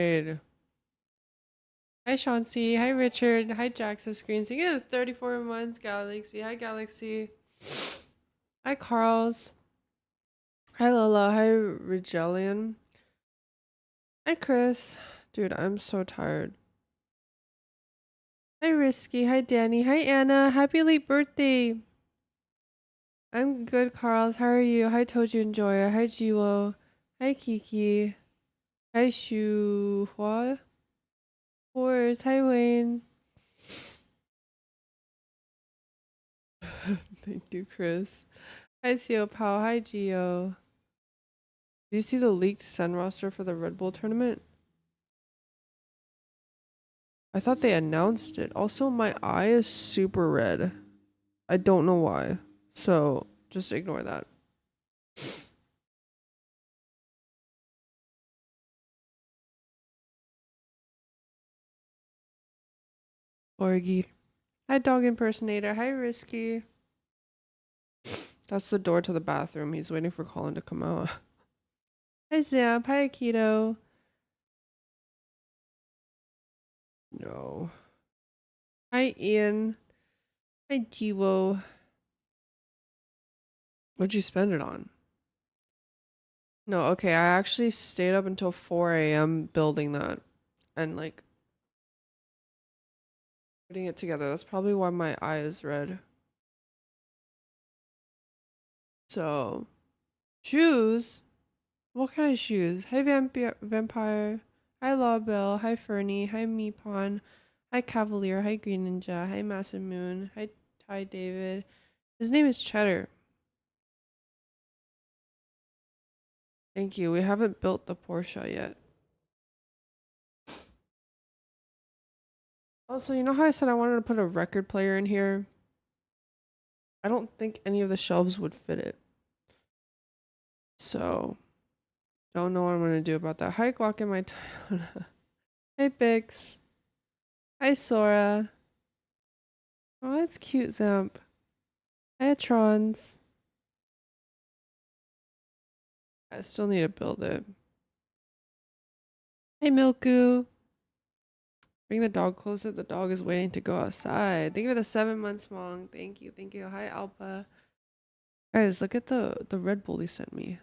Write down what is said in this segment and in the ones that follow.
Hi Chauncey, hi Richard, hi Jackson Screens. You get 34 months, Galaxy. Hi Galaxy. Hi Carls. Hi Lola, hi Regelian. Hi Chris. Dude, I'm so tired. Hi Risky, hi Danny, hi Anna. Happy late birthday. I'm good, Carls. How are you? Hi Toji and Joya. Hi Jiwo. Hi Kiki. Hi Shu Hua. Horse. Hi Wayne. Thank you, Chris. Hi Seo Pao. Hi Gio. Do you see the leaked Sun roster for the Red Bull tournament? I thought they announced it. Also, my eye is super red. I don't know why. So, just ignore that. Orgy. Hi, dog impersonator. Hi, Risky. That's the door to the bathroom. He's waiting for Colin to come out. Hi, Zap. Hi, Keto. No. Hi, Ian. Hi, Jiwo. What'd you spend it on? No, okay. I actually stayed up until 4 a.m. building that. And, like, putting it together. That's probably why my eye is red. So, shoes? What kind of shoes? Hi, Vampire. Hi, Lawbell. Hi, Fernie. Hi, Meepon. Hi, Cavalier. Hi, Green Ninja. Hi, Massive Moon. Hi, Ty David. His name is Cheddar. Thank you. We haven't built the Porsche yet. Also, you know how I said I wanted to put a record player in here? I don't think any of the shelves would fit it. So, don't know what I'm going to do about that. Hi, Glock in my town. Hey, Bix. Hi, Sora. Oh, that's cute, Zamp. Hi, Trons. I still need to build it. Hey, Milku. Bring the dog closer. The dog is waiting to go outside. Thank you for the 7 months, Mong. Thank you. Thank you. Hi, Alpa. Guys, look at the Red Bull he sent me.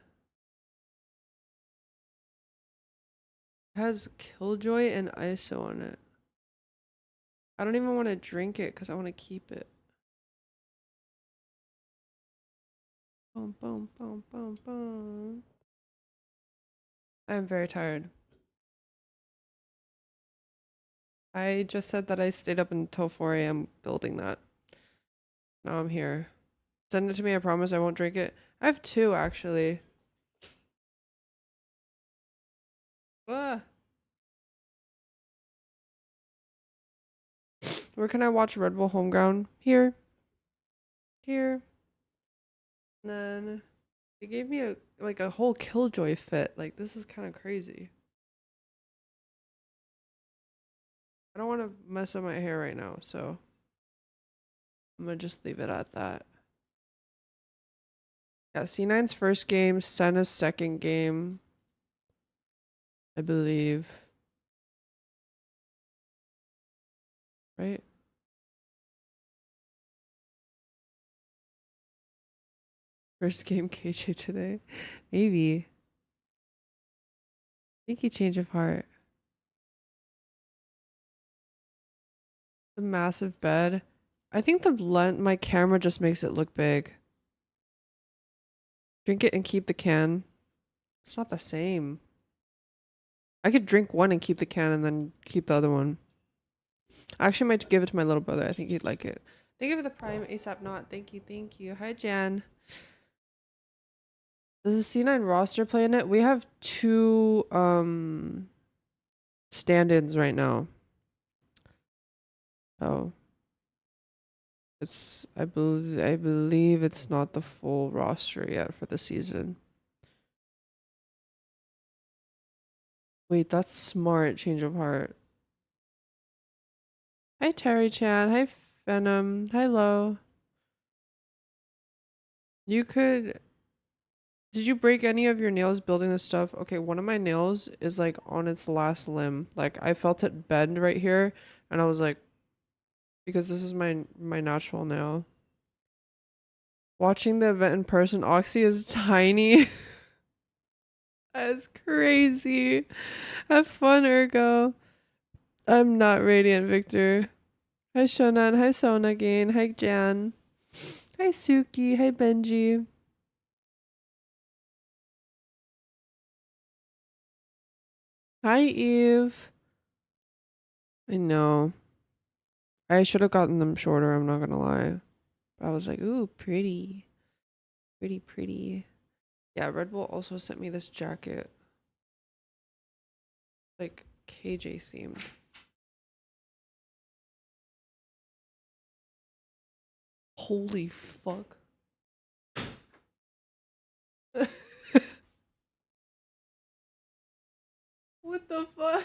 It has Killjoy and ISO on it. I don't even want to drink it because I want to keep it. Boom, boom, boom, boom, boom. I'm very tired. I just said that I stayed up until 4 a.m. building that. Now I'm here. Send it to me. I promise I won't drink it. I have 2 actually. Ah. Where can I watch Red Bull Homeground? Here. Here. And then they gave me a whole Killjoy fit. Like, this is kind of crazy. I don't want to mess up my hair right now, so I'm gonna just leave it at that. Yeah, C9's first game, Senna's second game, I believe. Right? First game KJ today. Maybe. Think he change of heart. The massive bed. I think my camera just makes it look big. Drink it and keep the can. It's not the same. I could drink one and keep the can and then keep the other one. I actually might give it to my little brother. I think he'd like it. Thank you for the prime ASAP not. Thank you, thank you. Hi Jan. Does the C9 roster play in it? We have 2 stand-ins right now. Oh. I believe it's not the full roster yet for the season. Wait, that's smart change of heart. Hi Terry Chan. Hi Venom. Hello. You could Did you break any of your nails building this stuff? Okay, one of my nails is like on its last limb. Like I felt it bend right here and I was like, because this is my natural nail. Watching the event in person, Oxy is tiny. That's crazy. Have fun, Ergo. I'm not Radiant Victor. Hi Shonan, hi Sona again, hi Jan. Hi Suki, hi Benji. Hi Eve. I know. I should have gotten them shorter, I'm not gonna lie. But I was like, ooh, pretty. Pretty, pretty. Yeah, Red Bull also sent me this jacket. Like KJ themed. Holy fuck. What the fuck?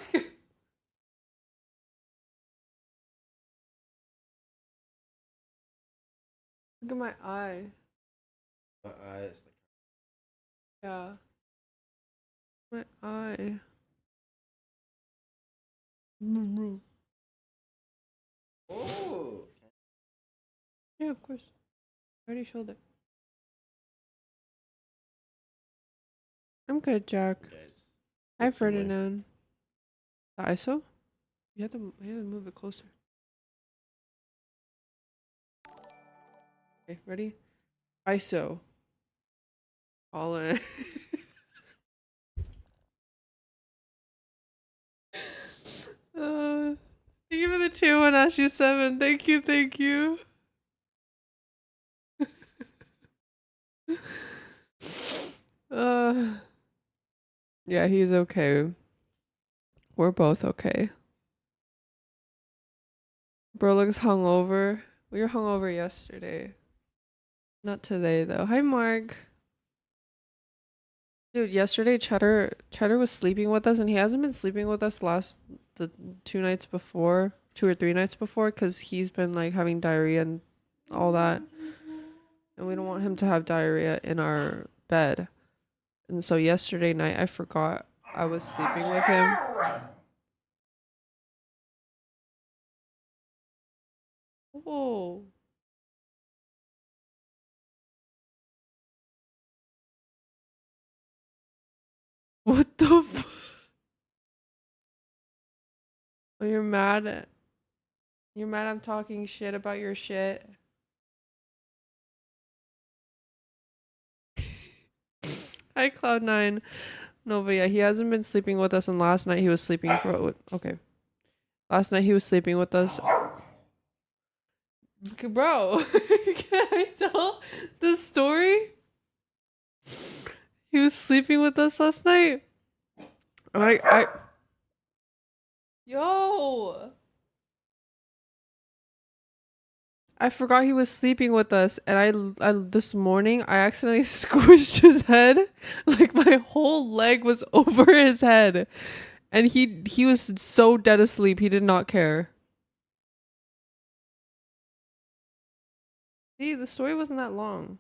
Look at my eye. My eyes. Yeah. My eye. Oh. Yeah, of course. I already showed it. I'm good, Jack. Guys. Hi, Get somewhere. Ferdinand. The ISO? You have to move it closer. Okay, ready? ISO. All in. Thank you for the tier 1 Ashley 7. Thank you, thank you. Yeah, he's okay. We're both okay. Bro looks hungover. We were hungover yesterday. Not today though. Hi Mark. Dude, yesterday Cheddar was sleeping with us and he hasn't been sleeping with us the 2 nights before, 2 or 3 nights before, because he's been like having diarrhea and all that. And we don't want him to have diarrhea in our bed. And so yesterday night I forgot I was sleeping with him. Whoa. What the Oh, you're mad. You're mad I'm talking shit about your shit. Hi, Cloud9. No, but yeah, he hasn't been sleeping with us, and last night he was sleeping for. Okay. Last night he was sleeping with us. Bro, can I tell the story? He was sleeping with us last night. Yo! I forgot he was sleeping with us, and I this morning I accidentally squished his head, like my whole leg was over his head, and he was so dead asleep he did not care. See, the story wasn't that long.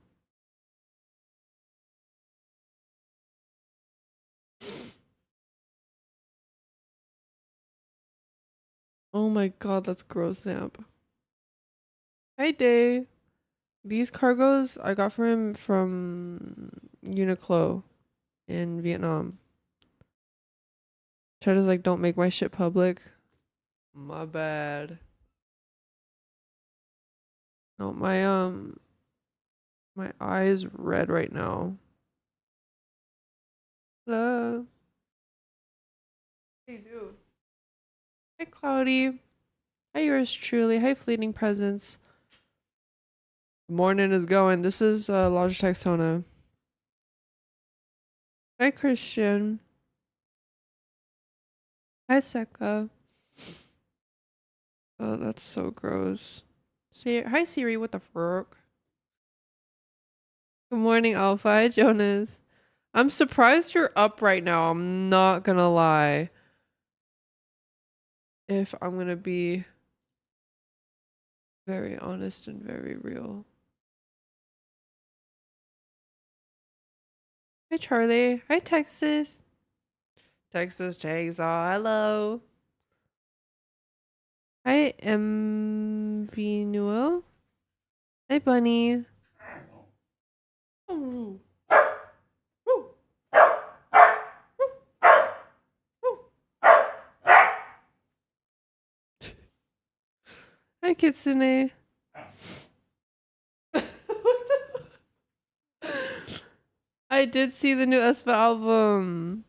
Oh my god, that's gross, Zamp. Hi, Day. These cargos I got for him from Uniqlo in Vietnam. Cheddar's like, don't make my shit public. My bad. No, my eye is red right now. What do you do? Hi, Cloudy. Hi, yours truly. Hi, Fleeting Presence. Morning is going. This is Logitech Sona. Hi, Christian. Hi, Seka. Oh, that's so gross. Hi, Siri. What the fuck? Good morning, Alpha. Hi, Jonas. I'm surprised you're up right now. I'm not gonna lie. If I'm gonna be very honest and very real. Hi, Charlie. Hi, Texas. Texas Chainsaw. Hello. Hi, MV Newell. Hi, Bunny. Oh. Woo. Hi, Kitsune. I did see the new aespa album.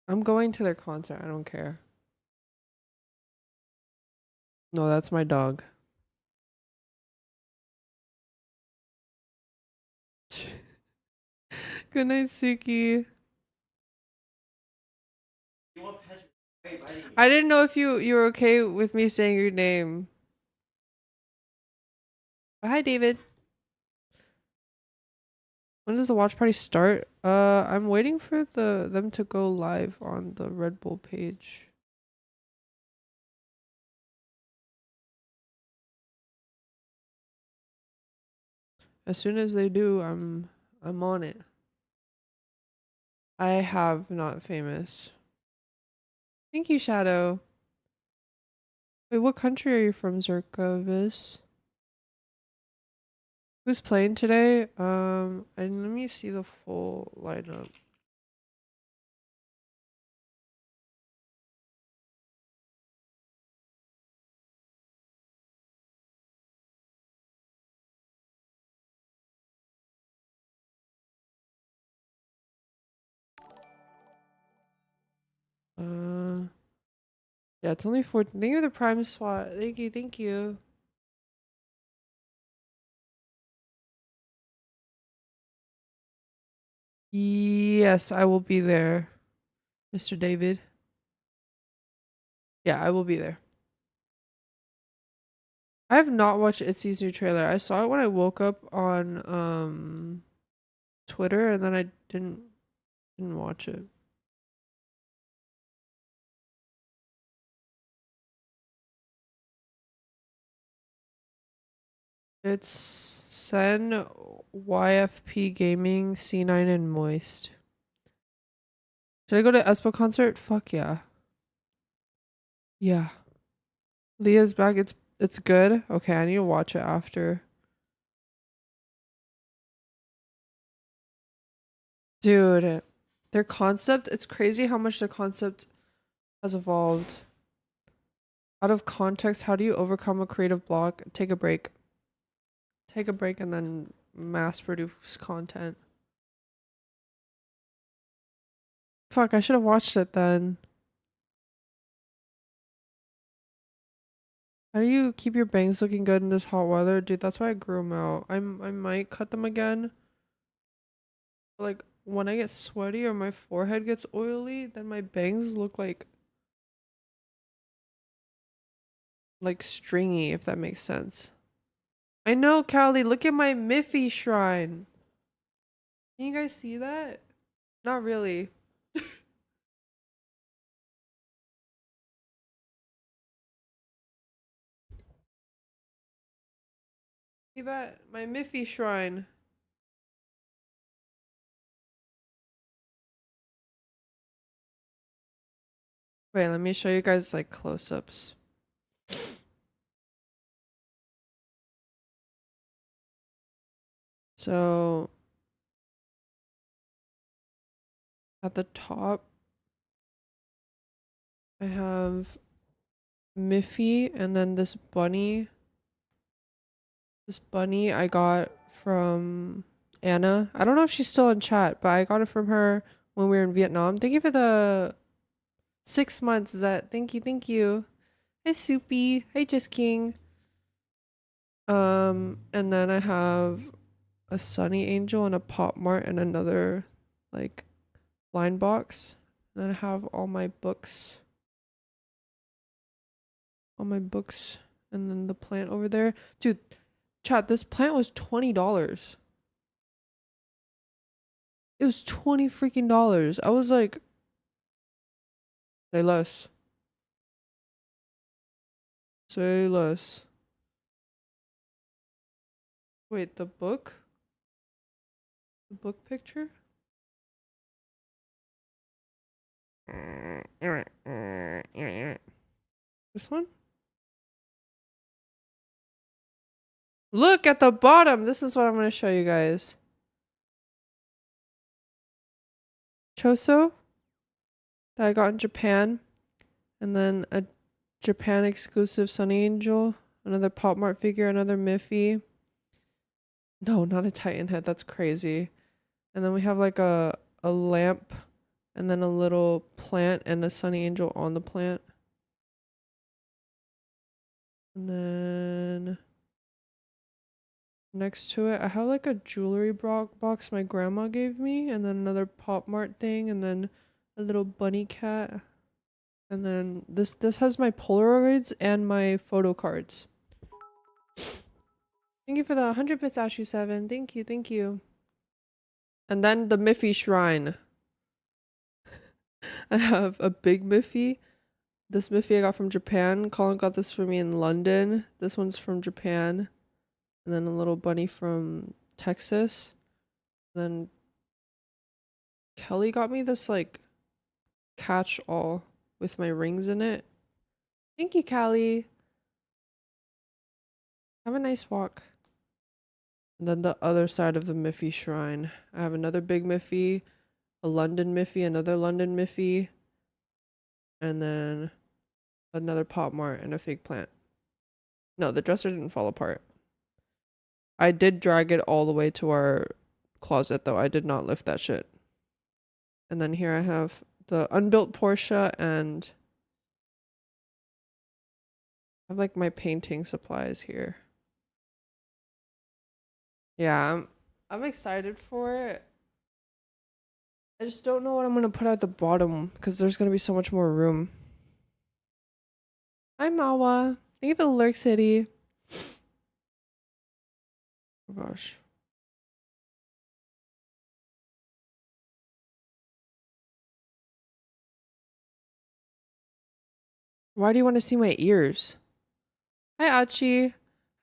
I'm going to their concert. I don't care. No, that's my dog. Good night, Suki. You want Patrick? Why are you inviting me? I didn't know if you were okay with me saying your name. Hi, David. When does the watch party start? I'm waiting for them to go live on the Red Bull page. As soon as they do, I'm on it. I have not famous. Thank you, Shadow. Wait, what country are you from, Zerkovis? Who's playing today? And let me see the full lineup. Yeah, it's only 14. Thank you for the prime swat. Thank you, thank you. Yes, I will be there, Mr. David. Yeah, I will be there. I have not watched Itzy's new trailer. I saw it when I woke up on Twitter, and then I didn't watch it. It's Sen, YFP Gaming, C9, and Moist. Should I go to Espo concert? Fuck yeah. Yeah. Leah's back. It's good. Okay, I need to watch it after. Dude, their concept, it's crazy how much their concept has evolved. Out of context, how do you overcome a creative block? Take a break. Take a break and then mass produce content. Fuck, I should have watched it then. How do you keep your bangs looking good in this hot weather? Dude, that's why I grew them out. I might cut them again. Like, when I get sweaty or my forehead gets oily, then my bangs look like stringy, if that makes sense. I know, Callie, look at my Miffy shrine. Can you guys see that? Not really. See that? My Miffy shrine. Wait, let me show you guys like close-ups. So at the top, I have Miffy and then this bunny. This bunny I got from Anna. I don't know if she's still in chat, but I got it from her when we were in Vietnam. Thank you for the 6 months, Zet. Thank you, thank you. Hi, Soupy. Hi, Just King. And then I have a Sunny Angel and a Pop Mart and another like blind box. And then I have all my books. All my books. And then the plant over there. Dude, chat, this plant was $20. It was 20 freaking dollars. I was like, say less. Say less. Wait, the book? The book picture? This one? Look at the bottom. This is what I'm going to show you guys. Choso that I got in Japan. And then a Japan exclusive Sunny Angel. Another Pop Mart figure. Another Miffy. No, not a Titan head. That's crazy. And then we have like a lamp. And then a little plant and a Sunny Angel on the plant. And then next to it, I have like a jewelry box my grandma gave me. And then another Pop Mart thing. And then a little bunny cat. And then this has my Polaroids and my photo cards. Thank you for the 100 bits, Ashu7. Thank you, thank you. And then the Miffy shrine. I have a big Miffy. This Miffy I got from Japan. Colin got this for me in London. This one's from Japan. And then a little bunny from Texas. Then Kelly got me this like catch-all with my rings in it. Thank you, Callie. Have a nice walk. And then the other side of the Miffy shrine. I have another big Miffy, a London Miffy, another London Miffy, and then another Pop Mart and a fake plant. No, the dresser didn't fall apart. I did drag it all the way to our closet, though. I did not lift that shit. And then here I have the unbuilt Porsche and I have like my painting supplies here. Yeah, I'm excited for it. I just don't know what I'm gonna put at the bottom because there's gonna be so much more room. Hi Mawa. Thank you for the Lurk City. Oh gosh. Why do you want to see my ears? Hi Achi.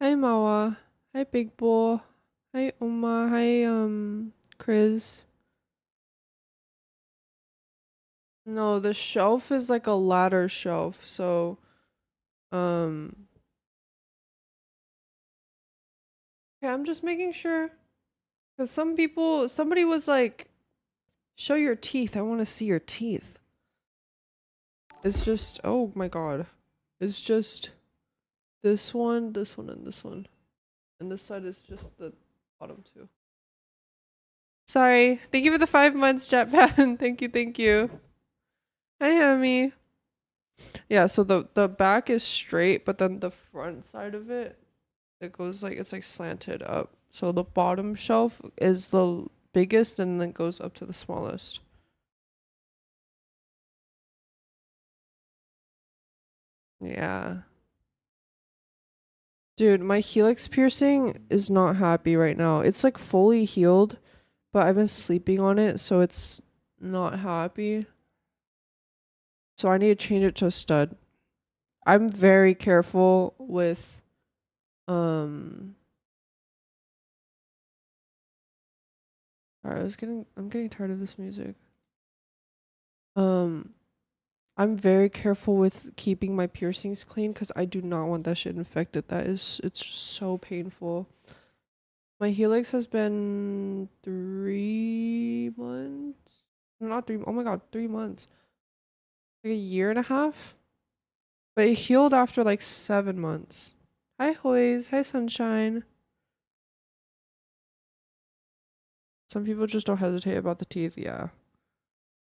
Hi Mawa. Hi Big Bull. Hi Oma. Hi Chris. No, the shelf is like a ladder shelf, so okay, I'm just making sure because somebody was like, show your teeth. I want to see your teeth. It's just, oh my god. It's just this one, and this one. And this side is just the bottom two. Sorry. Thank you for the 5 months, Jetpan. Thank you, thank you. Hi, Hammy. Yeah, so the back is straight, but then the front side of it, it goes like, it's like slanted up. So the bottom shelf is the biggest and then goes up to the smallest. Yeah. Dude, my helix piercing is not happy right now. It's like fully healed, but I've been sleeping on it, so it's not happy. So I need to change it to a stud. I'm very careful with alright, I'm getting tired of this music. I'm very careful with keeping my piercings clean because I do not want that shit infected. It's so painful. My helix has been 3 months. Not 3, oh my god, 3 months. Like a year and a half. But it healed after like 7 months. Hi Hoys, hi Sunshine. Some people just don't hesitate about the teeth, yeah.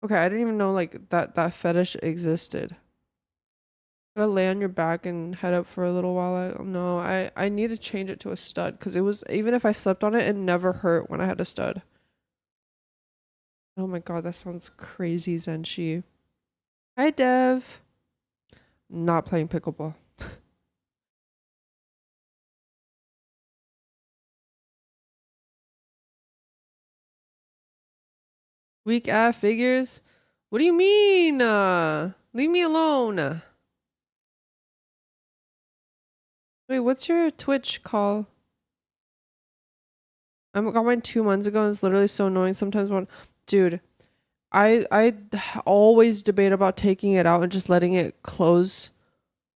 Okay, I didn't even know like that fetish existed. Gotta lay on your back and head up for a little while. No, I need to change it to a stud because it was, even if I slept on it, it never hurt when I had a stud. Oh my god, that sounds crazy, Zenshi. Hi, Dev. Not playing pickleball. Weak ass figures? What do you mean? Leave me alone. Wait, what's your Twitch call? I got mine 2 months ago and it's literally so annoying sometimes when, dude, I always debate about taking it out and just letting it close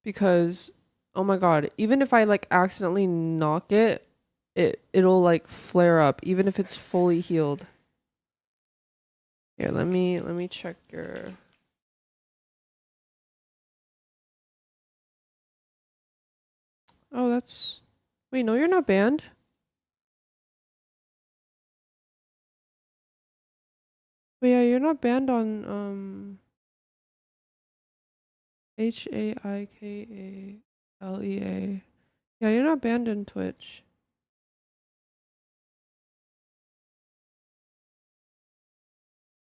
because oh my god, even if I like accidentally knock it, it'll like flare up even if it's fully healed. Here, let me check your. Oh, that's. Wait, no, you're not banned. But yeah, you're not banned on HAIKALEA. Yeah, you're not banned in Twitch.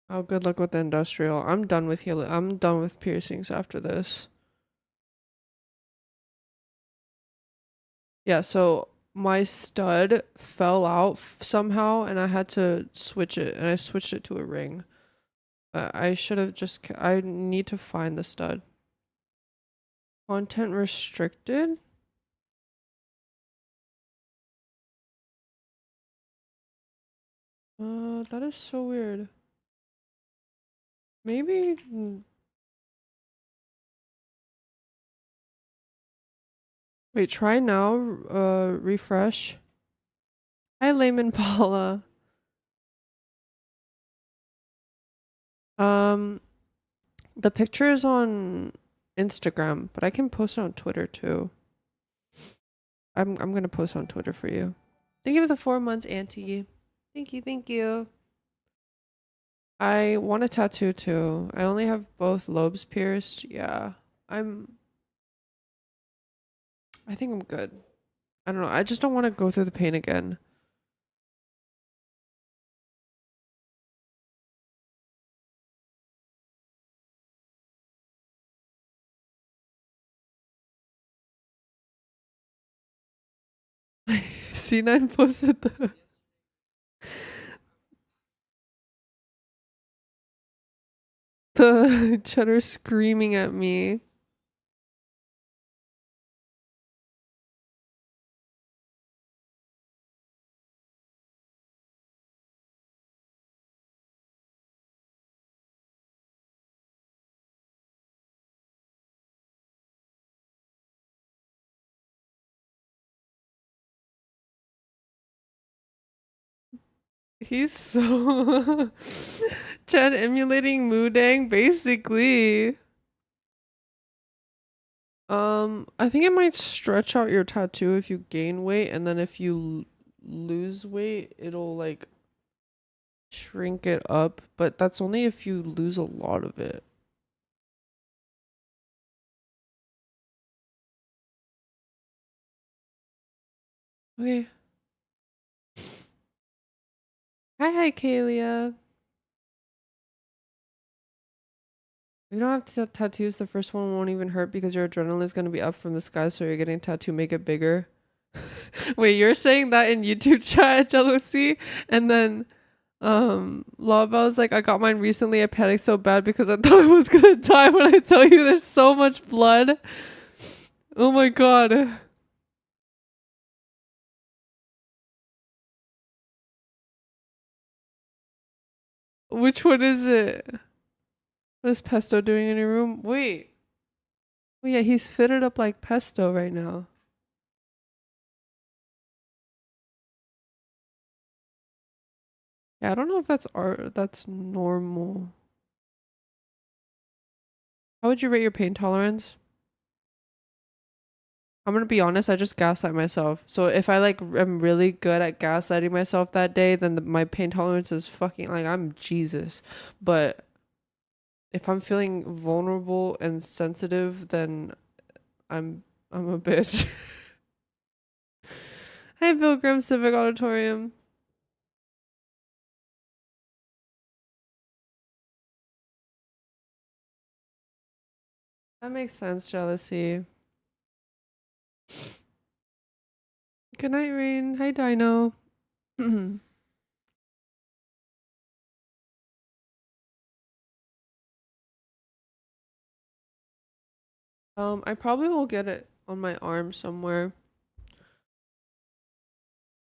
Oh, good luck with the industrial. I'm done with healing. I'm done with piercings after this. Yeah, so my stud fell out somehow and I had to switch it and I switched it to a ring. I should have just I need to find the stud. Content restricted? That is so weird. Maybe wait, try now, refresh. Hi, Layman Paula. Um, the picture is on Instagram, but I can post it on Twitter too. I'm gonna post on Twitter for you. Thank you for the 4 months, Auntie. Thank you, thank you. I want a tattoo too. I only have both lobes pierced. Yeah. I think I'm good. I don't know. I just don't want to go through the pain again. C9 posted the cheddar screaming at me. He's so Chad emulating Moodang basically. I think it might stretch out your tattoo if you gain weight, and then if you lose weight, it'll like shrink it up, but that's only if you lose a lot of it. Okay. Hi, Kalia. You don't have to tattoos. The first one won't even hurt because your adrenaline is going to be up from the sky, so you're getting a tattoo, make it bigger. Wait, you're saying that in YouTube chat, jealousy? And then Lawbell's like, I got mine recently. I panicked so bad because I thought I was gonna die when I tell you there's so much blood. Oh my god. Which one is it? What is Pesto doing in your room? Wait. Oh yeah, he's fitted up like Pesto right now. Yeah, I don't know if that's art. That's normal. How would you rate your pain tolerance? I'm gonna be honest, I just gaslight myself. So if I like am really good at gaslighting myself that day, then my pain tolerance is fucking like I'm Jesus. But if I'm feeling vulnerable and sensitive, then I'm a bitch. Hi, Pilgrim Civic Auditorium. That makes sense, jealousy. Good night, Rain. Hi, Dino. I probably will get it on my arm somewhere.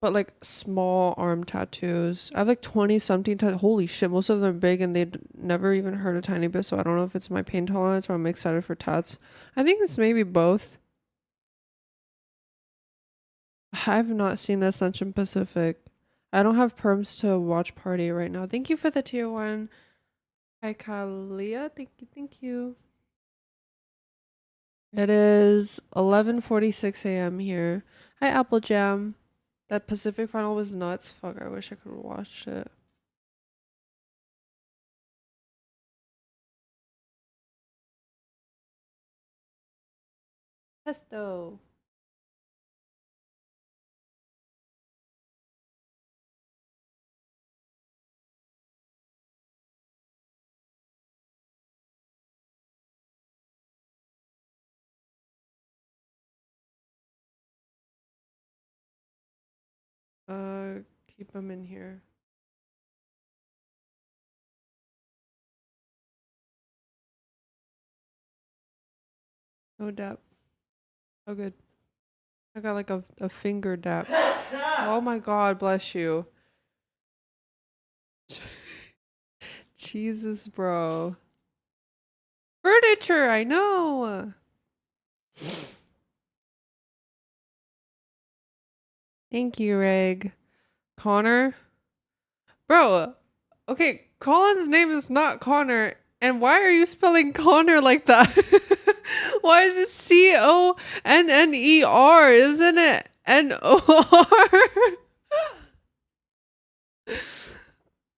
but like small arm tattoos. I have like 20 something holy shit, most of them are big and they'd never even hurt a tiny bit, so I don't know if it's my pain tolerance or I'm excited for tats. I think it's maybe both. I've not seen the Ascension Pacific. I don't have perms to watch party right now. Thank you for the tier 1. Hi Kalia, thank you. It is 11:46 a.m. here. Hi Apple Jam. That Pacific final was nuts. Fuck, I wish I could have watched it. Pesto. Keep them in here. No dap. Oh good. I got like a finger dap. Oh my god, bless you. Jesus, bro. Furniture, I know. Thank you, Reg. Connor? Bro, okay, Colin's name is not Connor. And why are you spelling Connor like that? Why is it Conner? Isn't it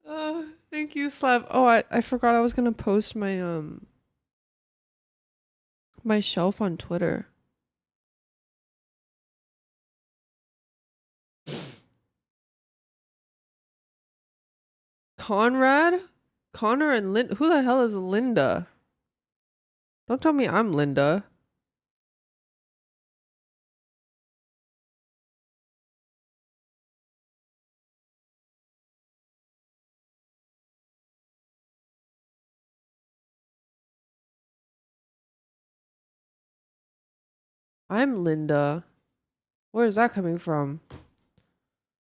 Nor? Thank you, Slav. Oh, I forgot I was gonna post my shelf on Twitter. Conrad? Connor and Linda. Who the hell is Linda? Don't tell me I'm Linda. I'm Linda. Where is that coming from?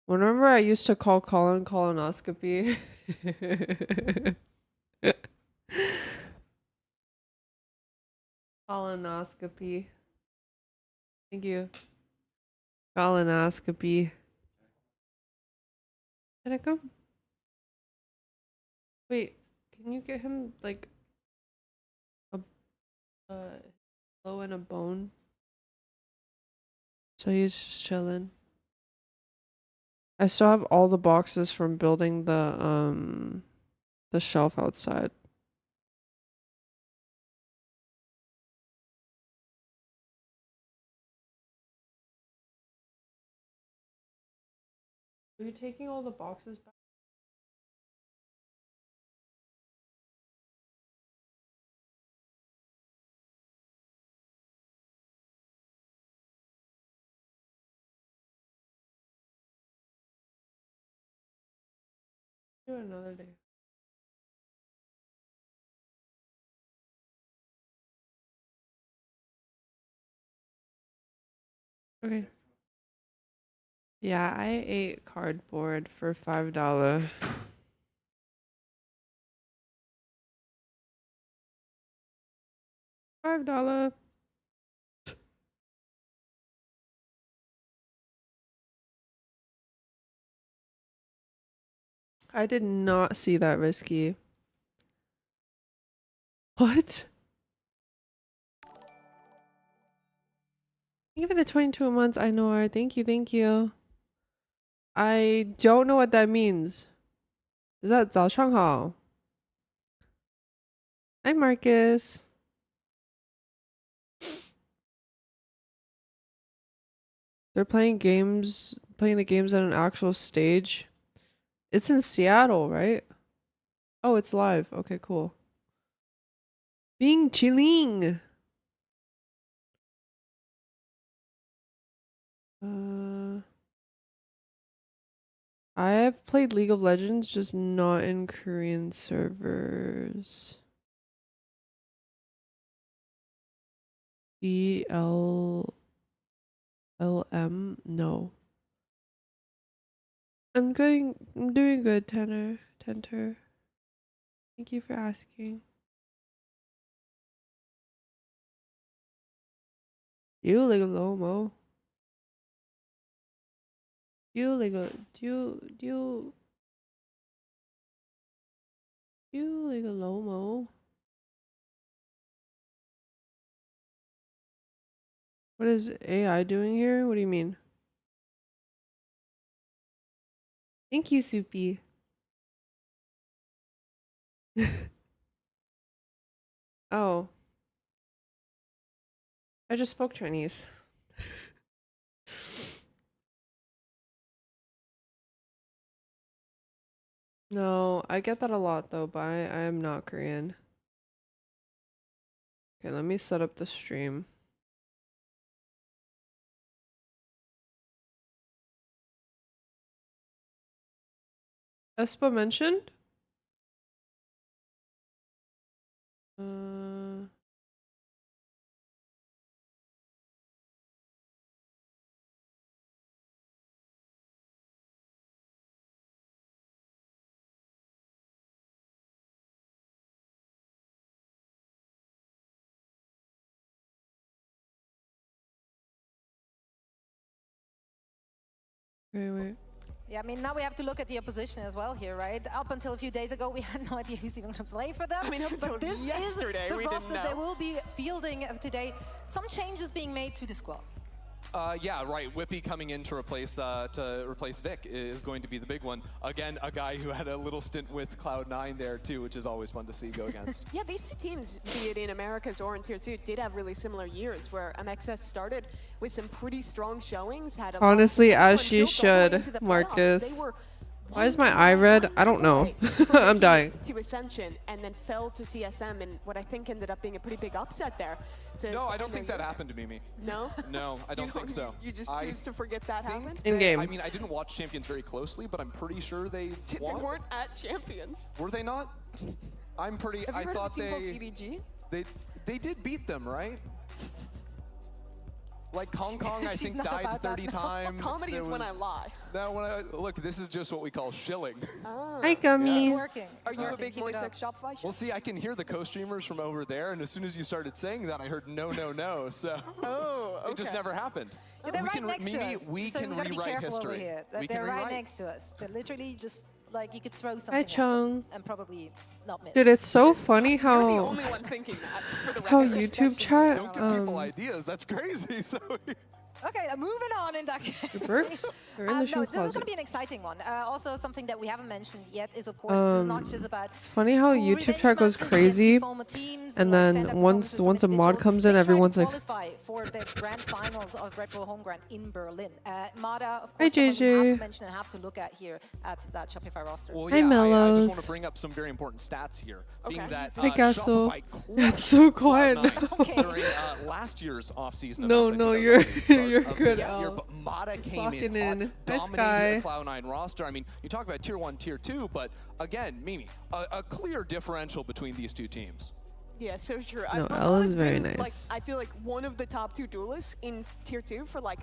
Remember I used to call Colin colonoscopy? Colonoscopy. Thank you. Colonoscopy. Can I come? Wait, can you get him like a pillow and a bone? So he's just chilling. I still have all the boxes from building the shelf outside. Are you taking all the boxes back? Do it another day. Okay. Yeah, I ate cardboard for $5. $5. I did not see that risky. What? Thank you for the 22 months, I know. Thank you, thank you. I don't know what that means. Is that 早上好? Hi, Marcus. They're playing the games at an actual stage. It's in Seattle, right? Oh, it's live. Okay, cool. Being chilling. I have played League of Legends, just not in Korean servers. ELLM? No. I'm doing good, Tenter. Thank you for asking. You like a Lomo. You like a you like a Lomo. What is AI doing here? What do you mean? Thank you, Soupy. Oh, I just spoke Chinese. No, I get that a lot though, but I am not Korean. Okay, let me set up the stream. Espa mentioned? Wait. Yeah, I mean, now we have to look at the opposition as well here, right? Up until a few days ago, we had no idea who's even going to play for them. I mean, up until but this yesterday, is the we roster didn't know. they will be fielding today. Some changes being made to the squad. Yeah, right. Whippy coming in to replace Vic is going to be the big one. Again, a guy who had a little stint with Cloud9 there too, which is always fun to see go against. Yeah, these two teams, be it in Americas or in Tier 2, did have really similar years where MXS started with some pretty strong showings. Had a Honestly, lot of as potential she and built all the way should, into the playoffs. Marcus. They were Why is my eye red? I don't know. I'm dying. To Ascension and then fell to TSM and what I think ended up being a pretty big upset there. No, I don't think that happened to Mimi. No? No, I don't think so. You just choose to forget that happened? In game. I mean, I didn't watch Champions very closely, but I'm pretty sure they They won. weren't at Champions. Were they not? I'm pretty. Have you I heard thought of a team called EDG? they did beat them, right? Like Hong Kong, I She's think not died about that, 30 no. times. Comedy There is when I was- lie. No, look, this is just what we call shilling. Hi, gummies. It's working. Are It's you a working. big Keep it up. Moisex Shopify? Well, see, I can hear the co-streamers from over there, and as soon as you started saying that, I heard no, so Oh, okay. it just never happened. Yeah, they're we right can, next to Mimi, us. we so can we gotta be rewrite careful history. over here. We They're can right rewrite. next to us. They're literally just like you could throw something Hi, at them Chung. and probably not miss. Dude, it's so funny You're the how only one thinking that. For the how record. YouTube chat Don't give people ideas. That's crazy. So Okay, moving on in that case. it works. They're in the No, shoe this is going to closet. be an exciting one. Also, something that we haven't mentioned yet is, of course, this is not just about It's funny how full YouTube revenge chat goes matches crazy, against former teams and like then stand-up once performances from a mod individuals. comes in, They try to everyone's like, qualify for the grand finals of Red Bull Homeground in Berlin. Mada, of Hi, course, someone we have JJ. to mention and have to look at here at that Shopify roster. well, Hi, yeah, I just Mellows. want to bring up some very important stats here. Being Okay. that Hi, Gasso. Shopify It's so crushed quiet Cloud9 now. Okay. during last year's off-season No, events. I no, think that was you're- at the start you're of good, this year, Al. but Mada came Clocking in, in. hot, Hi, dominating the Sky. Cloud9 roster. I mean, you talk about tier 1, tier 2, but again, Mimi, a clear differential between these two teams. Yeah, so true. No, I've Elle always is very been, nice. Like, I feel like one of the top 2 duelists in Tier 2 for like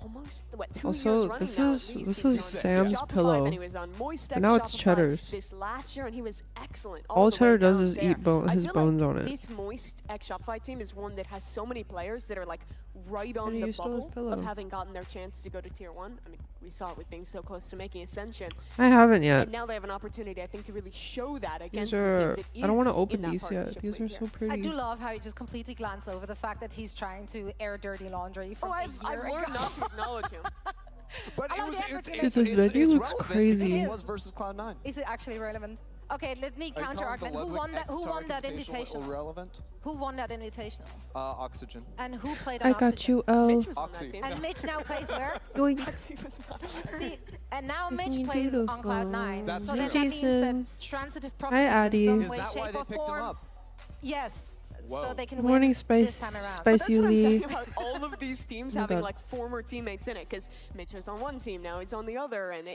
almost, what, 2 Also, years running this now, at is- least. this He was is on Sam's Shopify, pillow. then he was on Moistex But now it's Shopify Cheddar's. This last year, and he was excellent. All the way Cheddar does down is there. eat I his feel bones like on it. This Moistex Shopify team is one that has so many players that are like right on Daddy, the you stole his bubble pillow. of having gotten their chance to go to Tier 1. I mean, we saw it with being so close to making Ascension. I haven't yet. And now they have an opportunity, I think, to really show that against These a team are. that I don't want to is open in that these yet. partnership These are league so here. pretty. I do love how you just completely glance over the fact that he's trying to air dirty laundry from Oh, a I've year learned ago. not to acknowledge him. But I it love was, the effort you it's, make. it's, This it's, venue it's looks relevant crazy. because It it is. was versus Cloud9. Is it actually relevant? Okay, let me I call counter it the argument. Who Ludwig won that? Who X-Star won that Invitational invitational? Irrelevant. Who won that invitational? Oxygen. And who played on I got Oxygen? you, Elle. Mitch was on that Oxy. team. And Mitch now plays where? Yoink. He was not. See, and now Isn't Mitch he plays on beautiful? Cloud9. That's so true. then that means that Jason. transitive properties Addy. in Is some way, that why shape, they or picked him form. up? Yes. So Whoa. they can Good morning, win Spice. this time around. But that's Spicy what I'm Lee. saying about all of these teams Oh my having God. like former teammates in it, because Mitch is on one team now, he's on the other, and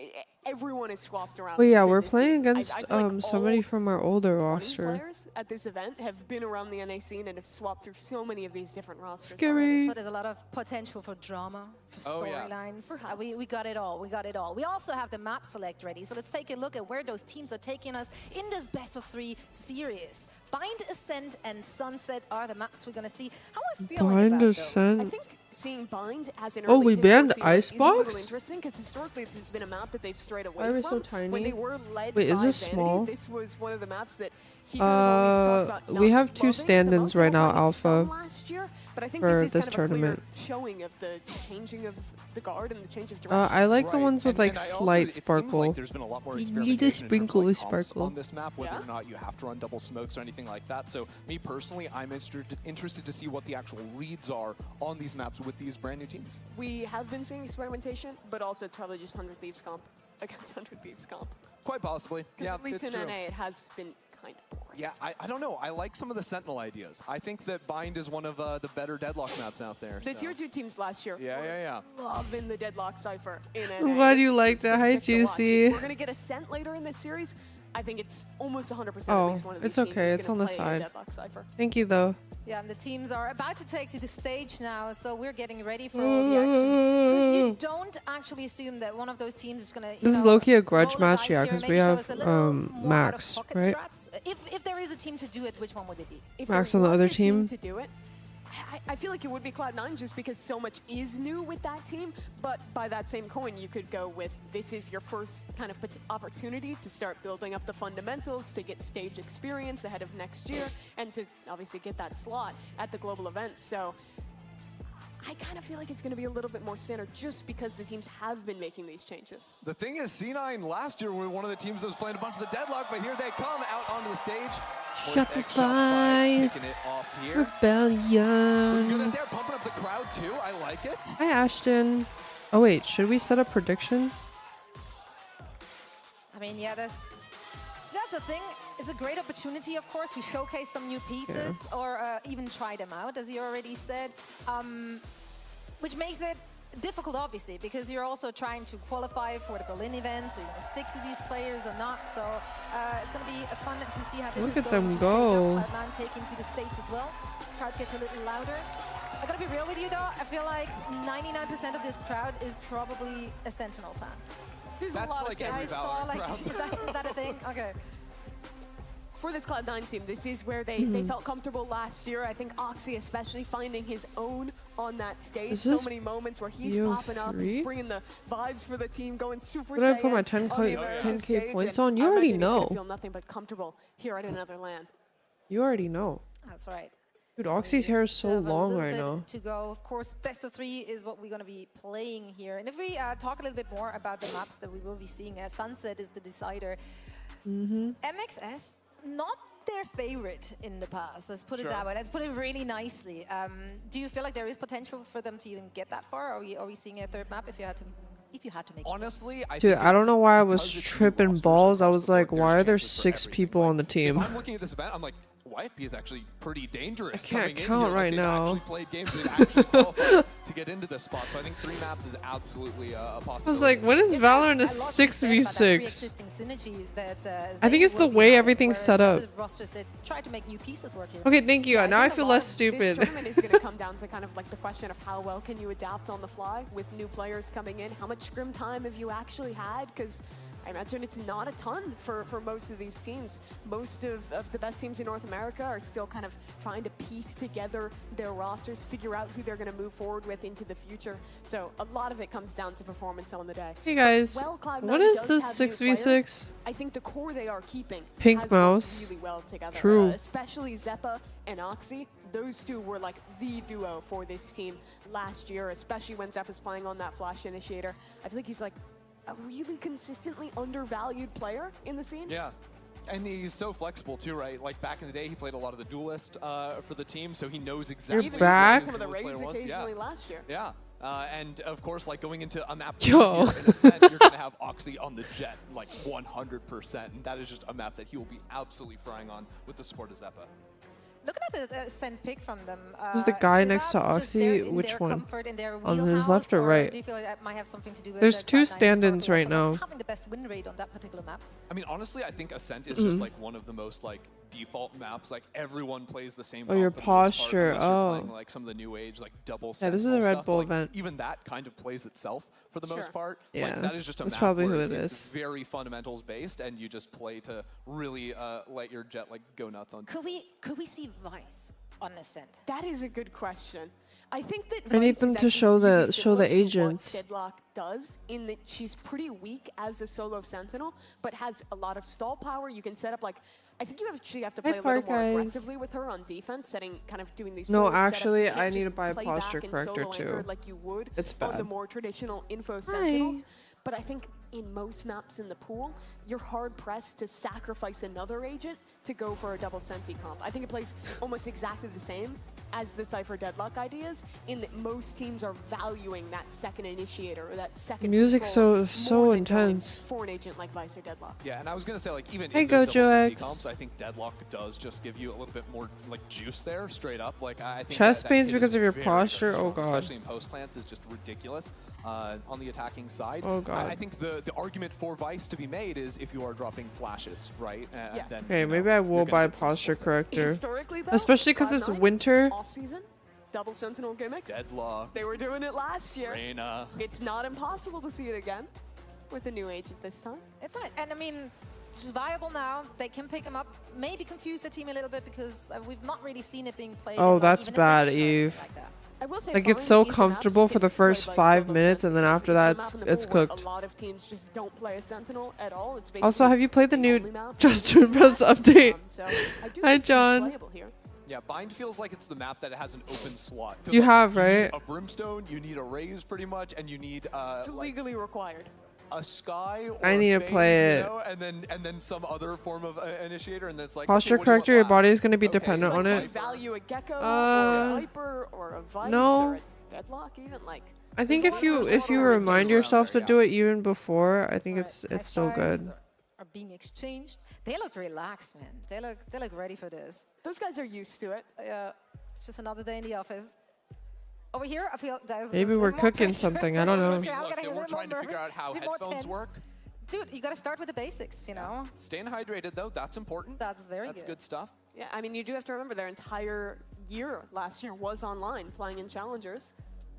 everyone is swapped around. Well, yeah, within we're this playing scene. I against feel like somebody all from our older 20 roster. players at this event have been around the NA scene and have swapped through so many of these different rosters. Scary. So there's a lot of potential for drama, for Oh, yeah. storylines. Perhaps. We got it all. We got it all. We also have the map select ready. So let's take a look at where those teams are taking us in this best of 3 series. Bind, Ascent, and Sunset are the maps we're gonna see. How are we feeling Bind, about those? Ascent. I think seeing Bind as an Oh, early we hit banned for Sealand is a Icebox? little interesting because historically this has been a map that they've strayed away Why are we from. so tiny? When they were led Wait, by is this Vanity, small? this was one of the maps that he kind of always talked about We not have 2 loving stand-ins the right most. now, Although some Alpha, last year, but I think for this is this kind tournament. of a clear showing of the changing of the guard and the change of direction. I like the Right, ones with like and I also- slight it seems sparkle. like there's been a lot more You experimentation need a in terms of, sprinkle like, of comps sparkle. on this map, whether Yeah. or not you have to run double smokes or anything like that. So me personally, I'm interested to see what the actual reads are on these maps with these brand new teams. We have been seeing experimentation, but also it's probably just 100 Thieves comp against 100 Thieves comp. Quite possibly. Yeah, At least it's in true. NA, it has been kind of boring. Yeah, I don't know. I like some of the Sentinel ideas. I think that Bind is one of the better Deadlock maps out there. The so. tier 2 teams last year Yeah, were yeah, loving the Deadlock Cypher in NA. I'm glad you liked It's it. been Hi, sick to watch. Juicy. We're going to get Ascent later in this series. I think it's almost 100% Oh, at least one of these it's teams okay. is It's gonna on the play a side. Deadlock Cypher. Thank you, though. Yeah, and the teams are about to take to the stage now, so we're getting ready for all the action. So you don't actually assume that one of those teams is gonna. This is low-key a grudge match, yeah, because we have Max, right? If there is a team to do it, which one would it be? If Max there on the was other a team team. to do it, I feel like it would be Cloud9 just because so much is new with that team. But by that same coin, you could go with this is your first kind of opportunity to start building up the fundamentals, to get stage experience ahead of next year, and to obviously get that slot at the global events. So I kind of feel like it's going to be a little bit more standard just because the teams have been making these changes. The thing is, C9 last year were one of the teams that was playing a bunch of the Deadlock, but here they come out onto the stage. Shopify. Kicking it off here. Good Rebellion. at there, pumping up the crowd too. I like it. Hi, Ashton. Oh, wait. Should we set up prediction? I mean, yeah, that's the thing. It's a great opportunity, of course, to showcase some new pieces or even try them out, as you already said, which makes it difficult, obviously, because you're also trying to qualify for the Berlin event, so you're going to stick to these players or not. So it's going to be fun to see how this Look is at going them to go. shape up. Cloud9 taking to the stage as well. Crowd gets a little louder. I gotta be real with you though, I feel like 99% of this crowd is probably a Sentinel fan. There's That's a lot like of every I saw Valorant like, crowd. is that a thing? Okay. For this Cloud9 team, this is where they felt comfortable last year. I think Oxy especially finding his own on that stage. Is So this many moments where he's BO3? popping up, he's bringing the vibes for the team, going super What did I put Saiyan my 10K on the American 10K stage, points and on? You I already imagine he's gonna know. feel nothing but comfortable here at another land. You already know. That's right. Dude, Oxy's hair is so We have a long little right bit now. to go. Of course, best of 3 is what we're going to be playing here. And if we talk a little bit more about the maps that we will be seeing, Sunset is the decider. MXS, not their favorite in the past. Let's put it that way. Let's put it really nicely. Do you feel like there is potential for them to even get that far? Are we seeing a third map if you had to make it? Honestly, Dude, I don't know why I was because it's new tripping rosters balls. I across was the board, like, there's why are there chances for 6 everything. people on the If team? I'm looking at this event, I'm like, YFP is actually pretty dangerous. I can't coming in count here. right Like, they've now. actually played games. They've actually qualified to get into this spot. So I think 3 maps is absolutely a possibility. I was like, when is It Valorant a has a lot to be said about that 6v6? pre-existing synergy that, I think they it's the work way with, everything's whereas set up. other rosters that try to make new pieces work here. Okay, thank you. Yeah, Now I think a feel lot less of stupid. This tournament is going to come down to kind of like the question of how well can you adapt on the fly with new players coming in? How much scrim time have you actually had? Because I imagine it's not a ton for most of these teams. Most of the best teams in North America are still kind of trying to piece together their rosters, figure out who they're going to move forward with into the future. So a lot of it comes down to performance on the day. Hey guys, Well, Cloud9 what is does this have new 6v6? players. I think the core they are keeping Pink has mouse. worked really well together. True. Especially Zeppa and Oxy. Those two were like the duo for this team last year, especially when Zeppa's playing on that flash initiator. I feel like he's like a really consistently undervalued player in the scene. Yeah. And he's so flexible too, right? Like back in the day, he played a lot of the duelist for the team, so he knows exactly Even what back? his some of the duelist player raids wants. occasionally Yeah. last year. Yeah. And of course, like going into a map Yo. here in Ascent, you're going to have Oxy on the jet, like 100%. And that is just a map that he will be absolutely frying on with the support of Zeppa. Looking had a Ascent pick from them. Who's the guy Is next that to just their- Oxy? in Which their one? comfort, in their On his wheelhouse, left or right? Do you feel like that might have something to do with There's the two Cloud9 stand-ins historically right also now. having the best win rate on that particular map? I mean, honestly, I think Ascent is just like one of the most like default maps. Like everyone plays the same. Oh, your comp for the most part, posture, unless you're oh. playing, like some of the new age like double. Yeah, this is a sentinel Red stuff, Bull like, event. Even that kind of plays itself for the Sure. most part. Yeah, Like, that is just a that's map probably where who it it's is. very fundamentals based, and you just play to really let your jet like go nuts on. Could we see Vice on Ascent? That is a good question. I think that I need Vice them is to actually show really the similar to what agents. Deadlock does in that she's pretty weak as a solo sentinel, but has a lot of stall power. You can set up like I think you actually have to Hi, play a little Park more guys. aggressively with her on defense, setting kind of doing these. No, forward setups. actually, You can't I need to just buy a play posture back and corrector solo too. anchored like you would It's on the bad. more traditional info sentinels. But I think in most maps in the pool, you're hard pressed to sacrifice another agent to go for a double senti comp. I think it plays almost exactly the same as the Cypher Deadlock ideas, in that most teams are valuing that second initiator or that second Music's control so more than going intense. for an agent like Vice or Deadlock. Yeah, and I was gonna say like even Hey, in those double Gojo senti X. comps, I think Deadlock does just give you a little bit more like juice there, straight up. Like I think Chest that pains kit because is of your very, posture? very Oh, strong, God. especially in post plants is just ridiculous on the attacking side. Oh, God. I think the argument for Vice to be made is if you are dropping flashes, right? Yes. Then, Okay, you know, maybe I you're will gonna buy get some posture support. corrector. Historically, though, Especially because it's Cloud9, winter. Off-season, double sentinel gimmicks. Deadlock, They were doing it last year. Reyna. It's not impossible to see it again with a new agent this time. It's not, and I mean, it's viable now. They can pick him up. Maybe confuse the team a little bit because we've not really seen it being played. Oh, in, like, that's even bad, Ascension or anything Eve. Like that. I will say Like, Bind it's so is a map comfortable that for the gets played first by 5 solo minutes, and then sentinels. after It's a that, map in the it's pool where cooked. A lot of teams just don't play a sentinel at all. It's Also, basically have you played the the new only map Just that is Press update? So I do Hi, think she's John. playable here. Yeah, Bind feels like it's the map that has an open slot. 'Cause, You like, have, need right? a brimstone, you need a raise pretty much, and you need It's like legally required. a sky or I a need to fade, play you it. know, and then some other form of initiator, and then it's like Posture okay, what do you want corrector, your last? body is going to be Okay, dependent it's on like it. Do you value a Gecko or a Viper or a Vice No. or a Deadlock even? Like, I think there's if a lot you of if you windows remind around yourself there, to do it even before, I think Alright, it's high still fives good. Are being exchanged. They look relaxed, man. They look ready for this. those guys are used to it. It's just another day in the office. Over here, I feel there's Maybe a we're little more cooking pressure. something. I don't know. I mean, I'm look, getting a we're little trying to more figure out nervous, how a bit more headphones tense. work. Dude, you gotta start with the basics, you know? Staying hydrated though, that's important. That's very That's good. good stuff. Yeah, I mean, you do have to remember their entire year last year was online playing in challengers.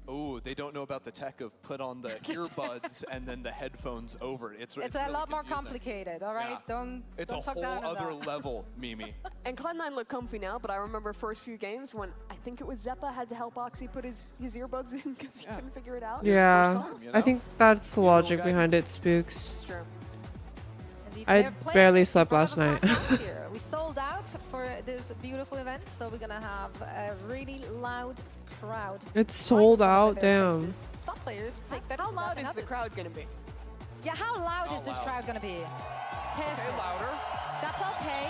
Oh, they don't know about the tech of put on the earbuds and then the headphones over it. It's It's a really lot more confusing. complicated, all right? Yeah. Don't It's don't a talk whole down on other that. level, Mimi. And Cloud9 looked comfy now, but I remember first few games when I think it was Zeppa had to help Oxy put his earbuds in because he couldn't figure it out. Yeah, time, you I know? think that's the Get a little logic behind it, guidance. Spooks. It's true. Indeed, I they're playing barely in slept front last of a night. packed house here. We sold out for this beautiful event, so we're gonna have a really loud crowd. It's right sold in front of out, their damn. faces. Some players take better How to that loud than is the others. crowd going to be? Yeah, how loud How is this loud? crowd gonna be? Let's test Okay, it. louder. That's okay.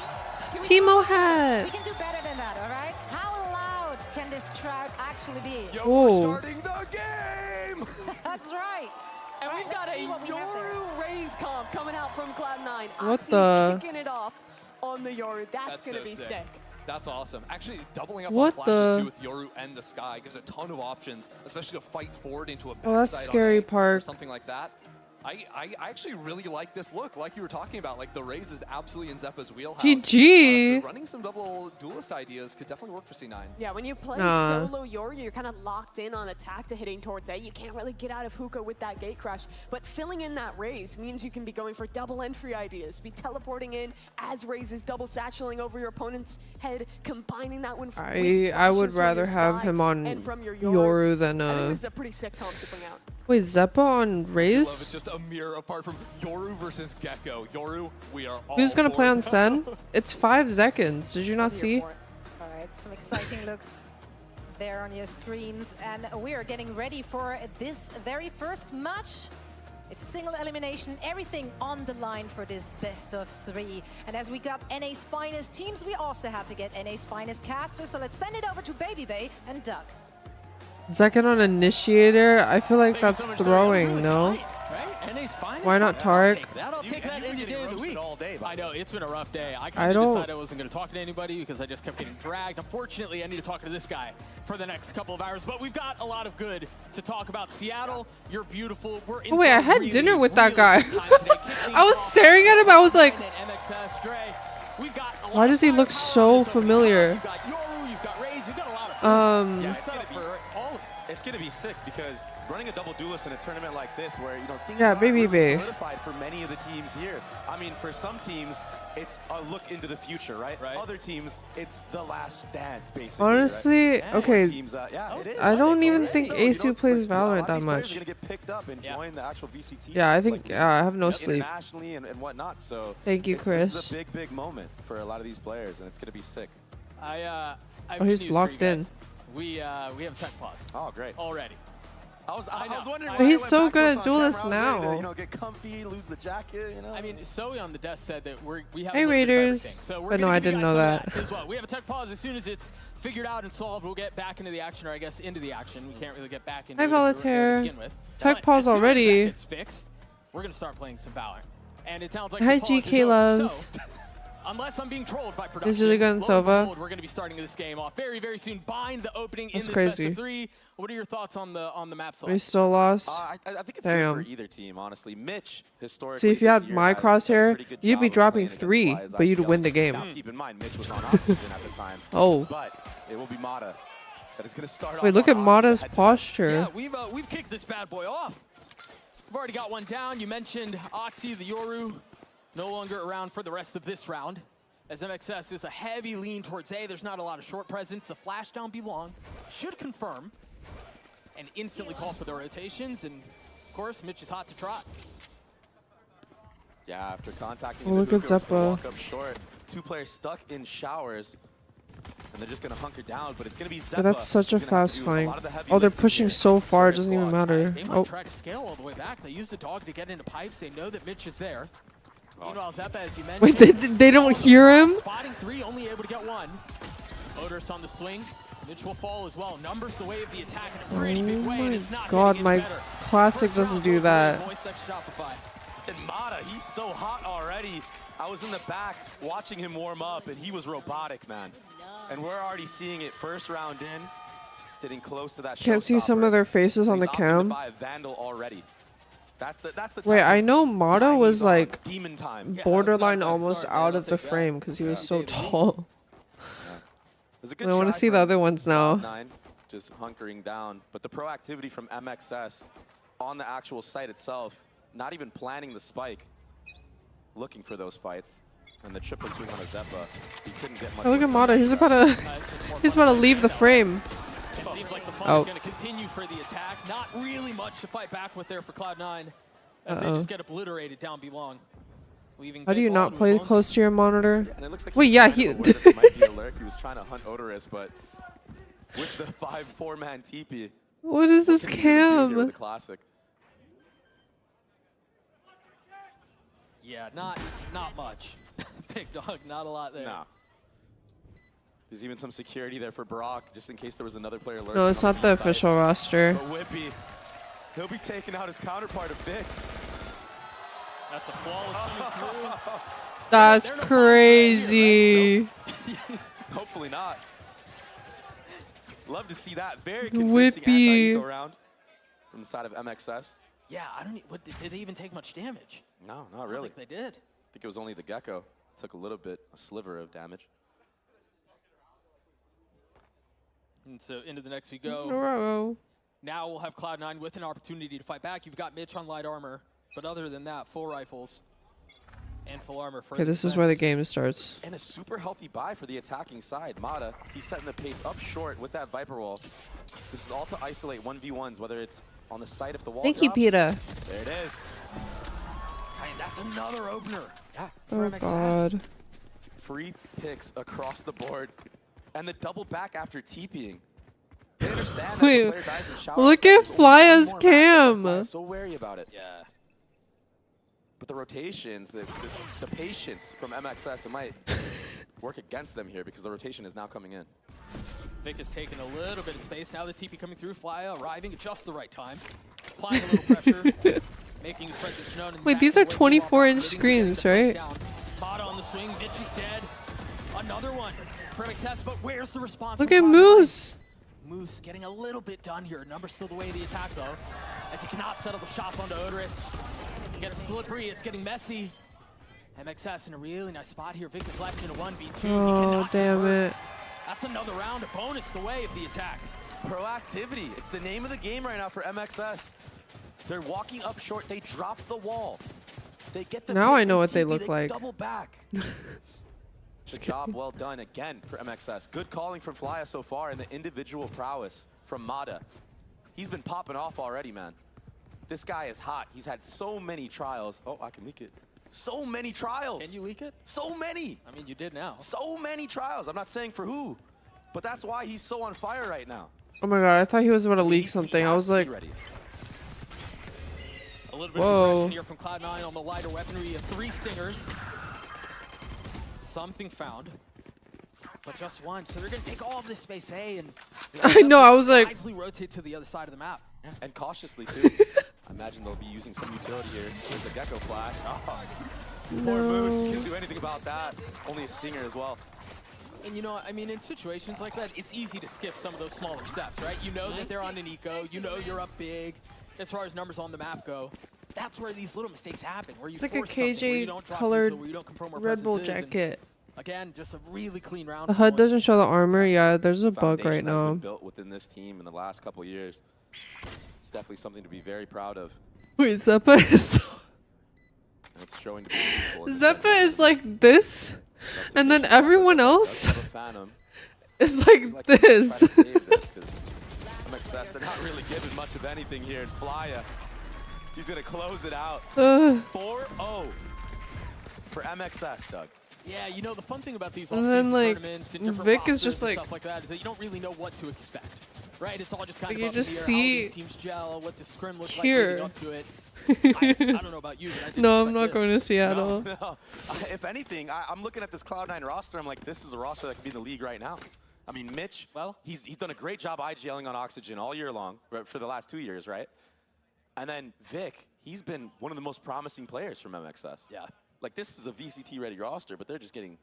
Timo We hat. can do better than that, all right? How loud can this crowd actually be? Yo, Whoa. we're starting the game! That's right. And All right, we've got let's a see what we have there. Yoru raise comp coming out from Cloud9. What Oxy's the- kicking it off on the Yoru. That's going to so be sick. That's awesome. Actually, doubling up What on flashes the- too with Yoru and the Sky gives a ton of options, especially to fight forward into a Oh, that's backside on scary, A or Park. something like that. I actually really like this look, like you were talking about. Like the raise is absolutely in Zeppa's wheelhouse. GG. So running some double duelist ideas could definitely work for C9. Yeah, when you play Nah. solo Yoru, you're kind of locked in on attack to hitting towards A. You can't really get out of hookah with that gate crash, but filling in that raise means you can be going for double entry ideas, be teleporting in as Raze is double satcheling over your opponent's head, combining that one with I would flashes from rather your have Sky him on and from your Yoru than I think this is a pretty sick comp to bring out. Wait, Zeppa on Love Raze? it's just a mirror apart from Yoru versus Gecko. Yoru, we are all Who's gonna for play on it. Sen? It's 5 seconds. Did you not Here see? for it. All right, some exciting looks there on your screens, and we are getting ready for this very first match. It's single elimination, everything on the line for this best of 3. And as we got NA's finest teams, we also had to get NA's finest casters. So let's send it over to Baby Bay and Doug. Second on Initiator? I feel like Thank you that's so much, sir. That was throwing, really no? tight, right? NA's finest. Why not Tarek? I'll take that any day of the week. All day, I know, it's been a rough day. I I kind of don't- decided I wasn't going to talk to anybody because I just kept getting dragged. Unfortunately, I need to talk to this guy for the next couple of hours. But we've got a lot of good to talk about. Seattle, you're beautiful. We're in Oh, wait, I for a had really, dinner with that really guy. good time today. Kick things I was off staring at him. I was like, MXS, Dre. We've got a lot why of does he look firepower so on this opening familiar? round. You've got Yoru, you've got Raze, you've got a lot of Yeah, it's set gonna up be- for all of It's going to be sick because running a double duelist in a tournament like this where, you know, things Yeah, aren't baby really bae. solidified for many of the teams here. I mean, for some teams, it's a look into the future, right? Right. Other teams, it's the last dance, basically. Honestly, right? okay, Teams, yeah, it is. I don't even It is, think though. You Asu know, plays like, a lot Valorant of that these players much. are going to get picked up and Yeah. join the actual VCT. Yeah, I think like, I have no sleep. internationally and whatnot. So Thank you, this Chris. is a big, big moment for a lot of these players, and it's going to be sick. I have Oh, good he's news for locked you in. guys. We have tech pause Oh, great. already. I was know. wondering. But why I he's went so back good to at us on camera. duelists I was ready to, now. you know, get comfy, lose the jacket. You know. I mean, Zoe on the desk said that we have Hey, a little bit of Raiders. everything. So we're But no, gonna I give you didn't guys know some of that. as well. We have a tech pause. As soon as it's figured out and solved, we'll get back into the action, or I guess into the action. We can't really get back into Hi, it if we were there Voltaire. to begin with. Tech But pause as soon as already. that gets fixed, we're gonna start playing some Valorant. And it sounds like Hi, the pause is GK over. loves. So, unless I'm being trolled by production, He's really good in lo and Sova. behold, we're going to be starting this game off very, very soon. Bind the opening That's in this crazy. best of 3. What are your thoughts on the map We select? still lost. I think it's Damn. good for either team, honestly. Mitch, historically, See, if you this had year my has done a crosshair, pretty good you'd job be of dropping playing against 3, Fly's but you'd IPL. win the game. Now, keep in mind, Mitch was on oxygen at the time. Oh. But it will be Mata that is going to start off Wait, look on at Mata's oxygen. posture. Yeah, we've kicked this bad boy off. We've already got one down. You mentioned Oxy, the Yoru, no longer around for the rest of this round. As MXS is a heavy lean towards A, there's not a lot of short presence. The flash down B long should confirm and instantly call for the rotations. And of course, Mitch is hot to trot. Yeah, after contacting Oh, look Ibuka, at we're just gonna Zeppa. walk up short. 2 players stuck in showers. And they're just going to hunker down, but it's going to be Zeppa. But that's such a who's gonna have to fast do a fight. lot of the heavy Oh, they're lifting pushing here so far, it for doesn't their even squad. matter. They might Oh, try to scale all the way back. They use the dog to get into pipes. They know that Mitch is there. Meanwhile, Zeppa, as you mentioned, wait, they don't hear him? spotting 3, only able to get 1. Odorous on the swing. Mitch will fall as well. Numbers the way of the attack in a pretty big way, and it's not God, getting my any better. classic First doesn't round do goes away, that. Voice section Shopify. And Mata, he's so hot already. I was in the back watching him warm up, and he was robotic, man. And we're already seeing it first round in, getting close to that. Can't see some showstopper. of their faces on He's the opting to cam. buy a Vandal already. That's the Wait, type I of know Mata time was he's on. like demon time. Yeah, borderline that's not a bad almost start, man. out I'll of the take that. frame because he was so Day of the week. tall. It was a good I want to try see the from other ones now. Cloud9, just hunkering down. But the proactivity from MXS on the actual site itself, not even planning the spike, looking for those fights. And the triple swing on a Zeppa, he couldn't get much. Oh, look at work Mata. done. He's about to It's just more he's fun about to to leave play the now. frame. It seems like the fun Oh. is going to continue for the attack. Not really much to fight back with there for Cloud9, as they Uh-oh. just get obliterated down B long. Leaving How do Big you Ball not to play his own close to your monitor? And it looks like Wait, was yeah, kind of he- aware that there might be a lurk. He was trying to hunt Odorous, but with the 4-man TP. What is this what can you really do here with cam? the classic? Yeah, not much. Big dog, not a lot there. No. There's even some security there for Brock, just in case there was another player lurking. No, it's on not the B side. official roster. But Whippy, he'll be taking out his counterpart a bit. That's a flawless coming through. That's They're no crazy. Hopefully not. Love to see that. Very convincing Whippy. anti-eco round from the side of MXS. Yeah, I don't. Did they even take much damage? No, not I really. don't think they did. I think it was only the Gecko. Took a little bit, a sliver of damage. And so into the next we go. Oh. Now we'll have Cloud9 with an opportunity to fight back. You've got Mitch on light armor, but other than that, full rifles and full armor for Okay, this is where the game starts. And a super healthy buy for the attacking side. Mata, he's setting the pace up short with that Viper wall. This is all to isolate 1v1s, whether it's on the site if the wall Thank you, drops. Peter. There it is. And that's another opener. Yeah. Oh MXS. God. Free picks across the board. And the double back after TPing. They understand that Wait, the player dies in shower. look There's at only Flya's one more match. That's why cam. Flya's so wary about it. Yeah. But the rotations, the patience from MXS, it might work against them here because the rotation is now coming in. Vic has taken a little bit of space. Now the TP coming through. Flya arriving at just the right time. Applying a little pressure. making his presence known. in the Wait, back these of are the way you 24-inch getting screens, the flank right? down. Mata on the swing, Mitch is dead. Another one from Excess, but where's the response? Look from at Cloud9? Moose. Moose getting a little bit done here. Numbers still the way of the attack though, as he cannot settle the shots onto Odorous. It gets slippery, it's getting messy. MXS in a really nice spot here. Vic is left in a 1v2. He Oh, cannot damn convert. it. That's another round, a bonus the way of the attack. Proactivity. It's the name of the game right now for MXS. They're walking up short. They drop the wall. They get the Now pick, I know what they TP, look like. Double back. The job well done again for MXS. Good calling from Flya so far, and the individual prowess from Mata. He's been popping off already, man. This guy is hot. He's had so many trials. Oh, I can leak it. So many trials. Can you leak it? So many. I mean, you did now. So many trials. I'm not saying for who, but that's why he's so on fire right now. Oh my god, I thought he was about to leak He something. I has was to be like, ready. A little bit Whoa. of aggression here from Cloud9 on the lighter weaponry of 3 stingers. Something found, but just one. So they're going to take all of this space A, and I know, I was like, wisely rotate to the other side of the map. And cautiously, too. I imagine they'll be using some utility here. There's a Gecko Flash. Oh, poor Moose. He can't do anything about that. Only a Stinger as well. And you know, I mean, in situations like that, it's easy to skip some of those smaller steps, right? You know that they're on an eco. You know you're up big. As far as numbers on the map go, that's where these little mistakes happen. Where you it's like a force something, where you KJ don't drop colored neutral, where you don't confirm where Red Bull presence is, and jacket. again, just a really clean round. The for HUD Noise. doesn't show the armor. Yeah, there's a bug right Foundation that's been now. built within this team in the last couple years. It's definitely something to be very proud of. Wait, Zeppa is And it's showing to be meaningful in this Zeppa end. is like this, and then everyone else Does have a Phantom. is I'd like like to try to this. save this, 'cause MXS, they're not really giving much of anything here. And Flya, he's going to close it out. 4-0 for MXS, Doug. Yeah, you know, the fun thing about these And off-season then, like, tournaments and different Vic is rosters just, and like- stuff like that is that you don't really know what to expect, right? It's all just kind Like, of you up in the just air, how see these teams gel, what the scrim looks here. like leading up to it. I don't know about you, but I didn't No, I'm expect not this. going to Seattle. No. If anything, I'm looking at this Cloud9 roster. I'm like, this is a roster that could be in the league right now. I mean, Mitch, Well, he's done a great job IGLing on Oxygen all year long, for the last 2 years, right? And then Vic, he's been one of the most promising players from MXS. yeah. Like, this is a VCT-ready roster, but they're just getting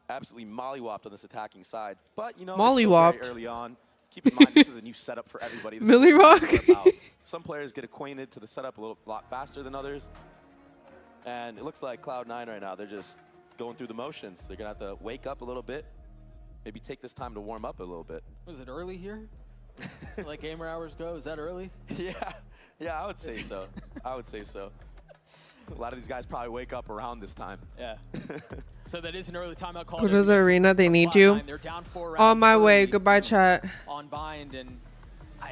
absolutely mollywopped on this attacking side. But, you know, it's still very Mollywopped. early on. Keep in mind, this is a new setup for everybody. This is Millie what Rock? we're about. Some players get acquainted to the setup a lot faster than others. And it looks like Cloud9 right now, they're just going through the motions. They're going to have to wake up a little bit, maybe take this time to warm up a little bit. Was it early here? Like gamer hours go, is that early? Yeah, I would say so. I would say so. A lot of these guys probably wake up around this time. Yeah. So that is an early timeout call. Go to the arena. They need you. They're down 4 rounds On my way. early Goodbye, chat. on bind, and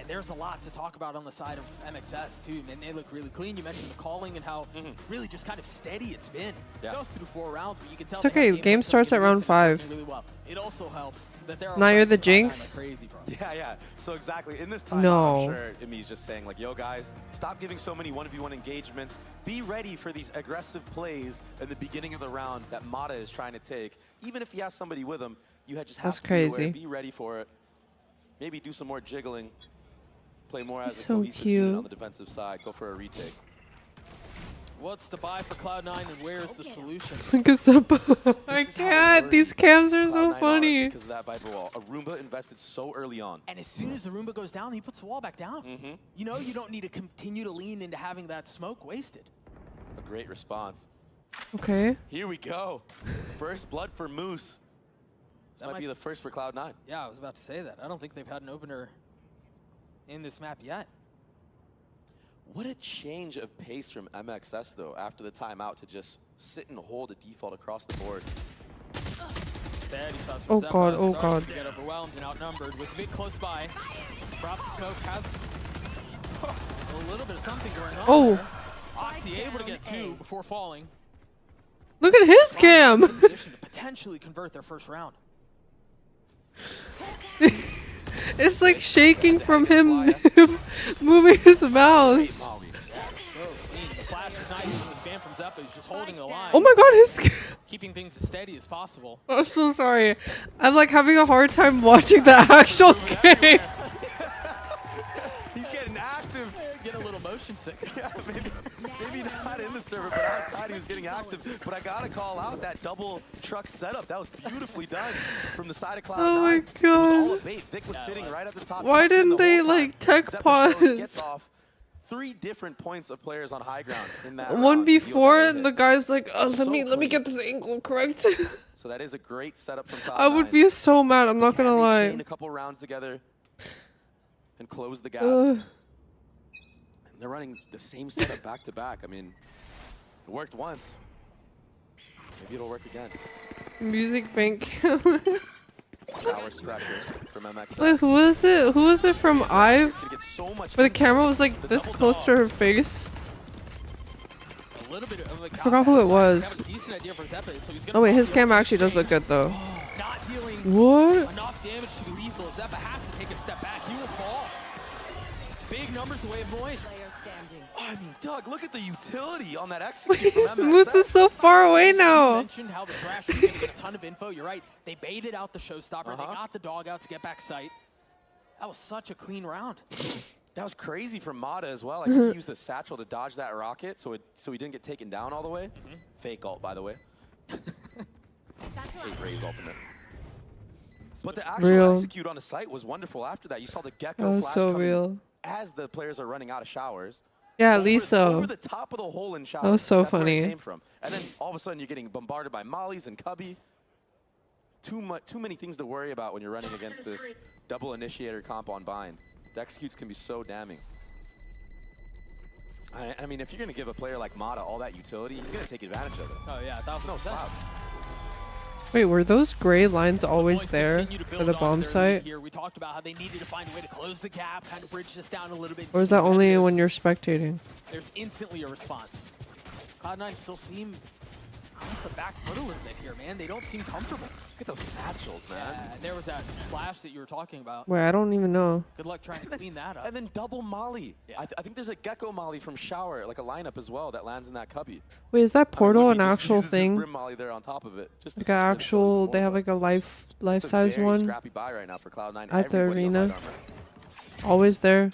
there's a lot to talk about on the side of MXS too. Man, they look really clean. You mentioned the calling and how really just kind of steady it's been. Yeah. It goes through 4 rounds, but you can tell. It's okay, they have the game plan starts coming at into round this and it's 5. working really well. It also helps that there are Now you're the Cloud9 Jinx? like crazy, bro. Yeah. So exactly, in this time, No. I'm sure Imi's just saying, like, yo, guys, stop giving so many 1v1 engagements. Be ready for these aggressive plays in the beginning of the round that Mata is trying to take. Even if he has somebody with him, you just have That's to be aware, crazy. be ready for it. Maybe do some more jiggling. Play more He's as a so cohesive unit cute. on the defensive side. Go for a retake. What's the buy for Cloud9, and where's the solution? Look at Zeppa. I This is how can't. worried These cams are so Cloud9 are funny. because of that Viper wall. Arumba invested so early on. And as soon as the Roomba goes down, he puts the wall back down. You know, you don't need to continue to lean into having that smoke wasted. A great response. Okay. Here we go. First blood for Moose. This That might might- be the first for Cloud9. Yeah, I was about to say that. I don't think they've had an opener in this map yet. What a change of pace from MXS, though, after the timeout to just sit and hold a default across the board. Steady shots Oh from Zeppa, God, oh starting God. to get overwhelmed and outnumbered with Vic close by. Perhaps the smoke has a little bit of something going on. Oh. there. Oxy able to get 2 before falling. Look at his cam. In position to potentially convert their first round. It's like shaking from him moving his mouse. Molly. So clean. The flash is not using the spam from Zeppa. He's just holding the line. Oh my god, his Keeping things as steady as possible. I'm so sorry. I'm like having a hard time watching the actual game. He's getting active. Get a little motion sick. Yeah, maybe maybe not in the server, but outside he was getting active. But I gotta call out that double truck setup. That was beautifully done from the side of Cloud9. Oh my It was all god. a bait. Vic was sitting right at the top. Why tucked in didn't the they whole time. like tech Zeppa shows, gets pause? off. 3 different points of players on high ground in that One round. before, Deal and the with it. guy's like, let So me clean. get this angle correct. So that is a great setup from Cloud9. I would be so mad. I'm not gonna Can they lie. chain a couple rounds together and close the gap. Ugh. They're running the same setup back to back. I mean, it worked once. Maybe it'll work again. Music bank. Power scratchers from MXS. Wait, who was it? Who was it from Ive? It's gonna get so much Where the info. camera was like The this double close to dog. her face. A little bit of a Forgot who it was. Have a decent idea for Zeppa, so he's gonna Oh wait, pop his the camera open actually does look exchange. good though. Not dealing What? enough damage to be lethal. Zeppa has to take a step back. He will fall. Big numbers away of Moist. I mean, Doug, look at the utility on that execute from MXS. Moose is so far away You now. mentioned how the Thrash was going to get a ton of info. You're right. They baited out the showstopper. They got the dog out to get back sight. That was such a clean round. That was crazy from Mata as well. Like, he used the satchel to dodge that rocket, so he didn't get taken down all the way. Fake ult, by the way. Hate Ray's ultimate. But the actual Real. execute on the site was wonderful after that. You saw the Gecko That was flash so coming real. as the players are running out of showers. Yeah, at least so. Over the top of the hole in showers. That was so That's where it funny. came from. And then all of a sudden you're getting bombarded by mollies and Cubby. Too many things to worry about when you're running against this double initiator comp on bind. The executes can be so damning. I mean, if you're going to give a player like Mata all that utility, he's going to take advantage of it. Oh, yeah, No 1,000%. slouch. Wait, were those gray lines So the always boys there continue to for build the on bomb their lead site? Here. We talked about how they needed to find a way to close the gap, kind of bridge this down a little bit. Or is that only when you're spectating? There's instantly a response. Cloud9 still seem off the back foot a little bit here, man. They don't seem comfortable. Look at those satchels, man. There was that flash that you were talking about. Wait, I don't even know. Good luck trying to clean that up. And then double molly. Yeah. I think there's a Gecko molly from shower, like a lineup as well, that lands in that Cubby. Wait, is that I mean, portal Would an be just actual uses his thing? brim molly there on top of it. Just to Like an spin it a little actual, bit they more, have but like a life it's a size very one scrappy buy right now for Cloud9. at the Everybody on arena. light armor. Always there.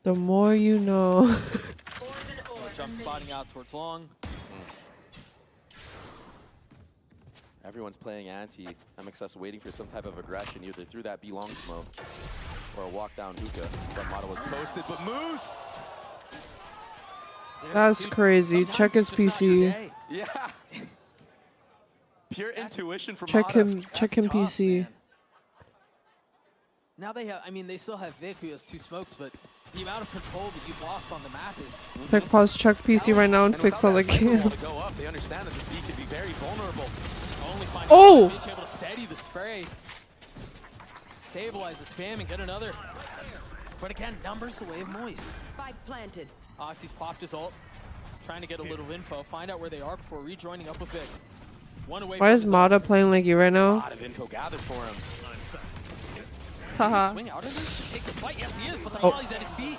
The more you know. Jump spotting out towards long. Everyone's playing anti. MXS waiting for some type of aggression, either through that B long smoke or a walk down hookah. That model was posted, but Moose! That's crazy. Sometimes Check his it's just not your PC. day. Yeah! Pure intuition from Check Mata. him. Check him Tough, PC. man. Now they have, I mean, they still have Vic who has 2 smokes, but the amount of control that you've lost on the map is Check pause. Check PC right now and And fix all the without that flicker wall cam. to go up, they understand that this B can be very vulnerable. only finding Oh! Mitch able to steady the spray. Stabilize the spam and get another. But again, numbers away of Moist. Spike planted. Oxy's popped his ult, trying to get a little info, find out where they are before rejoining up with Vic. One away Why from is his Mata ult. playing like you right A now? lot of info gathered for him. Can he Haha. swing out of this to take this fight? Yes, he is, but the Oh. molly's at his feet.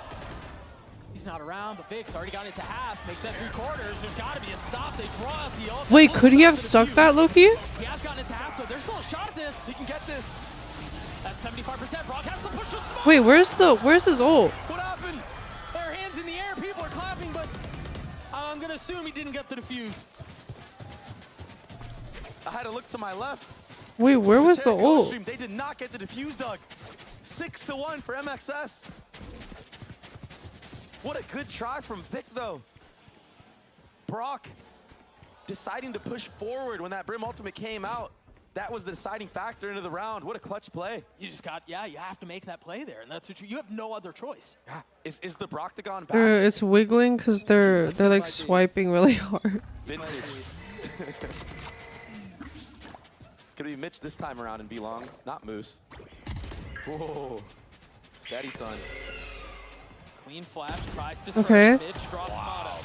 He's not around, but Vic's already got into half. Make that 3/4. There's got to be a stop. They draw out the ult. Wait, That could he ult have to the stuck fuse. that, Loki? He has gotten into half, though. There's still a shot at this. He can get this. That's 75%. Brock has to push the smoke. Wait, where's his ult? What happened? Their hands in the air. People are clapping, but I'm going to assume he didn't get the defuse. I had to look to my left. Wait, where was the Terra Ghost ult? Stream, they did not get the defuse, Doug. 6-1 for MXS. What a good try from Vic, though. Brock deciding to push forward when that Brim ultimate came out. That was the deciding factor into the round. What a clutch play. You just got, you have to make that play there, and that's what you have no other choice. Yeah. Is the Broctagon back? It's wiggling because they're like swiping really hard. Vintage. It's gonna be Mitch this time around and be long, not Moose. Whoa. Steady, son. Clean flash, tries to Okay. throw. Mitch drops Mata.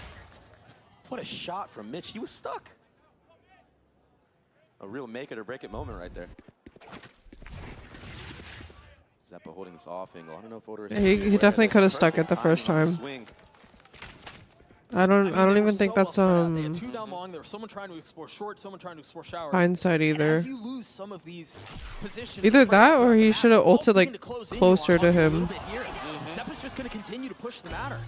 What a shot from Mitch. He was stuck. A real make it or break it moment right there. Zeppa holding this off angle. I don't know if Odorous. Yeah, he definitely could have stuck it the first time. Swing. I don't they were even think so that's well spread out. They had 2 down long. There was someone trying to explore short, someone trying to explore showers. hindsight And either. as you lose some of these positions, Either right that across or the he map, should have the ball's ulted like beginning to close in closer on to you a little him. bit here. Zeppa's just going to continue to push the matter.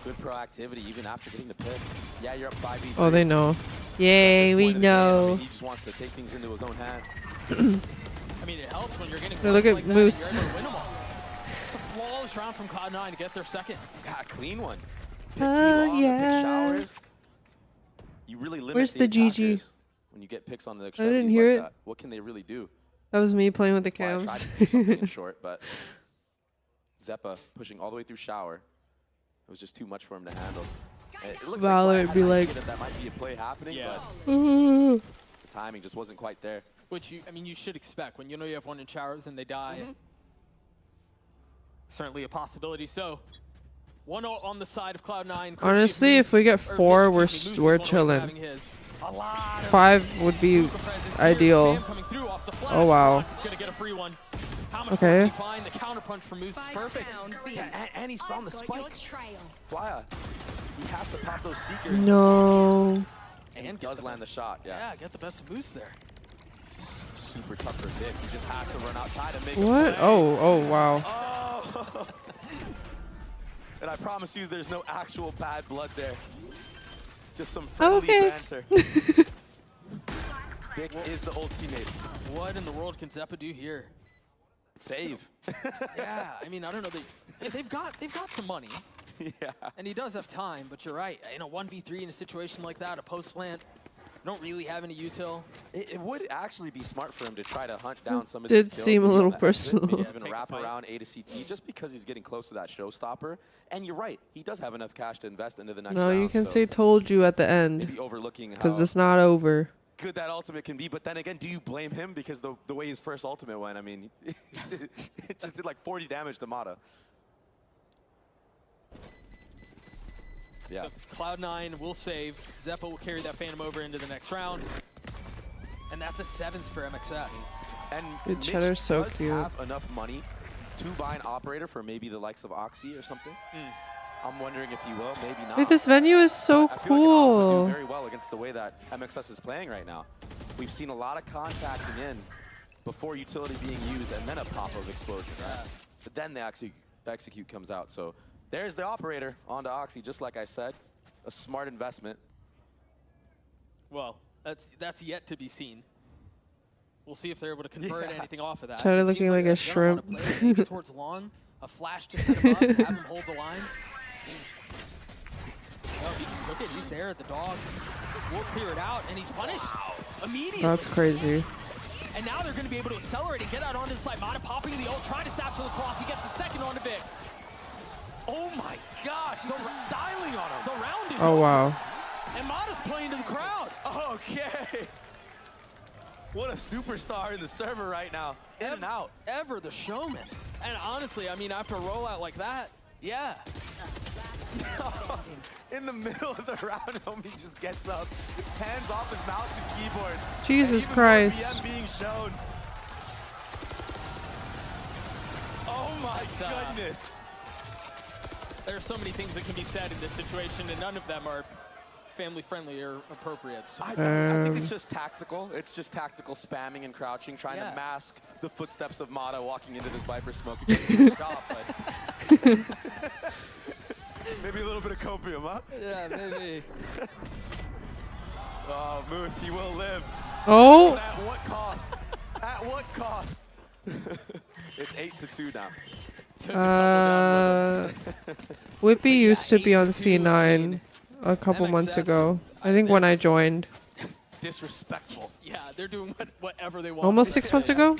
Good proactivity even after getting the pick. Yeah, you're up 5v3. Oh, they know. At Yay, this we point of the game, I know. mean, he just wants to take things into his own hands. I mean, it helps when you're getting Now look runs at like that Moose. and you're able to win them all. It's a flawless round from Cloud9 to get their second. Yeah, clean one. Oh, Pick yeah. showers. You really limit Where's the GG? attackers when you get picks on the extremities didn't hear like it. that. What can they really do? That was me playing with the Well, I tried cams. to do something in short, but Zeppa pushing all the way through shower. It was just too much for him to handle. It looks Valor like would be Fly had an like- idea that might be a play happening, Yeah. but the timing just wasn't quite there. Which, I mean, you should expect. When you know you have one in showers and they die, certainly a possibility. So, 1-0 on the side of Cloud9. Honestly, if we get 4, we're chilling. 5 would be ideal. Oh, wow. Okay. The counterpunch from Moose is perfect. Yeah, and he's found the spike. Flya, he has to pop those seekers. No. And he does land the shot, yeah. Yeah, get the best of Moose there. Super tough for Vic. He just has to run out, try to make What? a play. Oh, wow. Oh. And I promise you there's no actual bad blood there. Just some friendly Okay. banter. Vic is the old teammate. What in the world can Zeppa do here? Save. Yeah, I mean, I don't know. They've got some money, Yeah. and he does have time. But you're right. In a 1v3 in a situation like that, a post plant, don't really have any util. It would actually be smart for him to try to hunt down some of Did these kills. seem a maybe on little that exit, personal. Maybe Yeah, even take a wrap fight. around A to CT just because he's getting close to that showstopper. And you're right. He does have enough cash to invest into the next No, round. you can so say told you at the end. maybe overlooking Because how it's not over. good that ultimate can be. But then again, do you blame him because the way his first ultimate went? I mean, it just did like 40 damage to Mata. Yeah. So Cloud9 will save. Zeppa will carry that Phantom over into the next round. And that's a 7th for MXS. And Dude, Mitch Cheddar's so does cute. have enough money to buy an operator for maybe the likes of Oxy or something. I'm wondering if he will, maybe not. Wait, this venue is so I feel like an Alpha would cool. do very well against the way that MXS is playing right now. We've seen a lot of contacting in before utility being used and then a pop of explosion, right? But then the execute comes out. So there's the operator onto Oxy, just like I said. A smart investment. Well, that's yet to be seen. We'll see if they're able to convert Yeah. anything off of that. Cheddar It looking seems like a they're gonna wanna shrimp. play it maybe towards lawn, a flash to set him up, and have him hold the line. Oh, he just took it. He's there at the dog. We'll clear it out, and he's punished immediately. That's crazy. And now they're going to be able to accelerate and get out onto the side. Mata popping the ult, trying to satchel across. He gets the second onto Vic. Oh my gosh, he's just styling on him. The round is Oh, over, wow. and Mata's playing to the crowd. Okay. What a superstar in the server right now. In and out. Ever the showman. And honestly, I mean, after a rollout like that, yeah. In the middle of the round, homie just gets up, hands off his mouse and keyboard. Jesus and even Christ. more VM being shown. Oh my goodness. There are so many things that can be said in this situation, and none of them are family-friendly or appropriate. So I think it's just tactical. It's just tactical spamming and crouching, trying to mask the footsteps of Mata walking into this Viper smoke. Stop, but maybe a little bit of copium, huh? yeah, maybe. Oh, Moose, he will live. Oh, At what cost? At what cost? It's 8-2 now. Took a couple down with him. Whippy used to be on 8-2 C9 a couple months MXS, ago. I think when I joined. Disrespectful. Yeah, they're doing whatever they want. Almost 6 months ago?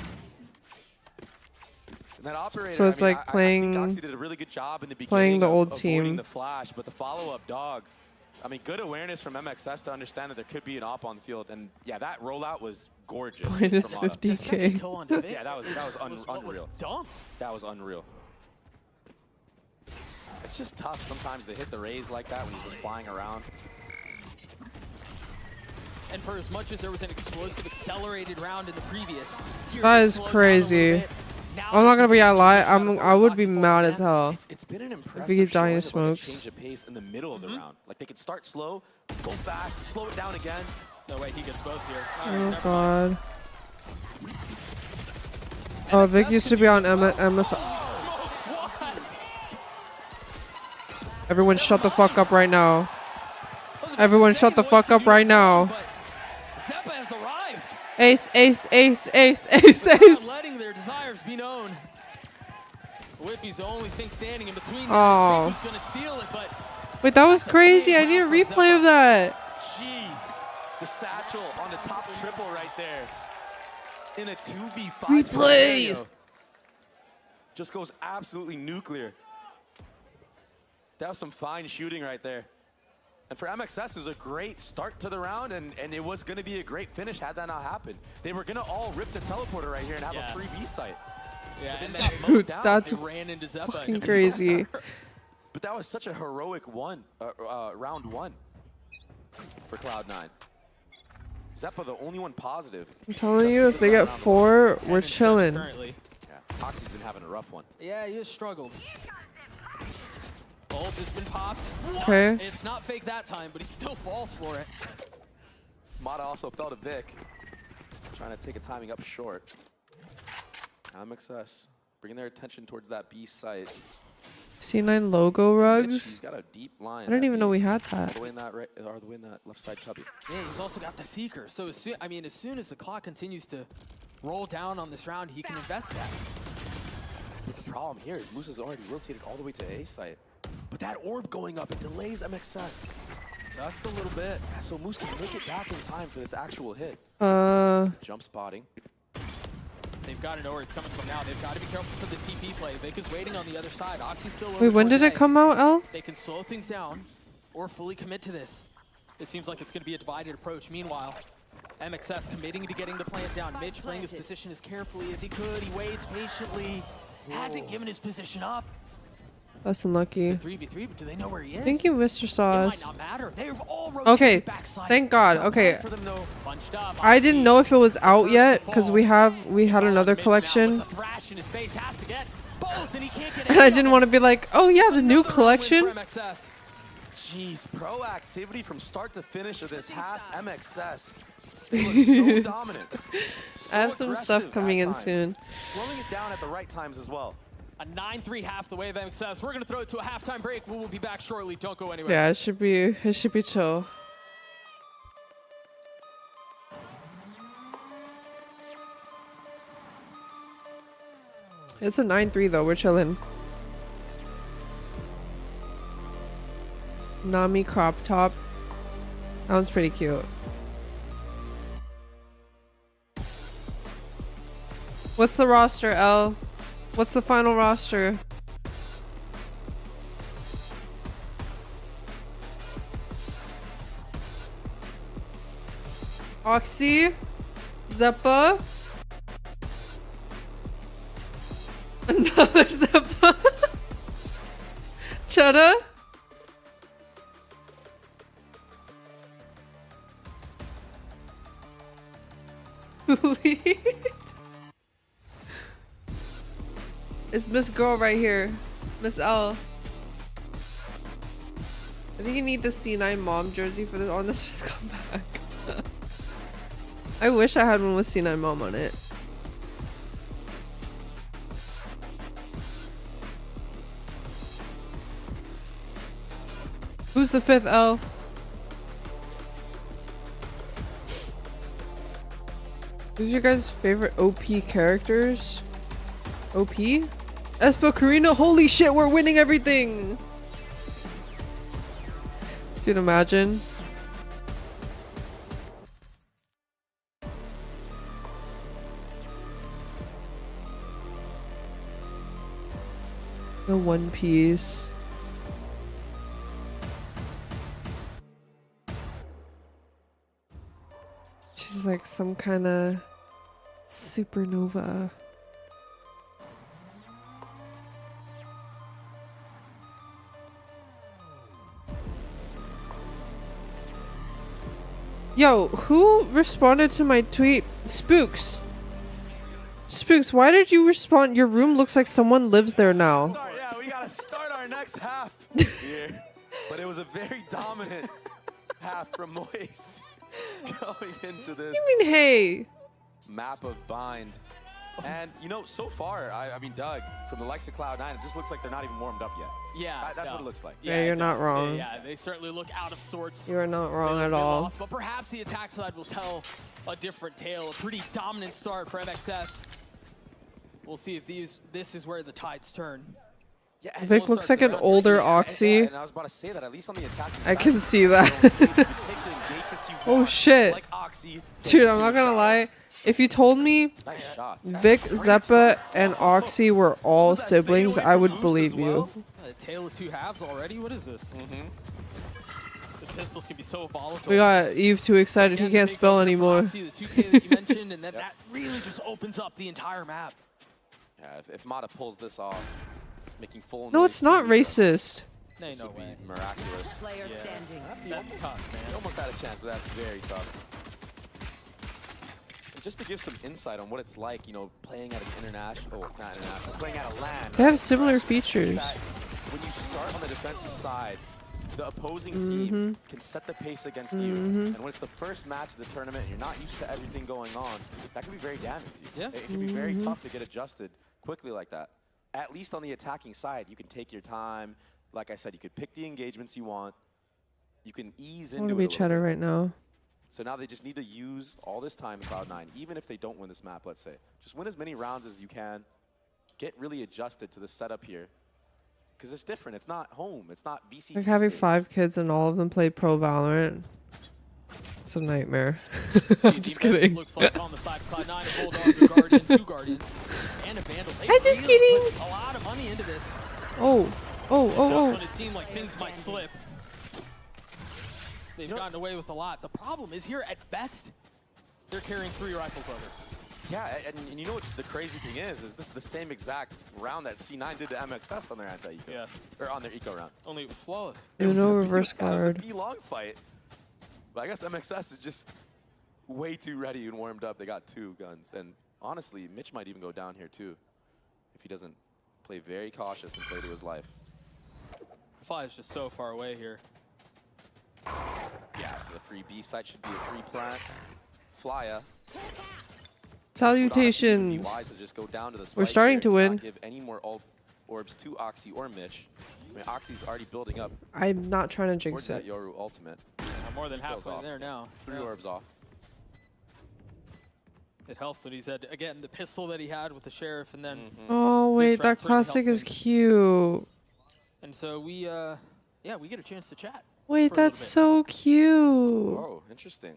And that operator, So it's I mean, like I playing- think Oxy did a really good job in the beginning playing the of old avoiding team. the flash, but the follow-up dog. I mean, good awareness from MXS to understand that there could be an op on the field, and yeah, that rollout was gorgeous. Minus from Mata. The second 50K. kill on Vic Yeah, that was what was unreal. dumb. That was unreal. It's just tough sometimes to hit the raise like that when he's just flying around. And for as much as there was an explosive, accelerated round in the previous, here That it is slows down a crazy. little bit. Now I'm not gonna be it's lie. out of I would be Foxy mad falls as down. hell. It's been an impressive keep dying showing to of, like, a smokes. change of pace in the middle of the round. Like they could start slow, go fast, slow it down again. No way, he gets both here. All right, Oh never mind. god. Oh, Vic used to be on MS. What? Everyone shut the fuck up right now. I was about to Everyone say shut the voice fuck could up be right wrong, now. but Zeppa has arrived. Ace, ace, ace, ace, ace, Not ace. letting their desires be known. Whippy's the only thing standing in between. Oh. Who's gonna steal it, but Wait, that was that's a crazy. big I need a round from replay of Zeppa. that. Jeez. The satchel on the top triple right there. In a 2v5 Replay. scenario. Just goes absolutely nuclear. That was some fine shooting right there. And for MXS, it was a great start to the round, and it was going to be a great finish had that not happened. They were going to all rip the teleporter right here and have a free B site. Yeah, But and they then just mowed down. That's they ran into Zeppa. fucking and it was crazy. over. But that was such a heroic round one for Cloud9. Zeppa, the only one positive. I'm telling Just you, if because they of that get round 4, we're 10 and 7 chilling. Currently. Yeah, Oxy's been having a rough one. Yeah, he has struggled. Ult has been popped. Okay. It's not fake that time, but he still falls for it. Mata also fell to Vic. Trying to take a timing up short. MXS bringing their attention towards that B site. C9 logo Mitch, rugs. he's got a deep line. I didn't at even B. know we had All that. the way in that right, or the way in that left side cubby. Yeah, he's also got the Seeker. So as soon, as soon as the clock continues to roll down on this round, he can invest that. But the problem here is Moose has already rotated all the way to A site. But that orb going up, it delays MXS. Just a little bit. Yeah, so Moose can make it back in time for this actual hit. Jump spotting. They've got to know where it's coming from now. They've got to be careful for the TP play. Vic is waiting on the other side. Oxy's still over Wait, when towards did it A. come out, L? They can slow things down or fully commit to this. It seems like it's going to be a divided approach. Meanwhile, MXS committing to getting the plant down. Mitch playing his position as carefully as he could. He waits patiently. Hasn't given his position up. That's unlucky. It's a 3v3, but do they know where he is? Thank you, Mr. It might Sauce. not matter. They've all rotated Okay, backside. thank God. Not Okay, bad for them though. Bunched up. I didn't know if it was out First yet to because fall. we had another Mitch now collection, with a thrash in his face, has to get both, and he can't get and I any didn't of want to them. be like, oh yeah, the new Another round win collection. for MXS. Jeez, proactivity from start to finish of this half MXS. They look so dominant. So I have some stuff aggressive coming at in times. soon. Slowing it down at the right times as well. A 9-3 half the way of MXS. We're going to throw it to a halftime break. We will be back shortly. Don't go anywhere. Yeah, it should be chill. It's a 9-3 though. We're chilling. Nami crop top. That one's pretty cute. What's the roster, L? What's the final roster? Oxy, Zeppa, another Zeppa, Cheddar, Lead. It's Miss Girl right here, Miss L. I think you need the C9 mom jersey for this. Oh, let's just come back. I wish I had one with C9 mom on it. Who's the 5th L? Who's your guys' favorite OP characters? OP? Espo Karina, holy shit, we're winning everything! Dude, imagine. The One Piece. She's like some kind of supernova. Yo, who responded to my tweet? Spooks. Spooks, why did you respond? Your room looks like someone lives there now. Yeah, we gotta start our next half here. But it was a very dominant half from Moist going into this I mean, hey. map of bind. And, you know, so far, I mean, Doug, from the likes of Cloud9, it just looks like they're not even warmed up yet. Yeah. That's what it looks like. Yeah, you're it not does. wrong. Yeah, they certainly look out of sorts. You are not wrong They at look all. lost, but perhaps the attack side will tell a different tale. A pretty dominant start for MXS. We'll see if this is where the tides turn. Yeah, Vic looks like an older Oxy. And I was about to say that, at least on the attacking I side, can see that. you can take the engagements you Oh want, shit. like Oxy, Dude, I'm two not gonna shots. lie. If you told me Nice shots. Vic, Zeppa, and Oxy were all siblings, I would believe you. A tale of two halves already? What is this? The pistols can be so volatile. We got Eve too excited. He Again, the can't big spell opener for anymore. Oxy, the 2K that you mentioned, and then that really just opens up the entire map. Yeah, if Mata pulls this off, making full No, noise it's not speed, racist. Hey, This no would way. be miraculous. Player standing. That's tough, He man. almost had a chance, but that's very tough. And just to give some insight on what it's like, you know, playing at an international, not international, playing at a LAN. They have similar features. is that when you start on the defensive side, the opposing team can set the pace against you. And when it's the first match of the tournament and you're not used to everything going on, that can be very damaging to you. Yeah. It can be very tough to get adjusted quickly like that. At least on the attacking side, you can take your time. Like I said, you could pick the engagements you want. You can ease I into want it to a be little cheddar bit. right now. So now they just need to use all this time in Cloud9, even if they don't win this map, let's say. Just win as many rounds as you can. Get really adjusted to the setup here. Because it's different. It's not home. It's not VCG Like having stage. 5 kids and all of them play pro Valorant. It's a nightmare. See, I'm just defense kidding. Looks like on the side of Cloud9, a Bulldog, a Guardian, 2 Guardians, and a Vandal. They I'm just really kidding. put a lot of money into this. Oh, oh, Just oh, when it seemed like things might slip, they've gotten away with a lot. The problem is here, at best, they're carrying 3 rifles over. Yeah, and you know what the crazy thing is this is the same exact round that C9 did to MXS on their anti-eco. Yeah. Or on their eco round. Only it was flawless. It was no a reverse B- It was a guard. B-long fight. But I guess MXS is just way too ready and warmed up. They got 2 guns. And honestly, Mitch might even go down here too if he doesn't play very cautious and play to his life. Fly is just so far away here. Yeah, so the free B site should be a free plant. Flya. Salutations. Be wise to just go down to the We're spike starting here to and win. not give any more ult orbs to Oxy or Mitch. I mean, Oxy's already building up I'm not trying to towards jinx that it. Yoru ultimate. I'm more than Kills halfway off. there now. 3 Yeah. orbs off. It helps that he's had, again, the pistol that he had with the Sheriff, and then, Oh, wait, that round certainly classic helps is things. cute. and so we, yeah, we get a chance to chat. Wait, for a little that's bit. so cute. Oh, interesting.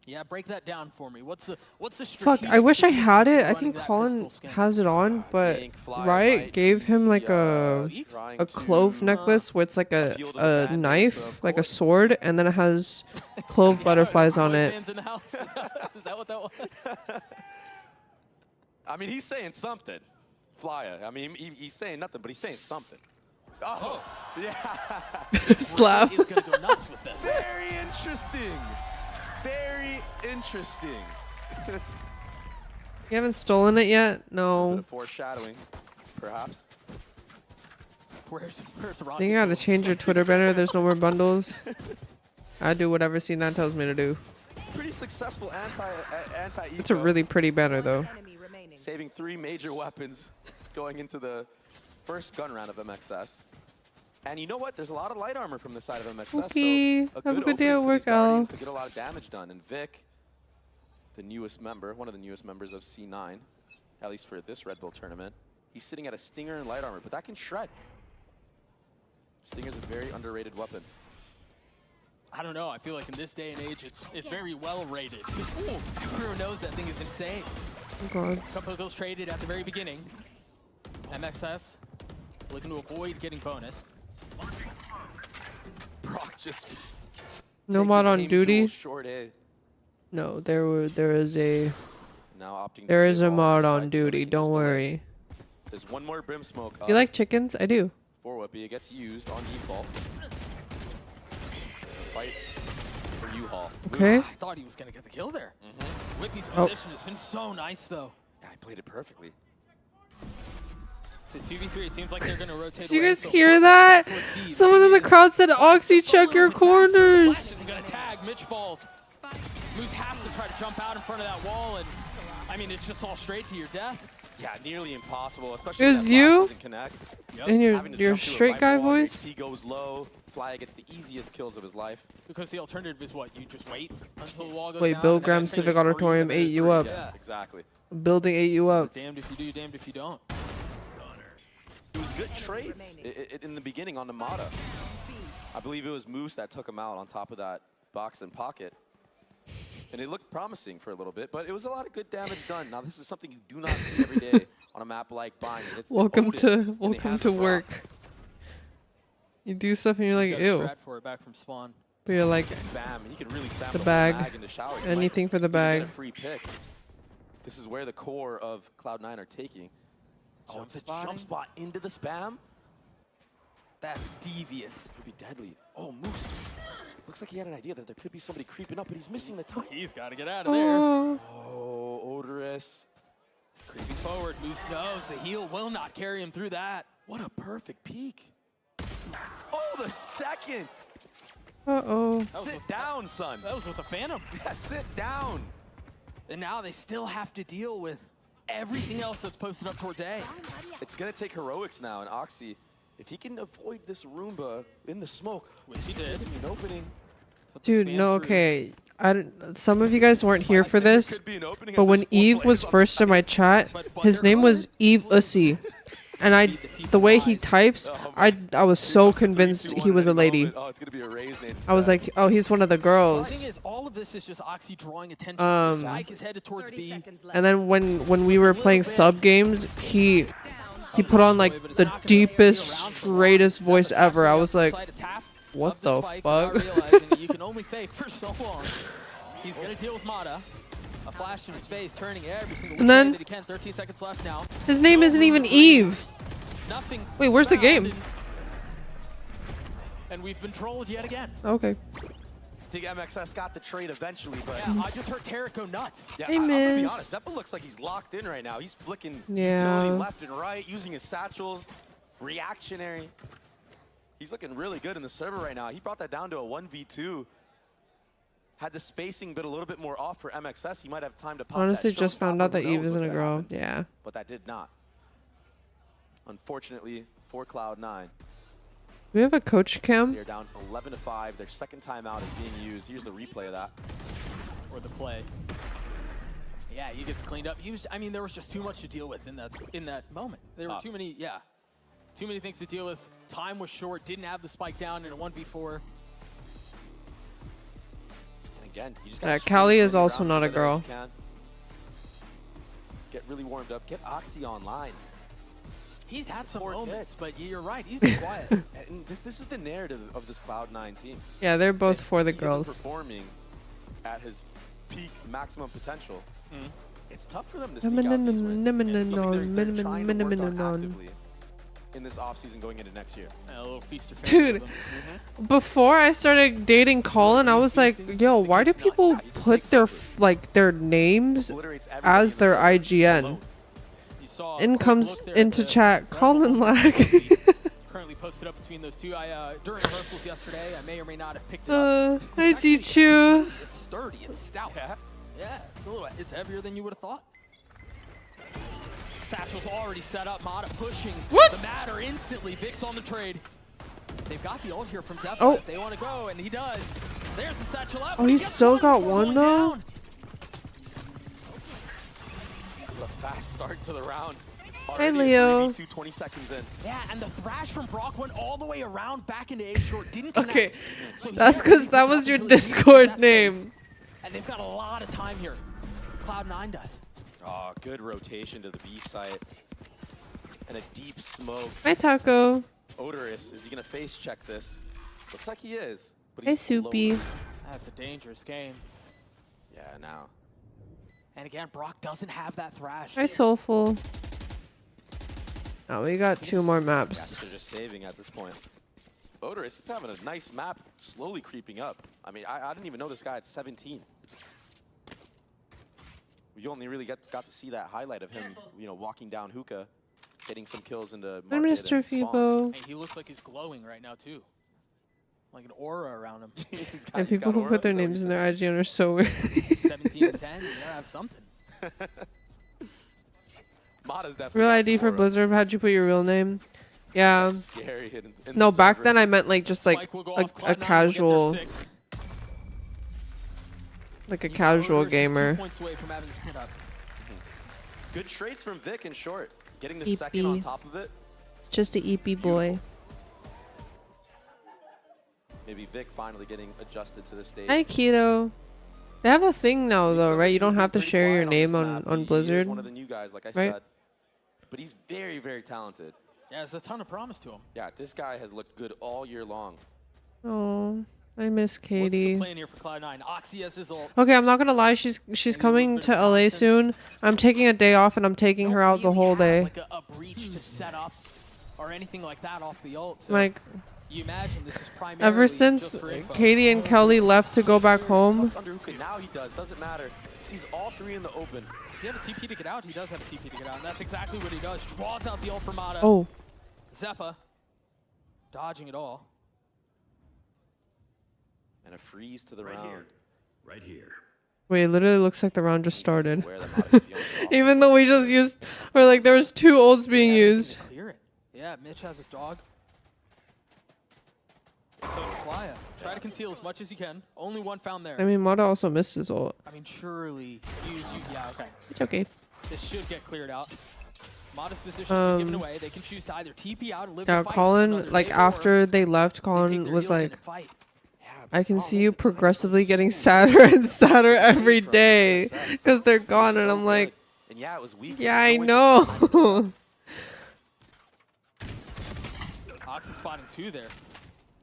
Yeah, break that down for me. What's the Fuck, strategic I wish I had significance it. of I running think that Colin pistol skin? has it on, but think Flya Riot might gave him be, like a trying clove to, necklace where it's like appeal to the a fan base knife, of like a course. sword, and then it has clove butterflies on Boy it. fans in the house. Is that what that was? I mean, he's saying something. Flya. I mean, he's saying nothing, but he's saying something. Oh, yeah. Slap. He's gonna go nuts with this. Very interesting. Very interesting. You haven't stolen it yet? Bit No. of foreshadowing, perhaps. Where's I Rocket? think I gotta change your Twitter banner. There's no more bundles. I do whatever C9 tells me to do. Pretty successful anti-eco. It's a really pretty banner, though. Enemy remaining. Saving 3 major weapons going into the first gun round of MXS. And you know what? There's a lot of light armor from the side of MXS. Okay. So Have a good day opening at for work, these Guardians Al. to get a lot of damage done. And Vic, the newest member, one of the newest members of C9, at least for this Red Bull tournament, he's sitting at a Stinger and light armor, but that can shred. Stinger's a very underrated weapon. I don't know. I feel like in this day and age, it's very well rated. Ooh, everyone knows that thing is insane. Oh, God. A couple of those traded at the very beginning. MXS looking to avoid getting bonus. Brock just No taking mod on aim duty? duel short A. No, there is a Now opting to there is give a all mod the on side, duty. he can Don't just delay. worry. There's one more brim smoke. You like chickens? I do. For Whippy, it gets used on default. It's a fight for U-Haul. Okay. I thought he was gonna get the kill there. Whippy's Oh. position has been so nice though. Yeah, I played it perfectly. It's a 2v3. It seems like they're gonna rotate. Did you away, guys so hear Flip that? towards B. The Someone in thing the is, crowd said, Flash Oxy, just a check your little bit faster. Flash corners. isn't gonna tag. Mitch falls. Moose has to try to jump out in front of that wall, and I mean, it's just all straight to your death. Yeah, nearly impossible, especially It when was that flash you? doesn't connect. And Having to your jump through a straight Viper guy wall, your voice? XP goes low. Fly gets the easiest kills of his life. Because the alternative is what? You just wait until the wall goes Wait, down. Bill and then Graham it's Civic free, Auditorium and then ate it's you free. up. Yeah. Exactly. Building ate you up. Damned if you do, damned if you don't. It was good trades in the beginning on the Mata. I believe it was Moose that took him out on top of that box and pocket. And it looked promising for a little bit, but it was a lot of good damage done. Now, this is something you do not see every day on a map like Bind. It's Welcome Odin in the hands to of Brock. work. You do stuff and you're like, Got a ew. strat for it back from spawn. But you're like, Spam. He can really spam The whole bag. into showers. He anything might for the even get a bag. free pick. This is where the core of Cloud9 are taking. Oh, it's a jump spot into the spam. That's devious. Could be deadly. Oh, Moose. Looks like he had an idea that there could be somebody creeping up, but he's missing the time. He's got to get out of there. oh, Oh, Odorous. He's creeping forward. Moose knows the heal will not carry him through that. What a perfect peek. Oh, the second. uh-oh. Sit down, son. That was with a Phantom. Yeah, sit down. And now they still have to deal with everything else that's posted up towards A. It's going to take heroics now, and Oxy, if he can avoid this Roomba in the smoke, Which he did. an opening. Put the Dude, spam no, through. okay. Some of you guys weren't here for this, Could be an opening but as when there's 4 Eve was players on the first in my chat, But his name was Eve Ussy. And the way he types, I was so convinced he was a lady. Oh, it's going to be a Raze name I was instead. like, oh, he's one of the The thing girls. is, all of this is just Oxy drawing attention. Spike is headed towards 30 B. seconds left. And then when we were playing sub games, he put on like But it's the not gonna be deepest, around for long. straightest voice Zep ever. I especially was like, outside a tap what of the spike, fuck? not realizing that you can only fake for so long. He's gonna deal with Mata. A flash in his face, turning every single And way then- that he can. 13 seconds left now. His name No isn't room even to breathe. Eve. Nothing. Wait, where's the found, game? And we've been trolled yet again. Okay. I think MXS got the trade eventually, but Yeah, I just heard Tarek go nuts. yeah, Hey, I'm gonna be miss. honest. Zeppa looks like he's locked in right now. He's flicking Yeah. utility left and right, using his satchels, reactionary. He's looking really good in the server right now. He brought that down to a 1v2. Had the spacing been a little bit more off for MXS, he might have time to pop Honestly, that just found showstopper. out that Who Eve knows isn't what a could girl. happen. Yeah. But that did not. Unfortunately for Cloud9, We have a coach cam. they're down 11-5. Their second timeout is being used. Here's the replay of that. Or the play. Yeah, he gets cleaned up. I mean, there was just too much to deal with in that moment. There were Tough. too many things to deal with. Time was short. Didn't have the spike down in a 1v4. And again, you just gotta Callie shoot is as many also rounds not a together as girl. you can. Get really warmed up. Get Oxy online. He's had some Poor kid. moments, but you're right. He's been quiet. And this is the narrative of this Cloud9 team. Yeah, they're both for the He isn't girls. performing at his peak maximum potential. Mm. It's tough for them to sneak out these wins. It's something they're trying to work on Dude, actively in this offseason going into next year. A little feast or famine with him. before I started dating Colin, I was like, yo, why do people put their their names Obliterates everybody as in the their server IGN? alone. You saw a In quick comes look there into at the chat, Red Colin Bull Lack. currently posted up between those two. During rehearsals yesterday, I may or may not have picked it up. Hi, It's actually Jichu. It's sturdy. It's stout. Yeah. Yeah, it's heavier than you would have thought. Satchel's already set up. Mata pushing What? the matter instantly. Vic's on the trade. They've got the ult here from Zeppa Oh. if they want to go, and he does. There's the Satchel out. Oh, but he he's gets still got before one, going though? down. A fast start to the round. Hi, Already Leo. a 3v2, 20 seconds in. Yeah, and the thrash from Brock went all the way around back into A short. Didn't connect. Okay, So he that's can't 'cause really that pick was up your until he reaches Discord that space. name. And they've got a lot of time here. Cloud9 does. Oh, good rotation to the B site. And a deep smoke. Hi, Taco. Odorous, is he going to face check this? Looks like he is. But Hi, he's Soupy. lower. That's a dangerous game. Yeah, now. And again, Brock doesn't have that thrash. Hi, Soulful. Oh, we got 2 more Yeah, maps. they're just saving at this point. Odorous, he's having a nice map, slowly creeping up. I mean, I didn't even know this guy had 17. We only really got to see that highlight of him, walking down hookah, getting some kills into Hi, market Mr. and spawn. Fibo. Hey, he looks like he's glowing right now, too. Like an aura around him. And people who put their names in their IGN are so weird. 17 and 10, you gotta have something. Mata's definitely Real got ID some for aura. Blizzard. How'd you put your real name? Yeah. Scary. In No, the back server. then I meant like just like Spike will go a off. Cloud9 will get their casual, sixth. like a Even casual Lotus is 2 gamer. points away from having this split up. Good trades from Vic in short. Getting the EP. second on top of it. It's just a EP boy. Maybe Vic finally getting adjusted to the stage. Hi, Keto. They have a thing now, He's though, somebody right? You who's don't been have to pretty share your quiet name this on map. on He is Blizzard. one of the new guys, like I right? said. But he's very, very talented. Yeah, there's a ton of promise to him. Yeah, this guy has looked good all year long. Oh, I miss What's Katie. the plan here for Cloud9? Oxy has his ult. Okay, I'm not gonna lie. She's coming to LA soon. I'm taking a day off and I'm taking her out the Don't whole really have, day. like a breach to set up or anything like that off the ult. So Like, you imagine this is primarily ever since just for info. Katie and Kelly left to go back home, Tough under hookah. Now he does. Doesn't matter. Sees all three in the open. Does he have a TP to get out? He does have a TP to get out, and that's exactly what he does. Draws out the ult from Mata. oh, Zeppa dodging it all. And a freeze to the round. Right here. wait, it literally looks like the round just started. Aware that Mata could be on the off. Even though we just used, or like there was 2 ults being Yeah, used. to clear it. Yeah, Mitch has his dog. So does Flya. Try to conceal as much as you can. Only one found there. I mean, Mata also missed his ult. I mean, surely use you. Yeah, okay. It's okay. This should get cleared out. Modest position is given away. They can choose to either TP out and live Yeah, the fight. Colin, another like day, or after they left, they take Colin their was heels in like, and fight. Yeah, I can but see the you problem is the connection progressively is getting so sadder and sadder weak every from day MXS. because they're It gone. was And so I'm like, good. And yeah, it was weak. yeah, There's I no way for know. Oxy spotting 2 there.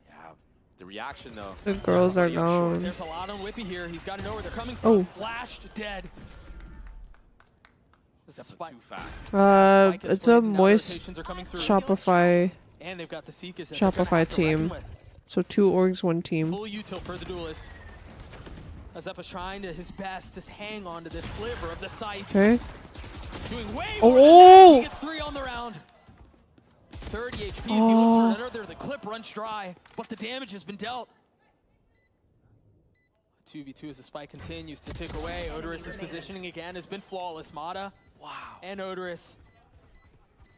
Yeah, the reaction though. The girls are Somebody up short. gone. There's a lot on Whippy here. He's got to know where they're coming from. Oh. Flashed, dead. This is Zeppa too fast. Spike is It's a waiting. Now moist rotations are coming through. Shopify, And they've got the Seekers that they're gonna Shopify have to reckon team. with. So 2 orgs, 1 team. Full util for the duelist. Zeppa's trying to his best to hang on to this sliver of the site. Okay. Doing way Oh, more than oh! that. He gets 3 on the round. 30 HP as he looks for another. The clip runs dry, but the damage has been dealt. 2v2 as the spike continues to tick away. Odorous' positioning again has been flawless. Mata and Odorous.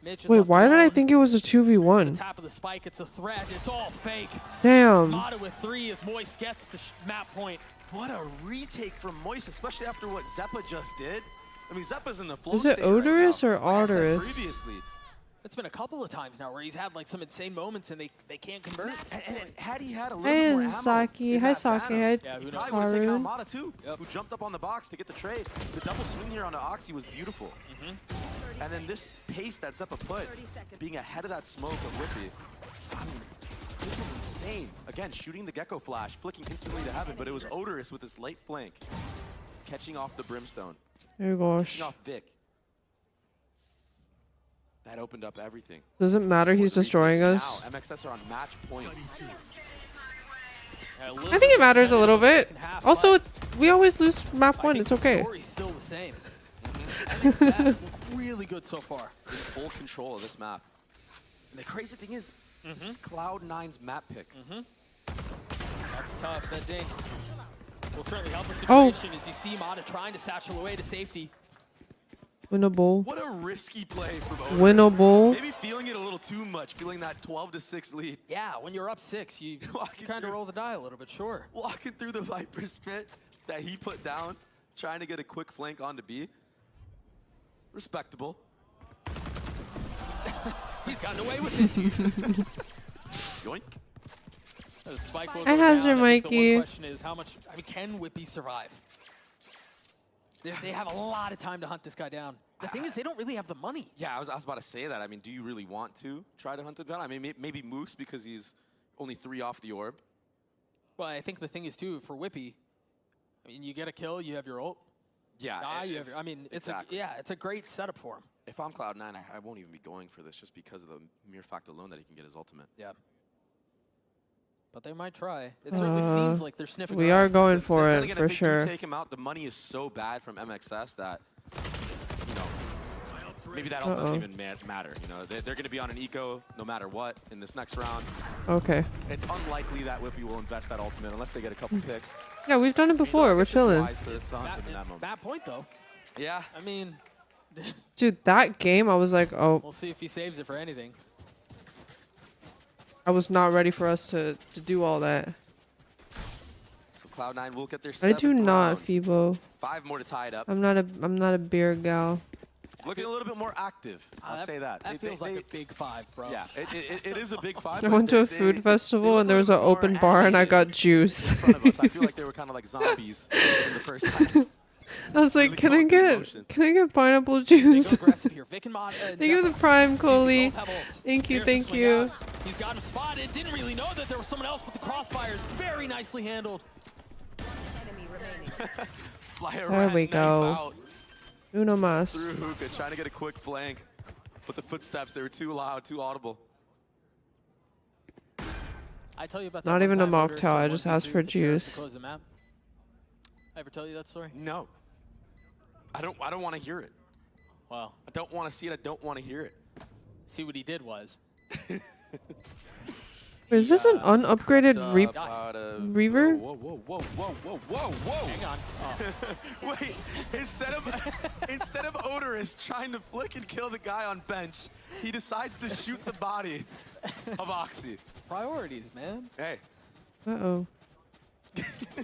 Mitch is Wait, left why did I alone. think it was a The 2v1? tap of the spike, it's a threat. It's all fake. Damn. Mata with 3 as Moist gets to map point. What a retake from Moist, especially after what Zeppa just did. I mean, Zeppa's in the flow Is it state right Odorous now. or Like I said Odorous? previously. It's been a couple of times now where he's had like some insane moments and they can't convert. And had he had a little Hey, more ammo Saki. in Hi, that Saki. Phantom, Hi, Yeah, he who probably knows? would have taken out Haru. Mata too, Yep. who jumped up on the box to get the trade. The double swing here onto Oxy was beautiful. And then this pace that Zeppa put, being ahead of that smoke of Whippy, I mean, this was insane. Again, shooting the Gecko Flash, flicking instantly to heaven, but it was Odorous with this late flank, catching off the Brimstone, Oh gosh. catching off Vic. That opened up everything. Doesn't matter. He's For the destroying retake. us. Now, MXS are on match point. I think it matters a little bit. Also, it. we always lose map 1. It's okay. The story's still the same. MXS look really good so far. In full control of this map. And the crazy thing is, this is Cloud9's map pick. That's tough. That dink will certainly help the Oh. situation as you see Mata trying to satchel away to safety. Winnable. What a risky play from Odorous. Winnable. Maybe feeling it a little too much, feeling that 12-6 lead. Yeah, when you're up 6, you Walking kind of through. roll the die a little bit, sure. Walking through the Viper spit that he put down, trying to get a quick flank onto B. Respectable. He's gotten away with it. Yoink. The spike will I go hazard, down. I think the Mikey. one question is how much, I mean, can Whippy survive? They have a lot of time to hunt this guy down. The thing is, they don't really have the money. Yeah, I was about to say that. I mean, do you really want to try to hunt him down? I mean, maybe Moose because he's only 3 off the orb. Well, I think the thing is, too, for Whippy, I mean, you get a kill, you have your ult. Yeah. Die, you if- have, I mean, it's exactly. it's a great setup for him. If I'm Cloud9, I won't even be going for this just because of the mere fact alone that he can get his ultimate. Yeah. But they might try. It certainly seems like they're sniffing We around. are going for Then it, again, for if they do sure. take him out, the money is so bad from MXS that, you know, maybe that all doesn't even matter. You know, they're going to be on an eco no matter what in this next round. Okay. It's unlikely that Whippy will invest that ultimate unless they get a couple picks. Yeah, we've done it So I before. We're guess it's chilling. wise to hunt him in that It's moment. bad point, though. Yeah. I mean, Dude, that game, I was like, oh, We'll see if he saves it for anything. I was not ready for us to do all that. So Cloud9 will get their I do 7th not, round. Fibo. 5 more to tie it up. I'm not a beer gal. Looking a little bit more active. I'll say that. That feels like a big 5, bro. Yeah, it is a big 5. I went to a food festival and there was an open bar and I got juice. In front of us. I feel like they were kind of like zombies in the first time. I was like, Really can I get pineapple They go juice? aggressive here. Vic and Mod, Thank you for the prime, Coley. Thank you, thank you. He's got him spotted. Didn't really know that there was someone else with the crossfires. Very nicely handled. Fly There around, we knife go. out Uno mas. through hookah, trying to get a quick flank. But the footsteps, they were too loud, too audible. I tell you about that Not one even a time where there's mocktail, I someone just who asked for zoomed to terrace to juice. close the map. I ever tell you that story? No. I don't want to hear it. Well, I don't want to see it. I don't want to hear it. see what he did was. Is this an unupgraded Reaver? Whoa, whoa, whoa, whoa, whoa, whoa, whoa. Hang on. Oh. Wait, instead of Odorous trying to flick and kill the guy on bench, he decides to shoot the body of Oxy. Priorities, man. Hey, Uh-oh.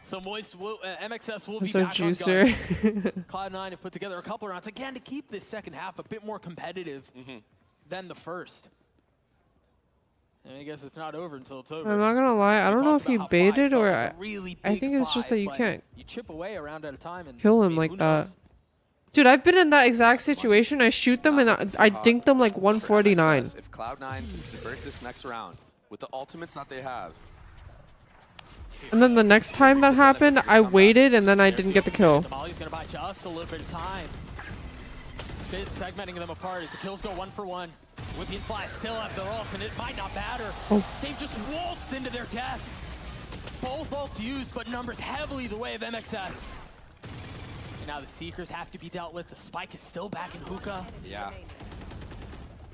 So Moist will, MXS will That's be our back on juicer. gun. Cloud9 have put together a couple of rounds again to keep this second half a bit more competitive than the first. And I guess it's not over until it's over. I'm not gonna lie, I We don't know talked if he about how baited five or felt like a really I big think it's just that five, you but can't you chip away a round at a time and kill I him mean, like who that. knows? Dude, I've been in that exact situation. I shoot them and I dink them like for 149. MXS, if Cloud9 can convert this next round with the ultimates that they have, And then the next time that happened, I waited and then I didn't get the kill. The Molly's gonna buy just a little bit of time. Spit segmenting them apart as the kills go 1 for 1. Whippy and Fly still have their ults, and it might not matter. Oh. They've just waltzed into their death. Both ults used, but numbers heavily the way of MXS. And now the Seekers have to be dealt with. The spike is still back in hookah. yeah.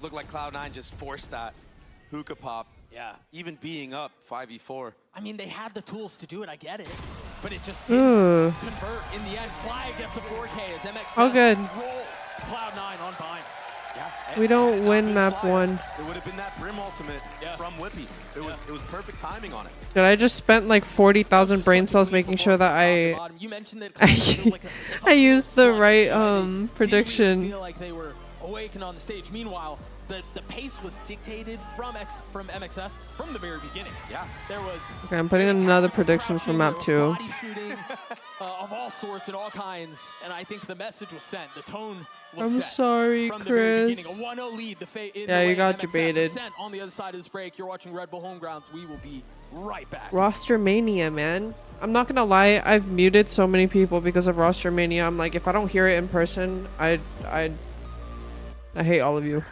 Looked like Cloud9 just forced that hookah pop, Yeah. even being up 5v4. I mean, they had the tools to do it, I get it. But it just didn't Ugh. convert in the end. Fly gets a 4K as MXS Oh, good. roll Cloud9 on bind. Yeah, We don't had it not win been map Fly, one. It would have been that Brim ultimate from Whippy. It was perfect timing on it. Dude, I just spent like 40,000 brain cells making sure that You mentioned that I used the right Didn't prediction. really feel like they were awakened on the stage. Meanwhile, the pace was dictated from MXS from the very beginning. Yeah. There was Okay, I'm putting in another prediction for map 2. body shooting of all sorts and all kinds, and I think the message was sent. The tone was I'm set sorry, from the very Chris. beginning. A 1-0 lead. Yeah, you got debated. Ascent on the other side of this break. You're watching Red Bull Homegrounds. We will be right back. Roster mania, man. I'm not gonna lie, I've muted so many people because of roster mania. I'm like, if I don't hear it in person, I hate all of you.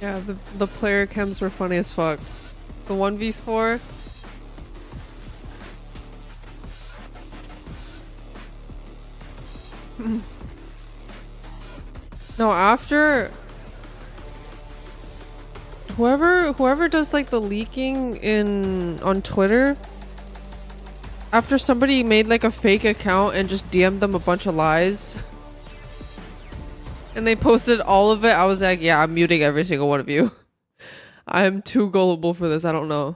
Yeah, the player chems were funny as fuck. The 1v4. No, after whoever does like the leaking on Twitter, after somebody made like a fake account and just DM'd them a bunch of lies and they posted all of it, I was like, yeah, I'm muting every single one of you. I'm too gullible for this. I don't know.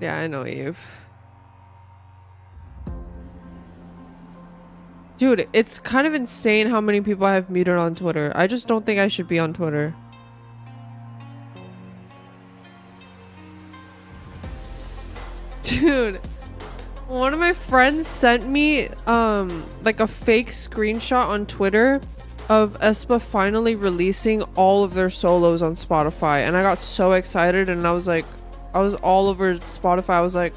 Yeah, I know, Eve. Dude, it's kind of insane how many people I have muted on Twitter. I just don't think I should be on Twitter. Dude, One of my friends sent me like a fake screenshot on Twitter of Aespa finally releasing all of their solos on Spotify, and I got so excited, and I was all over Spotify. I was like,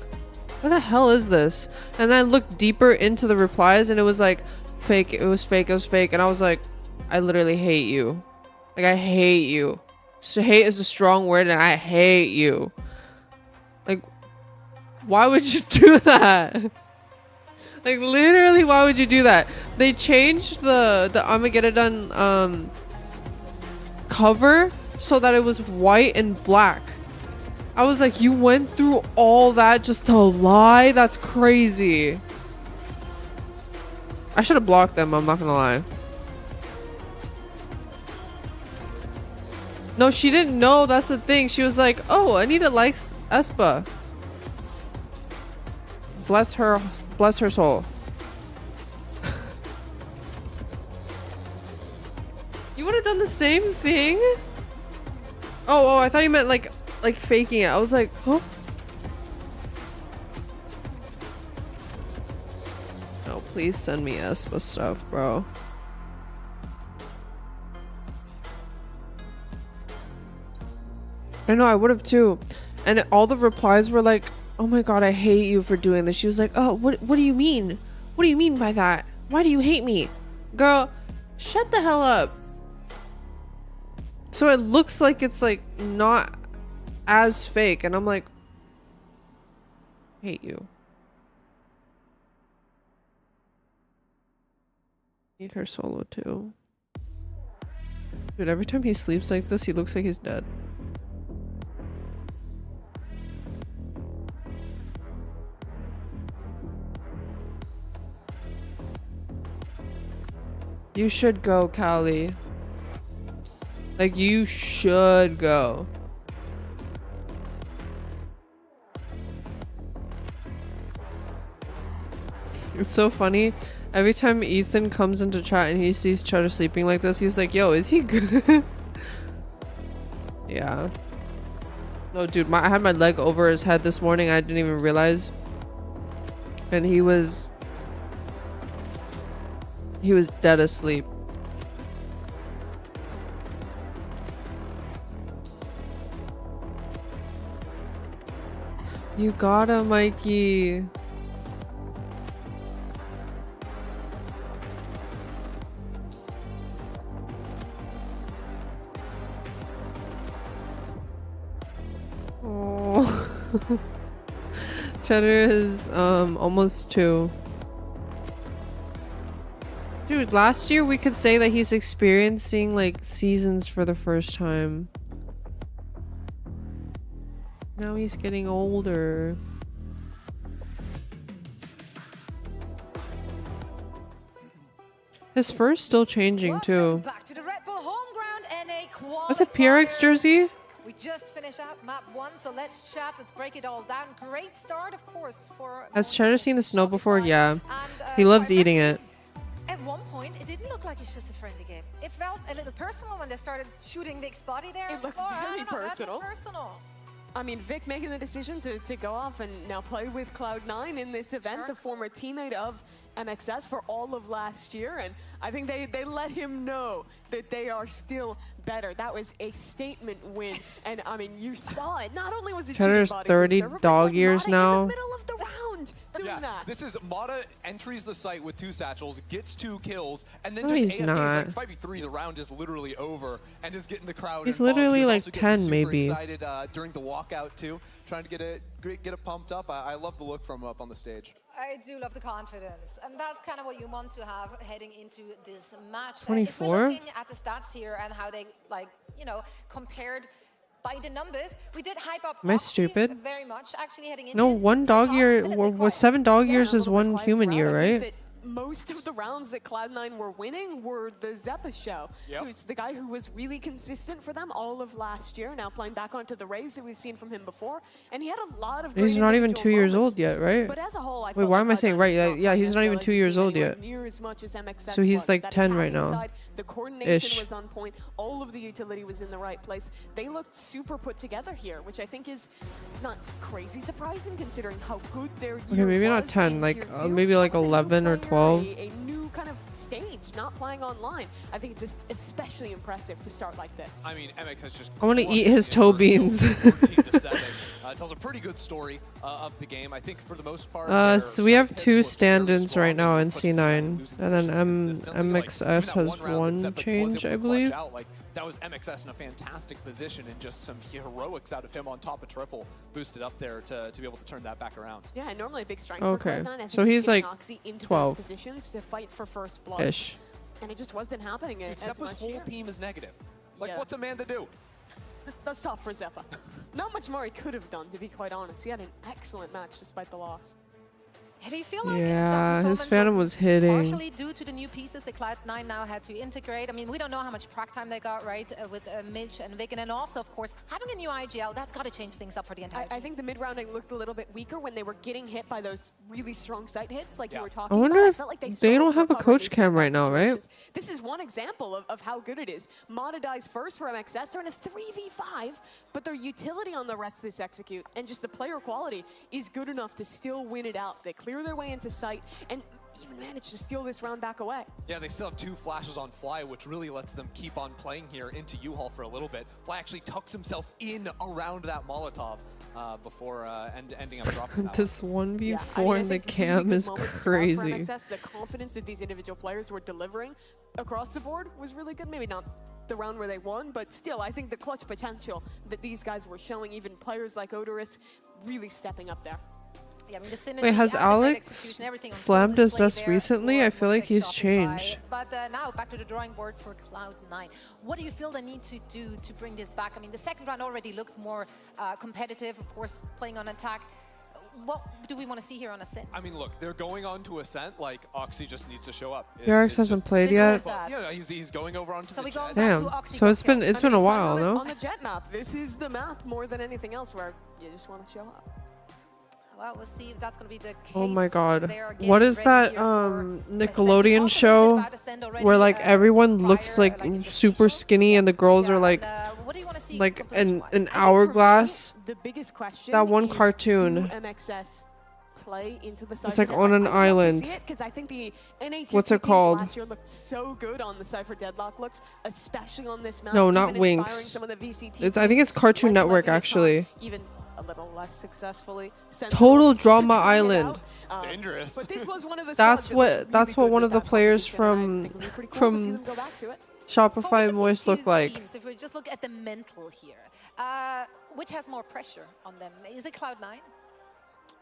what the hell is this? And I looked deeper into the replies, and it was like fake. It was fake. It was fake. And I was like, I literally hate you. Like, I hate you. So hate is a strong word, and I hate you. Like, why would you do that? Like, literally, why would you do that? They changed the I'ma Get It Done cover so that it was white and black. I was like, you went through all that just to lie? That's crazy. I should have blocked them, I'm not gonna lie. No, she didn't know. That's the thing. She was like, oh, Anita likes Aespa. Bless her soul. You would have done the same thing? Oh, I thought you meant like faking it. I was like, huh? Oh, please send me Aespa stuff, bro. I know, I would have too. And all the replies were like, oh my god, I hate you for doing this. She was like, oh, what do you mean? What do you mean by that? Why do you hate me? Girl, shut the hell up. So it looks like it's like not as fake, and I'm like, hate you. Need her solo too. Dude, every time he sleeps like this, he looks like he's dead. You should go, Callie. Like, you should go. It's so funny. Every time Ethan comes into chat and he sees Cheddar sleeping like this, he's like, yo, is he good? Yeah. No, dude, I had my leg over his head this morning. I didn't even realize. And he was dead asleep. You gotta, Mikey. Oh. Cheddar is almost 2. Dude, last year we could say that he's experiencing like seasons for the first time. Now he's getting older. His fur's still changing too. Back to the Red Bull Homeground and a qualifier. That's a PRX jersey? We just finished out map 1, so let's chat. Let's break it all down. Great start, of course, for... Has Cheddar seen the snow before? Yeah. And, He loves quite eating frankly, it. At one point, it didn't look like it's just a friendly game. It felt a little personal when they started shooting Vic's body there. It looks Oh, I very don't know, that personal. looked personal. I mean, Vic making the decision to go off and now play with Cloud9 in this event, the former teammate of MXS for all of last year. And I think they let him know that they are still better. That was a statement win. And I mean, you saw it. Not only was it Cheddar's 30 dog years now. in the middle of the round doing that. This is Mata enters the site with 2 satchels, gets 2 kills, and then No, just he's AFKs not. like 5v3. The round is literally over and is getting the crowd He's involved. literally He was like also getting 10 super maybe. excited during the walkout too, trying to get it pumped up. I love the look from up on the stage. I do love the confidence, and that's kind of what you want to have heading into this match. If 24? we're looking at the stats here and how they, like, you know, compared by the numbers, we did hype up Am I Oxy stupid? very much, actually heading into No, this 1 first dog half, year, admittedly was quiet. 7 dog Yeah, years a is little bit 1 quiet human throughout. year, I think right? that most of the rounds that Cloud9 were winning were the Zeppa show, who's the guy who was really consistent for them all of last year, now playing back onto the Rays that we've seen from him before. And he had a lot of He's great not even individual 2 years moments. old yet, right? But as a whole, I Wait, felt why like am I saying Cloud9 right? was not Yeah, playing he's as not well even as 2 a years team old anywhere yet. near as much as MXS So he's was. like That 10 right attacking now. side, the coordination Ish. was on point. All of the utility was in the right place. They looked super put together here, which I think is not crazy surprising considering how good their year Okay, maybe not was 10, in like Tier 2. maybe like With a new 11 or player, 12. A new kind of stage, not playing online. I think it's just especially impressive to start like this. I mean, MX has just. I wanna crushed eat his it in toe first beans. goal, 14-7. It tells a pretty good story of the game. I think for the most part. So we have 2 stand-ins right now in C9, and then MXS has 1 change, I believe. That was MXS in a fantastic position, and just some heroics out of him on top of triple boosted up there to be able to turn that back around. Yeah, normally a big strength Okay, for Cloud9. I think so it's he's getting like Oxy into 12 those positions to fight for first blood. ish. And it just wasn't happening as Zeppa's much whole here. team is negative. Like, Yeah. what's a man to do? That's tough for Zeppa. Not much more he could have done, to be quite honest. He had an excellent match despite the loss. Do you feel like Yeah, that his performance Phantom was hitting. partially due to the new pieces that Cloud9 now had to integrate? I mean, we don't know how much prac time they got, right, with Midge and Vic, and then also, of course, having a new IGL, that's got to change things up for the entire I team. think the mid-rounding looked a little bit weaker when they were getting hit by those really strong sight hits like you were I talking wonder about. if felt like they struggled don't to have a recover coach these cam right bad now, right? situations. This is one example of how good it is. Mata dies first for MXS. They're in a 3v5, but their utility on the rest of this execute and just the player quality is good enough to still win it out. They clear their way into sight and even managed to steal this round back away. Yeah, they still have 2 flashes on Fly, which really lets them keep on playing here into U-Haul for a little bit. Fly actually tucks himself in around that Molotov before ending up dropping that This 1v4 Yeah, I mean, I in the think cam really good is moments throughout for crazy. MXS. The confidence that these individual players were delivering across the board was really good. Maybe not the round where they won, but still, I think the clutch potential that these guys were showing, even players like Odorous, really stepping up there. Yeah, I mean, the synergy Wait, has and the great Alex execution, everything on full slammed his display dust there recently? I for feel like Mortek he's Shopify. changed. But now back to the drawing board for Cloud9. What do you feel they need to do to bring this back? I mean, the second round already looked more competitive, of course, playing on attack. What do we want to see here on Ascent? I mean, look, they're going on to Ascent. Like, Oxy just needs to show up. Yarix hasn't played Simple yet. as that. Yeah, he's going over onto So the we jet. going back to Damn. Oxy So it's Kill. been I a mean, while, no? on the jet map, this is the map more than anything else where you just want to show up. Well, we'll see if that's going to be the case. Oh my god. They are What getting is ready that here for Ascent. We talked a Nickelodeon little bit show about Ascent already, where like everyone prior, looks like in the super facial. skinny and the girls Yeah, are like and, what do you want to see like an composition-wise? an I think for hourglass. me, the biggest question That one is, cartoon. do MXS play into the It's like Cypher on an deadlock? island. Because I think the NA What's it teams called? last year looked so good on the Cypher deadlock looks, especially on this map. No, even not inspiring Winx. some of the VCT It's I think it's teams, Cartoon like Network Levy and actually. Tom, even a little less successfully. Total to Drama turn it Island. out. Dangerous. But this was one of the That's squads that what- looked that's really what one good of the with that players composition, and I from- think it'll be pretty cool to see from them go back to it. Shopify For which of Moist these look two like. teams, if we just look at the mental here, which has more pressure on them? Is it Cloud9?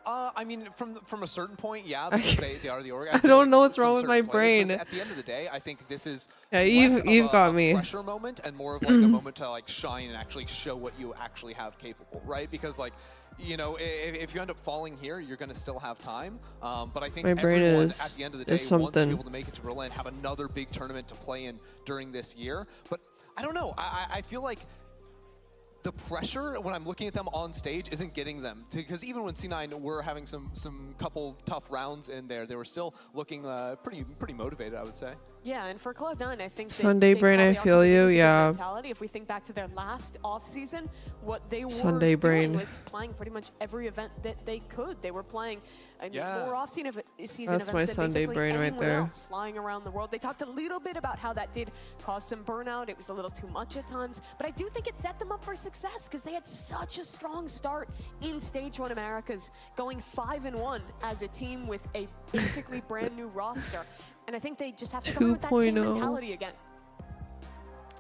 I mean, from a certain point, yeah, because they are the org. I don't know what's wrong with my certain players, brain. but at the end of the day, I think this is Yeah, less Eve of got a me. pressure moment and more of like a moment to like shine and actually show what you actually have capable, right? Because like, you know, if you end up falling here, you're going to still have time. But I think My brain everyone is- at the end of the day is wants to something. be able to make it to Berlin, have another big tournament to play in during this year. But I don't know. I feel like the pressure when I'm looking at them on stage isn't getting them, because even when C9 were having some couple tough rounds in there, they were still looking pretty motivated, I would say. Yeah, and for Cloud9, I think Sunday they brain, I probably are feel coming in you, with a good yeah. mentality. If we think back to their last off season, what they were Sunday doing brain. was playing pretty much every event that they could. They were playing Yeah. more off-season season That's events my than Sunday basically brain right anyone there. else, flying around the world. They talked a little bit about how that did cause some burnout. It was a little too much at times, but I do think it set them up for success because they had such a strong start in Stage 1 Americas, going 5-1 as a team with a basically brand new roster. And I think they just have to come in with that same 2.0. mentality again.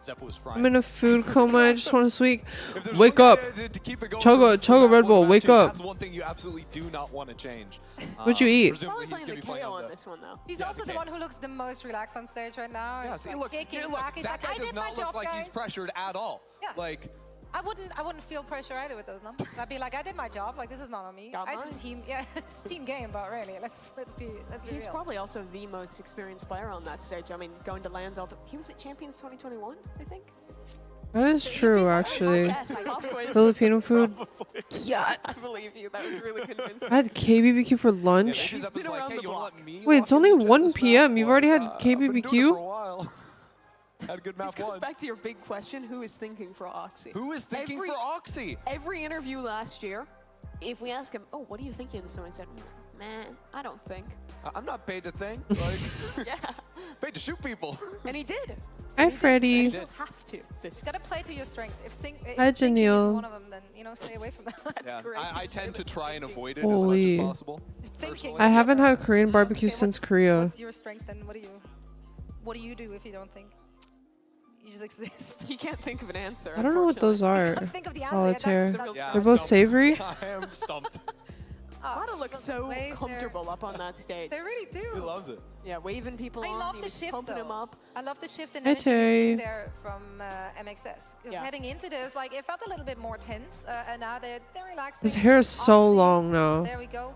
Zeppa was frying. I'm in a food coma. I just want to sleep. If there's Wake one up. thing to keep it going Chug for a Red round Bull, one, wake round two, up. That's one thing you absolutely do not want to change. What'd you eat? Presumably Probably he's playing going to be the playing KO on on the... this one, though. He's Yeah, also the the one who looks the most relaxed on stage right now. Yeah, He's see, like look, kicking look, back. He's that like, guy I does did my not look job, like guys. he's pressured at all. Yeah. Like, I wouldn't feel pressure either with those numbers. I'd be like, I did my job. Like, this is not on me. Got mine. It's a team. Yeah, it's a team game. But really, let's be He's real. probably also the most experienced player on that stage. I mean, going to lands all the... He was at Champions 2021, I think. That is true, actually. Yes, pop quiz. Filipino food. Yeah. I believe you. That was really convincing. I had KBBQ for Yeah, lunch. maybe Zep been was like, around hey, the you wanna block. let me Wait, walk it's only into 1 this p.m. map? You've already had I've been doing it for a KBBQ? while. Had a good map This goes one. back to your big question, who is thinking for Oxy? Who is thinking for Oxy? Every interview last year, if we ask him, oh, what are you thinking? Someone said, man, I don't think. I'm not paid to think. Like, Yeah, paid to shoot people. and he did. Hi, You Freddie. don't have to. This Gotta play to your strength. If Hi, thinking is Janelle. one of them, then stay away from that. Yeah, great. I tend to try and avoid it Holy. as much as possible. Thinking. I haven't had Korean barbecue Okay, since what's- Korea. What's your strength then? What do you do if you don't think? You just exist. He can't think of an answer. I don't know what those are. Can't think of the answer. Solitaire. That's Yeah, They're I'm both stumped. savory. I am stumped. Lana looks so waves there. comfortable up on that stage. They really do. He loves it. Yeah, waving people I on. love he the was shift pumping though. him up. I love the shift in Hi, energy we're seeing Terry. there from MXS. Because Yeah. heading into this, like it felt a little bit more tense, and now they're relaxing. His hair is so Oxy, long now. There we go.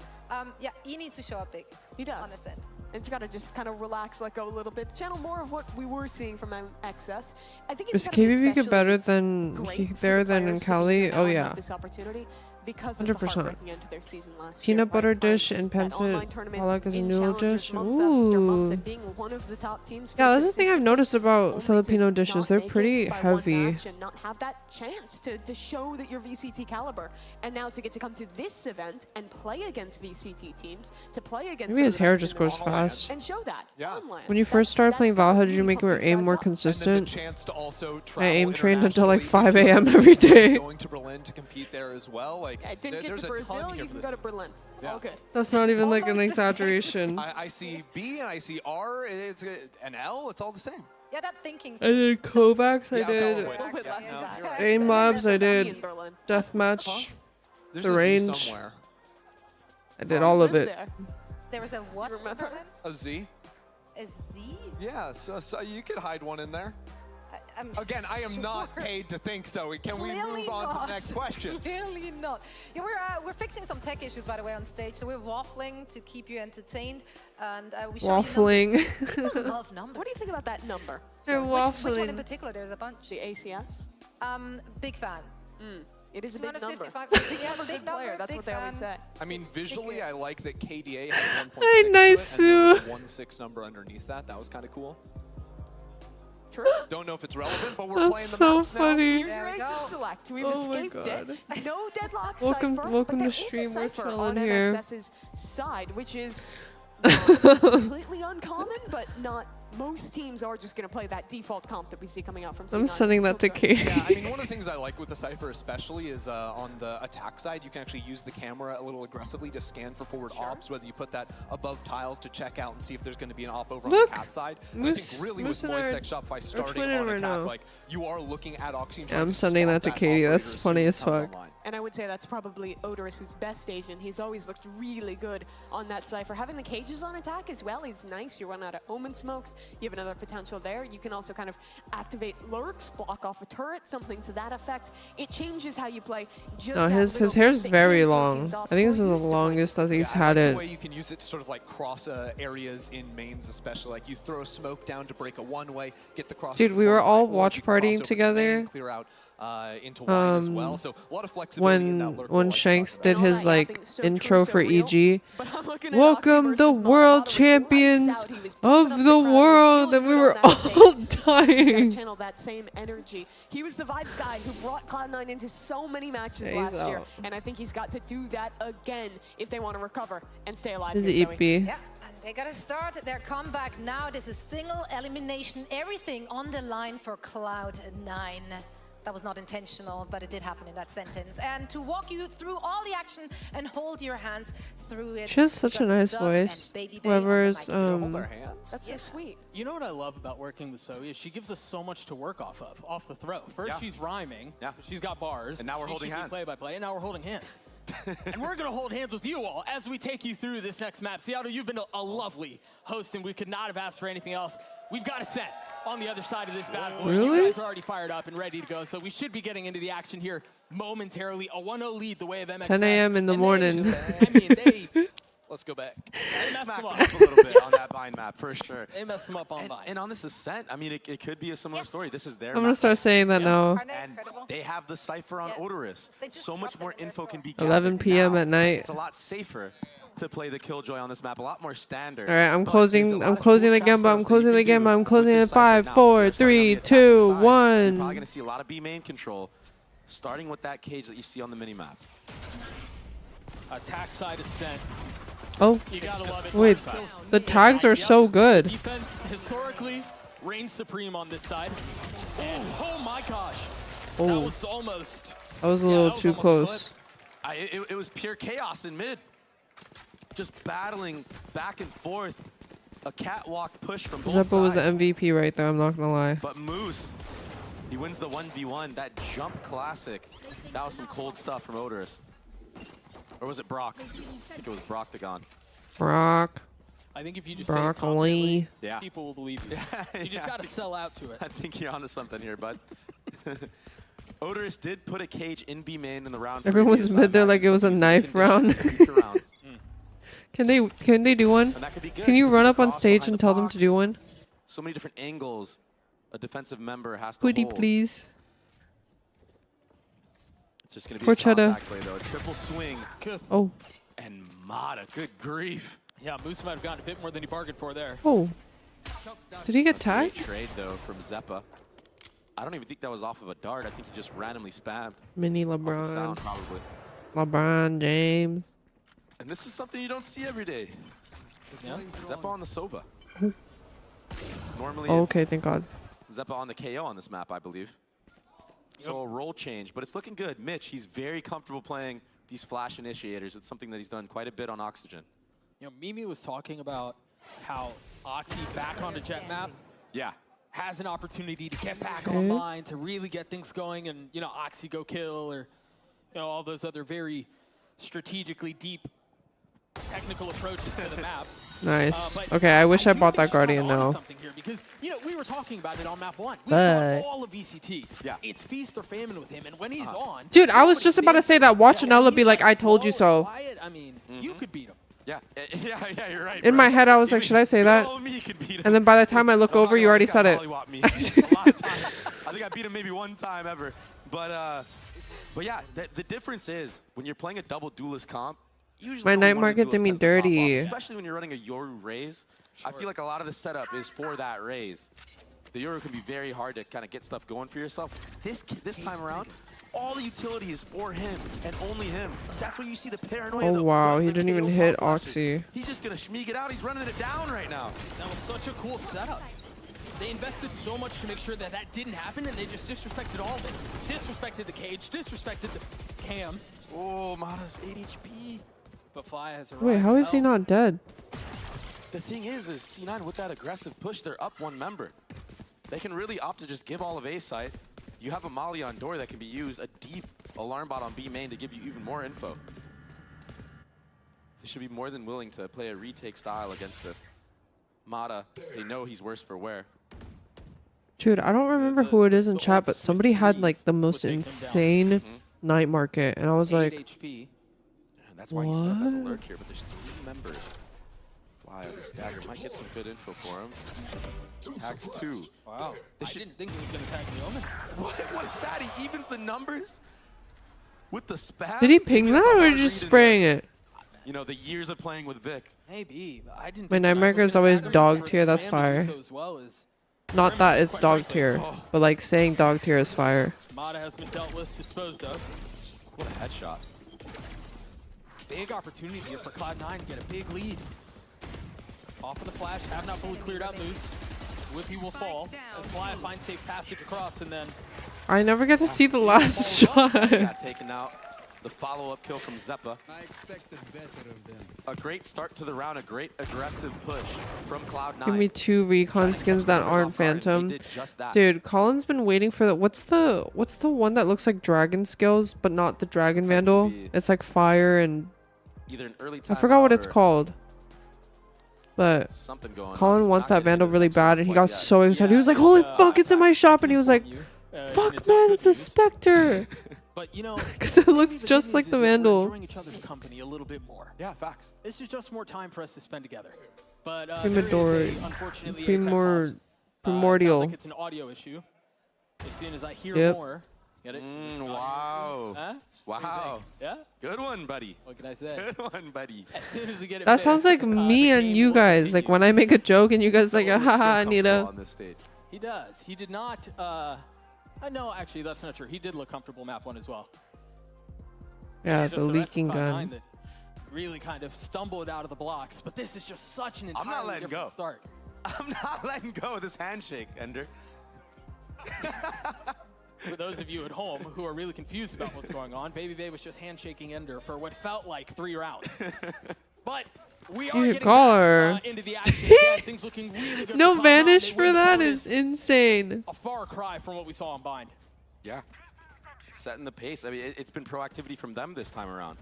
Yeah, he needs to show up big. He does. On Ascent. And you gotta just kind of relax, let go a little bit, channel more of what we were seeing from XS. I think it's Is gotta be KBBQ especially better than great for there the than in players to be Cali? here now Oh and yeah. have this opportunity because of the 100%. heartbreaking end to their season last Peanut year, butter right? Playing dish and that online pancit tournament palak as a in noodle Challengers dish. month after month Ooh. and being one of the top teams for Yeah, the that's the thing I've consistent noticed about only to Filipino dishes. not They're make it pretty by one heavy. match and not have that chance to show that you're VCT caliber. And now to get to come to this event and play against VCT teams, to play against Maybe his some of the hair best just in the grows world fast. and show that Yeah. on land. When you first started playing gotta Valorant, how did you really make your pump these aim guys more up. consistent? And then the chance to also travel I aim trained until like internationally 5 if a.m. you're every day. Going to Berlin to compete there as well. Like, I didn't get there's to a ton Brazil, here you for can this go to team. Berlin. Yeah. All good. That's not even like an Almost the same. exaggeration. I see B and I see R. It's an L. It's all the same. Yeah, that thinking. I did Kovacs, I Yeah, did Kovacs. Actually, less yeah, than just- zero. Aim Labs, I In did Berlin. Deathmatch. There's The a Z range. somewhere. I did all of Lived it. there. There was a what? in remember? Berlin? A Z. A Z? Yeah, so you could hide one in there. I'm Again, I am not sure. paid to think so. Can we Clearly move on to not. the next question? Clearly not. Yeah, we're fixing some tech issues, by the way, on stage. So we're waffling to keep you entertained, and we show Waffling. you numbers. People love numbers. What do you think about that number? They're Which one in waffling. particular? There's a bunch. The ACS? Big fan. It is a big number. 255. Yeah, Big big player. number, That's big what they always fan. say. I mean, visually, it. I like that KDA has 1.6 Hey, to nice, it, and there was Sue. a 1.6 number underneath that. That was kind of cool. True. Don't know if it's relevant, but we're playing That's the so maps now. funny. Here's There your we exit go. select. We've Oh my escaped God. it. No deadlock Welcome- cipher, welcome but to there is a stream. We're cipher chilling on here. MXS's side, which is not completely uncommon, but not. Most teams are just going to play that default comp that we see coming out from I'm C9. sending that to Filter. Katie. Yeah, I mean, one of the things I like with the Cypher especially is on the attack side, you can actually use the camera a little aggressively to scan for forward ops, whether you put that above tiles to check out and see if there's going to be an op over Look, on the cat side. And I Moose- think really Moose with and I Moist are- X Shopify starting twinning on right attack, now. like you are looking at Oxy and Yeah, trying I'm to sending spot that to Katie. operator That's as soon funny it as comes fuck. online. And I would say that's probably Odorous' best stage, and he's always looked really good on that Cypher. Having the cages on attack as well is nice. You run out of Omen smokes, you have another potential there. You can also kind of activate lurks, block off a turret, something to that effect. It changes how you play. Just No, that his little hair's bit that very can throw long. teams off I think or this is the used to play. longest that he's Yeah, I had like it. the way you can use it to sort of like cross areas in mains, especially like you throw a smoke down to break a one-way, get the cross. Dude, we were all watch partying partying together. Clear out into wide as well. So a lot of flexibility in that lurk When wall, like you Shanks talked did about. his All that like yapping, so intro true, for so real. EG. But I'm looking at Welcome Oxy the versus Mom. world Mom was lights champions out. He was of pumping up the crowd. He was world, feeling and we good were on that stage. all He's gotta dying. channel that same energy. He was the vibes guy who brought Cloud9 into so many matches Yeah, he's last year, out. and I think he's got to do that again if they want to recover and stay alive. This here, is Zoe. EP. Yeah, and they gotta start their comeback now. This is single elimination, everything on the line for Cloud9. That was not intentional, but it did happen in that sentence. And to walk you through all the action and hold your hands through it. She has such a we've got nice Doug voice. and Baby Bay Whoever's on the mic. Hold their hands. That's so sweet. You know what I love about working with Zoe is she gives us so much to work off the throw. First, Yeah. she's rhyming. Yeah. So she's got bars. And now we're She holding should be hands. Play-by-play, and now we're holding hands. And we're going to hold hands with you all as we take you through this next map. Seattle, you've been a lovely host, and we could not have asked for anything else. We've got Ascent on the other side of this bad boy. Really? You guys are already fired up and ready to go, so we should be getting into the action here momentarily. A 1-0 lead the way of MXS. 10 a.m. in the And morning. I mean, they Let's go back. messed Smacked them him up. up a little bit on that Vine map, for sure. They messed them up on And, Vine. and on this Ascent, I mean, it could be a similar Yes. story. This is their I'm gonna map. start saying that now. Are they And incredible? they have the Cypher on Yeah. Odorous. They just So much dropped more it in their info store. can be 11 gathered p.m. now. at night. It's a lot safer to play the Killjoy on this map, a lot more standard. All right, I'm But closing. there's a I'm lot of closing cool the trap game, but I'm setups that closing you the can game. do I'm with closing this in Cypher 5, now. 4, They're starting 3, on the attack 2, side. So you're probably 1. going to see a lot of B main control, starting with that cage that you see on the minimap. Attack side Ascent. Oh, You gotta love it. wait. Sometimes. The tags are so good. Defense historically reigns supreme on this side. And oh my gosh. That Oh, was almost. that was a Yeah, little that was too almost a close. It was pure chaos in mid. Just battling back and forth. A catwalk push from both Zeppo was the sides. MVP right there. I'm not gonna lie. But Moose, he wins the 1v1. That jump classic. That was some cold stuff from Odorous. Or was it Brock? I think it was Broctagon. Brock, I think if you just say it broccoli. confidently, Yeah. people will believe you. You just Yeah. gotta sell out to it. I think you're onto something here, bud. Odorous did put a cage in B main in the round. Everyone was previous, mid there like it was a something knife round. conditioned in future rounds. Can they do one? And that could be good Can you because run of up on cross stage behind and the tell them to do box. one? So many different angles a defensive member has to Pretty hold. please. It's just going to be For a Cheddar. contact play, though. A triple swing. Good. Oh, And Mata, good grief. Yeah, Moose might have gotten a bit more than he bargained for there. oh. Did he get Great tagged? trade, though, from Zeppa. I don't even think that was off of a dart. I think he just randomly spammed Mini off the sound, LeBron. probably. LeBron James. And this is something you don't see every day. Yeah. Zeppa on the Sova. Normally Oh, it's okay, thank God. Zeppa on the KO on this map, I believe. So a role change, but it's looking good. Mitch, he's very comfortable playing these flash initiators. It's something that he's done quite a bit on Oxygen. You know, Mimi was talking about how Oxy back on the jet map Yeah. has an opportunity to get back Okay. online, to really get things going, and, you know, Oxy go kill, or, you know, all those other very strategically deep technical approaches to the map. Nice. But Okay, I wish I do bought think that she's kinda Guardian onto now. something here, because, you know, we were talking about it on map 1. We But- saw all of VCT. Yeah. It's feast or famine with him, and when he's on... Dude, I was nobody just about to stands- say that. Watch Yeah, Anella when be he's, like, I told you slow and so. quiet, I mean, you could beat him. Yeah. Yeah, you're right. In bro. my head, I was like, Even should I say that? All me could beat him. And then by the time I look I'm not over, gonna you lie, already this guy said it. mollywopped me a lot of times. I think I beat him maybe one time ever. But yeah, the difference is when you're playing a double duelist comp, usually My only night one of the market did duelists me tends to pop off, dirty. especially when you're running a Yoru raise. I feel like a lot of the setup is for that raise. The Yoru can be very hard to kind of get stuff going for yourself. This time around, all the utility is for him and only him. That's where you see the paranoia. Oh, the- wow, the he didn't even KO hit pop flashes. Oxy. He's just going to schmeeg it out. He's running it down right now. That was such a cool setup. They invested so much to make sure that that didn't happen, and they just disrespected all of it. Disrespected the cage, disrespected the cam. Oh, Mata's 8 HP. But Fly has arrived. Wait, how is he not dead? The thing is C9 with that aggressive push, they're up one member. They can really opt to just give all of A site. You have a molly on door that can be used, a deep alarm bot on B main to give you even more info. They should be more than willing to play a retake style against this. Mata, they know he's worse for wear. Dude, I don't remember who it is in chat, but somebody had like the most would take them down. insane night market. And I was 8 like, HP. And that's why he set up as a What? lurk here, but there's 3 members. Fly on this dagger might get some good info for him. Tags 2. Wow. I didn't think he was going to tag the Omen. What is that? He evens the numbers? With the spam? did he ping Maybe that's that a or hard just read in spraying there. it? You know, the years of playing with Vic. Maybe, but I didn't My think night the knife marker was is gonna always tag him dog for tier, that's Sam to do fire. so as well as Not that it's Quite dog frankly. tier, but like saying dog tier is fire. Mata has been dealt with, disposed of. What a headshot. Big opportunity here for Cloud9 to get a big lead. Off of the flash, have not fully cleared out Moose. Whippy will fall as Fly finds safe passage across, and then I never get to see the last shot. Got taken out. The follow-up kill from Zeppa. I expected better of them. A great start to the round, a great aggressive push from Cloud9. Give me 2 recon skins that aren't Phantom. Dude, Colin's been waiting for the what's the one that looks like dragon skills but not the dragon Looks like to vandal? be- It's like fire and Either an early I time forgot what out it's or- called. But Something going on. Colin wants Not that getting Vandal into the really next round bad, and he quite got yet. so excited. He was like, Yeah, "Holy it's, fuck, it's in my Ascent shop!" And he was like, inform you, and "Fuck, it's not man, good it's a news. Spectre." But you know, 'Cause it maybe looks the good just news like is the that we're Vandal. enjoying each other's company a little bit more. Yeah, facts. This is just more time for us to spend together. But Premator- unfortunately, primordial. Sounds like it's an audio issue. As soon as I hear Yep. more, get it? Wow. Huh? Wow. Yeah. Good one, buddy. What can I say? Good one, buddy. As soon as we get it That sounds fixed, like the me and game you will guys. Like continue. when I make a joke and you guys like, Noah looks so haha, comfortable Anita. on this stage. He does. He did not. No, actually, that's not true. He did look comfortable map one as well. Yeah, It's the just rest of leaking Cloud9 gun. that really kind of stumbled out of the blocks. But this is just such an I'm not entirely letting different go. start. I'm not letting go of this handshake, Ender. For those of you at home who are really confused about what's going on, Baby Bay was just handshaking Ender for what felt like 3 rounds. But we are You should getting call back, her. into the action again. Things looking really good. No for Cloud9. vanish They for win the that bonus. is insane. A far cry from what we saw on Bind. Yeah. Setting the pace. I mean, it's been proactivity from them this time around.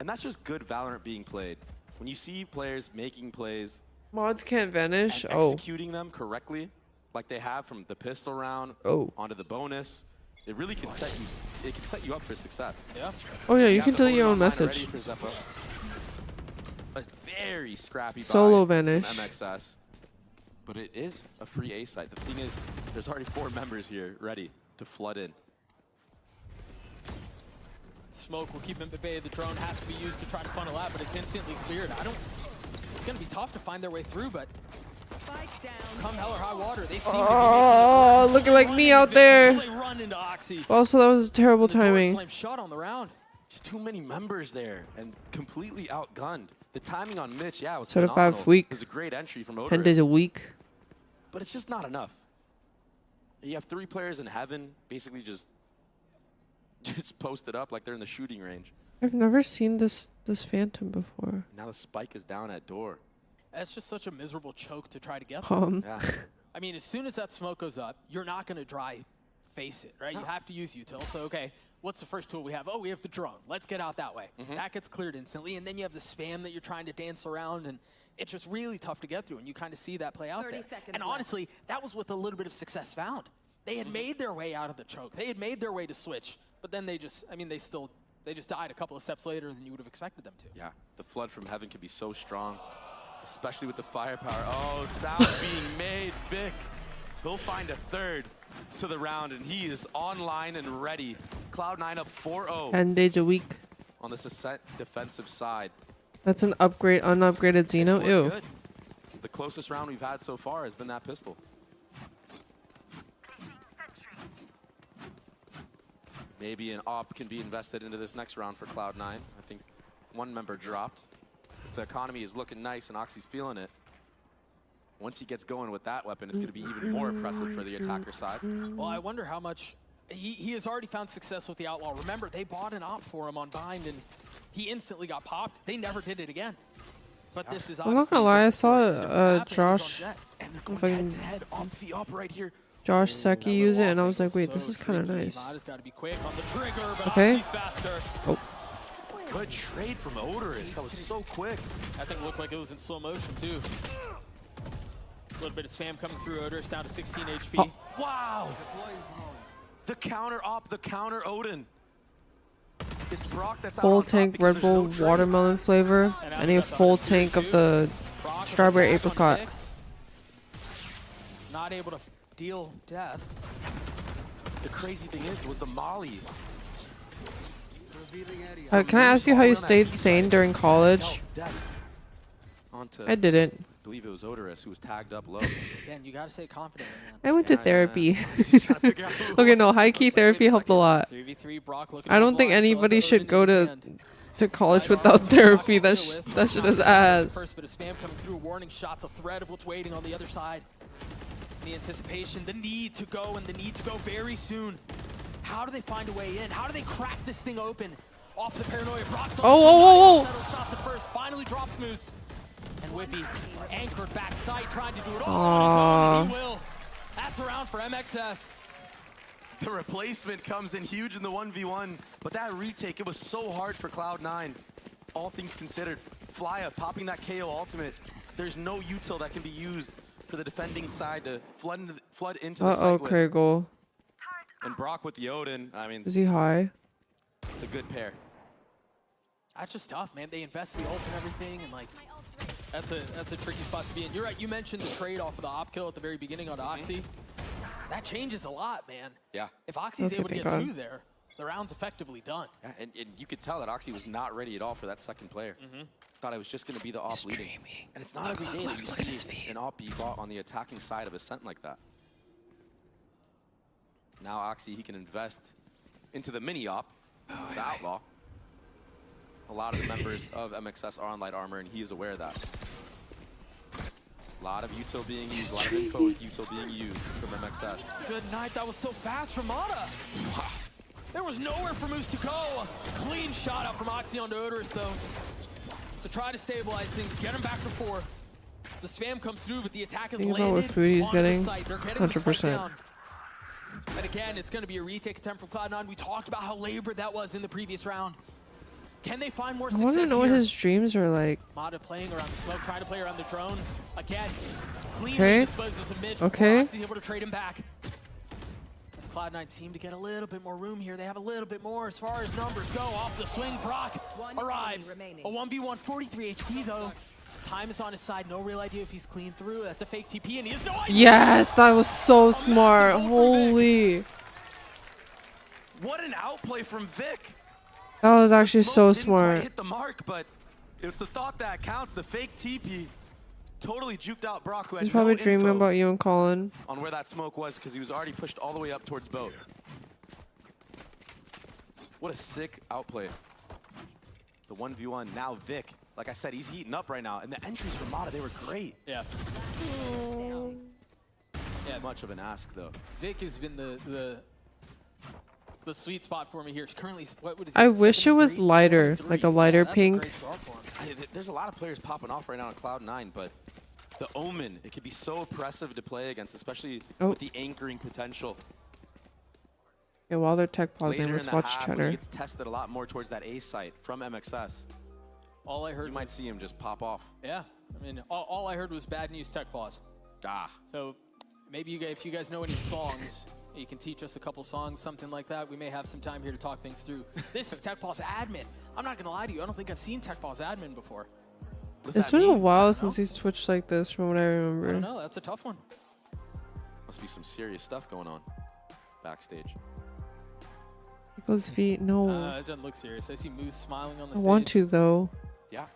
And that's just good Valorant being played. When you see players making plays Mods can't vanish. and Oh, executing them correctly, like they have from the pistol round Oh. onto the bonus, it really can set you. It can set you up for success. Yeah. oh yeah, you have can the delete your Odin own online already message. for Zeppo. A very scrappy Solo buy vanish. from MXS. But it is a free A site. The thing is, there's already 4 members here ready to flood in. Smoke will keep him at bay. The drone has to be used to try to funnel out, but it's instantly cleared. It's going to be tough to find their way through, but come hell or high water, they seem Oh, to be looking like me out there. They run into Oxy. Also, that was terrible The door timing. slam shot on the round. Just too many members there and completely outgunned. The timing on Mitch, yeah, was Certified phenomenal. week. It was a great entry from 10 days a Odorous, week. but it's just not enough. You have 3 players in heaven, basically just posted up like they're in the shooting range. I've never seen this Phantom before. Now the spike is down at door. That's just such a miserable choke to try to get through. Yeah. I mean, as soon as that smoke goes up, you're not going to dry face it, right? You have to use util. So, okay, what's the first tool we have? Oh, we have the drone. Let's get out that way. That gets cleared instantly, and then you have the spam that you're trying to dance around, and it's just really tough to get through, and you kind of see that play out 30 there. seconds And left. honestly, that was with a little bit of success found. They had made their way out of the choke. They had made their way to switch, but then they just died a couple of steps later than you would have expected them to. Yeah, the flood from heaven can be so strong, especially with the firepower. Oh, sound being made. Vic, he'll find a third to the round, and he is online and ready. Cloud9 up 4-0 10 days a week. on this Ascent defensive side. That's an upgrade, unupgraded Xeno. It's Ew. looked good. The closest round we've had so far has been that pistol. Maybe an op can be invested into this next round for Cloud9. I think 1 member dropped. The economy is looking nice and Oxy's feeling it. Once he gets going with that weapon, it's going to be even more impressive for the attacker side. Well, I wonder how much... He has already found success with the Outlaw. Remember, they bought an op for him on Bind, and he instantly got popped. They never did it again. But this is I'm not gonna obviously lie, I different saw story. It's a different map, and it was on Josh- Jet. And they're If I going can- head-to-head op the op right here. Josh Seki That use it, little and I was off like, wait, angle this so is kind of tricky. nice. Mada's got to be quick on the trigger, but Okay. Oxy's faster. Oh, Good trade from Odorous. That was so quick. That thing looked like it was in slow motion, too. A little bit of spam coming through. Odorous down to 16 HP. Oh. Wow. The counter op, the counter Odin. It's Brock that's out full on top tank because Red there's Bull no trade. watermelon flavor. And I need a Abby's got full the tank of too. the Brock with strawberry attack on apricot. Vic. Not able to deal death. The crazy thing is, was the Molly. Can I ask you how you stayed sane during college? Death. Onto, I didn't. I believe it was Odorous who was tagged up low. Again, you got to stay confident, man. I went to Yeah, therapy. Just trying to figure out who it Okay, no, was. high key Wait a therapy helped a second. lot. 3v3, Brock looking I don't think offline, so anybody that's should Odin go in his to hand. college Right without arm, therapy. Brock's That still with. shit is Not ass. First bit of spam coming through, warning shots, a threat of what's waiting on the other side. The anticipation, the need to go, and the need to go very soon. How do they find a way in? How do they crack this thing open? Off the paranoia, Brock's on Oh, settles shots at first, finally drops Moose. And Whippy anchored back sight, trying to do it all Aw. on his own, and he will. That's a round for MXS. The replacement comes in huge in the 1v1, but that retake, it was so hard for Cloud9. All things considered, Flya popping that KO ultimate, There's no util that can be used for the defending side to flood into the Uh-oh, site with. Kragel. And Brock with the Odin, I mean, Is he high? it's a good pair. That's just tough, man. They invest the ult and everything, and like, that's a tricky spot to be in. You're right. You mentioned the trade off of the op kill at the very beginning on Oxy. That changes a lot, man. Yeah. If Oxy's Okay, able to thank get God. 2 there, the round's effectively done. Yeah, and you could tell that Oxy was not ready at all for that second player. Thought it was just going to be the op leading. And it's not every day that you see an op be bought on the attacking side of Ascent like that. Now Oxy, he can invest into the mini op, the Outlaw. A lot of the members of MXS are on light armor, and he is aware of that. A lot of util being used, a lot of info with util being used from MXS. Good night. That was so fast from Mata. Wow. There was nowhere for Moose to go. Clean shot out from Oxy onto Odorous, though. To try to stabilize things, get him back to 4. The spam comes through, but the attack is Think about landed what food he's onto the getting. site. They're getting the spike 100%. down. And again, it's going to be a retake attempt from Cloud9. We talked about how labored that was in the previous round. Can they find more I success want to know what here? his dreams are like. Mata playing around the smoke, trying to play around the drone. Again, cleanly Okay. disposes of Mitch. Okay. Oxy's able to trade him back. As Cloud9 seem to get a little bit more room here. They have a little bit more as far as numbers go. Off the swing, Brock arrives. A 1v1, 43 HP though. Time is on his side. No real idea if he's clean through. That's a fake TP, and he has no idea. Yes, that was so smart. ult from Vic. Holy. What an outplay from Vic. That was actually Smoke so didn't quite smart. hit the mark, but it's the thought that counts. The fake TP totally juked out Brock, who had He's probably no dreaming info about you and Colin. on where that smoke was because he was already pushed all the way up towards boat. What a sick outplay. The 1v1, now Vic. Like I said, he's heating up right now. And the entries from Mata, they were great. Yeah. Yeah, Much of an ask, though. Vic has been the sweet spot for me here. Currently, what is I wish it was 73? lighter, 73. like a lighter That's pink. A great start for him. There's a lot of players popping off right now on Cloud9, but the Omen, it can be so oppressive to play against, especially with the anchoring potential. Yeah, while they're tech pausing, Later let's in the watch half, when he Cheddar. gets tested a lot more towards that A site from MXS, All I heard you might was, see him just pop off. yeah. I mean, all I heard was bad news tech pause. Ah. So maybe you guys, if you guys know any songs, you can teach us a couple songs, something like that. We may have some time here to talk things through. This is Tech Pause Admin. I'm not gonna lie to you. I don't think I've seen Tech Pause Admin before. What does It's that been a mean? while since he's twitched like this, from what I I don't remember. know. That's a tough one. Must be some serious stuff going on backstage. Nicholas feet, no. It doesn't look serious. I see Moose smiling on the I stage. want to though. Yeah.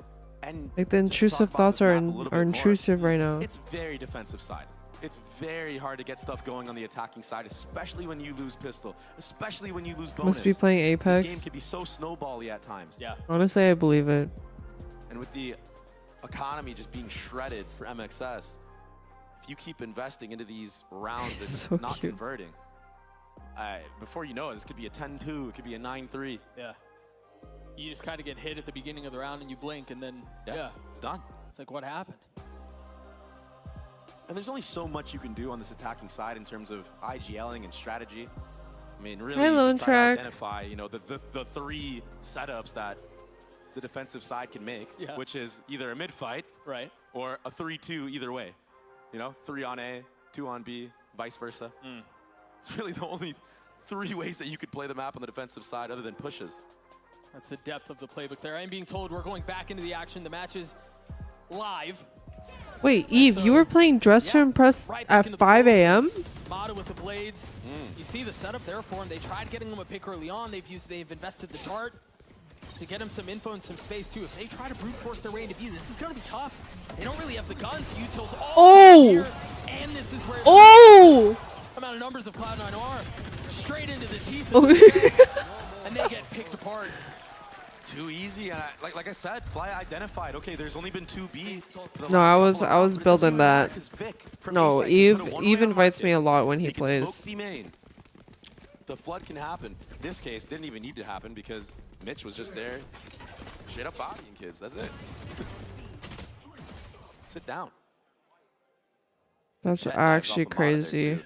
And Like the to intrusive talk about thoughts this are map a little bit more, intrusive right now. It's very defensive side. It's very hard to get stuff going on the attacking side, especially when you lose pistol, especially when you lose bonus. Must be playing This Apex. game can be so snowbally at times. Yeah. Honestly, I believe it. And with the economy just being shredded for MXS, if you keep investing into these rounds and So not cute. converting, before you know it, this could be a 10-2, it could be a 9-3. Yeah. You just kind of get hit at the beginning of the round and you blink and then, yeah. It's done. It's like, what happened? And there's only so much you can do on this attacking side in terms of IGLing and strategy. I mean, really, Hi, you Lone just try to Track. identify, you know, the three setups that the defensive side can make, Yeah. which is either a mid-fight Right. or a 3-2 either way. You know, 3 on A, 2 on B, vice versa. It's really the only 3 ways that you could play the map on the defensive side other than pushes. That's the depth of the playbook there. I'm being told we're going back into the action. The match is live. Wait, Eve, you were playing Dress to Impress Right back at into the 5 flow. a.m.? Mata with the blades. You see the setup there for him. They tried getting him a pick early on. They've invested the chart to get him some info and some space too. If they try to brute force their way into B, this is gonna be tough. They don't really have the guns. Utils all Oh! here, and this is where Oh! amount of numbers of Cloud9 are straight into the teeth Oh. of the and they get picked apart. Too easy, and like I said, Fly identified. Okay, there's only been 2B. for the No, last I was- couple of I was rounds, but it building doesn't matter that. 'cause Vic from No, A side can Eve put a one-way Eve on invites market. me a lot when he He can smoke plays. B main. The flood can happen. This case didn't even need to happen because Mitch was just there, straight up bodying kids. That's it. Sit down. That's Jet dives actually off of Mata there, crazy. too. And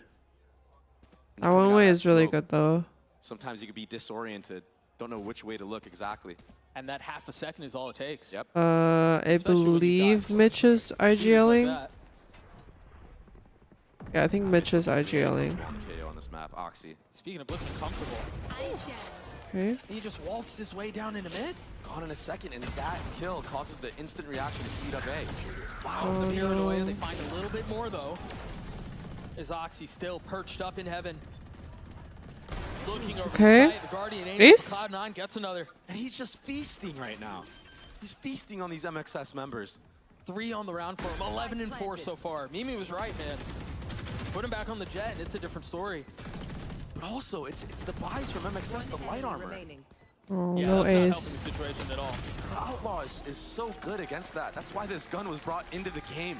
That coming one out way of is really smoke, good though. Sometimes you could be disoriented, don't know which way to look exactly. And that half a second is all it takes. Yep. I Especially when you believe got Mitch is shooters like IGLing. that. Yeah, I think Mitch is Really IGLing. comfortable on the KO on this map. Oxy. Speaking of looking comfortable, Okay. he just waltzed his way down into mid. Gone in a second, and that kill causes the instant reaction to speed up A. Wow. Oh, The paranoia, no. they find a little bit more though. Is Oxy still perched up in heaven? Looking over Okay. the site, the Guardian aim Ace? Cloud9 gets another. And he's just feasting right now. He's feasting on these MXS members. 3 on the round for him, 11 and 4 so far. Mimi was right, man. Put him back on the jet, and it's a different story. But also, it's the buys from MXS, the light armor. Oh, Yeah, no that's not helping ace. the situation at all. The Outlaw is so good against that. That's why this gun was brought into the game.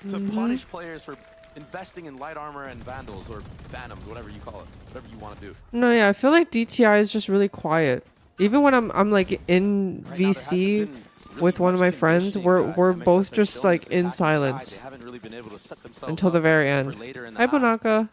To punish players for investing in light armor and vandals or phantoms, whatever you call it. Whatever you want to do. No, yeah, I feel like DTI is just really quiet. Even when I'm like in Right now, there hasn't VC been really with one of my much friends, conditioning we're that both MXS has just shown like us in attacking silence side. They haven't really been able to set themselves until the up very for end. later in the Hi, half. Bonaka.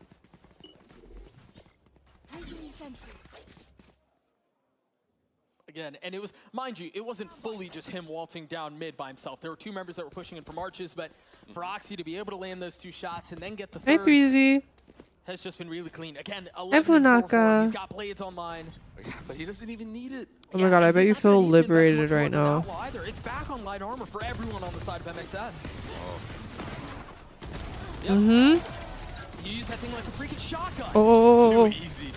Again, and it was, mind you, it wasn't fully just him waltzing down mid by himself. There were 2 members that were pushing in from arches, but for Oxy to be able to land those 2 shots and then get the Hey, third 3Z. has just been really clean. Again, Hi, 11 and 4 for him. Bonaka. He's got blades online. But he doesn't even need it. Oh my god, I and bet he's you not gonna feel need to invest liberated much more right than now. Outlaw either. It's back on light armor for everyone on the side of MXS. Yep. Mm-hmm. You use that thing like a freaking shotgun. Oh. Too easy.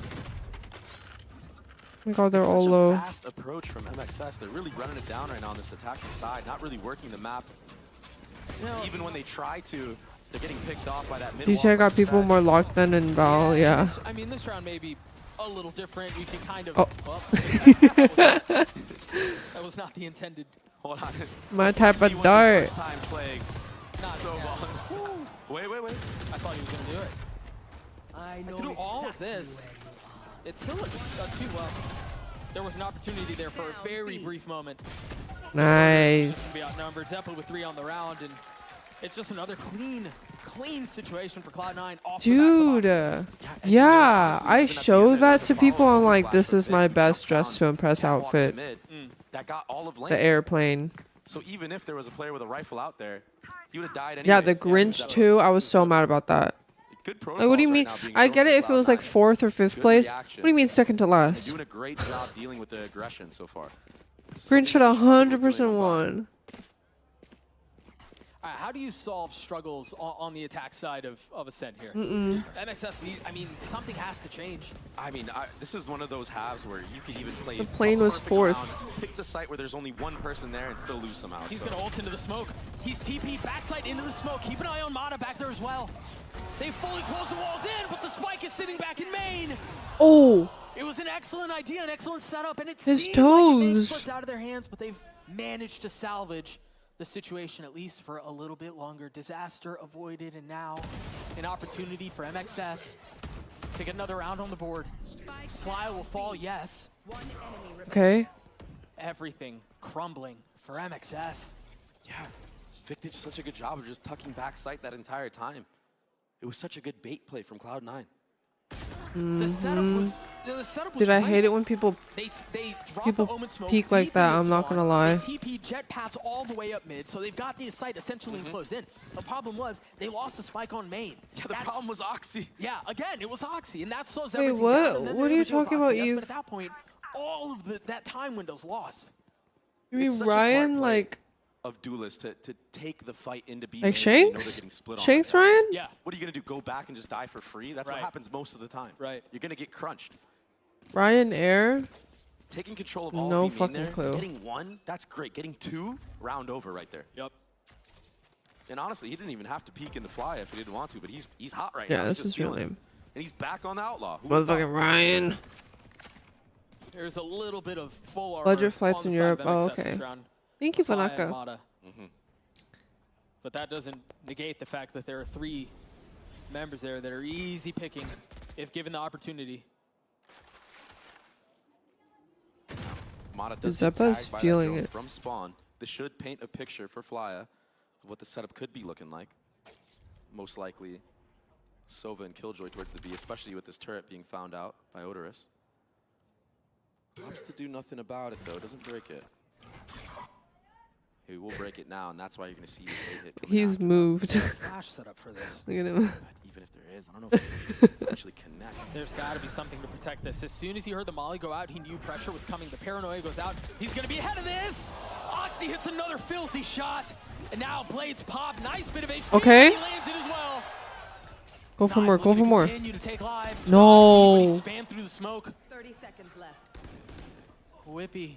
My god, they're It's all such low. a fast approach from MXS. They're really running it down right now on this attacking side, not really working the map. Even when they try to, they're getting picked off by that mid wall, DTI like got you people said. more locked than in Val, yeah. I mean, this round may be a little different. You can kind of. Oh. Well, that was not the intended. Hold on. My This type might of be one his dart. first times playing Not so yeah. well on this map. Wait. I thought he was going to do it. I know Through all of exactly this, where you it's still too well. There was an opportunity there for a very brief moment. Just gonna be Nice. outnumbered. Zeppelin with 3 on the round, and it's just another clean situation for Cloud9 off Dude. and Yeah, honestly, I even at the show end, that there's to a people. follow-up I'm like, flash this from is my Vic, best jumped dress to down, impress catwalked to outfit. mid, That got all of lane. The airplane. So even if there was a player with a rifle out there, he would have died anyways. Yeah, the Grinch too. I was so mad about that. Good Like, what do you protocols mean? right now being I shown get from it if it was like Cloud9. 4th or 5th Good place. What do you reactions. mean second to They're last? doing a great job dealing with the aggression so far. Grinch should Something they should be doing 100% on bot. won. How do you solve struggles on the attack side of Ascent here? MXS, I mean, something has to change. I mean, this is one of those halves where you could even play The plane a was perfect 4th. round, pick the site where there's only one person there and still lose somehow. He's so. going to ult into the smoke. He's TP'd backside into the smoke. Keep an eye on Mata back there as well. They fully closed the walls in, but the spike is sitting back in main. Oh, It was an excellent idea, an excellent setup, and it His seemed like it may have toes. slipped out of their hands, but they've managed to salvage the situation at least for a little bit longer. Disaster avoided, and now an opportunity for MXS to get another round on the board. Fly will fall, yes. okay. Everything crumbling for MXS. Yeah, Vic did such a good job of just tucking back sight that entire time. It was such a good bait play from Cloud9. The setup was Dude, I great. hate it when people They drop People the Omen smoke, peek like TP that, mid I'm not spawn, gonna lie. They TP jet paths all the way up mid, so they've got the site essentially enclosed in. The problem was they lost the spike on main. Yeah, the problem was Oxy. Yeah, again, it was Oxy, and that slows Wait, everything what? down. And then What they are you have to deal with talking about, Oxy, yes, Eve? But at that point, all of that time window's lost. You mean It's such a smart Ryan, play like of duelists to take the fight into B. like main when you know they're Shanks? getting split on Shanks, right now. Ryan? Yeah, What are you gonna do? Go back and just die for free? That's Right. what happens most of the time. Right. You're gonna get crunched. Ryan Air? Taking control of all No B main fucking there, clue. Getting 1, that's great. Getting 2, round over right there. yep. And honestly, he didn't even have to peek into fly if he didn't want to, but he's hot right now. Yeah, He's this just is real feeling it. name. And he's back on the outlaw. Who would've thought? Motherfucking Ryan. There's a little bit of full armor Budget flights on in the side Europe. of Oh, MXS this okay. round. Thank you, Fly and Vanaka. Mata. But that doesn't negate the fact that there are 3 members there that are easy picking if given the opportunity. Mata does get Zeppa's tagged by that feeling drone it. from spawn. This should paint a picture for Flya of what the setup could be looking like. Most likely, Sova and Killjoy towards the B, especially with this turret being found out by Odorous. Wants to do nothing about it though. Doesn't break it. He will break it now, and that's why you're gonna see this hit. Coming He's after. moved. Flash set up for this. Look at him. But even if there is, I don't know if it actually connects. There's got to be something to protect this. As soon as he heard the molly go out, he knew pressure was coming. The paranoia goes out. He's going to be ahead of this. Oxy hits another filthy shot. And now blades pop. Nice bit of HP. Okay. He lands it as well. Go for Knives more. Go looking for to more. continue to take lives. No. Spam through the smoke. 30 seconds left. Whippy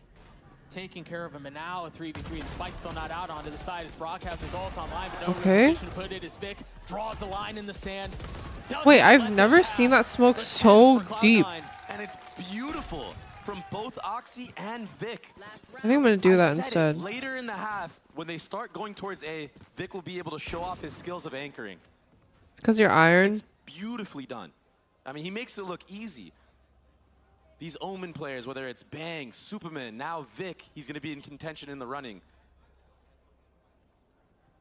taking care of him, and now a 3v3. The spike's still not out onto the side as Brock has his ult online, but no Okay. position to put it as Vic draws the line in the sand. Doesn't Wait, I've let never them seen pass. that smoke The so 10 for deep. Cloud9. And it's beautiful from both Oxy and Vic. I think I'm gonna do that I said instead. it, later in the half, when they start going towards A, Vic will be able to show off his skills of anchoring. Because you're iron. It's beautifully done. I mean, he makes it look easy. These Omen players, whether it's Bang, Superman, now Vic, he's going to be in contention in the running.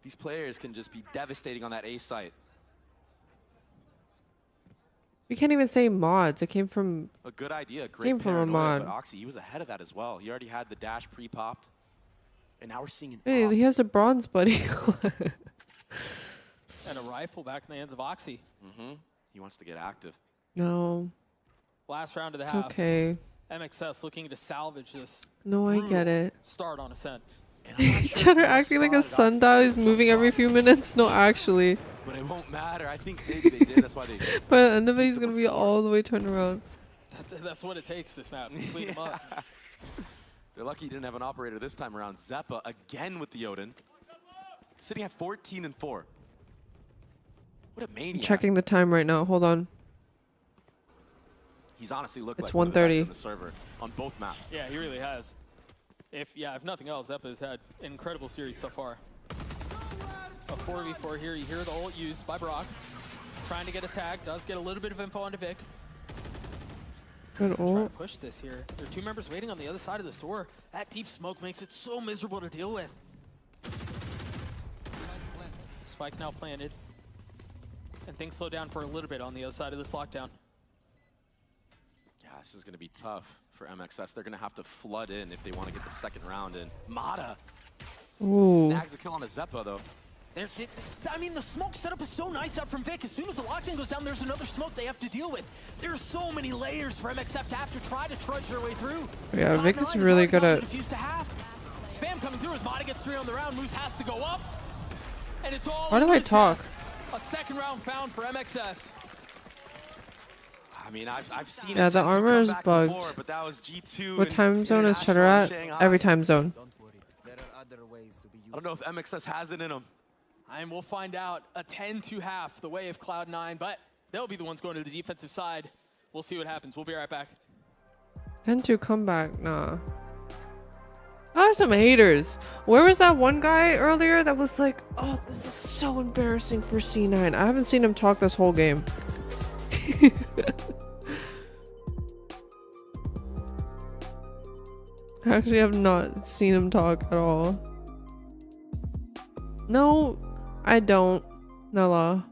These players can just be devastating on that A site. We can't even say mods. It came from. A good idea, great Came from a paranoia, mod. but Oxy, he was ahead of that as well. He already had the dash pre-popped. And now we're seeing an Hey, up. he has a bronze buddy. And a rifle back in the hands of Oxy. He wants to get active. No, Last round of the it's half. okay. MXS looking to salvage this No, I get it. start on Ascent. And I'm not sure Cheddar if he acting like a spotted Oxy sundial. in He's the moving front every spot. few minutes. No, actually. But it won't matter. I think maybe they did. That's why they did. But at the end of it, he's gonna be all the way turned around. That's what it takes this map. To clean them up. They're lucky he didn't have an operator this time around. Zeppa again with the Odin. Sitting at 14-4. What a maniac. Checking the time right now. Hold on. He's honestly looked It's like one of the best 1:30. in the server on both maps. Yeah, he really has. If nothing else, Zeppa has had an incredible series so far. A 4v4 here. You hear the ult used by Brock. Trying to get a tag. Does get a little bit of info onto Vic. Good Try to ult. push this here. There are two members waiting on the other side of this door. That deep smoke makes it so miserable to deal with. Spike now planted. And things slow down for a little bit on the other side of this lockdown. Yeah, this is going to be tough for MXS. They're going to have to flood in if they want to get the second round in. Mata Ooh. snags a kill on a Zeppa, though. I mean, the smoke setup is so nice out from Vic. As soon as the lockdown goes down, there's another smoke they have to deal with. There's so many layers for MXF to have to try to trudge their way through. Yeah, Vic is Cloud9 really already good got at. the defuse to half. Spam coming through as Mata gets 3 on the round. Moose has to go up. And it's all Why do in I this talk? half. A second round found for MXS. I mean, I've seen Yeah, it the tend to armor come is back bugged. before, but that was G2 What and time zone is Cheddar International at? Shanghai. Every time zone. Don't worry. There are other ways to be used. I don't know if MXS has it in them. And we'll find out. A 10-2 half the way of Cloud9, but they'll be the ones going to the defensive side. We'll see what happens. We'll be right back. 10-2 comeback. Nah. Oh, some haters. Where was that one guy earlier that was like, oh, this is so embarrassing for C9. I haven't seen him talk this whole game. I actually have not seen him talk at all. No, I don't. Nella.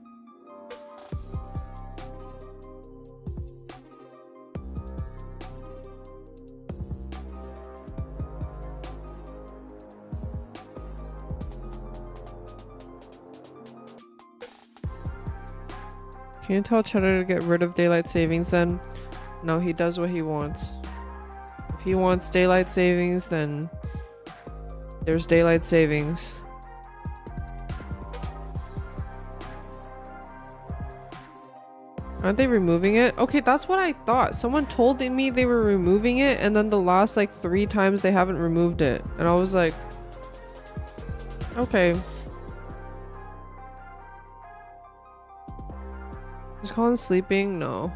Can you tell Cheddar to get rid of daylight savings then? No, he does what he wants. If he wants daylight savings, then there's daylight savings. Aren't they removing it? Okay, that's what I thought. Someone told me they were removing it, and then the last like 3 times they haven't removed it. And I was like, okay. Is Colin sleeping? No.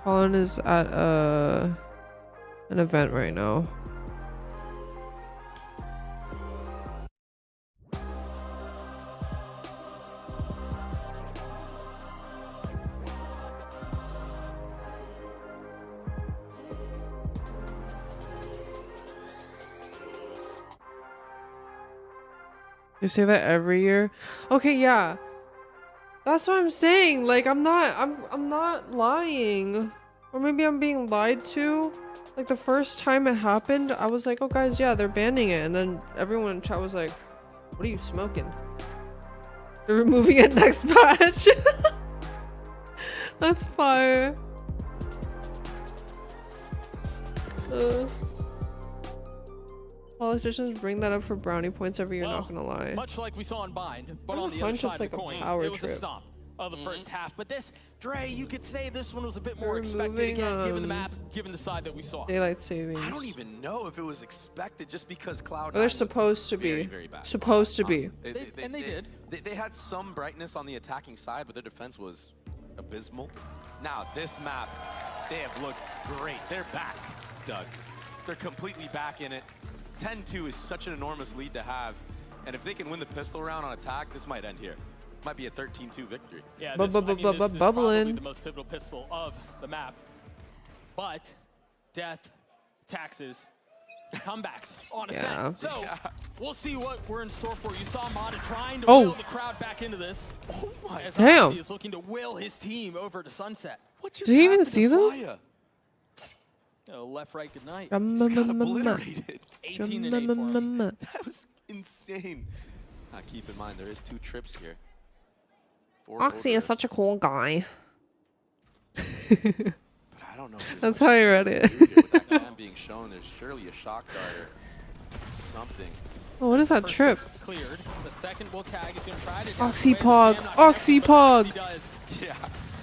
Colin is at an event right now. You say that every year? Okay, yeah. That's what I'm saying. Like I'm not lying. Or maybe I'm being lied to. Like the first time it happened, I was like, oh guys, yeah, they're banning it. And then everyone in chat was like, what are you smoking? They're removing it next patch. That's fire. Politicians bring that up for brownie points every year, not gonna lie. Much like we saw in Bind, but I have on a the other hunch side it's of like the a coin, power it was a trip. stomp of the first half. But this, Dre, you could say this one was a bit more They're expected moving, again, given the map, given the side that we saw. Daylight savings. I don't even know if it was expected just because Cloud9 They're was supposed to very, be. very bad. Supposed to be. Honestly. And they did. They had some brightness on the attacking side, but their defense was abysmal. Now, this map, they have looked great. They're back, Doug. They're completely back in it. 10-2 is such an enormous lead to have. And if they can win the pistol round on attack, this might end here. Might be a 13-2 victory. Yeah, this, I mean, this is probably bubbling. the most pivotal pistol of the map. But death, taxes, comebacks on Ascent. So we'll see what we're in store for. You saw Mata trying to will the crowd back into this. Oh my as damn. Oxy is looking to will his team over to Sunset. What just Did he even happened see to them? Flya? Oh, left, right, good night. Just got obliterated. 18 and 8 for him. That was insane. Now keep in mind, there is 2 trips here. Oxy is such a cool guy. But I don't know. If That's how I read it. with that cam being shown, there's surely a shock dart or something. Oh, what is that First trip? Cleared. The second will tag. He's going to try to Oxypog. Oxypog. He does. Yeah,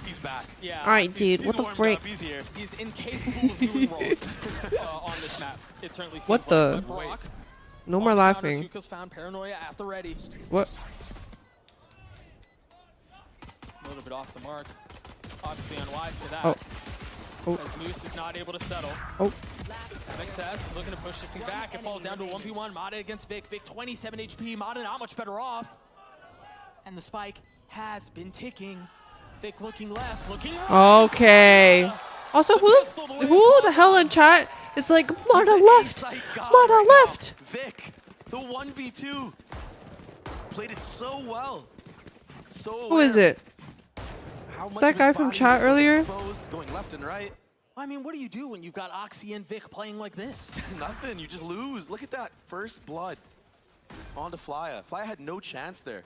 he's back. Yeah. All right, dude. He's What the warmed frick? up, he's here. He's incapable of doing wrong on this map. It certainly seems What like. the? But Brock, No on more the counter, laughing. Tuca's found Paranoia at the ready. What? A little bit off the mark. Obviously unwise to that. Oh. Oh. As Moose is not able to settle. Oh. MXS is looking to push this thing back. It falls down to a 1v1. Mata against Vic. Vic 27 HP. Mata not much better off. And the spike has been ticking. Vic looking left, looking right. Okay. Also, who the hell in chat is like, Mata left? Mata left. Vic, the 1v2. Played it so well. So Who is it? How much that of his guy from body chat was earlier? exposed, going left and right. I mean, what do you do when you've got Oxy and Vic playing like this? Nothing, you just lose. Look at that first blood onto Flya. Flya had no chance there.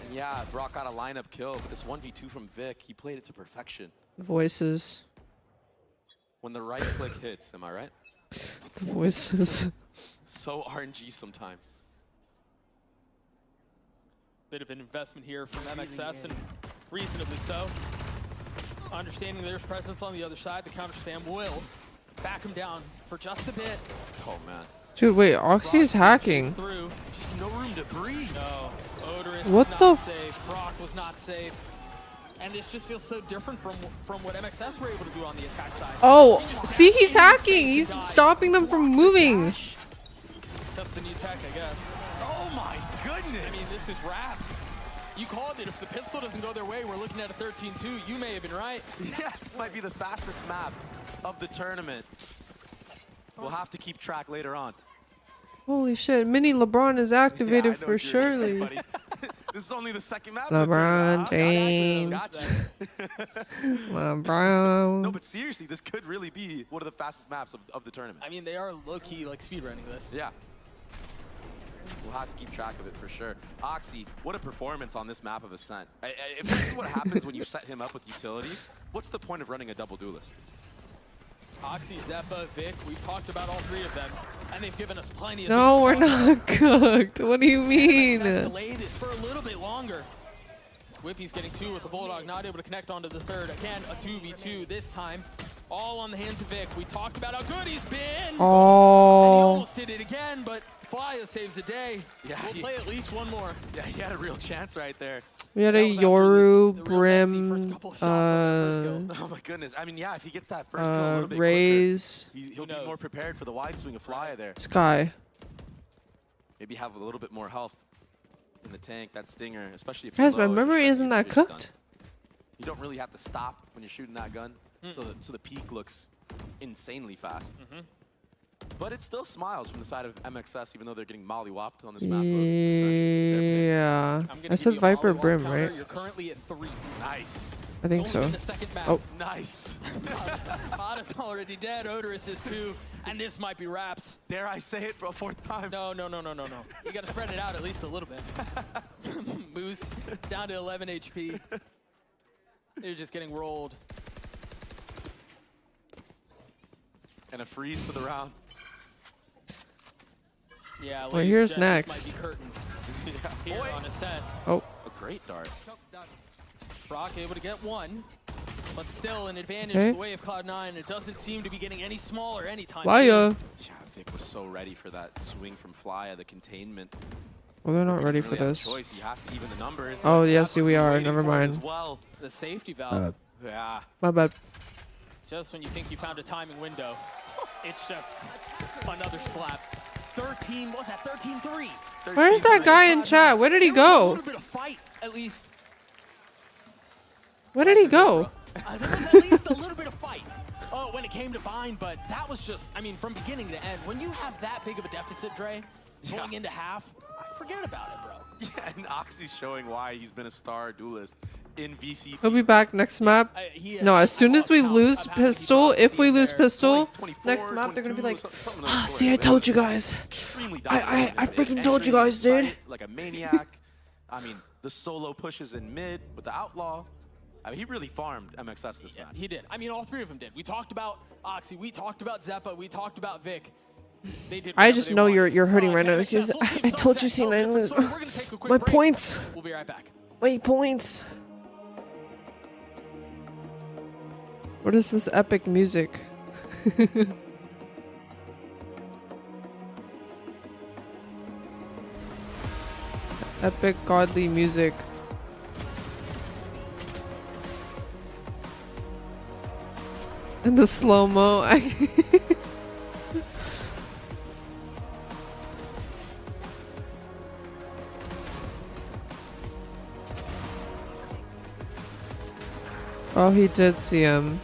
And yeah, Brock got a lineup kill, but this 1v2 from Vic, he played it to perfection. Voices. When the right click hits, am I right? The voices. So RNG sometimes. Bit of an investment here from MXS, and reasonably so. Understanding there's presence on the other side, the counter spam will back him down for just a bit. Oh man. Dude, wait, Oxy is hacking. Through. Just no room to breathe. No, Odorous What was the not safe. Brock was not safe. And this just feels so different from what MXS were able to do on the attack side. Oh, He just see, got he's in his hacking. face and He's died. stopping them from moving. That's the new tech, I guess. Oh my goodness. I mean, this is wraps. You called it. If the pistol doesn't go their way, we're looking at a 13-2. You may have been right. Yes, might be the fastest map of the tournament. We'll have to keep track later on. Holy shit, Mini LeBron is activated Yeah, I know for what you're gonna say, surely. buddy. This is only the second map of the LeBron tournament. James. Gotcha. LeBron. No, but seriously, this could really be one of the fastest maps of the tournament. I mean, they are low-key, like, speedrunning this. Yeah. We'll have to keep track of it for sure. Oxy, what a performance on this map of Ascent. If this is what happens when you set him up with utility, what's the point of running a double duelist? Oxy, Zeppa, Vic, we've talked about all three of them, and they've given us plenty of No, we're things to talk not cooked. What do you about. mean? MXS delayed this for a little bit longer. Whiffy's getting 2 with the Bulldog, not able to connect onto the third. Again, a 2v2 this time. All on the hands of Vic. We talked about how good he's been. And he Oh. almost did it again, but Flya saves the day. Yeah, We'll play at least one more. Yeah, he had a real chance right there. We had That a was after Yoru, the real messy first Brim, couple of shots on the first kill. Oh my goodness. I mean, yeah, if he gets that first kill a little bit Raze, quicker, he'll be knows? more prepared for the wide swing of Flya there. Sky. Maybe have a little bit more health in the tank, that stinger, especially if Guys, you're my low, it's memory just isn't like that you're cooked. done. You don't really have to stop when you're shooting that gun, so the peak looks insanely fast. But it still smiles from the side of MXS, even though they're getting mollywopped on this map of Ascent. They're Yeah. I'm gonna I give said you a Viper molly Brim, counter. right? You're currently at 3. nice. I think It's so. only been the second map. Oh. Nice. Mata's already dead. Odorous is too. And this might be wraps. Dare I say it for a fourth time? No. You got to spread it out at least a little bit. Moose down to 11 HP. They're just getting rolled. And a freeze for the round. Yeah, Well, ladies here's and gents, next. this might be curtains Yeah. here on Ascent. Oh, A great dart. Brock able to get one, but still an advantage Okay. the way of Cloud9. It doesn't seem to be getting any smaller anytime Flya. soon. Yeah, Vic was so ready for that swing from Flya, the containment. Well, they're not He ready doesn't for really have a this. choice. He has to even the numbers. Oh, but yes, Zep we was are. waiting Never for it mind. As well. The safety valve. Yeah. My bad. Just when you think you found a timing window, it's just another slap. 13, what was that? 13-3. Where's that guy in chat? Where did he There was a go? little bit of fight, at least. Where did he go? There was at least a little bit of fight when it came to bind, but that was just, I mean, from beginning to end. When you have that big of a deficit, Dre, going into half, forget about it, bro. Yeah, and Oxy's showing why he's been a star duelist in VCT. He'll be back next map. No, as soon as we lose pistol, if we lose pistol, next map they're gonna be like, ah, see, I told you guys. I freaking told you guys, dude. Like a maniac. I mean, the solo pushes in mid with the outlaw. I mean, he really farmed MXS this match. He did. I mean, all three of them did. We talked about Oxy, we talked about Zeppa, we talked about Vic. They did I just know whatever they you're wanted. hurting right now. MXS, It's just, we'll see if I told you Sunset C9 tells was different story. We're gonna take a quick my break. points. We'll be right back. My points. What is this epic music? Epic godly music. And the slow-mo. Oh, he did see him.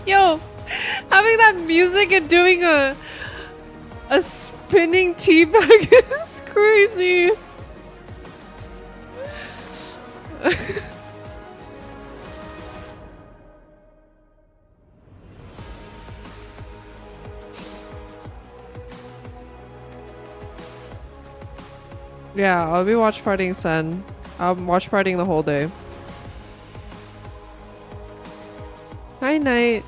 Yo, having that music and doing a spinning teabag is crazy. Yeah, I'll be watch partying Sen. I'm watch partying the whole day. Hi, Night.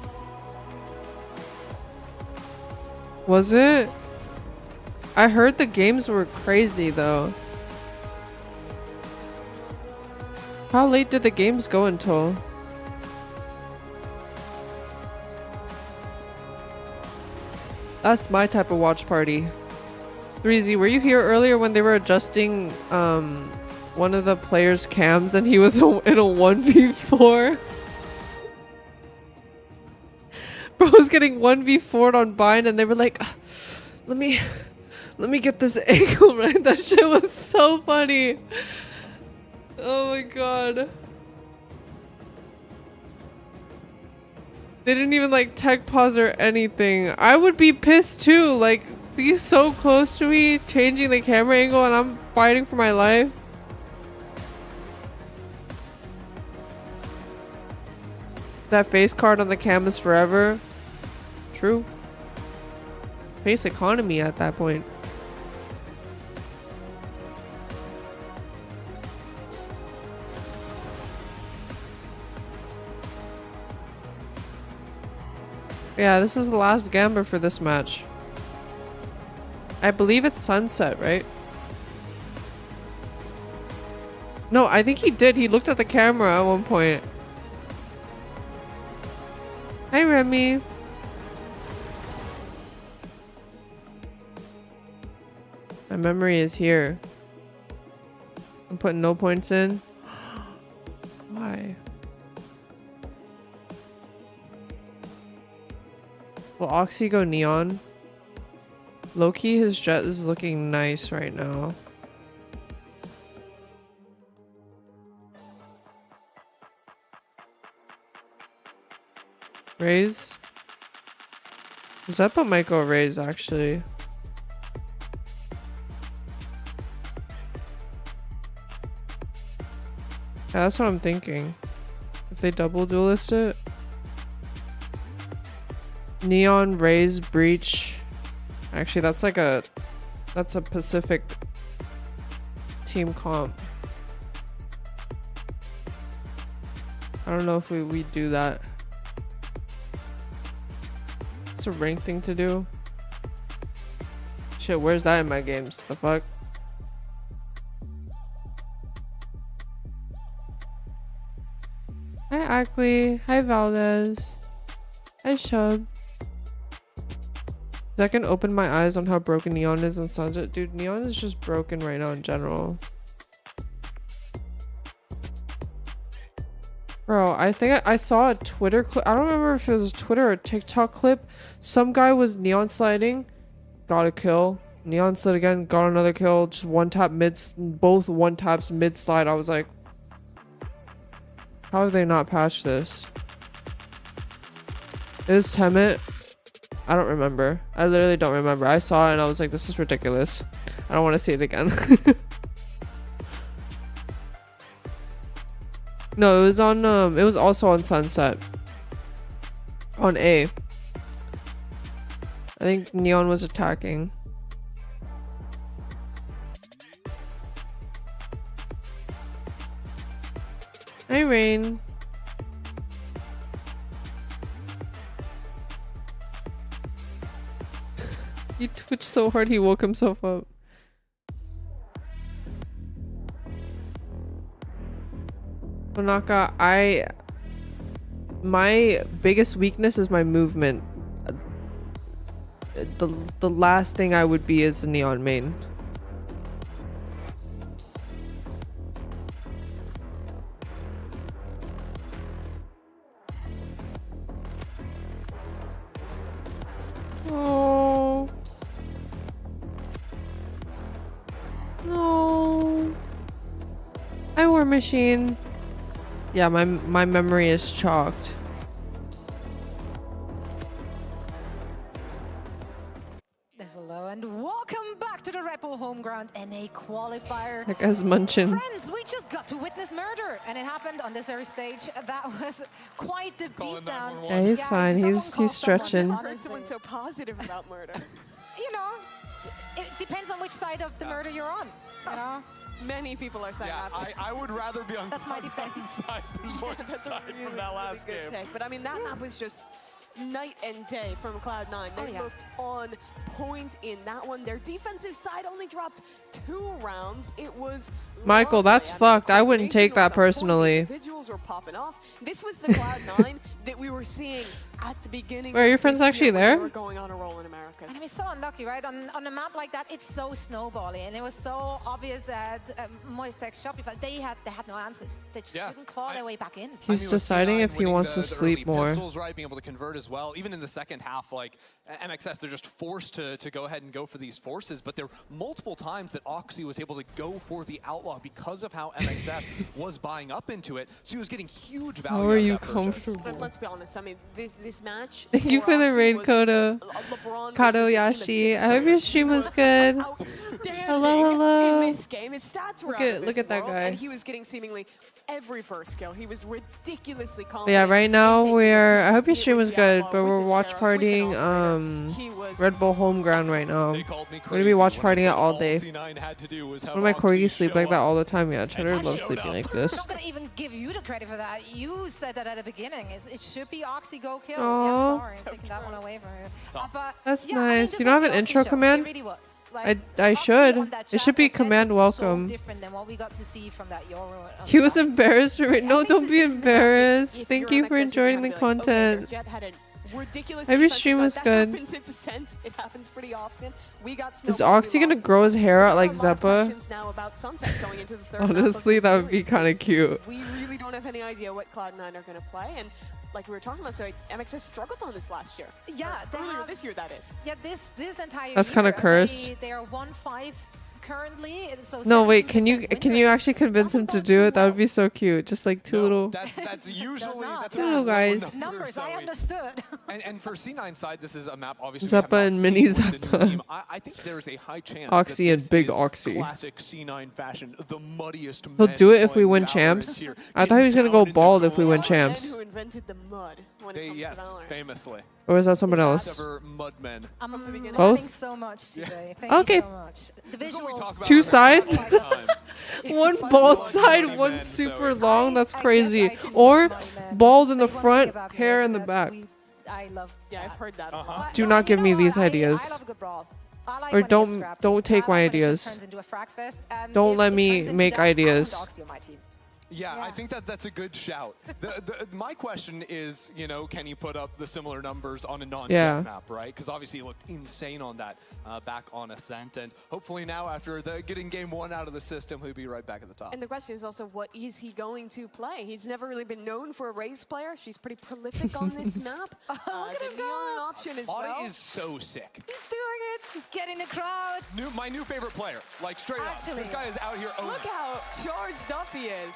Was it? I heard the games were crazy though. How late did the games go until? That's my type of watch party. 3Z, were you here earlier when they were adjusting one of the players' cams and he was in a 1v4? Bro was getting 1v4'd on bind and they were like, let me get this angle right. That shit was so funny. Oh my god. They didn't even like tech pause or anything. I would be pissed too. Like, he's so close to me, changing the camera angle, and I'm fighting for my life. That face card on the cam is forever. True. Face economy at that point. Yeah, this is the last gambler for this match. I believe it's sunset, right? No, I think he did. He looked at the camera at one point. Hi, Remy. My memory is here. I'm putting no points in. Why? Will Oxy go neon? Low-key, his jet is looking nice right now. Raise? Zeppa might go raise, actually. Yeah, that's what I'm thinking. If they double duelist it. Neon, Raze, Breach. Actually, that's like a Pacific team comp. I don't know if we do that. It's a rank thing to do. Shit, where's that in my games? The fuck? Hi Ackley. Hi Valdez. Hi Shub. That can open my eyes on how broken Neon is in Sunset. Dude, Neon is just broken right now in general. Bro, I think I saw a Twitter clip. I don't remember if it was a Twitter or a TikTok clip. Some guy was Neon sliding, got a kill. Neon slid again, got another kill. Just one tap mid, both one taps mid slide. I was like, how have they not patched this? Is Temet? I don't remember. I literally don't remember. I saw it and I was like, this is ridiculous. I don't want to see it again. No, it was on it was also on Sunset. On A. I think Neon was attacking. Hi Rain. He twitched so hard he woke himself up. Monaka, my biggest weakness is my movement. The last thing I would be is the Neon main. Oh no! Hi War Machine. Yeah, my memory is chalked. Hello and welcome back to the Rebel Homeground NA qualifier. That guy's munching. Friends, we just got to witness murder, and it happened on this very stage. That was quite the beatdown. Yeah, he's fine. He's stretching. Why is someone so positive about murder? You know, it depends on which side of the murder you're on. You know. Many people are saying that. I would rather be on That's my defense. side than Moist That's side a really, from that last really good game. take. But I mean, that map was just night and day from Cloud9. They looked on point in that one. Their defensive side only dropped 2 rounds. It was Michael, lovely. that's fucked. I wouldn't take that personally. Individuals were popping off. This was the Cloud9 that we were seeing at the beginning. Wait, are your of friends this actually year when there? they were going on a roll in America. And I mean, so unlucky, right? On a map like that, it's so snowbally, and it was so obvious that Moistek Shopify, they had no answers. They just couldn't claw their way back in. He's deciding if he wants to sleep more. Pistols, right, being able to convert as well. Even in the second half, like MXS, they're just forced to go ahead and go for these forces. But there were multiple times that Oxy was able to go for the Outlaw because of how MXS was buying up into it. So he was getting huge value. How are out of you that purchase. comfortable? But let's be honest. I mean, this match. Thank you for the Oxy raid, was Kodo. LeBron Kato versus the team Yashi. of 6 I hope your stream was good. outstanding Hello. in this game. His stats were Look out at- of look this at that world, guy. and he was getting seemingly every first kill. He was ridiculously confident. But yeah, right in now taking we're. the I hope your first stream hit was with the good, Outlaw, but with we're the watch Sheriff, with an partying operator. He was Red Bull Homeground right now. They called me We're gonna be watch crazy when I partying it said all day. C9 had to do was have One of my Oxy corgis sleep show like that up. all the time. Yeah, Cheddar And loves showed sleeping up. like I'm this. not gonna even give you the credit for that. You said that at the beginning. It should be Oxy go kill. Aw. Yeah, I'm sorry, I'm taking that one away from you. But That's yeah, I mean, nice. this You don't was have the an Oxy intro show. command? It really was. Like, I Oxy should. on that It should be chat that command was welcome. So different than what we got to see from that Euro. He was embarrassed. Right? No, I think don't be this is about embarrassed. if Thank you're you for MXS, you're enjoying gonna the be like, okay, content. their Jet had a ridiculous Every defensive stream side. was That good. happens since Ascent. It happens pretty often. We got Is snowballed, we Oxy gonna lost. grow his hair out There are like a lot of Zeppa? questions now about Sunset going into the third half of Honestly, the that would be series. kind of cute. We really don't have any idea what Cloud9 are going to play, and like we were talking about, so MXS struggled on this last year. Yeah, Or they earlier have- this year, that is. Yeah, this entire That's year, kinda cursed. They are 1-5 currently. So No, wait. 17% Can you win rate. actually convince him to do it? That would be so cute. Just like two No, little. that's usually not. that's Hello, a low guys. number, Numbers, I Zoe. understood. And for C9's side, this is a map obviously Zeppa we have and not mini seen with the new Zeppa. team. I think there's a high chance Oxy that and this big is Oxy. classic C9 fashion, the muddiest. He'll men do it if we playing win Valorant champs. here, I thought he was gonna getting go down in the bald if we win ground. champs. Men who invented the mud when it comes Yes, to Valorant. famously. Or is that someone else? Ever mudmen. I'm the beginning. Both? learning so much today. Thank Okay. you so much. The This is what we talk visuals. about Two on the sides? all the time. One It's bald like side, money one men, super so- long. That's I guess crazy. I do Or love my men. bald in the Say one front, thing about me hair is in the that back. I love Yeah, I've that. heard that a Uh-huh. lot. Do No, not you give know me what? these I ideas. love a good brawl. I like Or when it gets don't- scrappy. don't take I my like when it ideas. just turns into a frag fest, and Don't if let it me turns into make that, I want ideas. Oxy on my team. Yeah, I Yeah. think that's a good shout. My question is, can you put up the similar numbers on a non-jet Yeah. map, right? Because obviously he looked insane on that back on Ascent, and hopefully now after getting game 1 out of the system, he'll be right back at the top. And the question is also, what is he going to play? He's never really been known for a race player. She's pretty prolific on this map. Look at him the go. Neon option as Mata well. is so sick. He's doing it. He's getting the crowd. My new favorite player, like straight Actually. up. This guy is out here owning. Look how charged up he is.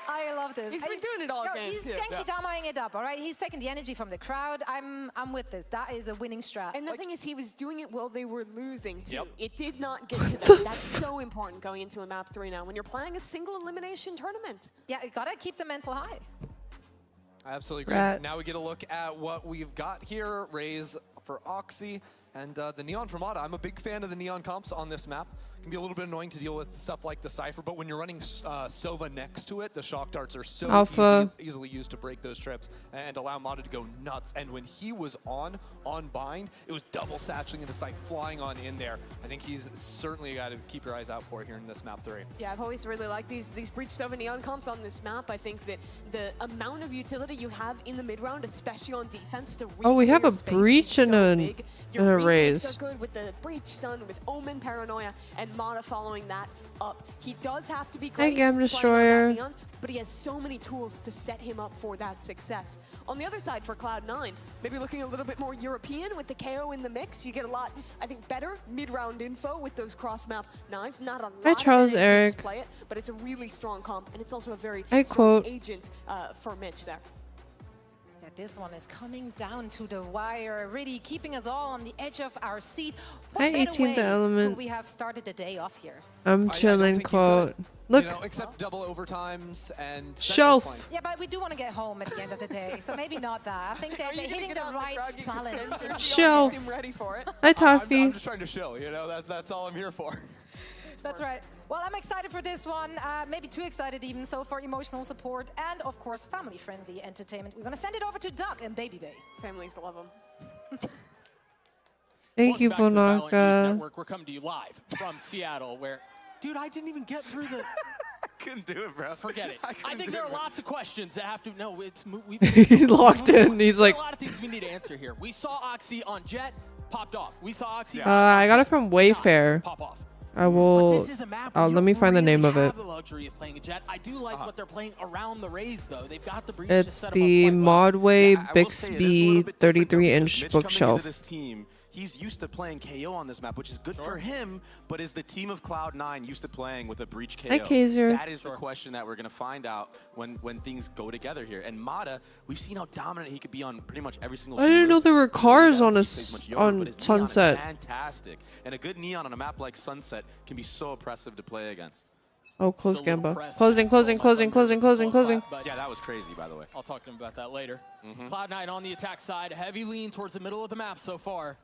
I love this. He's been doing it all No, game, he's too. Genki Damaing it up, all right? He's taking the energy from the crowd. I'm with this. That is a winning strat. And the thing is, he was doing it while they were losing, too. Yep. It did not get to them. That's so important going into a map 3 now when you're playing a single elimination tournament. Yeah, you gotta keep the mental high. Absolutely great. Rat. Now we get a look at what we've got here. Raise for Oxy and the Neon for Mata. I'm a big fan of the Neon comps on this map. Can be a little bit annoying to deal with stuff like the Cypher, but when you're running Sova next to it, the shock darts are so Alpha. easily used to break those trips and allow Mata to go nuts. And when he was on bind, it was double satchling into sight, flying on in there. I think he's certainly got to keep your eyes out for here in this map 3. Yeah, I've always really liked these Breach 7 Neon comps on this map. I think that the amount of utility you have in the mid-round, especially on defense, to Oh, we have re-clear a space breach is and so a- big. and a Your retakes raise. are good with the Breach stun, with Omen Paranoia, and Mata following that up. He does have to be great Gam playing on that Destroyer. Neon, but he has so many tools to set him up for that success. On the other side for Cloud9, maybe looking a little bit more European with the KO in the mix. You get a lot, I think, better mid-round info with those cross-map knives. Not a lot Hi, of Charles enemies to Eric. display it, but it's a really strong comp, and it's also a very I strong quote. agent for Mitch there. Yeah, this one is coming down to the wire, really keeping us all on the edge of our seat. What Hi, better 18th way element. could we have started the day off here? I'm I don't chilling, think you quote. could, Look, except double overtimes and Shelf. Sentinel's playing. Yeah, but we do want to get home at the end of the day, so maybe not that. I think they're Are you gonna hitting get the on right crowd? You can balance. sense it. Shelf. You seem ready for it. hi, I'm Toffee. just trying to chill, that's all I'm here for. That's right. Well, I'm excited for this one, maybe too excited even, so for emotional support and, of course, family-friendly entertainment. We're going to send it over to Doug and Baby Bay. Families love him. Thank you, Welcome back to the Valorant News Bonaka. Network. We're coming to you live from Seattle, where, dude, I didn't even get through the. Couldn't do it, bro. Forget it. I couldn't think do there it, are bro. lots of questions that have to. No, it's we've He's locked in. He's there are like, a lot of things we need to answer here. We saw Oxy on Jet, popped off. We saw Oxy. I got it from Wayfair. Pop off. I But will. this is a map Oh, where let you me find the really name of it. have the luxury of playing a Jet. I do like what they're playing around the raise, though. They've got the breach to It's set 'em up the quite well. Modway Yeah, I will say it is a little bit different, though, 33-inch because Mitch coming bookshelf. into this team, he's used to playing KO on this map, which is good for him, but is the team of Cloud9 used to playing with a breach KO? Hi, Kaiser. That is the question that we're going to find out when things go together here. And Mata, we've seen how dominant he could be on pretty much every single I didn't know list. there were Really cars doesn't on a keep s- much younger, on but his neon is Sunset. fantastic. And a good neon on a map like Sunset can be so oppressive to play against. Oh, close Still a little Gamba. press, Closing, still closing, much closing, under closing, closing, slow closing. clap, but Yeah, that was crazy, by the way. I'll talk to him about that later. Cloud9 on the attack side, heavy lean towards the middle of the map so far.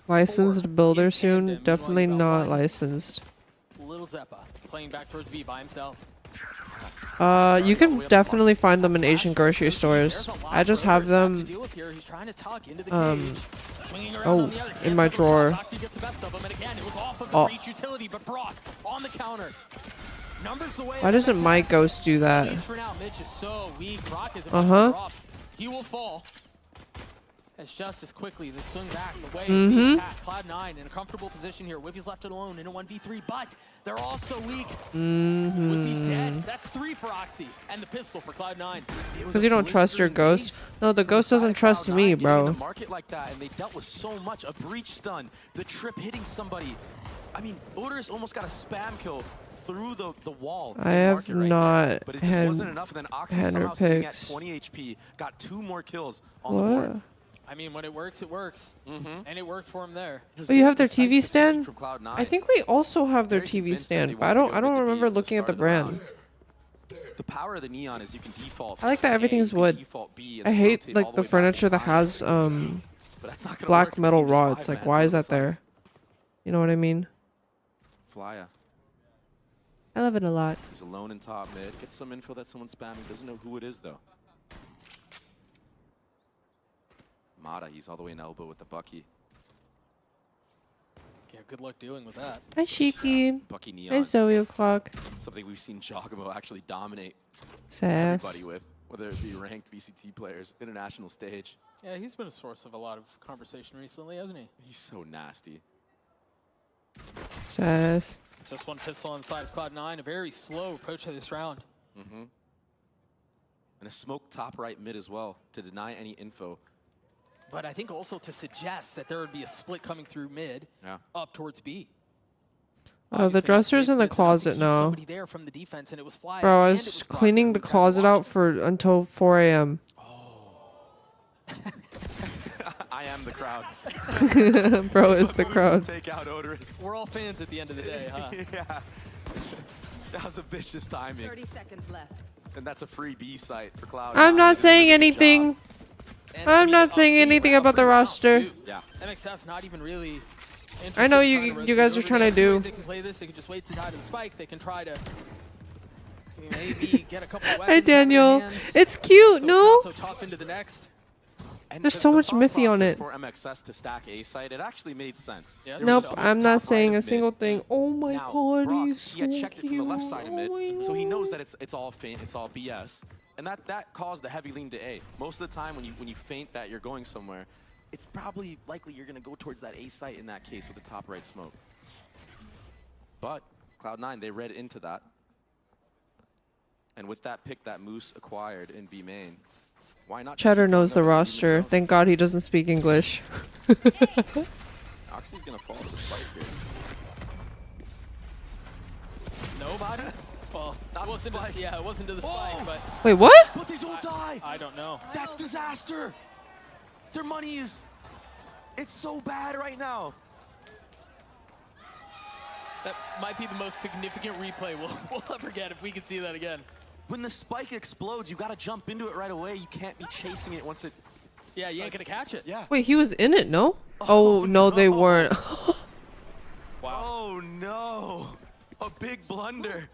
Licensed builder in soon? tandem, Definitely meanwhile, not you've got licensed. Little Zeppa playing back towards V by himself. You can definitely find them in Asian grocery stores. There's a lot I just for have Lotus to them. deal with here. He's trying to tuck into the cage. Swinging around oh, on the other. in my Cancel the drawer. shot. Oxy gets the best of him, and again, it was off of the Oh. breach utility, but Brock on the counter. Numbers the way Why of doesn't my MXS. ghost do At that? least for now, Mitch is so weak. Brock is He will fall. As just as quickly, the swing back, the way of the attack. Cloud9 in a comfortable position here. Whippy's left it alone in a 1v3, but they're also weak. Whippy's dead. That's 3 for Oxy, and the pistol for Cloud9. Because you don't trust your ghost. No, the ghost doesn't trust me, bro. In a market like that, and they dealt with so much. A breach stun, the trip hitting somebody. I mean, Lotus almost got a spam kill through the wall. I They have mark it right not there, but it just had wasn't enough. And then Oxy had her somehow sitting at picks. 20 HP, got 2 more kills on the What? board. I mean, when it works, it works. And it worked for him there. It was Oh, you very have their TV decisive thinking stand? from Cloud9. I think we also have their Very TV convinced that they stand, but wanted to go I don't with the B remember from the looking at the start of the round. brand. The power of the Neon is you can default. I like that A, everything's you can wood. default B, and I then hate rotate all like the the way back furniture in that time. has But that's not gonna work black if the metal team just rods. Like, five-mans why on is both that there? sides. You know what I mean? Flya. I love it a lot. He's alone in top mid. Gets some info that someone's spamming. Doesn't know who it is though. Mata, he's all the way in elbow with the Bucky. Yeah, good luck dealing with that. Hi, Shiki. Bucky Hi, Neon. Zoe O'Clock. Something we've seen Giacomo actually dominate Sass. everybody with, whether it be ranked VCT players, international stage. Yeah, he's been a source of a lot of conversation recently, hasn't he? He's so nasty. Sass. Just one pistol on the side of Cloud9. A very slow approach to this round. And a smoke top right mid as well to deny any info. But I think also to suggest that there would be a split coming through mid up towards B. Oh, the Obviously, dresser's in the it's enough to closet keep now. somebody there from the defense, and it was Fly, Bro, I and was it was cleaning the Proctor who closet kinda out watched for until 4 a.m. I am the crowd. Bro is the Boost crowd. Take out Odorous. it. We're all fans at the end of the day, huh? Yeah. That was a vicious timing. 30 seconds left. And that's a free B site for Cloud9. I'm They not did a saying really good anything. job. And I I'm mean, not a saying free anything round about for the round roster. two. Yeah. MXS not even really I know interested in you trying you guys are rotate trying over. to They have two do. ways They can play this. They can just wait to die to the spike. They can try to maybe get a couple of weapons. Hi, out of their Daniel. hands, It's cute, so no? it's not so tough into the next. And There's the- so the much thought Miffy on process it. For MXS to stack A site, it actually made sense. Yeah, There Nope, was a I'm top not right saying of a mid. single thing. Oh my Now, god, Brock, he's he had so checked it from the left cute. side of Oh mid, my so he knows God. that it's all feint, it's all BS, and that caused the heavy lean to A. Most of the time, when you feint that you're going somewhere, it's probably likely you're going to go towards that A site in that case with the top right smoke. But Cloud9, they read into that, and with that pick that Moose acquired in B main, why not? just Cheddar keep knows the going those roster. even Thank God he doesn't speak English. though Oxy's going to fall to the spike here. Nobody? Well, Not it wasn't the spike. yeah, it wasn't to the spike, Oh! but Wait, what? But they don't die. I don't know. That's disaster. Their money is, it's so bad right now. That might be the most significant replay we'll ever get if we can see that again. When the spike explodes, you got to jump into it right away. You can't be chasing it once it. Yeah, you ain't gonna catch it. Yeah. Wait, he was in it, no? Oh, no, they no. weren't. Wow. Oh no! A big blunder.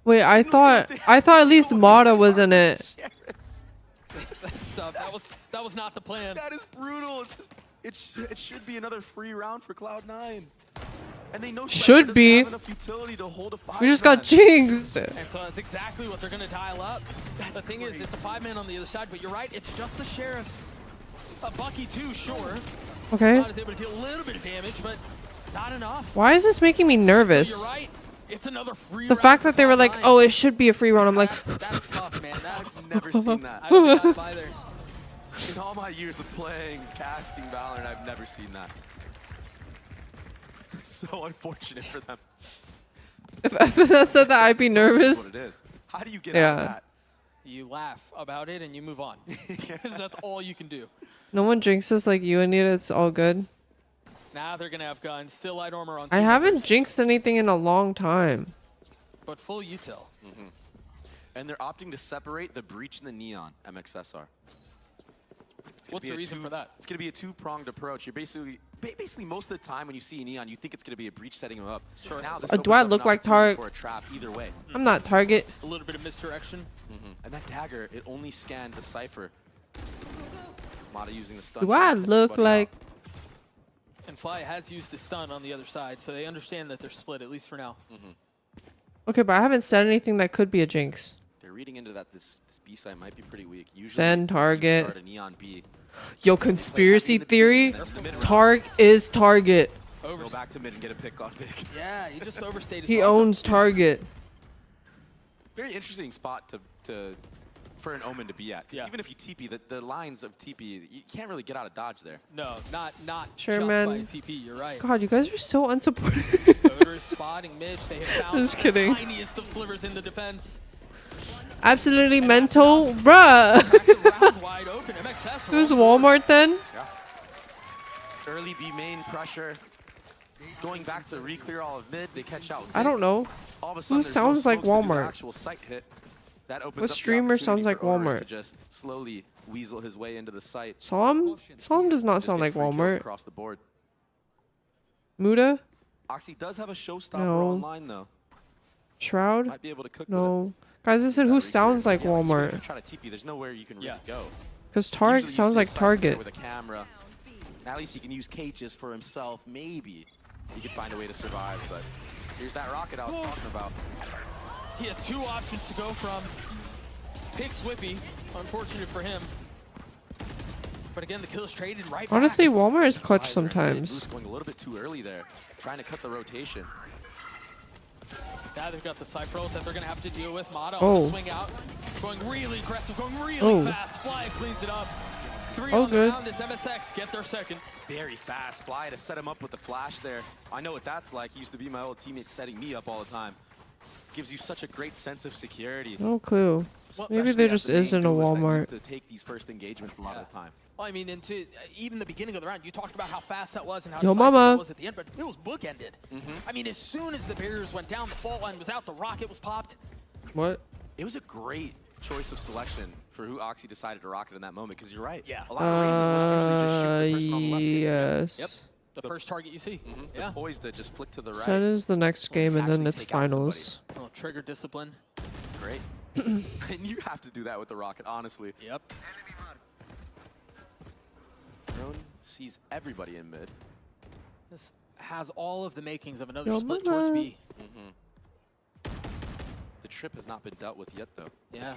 Wait, I thought at least Mata was in it. Yes. Stuff. That was not the plan. That is brutal. It's just, it should be another free round for Cloud9. And they know Should Cypher doesn't be. have enough utility to hold a 5-man. We just got jinxed. And so that's exactly what they're gonna dial up. The thing is, it's a 5-man on the other side, but you're right, it's just the Sheriffs. Bucky too, sure. Okay. God is able to deal a little bit of damage, but not enough. Why is this making me So nervous? you're right. It's another free The round fact for that they were like, Cloud9. oh, it should be a free round. I'm like, That's tough, man. That's I've never seen that. I don't think I've either. In all my years of playing, casting Valorant, I've never seen that. It's so unfortunate for them. if FNS said that, I'd be It's always nervous. What it is. How do you get out of Yeah. that? You laugh about it and you move on. Because that's all you can do. No one jinxes like you, Anita. It's all good. Now they're gonna have guns. Still light armor on. I two haven't members, jinxed anything in a long time. but full util. And they're opting to separate the breach and the neon, MXSR. It's gonna What's be the a reason for that? It's going to be a two-pronged approach. You're basically most of the time when you see neon, you think it's going to be a breach setting him up. Sure. Now this Do opens I up an look like opportunity Tarek? for a trap either way. I'm not target. A little bit of misdirection. And that dagger, it only scanned the cipher. Mata using the stun. Do trying I to catch look somebody like? out. And Fly has used the stun on the other side, so they understand that they're split, at least for now. Okay, but I haven't said anything that could be a jinx. They're reading into that this B side might be pretty weak. Usually Send teams target. start a neon B. Yo, conspiracy theory. The mid-round. Targ is target. Go back to mid and get a pick on Vic. Yeah, he just overstayed his He welcome. owns target. Very interesting spot to for an Omen to be at. Because even if you TP, the lines of TP, you can't really get out of dodge there. No, not Sure, just man. by TP. You're right. God, you guys are so unsupportive. Voters spotting Mitch. They have found Just the kidding. tiniest of slivers in the defense. Absolutely mental, bruh. Cracked the round wide open. MXS. It was Walmart then. Yeah. Early B main pressure. Going back to re-clear all of mid, they catch out. I don't know. All of a sudden, Who there's no sounds like smokes to do the Walmart? actual site hit. That opens What up the streamer sounds opportunity like for Owners Walmart? to just slowly weasel his way into the site. Psalm? Psalm does not Just sound get like free kills Walmart. across the board. Muda? Oxy does have a showstopper No. online though. Shroud? Might be able to cook with it. No. Guys, I said That who re-clear, sounds like yeah, even if you Walmart? try to TP, there's nowhere you can really Yeah. go. Because Usually Target you sounds see a like site clear Target. with a camera. And at least he can use cages for himself. Maybe he could find a way to survive. But here's that rocket I was talking about. He had two options to go from. Pick Swippy. Unfortunate for him. But again, the kill is traded right Honestly, back. Walmart is clutch Visor and mid, sometimes. Moose going a little bit too early there, trying to cut the rotation. Now they've got the Cypher ult that they're going to have to deal with. Mata Oh. on the swing out. Going really aggressive, going really Oh. fast. Fly cleans it up. 3 Oh, on good. the round as MSX get their second. Very fast fly to set him up with the flash there. I know what that's like. He used to be my old teammate setting me up all the time. Gives you such a great sense of security. No clue. Maybe Especially there as just the main isn't a duelist that needs Walmart. to take these first engagements a lot of the time. Well, I mean, into even the beginning of the round, you talked about how fast that was and how Yo, decisive mama. that was at the end, but it was bookended. I mean, as soon as the barriers went down, the fault line was out, the rocket was popped. What? It was a great choice of selection for who Oxy decided to rocket in that moment, because you're right. Yeah. A lot of raises that actually just shoot the person on the left against them. Yep. Yes. The first target you see. Yeah. The poise that just flick to the right. Sun is the next game, and then actually it's take out somebody. finals. Well, trigger discipline. Great. And you have to do that with the rocket, honestly. Yep. Drone sees everybody in mid. This has all of the makings of another Yo, split mama. towards B. The trip has not been dealt with yet, though. Yeah.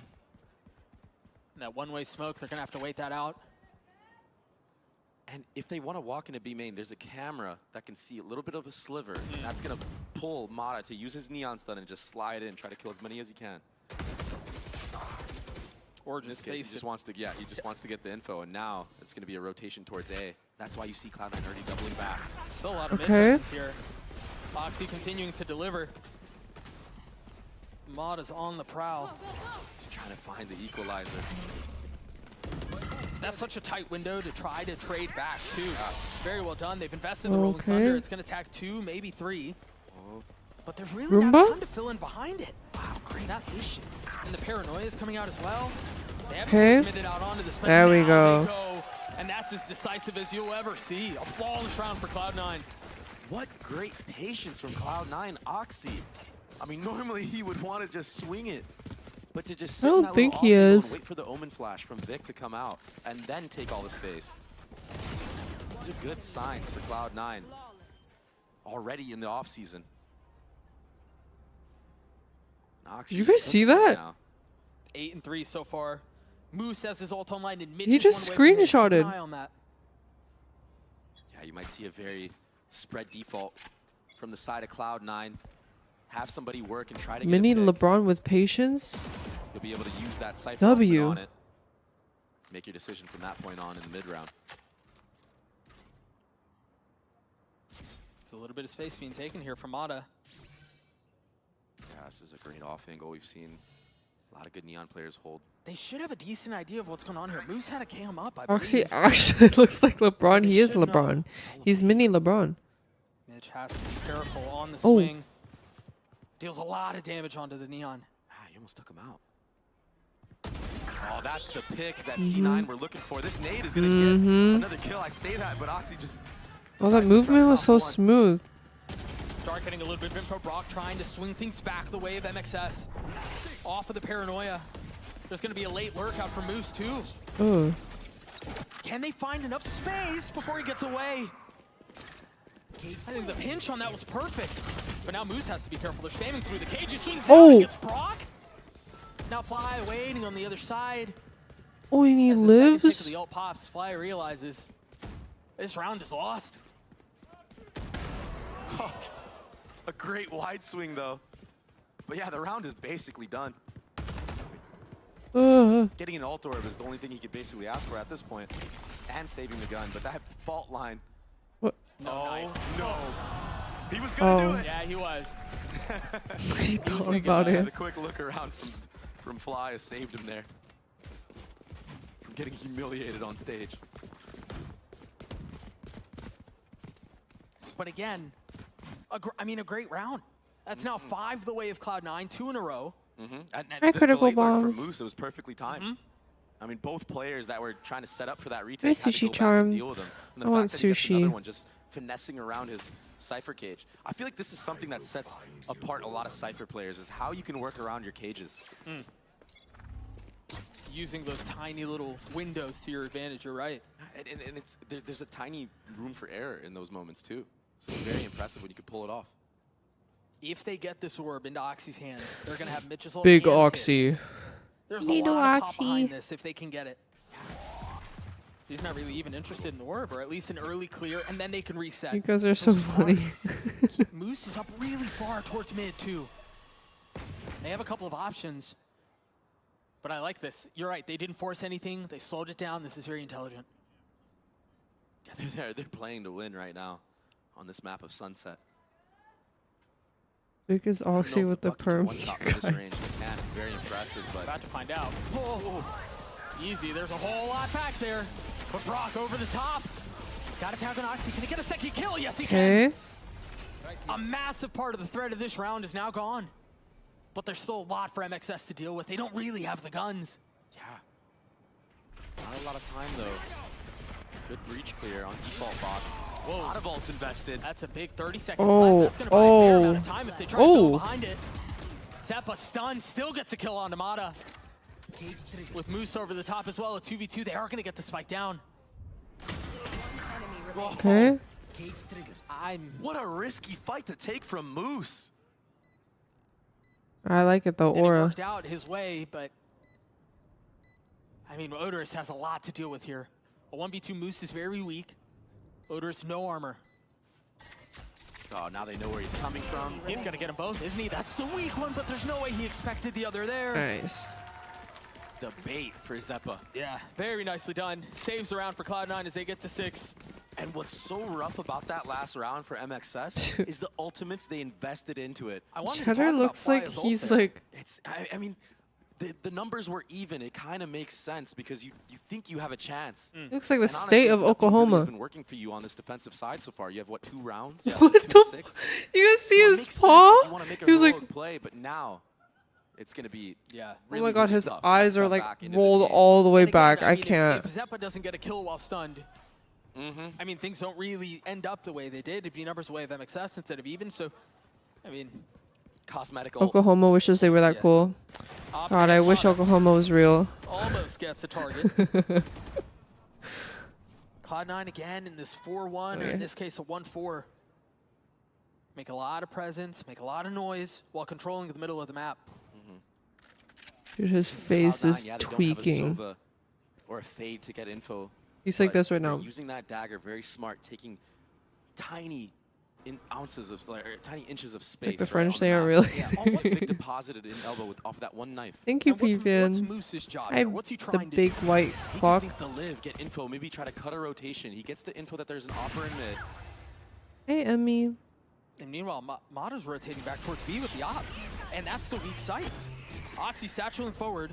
That one-way smoke, they're going to have to wait that out. And if they want to walk into B main, there's a camera that can see a little bit of a sliver. And that's going to pull Mata to use his neon stun and just slide in, try to kill as many as he can. Or In this just case, he face just it. wants to, he just wants to get the info. And now it's going to be a rotation towards A. That's why you see Cloud9 already doubling back. Still a lot of Okay. mid presence here. Foxy continuing to deliver. Mod is on the prowl. He's trying to find the equalizer. That's such a tight window to try to trade back, too. Very well done. They've invested in the Rolling Okay. Thunder. It's going to attack 2, maybe 3. But there's really Roomba? not time to fill in behind it. Wow, great That patience. And the paranoia is coming out as well. They haven't Okay. committed out onto this, but There we now go. they go. And that's as decisive as you'll ever see. A flawless round for Cloud9. What great patience from Cloud9, Oxy. I mean, normally he would want to just swing it. But to just sit I in don't that think little he off angle is. and wait for the Omen flash from Vic to come out and then take all the space. Those are good signs for Cloud9. Already in the offseason. Did you guys see that? 8 and 3 so far. Moose has his ult online and Mitch He is just one away from it. Keep an screenshotted. eye on that. Yeah, you might see a very spread default from the side of Cloud9. Have somebody work and try to Mini get a pick. LeBron with patience. You'll be able to use that Cypher W. on it. Make your decision from that point on in the mid-round. There's a little bit of space being taken here from Mata. Yeah, this is a great off angle. We've seen a lot of good Neon players hold. They should have a decent idea of what's going on here. Moose had a cam up, I believe. Oxy actually looks like LeBron. they He is should know. LeBron. He's mini LeBron. Mitch has to be careful on the Oh. swing. Deals a lot of damage onto the Neon. Ah, he almost took him out. Oh, that's the pick that C9 Mm-hmm. we're looking for. This nade is going to get another kill. I say that, but Oxy just... Oh, that decides to movement press was so mouse one. smooth. Dark getting a little bit of info. Brock trying to swing things back the way of MXS. Off of the paranoia. There's going to be a late lurk out for Moose, too. Oh. Can they find enough space before he gets away? I think the pinch on that was perfect. But now Moose has to be careful. They're spamming through the cage. He swings down Oh. and gets Brock. Now Fly waiting on the other side. Oh, and he As the second pick of lives. the ult pops, Fly realizes this round is lost. A great wide swing, though. But yeah, the round is basically done. Getting an ult orb is the only thing he could basically ask for at this point, and saving the gun. But that fault line. What? No, no. He was gonna do it. Yeah, he was. He thought about The it. quick look around from Fly has saved him there from getting humiliated on stage. But again, a great round. That's now 5 the way of Cloud9, 2 in a row. And critical late lurk from bombs. Moose, it was perfectly timed. I mean, both players that were trying to set up for that retake Nice had to sushi go back and charm. deal with him. And the I want fact that he gets sushi. another one just finessing around his Cypher cage. I feel like this is something that sets apart a lot of Cypher players, is how you can work around your cages. Using those tiny little windows to your advantage, you're right. And it's there's a tiny room for error in those moments too. So it's very impressive when you can pull it off. If they get this orb into Oxy's hands, they're going to have Mitch's ult Big and his. Oxy. There's Need a a lot of pop Oxy. behind this if they can get it. He's not really even interested in the orb, or at least an early clear, and then they can reset. You guys are so funny. Moose is up really far towards mid, too. They have a couple of options. But I like this. You're right, they didn't force anything. They slowed it down. This is very intelligent. Yeah, they're playing to win right now on this map of Sunset. Big is I don't know Oxy if with the Bucky can perm. one-shot from this range. They can. It's very impressive, but About to find out. Whoa. Easy, there's a whole lot back there. But Brock over the top. Got to tag on Oxy. Can he get a second kill? Yes, he can. Okay. A massive part of the threat of this round is now gone. But there's still a lot for MXS to deal with. They don't really have the guns. yeah. Not a lot of time though. Good breach clear on default box. A lot of ults invested. That's a big 30 seconds Oh, left. That's going to buy a fair amount of oh. time if they try to go Oh. behind it. Zeppa stunned, still gets a kill on Namada. With Moose over the top as well, a 2v2, they are going to get the spike down. Okay. What a risky fight to take from Moose. I like it though, And it Aura. worked out his way, but I mean, Odorous has a lot to deal with here. A 1v2 Moose is very weak. Odorous, no armor. Oh, now they know where he's coming from. He's going to get them both, isn't he? That's the weak one, but there's no way he expected the other there. Nice. The bait for Zeppa. Yeah, very nicely done. Saves the round for Cloud9 as they get to 6. And what's so rough about that last round for MXS is the ultimates they invested into it. I wanted to Cheddar talk about looks like Fly's ult he's there. like It's, I mean, the numbers were even. It kind of makes sense because you think you have a chance. looks like the And state honestly, of nothing really Oklahoma. has been working for you on this defensive side so far. You have what, 2 rounds? Yeah, What 2 the to 6. You guys see So it his makes sense paw? if you want to make a He was like, heroic play, but now it's going to be Yeah. really, oh my god, really his tough eyes to are come like back into this rolled game. all the way And again, back. I mean, can't. If Zeppa doesn't get a kill while stunned, I mean, things don't really end up the way they did. It'd be numbers away of MXS instead of even. So, I mean, Cosmetic ult. Oklahoma wishes they were that Yeah. cool. God, I wish Oklahoma was real. almost gets a target. Cloud9 again in this 4-1, or in this case a 1-4. Make a lot of presence, make a lot of noise while controlling the middle of the map. Dude, his face Cloud9, is yeah, they don't have a tweaking. Sova or a fade to get info. He's like but this right they're now. Using that dagger, very smart, taking tiny ounces of, or tiny inches of space. the right, French, on they aren't map. really. Yeah, on what Vic deposited in elbow off of that one knife. Thank you, And what's Pivian. Moose's job I here? What's he the trying to big do? white He just fuck. needs to live, get info, maybe try to cut a rotation. He gets the info that there's an offer in mid. Hey, Emmy. And meanwhile, Mata's rotating back towards B with the op. And that's the weak side. Oxy satcheling forward.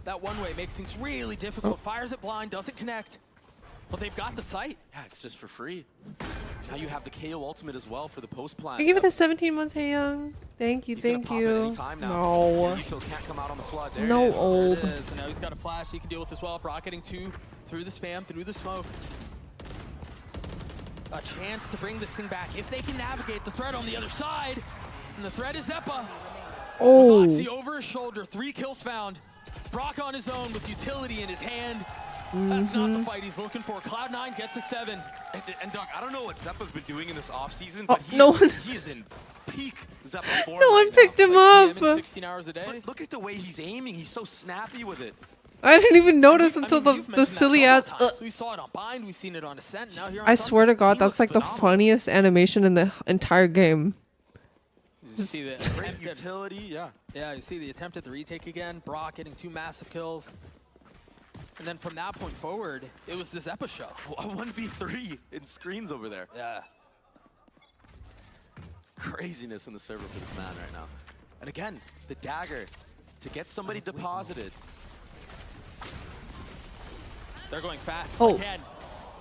That one way makes things really difficult. Fires it blind, doesn't connect. But they've got the sight. Yeah, it's just for free. Now you have the KO ultimate as well for the post plant. I give it a 17 months, hey young. Thank you, He's gonna thank pop at you. any time now. No. So can't come out on the flood. There No it is. old. There it is. And now he's got a flash he can deal with as well. Brock getting 2 through the spam, through the smoke. A chance to bring this thing back if they can navigate the threat on the other side. And the threat is Zeppa. Oh. With Oxy over his shoulder, 3 kills found. Brock on his own with utility in his hand. That's not the fight he's looking for. Cloud9 gets to 7. And Doug, I don't know what Zeppa's been doing in this offseason, Oh, but he, no is, one- he is in peak Zeppa form. No one right picked now. him PMing up. 16 hours a day. But look at the way he's aiming. He's so snappy with it. I didn't even notice I mean, until you've the mentioned that silly a ass. couple times. We saw it on Bind, we've seen it on Ascent, now here on I swear to Sunset. God, He that's looks like the phenomenal. funniest animation in the entire game. You see the Great attempt at, utility, yeah. yeah, you see the attempt at the retake again. Brock getting 2 massive kills. And then from that point forward, it was the Zeppa show. A 1v3 in screens over there. Yeah. Craziness in the server for this man right now. And again, the dagger to get somebody deposited. They're going fast Oh. again.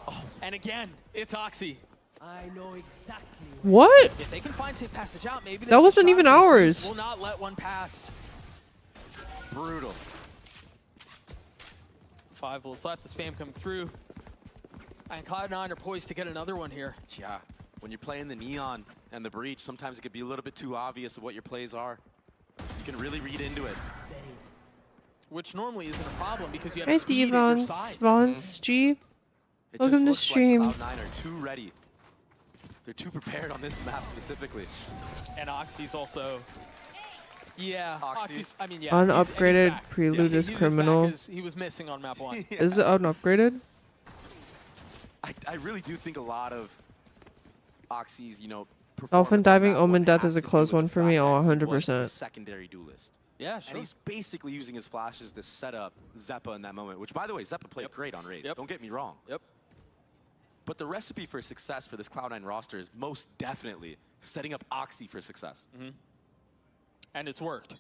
Oh. And again, it's Oxy. I know exactly. What? If they can find safe passage out, maybe That wasn't even ours. Will not let one pass. Brutal. 5 bullets left. The spam coming through. And Cloud9 are poised to get another one here. Yeah, when you're playing the Neon and the Breach, sometimes it could be a little bit too obvious of what your plays are. You can really read into it. Which normally isn't a problem because you have Hi, speed at your Devons. side. Vons G. It Welcome just to looks stream. like Cloud9 are too ready. They're too prepared on this map specifically. And Oxy's also... Yeah, Oxy. Oxy's... I mean, yeah. Unupgraded he's back. Prelude is he's criminal. Back as he was missing on map 1. Is it unupgraded? I really do think a lot of Oxy's, Dolphin performance on diving, map Omen one Death has is a to do close with one the for me. fact Oh, that he was the 100%. secondary duelist. Yeah, sure. And he's basically using his flashes to set up Zeppa in that moment, which, by the way, Zeppa played great on Rage. Yep. Don't get me wrong. Yep. But the recipe for success for this Cloud9 roster is most definitely setting up Oxy for success. And it's worked.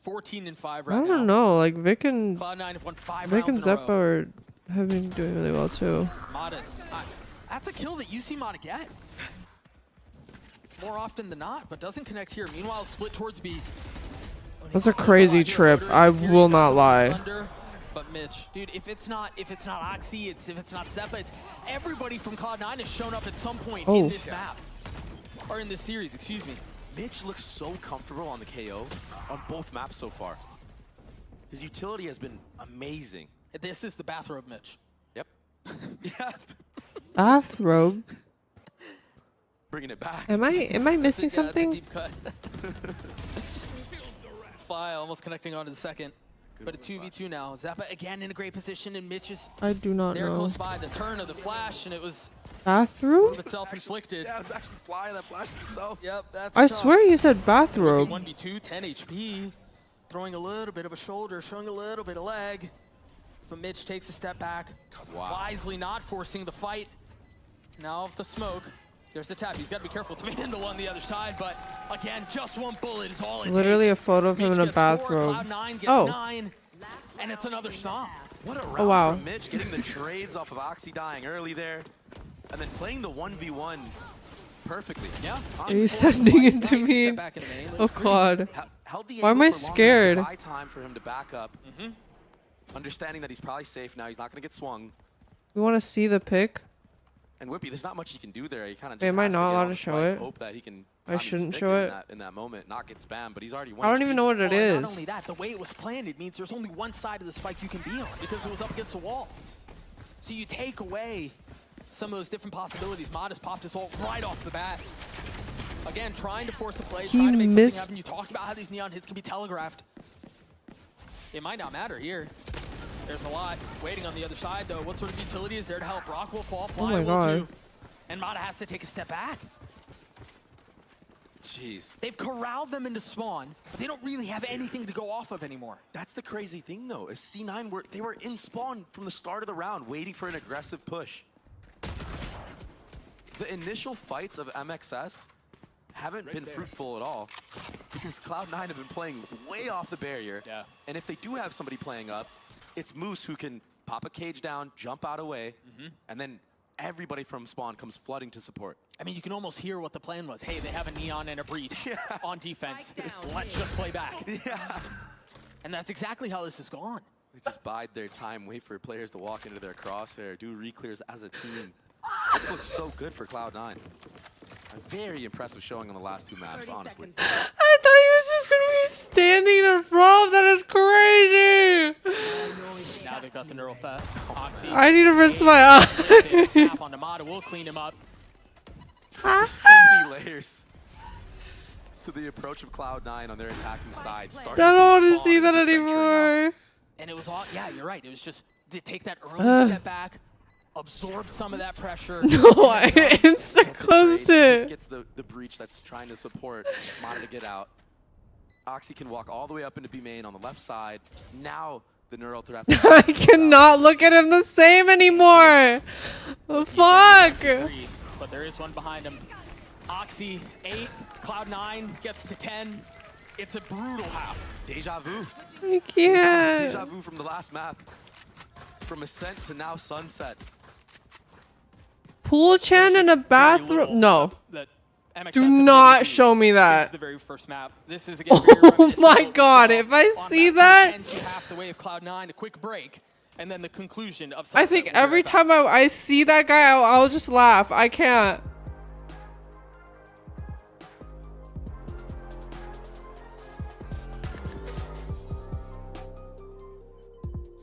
14 and 5 I right now. don't know. Like Vic and Cloud9 have won 5 Vic and rounds in a Zeppa row. have been doing really well too. Mata, that's a kill that you see Mata get. More often than not, but doesn't connect here. Meanwhile, split towards B. That's a crazy trip. I will not lie. Thunder, but Mitch, dude, if it's not Oxy, if it's not Zeppa, it's everybody from Cloud9 has shown up at some point in this map. Or in this series, excuse me. Mitch looks so comfortable on the KO on both maps so far. His utility has been amazing. This is the bathrobe Mitch. Yep. Yeah. Bathrobe. Bringing it back. Am I missing Yeah, it's a something? deep cut. Fly almost connecting onto the second. But a 2v2 now. Zeppa again in a great position, and Mitch is I do not there know. close by. The turn of the flash, and it was Bathroom? self-inflicted. Yeah, it was actually Fly that flashed himself. Yep, that's I tough. swear you said bathrobe. 1v2, 10 HP. Throwing a little bit of a shoulder, showing a little bit of leg. But Mitch takes a step back. Wow. Wisely not forcing the fight. Now with the smoke. There's the tap. He's got to be careful to handle on the other side. But again, just one bullet is all It's it literally a takes. photo of him Mitch in a gets 4, bathrobe. Cloud9 gets Oh. 9. And it's another stomp. What a round wow. from Mitch, getting the trades off of Oxy dying early there, and then playing the 1v1 perfectly. Yeah. Are you sending it to Nice me? step back in the main. Oh God. Held the Why am angle I for long scared? enough to buy time for him to back up. Understanding that he's probably safe now, he's not going to get swung. We want to see the pic. And Whippy, there's not much he can do there. He kind of Wait, just am I has to not get allowed on to the show spike, it? hope that he can I not even shouldn't stick show in it. in that moment, not get spammed, but he's already 1 I don't even know what it Well, and is. Not only that, the way it was planned, it means there's only one side of the spike you can be on because it was up against the wall. So you take away some of those different possibilities. Modest popped his ult right off the bat. Again, trying to force a play, He trying to make missed- something happen. You talked about how these neon hits can be telegraphed. It might not matter here. There's a lot waiting on the other side, though. What sort of utility is there to help? Rock will fall, Fly my will God. too. And Mata has to take a step back. Jeez. They've corralled them into spawn, but they don't really have anything to go off of anymore. That's the crazy thing, though, is C9 they were in spawn from the start of the round, waiting for an aggressive push. The initial fights of MXS haven't been fruitful at all because Cloud9 have been playing way off the barrier. Yeah. And if they do have somebody playing up, it's Moose who can pop a cage down, jump out away, and then everybody from spawn comes flooding to support. I mean, you can almost hear what the plan was. Hey, they have a neon and a breach on defense. Let's just play back. Yeah. And that's exactly how this has gone. They just bide their time, wait for players to walk into their crosshair, do reclears as a team. This looks so good for Cloud9. A very impressive showing on the last 2 maps, honestly. I thought he was just gonna be standing in a row. That is crazy. Now they've got the neural theft. Oxy. I need to rinse my eye. Snap on Mata. We'll clean him up. So many layers to the approach of Cloud9 on their attacking side. I don't want to see that anymore. anymore. And it was all, yeah, you're right. It was just to take that early step back, absorb some of that pressure. No, I insta closed it. Gets the breach that's trying to support Mana to get out. Oxy can walk all the way up into B main on the left side. Now the neural threat. I cannot look at him the same anymore. Oh, fuck. But there is one behind him. Oxy 8, Cloud9 gets to 10. It's a brutal half. Deja vu. I can't. Deja vu from the last map. From Ascent to now Sunset. Pool Chan in a bathroom? No. That MXS Do have not made show me since that. the very first map. This is again Oh my god, if I see that, half the way of Cloud9, a quick break, and then the conclusion of I think every time I see that guy, I'll just laugh. I can't.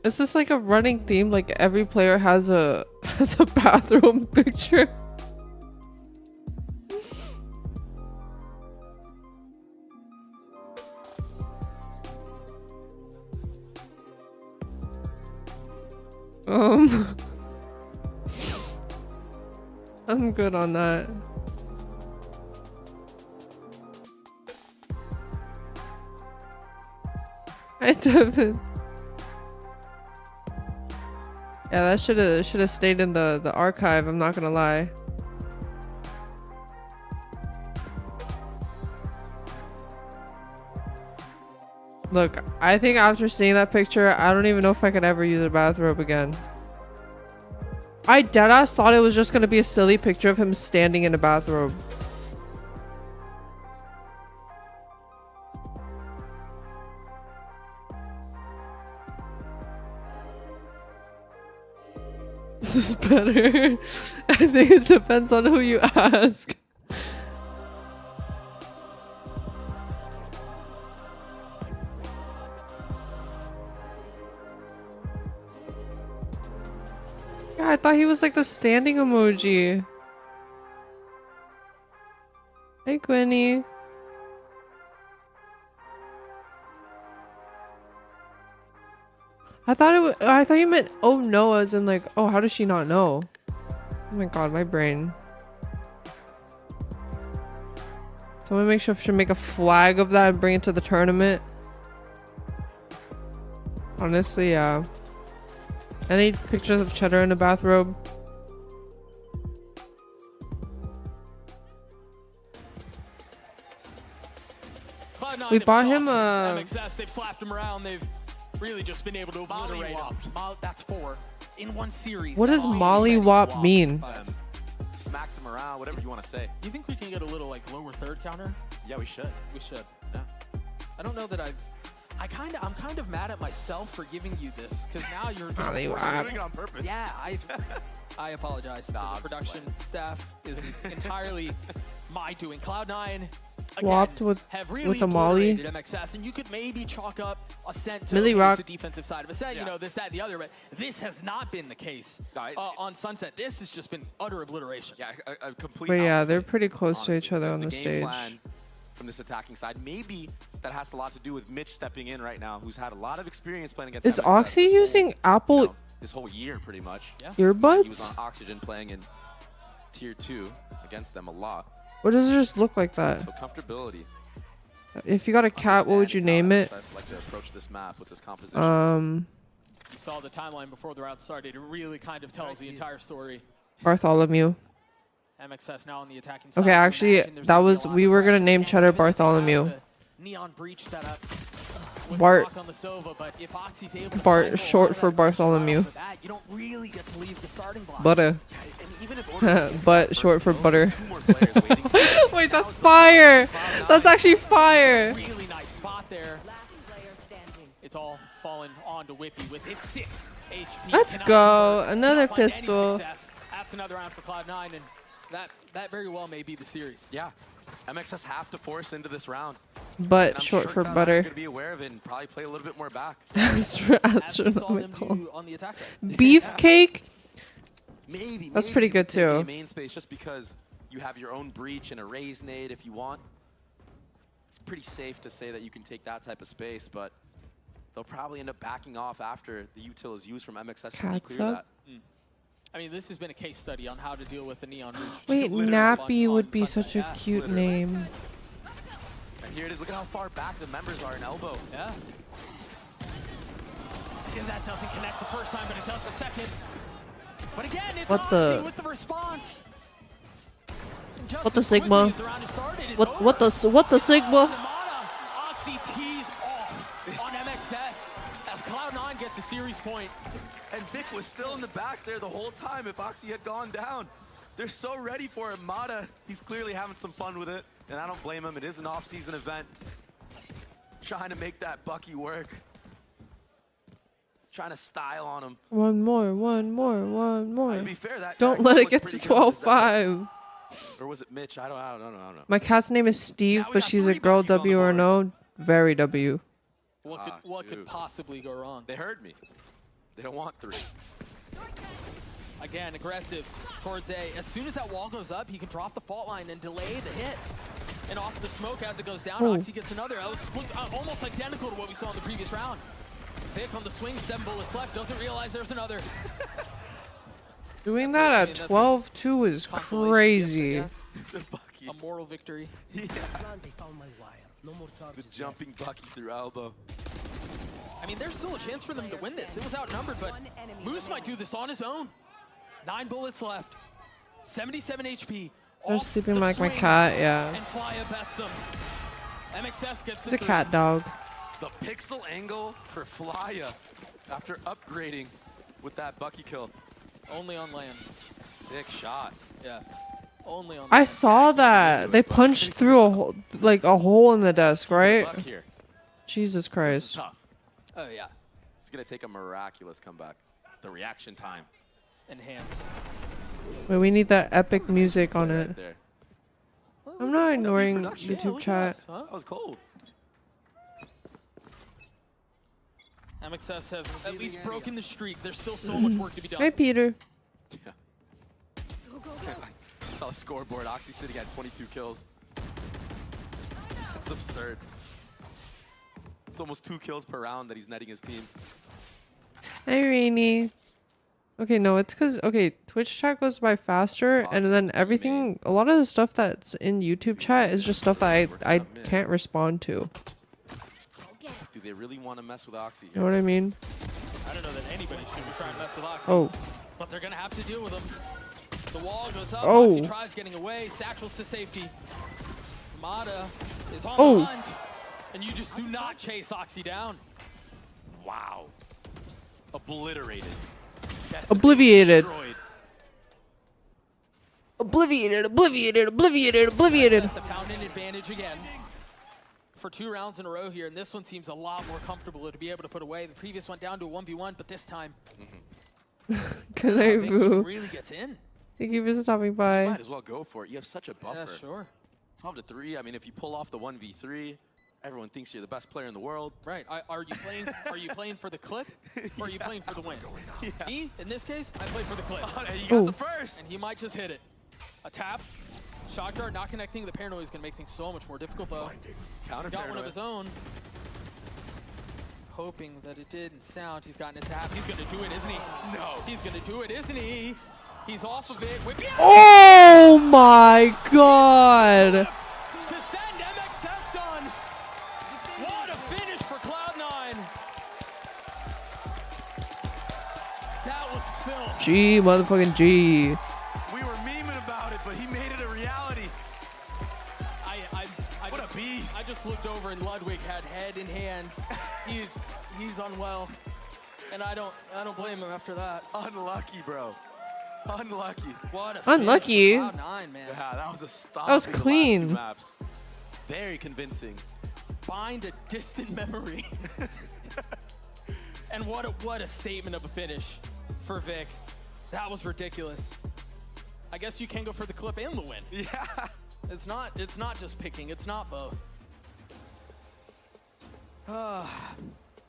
Is this like a running theme? Like every player has a bathroom picture? I'm good on that. Hi, Devin. Yeah, that should have stayed in the archive. I'm not gonna lie. Look, I think after seeing that picture, I don't even know if I could ever use a bathrobe again. I deadass thought it was just gonna be a silly picture of him standing in a bathrobe. This is better. I think it depends on who you ask. Yeah, I thought he was like the standing emoji. Hey, Gwenny. I thought you meant oh no as in like, oh, how does she not know? Oh my god, my brain. Someone make sure should make a flag of that and bring it to the tournament. Honestly, yeah. Any pictures of Cheddar in a bathrobe? We bought him a... MXS, they've slapped him around. They've really just been able to obliterate him. That's 4 in one series. What does mollywop mean? Smack them around, whatever you want to say. Do you think we can get a little like lower third counter? Yeah, we should. We should. Yeah. I don't know that I'm kind of mad at myself for giving you this because now you're You're doing it on purpose. Yeah, I apologize. Nah, The production staff is entirely my doing. Cloud9 Swapped with really a molly. MXS, and you could maybe chalk up Ascent to Millie Rock. the defensive side of Ascent, you know, this, that, and the other, but this has not been the case on Sunset. This has just been utter obliteration. Yeah, a complete. But yeah, they're outplay, pretty close to honestly. each other on the game stage. plan from this attacking side, maybe that has a lot to do with Mitch stepping in right now, who's had a lot of experience playing against. Is MXS Oxy this whole, using Apple this whole year, pretty much. Yeah. He was earbuds? on Oxygen playing in Tier 2 against them a lot. Or does it just look like that? So comfortability. If you got a cat, what would you name it? MXS like to approach this map with this composition. You saw the timeline before the round started. It really kind of tells the entire story. Bartholomew. MXS now on the attacking side. Okay, actually, that was we were gonna name Cheddar Bartholomew. Neon breach setup. Bart. On the Sova, but if Oxy's able to Bart, cycle short out of for that pressure Bartholomew. for that, you don't really get to leave the starting block. Butter. And even if Ortiz gets But that short first for kill, butter. there's 2 more players waiting for him. Wait, that's fire! That's actually fire! Really nice spot there. It's all fallen onto Whippy with his 6 HP. Let's Cannot go. convert, Another cannot find any pistol. success. That's another round for Cloud9, and that very well may be the series. Yeah, MXS have to force into this round. But And I'm short sure for Cloud9 butter. are gonna be aware of it and probably play a little bit more back. As we saw them Astronomical. do on the attack side. Beefcake? Maybe. That's pretty good, take a too. main space just because you have your own breach and a raise nade if you want. It's pretty safe to say that you can take that type of space, but they'll probably end up backing off after the util is used from MXS to Cats clear up? that. I mean, this has been a case study on how to deal with the Neon Rouge. Wait, Literally Nappy on would be Sunset, such a yeah. cute Literally. name. And here it is. Look at how far back the members are in elbow. Yeah. And that doesn't connect the first time, but it does the second. But again, it's What Oxy the- with the response. Just What the as Sigma? quickly as the round has started, it's over. What the Sigma? Namada, Oxy tees off on MXS as Cloud9 gets a series point. And Vic was still in the back there the whole time if Oxy had gone down. They're so ready for it. Mata, he's clearly having some fun with it, and I don't blame him. It is an off-season event. Trying to make that Bucky work. Trying to style on him. One more. To be fair, that Don't that let kill it was get to pretty good with the Zephyr. 12-5. Or was it Mitch? I don't know. My cat's name is Steve, Now we but got she's a 3 girl, Buckies on the W or board. no? Very W. What could dude. possibly go wrong? They heard me. They don't want 3. Again, aggressive towards A. As soon as that wall goes up, he can drop the fault line and delay the hit. And off the smoke as it goes down, Oh. Oxy gets another. That was almost identical to what we saw in the previous round. Vic on the swing, 7 bullets left, doesn't realize there's another. Doing That's that a- I at mean, that's a 12-2 is Consolation crazy. gift, I The guess. Bucky. A moral victory. Yeah. Plan, they found my wire. No more The charges. jumping Bucky through elbow. I mean, there's still a chance for them to win this. It was outnumbered, but Moose might do this on his own. 9 bullets left. 77 HP. They're Off sleeping the like my swing, cat, yeah. And Flya bests them. MXS gets He's the a cat dog. The pixel angle for Flya after upgrading with that Bucky kill. Only on land. Sick shot. Yeah. Only on I land. saw that. They punched through a hole, like a hole in the desk, right? Buck here. Jesus This is Christ. tough. Oh, yeah. It's gonna take a miraculous comeback. The reaction time. Enhance. Wait, we need that epic music on Right it. there. I'm not ignoring Production. YouTube look at chat. us. That was cold. MXS have at least broken the streak. There's still so much work to be done. Hey, Peter. Yeah. I saw the scoreboard. Oxy sitting at 22 kills. That's absurd. It's almost 2 kills per round that he's netting his team. Hey, Rainy. Okay, no, it's because, okay, Twitch chat goes by faster, and then everything, a lot of the stuff that's in YouTube chat is just stuff that I can't respond to. Do they really want to mess with Oxy You here? know what I mean? I don't know that anybody should be trying to mess with Oxy. Oh. But they're going to have to deal with him. The wall goes up. Oh. Oxy tries getting away. Satchels to safety. Mata is on Oh. the hunt. And you just do not chase Oxy down. Wow. Obliterated. Decimated, Obliviated. destroyed. Obliviated. MXS have found an advantage again for 2 rounds in a row here, and this one seems a lot more comfortable to be able to put away. The previous went down to a 1v1, but this time, Can I Vic boo? really gets in. Thank you for stopping by. Might as well go for it. You have such a buffer. Yeah, sure. 12 to 3. I mean, if you pull off the 1v3, everyone thinks you're the best player in the world. Right. Are you playing? Are you playing for the clip, or are you playing for the win? Me, in this case, I play for the clip, Hey, you got Ooh. the first. and he might just hit it. A tap, shock dart, not connecting. The paranoia is gonna make things so much more difficult, though. Counter He's got one paranoia. of his own. Hoping that it didn't sound. He's gotten a tap. He's gonna do it, isn't he? No. He's gonna do it, isn't he? He's off of it. Whip, yeah! Oh my god. To send MXS done. What a finish for Cloud9. That was filth. G, motherfucking G. We were memeing about it, but he made it a reality. I What just, a beast. I just looked over and Ludwig had head in hands. He's unwell, and I don't blame him after that. Unlucky, bro. Unlucky. What a Unlucky. finish for Cloud9, man. Yeah, that was a stop. That was clean. Maps. Very convincing. Find a distant memory. And what a statement of a finish for Vic. That was ridiculous. I guess you can go for the clip and the win. Yeah. It's not just picking, it's not both.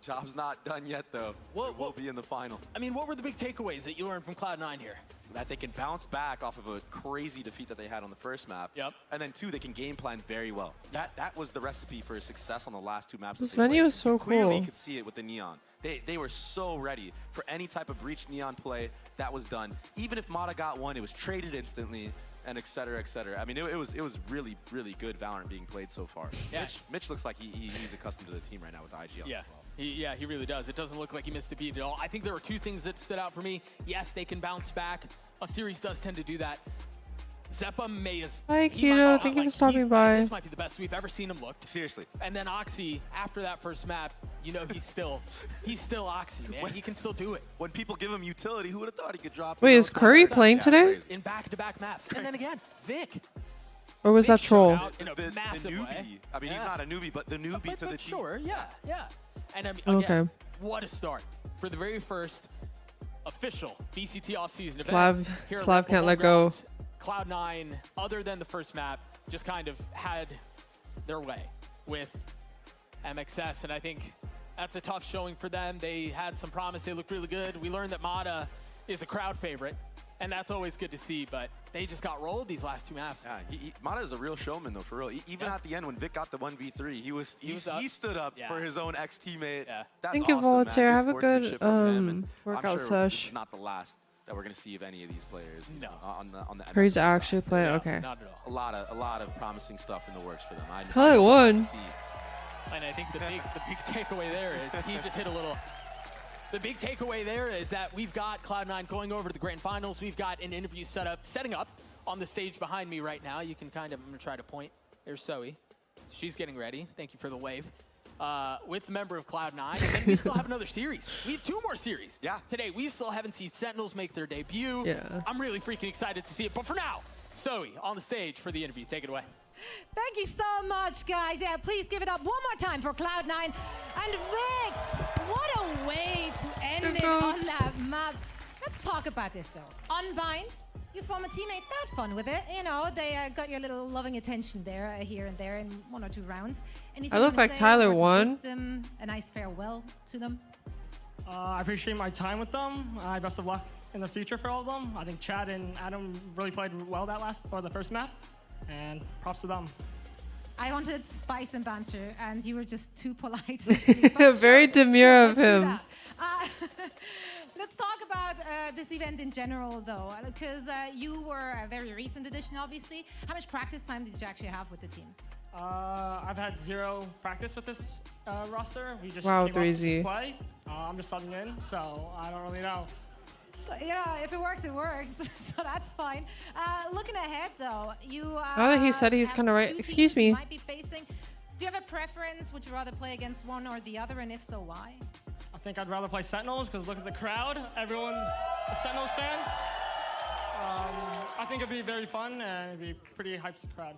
Job's not done yet, though. What- We'll be in the final. I mean, what were the big takeaways that you learned from Cloud9 here? that they can bounce back off of a crazy defeat that they had on the first map. Yep. And then 2, they can game plan very well. That was the recipe for success on the last 2 maps. This that they venue played. is so Clearly, cool. you could see it with the Neon. They were so ready for any type of breach Neon play that was done. Even if Mata got one, it was traded instantly, and et cetera, et cetera. I mean, it was really, really good Valorant being played so far. Yeah. Mitch looks like he's accustomed to the team right now with the IG on Yeah. as well. He really does. It doesn't look like he missed a beat at all. I think there were 2 things that stood out for me. Yes, they can bounce back. A series does tend to do that. Zeppa may as... Hi, he might- Keto. Thank you for stopping by. This might be the best we've ever seen him look. Seriously. And then Oxy, after that first map, you know he's still Oxy, man. He can still do it. When people give him utility, who would have thought he could drop? Wait, is Curry playing today? crazy. In back-to-back maps. And then again, Vic. Or was that Vic showed troll? out in a massive newbie. way. I mean, he's Yeah. not a newbie, but the newbie to the team. Sure, yeah. And I mean, again, Okay. what a start for the very first official VCT offseason Slav- event. Here at Slav Red Bull can't let go. Homeground. Cloud9, other than the first map, just kind of had their way with MXS, and I think that's a tough showing for them. They had some promise. They looked really good. We learned that Mata is a crowd favorite, and that's always good to see, but they just got rolled these last 2 maps. Yeah, Mata is a real showman though, for real. Even Yeah. at the end when Vic got the 1v3, he stood up Yeah. for his own ex-teammate. Yeah. That's Thank you, awesome, man. Voltaire. Have a good sportsmanship from him, and workout I'm sure sesh. This is not the last that we're gonna see of any of these players. No. On the Curry's MXS side. actually playing. No, Okay. Not at all. A lot of promising stuff in the works for them. I Probably won. see. And I think the big takeaway there is he just hit a little. The big takeaway there is that we've got Cloud9 going over to the grand finals. We've got an interview setting up on the stage behind me right now. You can kind of, I'm gonna try to point. There's Zoe. She's getting ready. Thank you for the wave. With the member of Cloud9, and then we still have another series. We have 2 more series. Yeah. Today, we still haven't seen Sentinels make their debut. Yeah. I'm really freaking excited to see it. But for now, Zoe on the stage for the interview. Take it away. Thank you so much, guys. Yeah, please give it up one more time for Cloud9. And Vic, what a way to end it on that map. Let's talk about this, though. Unbind, your former teammates, they had fun with it. You know, they got your little loving attention there, here and there in 1 or 2 rounds. Anything I you look wanna like say, Tyler words of won. wisdom, a nice farewell to them? I appreciate my time with them. Best of luck in the future for all of them. I think Chad and Adam really played well the first map, and props to them. I wanted spice and banter, and you were just too polite. to speak, but Very demure of let's do him. that. Let's talk about this event in general, though, because you were a very recent addition, obviously. How much practice time did you actually have with the team? I've had 0 practice with this roster. We just Wow, came up to 3Z. just play. I'm just subbing in, so I don't really know. So, yeah, if it works, it works. So that's fine. Looking ahead, though, you. Now that he said he's have kinda right- 2 excuse teams you me. might be facing. Do you have a preference? Would you rather play against one or the other, and if so, why? I think I'd rather play Sentinels because look at the crowd. Everyone's a Sentinels fan. I think it'd be very fun and it'd be pretty hyped crowd.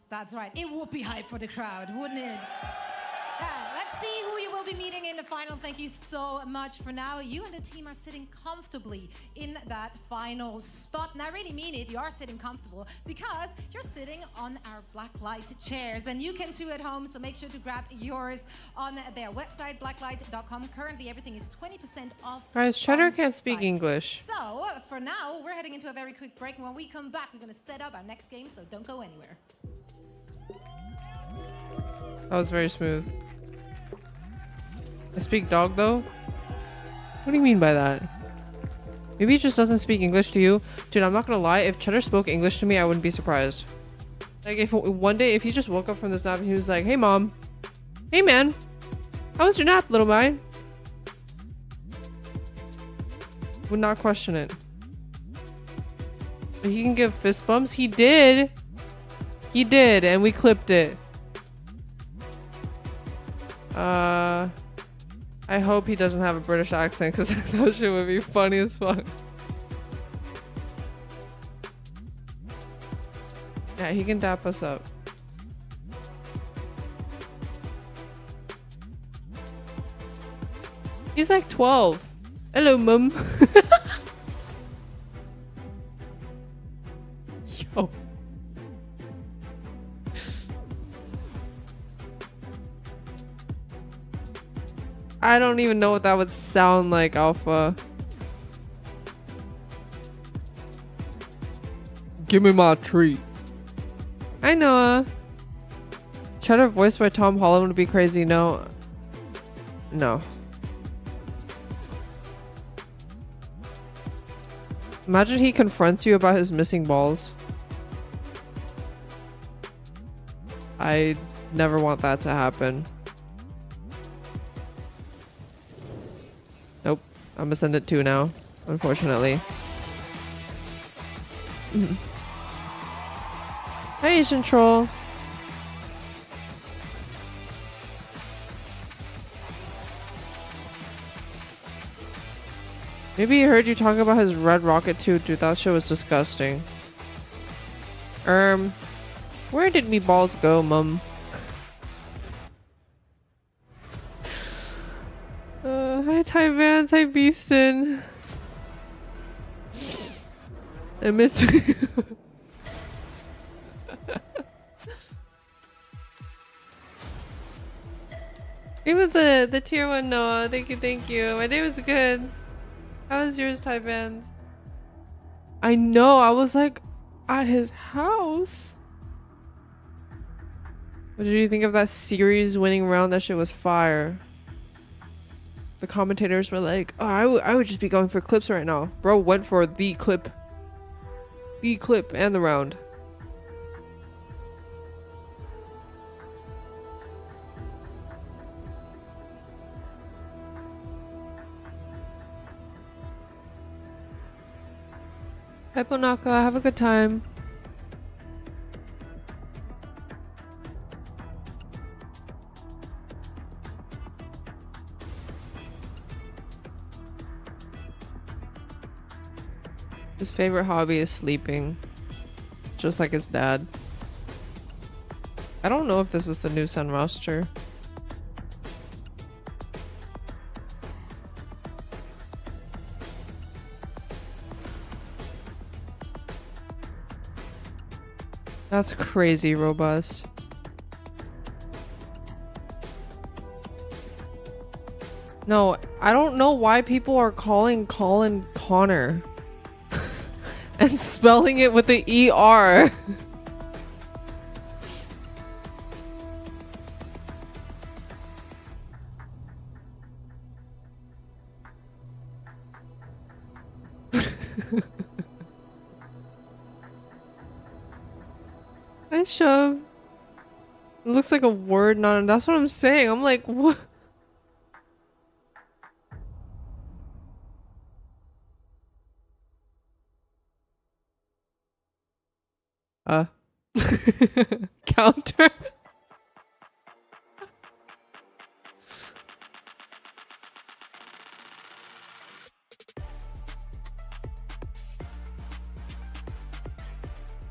That's right. It would be hype for the crowd, wouldn't it? Yeah, let's see who you will be meeting in the final. Thank you so much for now. You and the team are sitting comfortably in that final spot. And I really mean it. You are sitting comfortable because you're sitting on our black light chairs. And you can too at home, so make sure to grab yours on their website, blacklight.com. Currently, everything is 20% off. Guys, Cheddar on can't speak site. English. So, for now, we're heading into a very quick break. And when we come back, we're going to set up our next game, so don't go anywhere. That was very smooth. I speak dog though? What do you mean by that? Maybe he just doesn't speak English to you? Dude, I'm not gonna lie, if Cheddar spoke English to me, I wouldn't be surprised. Like if one day, if he just woke up from this nap and he was like, hey mom. Hey man. How was your nap, little man? Would not question it. But he can give fist bumps? He did! He did, and we clipped it. I hope he doesn't have a British accent because that shit would be funny as fuck. Yeah, he can dap us up. He's like 12. Hello, mum. Yo. I don't even know what that would sound like, Alpha. Give me my treat. I know. Cheddar voiced by Tom Holland would be crazy. No. No. Imagine he confronts you about his missing balls. I never want that to happen. Nope. I'm gonna send it 2 now, unfortunately. Hi, Asian Troll. Maybe he heard you talk about his red rocket too, dude. That shit was disgusting. Where did me balls go, mum? Hi, Ty Vance. Hi, Beaston. I miss you. Even the tier 1 Noah. Thank you, thank you. My day was good. How was yours, Ty Vance? I know, I was like at his house. What did you think of that series winning round? That shit was fire. The commentators were like, oh, I would just be going for clips right now. Bro went for the clip. The clip and the round. Hi, Bonaka. Have a good time. His favorite hobby is sleeping. Just like his dad. I don't know if this is the new Sun roster. That's crazy robust. No, I don't know why people are calling Colin Connor and spelling it with the ER. I shove. It looks like a word, not. That's what I'm saying. I'm like, what? Counter.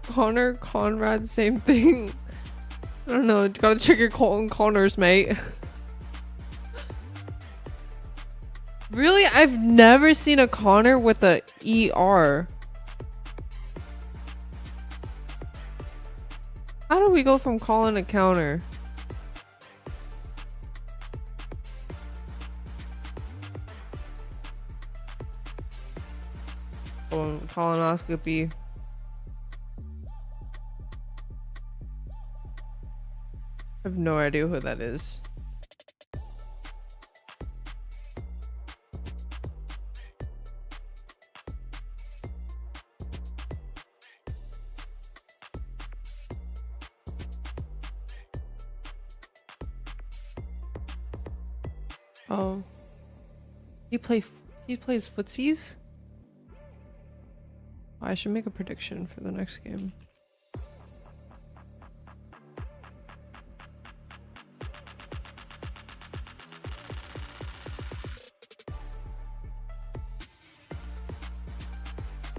Connor, Conrad, same thing. I don't know. Gotta check your Connors, mate. Really? I've never seen a Connor with a ER. How do we go from Colin to counter? Oh, colonoscopy. I have no idea who that is. Oh, he plays footsies. I should make a prediction for the next game.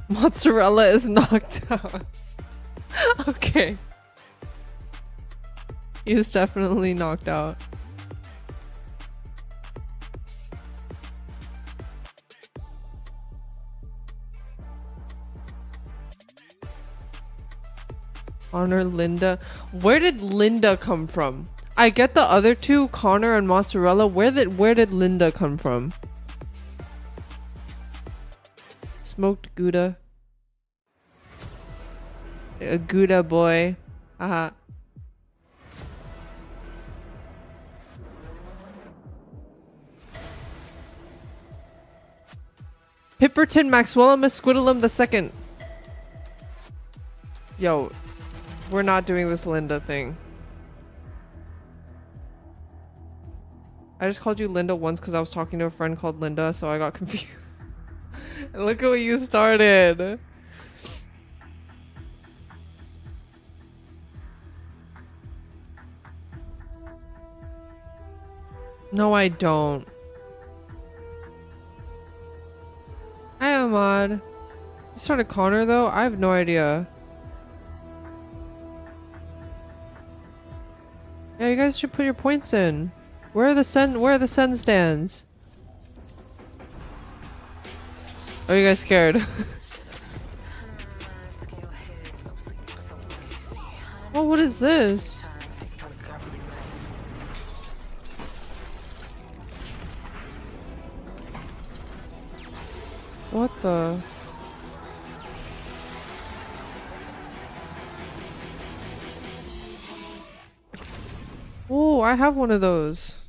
Mozzarella is knocked out. Okay. He was definitely knocked out. Connor, Linda. Where did Linda come from? I get the other two, Connor and Mozzarella. Where did Linda come from? Smoked Gouda. A Gouda boy. Haha. Pipperton Maxwellum Squidulum II. Yo, we're not doing this Linda thing. I just called you Linda once because I was talking to a friend called Linda, so I got confused. And look at what you started. No, I don't. Hi, Ahmad. You started Connor though? I have no idea. Yeah, you guys should put your points in. Where are the sun stands? Are you guys scared? Oh, what is this? What the? Oh, I have one of those.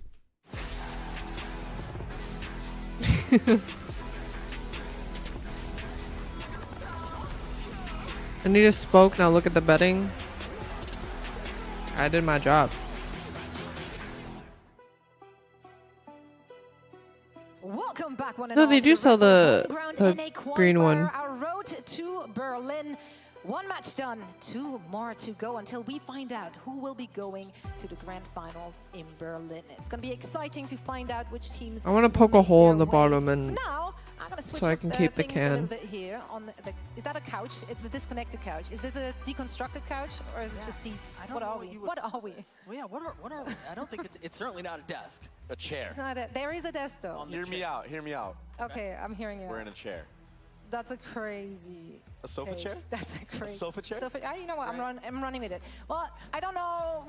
Anita spoke, now look at the betting. I did my job. Welcome back, one and No, all, they to do sell the Homeground NA green one. qualifier, Our road to Berlin. One match done, 2 more to go until we find out who will be going to the grand finals in Berlin. It's going to be exciting to find out which teams. I want to will poke a make hole their in the way. bottom and Now, I'm going to switch so I up, can keep the things a little can. bit here. Is that a couch? It's a disconnected couch. Is this a deconstructed couch or is it just seats? I don't What know are what we? you would- What are we? Well, yeah, what are we? I don't think it's certainly not a desk. A chair. It's not there is a desk though. Hear me out. Hear me out. Okay, I'm hearing you. We're in a chair. That's a crazy. A sofa take. chair? That's a crazy. sofa chair? You know what? I'm running with it. Well, I don't know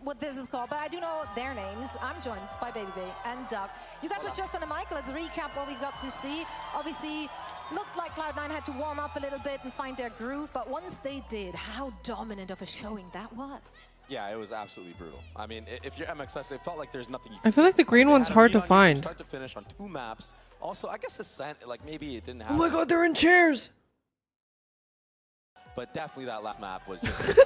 what this is called, but I do know their names. I'm joined by Baby Bay and Duck. You guys were just on the mic. Let's recap what we got to see. Obviously, looked like Cloud9 had to warm up a little bit and find their groove, but once they did, how dominant of a showing that was. Yeah, it was absolutely brutal. I mean, if you're MXS, it felt like there's nothing you I feel like the green They one's had a hard lead to on you from find. Start to finish on 2 maps. Also, I guess Ascent, like maybe it didn't Oh have. my god, they're in chairs! But definitely that last map was just.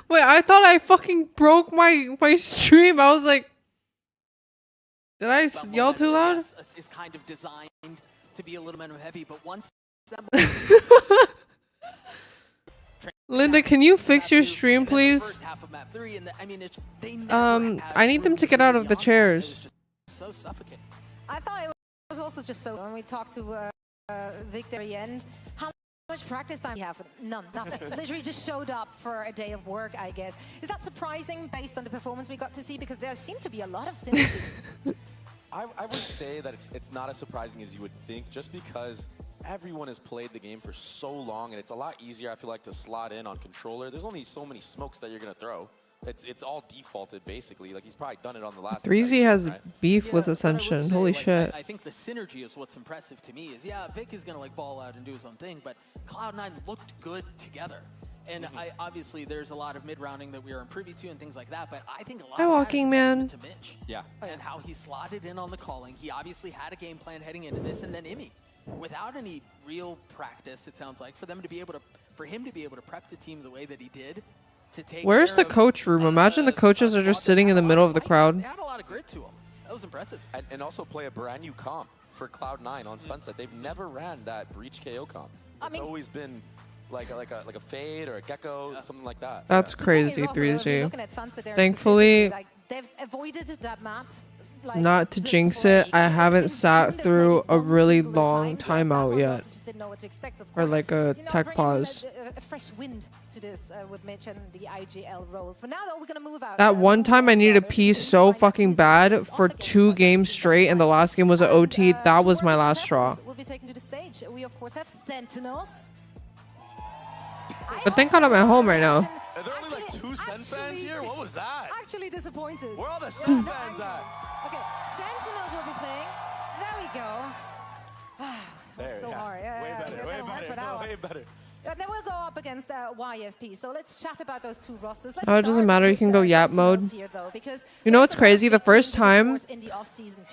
Wait, I thought I fucking broke my stream. I was like, did I yell too loud? Is kind of designed to be a little momentum heavy, but once. Linda, can you fix your stream, please? I need them to get out of the chairs. So suffocating. I thought it was also just so when we talked to Victor at the end, how much practice time do you have? None, nothing. Literally just showed up for a day of work, I guess. Is that surprising based on the performance we got to see? Because there seemed to be a lot of synergy. I would say that it's not as surprising as you would think, just because everyone has played the game for so long, and it's a lot easier, I feel like, to slot in on controller. There's only so many smokes that you're gonna throw. It's all defaulted, basically. Like, he's probably done it on the last. 3Z has right? beef with but I would Ascension. say, Holy like, shit. I think the synergy is what's impressive to me. Is Vic is gonna like ball out and do his own thing, but Cloud9 looked good together. And obviously there's a lot of mid-rounding that we are privy to and things like that, but I think a lot Hi, of that Walking is Man. testament to Mitch. Yeah. And how he slotted in on the calling. He obviously had a game plan heading into this, and then Imi. Without any real practice, it sounds like, for him to be able to prep the team the way that he did, to take Where's care the of, coach room? Imagine the coaches are just sitting in the middle of the crowd. They had a lot of grit to them. That was impressive. And also play a brand new comp for Cloud9 on Sunset. They've never ran that Breach KO comp. It's always been like a fade or a gecko, something like that. That's Yeah. crazy, The thing is also, 3Z. looking at Sunset there Thankfully, specifically, like, they've avoided that map. Like, not to the jinx it, break. I haven't Since sat June, they've through played a one really single long time, so that's timeout why we yet. also just didn't know what to expect, of Or course. like a You know, tech bringing pause. A fresh wind to this with Mitch and the IGL role. For now, though, we're gonna move out. That one time I needed to brothers, pee to so find out fucking who's bad who's for on the game. 2 games straight, and the last game was an OT. That was my last straw. We'll be taken to the stage. We of course have Sentinels. But thank God I'm at home right now. Are there only like 2 Sen fans here? What was that? Actually disappointed. Where are all the Sen fans at? Okay, Sentinels will be playing. There we go. That's so hard. Yeah, Way yeah, better, you're way gonna work better, for that one. way better. They will go up against YFP. So let's chat about those two rosters. Let's Oh, it doesn't start matter. You with, can go Yap Sentinels mode. here, though, because You know there's what's a lot of crazy? The big first changes, of time, course, in the off-season.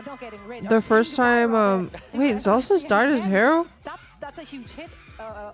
Not getting rid. the or first saying goodbye, time, rather, to wait, SSC Zelsa and started as Gens. hero? That's a huge hit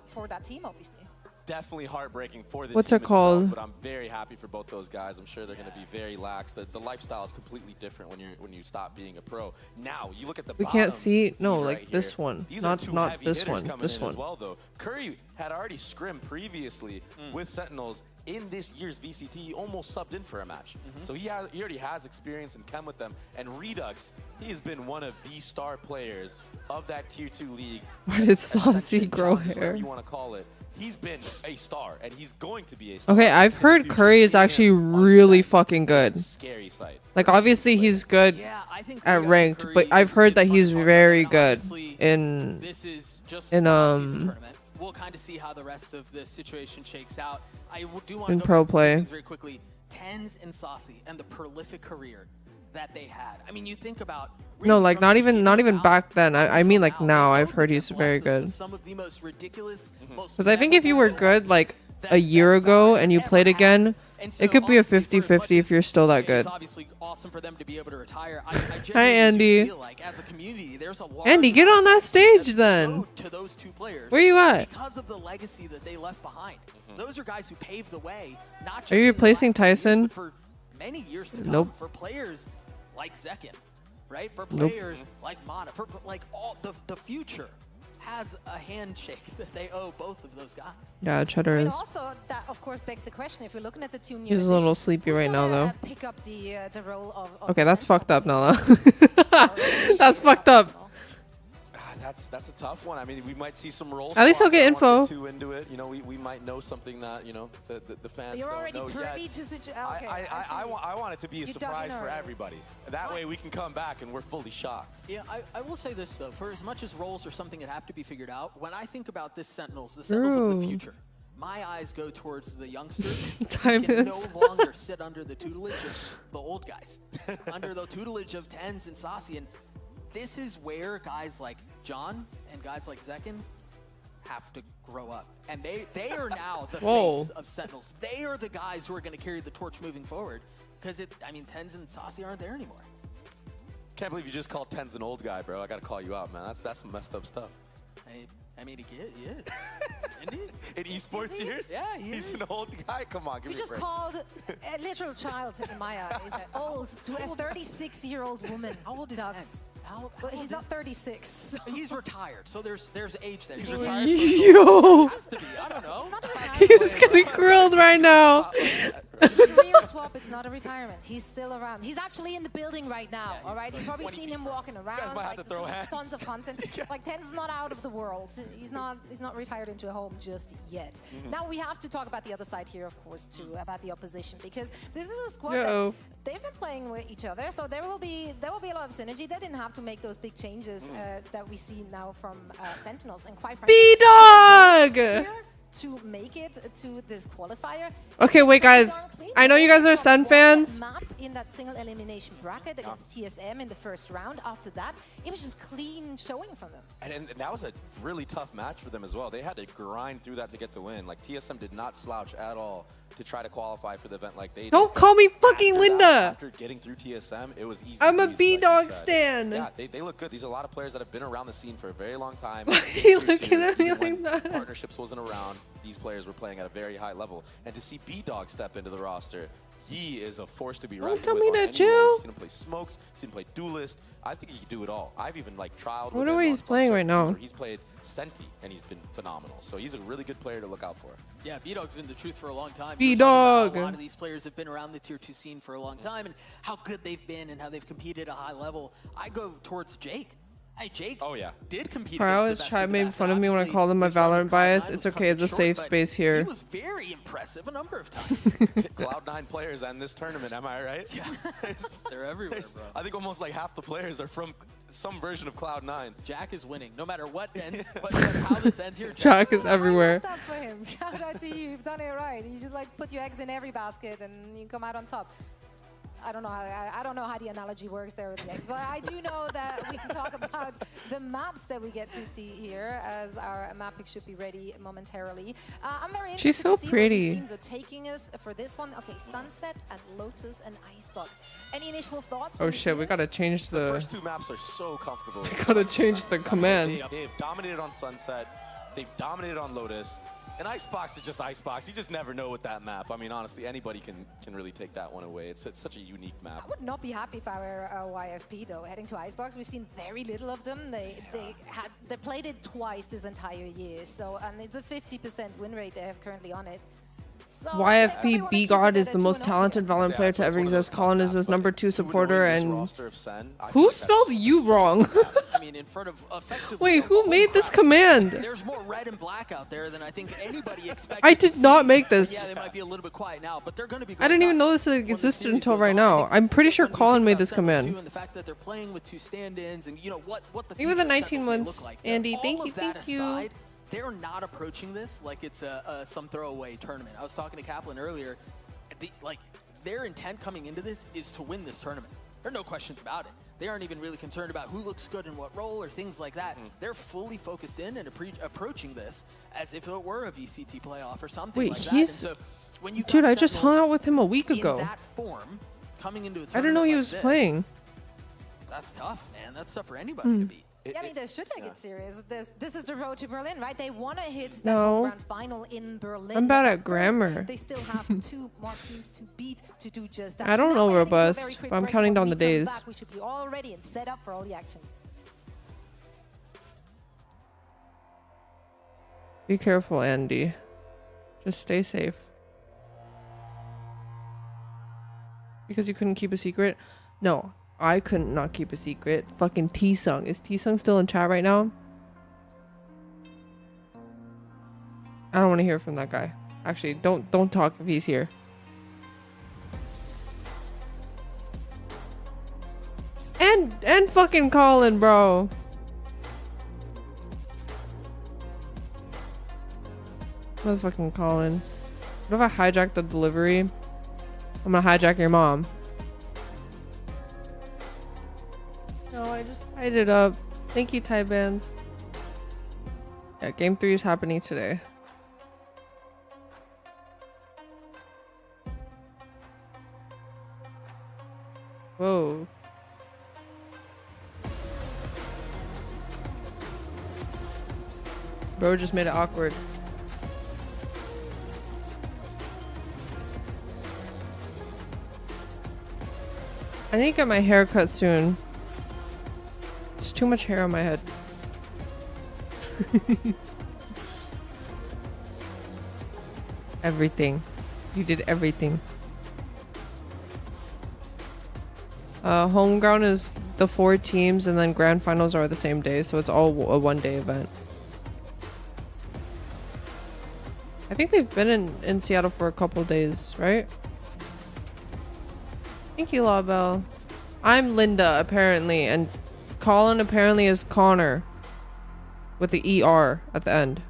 for that team, obviously. Definitely heartbreaking for the What's team it called? itself, but I'm very happy for both those guys. I'm sure they're going to be very lax. The lifestyle is completely different when you stop being a pro. Now you look at the We bottom can't see. No, feed like right this here. one. These are two Not heavy this hitters one. coming This in one. as well, though. Curry had already scrimmed previously with Sentinels in this year's VCT. He almost subbed in for a match, so he already has experience in chem with them. And Redux, he has been one of the star players of that Tier 2 league. Why did Saucy Ascension grow Challenge, hair? whatever you want to call it. He's been a star, and he's going to be a star. Okay, I've in the heard future. Curry is Seeing actually him on really set fucking is good. a scary sight. Like, obviously he's good Yeah, I think at Redux and ranked, Curry but I've is heard that fun to he's talk about, very and good obviously in This is just in, the off-season um, tournament. We'll kind of see how the rest of the situation shakes out. I do want in to go pro back to play. some things very quickly. Tens and Saucy and the prolific career that they had. I mean, you think about No, really like from the beginning not even out back then. I mean like until now. they I've both heard have he's blessed very us with good. Some of the most ridiculous, Because I think if you were good like a year ago and you played again, it could be a 50-50 if you're still that good. It's obviously awesome for them to be able to retire. I Hi, genuinely Andy. do feel like as a community, there's a large Andy, get amount on that of stage that's then. owed to those two players. Where you at? Because of the legacy that they left behind. Those are guys who paved the way, not just Are you in the replacing last couple years, Tyson? but for many years to come. Nope. For players like Zekin, right? For Nope. players like Mana, for like all the future has a handshake that they owe both of those guys. Yeah, Cheddar I mean, is. also, that of course begs the question: if you're looking at the two new He's a little additions, sleepy who's right now, gonna, though. pick up the role of Okay, the that's Sentinel? fucked up, Nala. Or That's fucked up. That's a tough one. I mean, we might see some roles. At least he'll get info. Too into it, you know, we might know something that the fans You're don't already know privy yet. to such. Okay, I see. want it to be a You dug in surprise for already. everybody. That way we can come back and we're fully shocked. Yeah, I will say this though, for as much as roles are something that have to be figured out, when I think about the Sentinels of the True. future, my eyes go towards the youngsters who Time can no is. longer sit under the tutelage of the old guys, under the tutelage of Tens and Saucy. And this is where guys like John and guys like Zekin have to grow up. And they are now the Whoa. face of Sentinels. They are the guys who are going to carry the torch moving forward. Because, I mean, Tens and Saucy aren't there anymore. Can't believe you just called Ten's an old guy, bro. I gotta call you out, man. That's some messed up stuff. I mean, he is. Indeed. In esports Is he? years? Yeah, he he's is. an old guy. Come on, give You me a just break. called a literal child in my eyes old to a 36-year-old woman. How old is Doug. Tens? Well, how he's old not is- 36. So He's retired, so there's age there. He's He retired. Yo, has to be. I don't know. it's not a retirement. he's getting grilled right now. It's a career swap. It's not a retirement. He's still around. He's actually in the building right now. Yeah, all right, he's you've probably 20 seen feet him from walking around. guys might have to throw there's hands. Tons of content. Like Ten's not out of the world. He's not retired into a home just yet. Now we have to talk about the other side here, of course, too, about the opposition, because this is a squad Uh-oh. that they've been playing with each other, so there will be a lot of synergy. They didn't have to make those big changes that we see now from Sentinels, and quite frankly, B-Dog! here to make it to this qualifier. Okay, wait, guys. I know you guys are Sun fans. Map in that single elimination bracket against TSM in the first round. After that, it was just clean showing from them. And that was a really tough match for them as well. They had to grind through that to get the win. Like, TSM did not slouch at all to try to qualify for the event like they did. Don't call me fucking After that, Linda. after getting through TSM, it was easy. I'm a breezy, like B-Dog you said. stan. Yeah, they look good. These are a lot of players that have been around the scene for a very long time. Why are you Tier looking 2, at me even when like that? Partnerships wasn't around. These players were playing at a very high level. And to see B-Dog step into the roster, he is a force to be reckoned with. tell me on to any chill. role. You've seen him play smokes, seen him play duelist. I think he can do it all. I've even like trialed. I with wonder him where on he's playing certain right teams now. where he's played Senti and he's been phenomenal. So he's a really good player to look out for. Yeah, B-Dog's been the truth for a long time. B-Dog. A lot of these players have been around the Tier 2 scene for a long time, and how good they've been and how they've competed at a high level. I go towards Jake. Hey, Jake Oh, yeah. did compete I against always the best try of the making best, fun and of me when I obviously call them my his run with Valorant bias. Cloud9 It's was okay, it's a cut safe short, space but here. He was very impressive a number of times. Cloud9 players and this tournament, am I right? Yeah, they're everywhere, bro. I think almost like half the players are from some version of Cloud9. Jack is winning, no matter what ends, but how this ends here. Jack is I everywhere. love that for him. Shout out to you. You've done it right. You just like put your eggs in every basket and you come out on top. I don't know I don't know how the analogy works there with the eggs, but I do know that we can talk about the maps that we get to see here, as our map pick should be ready momentarily. I'm very interested She's so to see where these pretty. teams are taking us for this one. Okay, Sunset and Lotus and Icebox. Any initial thoughts? Oh when you shit, see we this? gotta change The the. first two maps are so comfortable. We gotta change the command. They've dominated on Sunset. They've dominated on Lotus. And Icebox is just Icebox. You just never know with that map. I mean, honestly, anybody can really take that one away. It's such a unique map. I would not be happy if I were YFP though. Heading to Icebox, we've seen very little of them. They played it twice this entire year, so and it's a 50% win rate they have currently on it. So, YFP B God is the most talented Valorant player to ever exist. Colin is his number 2 supporter, and who spelled you wrong? I mean, in front of effectively. Wait, who made this command? There's more red and black out there than I think anybody expected. I did not make this. Yeah, they might be a little bit quiet now, but they're going to be. I didn't even know this existed until right now. I'm pretty sure Colin made this command. And the fact that they're playing with 2 stand-ins, and you know what the. Thank you for the future 19 Sentinels may months, look like. Andy. All Thank of you, that thank you. aside, they're not approaching this like it's some throwaway tournament. I was talking to Kaplan earlier. Their intent coming into this is to win this tournament. There are no questions about it. They aren't even really concerned about who looks good in what role or things like that. They're fully focused in and approaching this as if it were a VCT playoff or something Wait, like that. he's... So when you Dude, got I just hung Sentinels out with him a week in ago. that form, coming into a I didn't know tournament he like was this, playing. That's tough, man. That's tough for anybody to beat. Yeah, I mean, they should take it serious. This is the road to Berlin, right? They want to hit that No. grand final in Berlin. I'm bad but at first, grammar. They still have 2 more teams to beat to do just that. I don't Now know we're heading to a robust, very quick but I'm break. counting When down we the come days. back, we should be all ready and set up for all the action. Be careful, Andy. Just stay safe. Because you couldn't keep a secret? No, I couldn't not keep a secret. Fucking T-Sung. Is T-Sung still in chat right now? I don't want to hear from that guy. Actually, don't talk if he's here. And fucking Colin, bro. Motherfucking Colin. What if I hijack the delivery? I'm gonna hijack your mom. No, I just tied it up. Thank you, Thai bands. Yeah, game 3 is happening today. Whoa. Bro just made it awkward. I need to get my hair cut soon. There's too much hair on my head. Everything. You did everything. Homeground is the 4 teams, and then grand finals are the same day, so it's all a one-day event. I think they've been in Seattle for a couple days, right? Thank you, Lawbell. I'm Linda, apparently, and Colin apparently is Connor. With the ER at the end.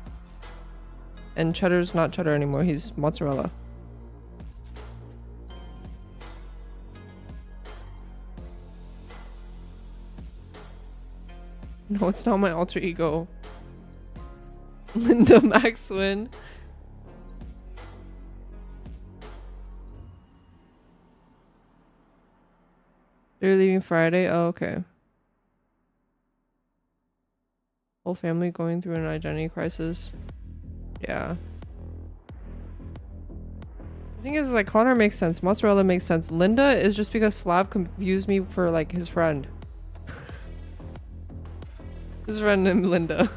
And Cheddar's not Cheddar anymore, he's mozzarella. No, it's not my alter ego. Linda Maxwin. They're leaving Friday? Oh, okay. Whole family going through an identity crisis. Yeah. The thing is, like, Connor makes sense. Mozzarella makes sense. Linda is just because Slav confused me for, like, his friend. His friend named Linda.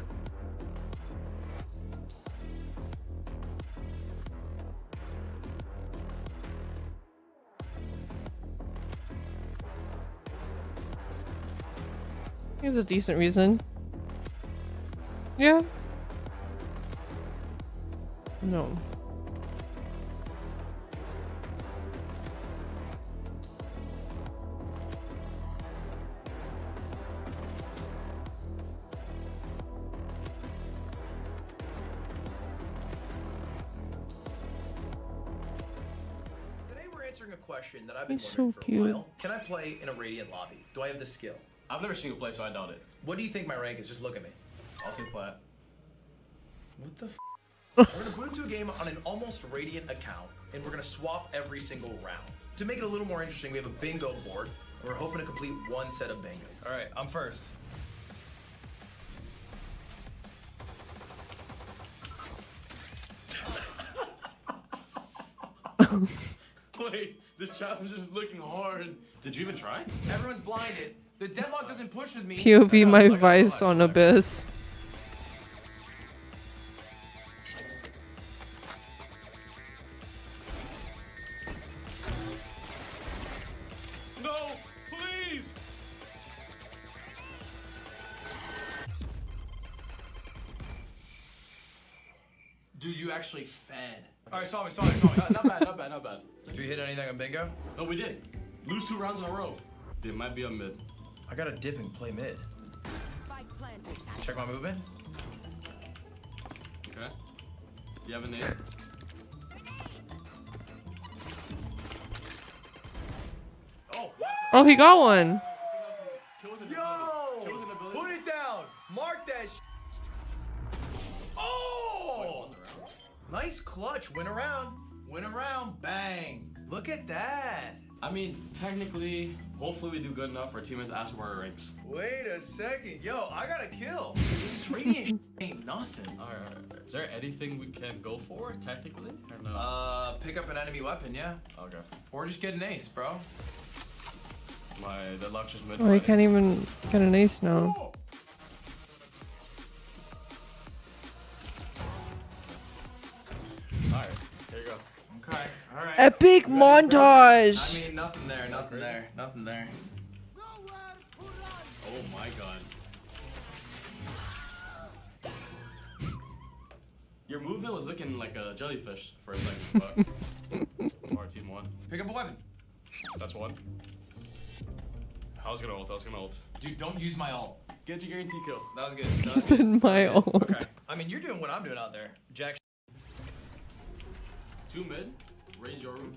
I think it's a decent reason. Yeah. No. Today we're answering a question that I've been He's wondering so for cute. a while. Can I play in a Radiant lobby? Do I have the skill? I've never seen you play, so I doubt it. What do you think my rank is? Just look at me. I'll say plat. What the f? We're gonna put into a game on an almost Radiant account, and we're gonna swap every single round. To make it a little more interesting, we have a bingo board, and we're hoping to complete one set of bingo. All right, I'm first. Wait, this challenge is looking hard. Did you even try? Everyone's blinded. The deadlock doesn't push with me. POV my vice on Abyss. No, please! Dude, you actually fed. All right, saw me. Not bad, not bad. Did we hit anything on bingo? No, we did. Lose 2 rounds in a row. It might be a mid. I gotta dip and play mid. Check my movement. Okay. You have a nade? Oh, he got one. Yo! Put it down! Mark that sh. Oh! Nice clutch. Win around. Win around. Bang. Look at that. I mean, technically, hopefully we do good enough. Our teammates ask for our ranks. Wait a second. Yo, I got a kill. This Radiant ain't nothing. All right. Is there anything we can go for, technically? Or no? Pick up an enemy weapon, yeah? Okay. Or just get an ace, bro. My deadlock's just mid. Oh, he can't even get an ace now. Alright, here you go. Okay, alright. Epic montage. I mean, nothing there, nothing there, nothing there. Oh my god. Your movement was looking like a jellyfish for a second, but our team won. Pick up a weapon. That's one. I was gonna ult. Dude, don't use my ult. Get your guarantee kill. That was good. He That was said good. my ult. Okay. I mean, you're doing what I'm doing out there. Jack. 2 mid. Raise your room.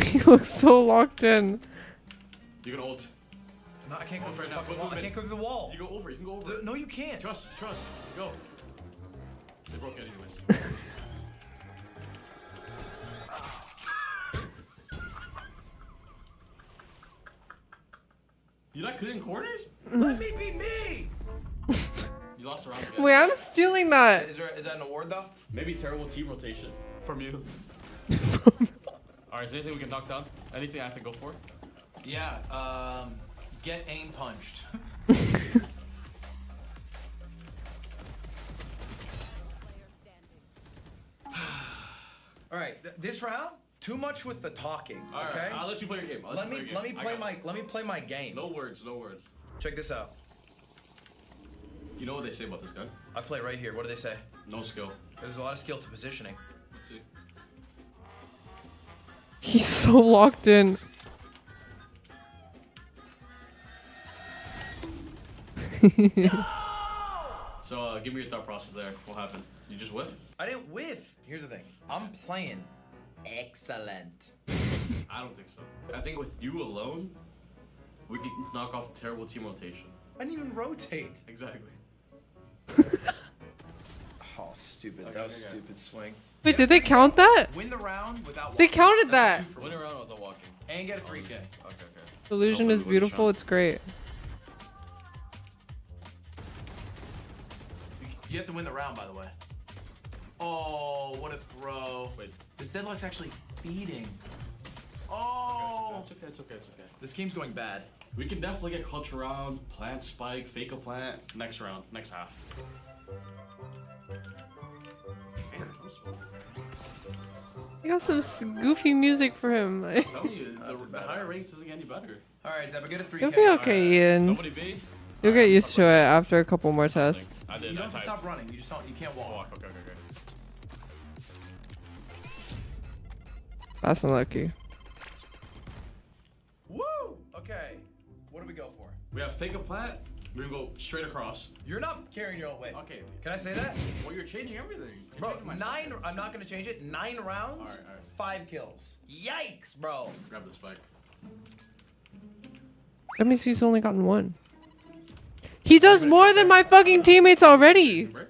He looks so locked in. You can ult. No, I can't go Ult through right the now. fucking Go wall. through I mid. can't go through the wall. You go over. You can go over. No, you can't. Trust. Go. They broke it anyways. You not clearing corners? Let me be me. You lost a round again. Wait, I'm stealing that. Is that an award though? Maybe terrible team rotation from you. Alright, is there anything we can knock down? Anything I have to go for? Yeah. Get aim punched. All right, this round, too much with the talking. Alright, Okay. I'll let you play your game. Let me play my game. No words. Check this out. You know what they say about this gun? I play right here. What do they say? No skill. There's a lot of skill to positioning. Let's see. He's so locked in. So give me your thought process there. What happened? You just whiffed? I didn't whiff. Here's the thing. I'm playing excellent. I don't think so. I think with you alone, we could knock off terrible team rotation. I didn't even rotate. Exactly. Oh, stupid. Okay, That was okay. stupid swing. Wait, did they count that? Win the round without They walking. counted That's a that. 2 for Win 1. around without walking. And get a 3K. Okay. Illusion is beautiful. It's great. You have to win the round, by the way. Oh, what a throw. Wait. This deadlock's actually feeding. Oh. It's okay. This game's going bad. We can definitely get clutch around, plant spike, fake a plant, next round, next half. I got some goofy music for him. I'm telling you, the higher ranks doesn't get any better. All right, Zeb, I get a 3K. You'll be okay, Ian. Nobody B? You'll get used to it after a couple more tests. I did. You I don't have to typed. stop running. You just don't. You can't walk. Okay. That's unlucky. Woo! Okay. What do we go for? We have fake a plant, We're gonna go straight across. You're not carrying your own weight. Okay. Can I say that? Well, you're changing everything. You're Bro, changing my 9, seconds. I'm not gonna change it. 9 rounds, All right. 5 kills. Yikes, bro. Grab the spike. That means he's only gotten 1. He does more than my fucking teammates already. Break.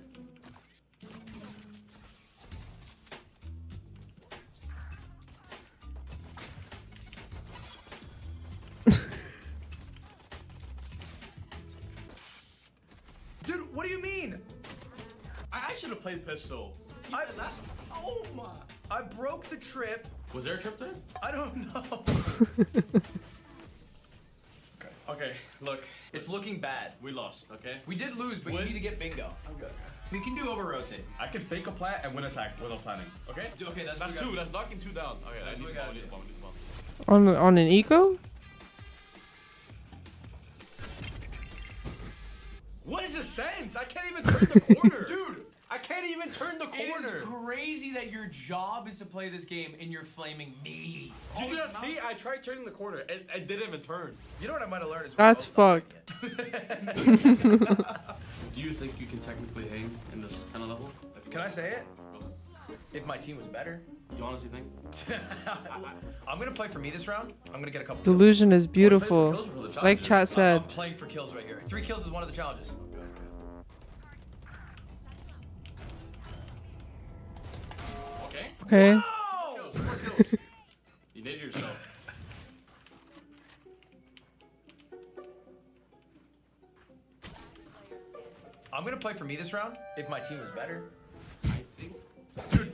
Dude, what do you mean? I should have played pistol. Oh my. I broke the trip. Was there a trip there? I don't know. Okay, look. It's looking bad. We lost, okay? We did lose, but you need to get bingo. Okay. We can do over rotates. I can fake a plant and win attack without planning. Okay? Okay, that's That's what we 2. gotta That's knocking 2 down. Okay, That's I what need we the ball. gotta I need the do. ball. I need the ball. On an eco? What is the sense? I can't even turn the corner. Dude, I can't even turn the it is corner. crazy that your job is to play this game and you're flaming me. Did you Always not see? I tried turning the corner. It didn't even turn. You know what I might have learned is That's fucked. Do you think you can technically hang in this kind of level? Can I say it? If my team was better. You honestly think? I'm gonna play for me this round. I'm gonna get a couple Delusion is kills beautiful. before the Like challenges. chat said. I'm playing for kills right here. 3 kills is one of the challenges. Okay. Okay. Oh! You did it yourself. I'm gonna play for me this round if my team was better. I think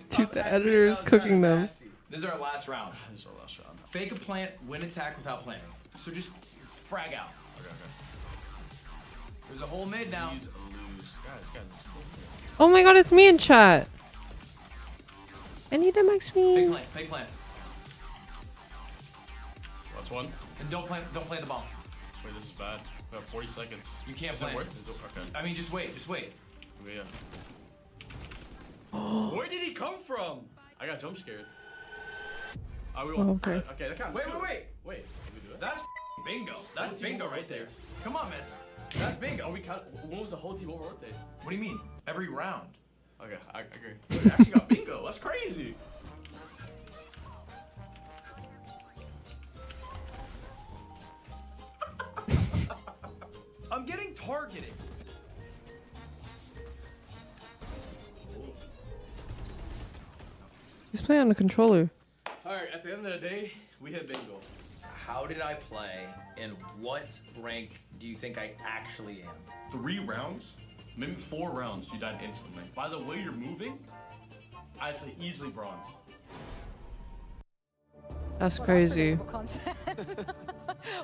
Dude, the editor is cooking them. This is our last round. this is our last round. Fake a plant, win attack without planning. So just frag out. Okay. There's a whole mid now. Please lose. Guys. Oh my god, it's me in chat. I need a max Fake speed. plant, fake plant. That's 1. And don't plant the bomb. Wait, this is bad. We have 40 seconds. You can't Is it plant. worth? Is it, okay. I mean, just wait, just wait. Okay, yeah. Where did he come from? I got jump scared. We won. Okay. Okay, that counts. Wait, too. wait, wait. Wait, did we do it? That's bingo. That's Whole team bingo over right there. rotates. Come on, man. That's bingo. Oh, we count. When was the whole team over rotate? What do you mean? Every round. Okay, I agree. Wait, we actually got bingo. That's crazy. I'm getting targeted. He's playing on the controller. All right, at the end of the day, we hit bingo. How did I play, and what rank do you think I actually am? 3 rounds, maybe 4 rounds, you died instantly. By the way you're moving, I'd say easily bronze. That's Well, crazy. that's pretty cool content.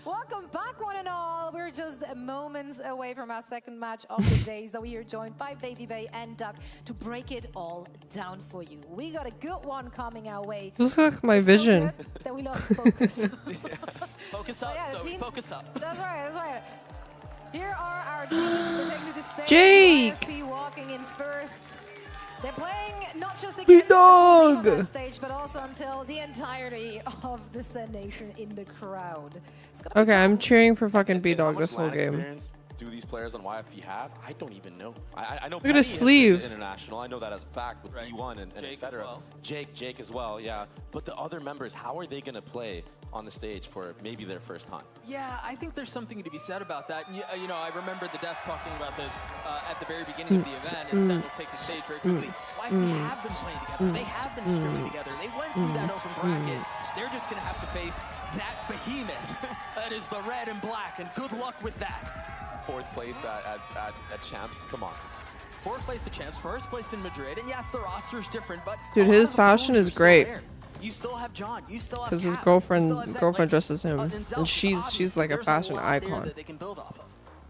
Welcome back, one and all. We're just moments away from our second match of the day, so we are joined by Baby Bay and Duck to break it all down for you. We got a good one coming our way. This looks like my It's so vision. good that we lost focus. Focus up, yeah, the Zoe, teams- focus up. That's right, that's right. Here are our teams to take to the stage. Jake! YFP walking in first. They're playing not just against the B-Dog! team on that stage, but also until the entirety of the Zen Nation in the crowd. It's gonna be Okay, I'm tough. cheering for fucking And B-Dog how this much whole LAN game. experience do these players on YFP have? I don't even know. I know Look at Penny his has been sleeve. to international. I know that as a fact with Right. V1 and Jake as etc. well. Jake as well, yeah. But the other members, how are they going to play on the stage for maybe their first time? Yeah, I think there's something to be said about that. You know, I remember the desk talking about this at the very beginning of the event as Ascent was taking stage very quickly. YFP have been playing together. They have been scrimming together. They went through that open bracket. They're just going to have to face that behemoth that is the red and black, and good luck with that. 4th place at Champs, come on. 4th place at Champs, 1st place in Madrid, and yes, the roster is different, but Dude, a lot his of the fashion pillars is are still great. there. You still have John, you still have Because his Cap, you still have girlfriend Zed. Like, dresses him, and and Zelf, she's like a there's fashion lot there icon. that they can build off of.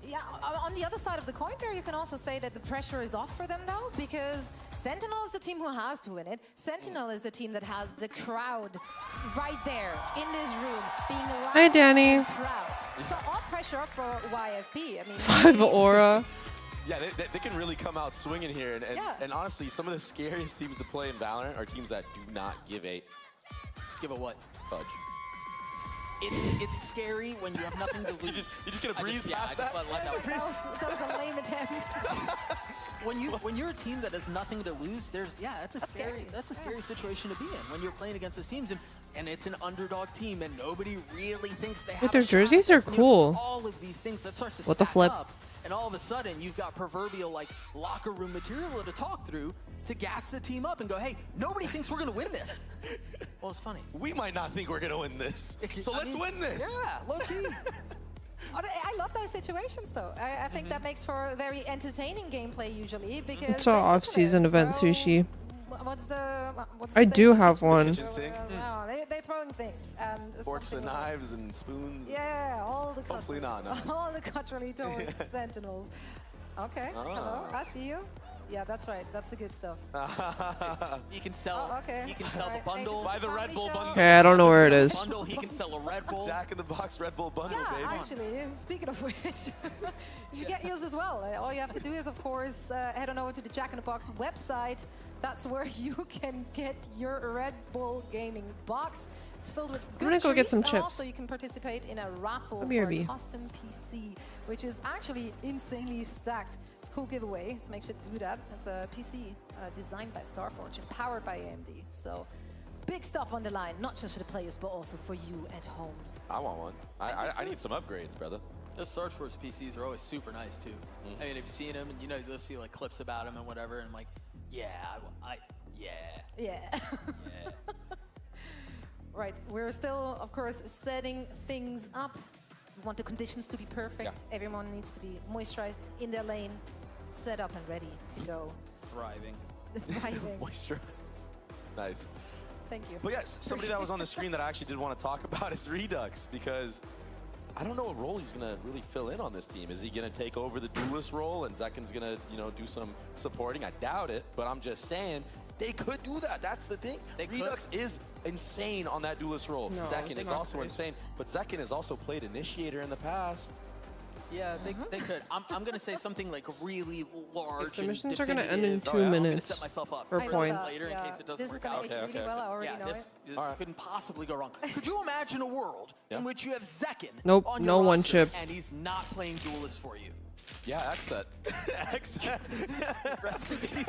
Yeah, on the other side of the coin there, you can also say that the pressure is off for them now, because Sentinel is the team who has to win it. Sentinel is the team that has the crowd right there in this room, being loud Hi, Danny. and proud. So all pressure for YFP. I mean, 5 aura. Yeah, they can really come out swinging here. And, Yeah. and honestly, some of the scariest teams to play in Valorant are teams that do not give a Give a what? fudge. it's scary when you have nothing to lose. You just gonna breeze past that? That was a lame attempt. when you're a team that has nothing to lose, that's a scary scary. situation to be in when you're playing against those teams and it's an underdog team and nobody really thinks they have Wait, their a shot jerseys at are this. And cool. all of these things that starts to What the stack flip? up, and all of a sudden you've got proverbial like locker room material to talk through to gas the team up and go, hey, nobody thinks we're gonna win this. Well, it's funny. We might not think we're gonna win this, so let's win this. Yeah, low key. I love those situations, though. I think that makes for very entertaining gameplay usually because. It's an they just off-season throw- event sushi. What's the I saying? do have one. Kitchen sink? They're throwing things and Forks and something like- knives and spoons. Yeah, all the Hopefully not, no. all the culturally towards sentinels. Okay, hello, I see you. Yeah, that's right. That's the good stuff. He can sell. Oh, okay. He can sell Alright, the bundle. Buy the Red Bull bundle. Okay, I don't know where it is. Bundle. He can sell a Red Bull. Jack in the Box Red Bull bundle, Yeah, baby. actually, speaking of which, you get yours as well. All you have to do is, of course, head on over to the Jack in the Box website. That's where you can get your Red Bull gaming box. It's filled with good gonna go get treats, some and chips. also you can participate in a raffle Come for here, a B. custom PC, which is actually insanely stacked. It's a cool giveaway, so make sure to do that. It's a PC designed by Starforge and powered by AMD. So big stuff on the line, not just for the players, but also for you at home. I want one. I need some upgrades, brother. Those Starforge PCs are always super nice too. I mean, if you've seen them, and you know, you'll see like clips about them and whatever, and I'm like, yeah, yeah. Yeah. Right, we're still, of course, setting things up. We want the conditions to be perfect. Yeah. Everyone needs to be moisturized in their lane, set up and ready to go. Thriving. Thriving. Moisturized. Nice. Thank you. But yes, somebody that was on the screen that I actually did want to talk about is Redux, because I don't know what role he's gonna really fill in on this team. Is he gonna take over the duelist role and Zekken's gonna, do some supporting? I doubt it, but I'm just saying they could do that. That's the thing. Redux is insane on that duelist role. No, Zekken it's is not also crazy. insane, but Zekken has also played initiator in the past. Yeah, they could. I'm gonna say something like really large. submissions and are gonna end in definitive. 2 I'm gonna minutes set myself up for I know points. that, later in case it doesn't This is work gonna out. age really well. I already Yeah, know this it. couldn't possibly go wrong. Could you imagine a world in which you have Zekken Nope, on no your one roster chip. and he's not playing duelist for you? Yeah, Xset. Xset. Rest in peace.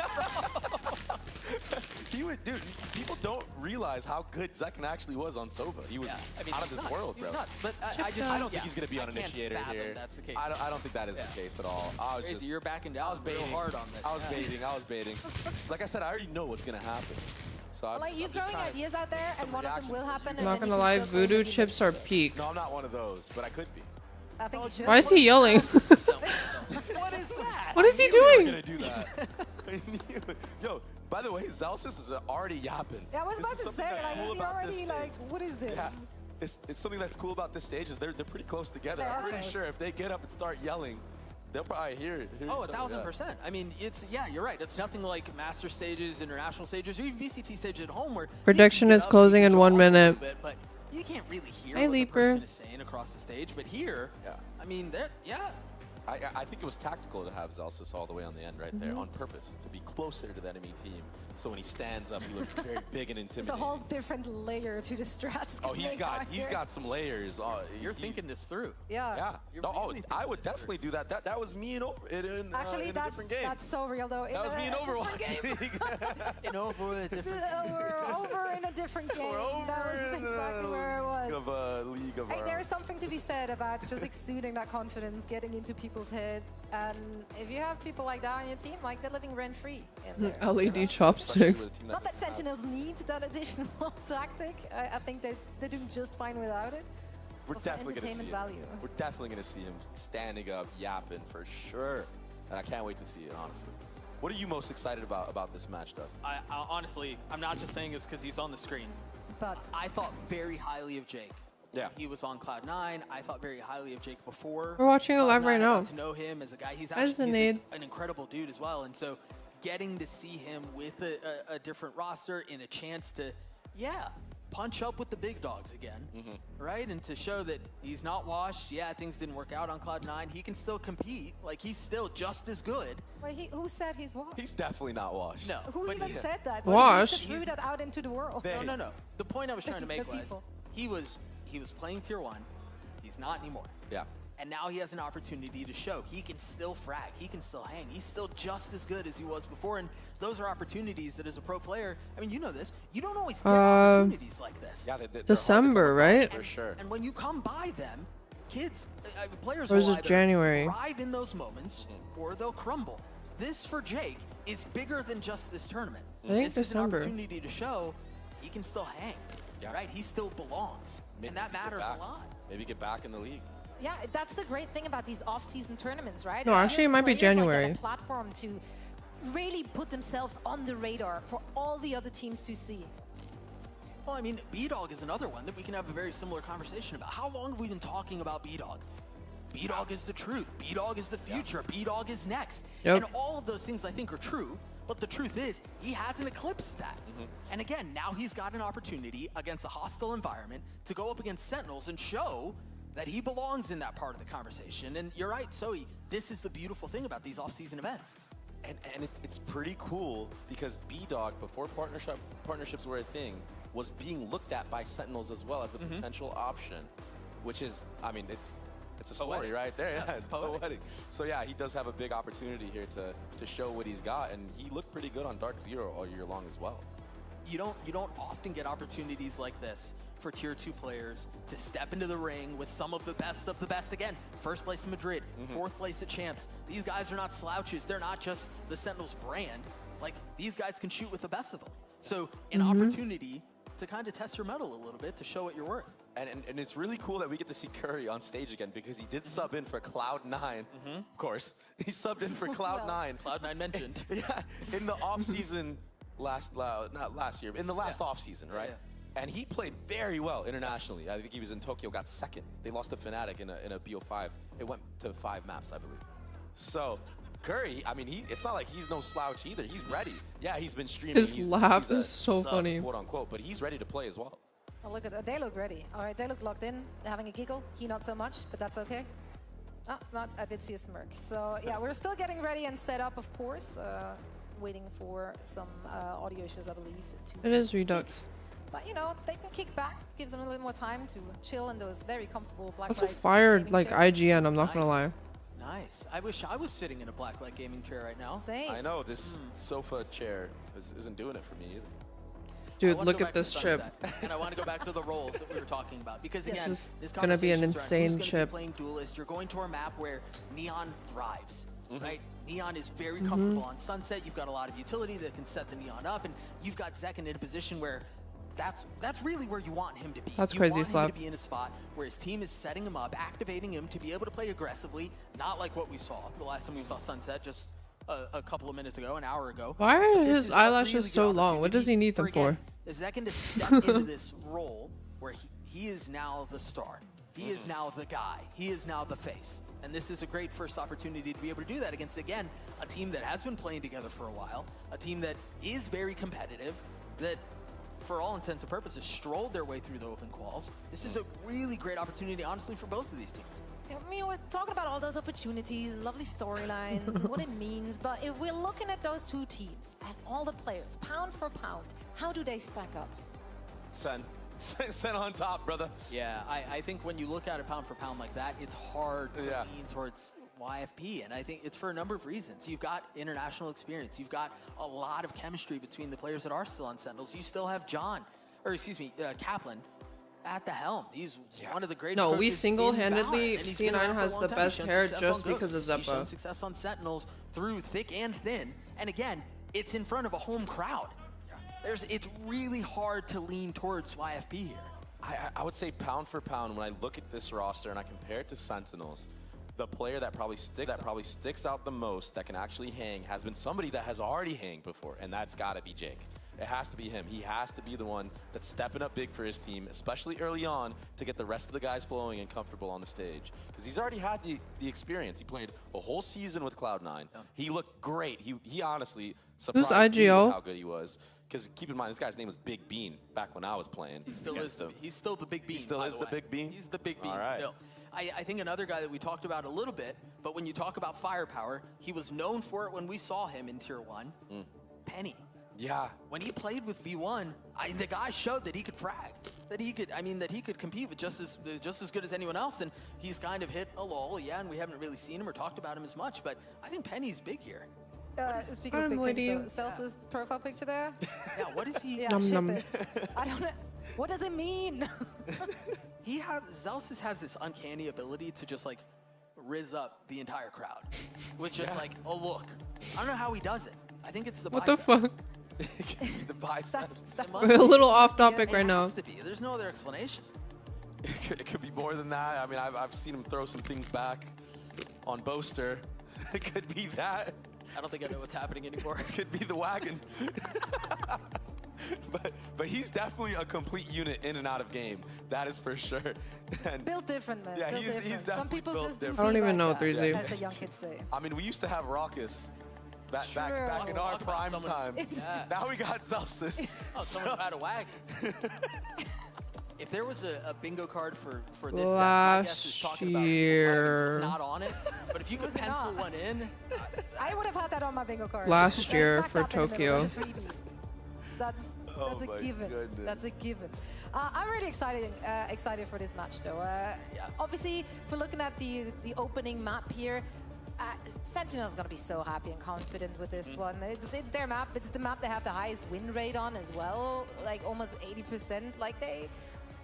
He would, dude. People don't realize how good Zekken actually was on Sova. He was Yeah, I mean, out of he's this nuts. world, He's bro. nuts. But I don't think he's gonna be on I can't initiator fathom here. That's the case. I don't think that is the case at all. I was Crazy, just, you're backing down I was baiting real hard on this. I was Yeah. baiting. Like I said, I already know what's gonna happen. So I'm Like you I'm just throwing kinda ideas out there, some and one of them reactions will from you. happen. I'm and not then gonna you lie, can still play voodoo the chips are peak. No, I'm not one of those, but I could be. I think you should. Why is he yelling? What is that? What is he I knew they were doing? gonna do that. I knew it. Yo, by the way, Zelsis is already yapping. Yeah, I was This about is to something say, that's like, cool is he about this already stage. like, what is this? Yeah. It's something that's cool about this stage is they're pretty close together. They I'm are pretty close. sure if they get up and start yelling, they'll probably hear it. Oh, 1,000%. I mean, you're right. It's nothing like master stages, international stages, or even VCT stages at home where you can Prediction get is up, closing you can in draw 1 off a little minute. bit, but you can't really hear Hi, what the Leaper. person is saying across the stage. But here, Yeah. I mean, I think it was tactical to have Zelsis all the way on the end right there on purpose to be closer to the enemy team. So when he stands up, he looks very big and It's intimidating. a whole different layer to the strats. Oh, he's coming out here. got some layers. you're He's- thinking this through. Yeah. Yeah. You're No, really I would definitely do that. That was me in Actually, in a different game. that's so real though. That was me in Overwatch League. In over a different. We're over in a different game. We're over That was in exactly where it was. Of a league of Hey, our there own. is something to be said about just exuding that confidence, getting into people's head, and if you have people like that on your team, like they're living rent-free in there. LED Especially chopsticks. with a team Not that doesn't have- Sentinels need that additional tactic. I think they're doing just fine without it. We're But for definitely going to see entertainment him. value. We're definitely going to see him standing up, yapping for sure. And I can't wait to see it, honestly. What are you most excited about this match, though? I honestly, I'm not just saying this because he's on the screen. But I thought very highly of Jake. Yeah. He was on Cloud9. I thought very highly of Jake before. We're watching it live Cloud9, right I now. got to know him as a guy. He's Hi, actually Sinead. an incredible dude as well. And so getting to see him with a different roster and a chance to, punch up with the big dogs again, right? And to show that he's not washed. Yeah, things didn't work out on Cloud9. He can still compete. Like, he's still just as good. wait, who said he's washed? He's definitely not washed. No. Who but even said that? Washed? He just threw that out into the world. They- No. The point I was trying to make The was people. he was he was playing tier 1. He's not anymore. Yeah. And now he has an opportunity to show he can still frag, he can still hang, he's still just as good as he was before, and those are opportunities that as a pro player, I mean, you know this, you don't always get opportunities like this. Yeah, they're December, right? For sure. And when you come by them, kids, players Or is will it either January? thrive in those moments or they'll crumble. This for Jake is bigger than just this tournament. I think This December. is an opportunity to show he can still hang, right? He still belongs, and that matters a lot. Maybe get back in the league. Yeah, that's the great thing about these off-season tournaments, right? No, actually, it might be Players, like, January. get a platform to really put themselves on the radar for all the other teams to see. Well, I mean, B-Dog is another one that we can have a very similar conversation about. How long have we been talking about B-Dog? B-Dog is the truth. B-Dog is the future. B-Dog is next. Yep. And all of those things I think are true, but the truth is he hasn't eclipsed that. And again, now he's got an opportunity against a hostile environment to go up against Sentinels and show that he belongs in that part of the conversation. And you're right, Zoe, this is the beautiful thing about these off-season events. And it's pretty cool because B-Dog, before partnerships were a thing, was being looked at by Sentinels as well as a potential option, which is, I mean, it's a story right there. Yeah, it's poetic. So yeah, he does have a big opportunity here to show what he's got, and he looked pretty good on Dark Zero all year long as well. You don't often get opportunities like this for tier 2 players to step into the ring with some of the best. Again, first place in Madrid, 4th place at Champs. These guys are not slouches. They're not just the Sentinels brand. Like, these guys can shoot with the best of them. So an opportunity to kind of test your mettle a little bit to show what you're worth. And it's really cool that we get to see Curry on stage again because he did sub in for Cloud9. Of course, he subbed in for Cloud9. Cloud9 mentioned. Yeah, in the off season not last year, in the last off season, right? Yeah. And he played very well internationally. I think he was in Tokyo, got second. They lost to Fnatic in a BO5. It went to 5 maps, I believe. So Curry, I mean, it's not like he's no slouch either. He's ready. Yeah, he's been streaming. His laugh is so funny. Quote unquote, but he's ready to play as well. Oh, look at that. They look ready. All right, they look locked in. They're having a giggle. He not so much, but that's okay. Oh, not, I did see a smirk. So yeah, we're still getting ready and set up, of course. Waiting for some audio issues, I believe. It is Redux. But you know, they can kick back. Gives them a little more time to chill in those very comfortable black Also light fired gaming like chairs. IGN, I'm not gonna lie. Nice. I wish I was sitting in a blacklight gaming chair right now. Same. I know, this sofa chair isn't doing it for me either. Dude, I wanna look go at back to this chip. Sunset, and I want to go back to the roles that we were talking about because This again, is this gonna be an conversation's around insane who's gonna chip. Be playing Duelist, you're going to a map where Neon thrives, right? Neon is very comfortable on Sunset. You've got a lot of utility that can set the Neon up, and you've got Zekin in a position where that's really where you want him to be. That's you crazy, want Slap. him to be in a spot where his team is setting him up, activating him to be able to play aggressively, not like what we saw the last time we saw Sunset just a couple of minutes ago, an hour ago. Why are But this his is a eyelashes really so good long? What does he need them opportunity for? Zekin to step into this role where he is now the star. He is now the guy. He is now the face. And this is a great first opportunity to be able to do that against, again, a team that has been playing together for a while, a team that is very competitive, that for all intents and purposes strolled their way through the open quals. This is a really great opportunity, honestly, for both of these teams. I mean, we're talking about all those opportunities and lovely storylines and what it means, but if we're looking at those two teams and all the players, pound for pound, how do they stack up? Sen on top, brother. Yeah, I think when you look at it pound for pound like that, it's hard to lean towards YFP, and I think it's for a number of reasons. You've got international experience. You've got a lot of chemistry between the players that are still on Sentinels. You still have Kaplan at the helm. He's one of the greatest No, we coaches single-handedly, in Valorant, and he's been C9 around for a has long the time. best He's shown hair success just on because of Ghost. He's shown Zeppa. success on Sentinels through thick and thin, and again, it's in front of a home crowd. It's really hard to lean towards YFP here. I would say pound for pound, when I look at this roster and I compare it to Sentinels, the player that probably sticks out the most, that can actually hang, has been somebody that has already hanged before, and that's got to be Jake. It has to be him. He has to be the one that's stepping up big for his team, especially early on, to get the rest of the guys flowing and comfortable on the stage. Because he's already had the experience. He played a whole season with Cloud9. He looked great. He honestly surprised me with how good he was. Because keep in mind, this guy's name was Big Bean back when I was playing. He still is. He's still the Big Bean. He still is the Big Bean? He's the Big Bean All right. still. I think another guy that we talked about a little bit, but when you talk about firepower, he was known for it when we saw him in Tier 1. Penny. Yeah. When he played with V1, the guy showed that he could frag. that he could, that he could compete with just as good as anyone else. And he's kind of hit a lull, yeah, and we haven't really seen him or talked about him as much. But I think Penny's big here. Speaking of big things, so Celsius profile picture there. Yeah, what is he? Yeah, ship it. I don't know. What does it mean? Celsius has this uncanny ability to just like rizz up the entire crowd with just like a look. I don't know how he does it. I think it's the What biceps. the fuck? The biceps. We're a little off topic right now. It has to be. There's no other explanation. It could be more than that. I mean, I've seen him throw some things back on Boaster. It could be that. I don't think I know what's happening anymore. It could be the wagon. But he's definitely a complete unit in and out of game. That is for sure. And built different, man. yeah, built he's different. definitely Some people built just do different. I don't be even know like that, 3Z. as the young kids say. I mean, we used to have Raucus back True. in our Talk about prime someone- time. Yeah. Now we got Celsius. Oh, someone had a wagon. If there was a bingo card for this test, my guess is talking about people's wagons was not on it. But if you could Was it pencil not? one in, I would have had that on my bingo card. Last year Smack for dab in the middle Tokyo. as a freebie. That's Oh a my given. goodness. That's a given. I'm really excited for this match, though. Obviously, if we're looking at the opening map here, Sentinel's gonna be so happy and confident with this one. It's their map. It's the map they have the highest win rate on as well, like almost 80%. Like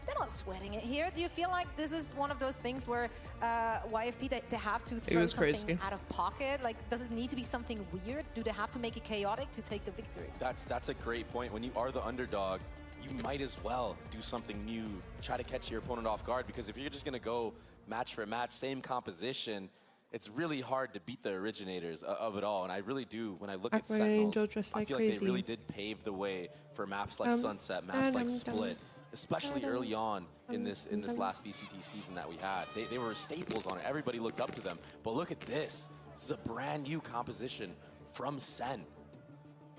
they're not sweating it here. Do you feel like this is one of those things where YFP they have to throw was something crazy. out of pocket? Like, does it need to be something weird? Do they have to make it chaotic to take the victory? That's a great point. When you are the underdog, you might as well do something new, try to catch your opponent off guard, because if you're just gonna go match for match, same composition, it's really hard to beat the originators of it all. And I really do, when I look at Aqua Angel Sentinels, just I like feel like they crazy. really did pave the way for maps like Sunset, maps like Split, especially early on in this last VCT season that we had. They were staples on it. Everybody looked up to them. But look at this. This is a brand new composition from Sen.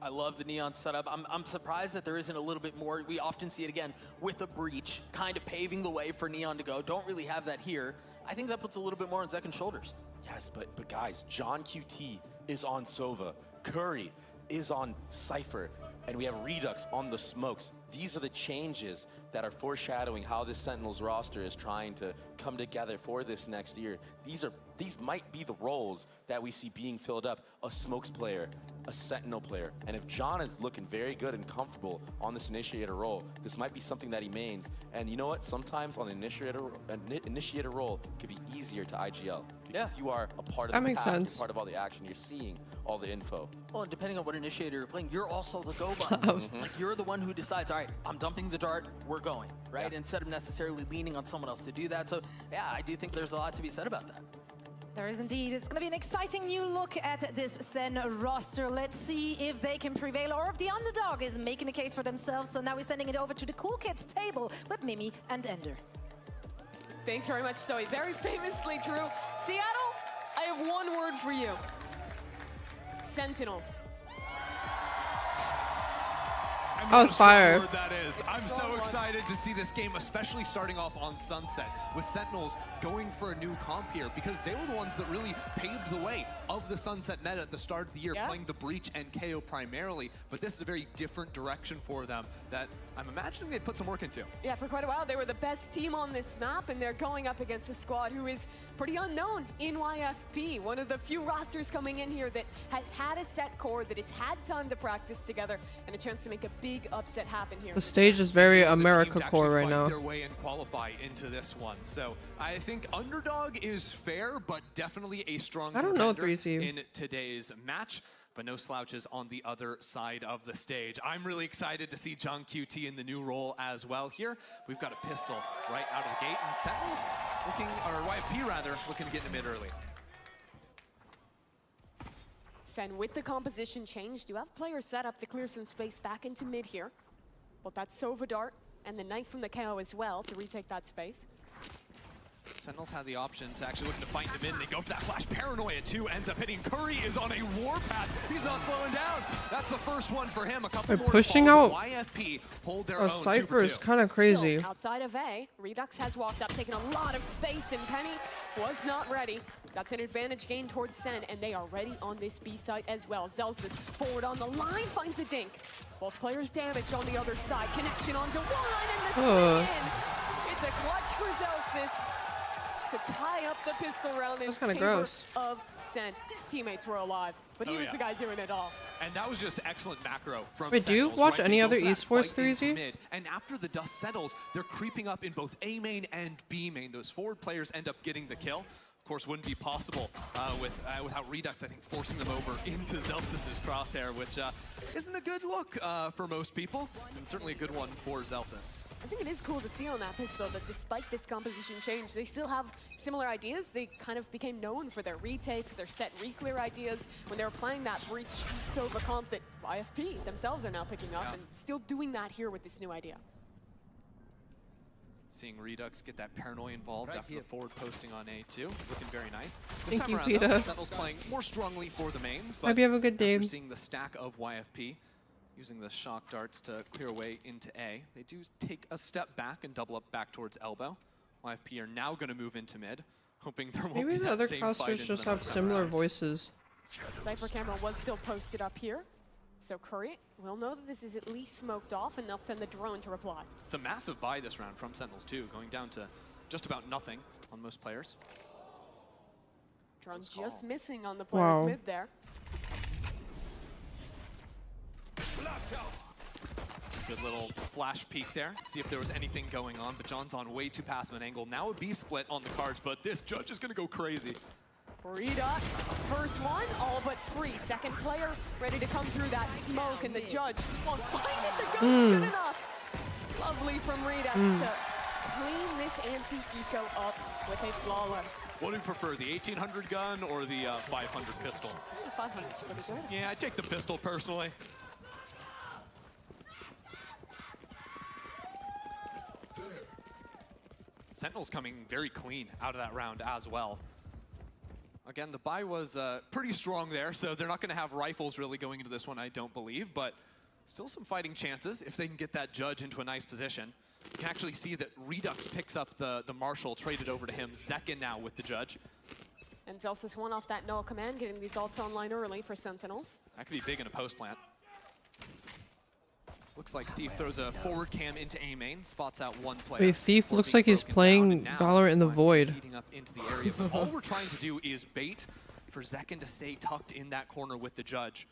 I love the Neon setup. I'm surprised that there isn't a little bit more. We often see it again with a breach, kind of paving the way for Neon to go. Don't really have that here. I think that puts a little bit more on Zekin's shoulders. Yes, but guys, John QT is on Sova. Curry is on Cypher. And we have Redux on the Smokes. These are the changes that are foreshadowing how this Sentinels roster is trying to come together for this next year. These might be the roles that we see being filled up. A Smokes player, a Sentinel player. And if John is looking very good and comfortable on this initiator role, this might be something that he mains. And you know what? Sometimes on the initiator role, it could be easier to IGL. Because you are a part of That the makes pack, sense. you're part of all the action, you're seeing all the info. Well, and depending on what initiator you're playing, you're also the go button. Like, you're the one who decides, all right, I'm dumping the dart, we're going, right? Instead of necessarily leaning on someone else to do that. So, yeah, I do think there's a lot to be said about that. There is indeed. It's going to be an exciting new look at this Sen roster. Let's see if they can prevail or if the underdog is making a case for themselves. So now we're sending it over to the Cool Kids table with Mimi and Ender. Thanks very much, Zoe. Very famously true. Seattle, I have one word for you. Sentinels. That was fire. Word that is. I'm so excited to see this game, especially starting off on Sunset, with Sentinels going for a new comp here, because they were the ones that really paved the way of the Sunset meta at the start of the year, playing the Breach and KO primarily, but this is a very different direction for them that I'm imagining they'd put some work into. Yeah, for quite a while, they were the best team on this map, and they're going up against a squad who is pretty unknown in YFP. One of the few rosters coming in here that has had a set core, that has had time to practice together, and a chance to make a big upset happen here. The stage is very The team America to core actually right fight now. their way and qualify into this one. So I think underdog is fair, but definitely a strong I don't know, contender 3Z. in today's match. But no slouches on the other side of the stage. I'm really excited to see John QT in the new role as well here. We've got a pistol right out of the gate, and Sentinels looking, or YFP rather, looking to get in the mid early. Sen, with the composition changed, you have players set up to clear some space back into mid here. But that Sova dart and the knife from the KO as well to retake that space. Sentinels had the option to actually look to fight them in. They go for that flash. Paranoia too ends up hitting. Curry is on a warpath. He's not slowing down. That's the first one for him. A couple more pushing to out YFP hold their a own. Cypher is kind of crazy. Still, outside of A, Redux has walked up, taking a lot of space, and Penny was not ready. That's an advantage gain towards Sen, and they are ready on this B site as well. Zelsis forward on the line, finds a dink. Both players damaged on the other side. Connection onto one, and the spin. It's a clutch for Zelsis to tie up the pistol round in That's kind of favor gross. of Sen. His teammates were alive, but he was the guy doing it all. And that was just excellent macro from Wait, do you Sentinels, watch right? any They go other for that esports fight into 3Z? mid, and after the dust settles, they're creeping up in both A main and B main. Those forward players end up getting the kill. Of course, wouldn't be possible without Redux, I think, forcing them over into Zelsis' crosshair, which isn't a good look for most people, and certainly a good one for Zelsis. I think it is cool to see on that pistol that despite this composition change, they still have similar ideas. They kind of became known for their retakes, their set reclear ideas when they were playing that breach Sova comp that YFP themselves are now picking up and still doing that here with this new idea. Seeing Redux get that Paranoia involved after the forward posting on A2. It's looking very nice. This Thank time you, around, though, Peter. Sentinels playing more strongly for the mains, but Hope you have a good day. after seeing the stack of YFP, using the shock darts to clear away into A, they do take a step back and double up back towards elbow. YFP are now going to move into mid, hoping there won't Maybe be the that other same fight casters into just the have next similar round. voices. Cypher camera was still posted up here. So Curry will know that this is at least smoked off, and they'll send the drone to reply. It's a massive buy this round from Sentinels too, going down to just about nothing on most players. Drone's just missing on the players mid there. Good little flash peek there, see if there was anything going on, but John's on way too passive an angle. Now a B split on the cards, but this judge is gonna go crazy. Redux, first one, all but free. Second player ready to come through that smoke, and the judge won't find it. The gun's good enough. Lovely from Redux to clean this anti-eco up with a flawless. What do you prefer, the 1800 gun or the 500 pistol? 500 is pretty good. Yeah, I take the pistol personally. Sentinels coming very clean out of that round as well. Again, the buy was pretty strong there, so they're not going to have rifles really going into this one, I don't believe, but still some fighting chances if they can get that judge into a nice position. You can actually see that Redux picks up the Marshal, traded over to him. Zekin now with the judge. And Zelsis won off that null command, getting these ults online early for Sentinels. That could be big in a post plant. Looks like Thief throws a forward cam into A main, spots out one player. Wait, Thief looks like he's playing Valorant in the Void. Heating up into the area, but all we're trying to do is bait for Zekin to stay tucked in that corner with the judge.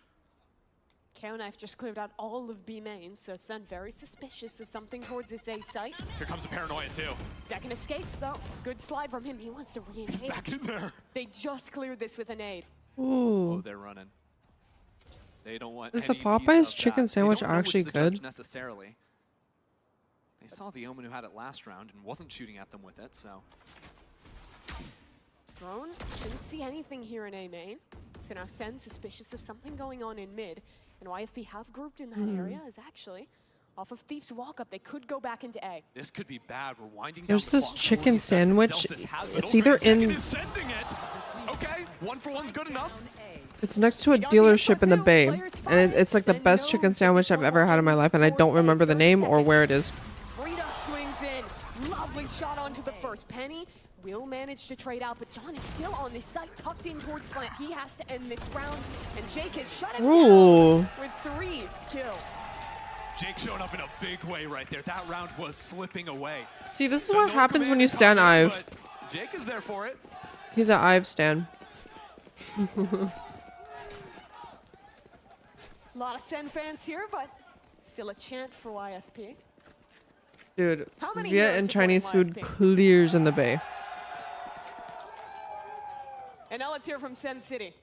KO Knife just cleared out all of B main, so Sen very suspicious of something towards this A site. Here comes a Paranoia too. Zekin escapes though. Good slide from him. He wants to re-engage. He's back in there. They just cleared this with a nade. Ooh. Oh, they're running. They don't want Is the any piece Popeye's of chicken that. sandwich They don't know actually it's the judge good? necessarily. They saw the Omen who had it last round and wasn't shooting at them with it, so. Drone shouldn't see anything here in A main. So now Sen suspicious of something going on in mid. And YFP have grouped in that area is actually off of Thief's walk up. They could go back into A. This could be bad. We're winding There's down the this clock. chicken 40 seconds. sandwich. Zelsis has it. It's Oh, either Zekin in. is sending it. Okay, 1 for 1's good enough. It's next to a dealership in the Bay, and it's like the best chicken sandwich I've ever had in my life, and I don't remember the name or where it is. Redux swings in. Lovely shot onto the first. Penny will manage to trade out, but John is still on this site, tucked in towards slant. He has to end this round, and Jake has shut him down with 3 kills. Jake showing up in a big way right there. That round was slipping away. See, this is what happens when you stand Ive. Jake is there for it. He's an Ive stan. A lot of Sen fans here, but still a chant for YFP. Dude, How many Viet heroes and supporting Chinese food YFP? clears in the Bay. And now let's hear from Sen City.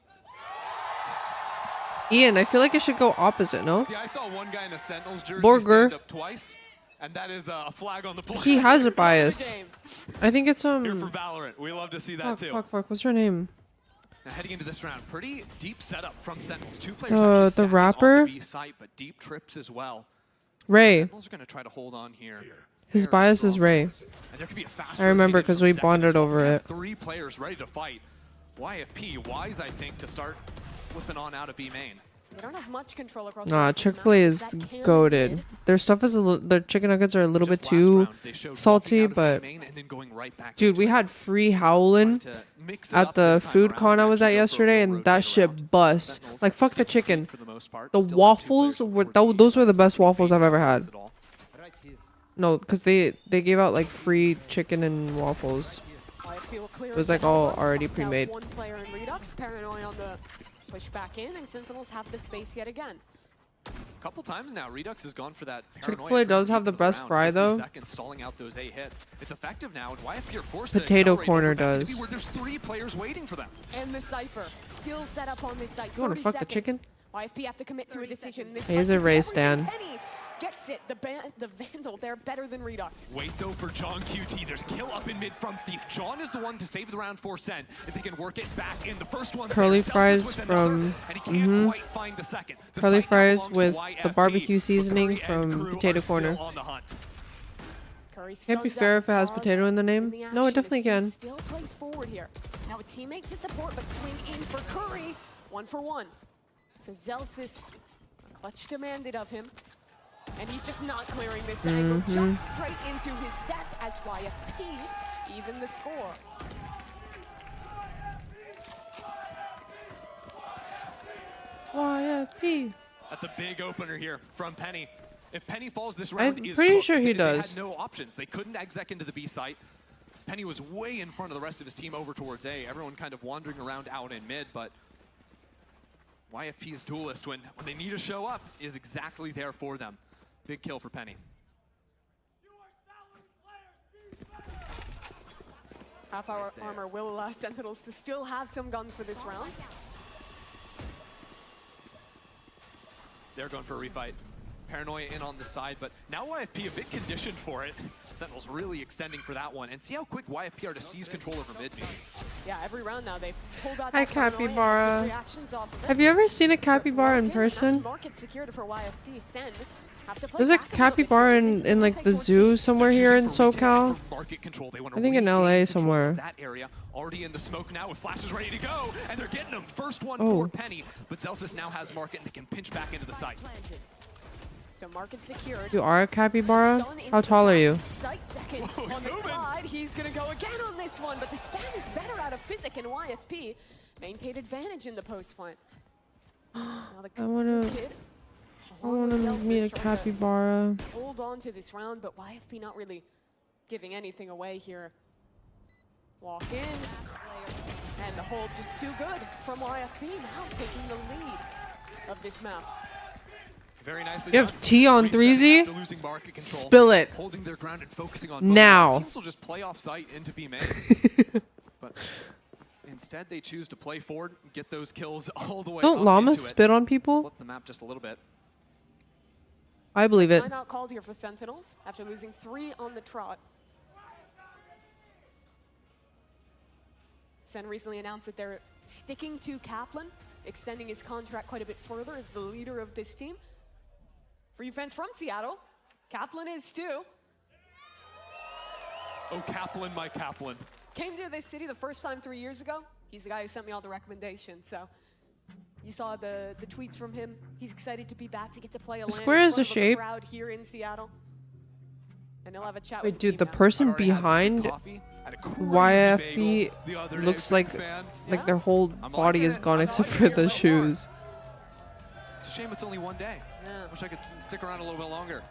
Ian, I feel like it should go opposite, no? See, I saw one guy in a Sentinels jersey Borger. stand up twice, and that is a flag on the play. He has a bias. I think it's Here for Valorant. We love to see that too. Fuck. What's her name? Now heading into this round, pretty deep setup from Sentinels. 2 players actually The stacking rapper? on the B site, but deep trips as well. Ray. Sentinels are going to try to hold on here. His very bias is strong Ray. And there could be a fast I remember rotating 'cause from we second bonded as well. over We have it. 3 players ready to fight. YFP, wise, I think, to start slipping on out of B main. They don't have much control across Nah, the Chick-fil-A is goated. Their stuff is their chicken nuggets are a little bit Just last too round, they showed salty, walking out of but B main and then going right back dude, into we it. had free howlin' Trying to mix it at up the this time food around, con I was at actually go for a yesterday, real and that rotate shit around. bust. Sentinels Like fuck the stick clean chicken. for the most part. The Still have 2 waffles players were before those were the B best putting waffles I've B ever on had. at all. No, because they gave out like free chicken and waffles. It was, like, all already pre-made. One player in Redux, Paranoia on the push back in, and Sentinels have the space yet again. A couple times now, Redux has gone for that Chick-fil-A does have the best fry, though. Seconds, stalling out those A hits. It's effective now, and YFP are forced Potato to corner over back into does. B where there's 3 players waiting for them. And the Cypher still set up on this site. You wanna 30 fuck the seconds. chicken? YFP have to commit to a decision. This Hey, he's fight a could be Ray everything. stan. Penny gets it. The Vandal, they're better than Redux. Wait though for John QT. There's kill up in mid from Thief. John is the one to save the round for Sen. If they can work it back in, the first one. Curly fries from and he can't quite find the second. The curly site now fries belongs to with YFP, the barbecue but seasoning Curry and from crew Potato are still Corner. on the hunt. Curry Can't be stuns fair out if it has Claws potato in the name. the No, it action definitely as can. Steve Still plays forward here. Now a teammate to support, but swing in for Curry. 1 for 1. So Zelsis, a clutch demanded of him. And he's just not clearing this angle. Jumps straight into his death as YFP even the score. YFP. That's a big opener here from Penny. If Penny falls this round, I'm is pretty cooked. sure he They does. had no options. They couldn't exec into the B site. Penny was way in front of the rest of his team over towards A. Everyone kind of wandering around out in mid, but YFP's duelist, when they need to show up, is exactly there for them. Big kill for Penny. Half our armor will allow Sentinels to still have some guns for this round. They're going for a refight. Paranoia in on the side, but now YFP a bit conditioned for it. Sentinels really extending for that one. And see how quick YFP are to seize control over mid. Yeah, every round now they've pulled out Hi, that Paranoia and Capybara. the reactions off of it. Have you ever seen a So capybara in lock and that's person? market secured for YFP. Sen have to play There's a back little bit here. capybara It makes in it like take the towards zoo B. somewhere here in SoCal. Market control. They want I think in regain LA control somewhere. of that area. Already in the smoke now with flashes ready to go, and they're getting them. First one Oh. for Penny, but Zelsis now has market and they can pinch back into the site. So market secured. You are a capybara? Stun into How the tall are back. you? Sight second Whoa, on the moving. slide. He's gonna go again on this one, but the spam is better out of Physic, and YFP maintained advantage in the post point. Now the I wanna- kid, I along want with to Zelsis, meet a trying to capybara. hold on to this round, but YFP not really giving anything away here. Walk in, and the hold just too good from YFP, now taking the lead of this map. Very nicely You have done. tea on Resetting 3Z? after losing market control, Spill it. Holding their ground and focusing on both. Now. Teams will just play off site into B main. But instead they choose to play forward, get those kills all the way Don't up llamas into it. spit on people? Flip the map just a little bit. I believe it. Timeout called here for Sentinels after losing 3 on the trot. Sen recently announced that they're sticking to Kaplan, extending his contract quite a bit further as the leader of this team. For you fans from Seattle, Kaplan is too. Oh, Kaplan, my Kaplan. Came to this city the first time 3 years ago. He's the guy who sent me all the recommendations, so you saw the tweets from him. He's excited to be back to get to play a LAN square in is a front of shape. crowd here in Seattle. And he'll have a chat Wait, with dude, the the team now. person Already had some behind good coffee, had a crazy YFP bagel the other day, looks big like fan. their whole I'm body liking is it. gone I'm except liking for it the so far. shoes. It's a shame it's only one day. Yeah. Wish I could stick around a little bit longer.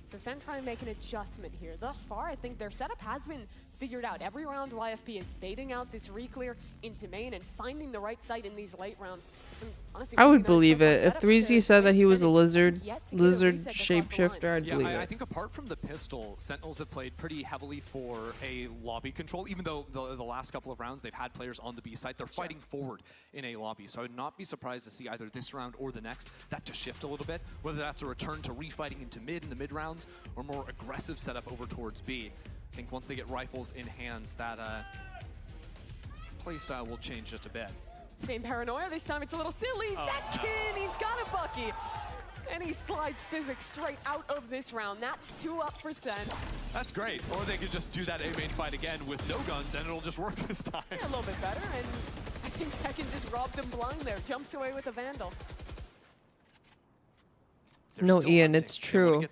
So Sen trying to make an adjustment here. Thus far, I think their setup has been figured out. Every round, YFP is baiting out this re-clear into main and finding the right site in these late rounds. Some, honestly, I really would nice believe personal it. If setups 3Z to said that he Sen was a is lizard yet to get a lizard retake across the line. shapeshifter, I'd Yeah, believe I it. think apart from the pistol, Sentinels have played pretty heavily for a lobby control. Even though the last couple of rounds they've had players on the B site, they're fighting forward in a lobby. So I would not be surprised to see either this round or the next that to shift a little bit. Whether that's a return to refighting into mid in the mid rounds or more aggressive setup over towards B. I think once they get rifles in hands, that playstyle will change just a bit. Same paranoia, this time it's a little silly. Zekin, he's got a bucky. And he slides physics straight out of this round. That's 2 up for Sen. That's great. Or they could just do that A main fight again with no guns and it'll just work this time. Yeah, a little bit better, and I think Zekin just robbed him blind there. Jumps away with a Vandal. No, Ian, it's true.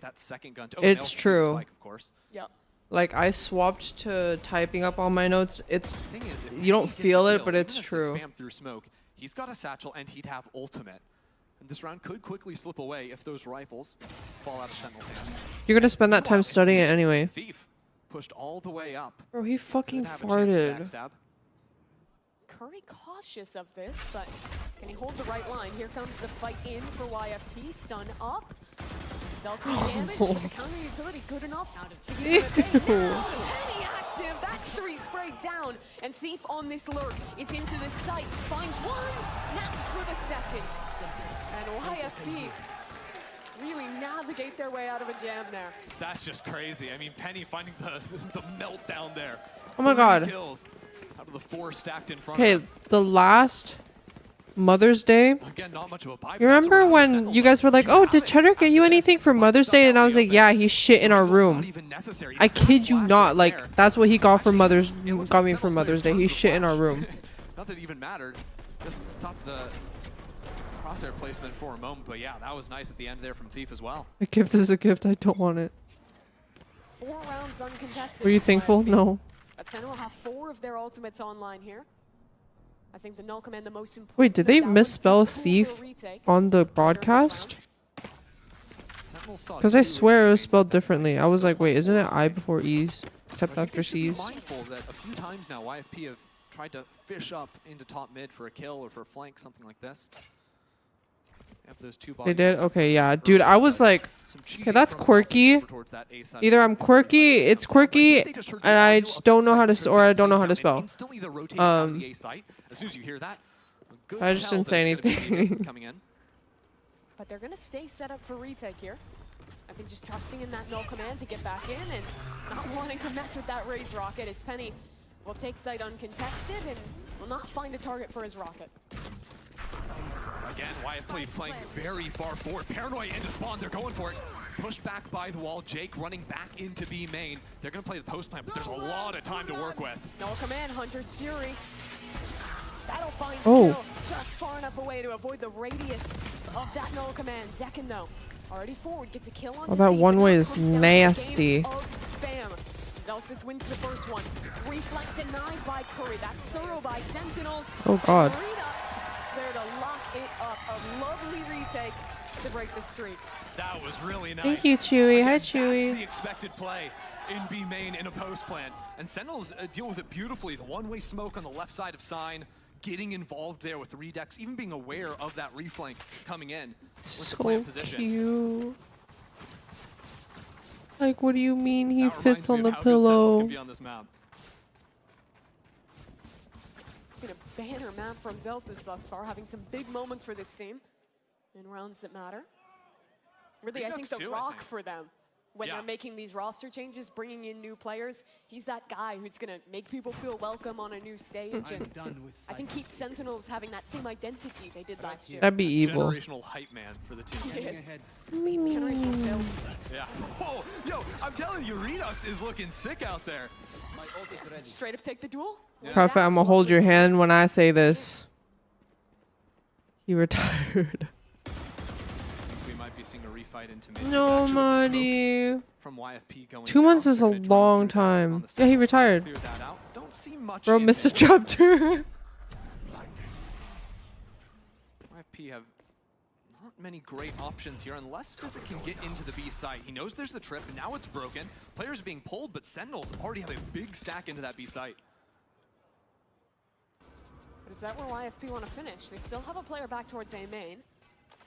It's true. Spike, of course. Yep. Like, I swapped to typing up all my notes. It's Thing is, if you don't he gets feel a it, kill, but it's even if true. Spam through smoke. He's got a satchel and he'd have ultimate. And this round could quickly slip away if those rifles fall out of Sentinel's hands. You're gonna spend that time studying it anyway. Thief pushed all the way up. Bro, he fucking Could have a chance to farted. backstab. Curry cautious of this, but can he hold the right line? Here comes the fight in for YFP. Stun up. Celsius damage, but the counter utility good enough to give him a bait. Now, Penny active, that's 3 sprayed down. And Thief on this lurk is into the site. Finds one, snaps for the second. And YFP really navigate their way out of a jam there. That's just crazy. I mean, Penny finding the meltdown there. Oh my 3 god. kills out of the 4 stacked in front Okay, of him. the last Mother's Day. Again, not much of a buyback. You remember when you guys were like, "Oh, did Cheddar get you anything for Mother's Day?" And I was like, "Yeah, he shit in our room." I kid you not. Like, that's what he got for got me for Mother's Day. He shit in our room. Not that it even mattered. Just stopped the crosshair placement for a moment, but yeah, that was nice at the end there from Thief as well. A gift is a gift. I don't want it. 4 rounds uncontested. Were you thankful? No. But Sen will have 4 of their ultimates online here. I think the null command the most important. Wait, did they of that misspell one's cool for a thief retake. on the broadcast? Because I swear it was spelled differently. I was like, wait, isn't it I before E's? Except after C's. Mindful that a few times now YFP have tried to fish up into top mid for a kill or for a flank, something like this. Have those 2 They bodies did? on Okay, yeah. early, Dude, I was but like, some okay, cheating that's from Celsius quirky. over towards that A side. Either I'm quirky, it's quirky, and I just don't know how to, or I don't know how to spell. Instantly they're rotating down the A site. As soon as you hear that, a good I just tell didn't that say it's gonna be anything. coming in. But they're going to stay set up for retake here. I think just trusting in that null command to get back in and not wanting to mess with that raise rocket as Penny will take site uncontested and will not find a target for his rocket. Again, YFP playing very far forward. Paranoia into spawn, they're going for it. Pushed back by the wall. Jake running back into B main. They're going to play the post plant, but there's a lot of time to work with. Null command, Hunter's Fury. That'll find Oh. kill just far enough away to avoid the radius of that null command. Zekin, though, already forward, gets a kill on Oh, that Thief, one and way now is comes down to a nasty. game of spam. Zelsis wins the first one. Reflect denied by Curry. That's thorough by Sentinels. Oh, God. And Redux there to lock it up. A lovely retake to break the streak. That was really nice. Thank you, Chewy. Hi, That's the Chewy. expected play in B main in a post plant. And Sentinels deal with it beautifully. The one-way smoke on the left side of Sign, getting involved there with Redux, even being aware of that reflank coming in with the So plant position. cute. Like, what do you mean he That fits reminds me on of the how good Sentinels pillow? can be on this map. It's been a banner map from Zelsis thus far, having some big moments for this team in rounds that matter. Really, I think Redux the too, I rock think. for them when Yeah. they're making these roster changes, bringing in new players. He's that guy who's going to make people feel welcome on a new stage. And I think keep Sentinels having that same identity they did last year. That'd be evil. Generational hype man for the team. He is. Generational sales. Yeah. Oh, yo, I'm telling you, Redux is looking sick out there. Straight up take the duel. Prophet, I'm gonna hold your hand when I say this. He retired. We might be seeing a refight into mid. No, Actually, with the smoke Marty. from YFP going 2 months down, is they're a gonna drone long through that time. on the Yeah, he Sentinels side, retired. clear that out. Don't see much Bro, in missed a mid. chapter. YFP have not many great options here unless Physic can get into the B site. He knows there's the trip, and now it's broken. Players are being pulled, but Sentinels already have a big stack into that B site. But is that where YFP want to finish? They still have a player back towards A main,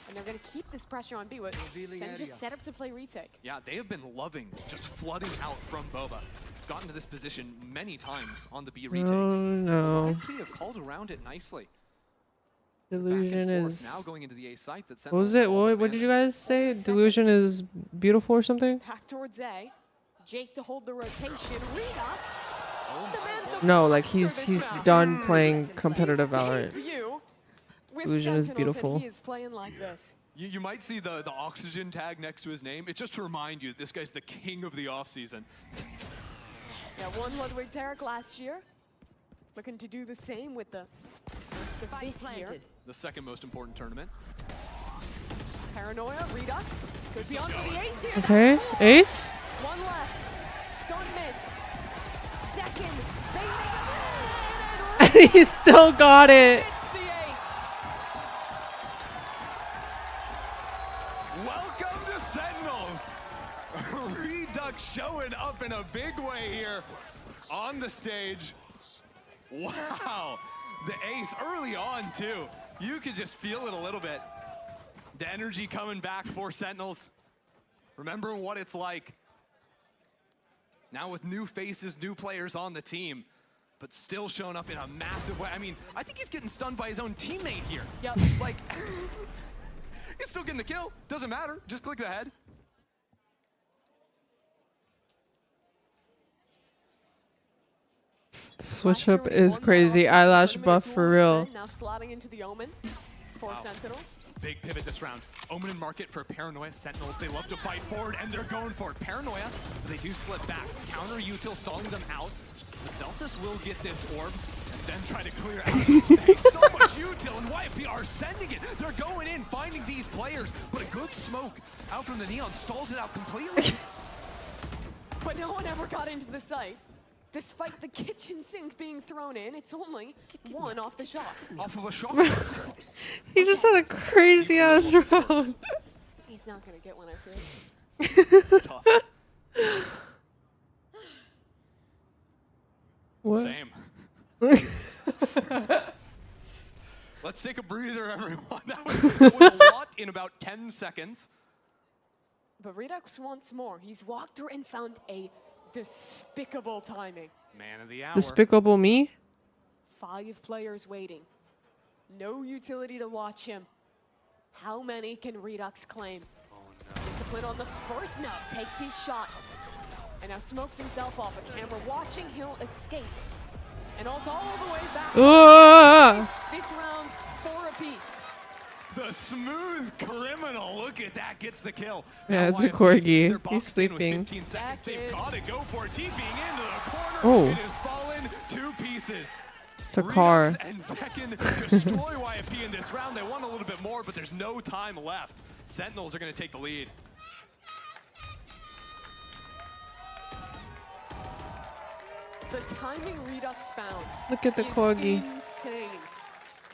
and they're going to keep this pressure on B. What Sen just set up to play retake. Yeah, they have been loving just flooding out from Boba. Gotten to this position many times on the B retakes. Oh no. YFP have called around it nicely. Delusion Back and forth is. now going into the A site that What was Sentinels it? have all What the did you mana. guys say? 4 Delusion seconds. is beautiful or something? Back towards A. Jake to hold the rotation. Redux. The man's a No, like monster he's this round. done playing His competitive Valorant. debut illusion is Sentinels, and beautiful. he is playing like this. You might see the oxygen tag next to his name. It's just to remind you, this guy's the king of the offseason. Yeah, won Ludwig Tarek last year. Looking to do the same with the first of this year. The second most important tournament. Paranoia, Redux. Goes beyond for the ace here. Okay, That's four. ace. One left. Stun missed. Second. And he still got it. It's the ace. Welcome to Sentinels. Redux showing up in a big way here on the stage. Wow, the ace early on too. You could just feel it a little bit. The energy coming back for Sentinels. Remembering what it's like. Now with new faces, new players on the team, but still showing up in a massive way. I mean, I think he's getting stunned by his own teammate here. Yep. Like, he's still getting the kill. Doesn't matter, just click the head. Switch up is crazy. Eyelash buff for real. Now slotting into the Omen for Sentinels. Big pivot this round. Omen and Market for Paranoia. Sentinels, they love to fight forward, and they're going for it. Paranoia, they do slip back. Counter util stalling them out. Celsius will get this orb, and then try to clear out the space. So much util, and YFP are sending it. They're going in, finding these players, but a good smoke out from the Neon stalls it out completely. But no one ever got into the site. Despite the kitchen sink being thrown in, it's only one off the shot. Off of a shot. He just had a crazy ass round. He's not gonna get one, I feel. It's tough. What? Same. Let's take a breather, everyone. That was a lot in about 10 seconds. But Redux wants more. He's walked through and found a despicable timing. Man of the hour. Despicable Me? 5 players waiting. No utility to watch him. How many can Redux claim? Oh, no. Discipline on the first now. Takes his shot. And now smokes himself off. A camera watching. He'll escape. And ult all the way back. This round, 4 apiece. The smooth criminal. Look at that. Gets the kill. Yeah, Now it's a YFP, corgi. they're He's boxed in with sleeping. 15 seconds. They've got to go for it. TPing into the corner. Oh. It has fallen 2 pieces. It's a car. Redux and second destroy YFP in this round. They want a little bit more, but there's no time left. Sentinels are going to take the lead. The timing Redux found. Look at the is corgi. Insane.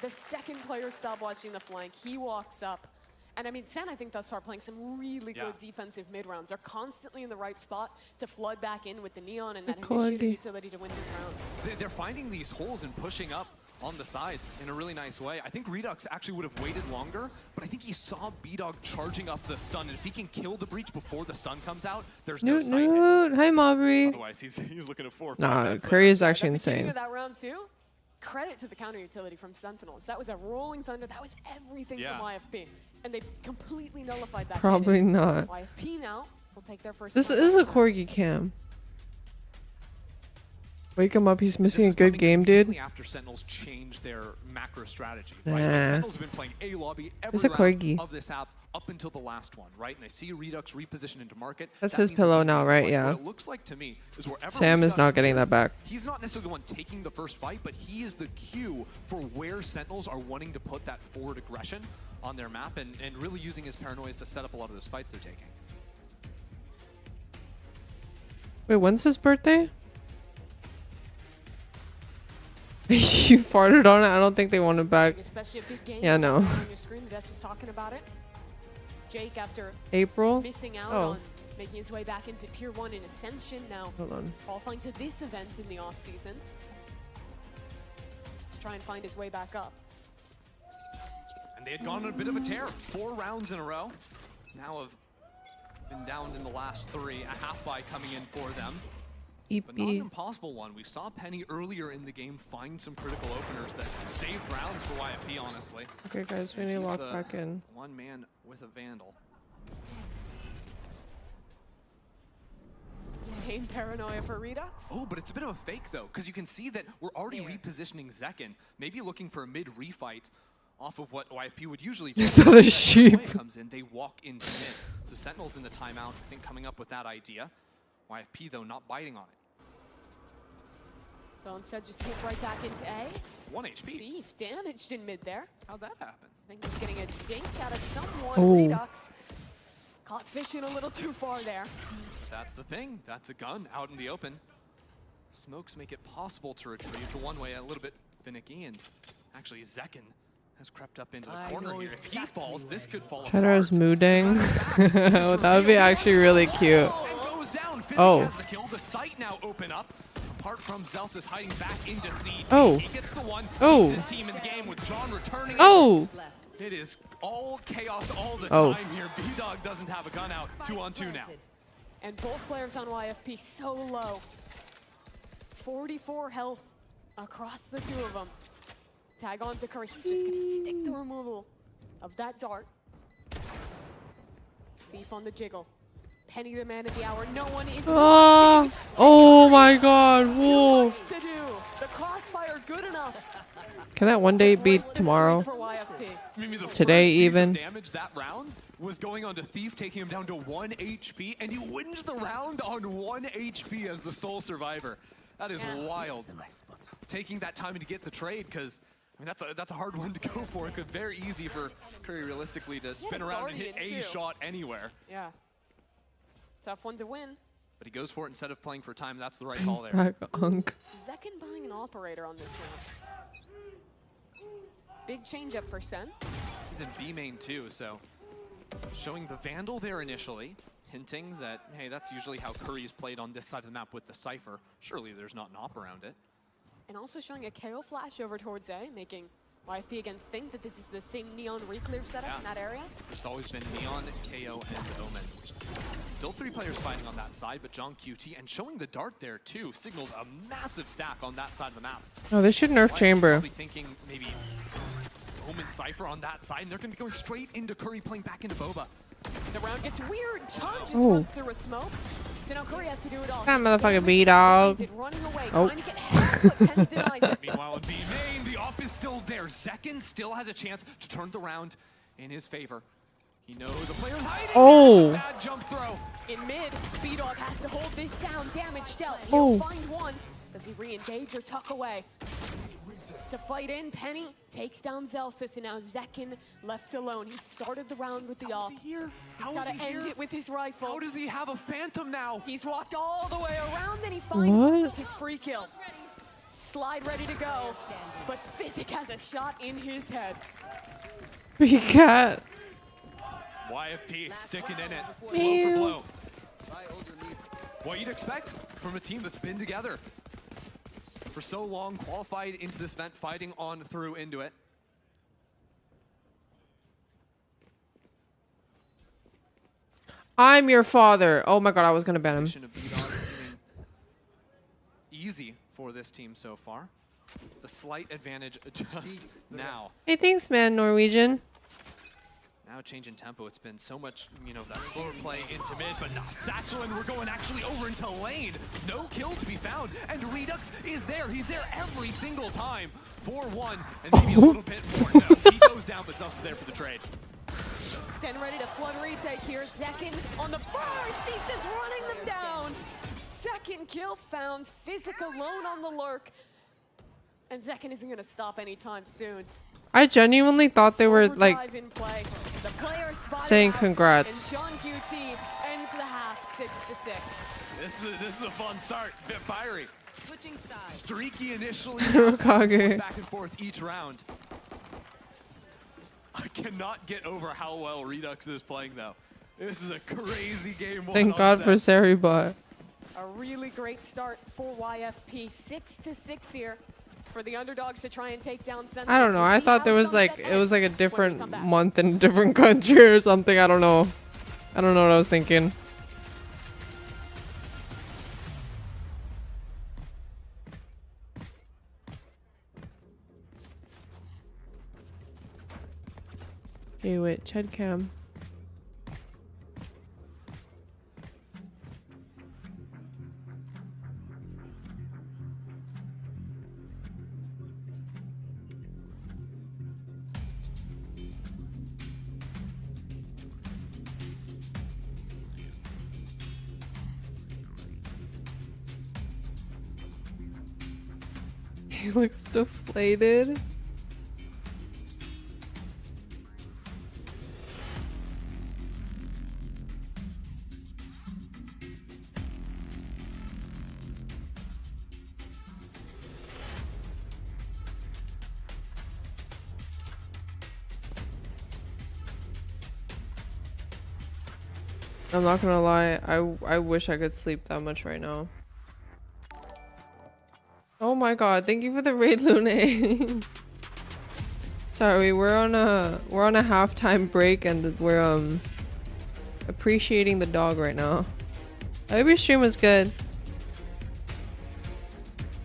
The second player stopped watching the flank. He walks up. And I mean, Sen, I think thus far playing some really good defensive mid-rounds. They're constantly in the right spot to flood back in with the Neon and that initiative utility to win these rounds. They're finding these holes and pushing up on the sides in a really nice way. I think Redux actually would have waited longer, but I think he saw B-Dog charging up the stun, and if he can kill the breach before the stun comes out, there's no sight hit. Hi, Maubrey. Otherwise, he's looking at 4 or 5 Nah, times Curry is actually At the beginning insane. of that round too, credit to the counter utility from Sentinels. That was a rolling thunder. That was everything from YFP. And they completely nullified that. Probably cadence. not. YFP now will take their first. This one is a back. corgi cam. Wake him up. He's missing a This is good coming game, dude. immediately after Sentinels change their macro strategy, Nah. right? Like, Sentinels have been playing A lobby every It's a round corgi. of this app up until the last one, right? And they see Redux reposition into market. That's That his means pillow a big now, right? fight. Yeah. What it looks like to me is wherever Sam is Redux not getting that is, back. He's not necessarily the one taking the first fight, but he is the cue for where Sentinels are wanting to put that forward aggression on their map and really using his paranoias to set up a lot of those fights they're taking. Wait, when's his birthday? You farted on it? I don't think they want it back. Especially a big game. Yeah, no. On your screen, the desk was talking about it. Jake, after April? missing out Oh. on making his way back into Tier 1 in Ascension, now Hold on. qualifying to this event in the off-season to try and find his way back up. And they had gone on a bit of a tear. 4 rounds in a row. Now have been down in the last 3. A half buy coming in for them. But not an impossible one. We saw Penny earlier in the game find some critical openers that saved rounds for YFP, honestly. Okay, guys, we need to He's lock the back in. one man with a Vandal. Same paranoia for Redux. Oh, but it's a bit of a fake, though, because you can see that we're already repositioning Zekin, maybe looking for a mid-refight off of what YFP would usually do. Just not a sheep. Comes in, they walk into mid. So Sentinel's in the timeout, I think, coming up with that idea. YFP, though, not biting on it. So instead, just hit right back into A. 1 HP. Thief damaged in mid there. How'd that happen? I think just getting a dink out of someone. Oh. Redux caught fishing a little too far there. That's the thing. That's a gun out in the open. Smokes make it possible to retrieve the one way a little bit finicky, and actually Zekin has crept up into the corner here. If he falls, this could fall Cheddar's apart. mooding. That would be actually really cute. And goes down. Physic Oh. has the kill. The sight now open up. Apart from Zelsus hiding back into CT. Oh. He gets the one. Oh. Keeps his team in the game with John returning. Oh. It is all chaos all the Oh. time here. B-Dog doesn't have a gun out. 2-on-2 now. And both players on YFP so low. 44 health across the two of them. Tag on to Curry. He's just going to stick the removal of that dart. Thief on the jiggle. Penny the man of the hour. No one is watching. Oh my god. Too Whoa. much to do. The crossfire good enough. Can that one day be Great tomorrow? for YFP. Maybe the Today first piece even? of damage that round was going on to Thief, taking him down to 1 HP, and he wins the round on 1 HP as the sole survivor. That is wild. Taking that time to get the trade, because I mean, that's a hard one to go for. It could be very easy for Curry realistically to spin around and hit Guardian, a too. shot anywhere. Yeah. Tough one to win. But he goes for it instead of playing for time. That's the right call there. Back unk. Zekin buying an operator on this round. Big change up for Sen. He's in B main too, so showing the Vandal there initially, hinting that, hey, that's usually how Curry's played on this side of the map with the Cypher. Surely there's not an op around it. And also showing a KO flash over towards A, making YFP again think that this is the same Neon Reclear setup in that area. There's always been Neon, KO, and Omen. Still 3 players fighting on that side, but John QT, and showing the dart there too, signals a massive stack on that side of the map. Oh, they should nerf YFP Chamber. Probably thinking maybe Omen Cypher on that side, and they're going to be going straight into Curry, playing back into Boba. The round gets weird. John just Ooh. runs through a smoke. So now Curry has to do it all. That He's motherfucking damaged, B-dog. blinded, running away, Oh. trying to get help, but Penny denies it. Meanwhile, in B main, the op is still there. Zekin still has a chance to turn the round in his favor. He knows a player's hiding. Oh. That's a bad jump throw. In mid, B-Dog has to hold this down. Damage dealt. Oh. He'll find one. Does he re-engage or tuck away? To fight in, Penny takes down Zelsus, and now Zekin left alone. He started the round with the How ult. is he here? How He's is got he to end here? it with his rifle. How does he have a Phantom now? He's walked all the way around, and he finds What? his free kill. Slide ready to go, but Physic has a shot in his head. We got. YFP sticking in it, blow Meow. for blow. What you'd expect from a team that's been together for so long, qualified into this event, fighting on through into it. I'm your father. Oh my god, I was gonna ban him. Mission of B-Dog seeming easy for this team so far. The slight advantage just now. Hey, thanks, man, Norwegian. Now change in tempo. It's been so much, you know, that slower play into mid, but now Satchel, and we're going actually over into lane. No kill to be found, and Redux is there. He's there every single time. 4-1, and maybe a little bit more. No, he goes down, but Zelsus is there for the trade. Stand ready to flood retake here. Zekin on the first. He's just running them down. Second kill found. Physic alone on the lurk. And Zekin isn't going to stop anytime soon. I genuinely thought they were like Overdrive in play. The player spotted saying out, congrats. And John QT ends the half 6-6. This is a fun start. Bit fiery. Switching sides. Streaky initially. Hokage. Back and forth each round. I cannot get over how well Redux is playing, though. This is a crazy game. Thank God for Saribot. A really great start for YFP. 6-6 here for the underdogs to try and take down Sentinels. I don't know. We'll I see thought how there was like Sunset it was like a ends when we different come back. month in a different country or something. I don't know. I don't know what I was thinking. Okay, wait, Ched Cam. He looks deflated. I'm not gonna lie, I wish I could sleep that much right now. Oh my god, thank you for the raid, Lune. Sorry, we're on a halftime break and we're appreciating the dog right now. I hope your stream was good.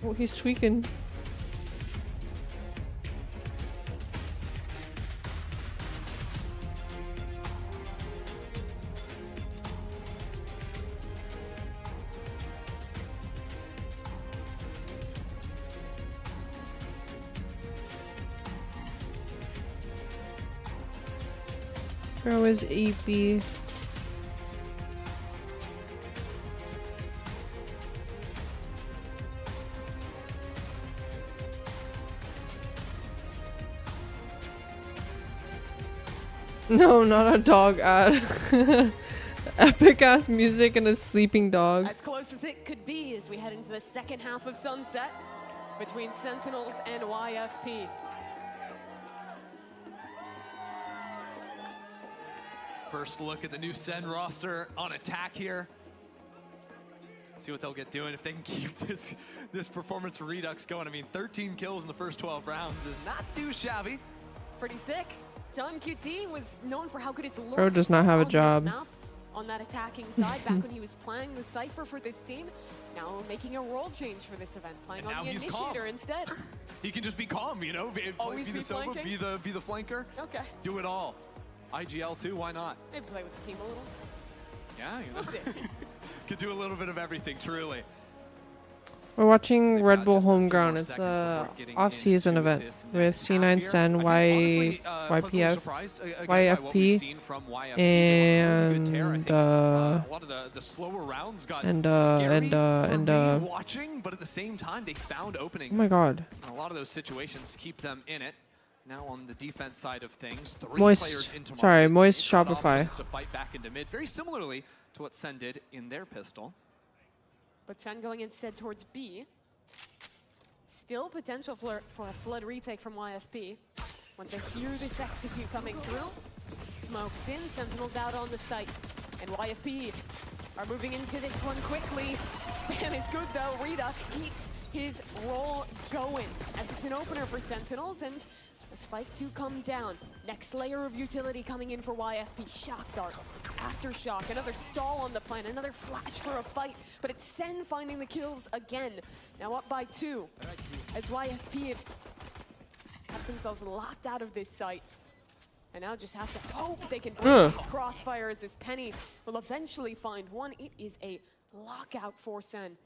Oh, he's tweaking. Where was EP? No, not a dog ad. Epic ass music and a sleeping dog. As close as it could be as we head into the second half of Sunset between Sentinels and YFP. First look at the new Sen roster on attack here. See what they'll get doing if they can keep this performance redux going. I mean, 13 kills in the first 12 rounds is not too shabby. Pretty sick. John QT was known for how good his looks Bro does not have a on this job. map, on that attacking side back when he was playing the Cypher for this team. Now making a role change for this event, playing And on now the he's Initiator calm. instead. He can just be calm, you know, Always be be the Sova, flanking? be the flanker, Okay. do it all. IGL too, why not? Maybe play with the team a little. Yeah, you know. We'll see. Could do a little bit of everything, truly. We're watching They've Red got Bull just a few Homeground. more It's seconds a before getting off-season into event this with next half C9 here. Sen, I think, honestly, pleasantly YPF, surprised, again, by what we've seen from YFP. and They were on a really good tear. I think, a lot of the slower rounds got scary for me watching, but at the same time they found openings. Oh my god. And a lot of those situations keep them in it. Now on the defense side of things, three Moist, players into sorry, market. Moist They've got Shopify. options to fight back into mid, very similarly to what Sen did in their pistol. But Sen going instead towards B. Still potential for a flood retake from YFP. Once I hear this execute coming through, smokes in, Sentinels out on the site. And YFP are moving into this one quickly. Spam is good though, Redux keeps his roll going as it's an opener for Sentinels and the spike to come down. Next layer of utility coming in for YFP. Shock dart, aftershock, another stall on the plan, another flash for a fight, but it's Sen finding the kills again. Now up by 2, as YFP have themselves locked out of this site. And now just have to hope they can break these crossfires as Penny will eventually find one. It is a lockout for Sen.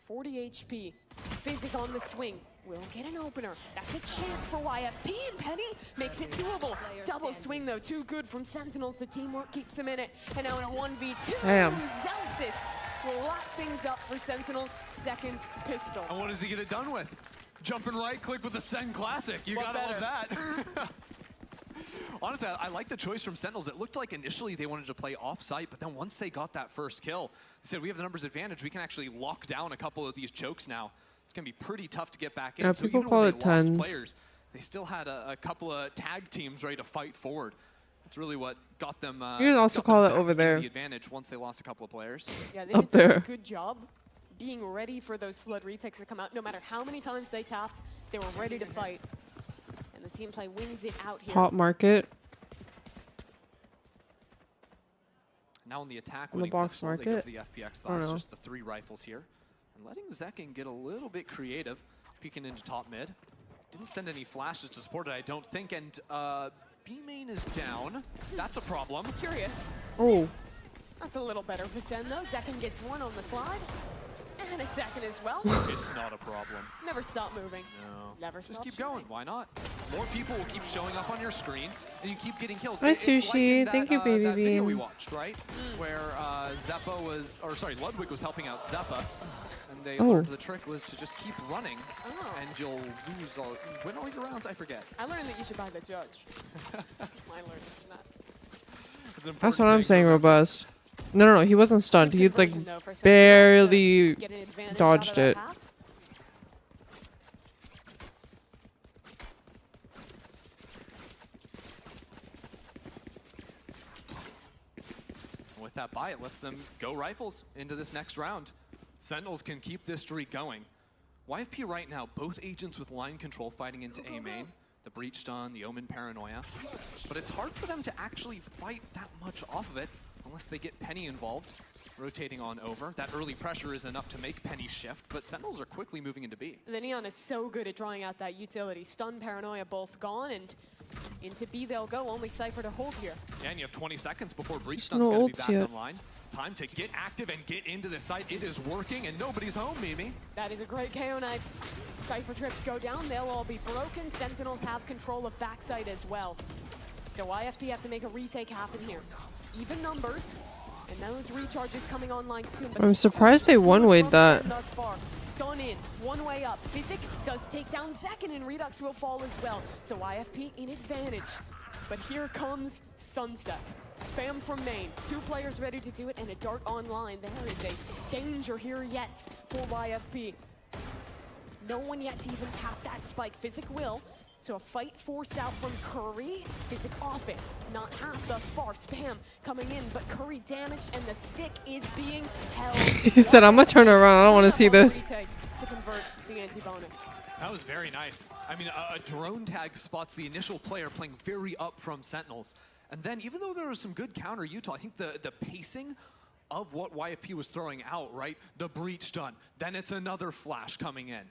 40 HP, Physic on the swing. We'll get an opener. That's a chance for YFP, and Penny makes it doable. Double swing, though, too good from Sentinels. The teamwork keeps him in it. And now in a 1v2, Damn. Zelsis will lock things up for Sentinels' second pistol. And what does he get it done with? Jump and right click with the Sen Classic. You What gotta love better? that. Honestly, I like the choice from Sentinels. It looked like initially they wanted to play off-site, but then once they got that first kill, they said, we have the numbers advantage. We can actually lock down a couple of these chokes now. It's going to be pretty tough to get back in. Yeah, so people even call when it they lost tens. players, they still had a couple of tag teams ready to fight forward. That's really what got them. You can also got them call it back over in there. the advantage once they lost a couple of players. Yeah, they Up did such there. a good job being ready for those flood retakes to come out. No matter how many times they tapped, they were ready to fight. And the team play wins it out here. Hot market. Now on the attack, On the winning box pistol, they go market? for the FPX I don't box, know. just the 3 rifles here. And letting Zekin get a little bit creative, peeking into top mid. Didn't send any flashes to support it, I don't think, and B main is down. That's a problem. Curious. Oh, That's a little better for Sen, though. Zekin gets one on the slide. And a second as well. It's not a problem. Never stop moving. No. Never Just stop keep shooting. going. Why not? More people will keep showing up on your screen, and you keep getting kills. Hi, It's like Sushi. in that, Thank you, Baby that video we Bean. watched, right? Where Zeppa was, or sorry, Ludwig was helping out Zeppa, and they Oh. learned the trick was to just keep running, Oh. and you'll win all your rounds. I forget. I learned that you should buy the judge. That's my learning from that. It's an That's important what I'm thing saying, to remember. robust. No, he wasn't stunned. He Good like version, though, for Sentinels to barely get an advantage dodged out of their it. half. With that buy, it lets them go rifles into this next round. Sentinels can keep this streak going. YFP right now, both agents with line control fighting into A main, the Breach Stun, the Omen Paranoia. But it's hard for them to actually fight that much off of it unless they get Penny involved, rotating on over. That early pressure is enough to make Penny shift, but Sentinels are quickly moving into B. The Neon is so good at drawing out that utility. Stun, Paranoia both gone, and into B they'll go. Only Cypher to hold here. Yeah, and you have 20 seconds before Breach There's Stun's no going to be ults back yet. online. Time to get active and get into the site. It is working, and nobody's home, Mimi. That is a great KO knife. Cypher trips go down, they'll all be broken. Sentinels have control of backside as well. So YFP have to make a retake happen here. Even numbers, and those recharges coming online soon. But I'm surprised they one-wayed that. Thus far. Stun in, one way up. Physic does take down second, and Redux will fall as well. So YFP in advantage. But here comes Sunset. Spam from main. 2 players ready to do it, and a dart online. There is a danger here yet for YFP. No one yet to even tap that spike. Physic will. So a fight forced out from Curry. Physic off it. Not half thus far. Spam coming in, but Curry damaged, and the stick is being held. He said, "I'm gonna turn around. I don't want to see this." Retake to convert the anti-bonus. That was very nice. I mean, a drone tag spots the initial player playing very up from Sentinels. And then, even though there was some good counter Utah, I think the pacing of what YFP was throwing out, right? The breach done. Then it's another flash coming in.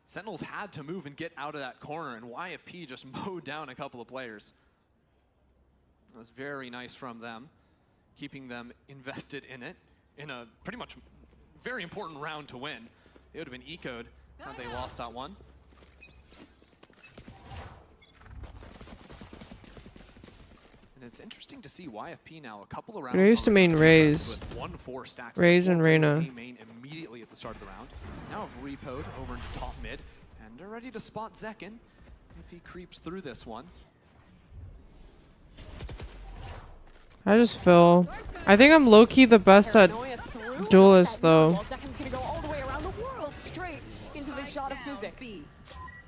Sentinels had to move and get out of that corner, and YFP just mowed down a couple of players. It was very nice from them, keeping them invested in it in a pretty much very important round to win. They would have been ecoed had they lost that one. And it's interesting to see YFP now a couple of rounds. Raise to main Raze. With 1-4 stacks. Raze and Reyna. Main immediately at the start of the round. Now have repoed over into top mid, and they're ready to spot Zekin if he creeps through this one. I just feel. I think I'm low-key the best at Paranoia through. duelist, though. Well, Zekin's gonna go all the way around the world straight into the shot of Physic.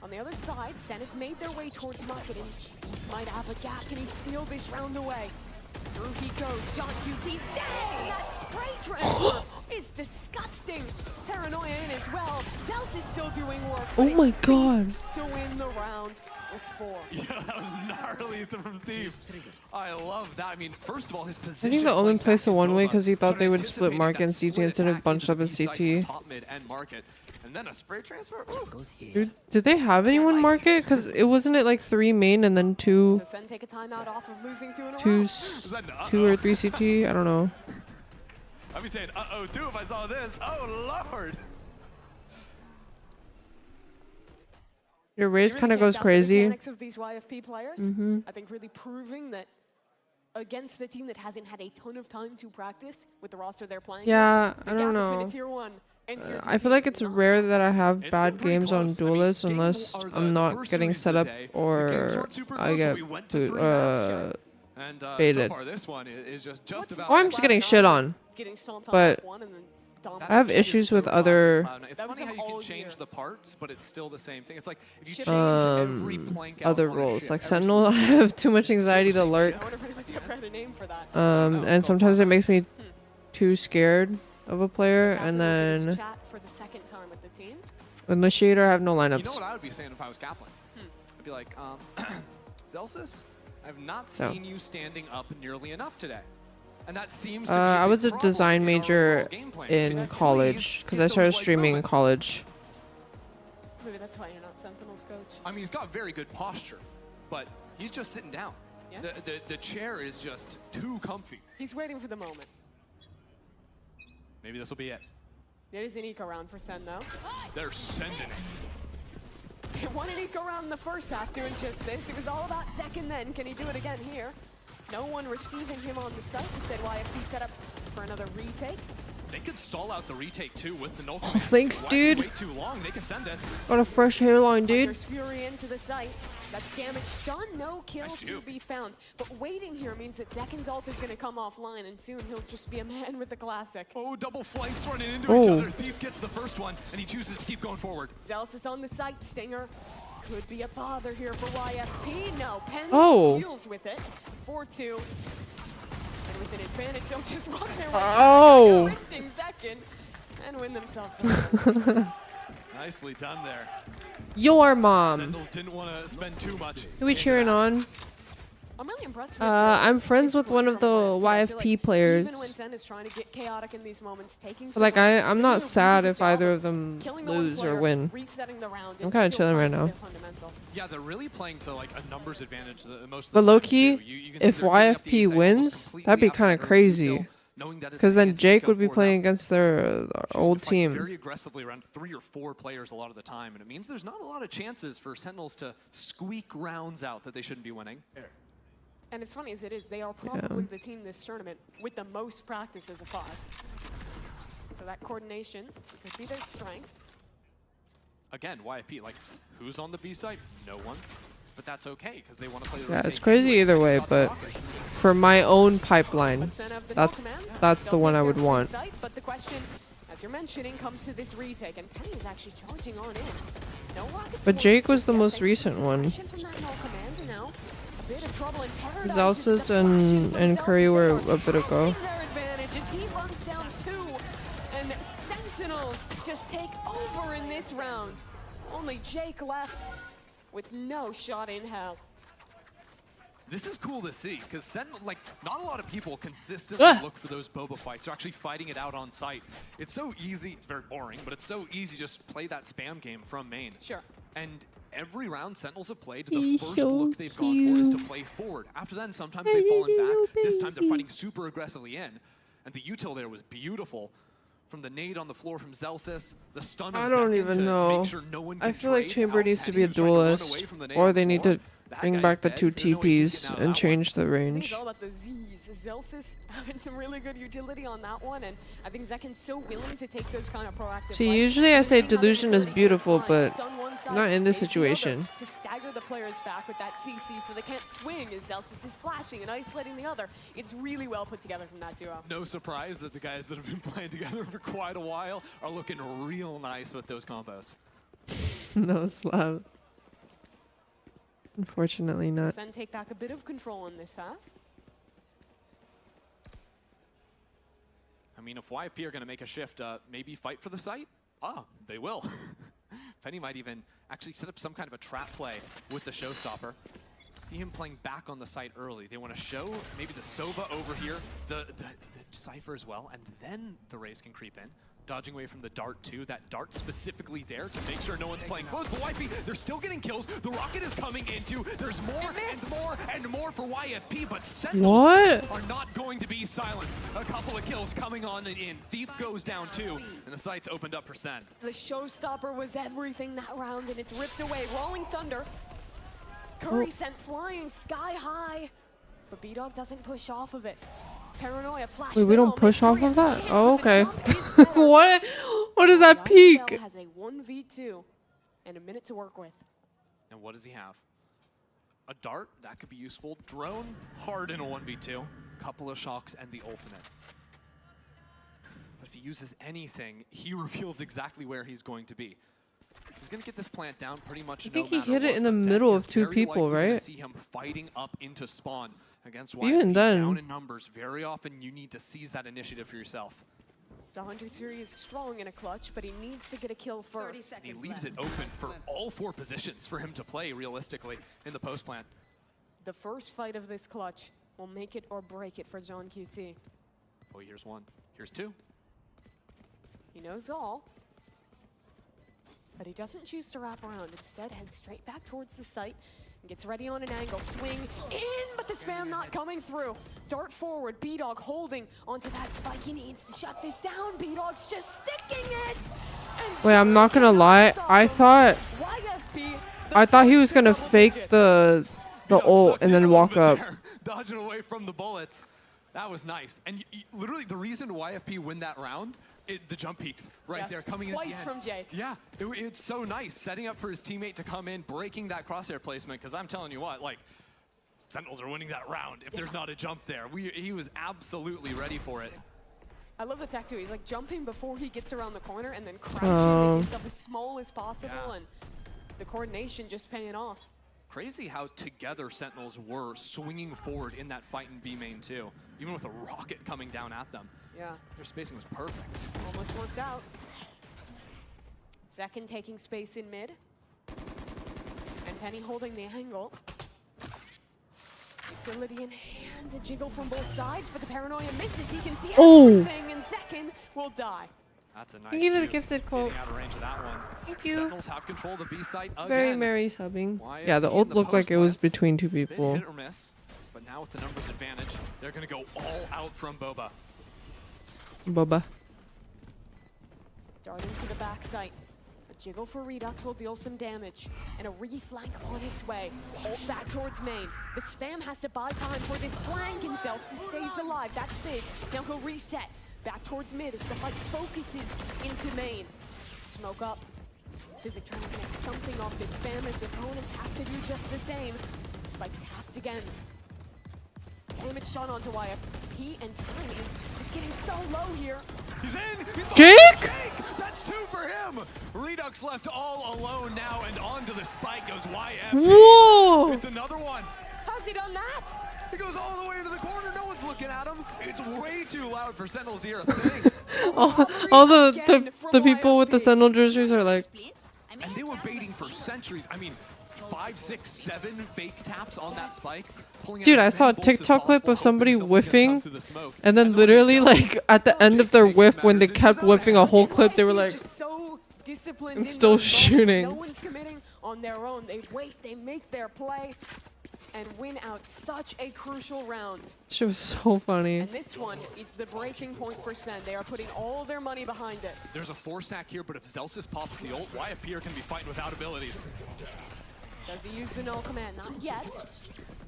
On the other side, Sen has made their way towards market, and he might have a gap. Can he steal this round away? Through he goes. John QT stay! That spray transfer is disgusting. Paranoia in as well. Zels is still doing work. Oh but my it's god. Thief to win the round with 4. Yeah, that was gnarly from Thief. I love that. I mean, first of all, his I position. think the Omen playing placed back a in one-way Nova because he thought sort they of would split anticipated market that and CT split instead of attack bunched into up in the B site CT. from top mid and market, and then a spray transfer. Ooh. Dude, did they have anyone market? Because it wasn't it like 3 main and then 2, So Sen take a timeout off of losing 2 in a row. 2 or 3 CT? I don't know. I'd be saying, uh-oh, too, if I saw this. Oh, Lord. Your Raze Really kind of can't goes doubt the crazy. mechanics of these YFP players. Mm-hmm. I think really proving that against a team that hasn't had a ton of time to practice with the roster they're playing. Yeah, the I don't gap between know. a tier 1 and tier 2 I feel like teams it's is not rare that I have It's bad been pretty games on close. I mean, duelist game unless or the I'm not first getting series set of up the day, the games or weren't super I close, get but we went to 3 rounds. And so baited. far, this one is just about. Oh, I'm just getting shit on. getting stomped on But that one and then dominated. I have issues with other It's That was funny how them you can all change year. the parts, but it's still the same thing. It's like if you Ship change every plank out other on a roles. ship, Like every Sentinel, I have too much anxiety to lurk. I wonder if anyone's ever had a name for that. And sometimes it makes me too scared of a player. And then Chat for the second time with the team. Initiator, I have no You know lineups. what I would be saying if I was Kaplan? I'd be like, Zelsis, I've not No. seen you standing up nearly enough today. And that seems I to be a big was a problem design in our major overall game plan. Can in you college because keep I those started legs streaming in moving? college. Maybe that's why you're not Sentinels coach. I mean, he's got very good posture, but he's just sitting down. Yeah. The chair is just too comfy. He's waiting for the moment. Maybe this will be it. It is an eco round for Sen, though. They're sending it. He won an eco round in the first half doing just this. It was all about second then. Can he do it again here? No one receiving him on the site. Instead, YFP set up for another retake. They could stall out the retake too with the null. Oh, thanks, dude. Wait too long. They can send this. Got a fresh hairline, dude. There's Fury into the site. That's damage done. No kill to be found. But waiting here means that Zekin's ult is going to come offline, and soon he'll just be a man with the classic. Oh, double flanks running into each other. Thief gets the first one, and he chooses to keep going forward. Zealous is on the site. Stinger could be a bother here for YFP. No, Penn deals with it. 4-2. And with an advantage, they'll just run their way back, sprinting Zekin, and win themselves some. Nicely done there. Your mom. Sentinels didn't want to spend too much. Who are we cheering on? I'm really impressed. I'm friends with one of the YFP players. Even when Zen is trying to get chaotic in these moments, taking But like I'm not sad if either of them lose or win. I'm kind of chilling right now. Yeah, they're really playing to like a numbers advantage. But low key, if YFP wins, that'd be kind of crazy. Because then Jake would be playing against their old team. Very aggressively around 3 or 4 players a lot of the time, and it means there's not a lot of chances for Sentinels to squeak rounds out that they shouldn't be winning. And as funny as it is, they are probably the team this tournament with the most practice as a 5. So that coordination could be their strength. Again, YFP, like, who's on the B side? No one. But that's okay, because they want to play the Yeah, it's crazy either way, but for my own pipeline, that's the one I would want. But the question, as you're mentioning, comes to this retake, and Penny is actually charging on in. No rockets. But Jake was the most recent one. Zelsis and Curry were a bit ago. He runs down 2, and Sentinels just take over in this round. Only Jake left with no shot in hell. This is cool to see, because like not a lot of people consistently look for those boba fights. They're actually fighting it out on site. It's so easy. It's very boring, but it's so easy to just play that spam game from main. Sure. And every round Sentinels have played, the first look they've gone for is to play forward. After that, sometimes they've fallen back. This time they're fighting super aggressively in. And the util there was beautiful. From the nade on the floor from Zelsis, the stun of I don't even know. Sure no one I feel like Chamber needs to be a duelist, or they need to bring back the 2 TPs and change the range. It's all about the Z's. Zelsis having some really good utility on that one, and I think Zekin's so willing to take those kind of proactive. See, usually I say Delusion is beautiful, but not in this situation. To stagger the players back with that CC so they can't swing as Zelsis is flashing and isolating the other. It's really well put together from that duo. No surprise that the guys that have been playing together for quite a while are looking real nice with those combos. No slap. Unfortunately not. So Sen take back a bit of control in this half. I mean, if YFP are going to make a shift, maybe fight for the site? They will. Penny might even actually set up some kind of a trap play with the showstopper. See him playing back on the site early. They want to show maybe the Sova over here, the Cypher as well, and then the Raze can creep in. Dodging away from the dart too. That dart specifically there to make sure no one's playing close. But YFP, they're still getting kills. The rocket is coming into. There's more and more and more for YFP, but Sentinels are not going to be silenced. A couple of kills coming on and in. Thief goes down too, and the site's opened up for Sen. The showstopper was everything that round, and it's ripped away. Rolling Thunder. Curry sent flying sky high, but B-Dog doesn't push off of it. Paranoia flash. Wait, we don't push off of that? Oh, okay. What? What is that peak? Has a 1v2 and a minute to work with. And what does he have? A dart, that could be useful. Drone, hard in a 1v2. Couple of shocks and the ultimate. But if he uses anything, he reveals exactly where he's going to be. He's going to get this plant down pretty much. I think he hit it in the middle of 2 people, right? See him fighting up into spawn against Even YFP then, down in numbers. Very often you need to seize that initiative for yourself. The Hunter series is strong in a clutch, but he needs to get a kill first. He leaves it open for all 4 positions for him to play realistically in the post plant. The first fight of this clutch will make it or break it for John QT. Oh, here's 1. Here's 2. He knows all. But he doesn't choose to wrap around. Instead, heads straight back towards the site. Gets ready on an angle, swing in, but the spam not coming through. Dart forward, B-Dog holding onto that spike. He needs to shut this down. B-Dog's just sticking it. And Wait, I'm not gonna lie. I thought he was gonna fake the ult and then walk up. Dodging away from the bullets. That was nice. And literally the reason YFP win that round, the jump peaks right there coming in. Twice from Jake. Yeah, it's so nice setting up for his teammate to come in, breaking that crosshair placement. Because I'm telling you what, like, Sentinels are winning that round if there's not a jump there. He was absolutely ready for it. I love the tech too. He's like jumping before he gets around the corner and then crouching. It gets up as small as possible, and the coordination just paying off. Crazy how together Sentinels were swinging forward in that fight in B main too, even with a rocket coming down at them. Yeah. Their spacing was perfect. Almost worked out. Second taking space in mid. And Penny holding the angle. Utility in hand, a jiggle from both sides, but the paranoia misses. He can see everything, and second will die. That's a nice Thank you for the juke. gifted quote. Getting out of range of that one. Thank you. Sentinels have control of the B site again. Very merry subbing. YFP Yeah, the ult in the looked like it was post between two Bit people. hit or miss, but now with the numbers advantage, they're going to go all out from Boba. Bubba. Dart into the back site. A jiggle for Redux will deal some damage. And a reflank on its way. Ult back towards main. The spam has to buy time for this flank, and Celsius stays alive. That's big. Now he'll reset. Back towards mid as the fight focuses into main. Smoke up. Physic trying to make something off this spam as opponents have to do just the same. Spike tapped again. Damage shot onto YFP, and time is just getting so low here. He's in! He's Jake! That's two for him! Redux left all alone now, and onto the spike goes YFP. Whoa! It's another one. How's he done that? He goes all the way into the corner. No one's looking at him. It's way too loud for Sentinels to hear a thing. all the people with the Sentinel jerseys are like, And they were baiting for centuries. I mean, 5, 6, 7 fake taps on that spike. dude, I saw a TikTok clip of somebody whiffing, and then literally like at the end of their whiff, when they kept whiffing a whole clip, they were like, and still shooting. No one's committing on their own. They wait, they make their play, and win out such a crucial round. She was so funny. And this one is the breaking point for Sen. They are putting all their money behind it. There's a 4-stack here, but if Celsius pops the ult, YFP are going to be fighting without abilities. Does he use the null command? Not yet.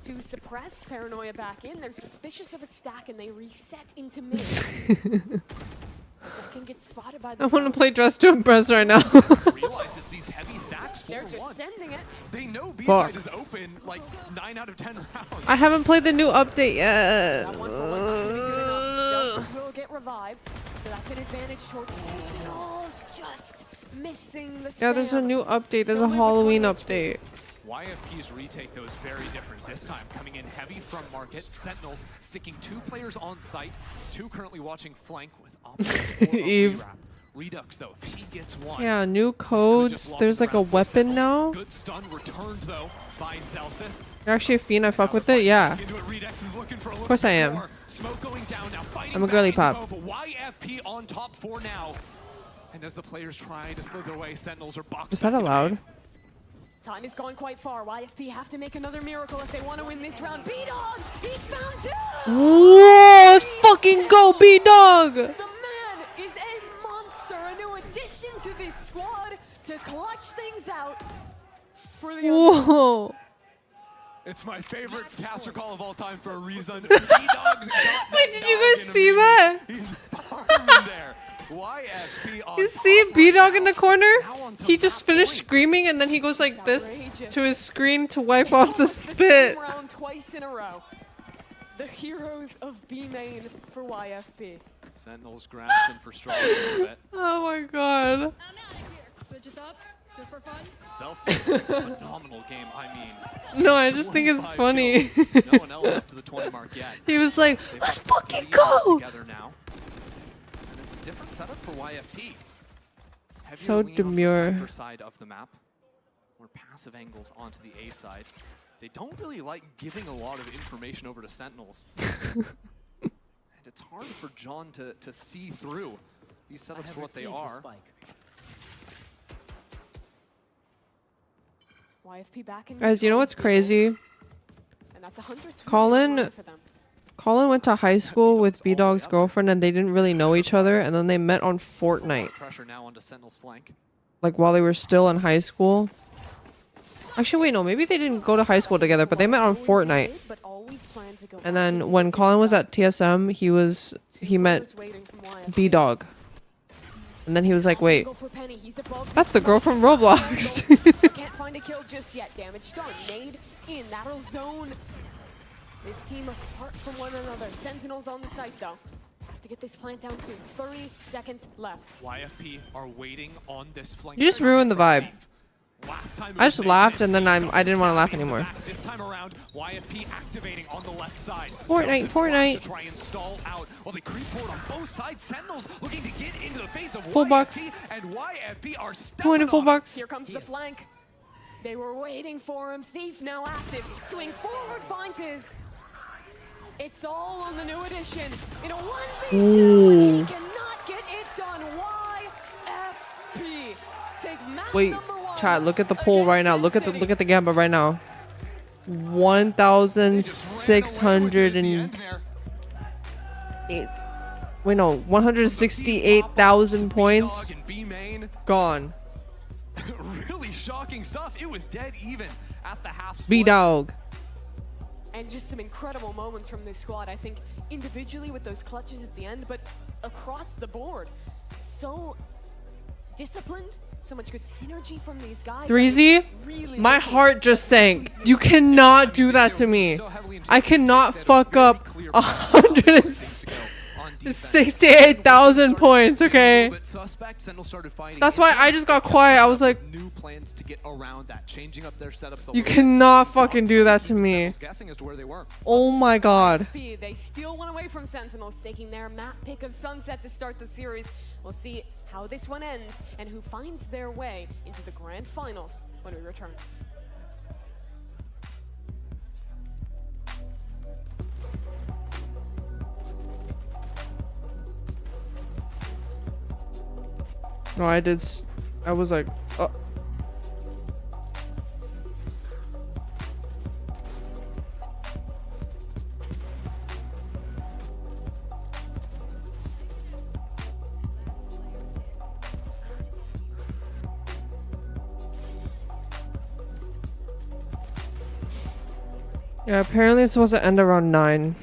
To suppress Paranoia back in, they're suspicious of a stack and they reset into mid. Second gets spotted by the I want to play Dress to Impress right now. Realize it's these heavy stacks. They're just sending it. They know B-side is open like 9 out of 10 rounds. I haven't played the new update yet. That one for one not gonna be good enough. Celsius will get revived, so that's an advantage towards Sentinels. Just missing the spam. Yeah, there's a new update. There's a Halloween update. YFP's retake, though, is very different this time. Coming in heavy from market. Sentinels sticking 2 players on site. 2 currently watching flank with options. Eve. Redux, though, if he gets one. Yeah, new codes. There's like a weapon now. Good stun returned, though, by Celsius. You're actually a fiend. I fuck with it. Yeah. Of course I am. Smoke going down now, I'm a girly pop. But YFP on top for now. And as the players try to slither away, Sentinels are boxed. Is that allowed? Time is going quite far. YFP have to make another miracle if they want to win this round. B-Dog! He's found 2! Whoa! Let's fucking go, B-Dog! The man is a monster. A new addition to this squad to clutch things out for the Whoa! It's my favorite caster call of all time for a reason. Wait, did you guys see that? He's farming there. YFP You see B-Dog in the corner? He just finished screaming and then he goes like this to his screen to wipe off the spit. Round twice in a row. The heroes of B main for YFP. Sentinels grasping for straws a little bit. Oh my god. Switch it up, just for fun. Celsius, phenomenal game. I mean, No, I just think it's funny. no one else up to the 20 mark yet. He was like, let's fucking go! Together now. And it's a different setup for YFP. Heavier So lean on the demure. cipher side of the map. More passive angles onto the A side. They don't really like giving a lot of information over to Sentinels. And it's hard for John to see through these setups for what they are. YFP back in Guys, you know what's control. crazy? And that's a hunter's Colin went to high school with B-Dog's girlfriend and they didn't really know each other, and then they met on Fortnite. Pressure now onto Sentinel's flank. Like while they were still in high school. Actually, wait, no, maybe they didn't go to high school together, but they met on Fortnite. And then when Colin was at TSM, he met B-Dog. And then he was like, wait, that's the girl from Roblox. Can't find a kill just yet. Damage done. Nade in. That'll zone this team apart from one another. Sentinels on the site though. Have to get this plant down soon. 30 seconds left. YFP are waiting on this flank. You just ruined the vibe. Last time I just laughed and then I didn't want to laugh anymore. This time around, YFP activating on the left side. Fortnite. To try and stall out while they creep forward on both sides. Sentinels looking to get into the face of Full YFP, box. and YFP are stepping Going to full on box. Here comes the flank. They were waiting for him. Thief now active. Swing forward, finds his. It's all on the new edition. In a 1v2, he cannot get it done. YFP take map Wait, number 1. chat, look at the poll right now. Look at the Gamba right now. 1,608. Wait, no, 168,000 points gone. Really shocking stuff. It was dead even at the half split. B-Dog. And just some incredible moments from this squad. I think individually with those clutches at the end, but across the board. So disciplined, so much good synergy from these guys. 3Z, really my heart just sank. You cannot do that to me. I cannot fuck up 168,000 points, okay? That's why I just got quiet. I was like, New plans to get around that, changing up their setups. you cannot fucking do that to me. Guessing as to where they were. Oh my god. They still went away from Sentinels, taking their map pick of Sunset to start the series. We'll see how this one ends and who finds their way into the grand finals when we return. No, I was like, oh. Yeah, apparently it's supposed to end around 9.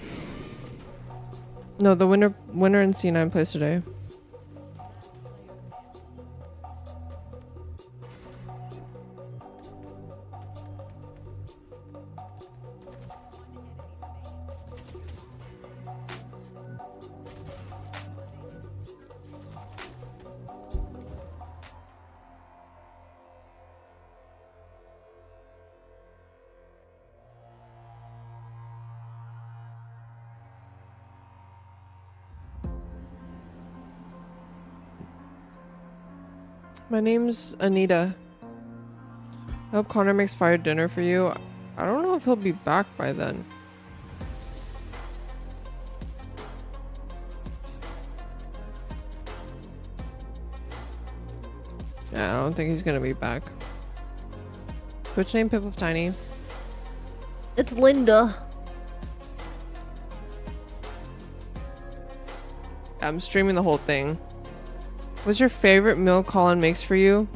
No, the winner in C9 plays today. My name's Anita. I hope Connor makes fire dinner for you. I don't know if he'll be back by then. Yeah, I don't think he's gonna be back. Twitch name pipluptiny. It's Linda. I'm streaming the whole thing. What's your favorite meal Colin makes for you?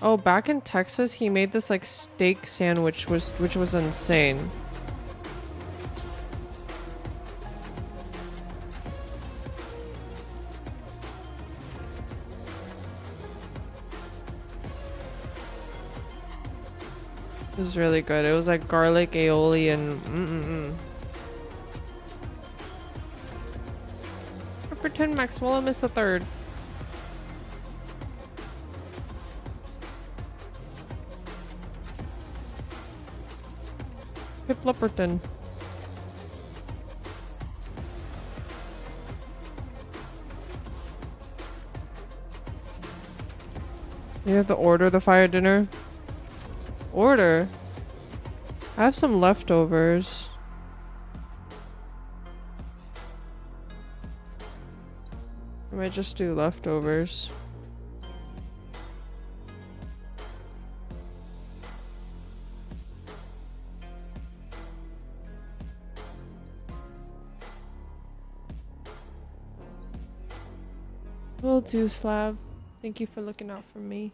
Oh, back in Texas, he made this like steak sandwich, which was insane. It was really good. It was like garlic aioli and I pretend Maxwell missed the third. Piplupperton. You have to order the fire dinner. Order? I have some leftovers. I might just do leftovers. Will do, Slav. Thank you for looking out for me.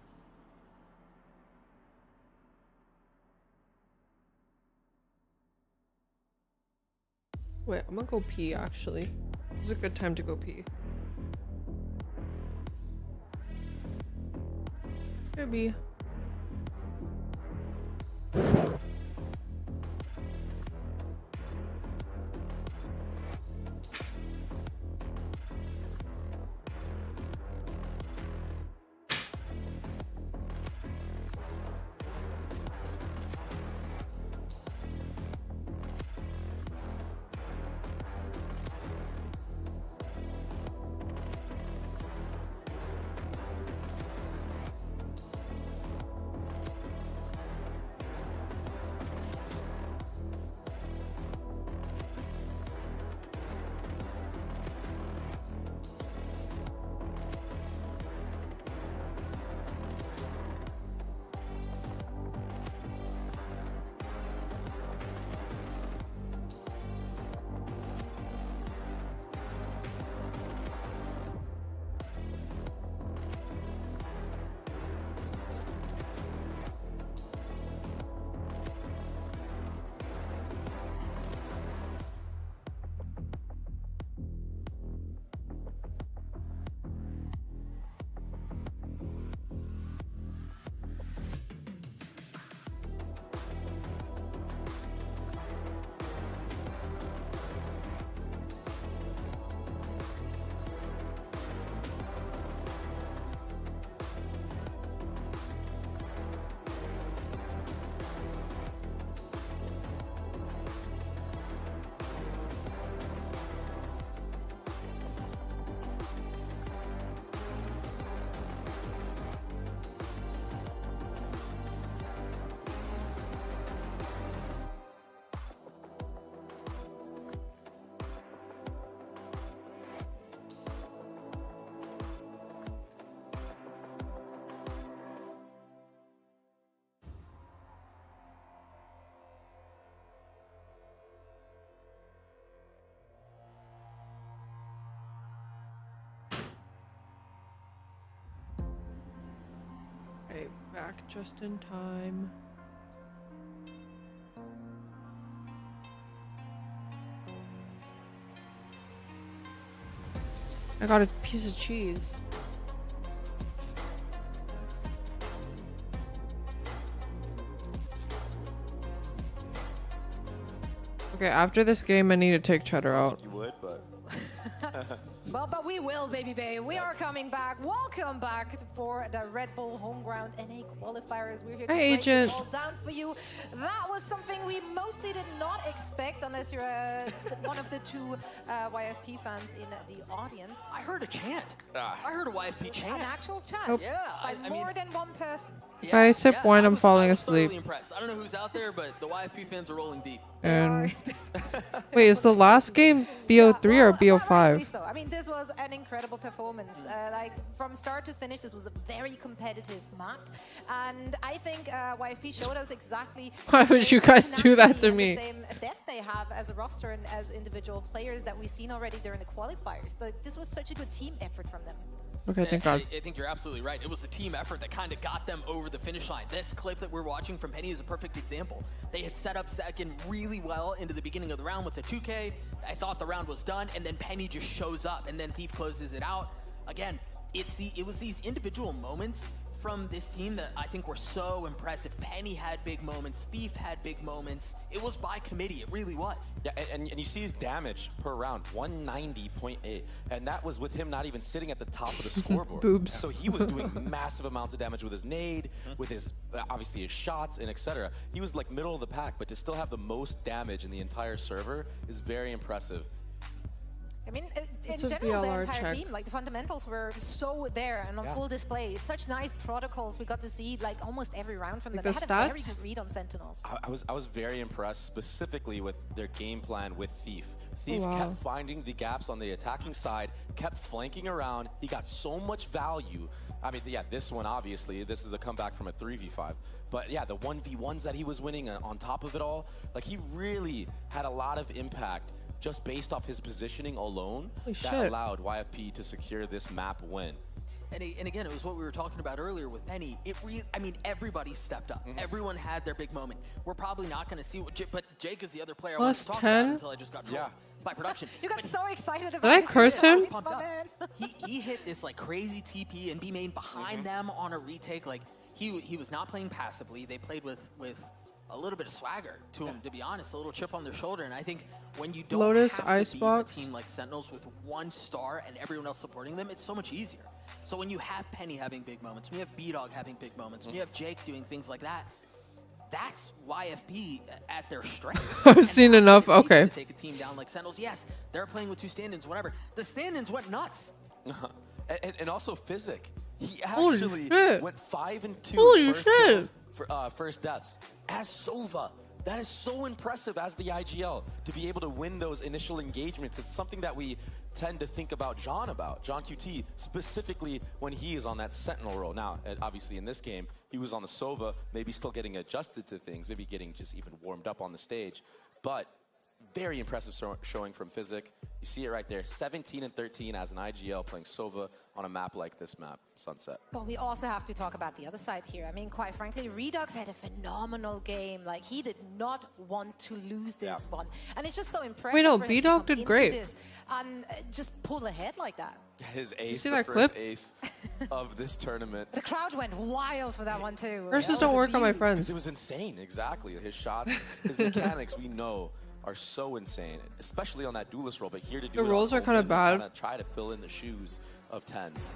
Wait, I'm gonna go pee actually. It's a good time to go pee. Maybe. Okay, back just in time. I got a piece of cheese. Okay, after this game, I need to take Cheddar out. You would, but Well, but we will, baby babe. We are coming back. Welcome back for the Red Bull Homeground NA qualifiers. We're here to Hi, break Agent. it all down for you. That was something we mostly did not expect, unless you're one of the two YFP fans in the audience. I heard a chant. I heard a YFP chant. An actual chat. Nope. Yeah, By more than one person. If I sip wine, I'm falling I was asleep. thoroughly impressed. I don't know who's out there, but the YFP fans are rolling deep. And wait, is the last game BO3 or BO5? So, I mean, this was an incredible performance. Like from start to finish, this was a very competitive map, and I think YFP showed us exactly Why would you guys do that to and me? The same depth they have as a roster and as individual players that we've seen already during the qualifiers. Like, this was such a good team effort from them. Okay, thank God. I think you're absolutely right. It was the team effort that kind of got them over the finish line. This clip that we're watching from Penny is a perfect example. They had set up second really well into the beginning of the round with the 2K. I thought the round was done, and then Penny just shows up, and then Thief closes it out. Again, it was these individual moments from this team that I think were so impressive. Penny had big moments, Thief had big moments. It was by committee, it really was. yeah, and you see his damage per round, 190.8, and that was with him not even sitting at the top of the scoreboard. Boobs. So he was doing massive amounts of damage with his nade, with his obviously his shots and etc. He was like middle of the pack, but to still have the most damage in the entire server is very impressive. I mean, in It's a general, the VLR entire check. team, like the fundamentals were so there and on full display. Such nice protocols we got to see like almost every round from them. the They had a very stats? good read on Sentinels. I was very impressed specifically with their game plan with Thief. Thief wow. kept finding the gaps on the attacking side, kept flanking around. He got so much value. I mean, yeah, this one, obviously, this is a comeback from a 3v5. But yeah, the 1v1s that he was winning on top of it all, like he really had a lot of impact just based off his positioning alone that allowed YFP to secure this map win. And again, it was what we were talking about earlier with Penny. I mean, everybody stepped up. Everyone had their big moment. We're probably not going to see what, but Jake is the other player I wanted to talk about until I just got trolled by production. You got so excited about Did I curse him? He hit this like crazy TP and B main behind them on a retake. Like he was not playing passively. They played with a little bit of swagger to him, to be honest, a little chip on their shoulder. And I think when you don't Lotus, have to Icebox. beat a team like Sentinels with 1 star and everyone else supporting them, it's so much easier. So when you have Penny having big moments, when you have B-Dog having big moments, when you have Jake doing things like that, that's YFP at their strength. I've seen enough. Okay. To take a team down like Sentinels, yes, they're playing with 2 stand-ins, whatever. The stand-ins went nuts. And also Physic. He Holy actually shit. went 5 and 2 Holy first shit. kills for first deaths as Sova. That is so impressive as the IGL to be able to win those initial engagements. It's something that we tend to think about John QT, specifically when he is on that Sentinel role. Now, obviously in this game, he was on the Sova, maybe still getting adjusted to things, maybe getting just even warmed up on the stage. But very impressive showing from Physic. You see it right there, 17 and 13 as an IGL playing Sova on a map like this map, Sunset. But we also have to talk about the other side here. I mean, quite frankly, Redux had a phenomenal game. Like, he did not want to lose this one. And it's just so impressive. Wait, no, for him to B-Dog come did into great. this and just pull ahead like that. His ace, see the that first clip? ace of this tournament. The crowd went wild for that one, too. Curses don't work on my friends. It was insane, exactly. His shots, his mechanics, we know, are so insane, especially on that duelist role. But here to do The it rolls on are kinda Omen, bad. kinda try to fill in the shoes of Tens.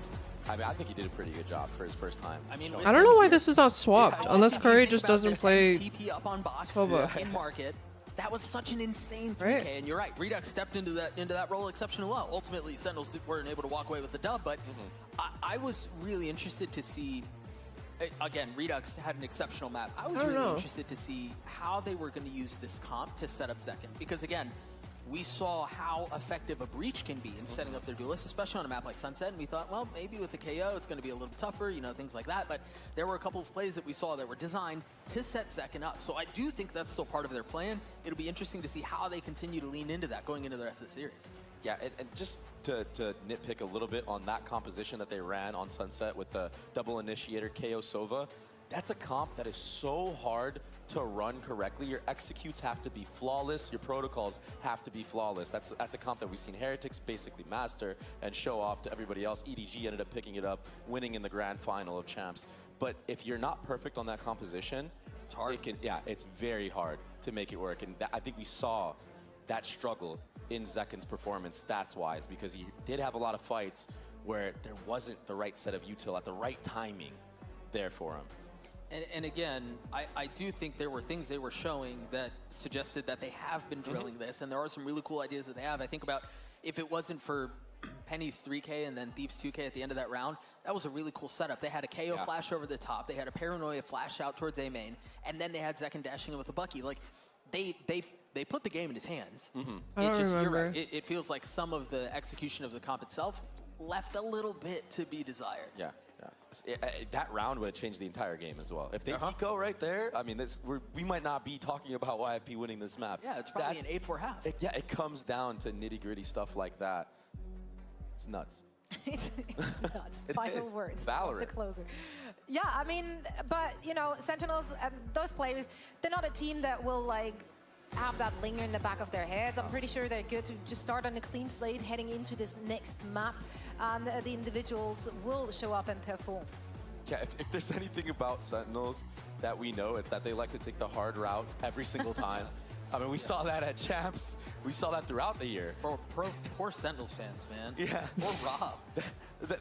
I mean, I think he did a pretty good job for his first time. I mean, I don't know why this is not swapped, unless Curry just doesn't play TP up on box Sova. in market. That was such an insane 3K, Right. and you're right. Redux stepped into that role exceptionally well. Ultimately, Sentinels weren't able to walk away with the dub, but I was really interested to see. Again, Redux had an exceptional map. I was really interested to see how they were going to use this comp to set up second, because again, we saw how effective a breach can be in setting up their duelists, especially on a map like Sunset, and we thought, well, maybe with the KO it's going to be a little tougher, you know, things like that, but there were a couple of plays that we saw that were designed to set second up, so I do think that's still part of their plan. It'll be interesting to see how they continue to lean into that going into the rest of the series. Yeah, and just to nitpick a little bit on that composition that they ran on Sunset with the double initiator KO Sova, that's a comp that is so hard to run correctly. Your executes have to be flawless. Your protocols have to be flawless. That's a comp that we've seen Heretics basically master and show off to everybody else. EDG ended up picking it up, winning in the grand final of champs. But if you're not perfect on that composition, it's hard. It's very hard to make it work. And I think we saw that struggle in Zekin's performance stats-wise, because he did have a lot of fights where there wasn't the right set of util at the right timing there for him. And again, I do think there were things they were showing that suggested that they have been drilling this, and there are some really cool ideas that they have. I think about if it wasn't for Penny's 3K and then Thief's 2K at the end of that round, that was a really cool setup. They had a KO flash over the top, they had a Paranoia flash out towards A main, and then they had Zekin dashing in with the Bucky. Like, they put the game in his hands. I don't remember. You're right. It feels like some of the execution of the comp itself left a little bit to be desired. Yeah. That round would have changed the entire game as well. If they eco right there, I mean, we might not be talking about YFP winning this map. Yeah, it's probably an 8-4 half. It comes down to nitty-gritty stuff like that. It's nuts. It's nuts. It Final is. words. Valorant. The closer. Yeah, I mean, but, you know, Sentinels and those players, they're not a team that will, like, have that linger in the back of their heads. I'm pretty sure they're good to just start on a clean slate heading into this next map, and the individuals will show up and perform. Yeah, if there's anything about Sentinels that we know, it's that they like to take the hard route every single time. I mean, we saw that at champs. We saw that throughout the year. Poor Sentinels fans, man. Yeah. Poor Rob.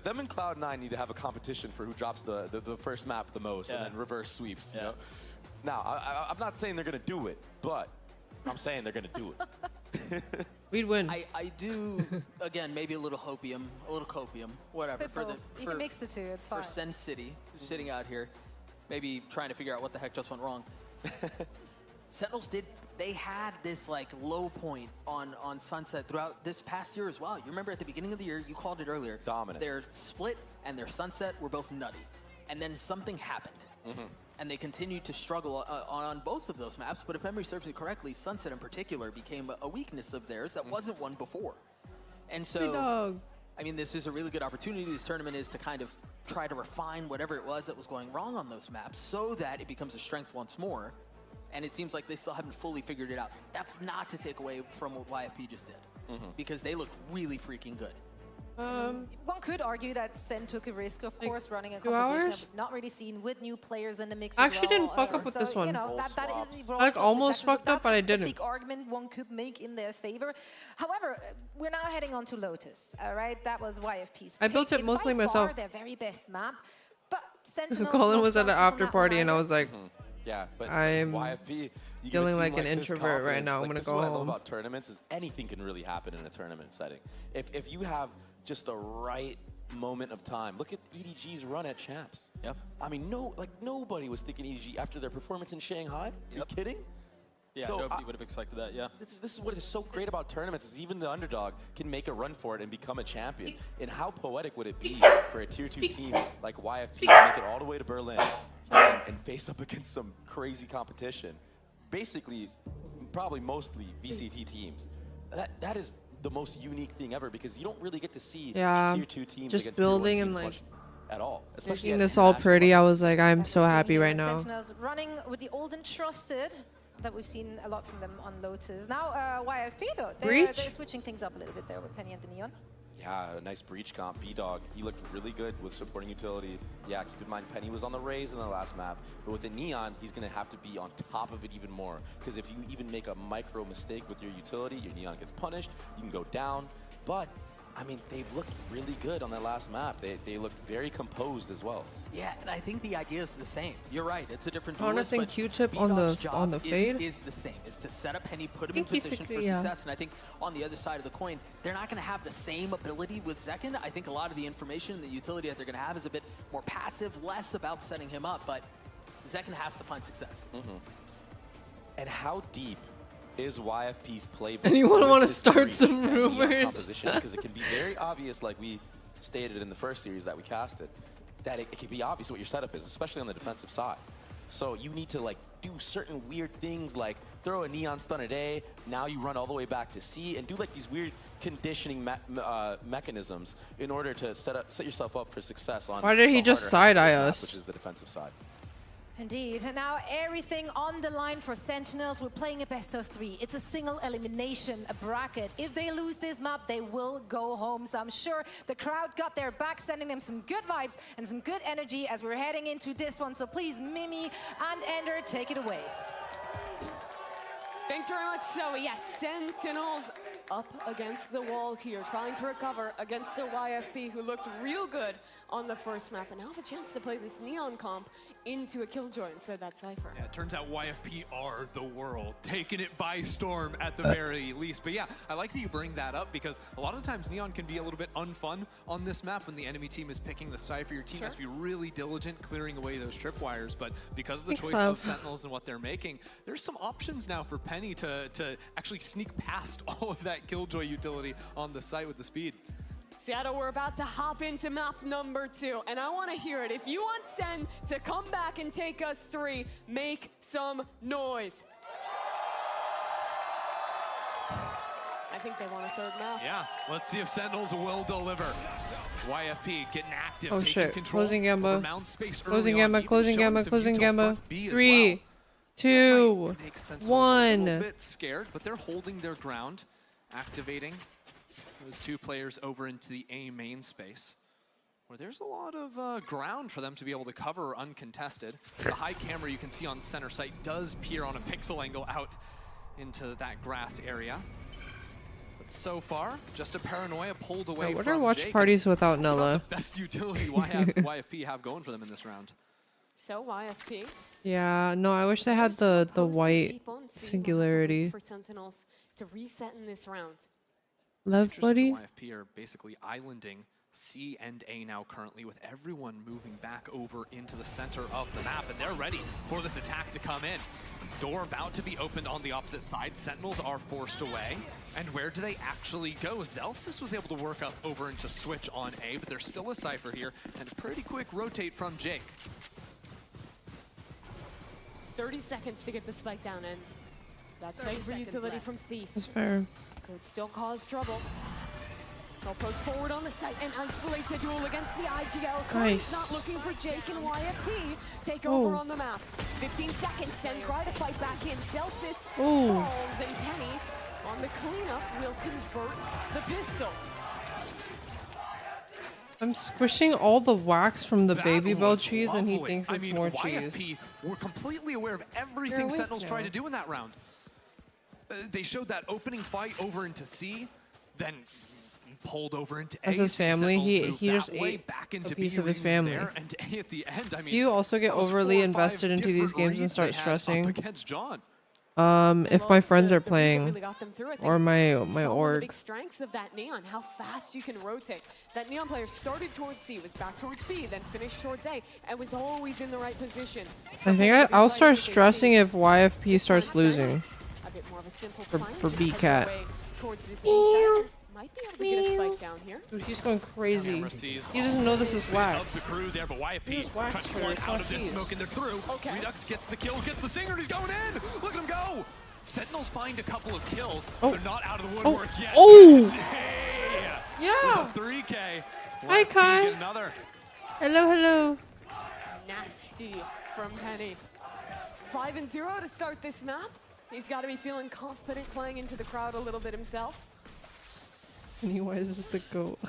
Them and Cloud9 need to have a competition for who drops the first map the most, and then reverse sweeps, you know? Now, I'm not saying they're going to do it, but I'm saying they're going to do it. We'd win. I do, again, maybe a little copium, whatever. You can mix the two, it's fine. For Sen City, who's sitting out here, maybe trying to figure out what the heck just went wrong. Sentinels they had this like low point on Sunset throughout this past year as well. You remember at the beginning of the year, you called it earlier. Dominant. Their split and their Sunset were both nutty. And then something happened. And they continued to struggle on both of those maps, but if memory serves me correctly, Sunset in particular became a weakness of theirs that wasn't one before. And so, I mean, this is a really good opportunity. This tournament is to kind of try to refine whatever it was that was going wrong on those maps so that it becomes a strength once more. And it seems like they still haven't fully figured it out. That's not to take away from what YFP just did, because they looked really freaking good. One could argue that Sen took a risk, of course, running a composition that we've not really seen with new players in the mix. I actually didn't fuck up with this one. You know, that is like almost fucked up, but I didn't. A big argument one could make in their favor. However, we're now heading on to Lotus. All right, that was YFP's pick. I built it mostly by myself. Far their very best map, but Sentinels. Colin was at an after party, and I was like, yeah, but I'm YFP, you feeling seem like an this introvert right now. I'm Like, gonna this go is what I love home. about tournaments is anything can really happen in a tournament setting. If you have just the right moment of time, look at EDG's run at Champs. Yep. I mean, nobody was thinking EDG after their performance in Shanghai. Are you kidding? Yeah, So nobody would have expected that, yeah. This is what is so great about tournaments is even the underdog can make a run for it and become a champion. And how poetic would it be for a tier 2 team like YFP to make it all the way to Berlin and face up against some crazy competition? Basically, probably mostly VCT teams. That is the most unique thing ever because you don't really get to see tier 2 teams just against building tier 1 and teams like much at all. Especially making at this all international pretty. I level. was like, I'm so happy right now. Sentinels running with the old and trusted that we've seen a lot from them on Lotus. Now YFP though, they're switching things up a little bit there with Penny and the Neon. Yeah, a nice breach comp. B-Dog, he looked really good with supporting utility. Yeah, keep in mind, Penny was on the Raze in the last map, but with the Neon, he's going to have to be on top of it even more. Because if you even make a micro mistake with your utility, your Neon gets punished, you can go down. But, I mean, they've looked really good on that last map. They looked very composed as well. Yeah, and I think the idea is the same. You're right, it's a different I want to duelist, think but Q-tip B-Dog's on the fade is the same. It's to set up Penny, put him in position for success, and I think on the other side of the coin, they're not going to have the same ability with Zekken. I think a lot of the information and the utility that they're going to have is a bit more passive, less about setting him up, but Zekken has to find success. And how deep is YFP's playbook? Anyone with want to this start breach some and Neon rumors? composition? Because it can be very obvious, like we stated in the first series that we casted, that it can be obvious what your setup is, especially on the defensive side. So you need to like do certain weird things like throw a Neon stun at A, now you run all the way back to C, and do like these weird conditioning mechanisms in order to set yourself up for success on Why did he just side-eye us? which is the defensive side. Indeed, and now everything on the line for Sentinels. We're playing a best of 3. It's a single elimination, a bracket. If they lose this map, they will go home. So I'm sure the crowd got their back, sending them some good vibes and some good energy as we're heading into this one. So please, Mimi and Ender, take it away. Thanks very much, Zoe. Yes, Sentinels up against the wall here, trying to recover against a YFP who looked real good on the first map, and now have a chance to play this Neon comp into a Killjoy instead of that Cypher. Yeah, it turns out YFP are the world, taking it by storm at the very least. But yeah, I like that you bring that up because a lot of times Neon can be a little bit unfun on this map when the enemy team is picking the Cypher. Your team has to be really diligent clearing away those tripwires, but because of the choice of Sentinels and what they're making, there's some options now for Penny to actually sneak past all of that Killjoy utility on the site with the speed. Seattle, we're about to hop into map number 2, and I want to hear it. If you want Sen to come back and take us 3, make some noise. I think they want a third map. Yeah, let's see if Sentinels will deliver. YFP getting active, Oh taking shit, control closing over Gamba. mound space Closing early on, Gamba, even closing showing Gamba, some closing Util Gamba. front B as 3, well. 2, Make Sentinels 1. a little bit scared, but they're holding their ground, activating those 2 players over into the A main space, where there's a lot of ground for them to be able to cover uncontested. The high camera you can see on center site does peer on a pixel angle out into that grass area. But so far, just a paranoia pulled away What from are watch Jake. parties without That's about Nella? the best utility YFP have going for them in this round. So YFP. Yeah, no, I wish they had the white singularity. For Sentinels to reset in this round. Love, buddy. YFP are basically islanding C and A now currently, with everyone moving back over into the center of the map, and they're ready for this attack to come in. Door about to be opened on the opposite side. Sentinels are forced away. And where do they actually go? Zelsis was able to work up over into switch on A, but there's still a Cypher here, and a pretty quick rotate from Jake. 30 seconds to get the spike down, and that's Cypher utility from Thief. That's fair. Could still cause trouble. They'll post forward on the site and isolates a duel against the IGL. Nice. Not looking for Jake and YFP. Take over on the map. 15 seconds, Sen try to fight back in. Celsius falls, and Penny on the cleanup will convert the pistol. I'm squishing all the wax from the baby bell cheese, and he Lovely. thinks it's I mean, more YFP cheese. were completely aware of everything Sentinels tried to do in that round. They showed that opening fight over into C, then pulled over into A. As his family, he just way ate back a into piece B of his ring family. there, and A at the end, I mean, You also get that was overly 4 or 5 invested into these different games and reads start they had stressing. up against John. If my friends are The playing, really got them through. I think or my saw one of the org. big strengths of that Neon, how fast you can rotate. That Neon player started towards C, was back towards B, then finished towards A, and was always in the right position. I think I'll start stressing if YFP starts losing. A bit more of a simple For plunge, for just B head cat. away towards the C side. Might be able to get a spike down here. Dude, he's going crazy. Camera sees He doesn't know this is of wax. the crew there, but This YFP is wax cut for one it's out not of this cheese. smoke, and they're through. Okay. Redux gets the kill, gets the singer, and he's going in. Look at him go. Sentinels find a couple of kills. Oh. They're not out of the Oh. woodwork yet. Oh. Hey. Yeah. With a 3K. Hi, YFP Kai. get another. Hello, hello. Nasty from Penny. 5-0 to start this map. He's got to be feeling confident playing into the crowd a little bit himself. Pennywise is the goat.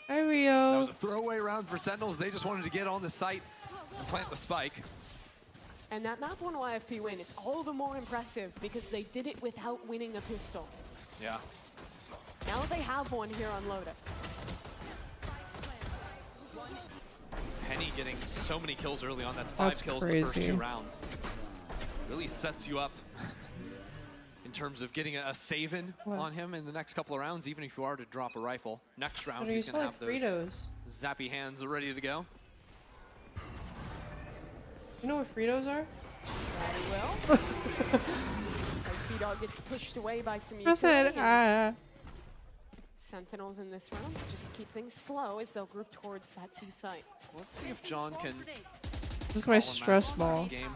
Hi, That Rio. was a throwaway round for Sentinels. They just wanted to get on the site and plant the spike. And that map 1 YFP win, it's all the more impressive because they did it without winning a pistol. Yeah. Now they have one here on Lotus. Penny getting so many kills early on. That's 5 That's kills in the first crazy. 2 rounds. Really sets you up in terms of getting a save-in on him in the next couple of rounds, even if you are to drop a rifle. Next round, What are he's you going to smelling? have those Fritos. zappy hands ready to go. You know what Fritos are? Very well. As B-Dog gets pushed away by some I said, utility, and ah. Sentinels in this round just keep things slow as they'll group towards that C site. Let's see if John can This is my call a stress massive ball. game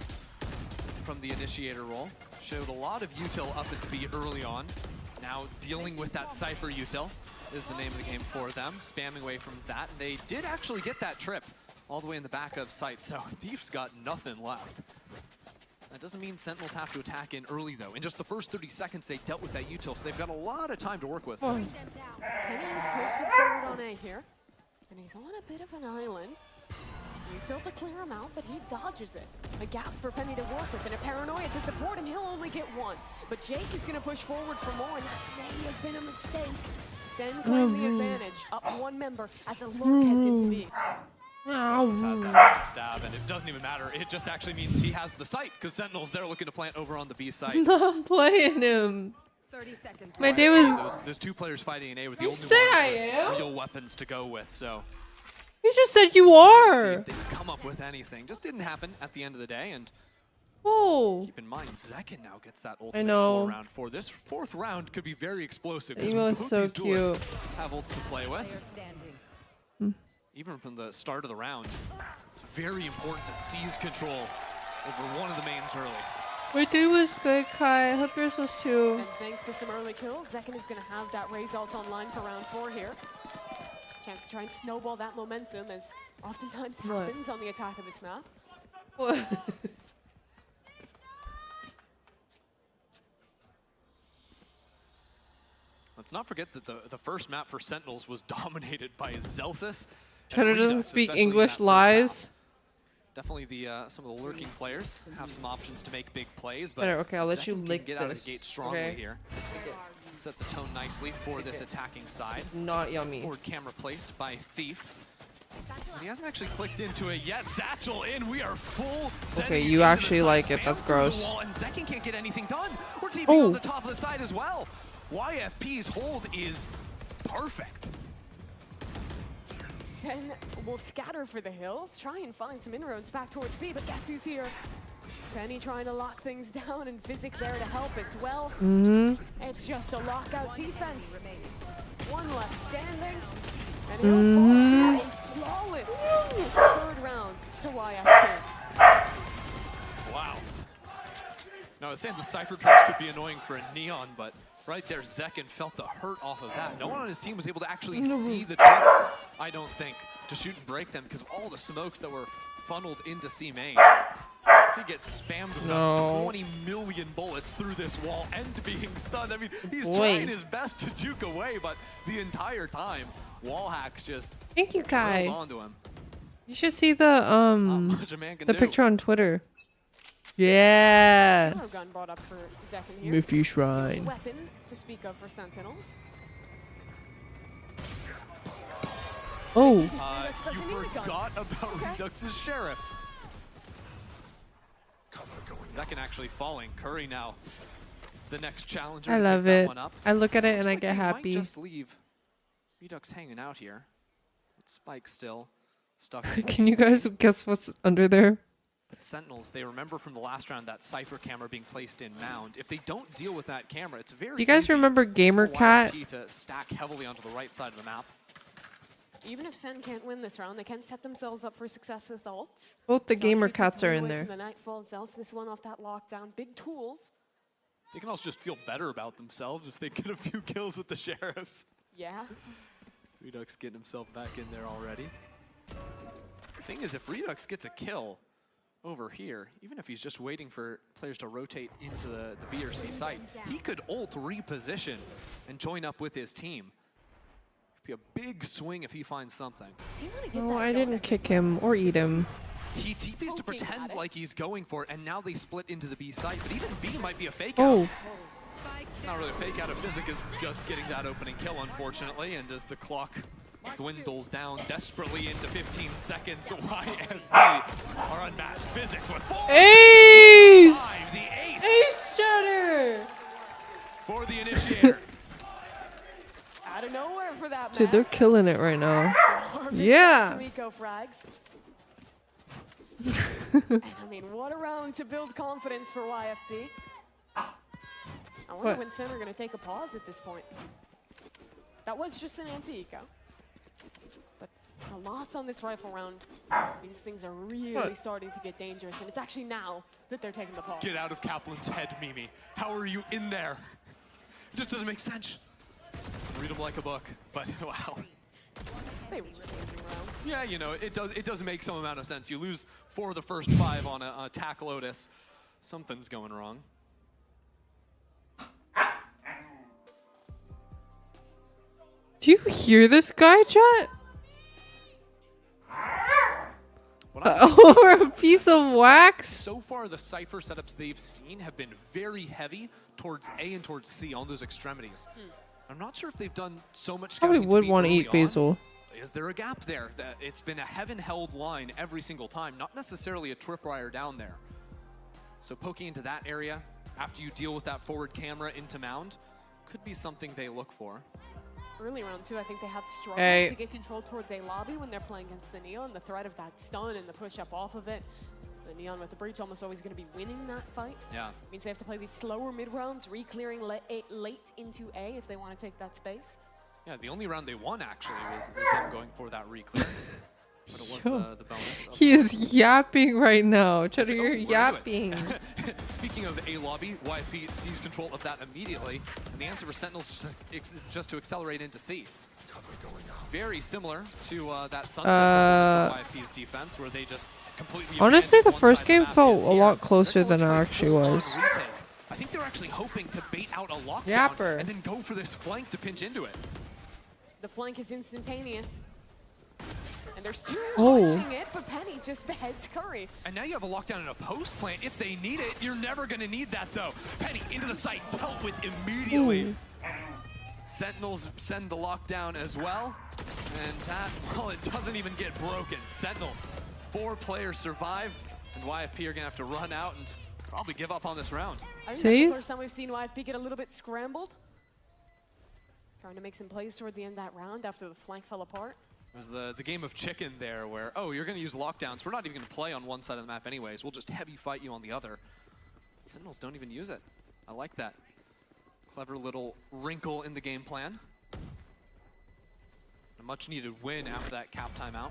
from the initiator role. Showed a lot of util up at the B early on. Now dealing with that Cypher util is the name of the game for them. Spamming away from that. They did actually get that trip all the way in the back of sight, so Thief's got nothing left. That doesn't mean Sentinels have to attack in early, though. In just the first 30 seconds, they dealt with that util, so they've got a lot of time to work with. Oh. Penny is posted forward on A here, and he's on a bit of an island. Util to clear him out, but he dodges it. A gap for Penny to work with, and a paranoia to support him. He'll only get one. But Jake is going to push forward for more, and that may have been a mistake. Sen claims the advantage, up 1 member as a lurk heads into B. Celsius has that stab, and it doesn't even matter. It just actually means he has the site, because Sentinels, they're looking to plant over on the B site. I'm playing him. 30 seconds. My day was. Those 2 players fighting in A with the only said ones I with am. real weapons to go with, so. You just said you See are. if they can come up with anything. Just didn't happen at the end of the day, and Whoa. keep in mind, Zekin now gets that ultimate know. 4 round 4. This 4th round could be very explosive. The 'cause email is both so these duelists cute. have ults to play with. Standing. Even from the start of the round, it's very important to seize control over one of the mains early. My day was good, Kai. I hope yours was too. And thanks to some early kills, Zekin is going to have that Raze ult online for round 4 here. Chance to try and snowball that momentum, as oftentimes What? happens on the attack of this map. What? Let's not forget that the first map for Sentinels was dominated by Zelsis. Cheddar doesn't speak English, lies. Definitely some of the lurking players have some options to make big plays, but Cheddar, okay, I'll let you Zekin can lick get out of this, the gate strongly okay? here. Set the tone nicely for this attacking side. Not yummy. Forward camera placed by Thief. He hasn't actually clicked into it yet. Satchel in. We are full. Okay, you actually like it. That's gross. And Zekin can't get anything done. We're TPing Oh. on the top of the side as well. YFP's hold is perfect. Sen will scatter for the hills, try and find some inroads back towards B, but guess who's here? Penny trying to lock things down, and Physic there to help as well. It's just a lockout defense. One left standing, and he'll fall to a flawless third round to YFP. Wow. No, I was saying the Cypher traps could be annoying for a Neon, but right there, Zekin felt the hurt off of that. No one on his team was able to actually see the traps, I don't think, to shoot and break them because of all the smokes that were funneled into C main. He gets spammed with about 20 million bullets through this wall and being stunned. I mean, he's trying his best to juke away, but the entire time, wall hacks just Thank you, Kai. rolled onto him. You should see the much a man can do. picture on Twitter. Yeah. Gun brought up for Zekin here. Miffy Shrine. Weapon to speak of for Sentinels. Oh. You forgot about Redux's Sheriff. Zekin actually falling. Curry now, the next challenger. I to love pick that it. one up. I look at it and Looks I like get they happy. Might just leave Redux hanging out here. But Spike still stuck. Can you guys guess what's under there? But Sentinels, they remember from the last round that Cypher camera being placed in mound. If they don't deal with that camera, it's very Do you guys easy remember Gamer for Cat? YFP to stack heavily onto the right side of the map. Even if Sen can't win this round, they can set themselves up for success with ults. Both the Trying to Gamer keep Cats the are three in away there. from the Nightfall Zealous, this one off that lockdown. Big tools. They can also just feel better about themselves if they get a few kills with the Sheriffs. Yeah. Redux getting himself back in there already. The thing is, if Redux gets a kill over here, even if he's just waiting for players to rotate into the B or C site, he could ult reposition and join up with his team. Be a big swing if he finds something. No, I didn't kick him or eat him. He TPs to pretend like he's going for it, and now they split into the B site, but even B might be a fake Oh. out. Not really a fake out of Physic is just getting that opening kill, unfortunately, and as the clock dwindles down desperately into 15 seconds, YFP are unmatched. Physic with 4. Ace! The ace! Ace Shatter! For the initiator. Out of nowhere for that Dude, they're killing it right now. Yeah. Eco frags. And I mean, what a round to build confidence for YFP. I wonder What? when Sen are going to take a pause at this point. That was just an anti-eco. But a loss on this rifle round means things are really starting to get dangerous, and it's actually now that they're taking the pause. Get out of Kaplan's head, Mimi. How are you in there? It just doesn't make sense. Read them like a book, but wow. They were just losing rounds. Yeah, you know, it does make some amount of sense. You lose 4 of the first 5 on a attack Lotus. Something's going wrong. Do you hear this guy, chat? Or a piece of wax? So far, the Cypher setups they've seen have been very heavy towards A and towards C on those extremities. I'm not sure if they've done so much Probably scouting would to be want to early eat on. basil. Is there a gap there? It's been a heaven-held line every single time, not necessarily a tripwire down there. So poking into that area, after you deal with that forward camera into mound, could be something they look for. Early round 2, I think they have struggled Hey. to get control towards a lobby when they're playing against the Neon. The threat of that stun and the push up off of it. The Neon with the breach almost always going to be winning that fight. Yeah. Means they have to play these slower mid rounds, re-clearing late into A if they want to take that space. Yeah, the only round they won actually was them going for that re-clear. But it was Yo. the bonus. He is yapping right now. Cheddar, Oh, you're we're into it. yapping. Speaking of A lobby, YFP seized control of that immediately, and the answer for Sentinels is just to accelerate into C. Very similar to that Sunset performance of YFP's defense, where they just completely. Honestly, the abandoned one first side game of the map felt is a here. lot closer They're than gonna it try actually full-on was. retake. I think they're actually hoping to bait out a lockdown Yapper. and then go for this flank to pinch into it. The flank is instantaneous. And they're still Oh. watching it, but Penny just beheads Curry. And now you have a lockdown and a post plant if they need it. You're never going to need that, though. Penny into the site, dealt with immediately. Sentinels send the lockdown as well. And that, well, it doesn't even get broken. Sentinels, 4 players survive, and YFP are gonna have to run out and probably give up on this round. I think See? that's the first time we've seen YFP get a little bit scrambled. Trying to make some plays toward the end of that round after the flank fell apart. It was the game of chicken there where, oh, you're gonna use lockdowns. We're not even gonna play on one side of the map anyways. We'll just heavy fight you on the other. But Sentinels don't even use it. I like that. Clever little wrinkle in the game plan. A much needed win after that cap timeout.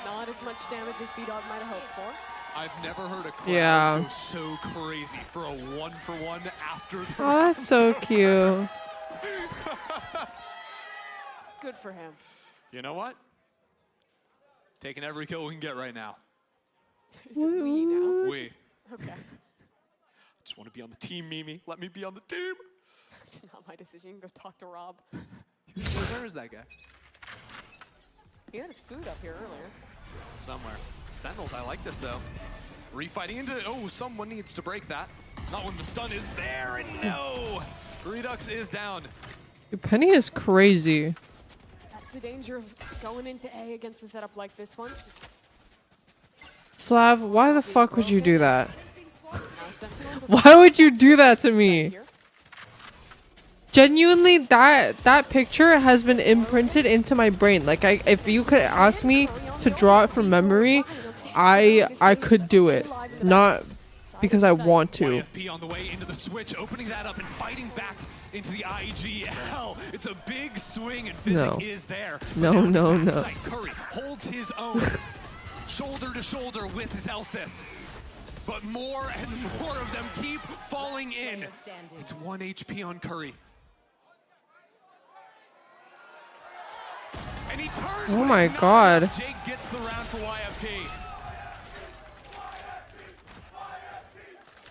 Not as much damage as B-Dog might have hoped for. I've never heard a crowd go so crazy for a 1-for-1 after the Oh, that's so cute. Good for him. You know what? Taking every kill we can get right now. Is it we now? We. Okay. Just want to be on the team, Mimi. Let me be on the team. It's not my decision. You can go talk to Rob. Where is that guy? He had his food up here earlier. Somewhere. Sentinels, I like this though. Refighting into it. Oh, someone needs to break that. Not when the stun is there, and no! Redux is down. Penny is crazy. That's the danger of going into A against a setup like this one. Just Slav, why the fuck would you do that? now Sentinels will Why would you do that to set me? here. Genuinely, that picture has been imprinted into my brain. Like, if you could ask me to draw it from memory, I could do it. Not because I want to. YFP on the way into the switch, opening that up and fighting back into the IGL. It's a big swing and Physic is there. No, no, no. Curry holds his own shoulder to shoulder with Zelsis. But more and more of them keep falling in. It's 1 HP on Curry. And he turns. Oh my god. Jake gets the round for YFP.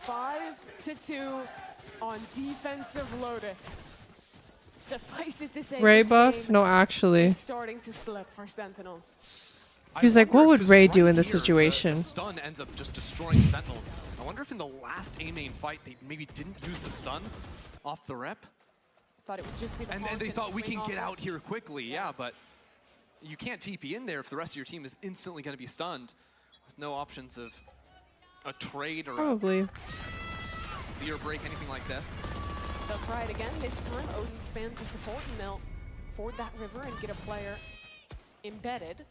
5-2 on defensive Lotus. Suffice it to say, Ray this buff? game No, actually. is starting to slip for Sentinels. He's like, what would Ray do in this The situation? stun ends up just destroying Sentinels. I wonder if in the last A main fight they maybe didn't use the stun off the rep. Thought it would just be the And haunt they and thought we swing can off get it. out here quickly, yeah, but you can't TP in there if the rest of your team is instantly going to be stunned with no options of a trade or Probably. a fear break, anything like this. They'll try it again. This time, Odin span to support, and they'll ford that river and get a player embedded.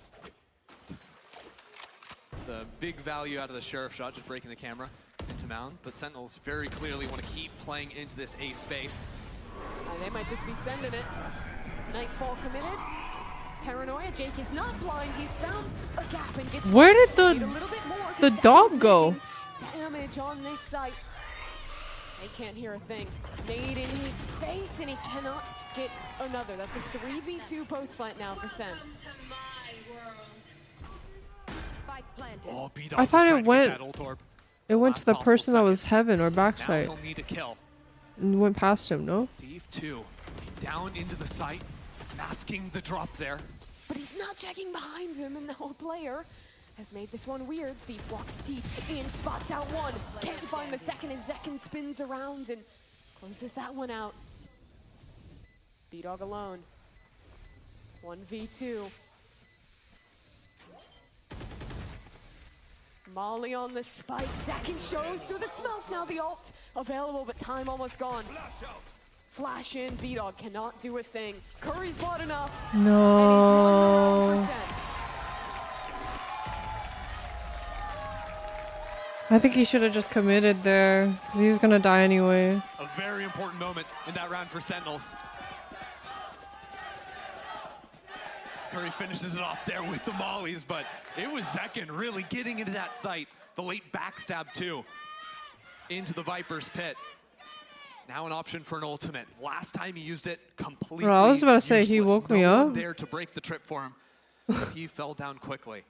It's a big value out of the Sheriff shot, just breaking the camera into Mound. But Sentinels very clearly want to keep playing into this A space. They might just be sending it. Nightfall committed. Paranoia. Jake is not blind. He's found a gap and gets. Where did a little bit more, 'cause the Zach dog is go? making damage on this site. Jake can't hear a thing. Nade in his face, and he cannot get another. That's a 3v2 post plant now for Sen. Oh, B-Dog I thought was it trying to get went. that ult orb. It went to Last the possible person that second. was heaven or Now backside. he'll need a kill. And went past him, no? Thief 2 down into the site, masking the drop there. But he's not checking behind him, and now a player has made this one weird. Thief walks deep in, spots out one. Can't find the second as Zekin spins around and closes that one out. B-Dog alone. 1v2. Molly on the spike. Zekin shows through the smoke. Now the ult available, but time almost gone. Flash in. B-Dog cannot do a thing. Curry's bought enough. No. And he's won the round for Sen. I think he should have just committed there, because he was gonna die anyway. A very important moment in that round for Sentinels. Curry finishes it off there with the mollies, but it was Zekin really getting into that site. The late backstab too, into the Viper's pit. Now an option for an ultimate. Last time he used it, completely Bro, I was about to say, he useless. woke me No one up. there to break the trip for him. He fell down quickly.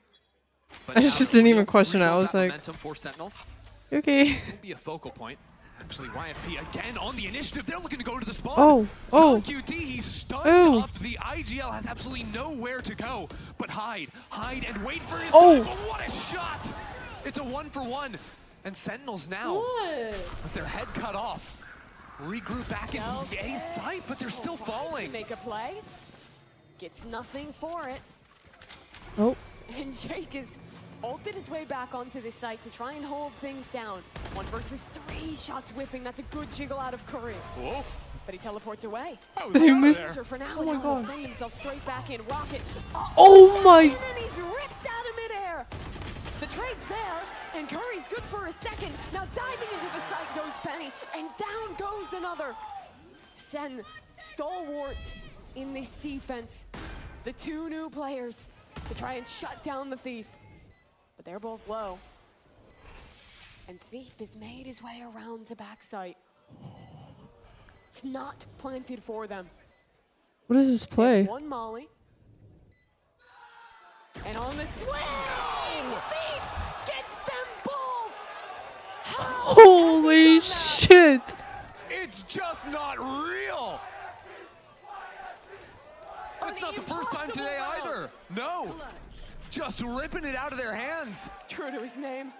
But I now just didn't even question it. I rebuild was that like, momentum for Sentinels. okay. Will be a focal point. Actually, YFP again on the initiative. They're looking to go to the spawn. Oh. QT, he's stunned Ooh. up. The IGL has absolutely nowhere to go but hide and wait for his Oh. time. But what a shot! It's a 1-for-1. And Sentinels now, with their head cut off, regroup back into the A site, but they're still falling. Make a play. Gets nothing for it. Oh. And Jake has ulted his way back onto this site to try and hold things down. 1 versus 3 shots whiffing. That's a good jiggle out of Curry. Whoa. But he teleports away. They missed. For now, Oh my God. sending himself straight back in. Rocket. Oh my. And he's ripped out of midair. The trade's there, and Curry's good for a second. Now diving into the site goes Penny, and down goes another. Sen, stalwart in this defense. The 2 new players to try and shut down the Thief. But they're both low. And Thief has made his way around to backside. It's not planted for them. What is this play? 1 molly. And on the swing, Thief gets them both. Holy shit! It's just not real. That's not the first time today either. No. Just ripping it out of their hands. True to his name.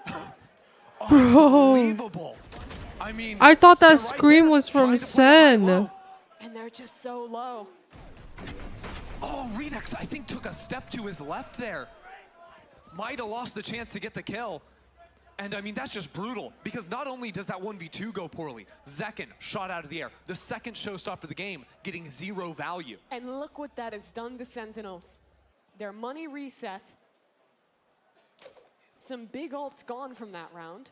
Unbelievable. I mean, I thought that they're right scream there, was from trying to play high Sen. low. And they're just so low. Oh, Redux, I think, took a step to his left there. Might have lost the chance to get the kill. And I mean, that's just brutal, because not only does that 1v2 go poorly, Zekken shot out of the air. The second showstopper of the game, getting 0 value. And look what that has done to Sentinels. Their money reset. Some big ults gone from that round.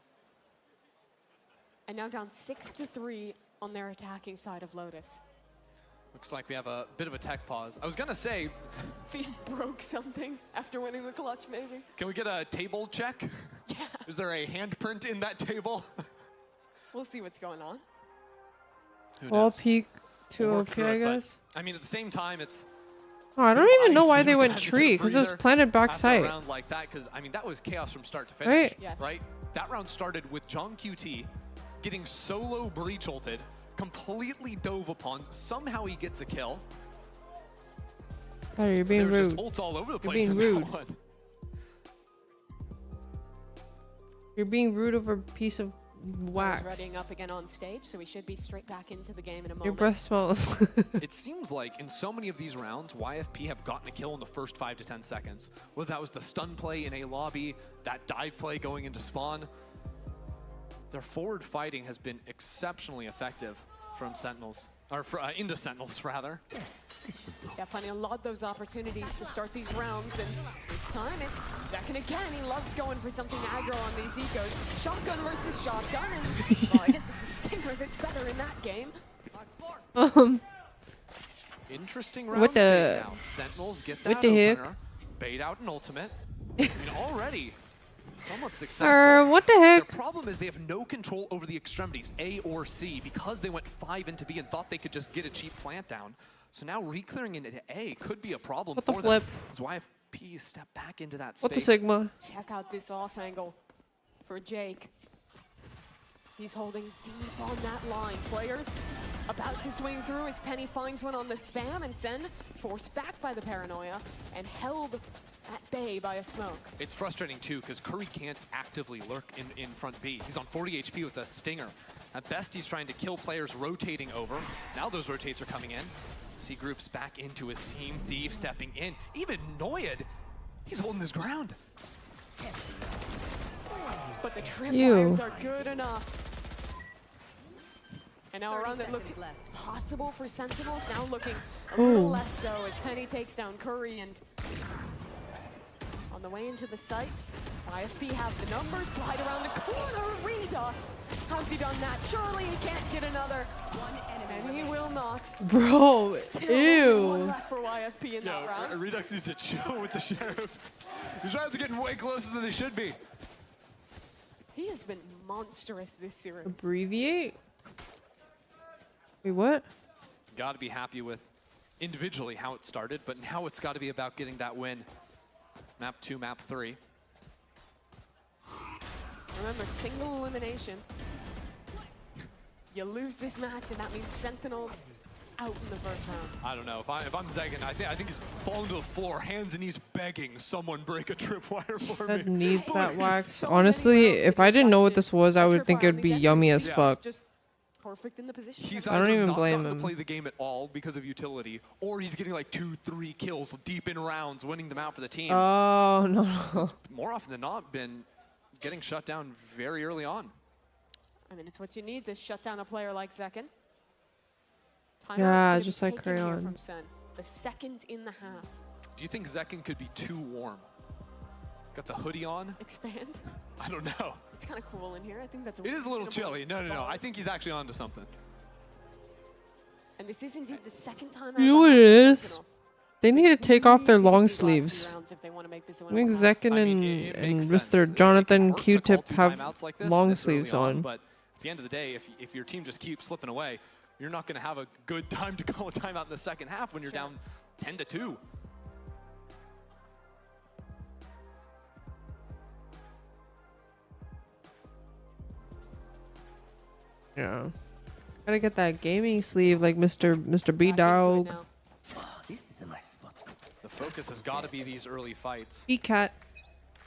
And now down 6-3 on their attacking side of Lotus. Looks like we have a bit of a tech pause. I was gonna say, Thief broke something after winning the clutch, maybe. can we get a table check? Yeah. Is there a handprint in that table? We'll see what's going on. Who All knows? peak to We'll work OP, through I it, but, guess. I mean, at the same time, it's Oh, I don't even know why they went tree, because it was planted back after a side. round like that, because I mean that was chaos from start to finish, Right. Yes. right? That round started with John QT getting solo breach ulted, completely dove upon. Somehow he gets a kill. Oh, you're being There's rude. just ults all over the You're place being in rude. that one. You're being rude over a piece of He's wax. readying up again on stage, so we should be straight back into the game in a moment. Your breath smells. It seems like in so many of these rounds, YFP have gotten a kill in the first 5 to 10 seconds. Whether that was the stun play in a lobby, that dive play going into spawn, their forward fighting has been exceptionally effective from Sentinels, or into Sentinels rather. Yeah, finding a lot of those opportunities to start these rounds, and this time it's Zekken again. He loves going for something aggro on these ecos. Shotgun versus shotgun, and well, I guess it's the Stinger that's better in that game. Interesting With round the- state now. Sentinels get that with the hick. opener, bait out an ultimate. I mean, already somewhat successful. What the heck? Their problem is they have no control over the extremities, A or C, because they went 5 into B and thought they could just get a cheap plant down. So now re-clearing into A could be a problem What the for flip? them. As YFP step back into that space. What the Sigma? Check out this off angle for Jake. He's holding deep on that line. Players about to swing through as Penny finds one on the spam, and Sen forced back by the paranoia and held at bay by a smoke. It's frustrating too, because Curry can't actively lurk in front B. He's on 40 HP with a Stinger. At best, he's trying to kill players rotating over. Now those rotates are coming in. C groups back into his team. Thief stepping in. Even Noyad, he's holding his ground. But the Ew. tripwires are good enough. And now a 30 round that looked seconds left. possible for Sentinels, now looking a little Ooh. less so as Penny takes down Curry, and on the way into the site, IFP have the numbers, slide around the corner, Redux. How's he done that? Surely he can't get another. And he will not. Bro, Still only one ew. left for YFP in that round. Redux needs to chill with the Sheriff. These rounds are getting way closer than they should be. He has been monstrous this series. Abbreviate? Wait, what? Got to be happy with individually how it started, but now it's got to be about getting that win. Map 2, map 3. Remember, single elimination. You lose this match, and that means Sentinels out in the first round. I don't know. If I'm Zegan, I think he's falling to the floor, hands and knees, begging someone break a tripwire for That me. needs that wax. So many Honestly, rounds if of I didn't know what deflection. this was, I would think it Tripwire on would be these yummy entries. as Yeah. fuck. Just perfect in the position. He's I don't either even not blame gotten him. to play the game at all because of utility, or he's getting like 2-3 kills deep in rounds, winning them out for the team. Oh no. More often than not, been getting shut down very early on. I mean, it's what you need to shut down a player like Zekin. Timeout Yeah, gonna be just like taken here Crayon. from Sen. The second in the half. Do you think Zekin could be too warm? Got the hoodie on? Expand. I don't know. It's kind of cool in here. I think that's It is a little reasonable chilly. No. ball. I think he's actually onto something. And this is indeed the second time. You know what it is? They need to take off their long sleeves. I think Zekin and Mr. It Jonathan hurt to call Q-Tip two have timeouts like this long this early sleeves on. But at the end of the day, if your team just keeps slipping away, you're not going to have a good time to call a timeout in the second half when you're down 10-2. Yeah. Gotta get that gaming sleeve like Mr. B Dog. This is a nice spot. The focus has got to be these early fights. B Cat.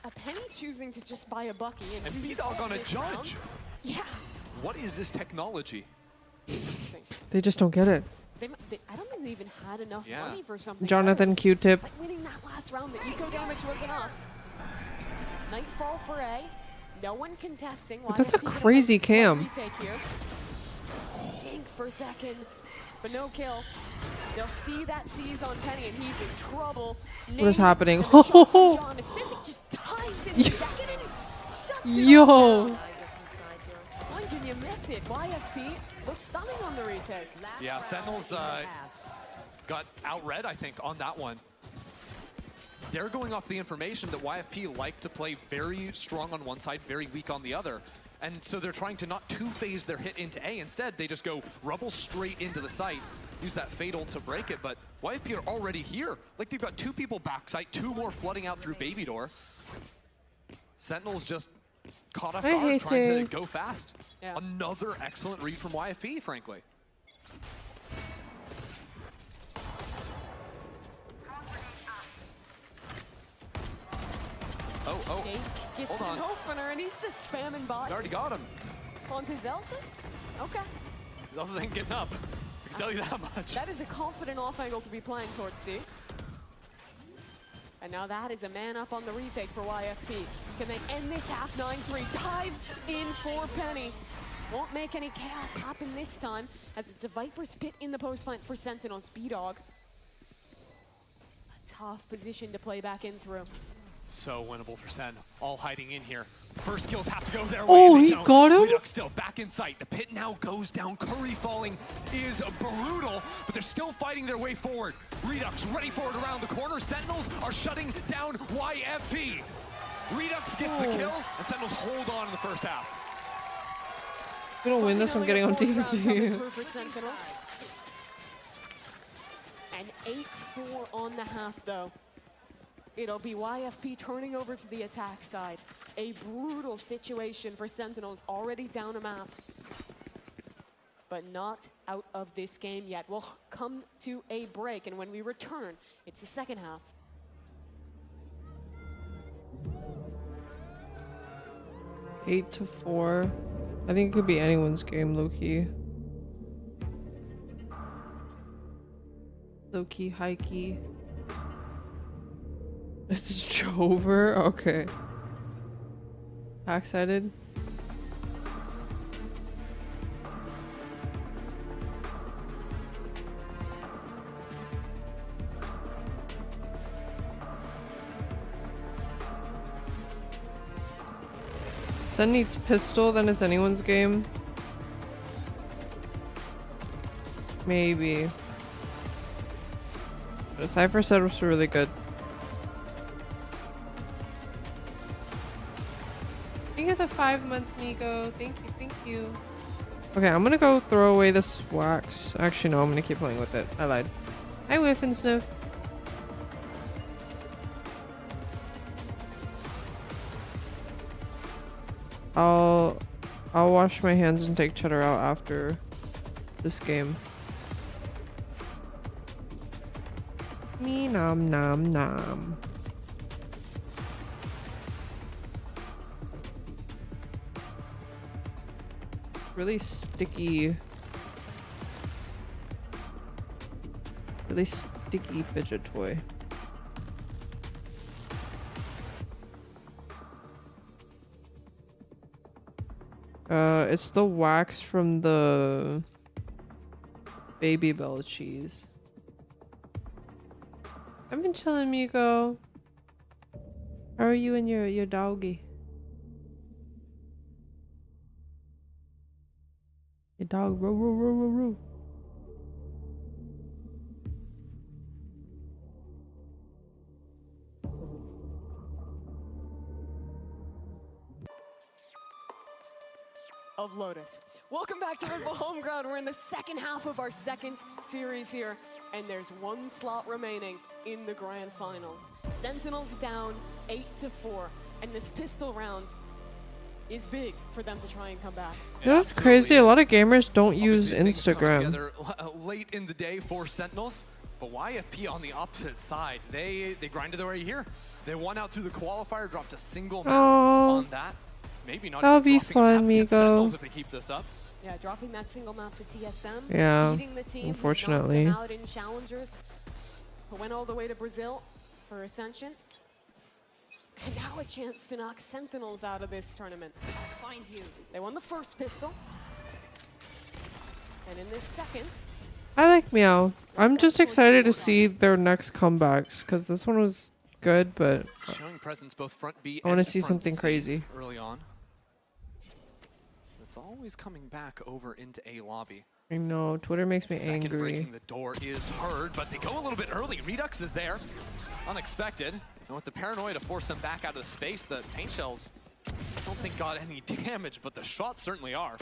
A Penny choosing to just buy a Bucky and use B-Dog on a this round. judge. Yeah. What is this technology? They just don't get it. I don't think they even had enough Yeah. money for something. Jonathan better. Q-Tip. Despite winning that last round, the eco damage was enough. Nightfall for A. No one contesting. That's a YFP gonna crazy go for a cam. retake here. Dink for a second, but no kill. They'll see that seize on Penny, and he's in trouble. What is happening? And the shot from John, his physic just dives in second and shuts it Yo. all down. When can you miss it? YFP looks stunning on the retake. Yeah, Sentinels got outread, I think, on that one. They're going off the information that YFP like to play very strong on one side, very weak on the other. And so they're trying to not two-phase their hit into A. Instead, they just go rubble straight into the site, use that fatal to break it. But YFP are already here. Like, they've got 2 people backside, 2 more flooding out through Baby Door. Sentinels just caught off guard, trying to go fast. Yeah. Another excellent read from YFP, frankly. Oh, Jake gets hold an on. opener, and he's just spamming bodies. They already got him. On his Elsa's? Okay. Elsa's ain't getting up. I can tell you that much. That is a confident off angle to be playing towards C. And now that is a man up on the retake for YFP. Can they end this half 9-3? Dive in for Penny. Won't make any chaos happen this time, as it's a Viper's Pit in the post plant for Sentinels. B-Dog. A tough position to play back in through. So winnable for Sen. All hiding in here. First kills have to go their way. Oh, and they he don't. got him? Redux still back in sight. The pit now goes down. Curry falling is brutal, but they're still fighting their way forward. Redux ready for it around the corner. Sentinels are shutting down YFP. Redux gets the kill, and Sentinels hold on in the first half. We don't win this, I'm getting on TNT. For Sentinels. And 8-4 on the half, though. It'll be YFP turning over to the attack side. A brutal situation for Sentinels, already down a map. But not out of this game yet. We'll come to a break, and when we return, it's the second half. 8-4. I think it could be anyone's game, low-key. Low-key, high-key. It's Jover? Okay. Excited? Sen needs pistol, then it's anyone's game. Maybe. The Cypher setups were really good. Thank you for the 5 months, Migo. Thank you, thank you. Okay, I'm gonna go throw away this wax. Actually, no, I'm gonna keep playing with it. I lied. Hi, Whiff and Sniff. I'll wash my hands and take Cheddar out after this game. Me nom nom nom. Really sticky. Really sticky fidget toy. It's the wax from the Baby Bell cheese. I've been chilling, Miko. How are you and your doggy? Your dog, row, row, row, row, row. Of Lotus. Welcome back to Red Bull Homeground. We're in the second half of our second series here, and there's one slot remaining in the grand finals. Sentinels down 8-4, and this pistol round is big for them to try and come back. You know what's crazy? A lot of gamers don't use Obviously, things coming Instagram. together late in the day for Sentinels, but YFP on the opposite side, they grinded their way here. They won out through the qualifier, dropped a single map on that. Maybe not That'll even be dropping a fun, map against Migo. Sentinels if they keep this up. Yeah, dropping that single map to TSM. Yeah, Beating the team, unfortunately. knocked them out in challengers, who went all the way to Brazil for Ascension. And now a chance to knock Sentinels out of this tournament. Find you. They won the first pistol. And in this second, I like Meow. I'm just excited to see their next comebacks because this one was good, but Showing presence both front B I want to and see front something C crazy. early on. It's always coming back over into A lobby. I know Twitter makes me Second angry. breaking the door is heard, but they go a little bit early. Redux is there. Unexpected. And with the paranoia to force them back out of space, the paint shells I don't think got any damage, but the shots certainly are.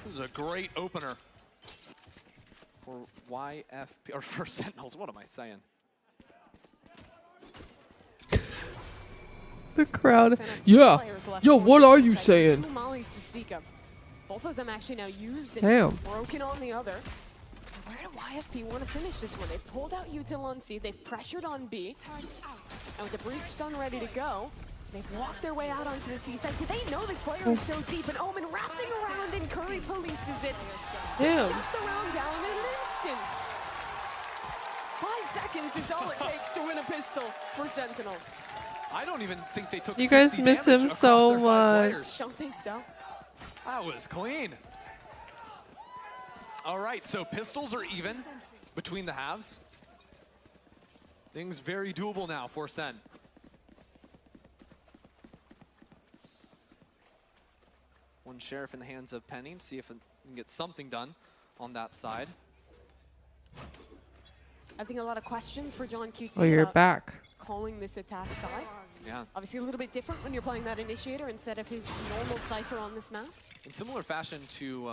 This is a great opener for YFP, or for Sentinels. What am I saying? The crowd. Sent up two Yeah. players left Yo, for what the are you site. saying? Two mollies to speak of. Both of them actually now used and Damn. broken on the other. Where do YFP want to finish this one? They've pulled out Util on C, they've pressured on B, and with the breach stun ready to go, they've walked their way out onto the C side. Do they know this player is so deep? And Omen wrapping around and Curry polices it to Damn. shut the round down in an instant. 5 seconds is all it takes to win a pistol for Sentinels. I don't even think they took You guys 50 miss damage him across so their 5 players. much. Don't think so. That was clean. All right, so pistols are even between the halves. Things very doable now for Sen. One sheriff in the hands of Penny. See if it can get something done on that side. I think a lot of questions for John QT. Oh, you're about back. calling this attack side. Yeah. Obviously a little bit different when you're playing that initiator instead of his normal Cypher on this map. In similar fashion to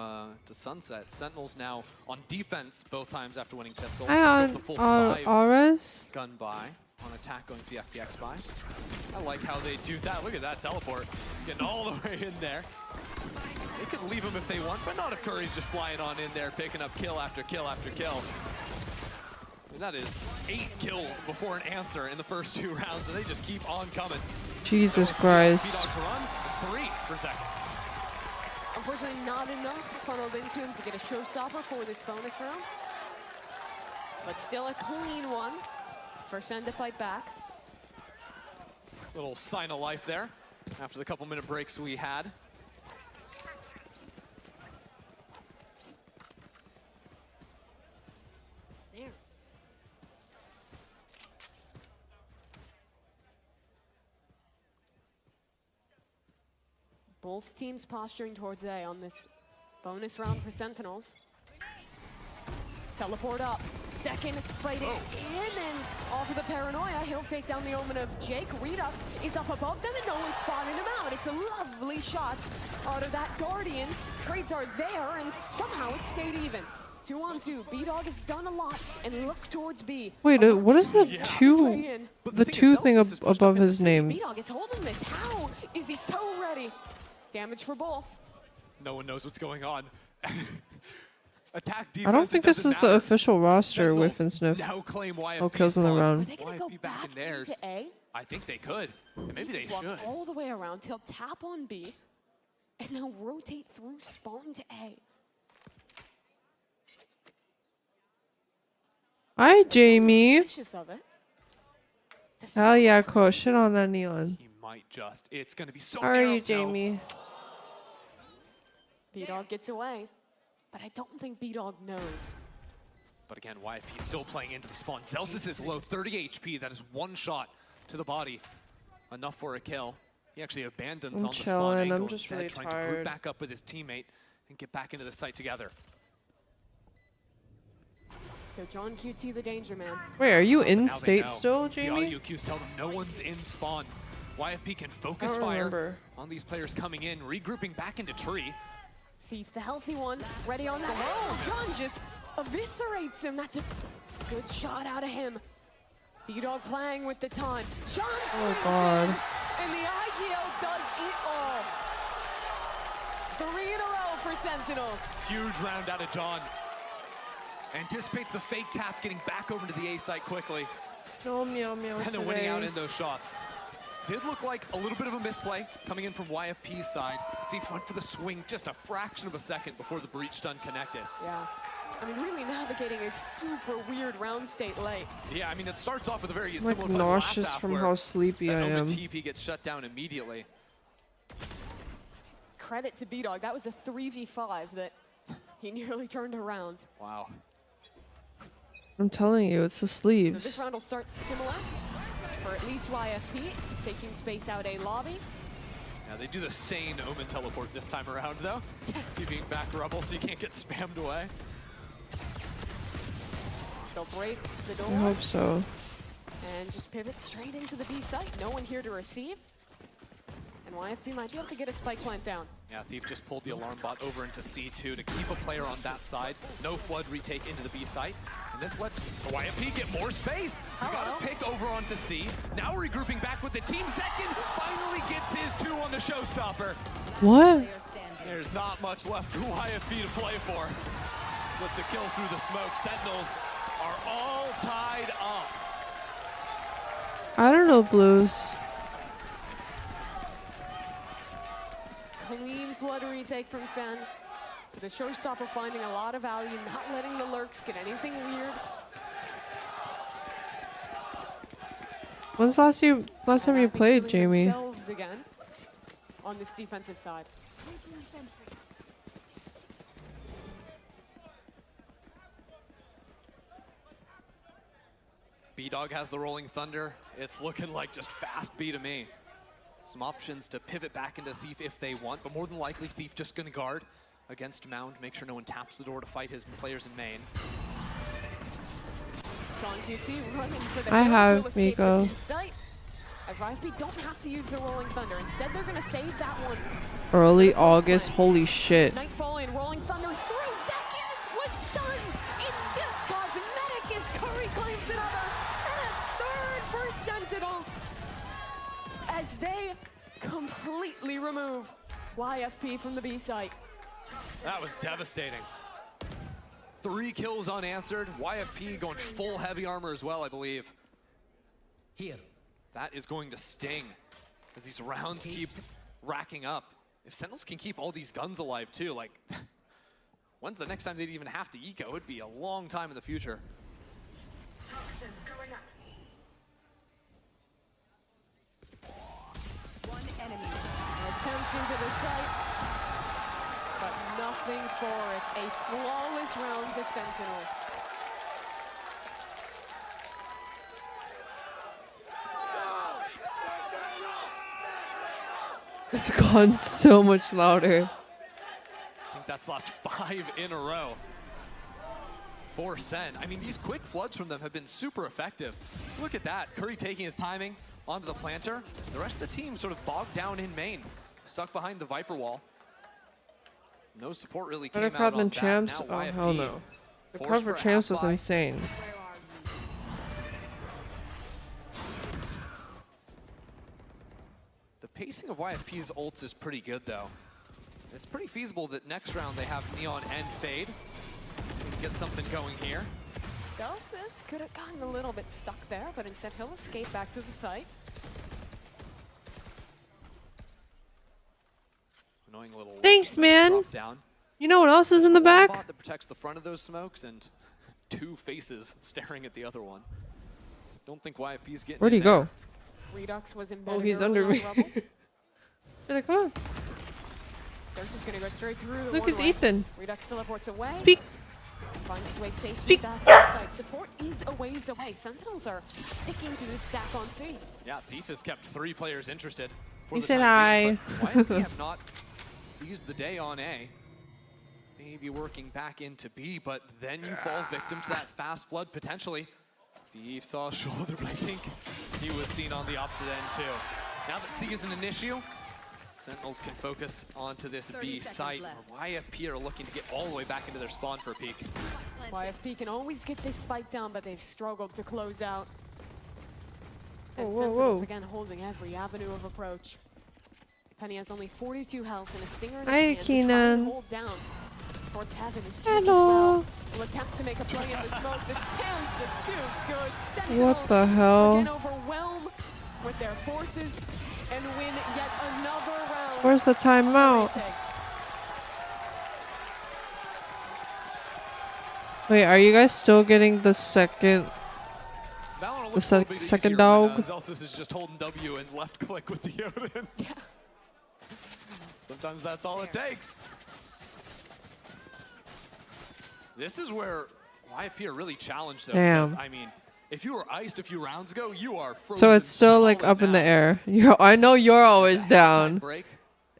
Sunset, Sentinels now on defense both times after winning pistol. Hi, With the full 5 Auras. gun buy on attack going to the FPX buy. I like how they do that. Look at that teleport. Getting all the way in there. They could leave him if they want, but not if Curry's just flying on in there, picking up kill after kill after kill. I mean, that is 8 kills before an answer in the first 2 rounds, and they just keep on coming. Jesus Christ. B-Dog to run, and 3 for second. Unfortunately not enough funneled into him to get a showstopper for this bonus round. But still a clean one for Sen to fight back. Little sign of life there after the couple minute breaks we had. There. Both teams posturing towards A on this bonus round for Sentinels. Teleport up. Second fighting in and off of the paranoia. He'll take down the Omen of Jake. Redux is up above them and no one's spotting him out. It's a lovely shot out of that Guardian. Trades are there and somehow it stayed even. 2-on-2. B-Dog has done a lot and look towards B. Wait, what is the two thing above his name? B-Dog is holding this. How is he so ready? Damage for both. No one knows what's going on. Attack I defense, don't think it this doesn't is the matter. official roster with Sentinels and Sniff. now claim YFP Oh, kills in the spawn. Are round. they gonna YFP go back back in theirs. into A? I think they could. And maybe they Just walk should. all the way around. He'll tap on B, and now rotate through spawn to A. Hi, Jamie. Suspicious of it. Hell yeah, cool. Shit on that neon. He might just. It's going to be so How are narrow. you, No. Jamie? B-Dog gets away, but I don't think B-Dog knows. But again, YFP still playing into the spawn. Celsius is low, 30 HP. That is one shot to the body. Enough for a kill. He actually abandons I'm on the spawn chilling, I'm angle just instead, really trying to tired. group back up with his teammate and get back into the site together. So John QT, the danger man. Wait, are you in Now they state know. still, The Jamie? audio cues tell them no one's in spawn. YFP can focus I don't fire remember. on these players coming in, regrouping back into tree. Thief, the healthy one, ready on that. Oh, John just eviscerates him. That's a good shot out of him. B-Dog playing with the taunt. John swings God. in, and the IGL does it all. 3 in a row for Sentinels. Huge round out of John. Anticipates the fake tap, getting back over to the A site quickly, No meow meow and then winning out today. in those shots. Did look like a little bit of a misplay coming in from YFP's side. Thief went for the swing just a fraction of a second before the breach stun connected. Yeah. I mean, really navigating a super weird round state late. Yeah, I mean, it starts off with a very I'm similar like play to the last nauseous half from where how sleepy that I Omen am. TP gets shut down immediately. Credit to B-Dog. That was a 3v5 that he nearly turned around. Wow. I'm telling you, it's the So sleeves. this round will start similar for at least YFP, taking space out A lobby. Yeah, they do the sane Omen teleport this time around, though. TPing back Rebel so you can't get spammed away. They'll break the I door hope so. and just pivot straight into the B site. No one here to receive. And YFP might be able to get a spike plant down. Yeah, Thief just pulled the alarm bot over into C2 to keep a player on that side. No flood retake into the B site. And this lets the YFP get more space. You got to pick over onto C. Now regrouping back with the team second. Finally gets his 2 on the showstopper. What? There's not much left for YFP to play for. Just to kill through the smoke. Sentinels are all tied up. I don't know, Blues. Clean flood retake from Sen. The showstopper finding a lot of value, not letting the lurks get anything weird. When's last time you played, Jamie? Themselves again on this defensive side. B-Dog has the Rolling Thunder. It's looking like just fast B to me. Some options to pivot back into Thief if they want, but more than likely Thief just gonna guard against Mound, make sure no one taps the door to fight his players in main. John QT running for the I kills, have will escape the Miko. B site. As YFP don't have to use the Rolling Thunder. Instead, they're gonna save that one. Early August, holy shit. Nightfall in Rolling Thunder, 3 seconds was stunned. It's just cosmetic as Curry claims another. And a third for Sentinels. As they completely remove YFP from the B site. That was devastating. 3 kills unanswered. YFP going full heavy armor as well, I believe. Here. That is going to sting as these rounds keep racking up. If Sentinels can keep all these guns alive too, like, when's the next time they'd even have to eco? It'd be a long time in the future. One enemy. Attempt into the site, but nothing for it. A flawless round to Sentinels. It's gone so much louder. I think that's lost 5 in a row for Sen. I mean, these quick floods from them have been super effective. Look at that. Curry taking his timing onto the planter. The rest of the team sort of bogged down in main, stuck behind the Viper wall. No support really came Better out crowd on than that. Champs? Now Oh, YFP hell no. The forced crowd for a Champs was half-buy. insane. The pacing of YFP's ults is pretty good, though. It's pretty feasible that next round they have Neon and Fade. get something going here. Celsius could have gotten a little bit stuck there, but instead he'll escape back to the site. Annoying little Thanks, man. drop down. You know what else is in the One back? bot that protects the front of those smokes and 2 faces staring at the other one. Don't think YFP's getting Where'd in he there. go? Redux was embedded he's early under on me. the rubble. Should I come on? They're just gonna go straight through the Look, it's one-way. Ethan. Redux teleports away. Speak. Finds his way safely Speak. back to the site. Support is a ways away. Sentinels are sticking to this stack on C. Yeah, Thief has kept 3 players interested. For He the said time being, hi. but YFP have not seized the day on A. Maybe working back into B, but then you fall victim to that fast flood potentially. Thief saw a shoulder, but I think he was seen on the opposite end too. Now that C isn't an issue, Sentinels can focus onto this B site. Where YFP are looking to get all the way back into their spawn for a peek. YFP can always get this spike down, but they've struggled to close out. And Whoa, whoa, Sentinels whoa. again holding every avenue of approach. Penny has only 42 health and a stinger in his Hi, hand to try and Keenan. hold down. Towards heaven is Jake as Hello. well. Will attempt to make a play in the smoke. This cam's just too good. Sentinels What the hell? again overwhelm with their forces and win yet another round. Where's the timeout? Retake. Wait, are you guys still getting the second? Valorant The looks a little bit second easier when, dog? Zelsis is just holding W and left click with the Odin. Yeah. Sometimes that's all it takes. This is where YFP are really challenged though. Because, Damn. I mean, if you were iced a few rounds ago, you are frozen. So it's still like solid up in the now. air. I know you're always Halftime down. break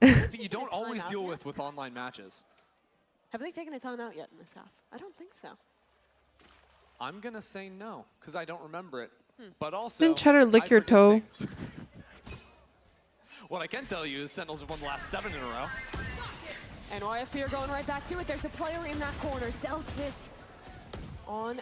that you don't always deal with online matches. Have they taken a timeout yet in this half? I don't think so. I'm gonna say no because I don't remember it. But also, Didn't Cheddar lick I your forget toe? things. What I can tell you is Sentinels have won the last 7 in a row. And YFP are going right back to it. There's a player in that corner. Celsius on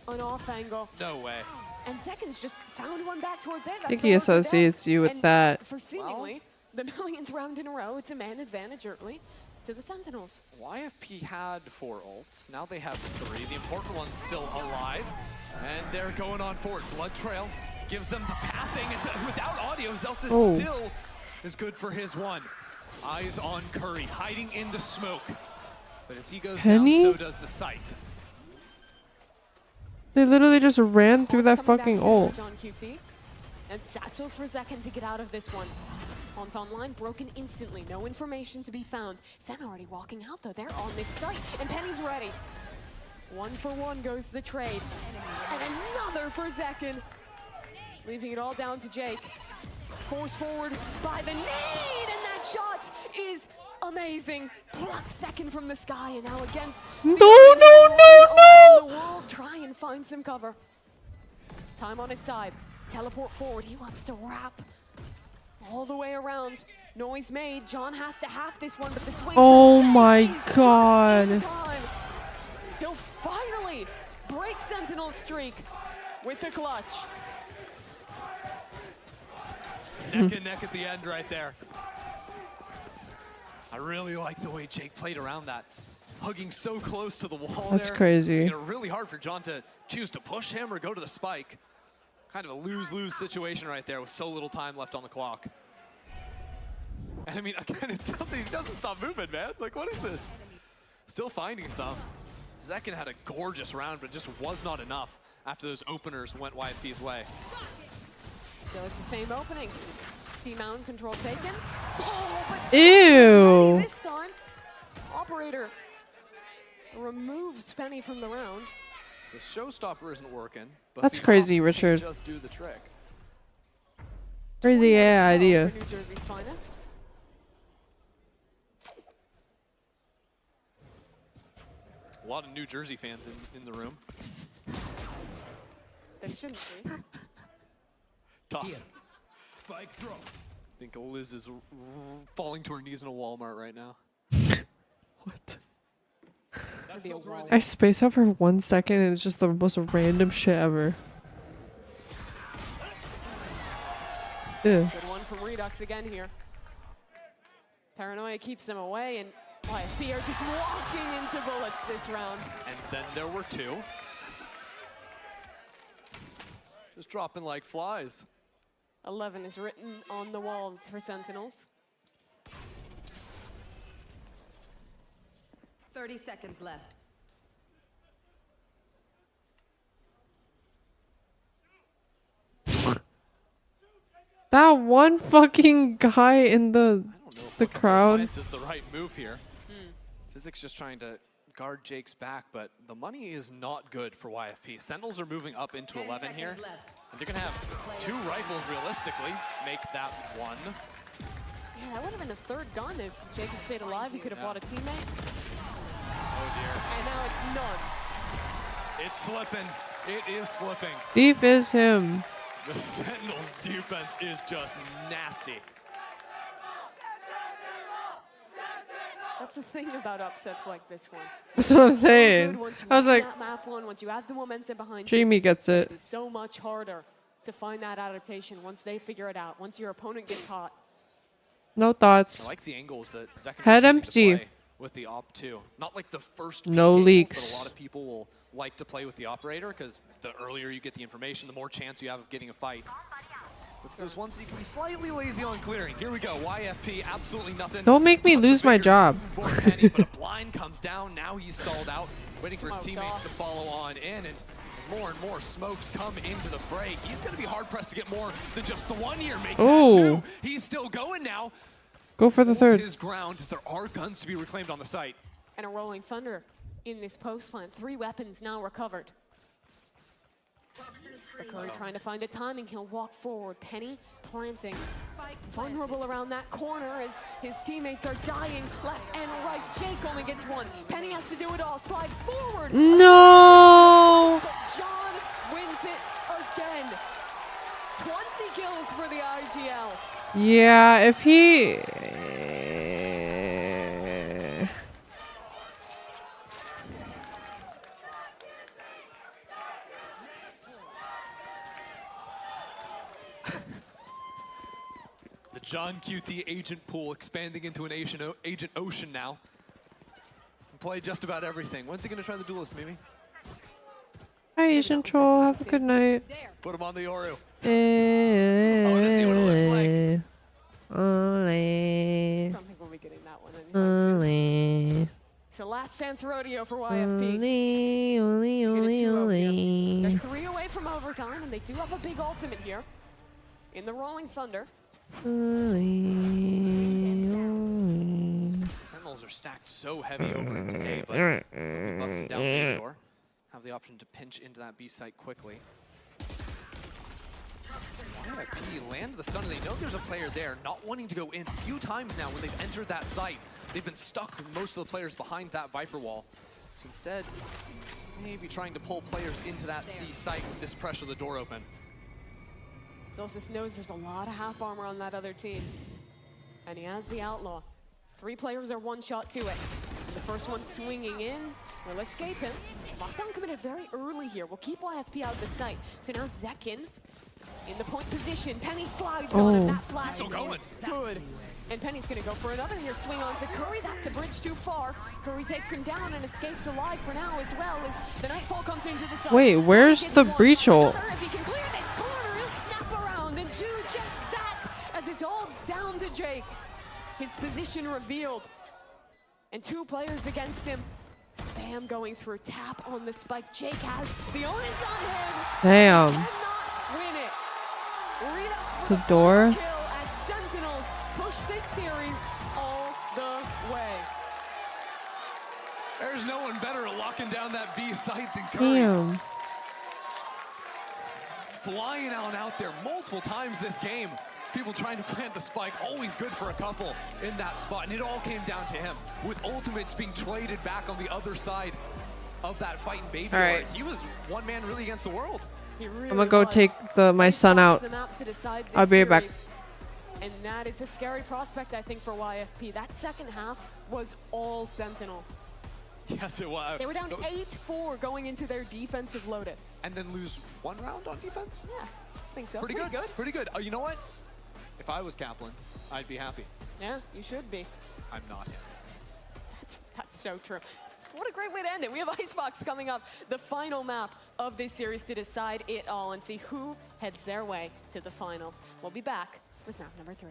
an off angle. No way. And Seconds just found one back towards it. I think he associates you with and that. For seemingly the millionth round in a row, it's a man advantage early to the Sentinels. YFP had 4 ults. Now they have 3. The important one's still alive. And they're going on forward. Blood Trail gives them the pathing. And without audio, Zelsis still is good for his one. Eyes on Curry, hiding in the smoke. But as he goes Penny? down, so does the site. They literally just ran through that Coming back fucking soon ult. for John QT. And Satchels for Zekin to get out of this one. Hunt online, broken instantly. No information to be found. Sen already walking out though. They're on this site. And Penny's ready. 1 for 1 goes the trade. And another for Zekin. Leaving it all down to Jake. Forced forward by the nade. And that shot is amazing. Pluck Second from the sky. And now against No, the world, try and find some cover. Time on his side. Teleport forward. He wants to wrap all the way around. Noise made. John has to half this one, but the swing. Oh for Jake my is just in God. time. He'll finally break Sentinel's streak with the clutch. Neck and neck at the end right there. I really like the way Jake played around that. Hugging so close to the wall That's there. crazy. Making it really hard for John to choose to push him or go to the spike. Kind of a lose-lose situation right there with so little time left on the clock. And I mean, again, it tells he doesn't stop moving, man. Like, what is this? Still finding some. Zekin had a gorgeous round, but it just was not enough after those openers went YFP's way. So it's the same opening. C-mount control taken. Oh, but Ew. this time, Operator removes Penny from the round. The showstopper isn't working. But That's the crazy, option can Richard. Just do the trick. Crazy yeah 21-12 idea. For New Jersey's finest. A lot of New Jersey fans in the room. There shouldn't be. Tough. Here. Spike drop. I think Liz is falling to her knees in a Walmart right now. What? That'd be a wall. I space out for 1 second and it's just the most random shit ever. Ew. Good one from Redux again here. Paranoia keeps them away, and YFP are just walking into bullets this round. And then there were 2. Just dropping like flies. 11 is written on the walls for Sentinels. 30 seconds left. That one fucking guy in the crowd. Is the right move here. Physics just trying to guard Jake's back, but the money is not good for YFP. Sentinels are moving up into 11 here. And they're gonna have 2 rifles realistically, make that 1. Yeah, that would have been a 3rd gun if Jake had stayed alive. He could have bought a teammate. Oh dear. And now it's none. It's slipping. It is slipping. Deep is him. The Sentinels defense is just nasty. That's the thing about upsets like this one. That's what I'm It's so saying. good once you I was win like, that map one, once you add the momentum behind Jamie gets it. it's so much harder to find that adaptation once they figure it out, once your opponent gets hot. No thoughts. I like the angles that Second Head is choosing empty. to play with the Op 2. Not like the first No peak angles leaks. that a lot of people will like to play with the operator, because the earlier you get the information, the more chance you have of getting a fight. But there's ones that you can be slightly lazy on clearing. Here we go, YFP, absolutely nothing. Don't make me but the lose my fingers job. for Penny, but a blind comes down, now he's stalled out, waiting for his Smoked teammates off. to follow on in, and as more and more smokes come into the fray, he's gonna be hard pressed to get more than just the 1 here, making Ooh. that 2. He's still going now. Go for the Holds 3rd. his ground as there are guns to be reclaimed on the site. And a rolling thunder in this post plant. 3 weapons now recovered. Curry trying to find the timing. He'll walk forward. Penny planting. Vulnerable around that corner as his teammates are dying left and right. Jake only gets 1. Penny has to do it all. Slide forward. No. But John wins it again. 20 kills for the IGL. Yeah, if he... The John QT agent pool expanding into an agent ocean now. Can play just about everything. When's he gonna try the duelist, Mimi? Hi, Asian Troll. Have a good night. Put him on the Yoru. Oh, let's see what it looks like. Ole. I don't think we'll be getting that one anytime soon. Ole. So last chance rodeo for YFP. Ole. Ole. Ole. They're Ole. 3 away from overtime, and they do have a big ultimate here in the Rolling Thunder. Sentinels are stacked so heavy over it today, but busting down the door. Have the option to pinch into that B site quickly. YFP land the stun, and they know there's a player there, not wanting to go in. A few times now when they've entered that site, they've been stuck with most of the players behind that Viper wall. So instead, maybe trying to pull players into that C site with this pressure, the door open. Zolcis knows there's a lot of half armor on that other team. And he has the Outlaw. 3 players are 1 shot to it. The first one swinging in will escape him. Lockdown committed very early here. We'll keep YFP out of the sight. So now Zekin in the point position. Penny slides on him. That flash Still going. is good. And Penny's gonna go for another here. Swing on to Curry. That's a bridge too far. Curry takes him down and escapes alive for now as well as the Nightfall comes into the side. Wait, where's the breach ult? If he can clear this corner, he'll snap around and do just that as it's all down to Jake. His position revealed. And 2 players against him. Spam going through, tap on the spike. Jake has the onus on him. Damn. Cannot win it. Redux for The the door. final kill as Sentinels push this series all the way. There's no one better at locking down that B site than Curry. Damn. Flying out there multiple times this game. People trying to plant the spike, always good for a couple in that spot. And it all came down to him, with ultimates being traded back on the other side of that fight in Baby All right. War. He was one man really against the world. He really I'm gonna go was. take my son out. The map to decide this I'll be right back. series. And that is a scary prospect, I think, for YFP. That second half was all Sentinels. Yes, it was. They were down 8-4 going into their defensive Lotus. And then lose 1 round on defense? Yeah, I think so. Pretty good. Pretty good. Oh, you know what? If I was Kaplan, I'd be happy. Yeah, you should be. I'm not him. That's so true. What a great way to end it. We have Icebox coming up, the final map of this series to decide it all and see who heads their way to the finals. We'll be back with map number 3.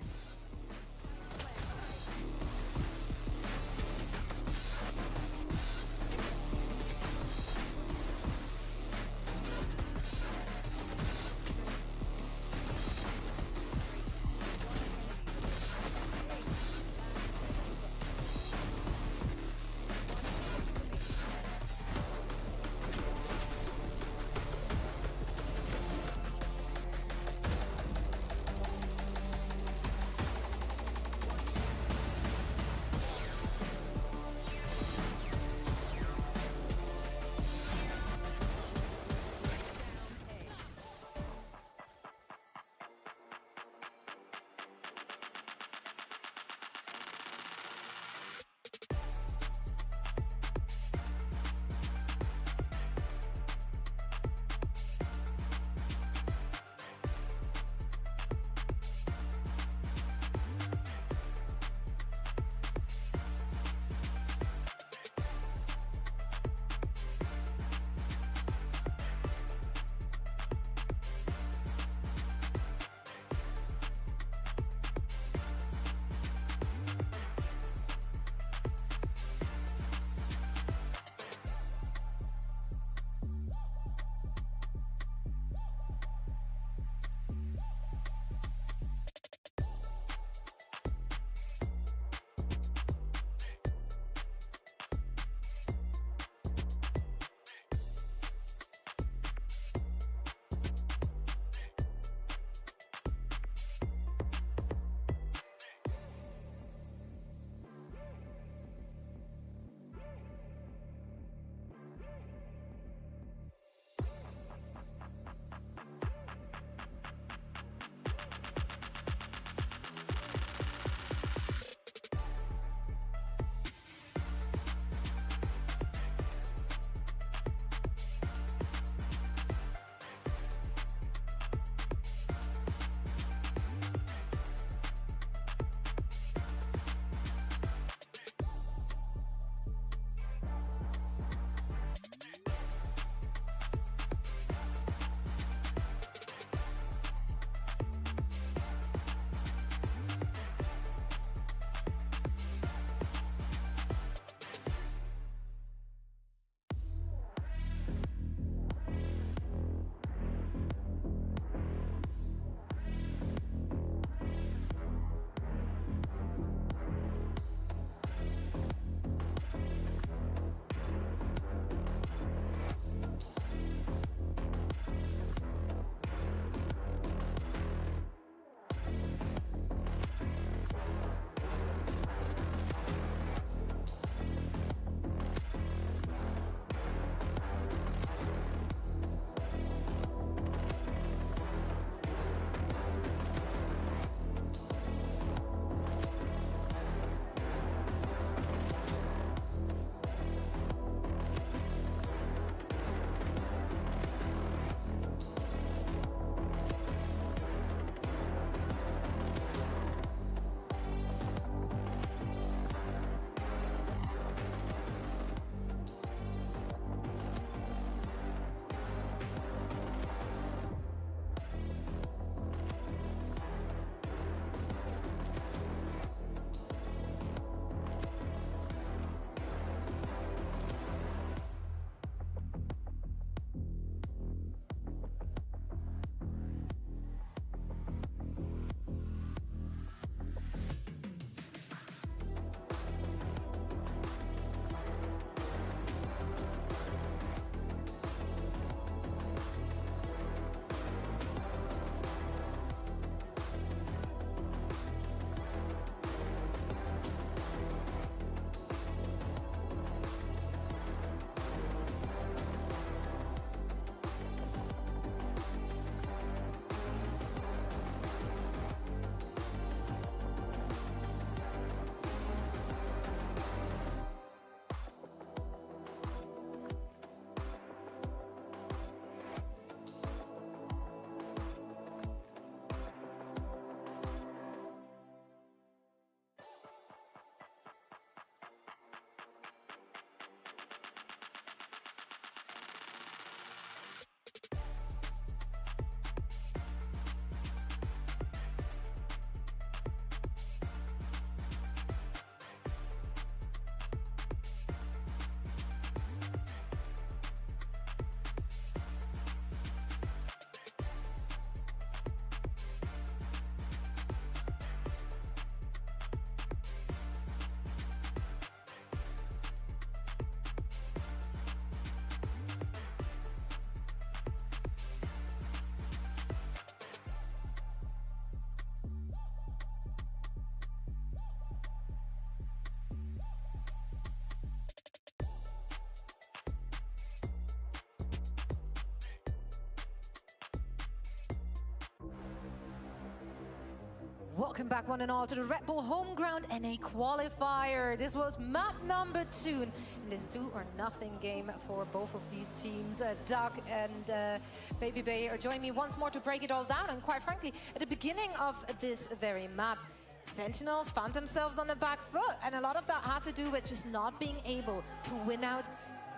Welcome back, one and all, to the Red Bull Homeground NA qualifier. This was map number 2 in this 2-or-nothing game for both of these teams. Doug and Baby Bay are joining me once more to break it all down. And quite frankly, at the beginning of this very map, Sentinels found themselves on the back foot, and a lot of that had to do with just not being able to win out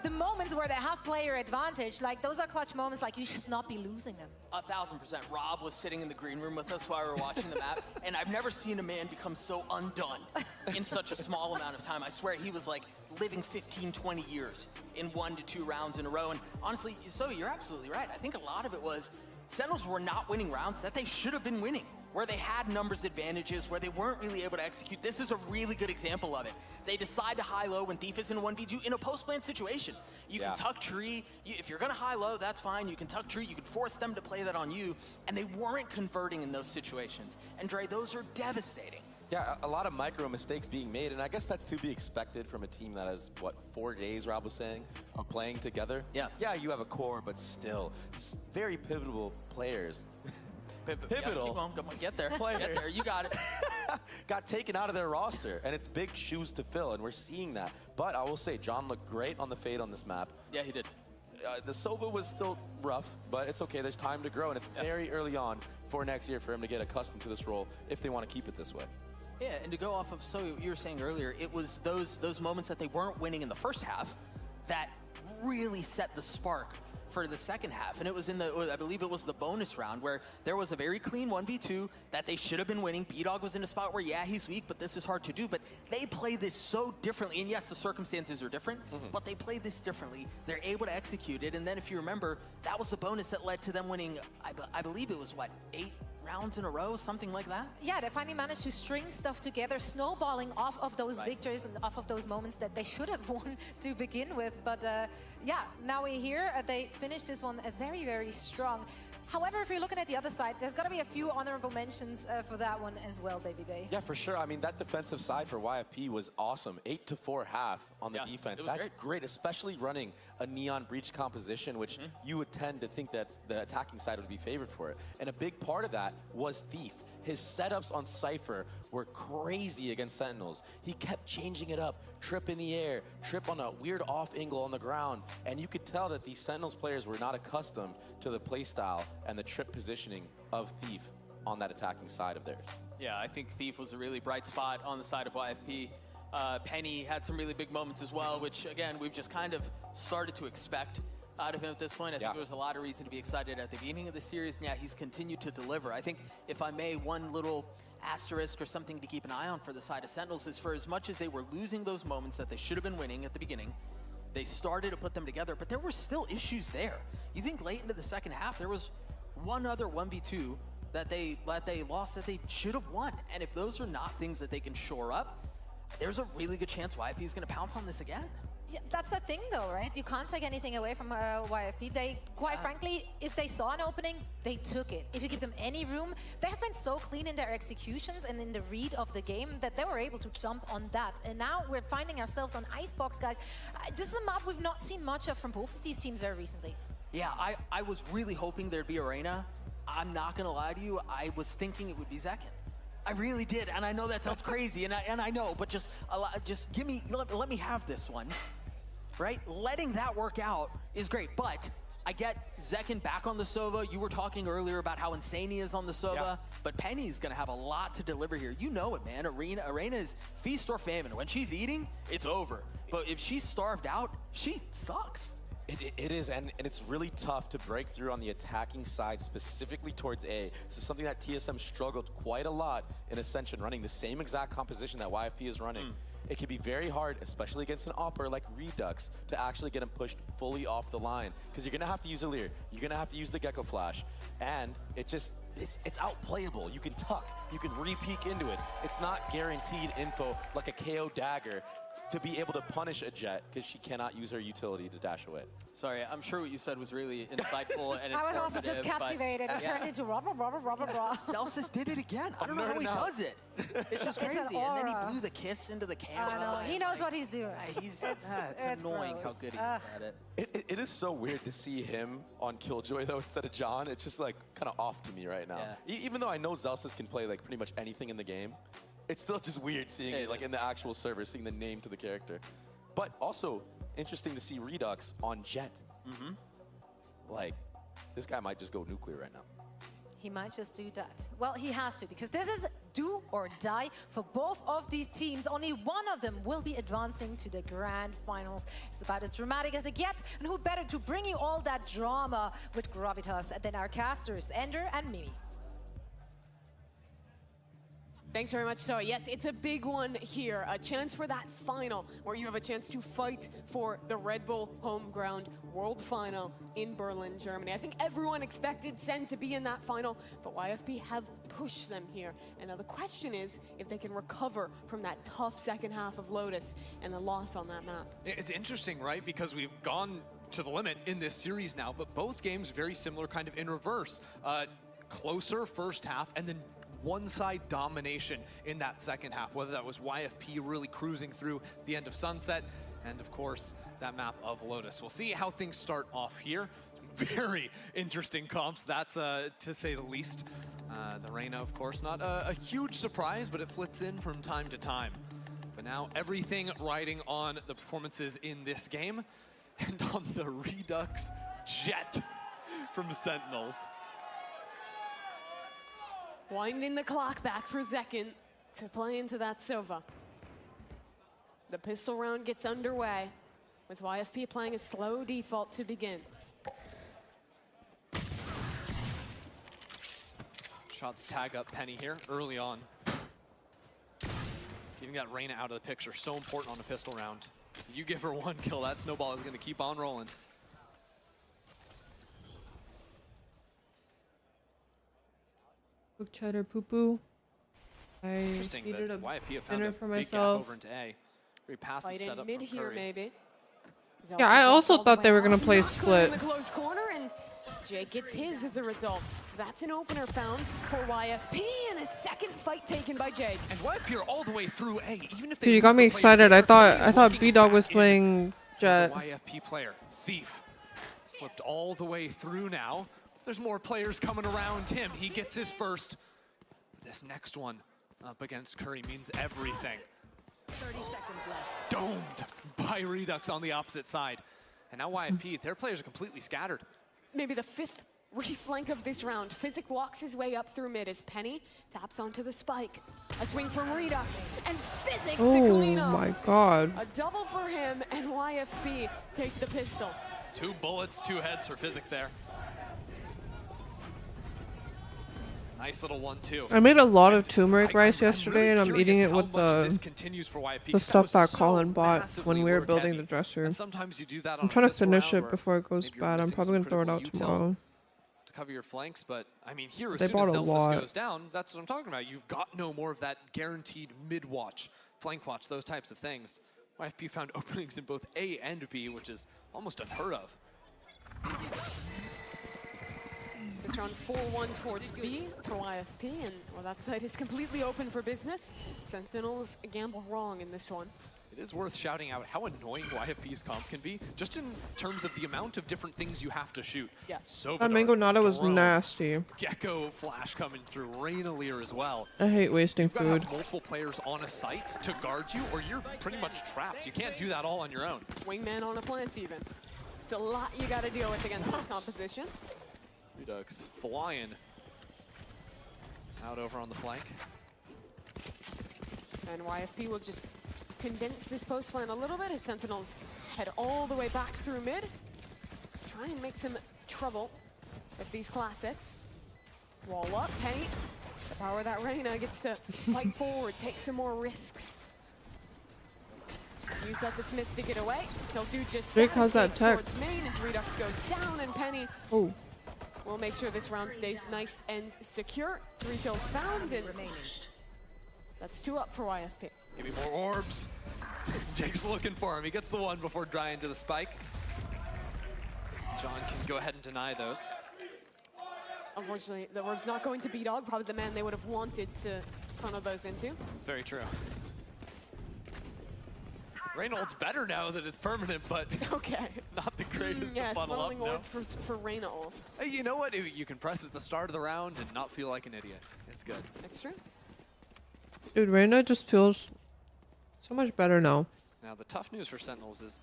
the moments where they have player advantage. Like, those are clutch moments, like, you should not be losing them. 1000%. Rob was sitting in the green room with us while we were watching the map, and I've never seen a man become so undone in such a small amount of time. I swear he was like living 15, 20 years in 1 to 2 rounds in a row. And honestly, so you're absolutely right. I think a lot of it was Sentinels were not winning rounds that they should have been winning, where they had numbers advantages, where they weren't really able to execute. This is a really good example of it. They decide to high-low when Thief is in a 1v2 in a post-plant situation. You can tuck tree. If you're gonna high-low, that's fine. You can tuck tree. You can force them to play that on you, and they weren't converting in those situations. And Dre, those are devastating. Yeah, a lot of micro mistakes being made, and I guess that's to be expected from a team that has, what, 4 days, Rob was saying, of playing together? Yeah. Yeah, you have a core, but still, very pivotal players. Pivotal. Yeah, keep on. Come on, get there. Players. Get there. You got it. Got taken out of their roster, and it's big shoes to fill, and we're seeing that. But I will say, John looked great on the fade on this map. Yeah, he did. The Sova was still rough, but it's okay. There's time to grow, and it's very early on for next year for him to get accustomed to this role if they want to keep it this way. Yeah, and to go off of, so you were saying earlier, it was those moments that they weren't winning in the first half that really set the spark for the second half. And it was in the, I believe it was the bonus round, where there was a very clean 1v2 that they should have been winning. B-Dog was in a spot where, yeah, he's weak, but this is hard to do. But they play this so differently. And yes, the circumstances are different, but they play this differently. They're able to execute it. And then if you remember, that was the bonus that led to them winning, I believe it was, what, 8 rounds in a row, something like that? Yeah, they finally managed to string stuff together, snowballing off of those victories and off of those moments that they should have won to begin with. But yeah, now we're here. They finished this one very, very strong. However, if you're looking at the other side, there's got to be a few honorable mentions for that one as well, Baby Bay. Yeah, for sure. I mean, that defensive side for YFP was awesome. 8-4 half on the defense. That's great, especially running a Neon Breach composition, which you would tend to think that the attacking side would be favored for it. And a big part of that was Thief. His setups on Cypher were crazy against Sentinels. He kept changing it up, trip in the air, trip on a weird off angle on the ground, and you could tell that these Sentinels players were not accustomed to the playstyle and the trip positioning of Thief on that attacking side of theirs. Yeah, I think Thief was a really bright spot on the side of YFP. Penny had some really big moments as well, which again, we've just kind of started to expect out of him at this point. I think there was a lot of reason to be excited at the beginning of the series, and yeah, he's continued to deliver. I think, if I may, one little asterisk or something to keep an eye on for the side of Sentinels is, for as much as they were losing those moments that they should have been winning at the beginning, they started to put them together, but there were still issues there. You think late into the second half, there was one other 1v2 that they lost that they should have won. And if those are not things that they can shore up, there's a really good chance YFP is going to pounce on this again. Yeah, that's the thing though, right? You can't take anything away from YFP. They, quite frankly, if they saw an opening, they took it. If you give them any room, they have been so clean in their executions and in the read of the game that they were able to jump on that. And now we're finding ourselves on Icebox, guys. This is a map we've not seen much of from both of these teams very recently. Yeah, I was really hoping there'd be Arena. I'm not gonna lie to you, I was thinking it would be Zekin. I really did, and I know that sounds crazy, and I know, but just give me, let me have this one, right? Letting that work out is great, but I get Zekin back on the Sova. You were talking earlier about how insane he is on the Sova, but Penny's gonna have a lot to deliver here. You know it, man. Arena is feast or famine. When she's eating, it's over. But if she's starved out, she sucks. It is, and it's really tough to break through on the attacking side, specifically towards A. This is something that TSM struggled quite a lot in Ascension, running the same exact composition that YFP is running. It can be very hard, especially against an opper like Redux, to actually get him pushed fully off the line, because you're gonna have to use a Leer, you're gonna have to use the Gecko Flash, and it's outplayable. You can tuck, you can re-peek into it. It's not guaranteed info like a KO dagger to be able to punish a Jet, because she cannot use her utility to dash away. Sorry, I'm sure what you said was really insightful and I was also just captivated. It turned into rah, rah, rah, rah, rah. Celsius did it again. I don't know how he does it. It's just crazy. And then he blew the kiss into the camera. I know. He knows what he's doing. It's annoying gross. how good he is at it. It is so weird to see him on Killjoy, though, instead of John. It's just, like, kind of off to me right right now. Yeah. Even though I know Zelsis can play like pretty much anything in the game, it's still just weird seeing it like in the actual server, seeing the name to the character. But also interesting to see Redux on Jet. Like, this guy might just go nuclear right now. He might just do that. Well, he has to, because this is do or die for both of these teams. Only one of them will be advancing to the grand finals. It's about as dramatic as it gets, and who better to bring you all that drama with gravitas than our casters, Ender and Mimi. Thanks very much, so yes, it's a big one here. A chance for that final, where you have a chance to fight for the Red Bull Homeground World Final in Berlin, Germany. I think everyone expected Sen to be in that final, but YFP have pushed them here. And now the question is if they can recover from that tough second half of Lotus and the loss on that map. It's interesting, right? Because we've gone to the limit in this series now, but both games very similar, kind of in reverse. Closer first half, and then one-side domination in that second half, whether that was YFP really cruising through the end of Sunset, and of course, that map of Lotus. We'll see how things start off here. Very interesting comps, that's to say the least. The Reyna, of course, not a huge surprise, but it flits in from time to time. But now everything riding on the performances in this game, and on the Redux Jet from Sentinels. Winding the clock back for Zekin to play into that Sova. The pistol round gets underway with YFP playing a slow default to begin. Shots tag up Penny here early on. Getting that Reyna out of the picture, so important on a pistol round. You give her one kill, that snowball is gonna keep on rolling. Quick cheddar poo poo. I Interesting that needed a YFP have found dinner a for big gap myself. over into A. Very passive Fighting setup mid from here, Curry. maybe. Yeah, I also All the thought they way were gonna out. play Not clear in split. the close corner, and Jake gets his as a result. So that's an opener found for YFP, and a second fight taken by Jake. And YFP are all the way through A, even if they Dude, you lose got the me play excited. there, I thought Curry's B-Dog looking was back playing in. Jet. The YFP player, Thief, slipped all the way through now. There's more players coming around him. He gets his first. This next one up against Curry means everything. 30 seconds left. Domed by Redux on the opposite side. And now YFP, their players are completely scattered. Maybe the fifth reflank of this round. Physic walks his way up through mid as Penny taps onto the spike. A swing from Redux, and Physic to Oh clean up. my god. A double for him, and YFP take the pistol. 2 bullets, 2 heads for Physic there. Nice little 1-2. I made a lot of turmeric rice I'm yesterday, really and I'm curious eating it how with much this the continues for YFP, the 'cause stuff was that so Colin bought massively when we were work building heavy. the dresser. And sometimes you do that I'm on a trying to pistol finish round it where before it goes maybe you're bad. I'm missing probably some gonna throw it out critical util tomorrow. to cover your flanks, but I mean here as They soon as bought a lot. Zelsis goes down, that's what I'm talking about. You've got no more of that guaranteed mid-watch, flank watch, those types of things. YFP found openings in both A and B, which is almost unheard of. This round 4-1 towards B for YFP, and well, that side is completely open for business. Sentinels gamble wrong in this one. It is worth shouting out how annoying YFP's comp can be, just in terms of the amount of different things you have to shoot. Yes. So That mango nada was nasty. Gecko flash coming through, Reyna Lear as well. I hate wasting You've got to food. have multiple players on a site to guard you, or you're pretty much trapped. You can't do that all on your own. Wingman on a plant even. It's a lot you got to deal with against this composition. Redux flying out over on the flank. And YFP will just condense this post plan a little bit as Sentinels head all the way back through mid. Try and make some trouble with these classics. Wall up, Penny. The power of that Reyna gets to fight forward, take some more risks. Use that dismiss to get away. He'll do just Drake that. has that Escapes tech. towards main as Redux goes down, and Penny Oh. will make sure this round stays nice and secure. 3 kills found, and that's 2 up for YFP. Give me more orbs. Jake's looking for him. He gets the one before drying to the spike. John can go ahead and deny those. Unfortunately, the orb's not going to B-Dog, probably the man they would have wanted to funnel those into. It's very true. Reynolds better now that it's permanent, but Okay. not the greatest Yes, to funnel up funneling now. ult for Reyna ult. Hey, you know what? You can press at the start of the round and not feel like an idiot. It's good. It's true. Dude, Reyna just feels so much better now. Now, the tough news for Sentinels is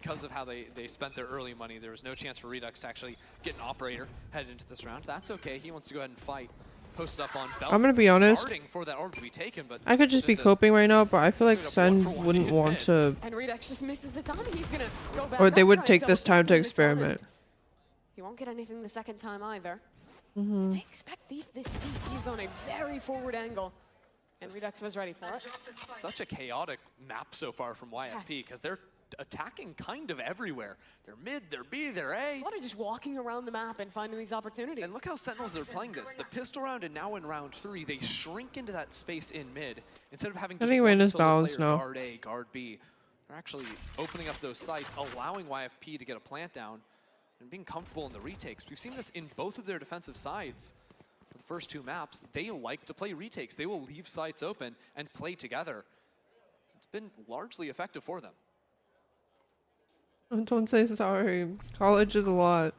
because of how they spent their early money, there was no chance for Redux to actually get an operator headed into this round. That's okay. He wants to go ahead and fight. Posted up on Bell. I'm gonna be honest. Guarding for that orb to be taken, but I could just be coping right now, but I feel like straight up Sen 1-for-1 wouldn't in want mid. to, And Redux just misses the time. He's gonna go back or they up, would try and take this double time to team this one, and experiment. He won't get anything the second time either. Mm-hmm. I expect Thief this deep. He's on a very forward angle. And Redux was ready for it. Such a chaotic map so far from YFP because they're attacking kind of everywhere. They're mid, they're B, they're A. A lot of just walking around the map and finding these opportunities. And look how Sentinels are playing this. The pistol round and now in round 3, they shrink into that space in mid. Instead of having just think one Reyna's solo balanced player now. guard A, guard B, they're actually opening up those sites, allowing YFP to get a plant down and being comfortable in the retakes. We've seen this in both of their defensive sides. For the first 2 maps, they like to play retakes. They will leave sites open and play together. It's been largely effective for them. Don't say sorry. College is a lot.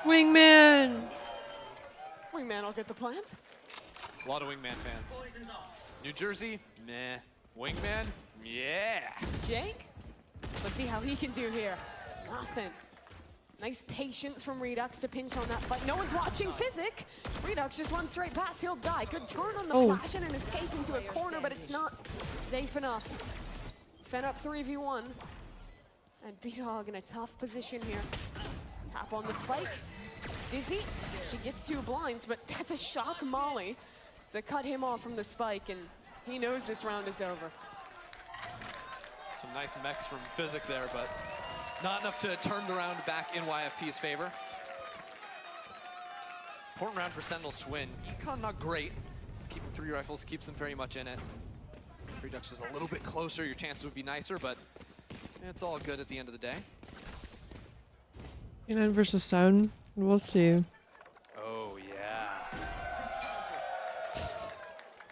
Wingman! Wingman will get the plant. A lot of Wingman fans. New Jersey, meh. Wingman, yeah. Jake, let's see how he can do here. Nothing. Nice patience from Redux to pinch on that fight. No one's watching Physic. Redux just runs straight past. He'll die. Good turn on the flash and an escape into a corner, but it's not safe enough. Set up 3v1. And B-Dog in a tough position here. Tap on the spike. Dizzy, she gets 2 blinds, but that's a shock molly to cut him off from the spike, and he knows this round is over. Some nice mechs from Physic there, but not enough to turn the round back in YFP's favor. Important round for Sentinels to win. Econ not great. Keeping 3 rifles keeps them very much in it. If Redux was a little bit closer, your chances would be nicer, but it's all good at the end of the day. 9 versus 7. We'll see. Oh, yeah.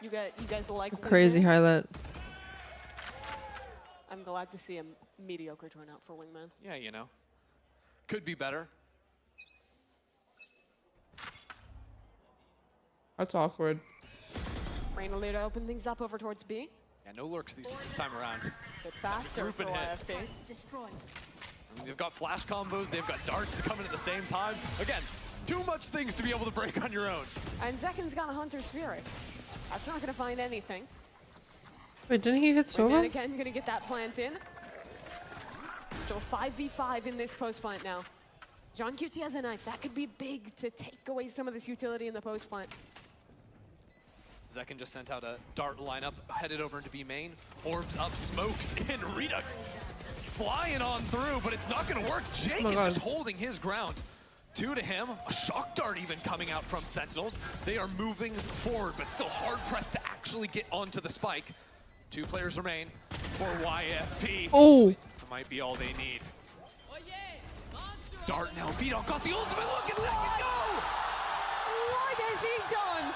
You guys like Crazy Wingman? highlight. I'm glad to see a mediocre turnout for Wingman. Yeah, you know. Could be better. That's awkward. Reyna there to open things up over towards B. Yeah, no lurks this time around. A bit faster Group for and hit. YFP. I mean, they've got flash combos, they've got darts coming at the same time. Again, too much things to be able to break on your own. And Zekin's got a Hunter's Fury. That's not gonna find anything. Wait, didn't he hit Wingman Sova? again gonna get that plant in. So 5v5 in this post plant now. John QT has a knife. That could be big to take away some of this utility in the post plant. Zekin just sent out a dart lineup, headed over into B main. Orbs up, smokes in, Redux flying on through, but it's not gonna work. Jake is just holding his ground. 2 to him, a shock dart even coming out from Sentinels. They are moving forward, but still hard pressed to actually get onto the spike. 2 players remain for YFP. Oh! That might be all they need. Dart now, B-Dog got the ultimate, look at Zekin go! What has he done?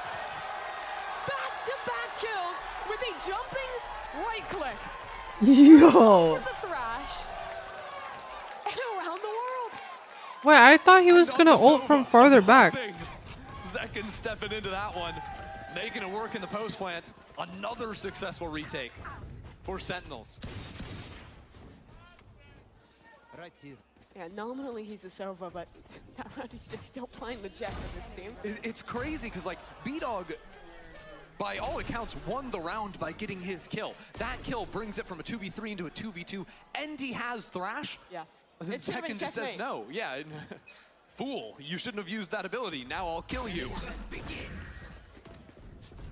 Back-to-back kills with a jumping right click. Yo! For the thrash. And around the world. Wait, I thought he was gonna ult from farther back. Zekin stepping into that one, making it work in the post plant. Another successful retake for Sentinels. Right here. Yeah, nominally he's a Sova, but that round he's just still playing the Jet for this team. It's crazy because like B-Dog, by all accounts, won the round by getting his kill. That kill brings it from a 2v3 into a 2v2, and he has Thrash. Yes. The second just says no. Yeah, fool, you shouldn't have used that ability. Now I'll kill you.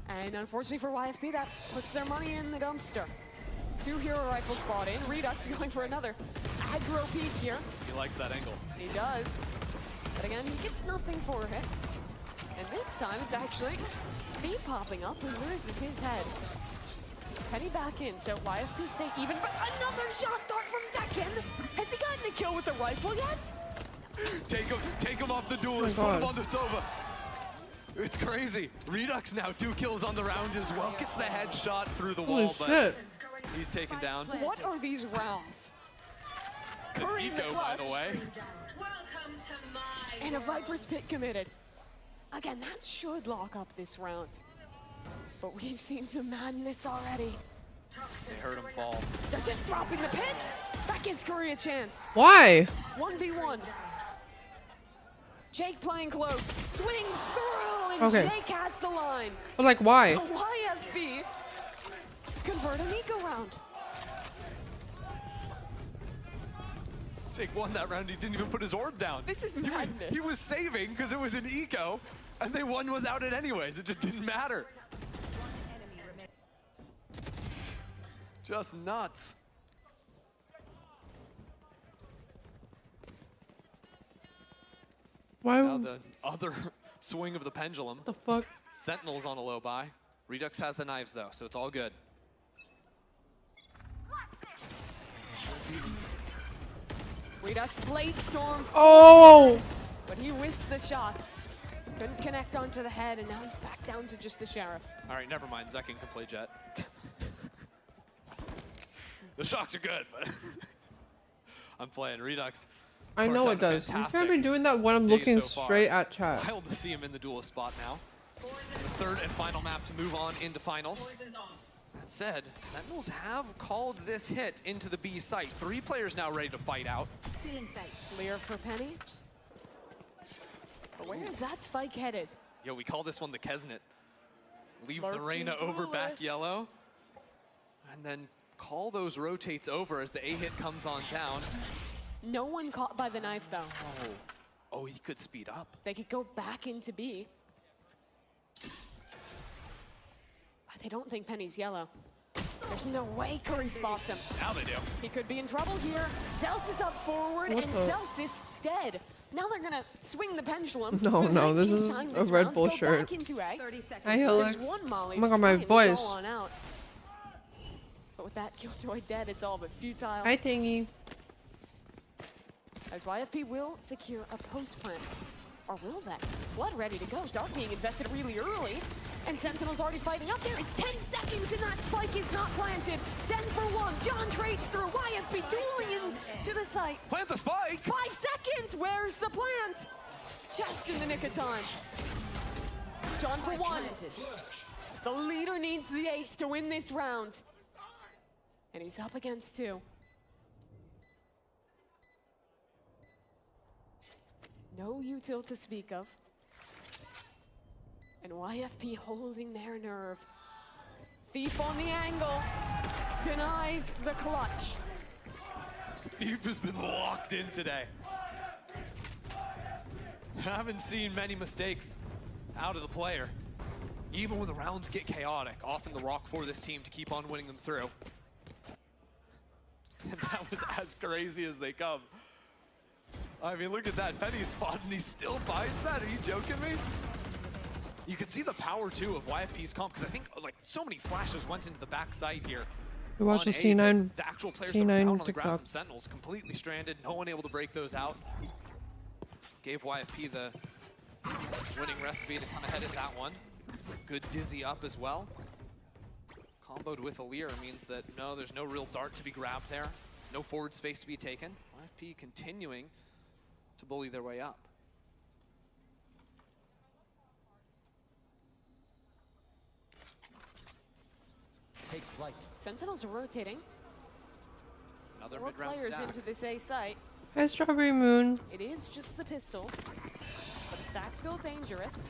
And unfortunately for YFP, that puts their money in the dumpster. 2 hero rifles bought in. Redux going for another aggro peek here. He likes that angle. He does. But again, he gets nothing for it. And this time, it's actually Thief hopping up and loses his head. Penny back in, so YFP stay even, but another shock dart from Zekin! Has he gotten a kill with the rifle yet? Take him off the duelist, Oh put him on the Sova. It's crazy. Redux now 2 kills on the round as well. Gets the headshot through the Holy wall, but shit. he's taken down. What are these rounds? The Curry in the eco, by the clutch. way. Welcome to my And a Viper's Pit committed. Again, that should lock up this round. But we've seen some madness already. They heard him fall. They're just dropping the pit. That gives Curry a chance. Why? 1v1. Jake playing close. Swing through, and Okay. Jake has the line. But like, why? So YFB convert an eco round. Jake won that round. He didn't even put his orb down. This is madness. He was saving because it was an eco, and they won without it anyways. It just didn't matter. Just nuts. Why? Now the other swing of the pendulum. The fuck? Sentinel's on a low buy. Redux has the knives though, so it's all good. Redux Blade Storm. Oh! But he whiffs the shots. Couldn't connect onto the head, and now he's back down to just the Sheriff. All right, never mind. Zekin can play Jet. The shocks are good, but I'm playing Redux. I know it does. You can't be doing that when I'm Days looking so far. straight at chat. Wild to see him in the duelist spot now. The third and final map to move on into finals. That said, Sentinels have called this hit into the B site. 3 players now ready to fight out. Clear for Penny. But where is that spike headed? Yo, we call this one the Kesnet. Leave the Lurking Reyna over back duelist. yellow. And then call those rotates over as the A hit comes on down. No one caught by the knife, though. Oh, he could speed up. They could go back into B. They don't think Penny's yellow. There's no way Curry spots him. Now they do. He could be in trouble here. Celsius up forward, What and the- Celsius dead. Now they're gonna swing the pendulum. No, for the no, this 19th is time a this Red round, Bull go shirt. back into A. 30 seconds. Hi, There's Alex. one Molly. Oh my to god, my try and stall voice. on out. But with that Killjoy dead, it's all but futile. Hi, Tingy. As YFP will secure a post plant. Or will they? Flood ready to go. Dark being invested really early. And Sentinel's already fighting up there. It's 10 seconds and that spike is not planted. Send for one. John trades through. YFP dueling into the site. Plant the spike! 5 seconds. Where's the plant? Just in the nick of time. John for one. The leader needs the ace to win this round. And he's up against 2. No util to speak of. And YFP holding their nerve. Thief on the angle. Denies the clutch. Thief has been locked in today. Haven't seen many mistakes out of the player. Even when the rounds get chaotic, often the rock for this team to keep on winning them through. And that was as crazy as they come. I mean, look at that. Penny spot, and he still finds that. Are you joking me? You could see the power, too, of YFP's comp, because I think, like, so many flashes went into the backside here. We watched the on A, C9 the actual players that were down C9 on the ground TikTok. from Sentinels, completely stranded, no one able to break those out. Gave YFP the winning recipe to come ahead at that one. Good dizzy up as well. Comboed with Alir means that, no, there's no real dart to be grabbed there. No forward space to be taken. YFP continuing to bully their way up. Take flight. Sentinels are rotating. Another 4 mid-round players stack. into this A site. Hi, Strawberry Moon. It is just the pistols, but the stack's still dangerous.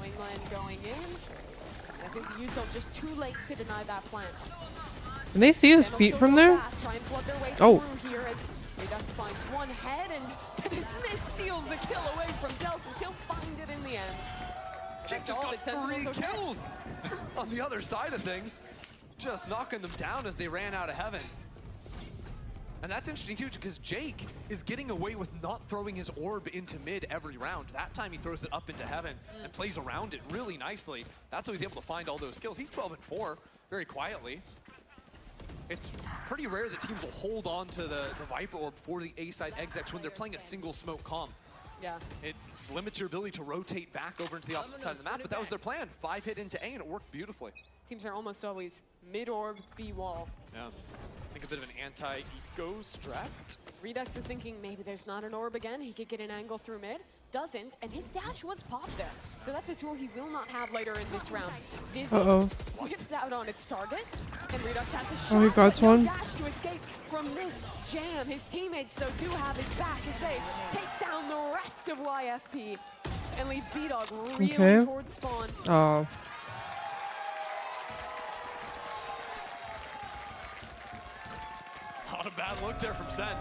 Wingland going in. And I think the util just too late to deny that plant. Can they see his Sentinels feet still from go there? fast, try and flood their way Oh. through here as Redux finds one head, and Smith steals the kill away from Celsius. He'll find it in the end. Jake That's just all got that Sentinels 3 will get. kills on the other side of things. Just knocking them down as they ran out of heaven. And that's interesting too, because Jake is getting away with not throwing his orb into mid every round. That time he throws it up into heaven and plays around it really nicely. That's how he's able to find all those kills. He's 12-4, very quietly. It's pretty rare that teams will hold on to the Viper orb for the A-side execs when they're playing a single smoke comp. Yeah. It limits your ability to rotate back over into the opposite side of the map, but that was their plan. 5 hit into A, and it worked beautifully. Teams are almost always mid-orb, B-wall. Yeah. I think a bit of an anti-eco strat. Redux is thinking maybe there's not an orb again. He could get an angle through mid. Doesn't, and his dash was popped there. So that's a tool he will not have later in this round. Dizzy whips out on its target, and Redux has a shot. Oh, he got but no one. dash to escape from this jam. His teammates, though, do have his back as they take down the rest of YFP and leave B-Dog reeling towards spawn. Oh. Not a bad look there from Sen.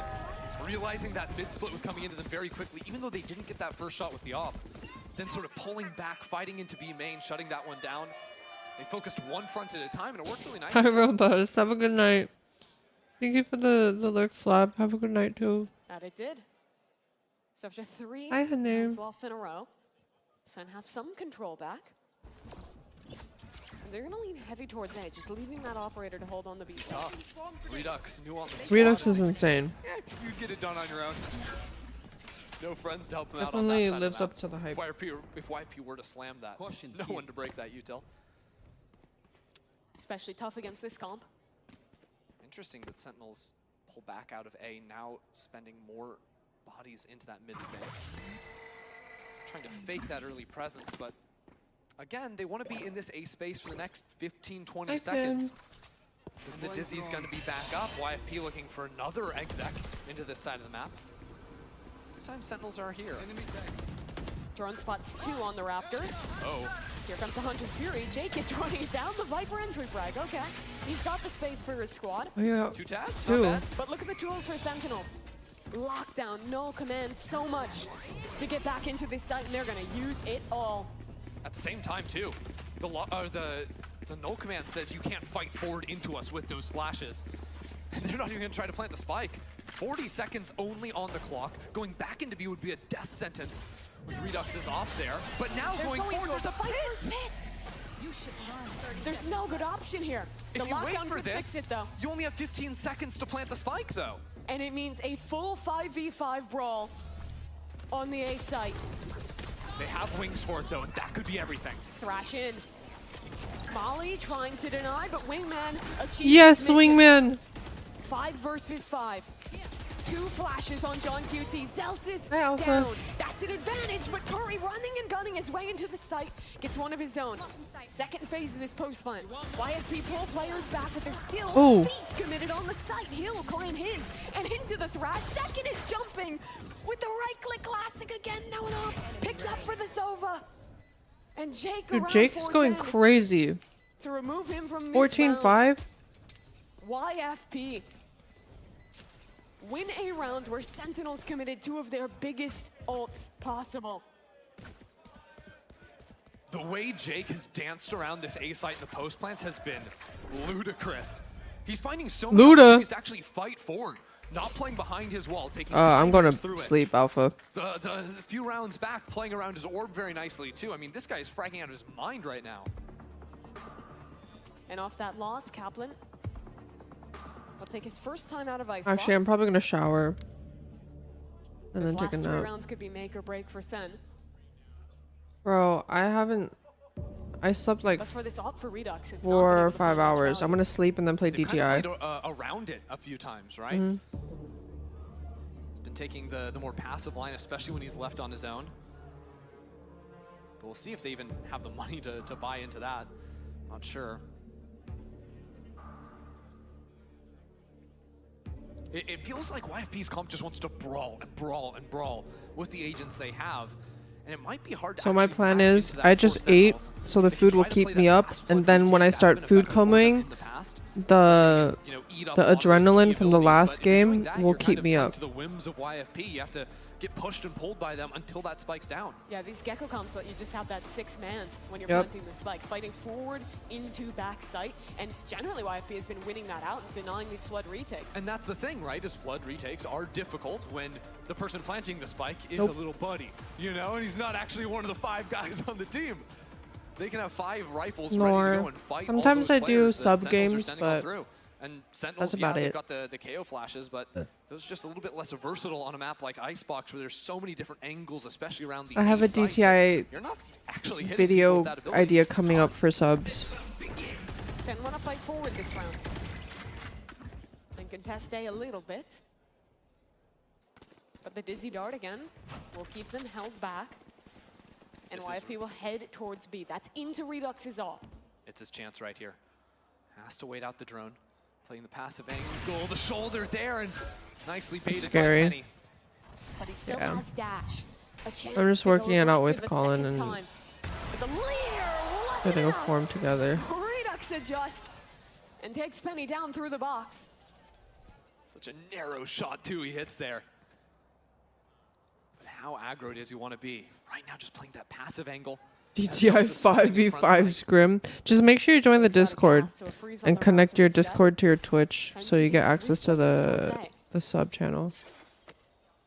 Realizing that mid-split was coming into them very quickly, even though they didn't get that first shot with the op. Then sort of pulling back, fighting into B main, shutting that one down. They focused one front at a time, and it worked really nicely. Hi, Robust. Have a good night. Thank you for the lurk slap. Have a good night, too. That it did. So after 3 Hi, honey. games lost in a row, Sen have some control back. And they're going to lean heavy towards A, just leaving that operator to hold on the B side. Redux, new on the squad. Redux is insane. Yeah, you get it done on your own. No friends to help him out on Definitely that side lives of up to the hype. If YP were to slam that, no one to break that util. Especially tough against this comp. Interesting that Sentinels pull back out of A, now spending more bodies into that mid space. Trying to fake that early presence, but again, they want to be in this A space for the next 15-20 seconds. Then the Dizzy's going to be back up. YFP looking for another exec into this side of the map. This time Sentinels are here. Drone spots 2 on the rafters. Oh. Here comes the Hunter's Fury. Jake is running it down. The Viper entry frag. Okay. He's got the space for his squad. Oh, yeah. 2 tabs? Two. Not bad. But look at the tools for Sentinels. Lockdown, null command, so much to get back into this site, and they're going to use it all. At the same time, too, the null command says you can't fight forward into us with those flashes. And they're not even going to try to plant the spike. 40 seconds only on the clock. Going back into B would be a death sentence. With Redux is off there. But now going forward, there's a pit! You should run 30 There's no good option here. The If you wait lockdown for could fix this, it, though. you only have 15 seconds to plant the spike, though. And it means a full 5v5 brawl on the A site. They have wings for it, though, and that could be everything. Thrash in. Molly trying to deny, but Wingman achieves Yes, mission. Wingman. 5 versus 5. 2 flashes on John QT. Zelsis Hi, Alpha. down. That's an advantage, but Curry running and gunning his way into the site. Gets one of his own. Second phase of this post plant. YFP pull players back, but they're still Ooh. Thief committed on the site. He'll claim his. And into the Thrash. Second is jumping with the right-click classic again. Now and up. Picked up for the Sova. And Jake Dude, around Jake's going 410 crazy. to remove him from this 14-5. round. YFP win a round where Sentinels committed 2 of their biggest ults possible. The way Jake has danced around this A site in the post plants has been ludicrous. He's finding so many opportunities to actually fight forward, not playing behind his wall, taking I'm going through to it. sleep, Alpha. The few rounds back, playing around his orb very nicely too. I mean, this guy is fragging out of his mind right now. And off that loss, Kaplan will take his first time out of Icebox. Actually, I'm probably going to shower. And This then take a last 3 nap. rounds could be make or break for Sen. Bro, I slept like That's for this ult for Redux. Has not been 4 able or to 5 find much hours. I'm value. going to sleep and then play They've DTI. kind of played around it a few times, right? He's been taking the more passive line, especially when he's left on his own. But we'll see if they even have the money to buy into that. Not sure. It feels like YFP's comp just wants to brawl and brawl and brawl with the agents they have. And it might be hard to So my actually plan match is into that I for just ate Sentinels. so the If you food will try to play keep that me up, fast and flood then routine, when I that's start been food effective for them coming, in the past. the You know, eat up the a lot of those adrenaline key from the abilities, last but if you're doing game that, will you're kind keep of me prone up. to the whims of YFP. You have to get pushed and pulled by them until that spike's down. Yeah, these Gecko comps let you just have that 6-man when you're Yep. planting the spike, fighting forward into back sight, and generally YFP has been winning that out and denying these flood retakes. And that's the thing, right, is flood retakes are difficult when the person planting the spike is a little buddy, you know, and he's not actually one of the 5 guys on the team. They can have 5 rifles ready to go and fight Sometimes all I those do players that sub Sentinels are games, sending on but through. And Sentinels, that's about they've it. got the KO flashes, but those are just a little bit less versatile on a map like Icebox, where there's so many different angles, especially around the I have a site, DTI you're not actually hitting people video with that ability. idea coming up for subs. Ascent want to fight forward this round. And contest A a little bit. But the Dizzy Dart again will keep them held back. And YFP will head towards B. That's into Redux's AWP. It's his chance right here. Has to wait out the drone. Playing the passive angle, the shoulder there, and nicely baited scary. by Penny. But he still Yeah. has dash. A chance I'm just to go working it out with aggressive a Colin second and time. But the leer wasn't putting a enough. form together. Redux adjusts and takes Penny down through the box. Such a narrow shot too he hits there. But how aggro does he want to be? Right now just playing that passive angle. DTI 5v5 scrim. Just make sure you join the Discord and connect your Discord to your Twitch so you get access to the sub channel.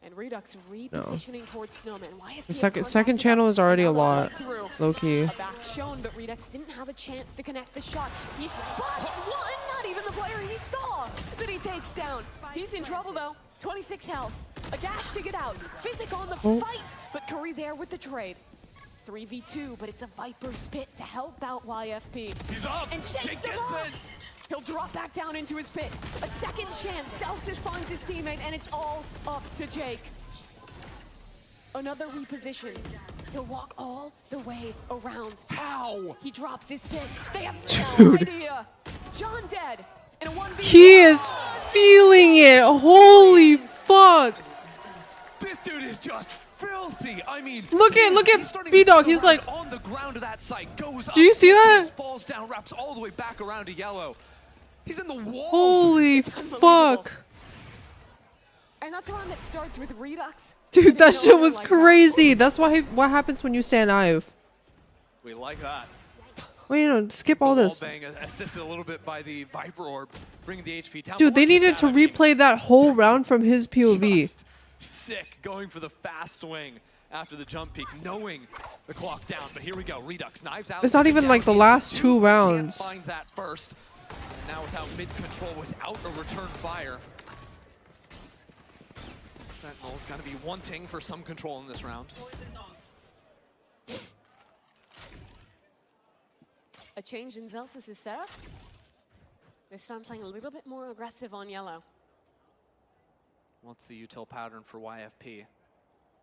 And Redux repositioning towards Snowman. The second channel is already a lot, low key. A back shown, but Redux didn't have a chance to connect the shot. He spots one, not even the player he saw that he takes down. He's in trouble though. 26 health. A dash to get out. Physic on the fight, but Curry there with the trade. 3v2, but it's a Viper's pit to help out YFP. He's up! And Jake gets it! He'll drop back down into his pit. A second chance. Celsius finds his teammate, and it's all up to Jake. Another reposition. He'll walk all the way around. How? He drops his pit. They have no idea. John dead. In a 1v1. He is feeling it. Holy fuck. This dude is just filthy. I mean, Look at B-Dog. He's like on the ground of that site. Goes up. Do you see that? Falls down, wraps all the way back around to yellow. He's in the walls. Holy fuck. And that's a round that starts with Redux. Dude, that shit was crazy. That's what happens when you stand IF. We like that. Well, you know, skip all this. Bang assisted a little bit by the Viper Orb, bringing the HP down. Dude, they needed to replay that whole round from his POV. Just sick, going for the fast swing after the jump peak, knowing the clock down. But here we go, Redux knives out. It's not even like the last two rounds. Can't find that first. And now without mid control, without a return fire. Sentinel's gonna be wanting for some control in this round. A change in Celsius' setup. This time playing a little bit more aggressive on yellow. What's the util pattern for YFP?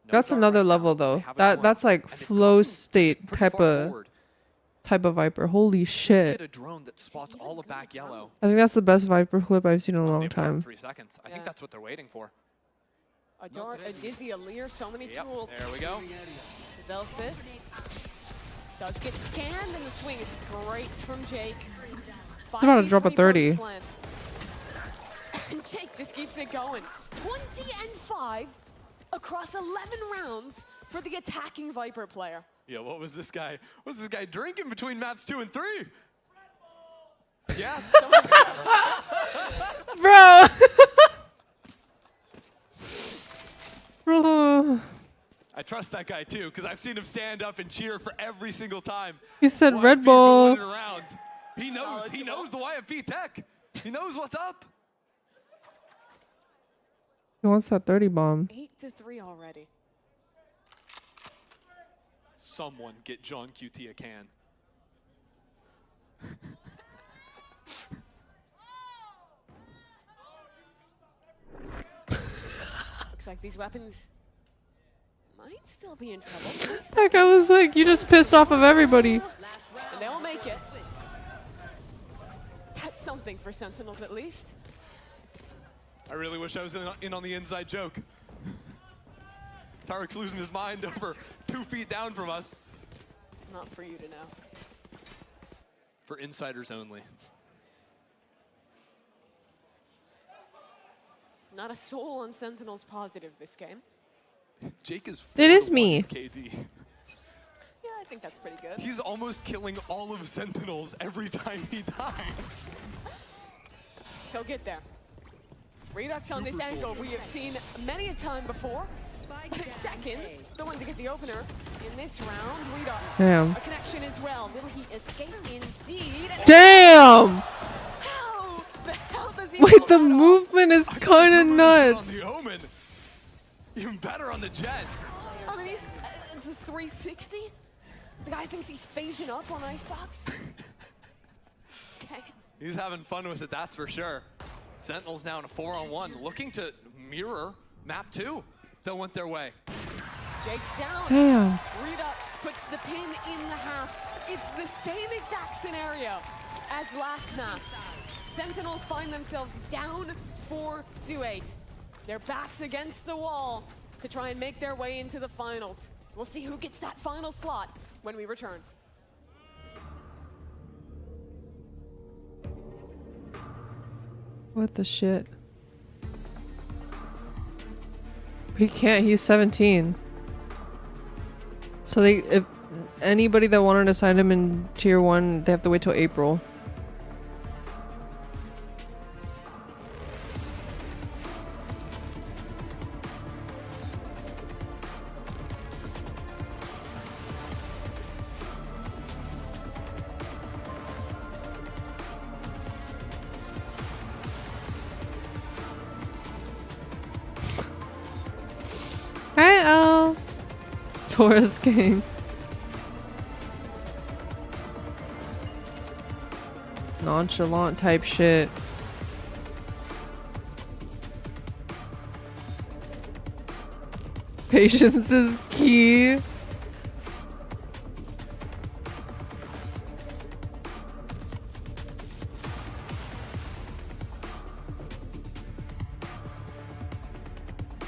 That's another level though. That's like flow state type of Viper. Holy shit. Get a drone that spots all of back yellow. I think that's the best Viper clip I've seen in a long time. 3 seconds. I think that's what they're waiting for. A dart, a dizzy, a leer, so many tools. There we go. Zelsis does get scanned, and the swing is great from Jake. They're about to drop a 30. And Jake just keeps it going. 20-5 across 11 rounds for the attacking Viper player. Yeah, what was this guy? What's this guy drinking between maps 2 and 3? Yeah. Bro. Bro. I trust that guy too, because I've seen him stand up and cheer for every single time. He said YFP's Red Bull. going around. He knows the YFP tech. He knows what's up. He wants that 30 bomb. 8-3 already. Someone get John QT a can. Looks like these weapons might still be in trouble. That guy was like, you just pissed off of everybody. And they'll make it. That's something for Sentinels at least. I really wish I was in on the inside joke. Tarek's losing his mind over 2 feet down from us. Not for you to know. For insiders only. Not a soul on Sentinels positive this game. Jake is. It is me. KD. Yeah, I think that's pretty good. He's almost killing all of Sentinels every time he dies. He'll get there. Redux on this angle we have seen many a time before. But it's seconds, the one to get the opener in this round. Redux. Damn. A connection as well. Will he escape indeed? Damn! How the hell does he Wait, But the movement is kind of nuts. On the Omen. Even better on the Jet. I mean, it's a 360. The guy thinks he's phasing up on Icebox. Okay. He's having fun with it, that's for sure. Sentinels now in a 4-on-1, looking to mirror map 2 that went their way. Jake's down. Damn. Redux puts the pin in the half. It's the same exact scenario as last map. Sentinels find themselves down 4-8. Their backs against the wall to try and make their way into the finals. We'll see who gets that final slot when we return. What the shit? He can't, he's 17. So if anybody that wanted to sign him in tier 1, they have to wait till April. Hi, Al. Taurus King. Nonchalant type shit. Patience is key.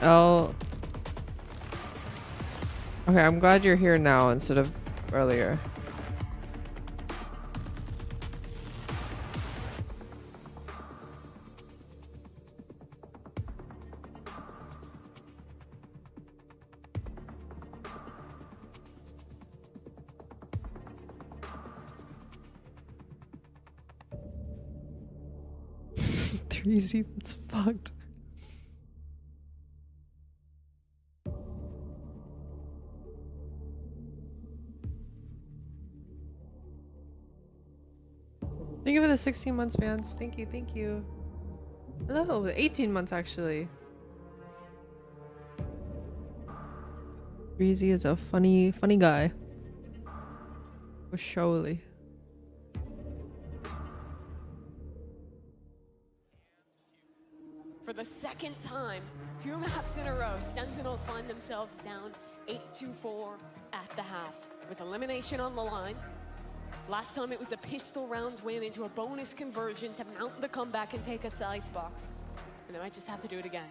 L. Okay, I'm glad you're here now instead of earlier. Easy, that's fucked. Thank you for the 16 months, Vance. Thank you, thank you. Hello, 18 months actually. Breezy is a funny guy. For surely. For the second time, 2 maps in a row, Sentinels find themselves down 8-4 at the half, with elimination on the line. Last time it was a pistol round win into a bonus conversion to mount the comeback and take us to Icebox. And they might just have to do it again.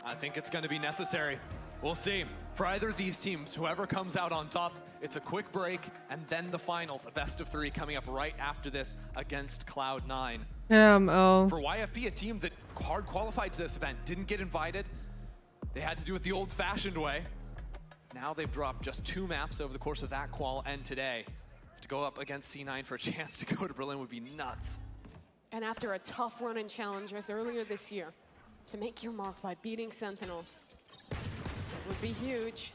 I think it's going to be necessary. We'll see. For either of these teams, whoever comes out on top, it's a quick break, and then the finals, a best of 3 coming up right after this against Cloud9. For YFP, a team that hard qualified to this event, didn't get invited. They had to do it the old-fashioned way. Now they've dropped just 2 maps over the course of that qual and today. To go up against C9 for a chance to go to Berlin would be nuts. And after a tough run in challengers earlier this year, to make your mark by beating Sentinels would be huge.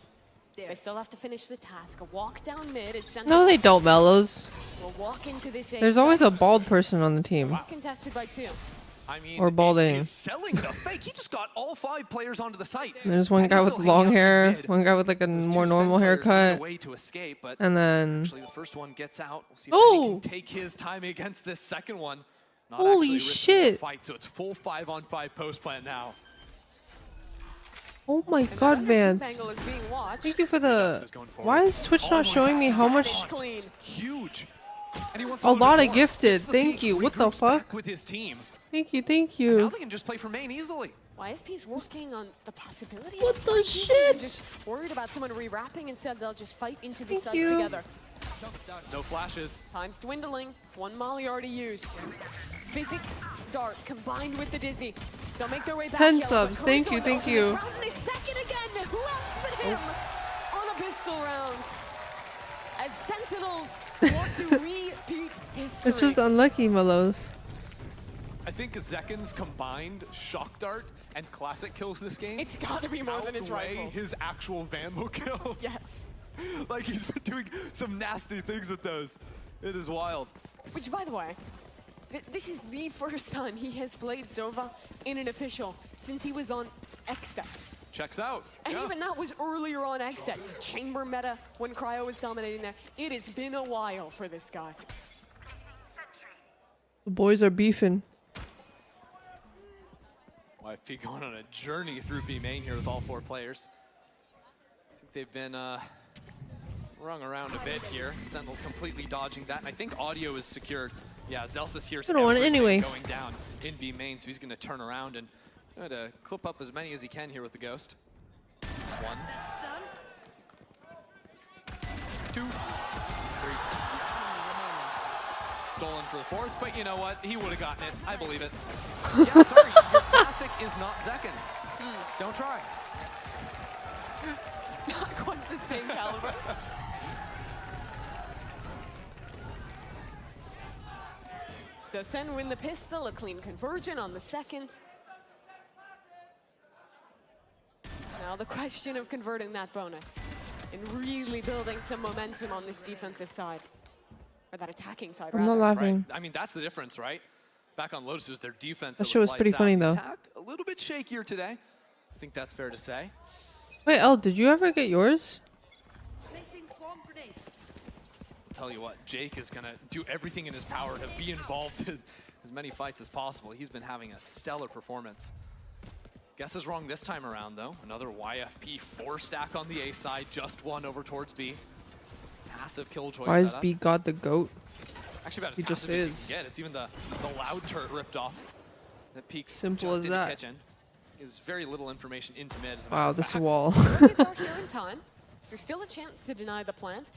They still have to finish the task. A walk down mid is Sentinels. No, they don't, Mellows. We'll walk into this. There's always a bald person on the team. Contested by 2. I mean, or balding. He's selling the fake. He just got all 5 players onto the site. And there's one guy with long hair, one guy with like a more normal haircut, escape, but and then actually the first one gets out. We'll see if he can take his time against this second one. Not holy shit! Fight, so it's full 5-on-5 post plant now. Oh my god, Vance. Thank you for the... Why is Twitch not showing me how much... Huge. A lot of gifted. Thank you. What the fuck? With his team. Thank you, thank you. Now they can just play for main easily. YFP's working on the possibility what of the shit? Just worried about someone rewrapping. Instead, they'll just fight into the thank site you. together. No flashes. Time's dwindling. 1 molly already used. Physics, dart combined with the dizzy. They'll make their way back. 10 subs. Thank you, thank you. It's second again. Who else but him on a pistol round? As Sentinels want to repeat history. It's just unlucky, Mellows. I think Zekin's combined shock dart and classic kills this game. It's got to be more than his rifles. His actual Vandal kills. Yes. Like he's been doing some nasty things with those. It is wild. Which, by the way, This is the first time he has played Sova in an official since he was on Ascent. Checks out. And even that was earlier on Ascent. Chamber meta when Cryo was dominating there. It has been a while for this guy. The boys are beefing. YFP going on a journey through B main here with all 4 players. I think they've been rung around a bit here. Sentinel's completely dodging that, and I think audio is secured. Yeah, Zelsis hears I don't want it everything anyway. going down in B main, so he's going to turn around and try to clip up as many as he can here with the Ghost. 1, 2, 3. Stolen for the 4th, but you know what? He would have gotten it. I believe it. Yeah, sorry, your classic is not Zekins. Don't try. Not quite the same caliber. So Sen win the pistol, a clean conversion on the 2nd. Now the question of converting that bonus and really building some momentum on this defensive side. Or that attacking side, I'm not rather. laughing. I mean, that's the difference, right? Back on Lotus, it was their defense That that shit was lights pretty out. funny, though. Attack, a little bit shakier today. I think that's fair to say. Wait, El, did you ever get yours? Placing swarm grenade. I'll tell you what, Jake is going to do everything in his power to be involved in as many fights as possible. He's been having a stellar performance. Guess is wrong this time around, though. Another YFP 4-stack on the A side, just 1 over towards B. Massive killjoy Why is setup. B God the GOAT? Actually, about as He just passive as is. you can get. It's even the loud turret ripped off. That peaks Simple just as in that. the kitchen. Gives very little information into mid. As a matter Wow, of this fact. wall. Rockets are here in time. So there's still a chance to deny the plant.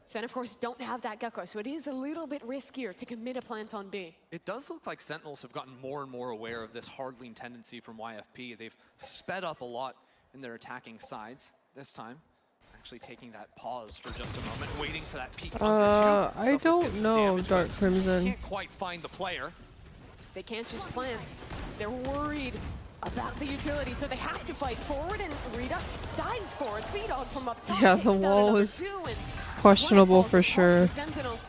Sen, of course, don't have that Gecko, so it is a little bit riskier to commit a plant on B. It does look like Sentinels have gotten more and more aware of this hard lean tendency from YFP. They've sped up a lot in their attacking sides this time. Actually taking that pause for just a moment, waiting for that peak under 2. I Zelsis gets don't some know, damage, Dark but Crimson. Can't quite find the player. They can't just plant. They're worried about the utility, so they have to fight forward, and Redux dies for it. B-Dog from up top Yeah, takes the down wall another was 2, and questionable Lightfall's for apart sure. Sentinels,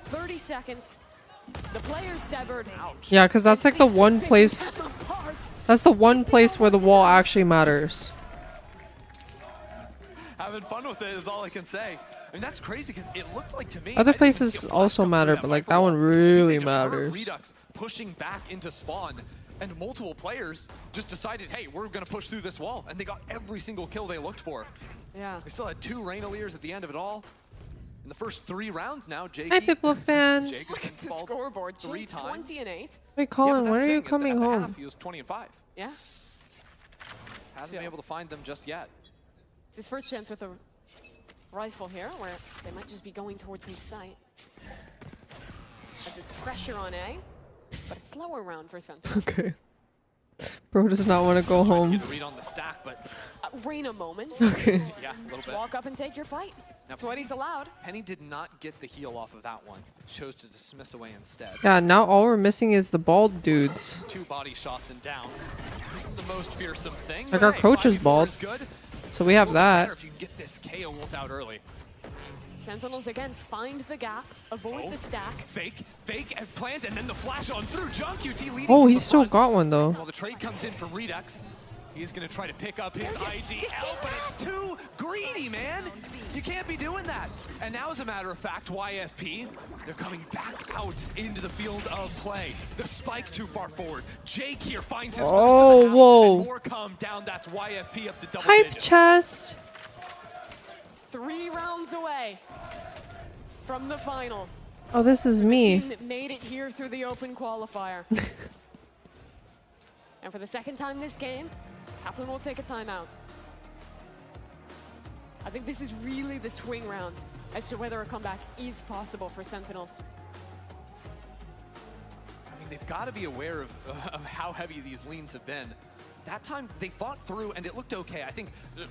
30 seconds. The player's severed. Yeah, because that's like the one place. That's the one place where the wall actually matters. Having fun with it is all I can say. I mean, that's crazy because it looked like to me. Other I didn't even places see a flash also come through matter, but like Viper that one wall. really They just heard matters. Redux pushing back into spawn, and multiple players just decided, hey, we're going to push through this wall. And they got every single kill they looked for. Yeah. They still had 2 Rainaliers at the end of it all. In the first 3 rounds now, Jake. Hi, Piplup fan. Jake has been The called scoreboard, 3 Jake, times. 20 and 8. Wait, Colin, but when that's are the you thing, coming at the home? half, he was 20 and 5. Yeah. Hasn't So- been able to find them just yet. It's his first chance with a rifle here, where they might just be going towards his sight. As it's pressure on A, but a slower round for Sentinel. Okay. Bro does not want to go Trying to home. get a read on the stack, but Reign a moment. Okay. yeah, a little Just bit. walk up and take your fight. That's what he's allowed. Penny did not get the heal off of that one. Chose to dismiss away instead. Yeah, now all we're missing is the bald dudes. 2 body shots and down. Isn't the most fearsome thing. Like but our hey, coach is 5v4 bald. is good. So we have A little bit that. better if you can get this KO ult out early. Sentinels again find the gap, avoid Oh. the stack. Fake, and plant, and then the flash on through. John QT leading Oh, from he's the still front. got one though. Well, the trade comes in from Redux. He's going to try to pick up his They're just IGL, but it's too greedy, man. You can't be doing that. And now, as a matter of fact, YFP, they're coming back out into the field of play. The spike too far forward. Jake here finds his Oh, first of the half, whoa. and more come down. That's YFP up to double Hype digits. chest. 3 rounds away from the final. Oh, this is Team me. that made it here through the open qualifier. And for the second time this game, Kaplan will take a timeout. I think this is really the swing round as to whether a comeback is possible for Sentinels. I mean, they've got to be aware of how heavy these leans have been. That time, they fought through, and it looked okay. I think,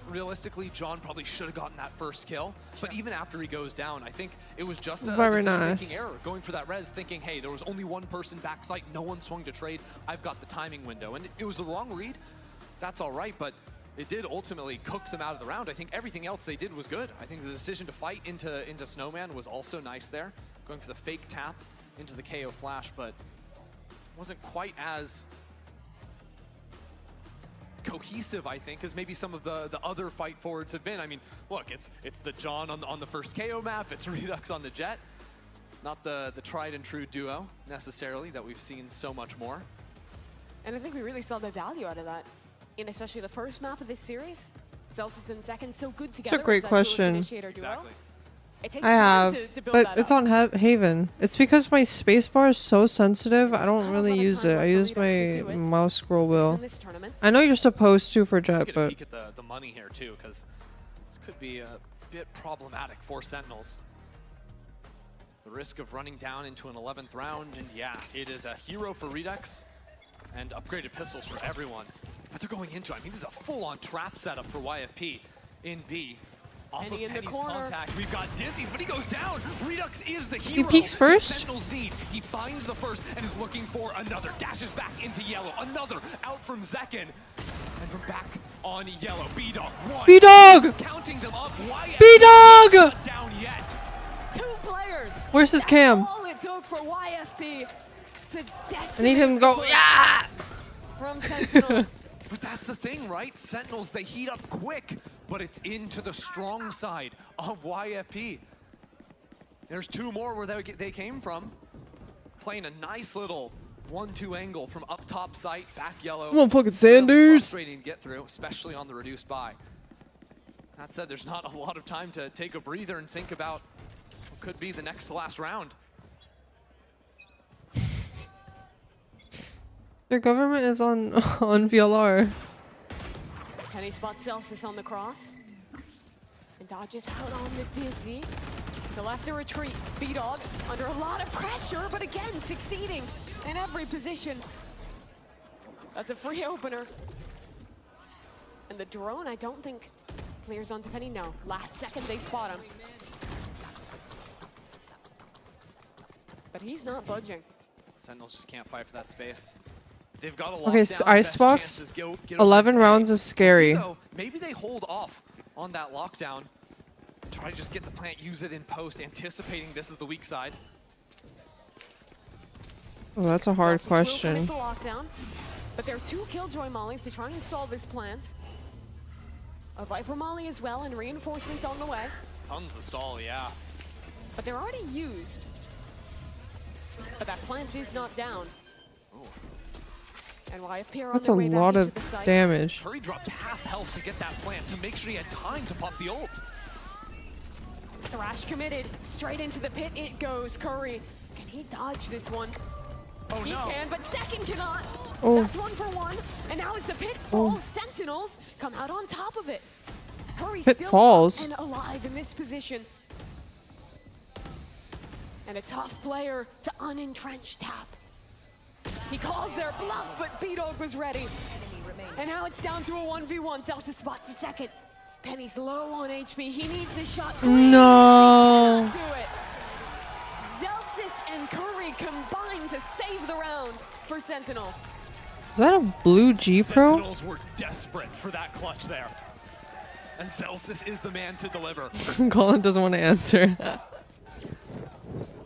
realistically, John probably should have gotten that first kill. But even after he goes down, I think it was just a Very decision-making nice. error. Going for that res, thinking, hey, there was only one person backside, no one swung to trade. I've got the timing window. And it was the wrong read. That's all right, but it did ultimately cook them out of the round. I think everything else they did was good. I think the decision to fight into Snowman was also nice there. Going for the fake tap into the KO flash, but wasn't quite as cohesive, I think, as maybe some of the other fight forwards have been. I mean, look, it's the John on the first KO map, it's Redux on the Jet. Not the tried and true duo, necessarily, that we've seen so much more. And I think we really saw the value out of that, in especially the first map of this series. Celsius and Second, so good together. It's a great question. Exactly. It takes I time have, to build but that it's up. on Haven. It's because my spacebar is so sensitive. I don't really use it. I use my mouse scroll wheel. In this tournament. I know you're supposed to for Jet, Get a but peek at the money here too, because this could be a bit problematic for Sentinels. The risk of running down into an 11th round, and yeah, it is a hero for Redux and upgraded pistols for everyone. But they're going into, I mean, this is a full-on trap setup for YFP in B. Off Penny of in the Penny's corner. contact, we've got Dizzy's, but he goes down. Redux is the hero. peeks first? Sentinels need. He finds the first and is looking for another. Dashes back into yellow. Another out from Zekin. And from back on yellow. B-Dog. One. B-Dog! Counting them up. YFP B-Dog! not down yet. 2 players. Where's his That's cam? all it took for YFP to I need him to go. decimate Yeah! from Sentinels. But that's the thing, right? Sentinels, they heat up quick, but it's into the strong side of YFP. There's 2 more where they came from. Playing a nice little 1-2 angle from up top site, back yellow. Come on, fucking Really Sanders. frustrating to get through, especially on the reduced buy. That said, there's not a lot of time to take a breather and think about what could be the next to last round. Their government is on VLR. Penny spots Celsius on the cross. And dodges out on the Dizzy. He'll have to retreat. B-Dog under a lot of pressure, but again, succeeding in every position. That's a free opener. And the drone, I don't think, clears onto Penny. No, last second they spot him. But he's not budging. Sentinels just can't fight for that space. They've got a Okay, lockdown. so Best Icebox, chances get 11 over rounds tag. is scary. We'll see, though, maybe they hold off on that lockdown. Try to just get the plant, use it in post, anticipating this is the weak side. Oh, that's a hard Celsius will question. commit the lockdown, but there are 2 Killjoy mollies to try and install this plant. A Viper molly as well, and reinforcements on the way. Tons of stall, yeah. But they're already used. But that plant is not down. And YFP are on That's a their way back lot into of the site. damage. Curry dropped half health to get that plant to make sure he had time to pop the ult. Thrash committed. Straight into the pit it goes. Curry. Can he dodge this one? Oh He no. can, but Second cannot. Oh. That's 1 for 1. And now as the pit falls, Sentinels come out on top of it. Curry's Pit still falls. up and alive in this position. And a tough player to unentrench tap. He calls their bluff, but B-Dog was ready. And now it's down to a 1v1. Celsius spots the second. Penny's low on HP. He needs a shot. Clean. No. He cannot do it. Celsius and Curry combined to save the round for Sentinels. Is that a blue G Pro? Sentinels were desperate for that clutch there. And Celsius is the man to deliver. Colin doesn't want to answer.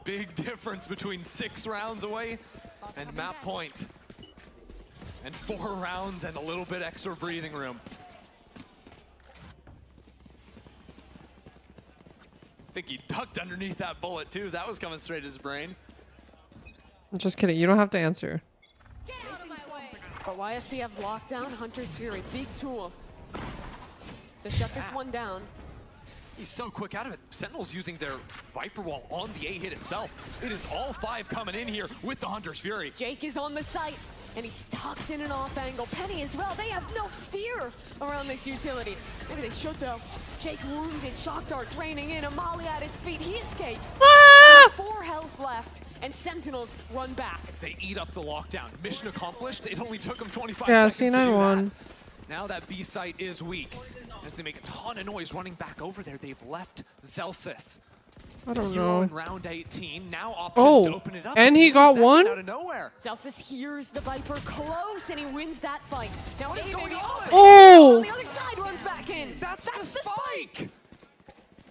Big difference between 6 rounds away and map point. And 4 rounds and a little bit extra breathing room. I think he ducked underneath that bullet too. That was coming straight at his brain. I'm just kidding. You don't have to answer. But YFP have lockdown, Hunter's Fury, big tools to shut this one down. He's so quick out of it. Sentinels using their Viper Wall on the A-hit itself. It is all 5 coming in here with the Hunter's Fury. Jake is on the site, and he's tucked in an off angle. Penny as well. They have no fear around this utility. Maybe they should, though. Jake wounded, shock darts raining in, a molly at his feet. He escapes. Ah! 4 health left, and Sentinels run back. They eat up the lockdown. Mission accomplished. It only took them 25 Yeah, seconds to C9 do won. that. Now that B site is weak. As they make a ton of noise running back over there, they've left Celsius. I don't Hero know. in round 18. Now options to Oh, open it up. and he got Zekin one? out of nowhere. Celsius hears the Viper close, and he wins that fight. Now what is going on? Oh! On the other side runs back in. That's the spike.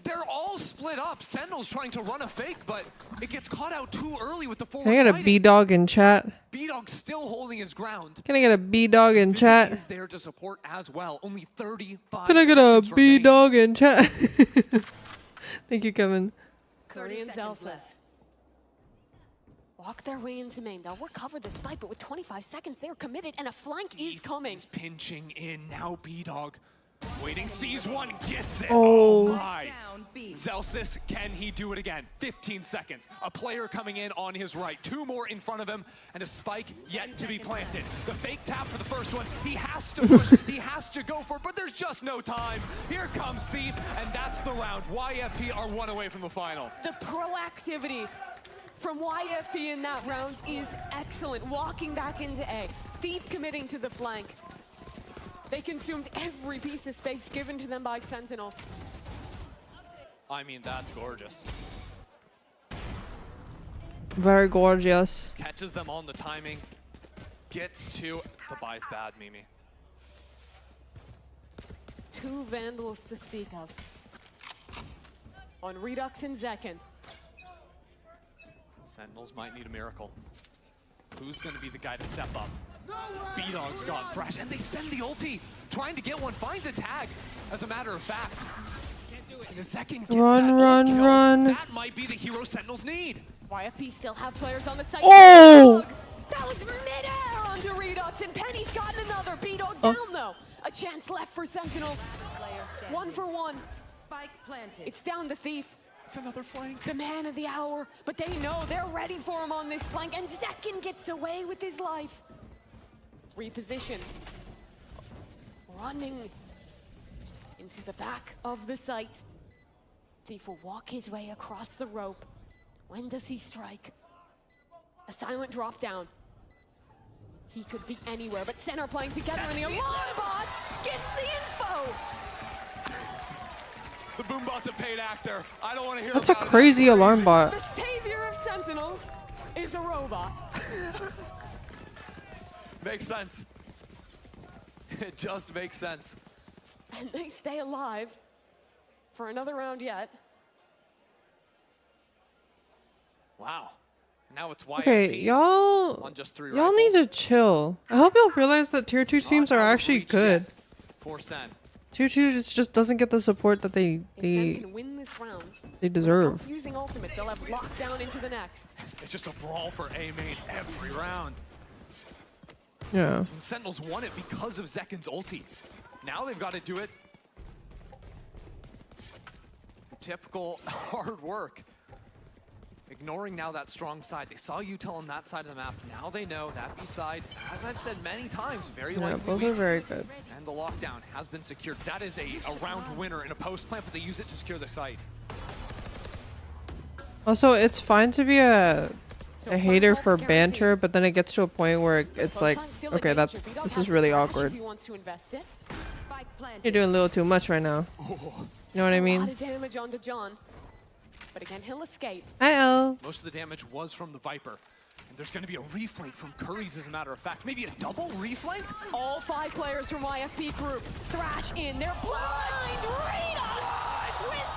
They're all split up. Sentinel's trying to run a fake, but it gets caught out too early with the forward Can I get a fighting. B-Dog in chat? B-Dog still holding his ground. Can I get a B-Dog in Visit chat? is there to support as well. Only 35 Can I get a seconds remain. B-Dog in chat? Thank you, Kevin. Curry and Zelsis walk their way into main. They'll recover this fight, but with 25 seconds, they're committed, and a flank is coming. He's pinching in now. B-Dog waiting, sees one, gets it. Oh. My. Zelsis, can he do it again? 15 seconds. A player coming in on his right. 2 more in front of him, and a spike yet to be planted. The fake tap for the first one. He has to push. He has to go for it, but there's just no time. Here comes Thief, and that's the round. YFP are 1 away from the final. The proactivity from YFP in that round is excellent. Walking back into A. Thief committing to the flank. They consumed every piece of space given to them by Sentinels. I mean, that's gorgeous. Very gorgeous. Catches them on the timing. Gets to the buy's bad, Mimi. 2 Vandals to speak of. On Redux and Zekin. Sentinels might need a miracle. Who's going to be the guy to step up? B-Dog's got Thrash, and they send the ulti. Trying to get one, finds a tag, as a matter of fact. And the second gets Run, that run, ult kill. run. That might be the hero Sentinels need. YFP still have players on the site. Oh! That was mid-air onto Redux, and Penny's gotten another. B-Dog down, though. A chance left for Sentinels. 1 for 1. Spike planted. It's down to Thief. It's another flank. The man of the hour, but they know they're ready for him on this flank, and Zekin gets away with his life. Reposition. Running into the back of the site. Thief will walk his way across the rope. When does he strike? A silent drop down. He could be anywhere, but center playing together, and the alarm bot gives the info. The Boombot's a paid actor. I don't want to hear That's a about it. crazy alarm bot. The savior of Sentinels is a robot. Makes sense. It just makes sense. And they stay alive for another round yet. Wow. Now it's YFP. Okay, y'all on just 3 y'all need to chill. I hope y'all realize that tier 2 teams are actually good. For Sen. Tier 2 just doesn't get the support that If Sen can win this round, they deserve. using ultimates, they'll have lockdown into the next. It's just a brawl for A main every round. Yeah. And Sentinels won it because of Zekin's ulti. Now they've got to do it. Typical hard work. Ignoring now that strong side. They saw Util on that side of the map. Now they know that B side, as I've said many times, very Yeah, likely both are weak. very good. And the lockdown has been secured. That is a round winner in a post plant, but they use it to secure the site. Also, it's fine to be a So hater Frontal for guaranteed. banter, but then it gets to a point where it's like, Close line still in okay, danger. B-Dog this has is really the flash awkward. If he wants to invest it. Spike planted. You're doing a little too much right now. You know what I A lot mean? of damage onto John. But again, he'll escape. Hi-oh. Most of the damage was from the Viper. And there's going to be a reflank from Curry's, as a matter of fact. Maybe a double reflank? All 5 players from YFP group. Thrash in. They're blind. Redux with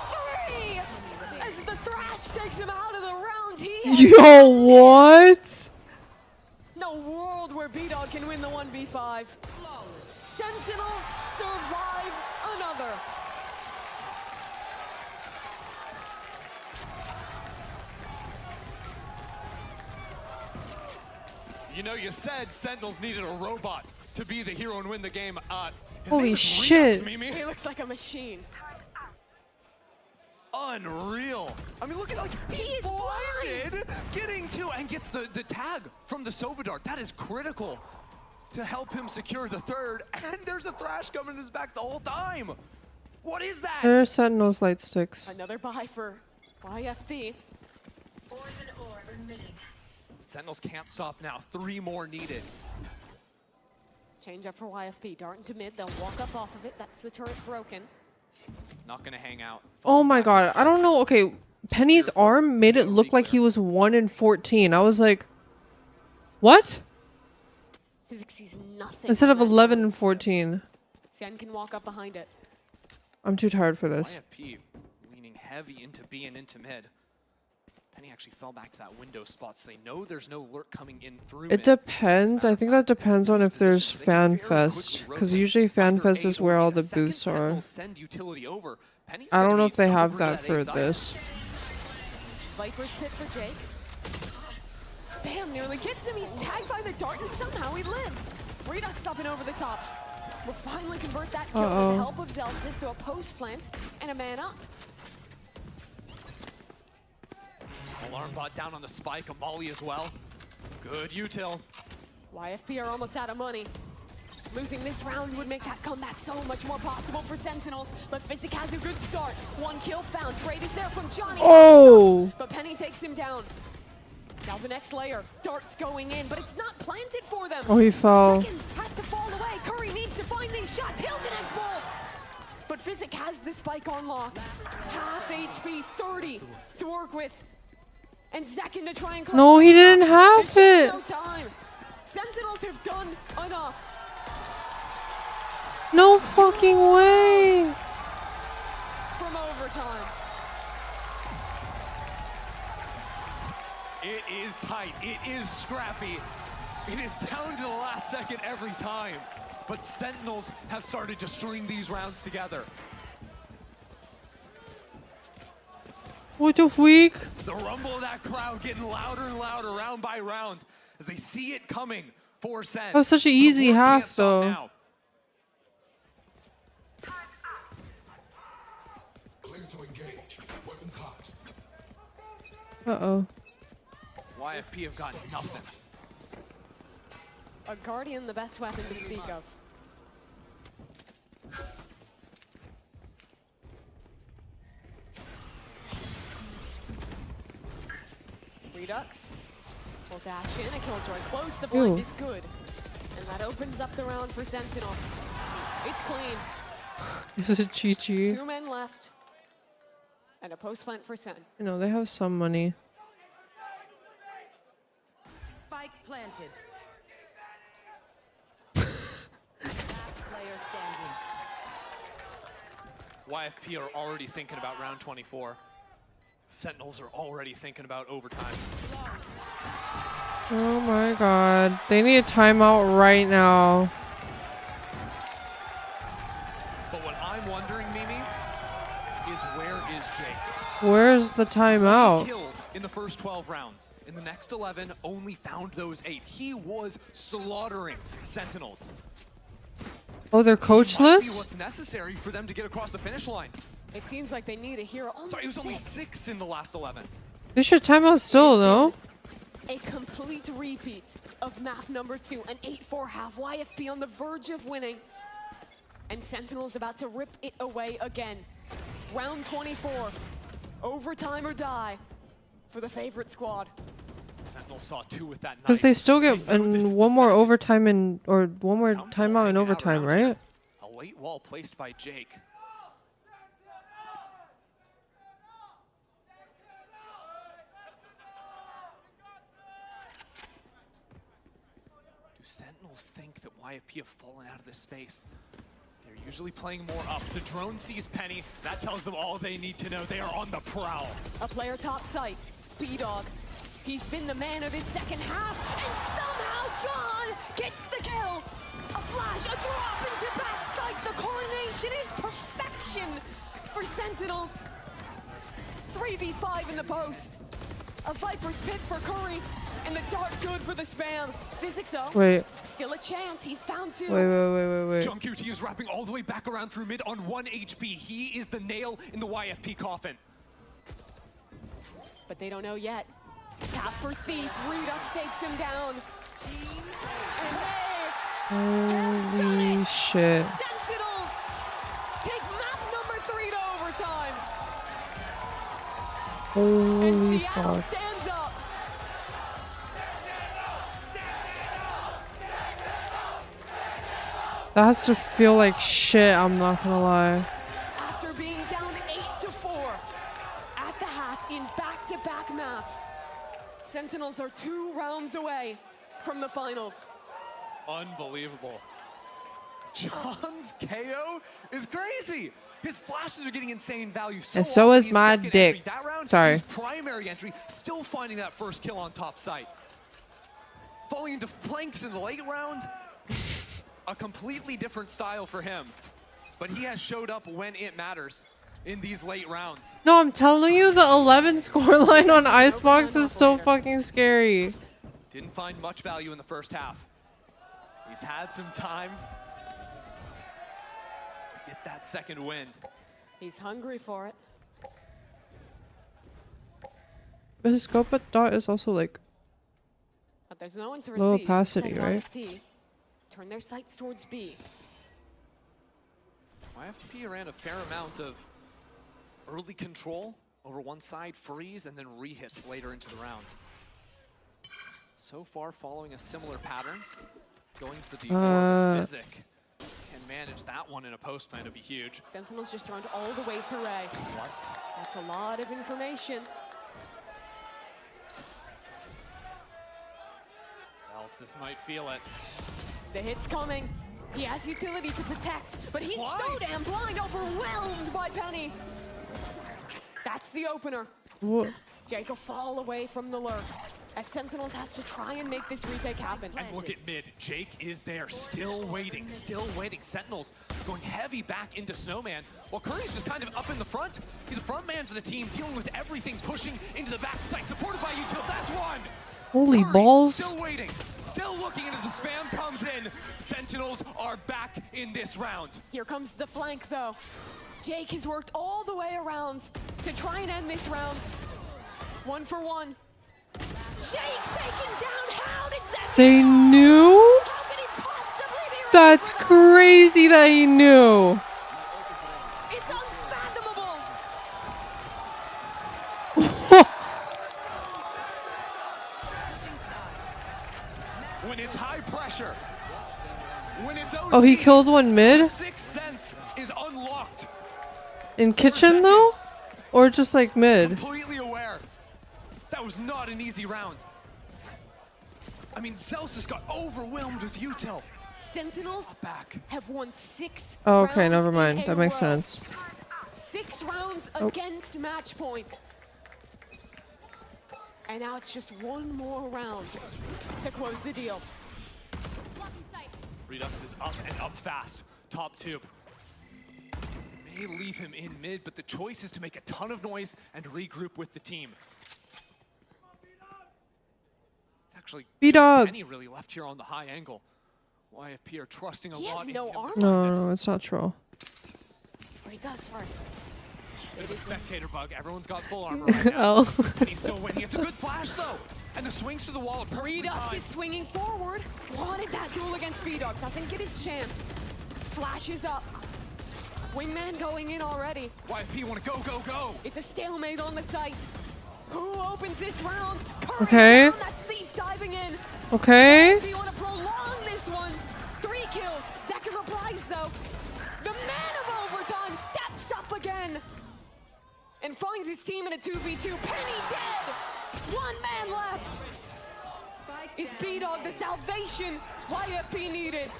3. As the Thrash takes him out of the round. Yo, what? No world where B-Dog can win the 1v5. Sentinels survive another. You know, you said Sentinels needed a robot to be the hero and win the game. His Holy name is shit. Redux, Mimi. He looks like a machine. Unreal. I mean, look at He he's is blind. blinded, getting to and gets the tag from the Sova Dart. That is critical to help him secure the 3rd. And there's a Thrash coming in his back the whole time. What is that? There are Sentinels light sticks. Another buy for YFP. Poison orb emitting. Sentinels can't stop now. 3 more needed. Change up for YFP. Dart into mid. They'll walk up off of it. That's the turret broken. Not gonna hang out. Oh my god, I don't know. Okay, Penny's arm made it look like he was 1 in 14. I was like, what? Physics sees nothing. Instead on of that 11 turret. and 14. Sen can walk up behind it. I'm too tired for this. YFP leaning heavy into B and into mid. Penny actually fell back to that window spot, so they know there's no lurk coming in through It mid. depends. I think that depends on if there's Fan Fest, because usually Fan Fest is where all the booths are. Send utility over. Penny's I don't gonna know be if they have over that to for A side. this. Viper's pit for Jake. Spam nearly gets him. He's tagged by the dart, and somehow he lives. Redux up and over the top. We'll finally convert that kill with the help of Zelsys to a post plant and a man up. Alarm bot down on the spike. A molly as well. Good util. YFP are almost out of money. Losing this round would make that comeback so much more possible for Sentinels, but Physic has a good start. One kill found. Trade is there from Johnny. Oh! But Penny takes him down. Now the next layer. Dart's going in, but it's not planted for them. Oh, he fell. Second has to fall away. Curry needs to find these shots. He'll connect both. But Physic has the spike on lock. Half HP, 30 to work with. And second to try and clutch. No, he didn't have There's it. just no time. Sentinels have done enough. No fucking way. From overtime. It is tight. It is scrappy. It is down to the last second every time. But Sentinels have started to string these rounds together. What the freak? The rumble of that crowd getting louder and louder round by round as they see it coming for Sen. That was such an easy The war half, can't stop though. now. Clear to engage. Weapons hot. Uh-oh. YFP have got nothing. A Guardian, the best weapon to speak of. Redux will dash in, a killjoy close, the blind Ooh. is good. And that opens up the round for Sentinels. It's clean. This is Chi-Chi. 2 men left. And a post plant for Sen. You know, they have some money. Spike planted. Last player standing. YFP are already thinking about round 24. Sentinels are already thinking about overtime. Oh my god. They need a timeout right now. But what I'm wondering, Mimi, is where is Jake? Where's the timeout? Kills in the first 12 rounds. In the next 11, only found those 8. He was slaughtering Sentinels. Oh, they're Might be coachless? what's necessary for them to get across the finish line. It seems like they need a hero. Sorry, it was only 6 in the last 11. They should timeout still, no? A complete repeat of map number 2, an 8-4 half. YFP on the verge of winning. And Sentinel's about to rip it away again. Round 24, overtime or die for the favorite squad. Sentinel saw 2 with that Because knife. they still get They knew this is the one more second. overtime in, or one more Down timeout in hanging out overtime, around here. right? A late wall placed by Jake. Do Sentinels think that YFP have fallen out of this space? They're usually playing more up. The drone sees Penny. That tells them all they need to know. They are on the prowl. A player top site, B-Dog. He's been the man of this second half, and somehow John gets the kill. A flash, a drop into backside. The coordination is perfection for Sentinels. 3v5 in the post. A Viper's pit for Curry, and the dart good for the spam. Physic though, Wait. still a chance. He's found 2. Wait. John QT is wrapping all the way back around through mid on 1 HP. He is the nail in the YFP coffin. But they don't know yet. Tap for Thief. Redux takes him down. And they have done Holy it. shit. Sentinels take map number 3 to overtime. And Holy Seattle fuck. stands up. That has to feel like shit, I'm not gonna lie. After being down 8-4 at the half in back-to-back maps, Sentinels are 2 rounds away from the finals. Unbelievable. John's KO is crazy. His flashes are getting insane value. And so often is he's my second dick. entry. That round, Sorry. his primary entry, still finding that first kill on top site. Falling into flanks in the late round, a completely different style for him. But he has showed up when it matters in these late rounds. No, I'm telling you, the 11 scoreline on Icebox is so fucking scary. Didn't find much value in the first half. He's had some time to get that second wind. He's hungry for it. But his scope at dot is also like But there's no one to low receive. opacity, Instead, right? YFP turn their sights towards B. YFP ran a fair amount of early control over one side, freeze, and then re-hits later into the round. So far, following a similar pattern, going for the physic. Can manage that one in a post plan to be huge. Sentinels just turned all the way through A. What? That's a lot of information. Celsius might feel it. The hit's coming. He has utility to protect, but he's so What? damn blind, overwhelmed by Penny. That's the opener. what? Jake will fall away from the lurk, as Sentinels has to try and make this retake happen. And look at mid. Jake is there, still waiting, still waiting. Sentinels going heavy back into Snowman, while Curry's just kind of up in the front. He's a front man for the team, dealing with everything, pushing into the backside, supported by Util. That's one! Holy Curry balls. still waiting, still looking as the spam comes in. Sentinels are back in this round. Here comes the flank, though. Jake has worked all the way around to try and end this round. 1 for 1. Jake taken down. How did Zach? They knew? How could he possibly be right? That's crazy that he knew. It's unfathomable. When it's high pressure, when it's OT, Oh, he killed one mid? Sixth Sense is unlocked. In kitchen though? Or just like mid? Completely aware. That was not an easy round. I mean, Celsius got overwhelmed with Util. Sentinels Back. have won 6 Oh, okay, rounds never in mind. a That makes row. sense. 6 rounds Oh. against match point. And now it's just one more round to close the deal. Redux is up and up fast. Top tube. May leave him in mid, but the choice is to make a ton of noise and regroup with the team. It's actually B-Dog. Penny really left here on the high angle. YFP are trusting a He lot has in no him. armor. No, it's not troll. Or he does, sorry. Bit of a spectator bug. Everyone's got full armor right now. L. And he's still winning. It's a good flash, though. And the swings to the wall are perfectly Redux timed. is swinging forward. Wanted that duel against B-Dog. Doesn't get his chance. Flashes up. Wingman going in already. YFP want to go, go, go. It's a stalemate on the site. Who opens this round? Curry Okay. down, that's Thief diving in. Okay. If you want to prolong this one, 3 kills. Second replies though. The man of overtime steps up again and finds his team in a 2v2. Penny dead. 1 man left. Is B-Dog the salvation YFP needed?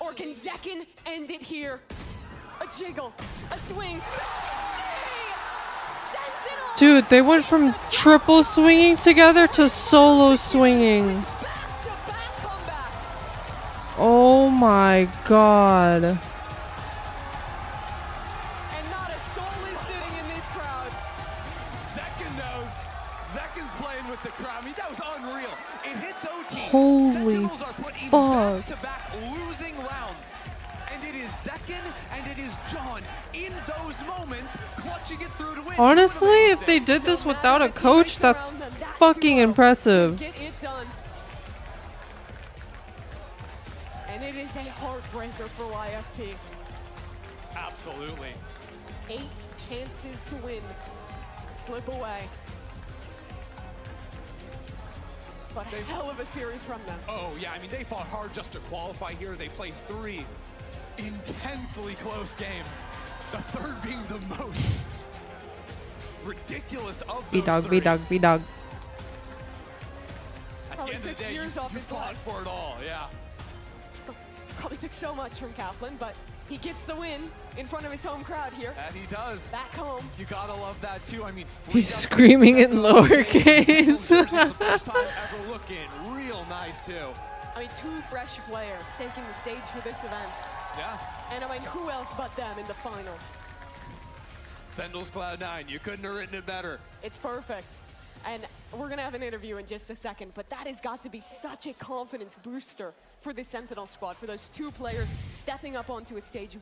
Or can Zekin end it here? A jiggle, a swing, the shooting! Sentinel! Dude, they went from triple swinging together to solo swinging. Back-to-back comebacks. Oh my god. And not a soul is sitting in this crowd. Zekin knows. Zekin's playing with the crowd. I mean, that was unreal. It hits OT. Holy Sentinels are put in fuck. back-to-back losing rounds. And it is Zekin and it is John in those moments clutching it through to win. Honestly, if they did this without a coach, that's fucking impressive. Get it done. And it is a heartbreaker for YFP. Absolutely. 8 chances to win. Slip away. But a hell of a series from them. Oh, yeah, I mean, they fought hard just to qualify here. They played 3 intensely close games. The third being the most ridiculous of those B-Dog, 3. B-Dog, B-Dog. At Probably the end of took the day, years you off his fought life. for it all, yeah. probably took so much from Kaplan, but he gets the win in front of his home crowd here. And he does. Back home. You gotta love that too. I mean, He's screaming in lowercase. First time ever looking real nice too. I mean, 2 fresh players taking the stage for this event. Yeah. And I mean, who else but them in the finals? Sentinels Cloud9, you couldn't have written it better. It's perfect. And we're gonna have an interview in just a second, but that has got to be such a confidence booster for the Sentinel squad, for those 2 players stepping up onto a stage,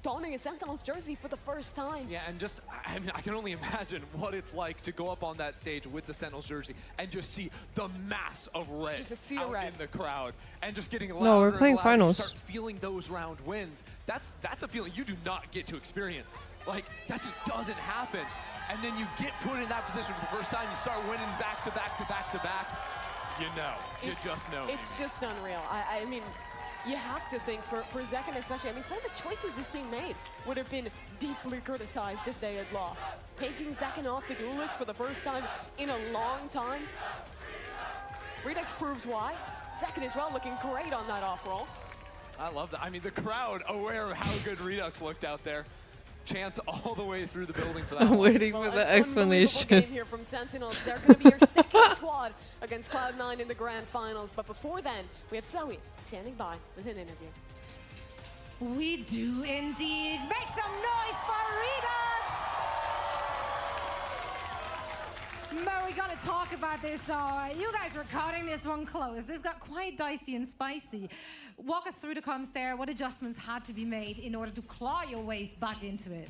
donning a Sentinels jersey for the first time. Yeah, and just, I mean, I can only imagine what it's like to go up on that stage with the Sentinels jersey and just see the mass of red Just a sea of out red. in the crowd, and just getting louder. No, we're and playing louder. finals. You start feeling those round wins. That's a feeling you do not get to experience. Like, that just doesn't happen. And then you get put in that position for the first time. You start winning back to back to back to back. You know, you just know. It's just unreal. I mean, you have to think for Zekken especially, I mean, some of the choices this team made would have been deeply criticized if they had lost. Taking Zekken off the duel list for the first time in a long time. Redux proved why. Zekken as well looking great on that off roll. I love that. I mean, the crowd aware of how good Redux looked out there. Chance all the way through the building for that I'm one. waiting for the An explanation. unbelievable game here from Sentinels. They're going to be your second squad against Cloud9 in the grand finals. But before then, we have Zoe standing by with an interview. We do indeed. Make some noise for Redux! But we're gonna talk about this. You guys were cutting this one close. This got quite dicey and spicy. Walk us through the comms there. What adjustments had to be made in order to claw your ways back into it?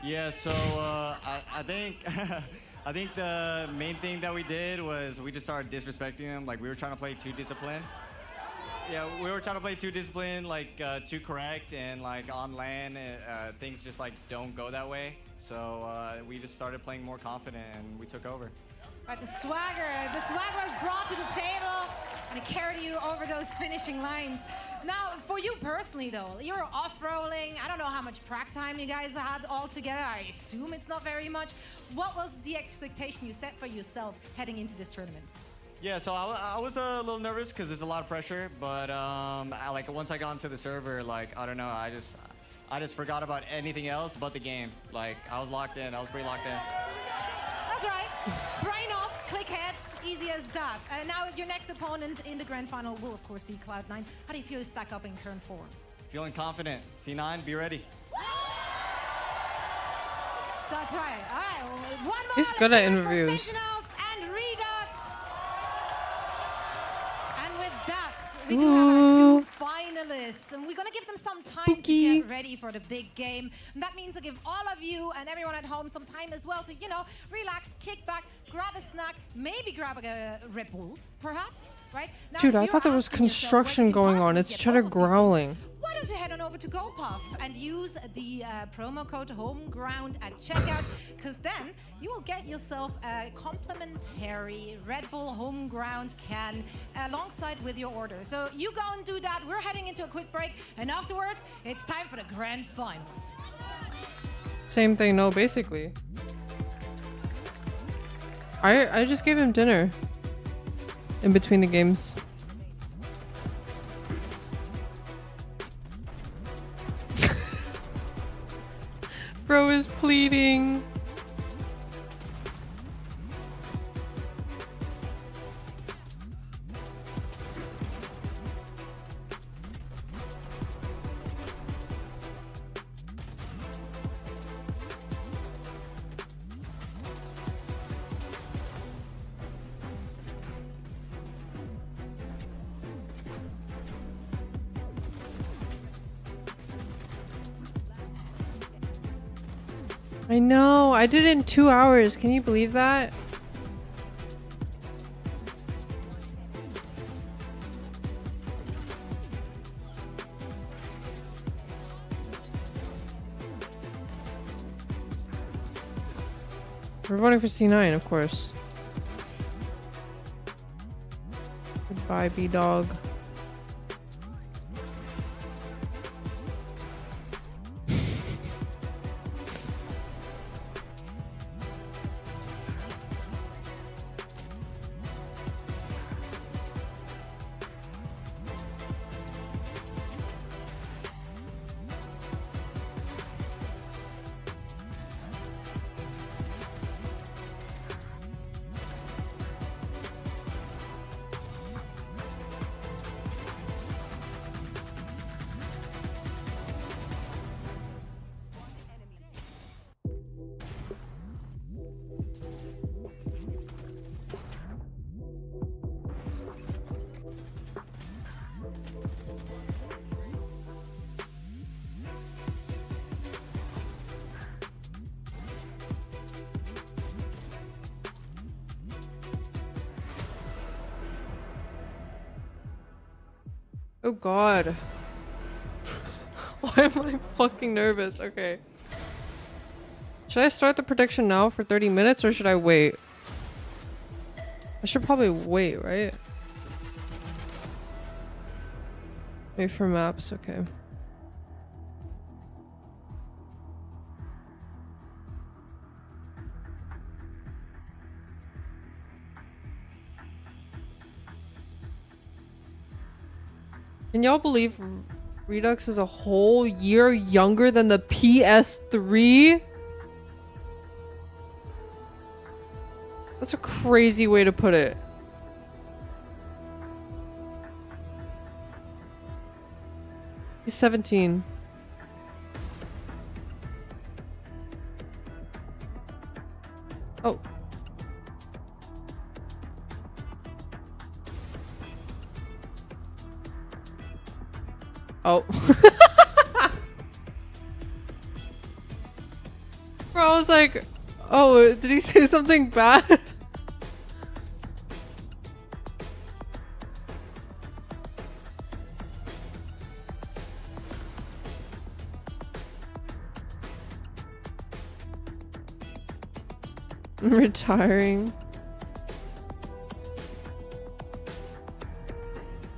Yeah, so I think I think the main thing that we did was we just started disrespecting them. Like, we were trying to play too disciplined. Yeah, we were trying to play too disciplined, like too correct, and like on LAN, things just like don't go that way. So we just started playing more confident, and we took over. Right, the swagger was brought to the table, and it carried you over those finishing lines. Now, for you personally, though, you're off-rolling. I don't know how much prac time you guys had all together. I assume it's not very much. What was the expectation you set for yourself heading into this tournament? Yeah, so I was a little nervous because there's a lot of pressure, but like once I got into the server, like I don't know, I just forgot about anything else but the game. Like, I was locked in. I was pretty locked in. That's right. Brain off, click heads, easy as that. Now your next opponent in the grand final will of course be Cloud9. How do you feel you stack up in current form? Feeling confident. C9, be ready. That's right. All right, one more. He's good at for interviews. Sentinels and Redux. And with that, we do have our 2 finalists, and we're gonna give them some time to get ready for the big game. And that means I give all of you and everyone at home some time as well to, you know, relax, kick back, grab a snack, maybe grab a Red Bull, perhaps, right? Now, Dude, if I you're thought there was asking yourself, construction where can going on. possibly It's get Cheddar all of these things? growling. Why don't you head on over to GoPuff and use the promo code Homeground at checkout, because then you will get yourself a complimentary Red Bull Homeground can alongside with your order. So you go and do that. We're heading into a quick break, and afterwards, it's time for the grand finals. Same thing, no, basically. I just gave him dinner in between the games. Bro is pleading. I know, I did it in 2 hours. Can you believe that? We're voting for C9, of course. Goodbye, B-Dog. Oh god. Why am I fucking nervous? Okay. Should I start the prediction now for 30 minutes or should I wait? I should probably wait, right? Wait for maps, okay. Can y'all believe Redux is a whole year younger than the PS3? That's a crazy way to put it. He's 17. Oh. Oh. Bro, I was like, oh, did he say something bad? I'm retiring.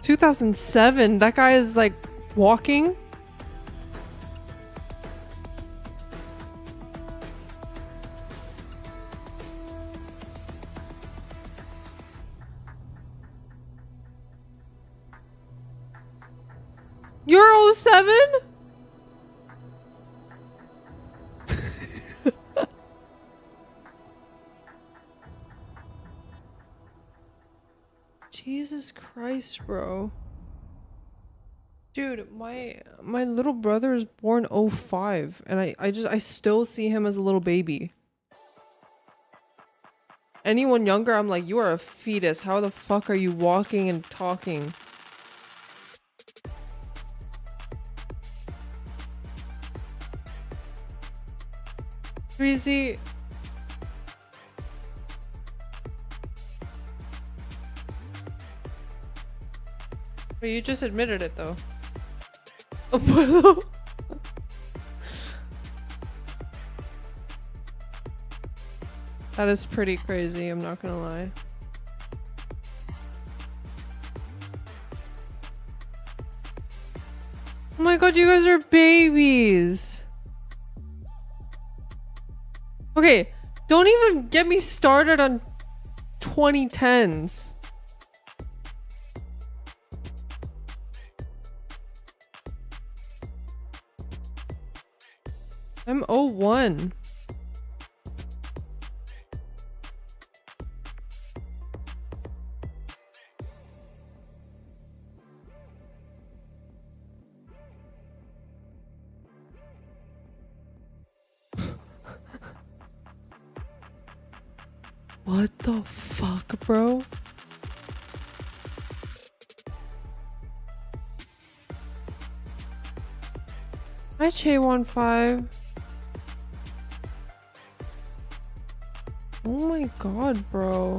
2007, that guy is like walking. You're 07? Jesus Christ, bro. Dude, my little brother is born 05 and I still see him as a little baby. Anyone younger, I'm like, you are a fetus. How the fuck are you walking and talking? Breezy. But you just admitted it though. That is pretty crazy, I'm not gonna lie. Oh my god, you guys are babies. Okay, don't even get me started on 2010s. I'm 01. What the fuck, bro? Hi, Che15. Oh my god, bro.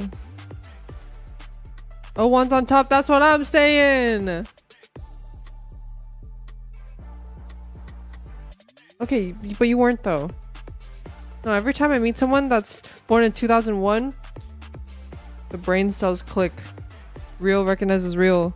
Oh, one's on top. That's what I'm saying. Okay, but you weren't though. No, every time I meet someone that's born in 2001, the brain cells click. Real recognizes real.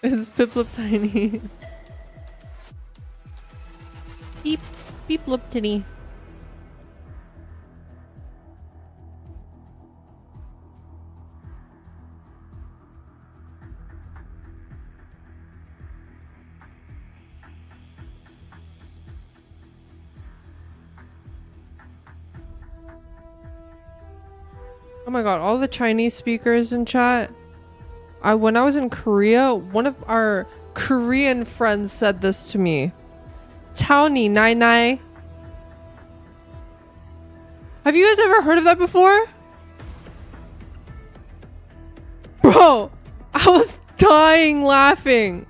It's pipluptiny. Pipluptiny. Oh my god, all the Chinese speakers in chat. When I was in Korea, one of our Korean friends said this to me. Taoni nai nai. Have you guys ever heard of that before? Bro, I was dying laughing.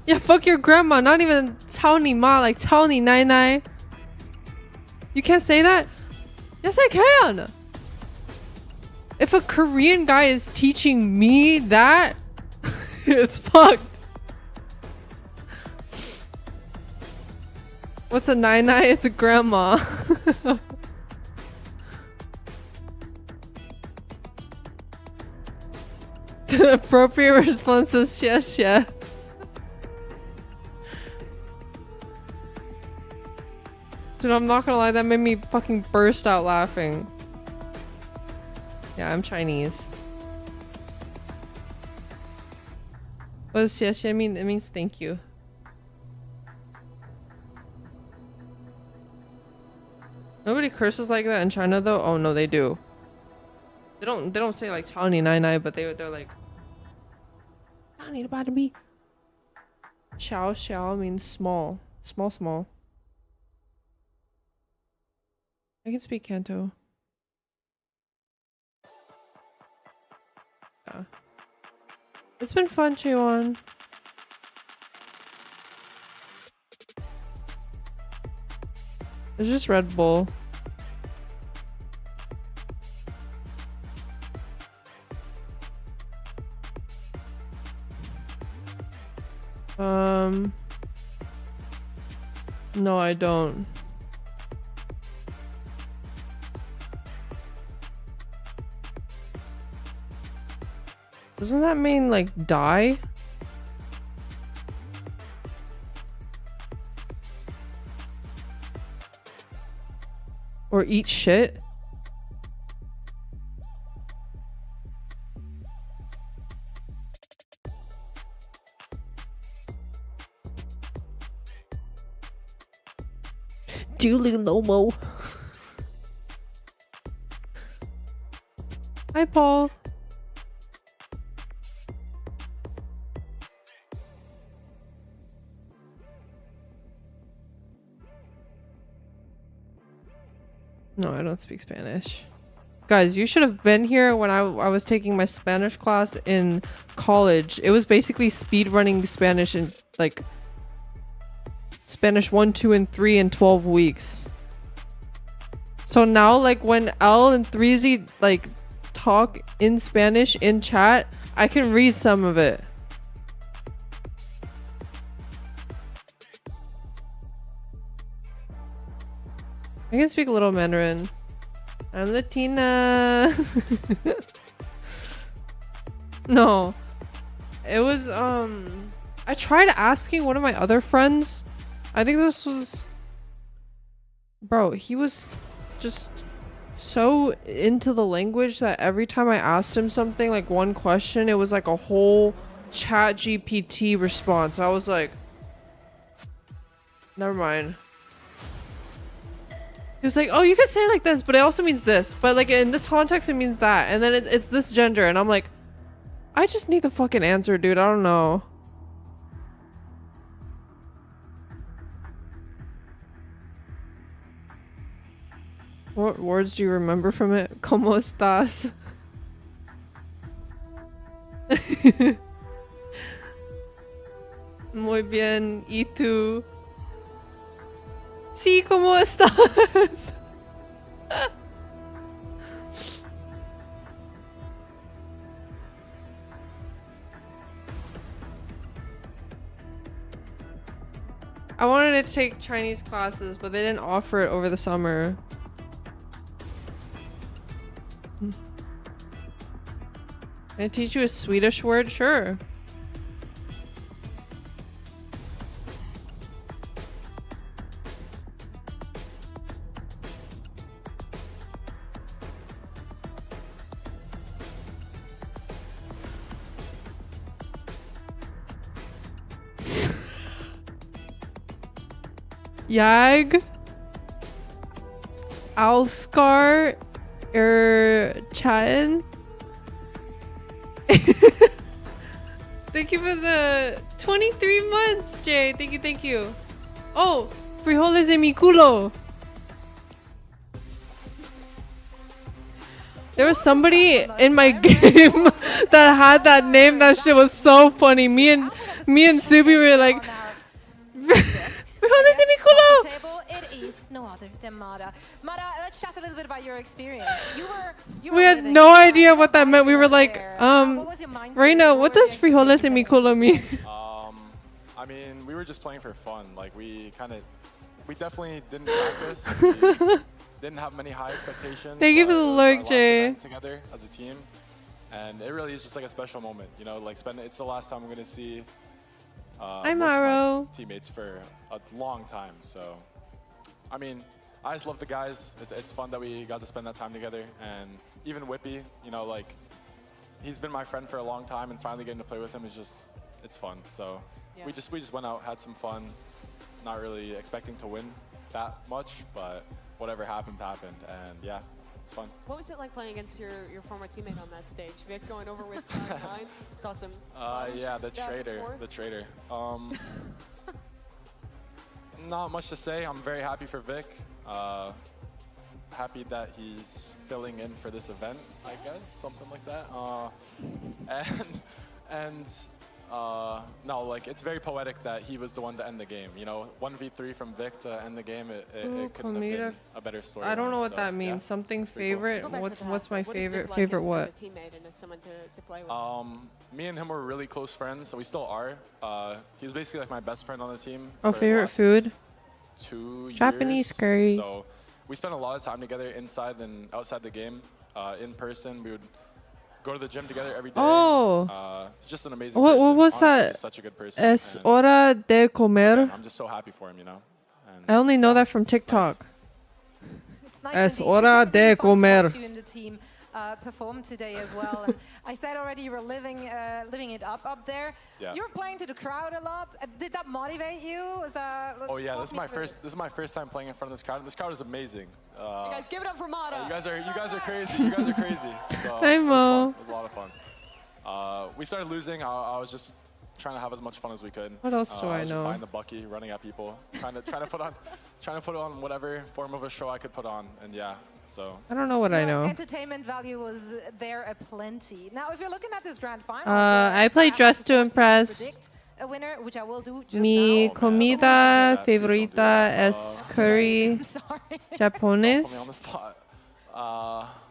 Yeah, fuck your grandma. Not even 操你妈, like 操你奶奶. You can't say that? Yes, I can. If a Korean guy is teaching me that, it's fucked. What's a nai nai? It's a grandma. The appropriate response is yes, yeah. Dude, I'm not gonna lie, that made me fucking burst out laughing. Yeah, I'm Chinese. What does yes, yeah mean? It means thank you. Nobody curses like that in China though. Oh no, they do. They don't say like 操你奶奶, but they're like 操你的爸的逼. Xiao xiao means small. Small. I can speak Canto. Yeah. It's been fun, Chiwon. It's just Red Bull. No, I don't. Doesn't that mean like die? Or eat shit? Julie Lomo. Hi, Paul. No, I don't speak Spanish. Guys, you should have been here when I was taking my Spanish class in college. It was basically speed running Spanish in like Spanish 1, 2, and 3 in 12 weeks. So now like when L and 3Z like talk in Spanish in chat, I can read some of it. I can speak a little Mandarin. I'm Latina. No. It was, I tried asking one of my other friends. I think this was... Bro, he was just so into the language that every time I asked him something, like one question, it was like a whole chat GPT response. I was like... Never mind. He was like, oh, you can say it like this, but it also means this. But like in this context, it means that. And then it's this gender. And I'm like, I just need the fucking answer, dude. I don't know. What words do you remember from it? ¿Cómo estás? Muy bien. ¿Y tú? Sí, ¿cómo estás? I wanted to take Chinese classes, but they didn't offer it over the summer. Can I teach you a Swedish word? Sure. Jag Alskar chatten. Thank you for the 23 months, Jay. Thank you. Oh, frijoles en mi culo. There was somebody in my game that had that name. That shit was so funny. Me and Subi were like, table, it is no other than Mara. Mara, let's chat a little bit about your experience. You we had no idea what that meant. We were like, Reina, what does frijoles en mi culo mean? I mean, we were just playing for fun. Like, we definitely didn't practice. We didn't have many high expectations. Thank you for the but it was lurk, our last Jay. event together as a team. And it really is just like a special moment, you know, like it's the last time I'm going to see Hi, most of my Maro. teammates for a long time. So, I mean, I just love the guys. It's fun that we got to spend that time together. And even Whippy, you know, like, he's been my friend for a long time, and finally getting to play with him is just, it's fun. So we just went out, had some fun, not really expecting to win that much, but whatever happened, happened. And yeah, it's fun. What was it like playing against your former teammate on that stage? Vic going over with 9. Saw some. Yeah, the traitor. Not much to say. I'm very happy for Vic. Happy that he's filling in for this event, I guess, something like that. No, like, it's very poetic that he was the one to end the game. You know, 1v3 from Vic to end the game. It couldn't have been a better story. I don't know what so, that means. yeah. Something's Pretty cool. favorite. What's my favorite? Like Favorite as what? a teammate and as someone to play with? Me and him were really close friends, so we still are. He was basically like my best friend on the team. Oh, for the favorite last food? 2 Japanese years. curry. So we spent a lot of time together inside and outside the game. In person, we would go to the gym together every day. Oh. Just an amazing What person. was Honestly, that? just such a good person. Es And, hora de comer. I'm just so happy for him, you know. And I only know that from TikTok. It's nice Es indeed. hora It's been de really fun to comer. watch you in the team perform today as well. And I said already you were living it up there. Yeah. You were playing to the crowd a lot. Did that motivate you? Oh yeah, this is my first time playing in front of this crowd, and this crowd is amazing. You guys, give it up for Mata. You guys are crazy. You guys are crazy. So Hi, it was Mo. fun. It was a lot of fun. We started losing. I was just trying to have as much fun as we could. What else do I was just know? buying the bucky, running at people, trying to put on whatever form of a show I could put on, and yeah. So I don't know what I know. Entertainment value was there aplenty. Now, if you're looking at this grand final, I play Dress to Impress. predict a winner, which I will do just Mi now. comida favorita es curry Sorry. put me on japonés. the spot.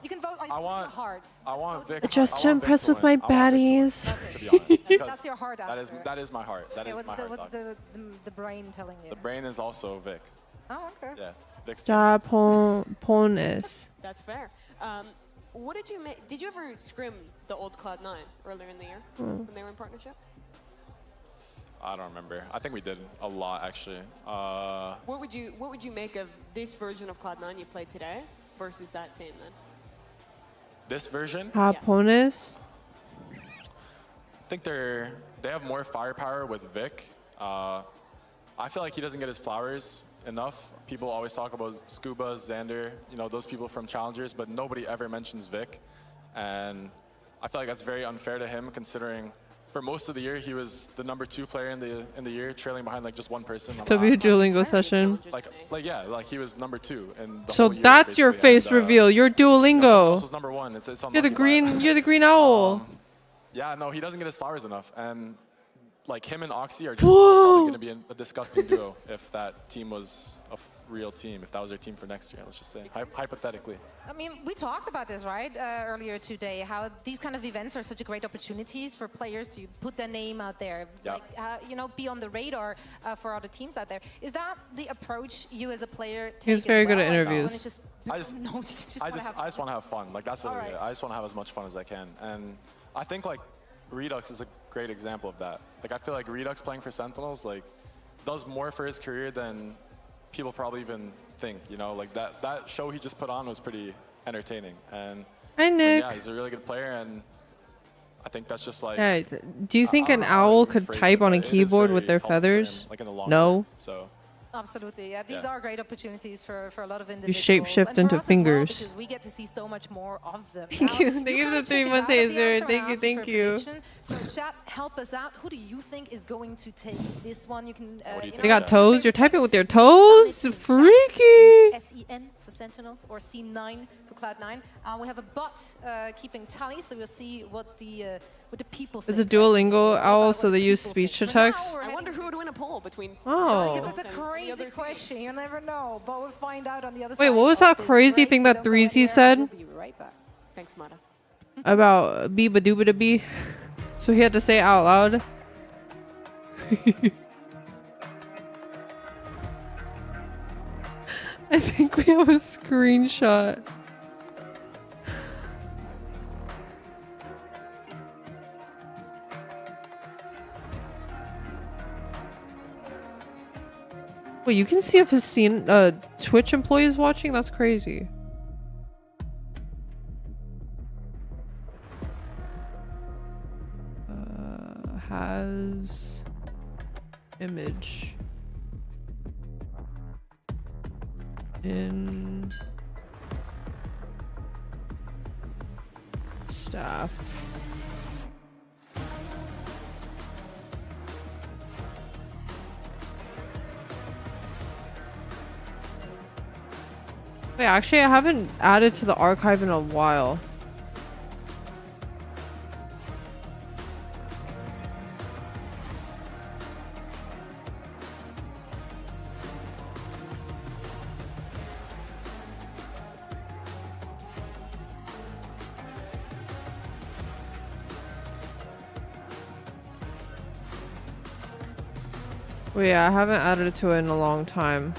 You can vote on I want your heart. I want Vic. Just to I want Vic impress to with win. my I want Vic to win, baddies. to be honest, because That's your heart answer. that is my heart. That Okay, is what's my the, heart. what's dog. the brain telling you? The brain is also Vic. Oh, okay. Yeah, Vic's Japones. That's fair. What did you make? Did you ever scrim the old Cloud9 earlier in the year when they were in partnership? I don't remember. I think we did a lot actually. What would you make of this version of Cloud9 you played today versus that team then? This version, Japones. I think they have more firepower with Vic. I feel like he doesn't get his flowers enough. People always talk about Scuba, Xander, you know, those people from Challengers, but nobody ever mentions Vic. And I feel like that's very unfair to him, considering for most of the year he was the #2 player in the year, trailing behind like just one person. W Duolingo session. Like he was #2 in the So whole year, that's your basically, face and, reveal. You're someone else Duolingo. was #1. It's You're the unlucky, but- green. You're the green owl. Yeah, no, he doesn't get his flowers enough, and like him and Oxy are just probably going to be a disgusting duo if that team was a real team. If that was their team for next year, let's just say hypothetically. I mean, we talked about this, right, earlier today, how these kind of events are such a great opportunities for players to put their name out there, Yeah. like, you know, be on the radar for other teams out there. Is that the approach you as a player take He's as very good well? at Like, interviews. when it's just, I just no, you just I wanna have just want to have fun. Like that's All literally right. it. I just want to have as much fun as I can, and I think like Redux is a great example of that. Like I feel like Redux playing for Sentinels like does more for his career than people probably even think. You know, like that show he just put on was pretty entertaining, and Hi, Nick. yeah, he's a really good player, and I think that's just like. Yeah, do you think I an don't know how to owl even could phrase type it, on a but it is keyboard very with their helpful for him, feathers? like in the long No. term, so. Absolutely, yeah. These Yeah. are great opportunities for a lot of You individuals. shapeshift And for into us as well, fingers. because we get to see so much more of them. Thank Now, you. Thank you for kinda the 3 chickened months, out at the Hazer. answer Thank and you, asked thank for a you. prediction. So chat, help us out. Who do you think is going to take this one? You can. What do you you think? They know, got toes. You're typing with your toes. Freaky. SEN the Sentinels, or C9 for Cloud9. We have a bot keeping tally, so we'll see what the people think. It's a Duolingo owl, so they use speech to For text. now, I wonder who would win a poll between. Oh. It's a crazy question. You never know, but we'll find out on the other side. Wait, what was that crazy thing that Threezy said? We'll be right back. Thanks, Mata. About beeba dooba da bee. So he had to say it out loud. I think we have a screenshot. Wait, you can see if his scene Twitch employee is watching? That's crazy. Has image in staff. Wait, actually, I haven't added to the archive in a while. Well, yeah, I haven't added it to it in a long time.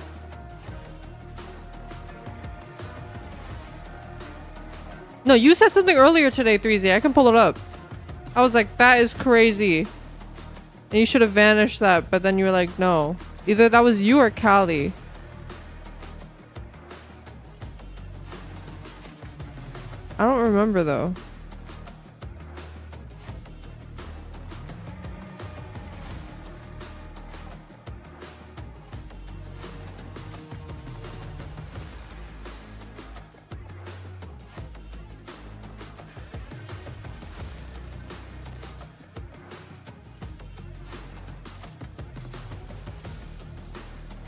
No, you said something earlier today, Threezy. I can pull it up. I was like, that is crazy. And you should have vanished that, but then you were like, no. Either that was you or Callie. I don't remember though.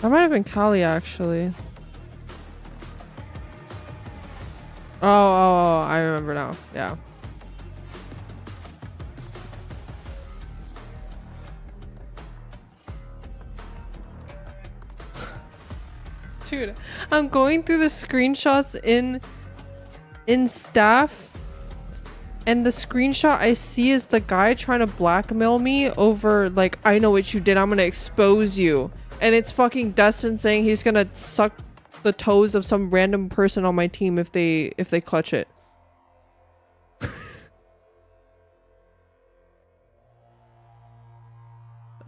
That might have been Callie, actually. Oh, I remember now. Yeah. Dude, I'm going through the screenshots in staff, and the screenshot I see is the guy trying to blackmail me over, like, I know what you did, I'm gonna expose you. And it's fucking Dustin saying he's gonna suck the toes of some random person on my team if they clutch it.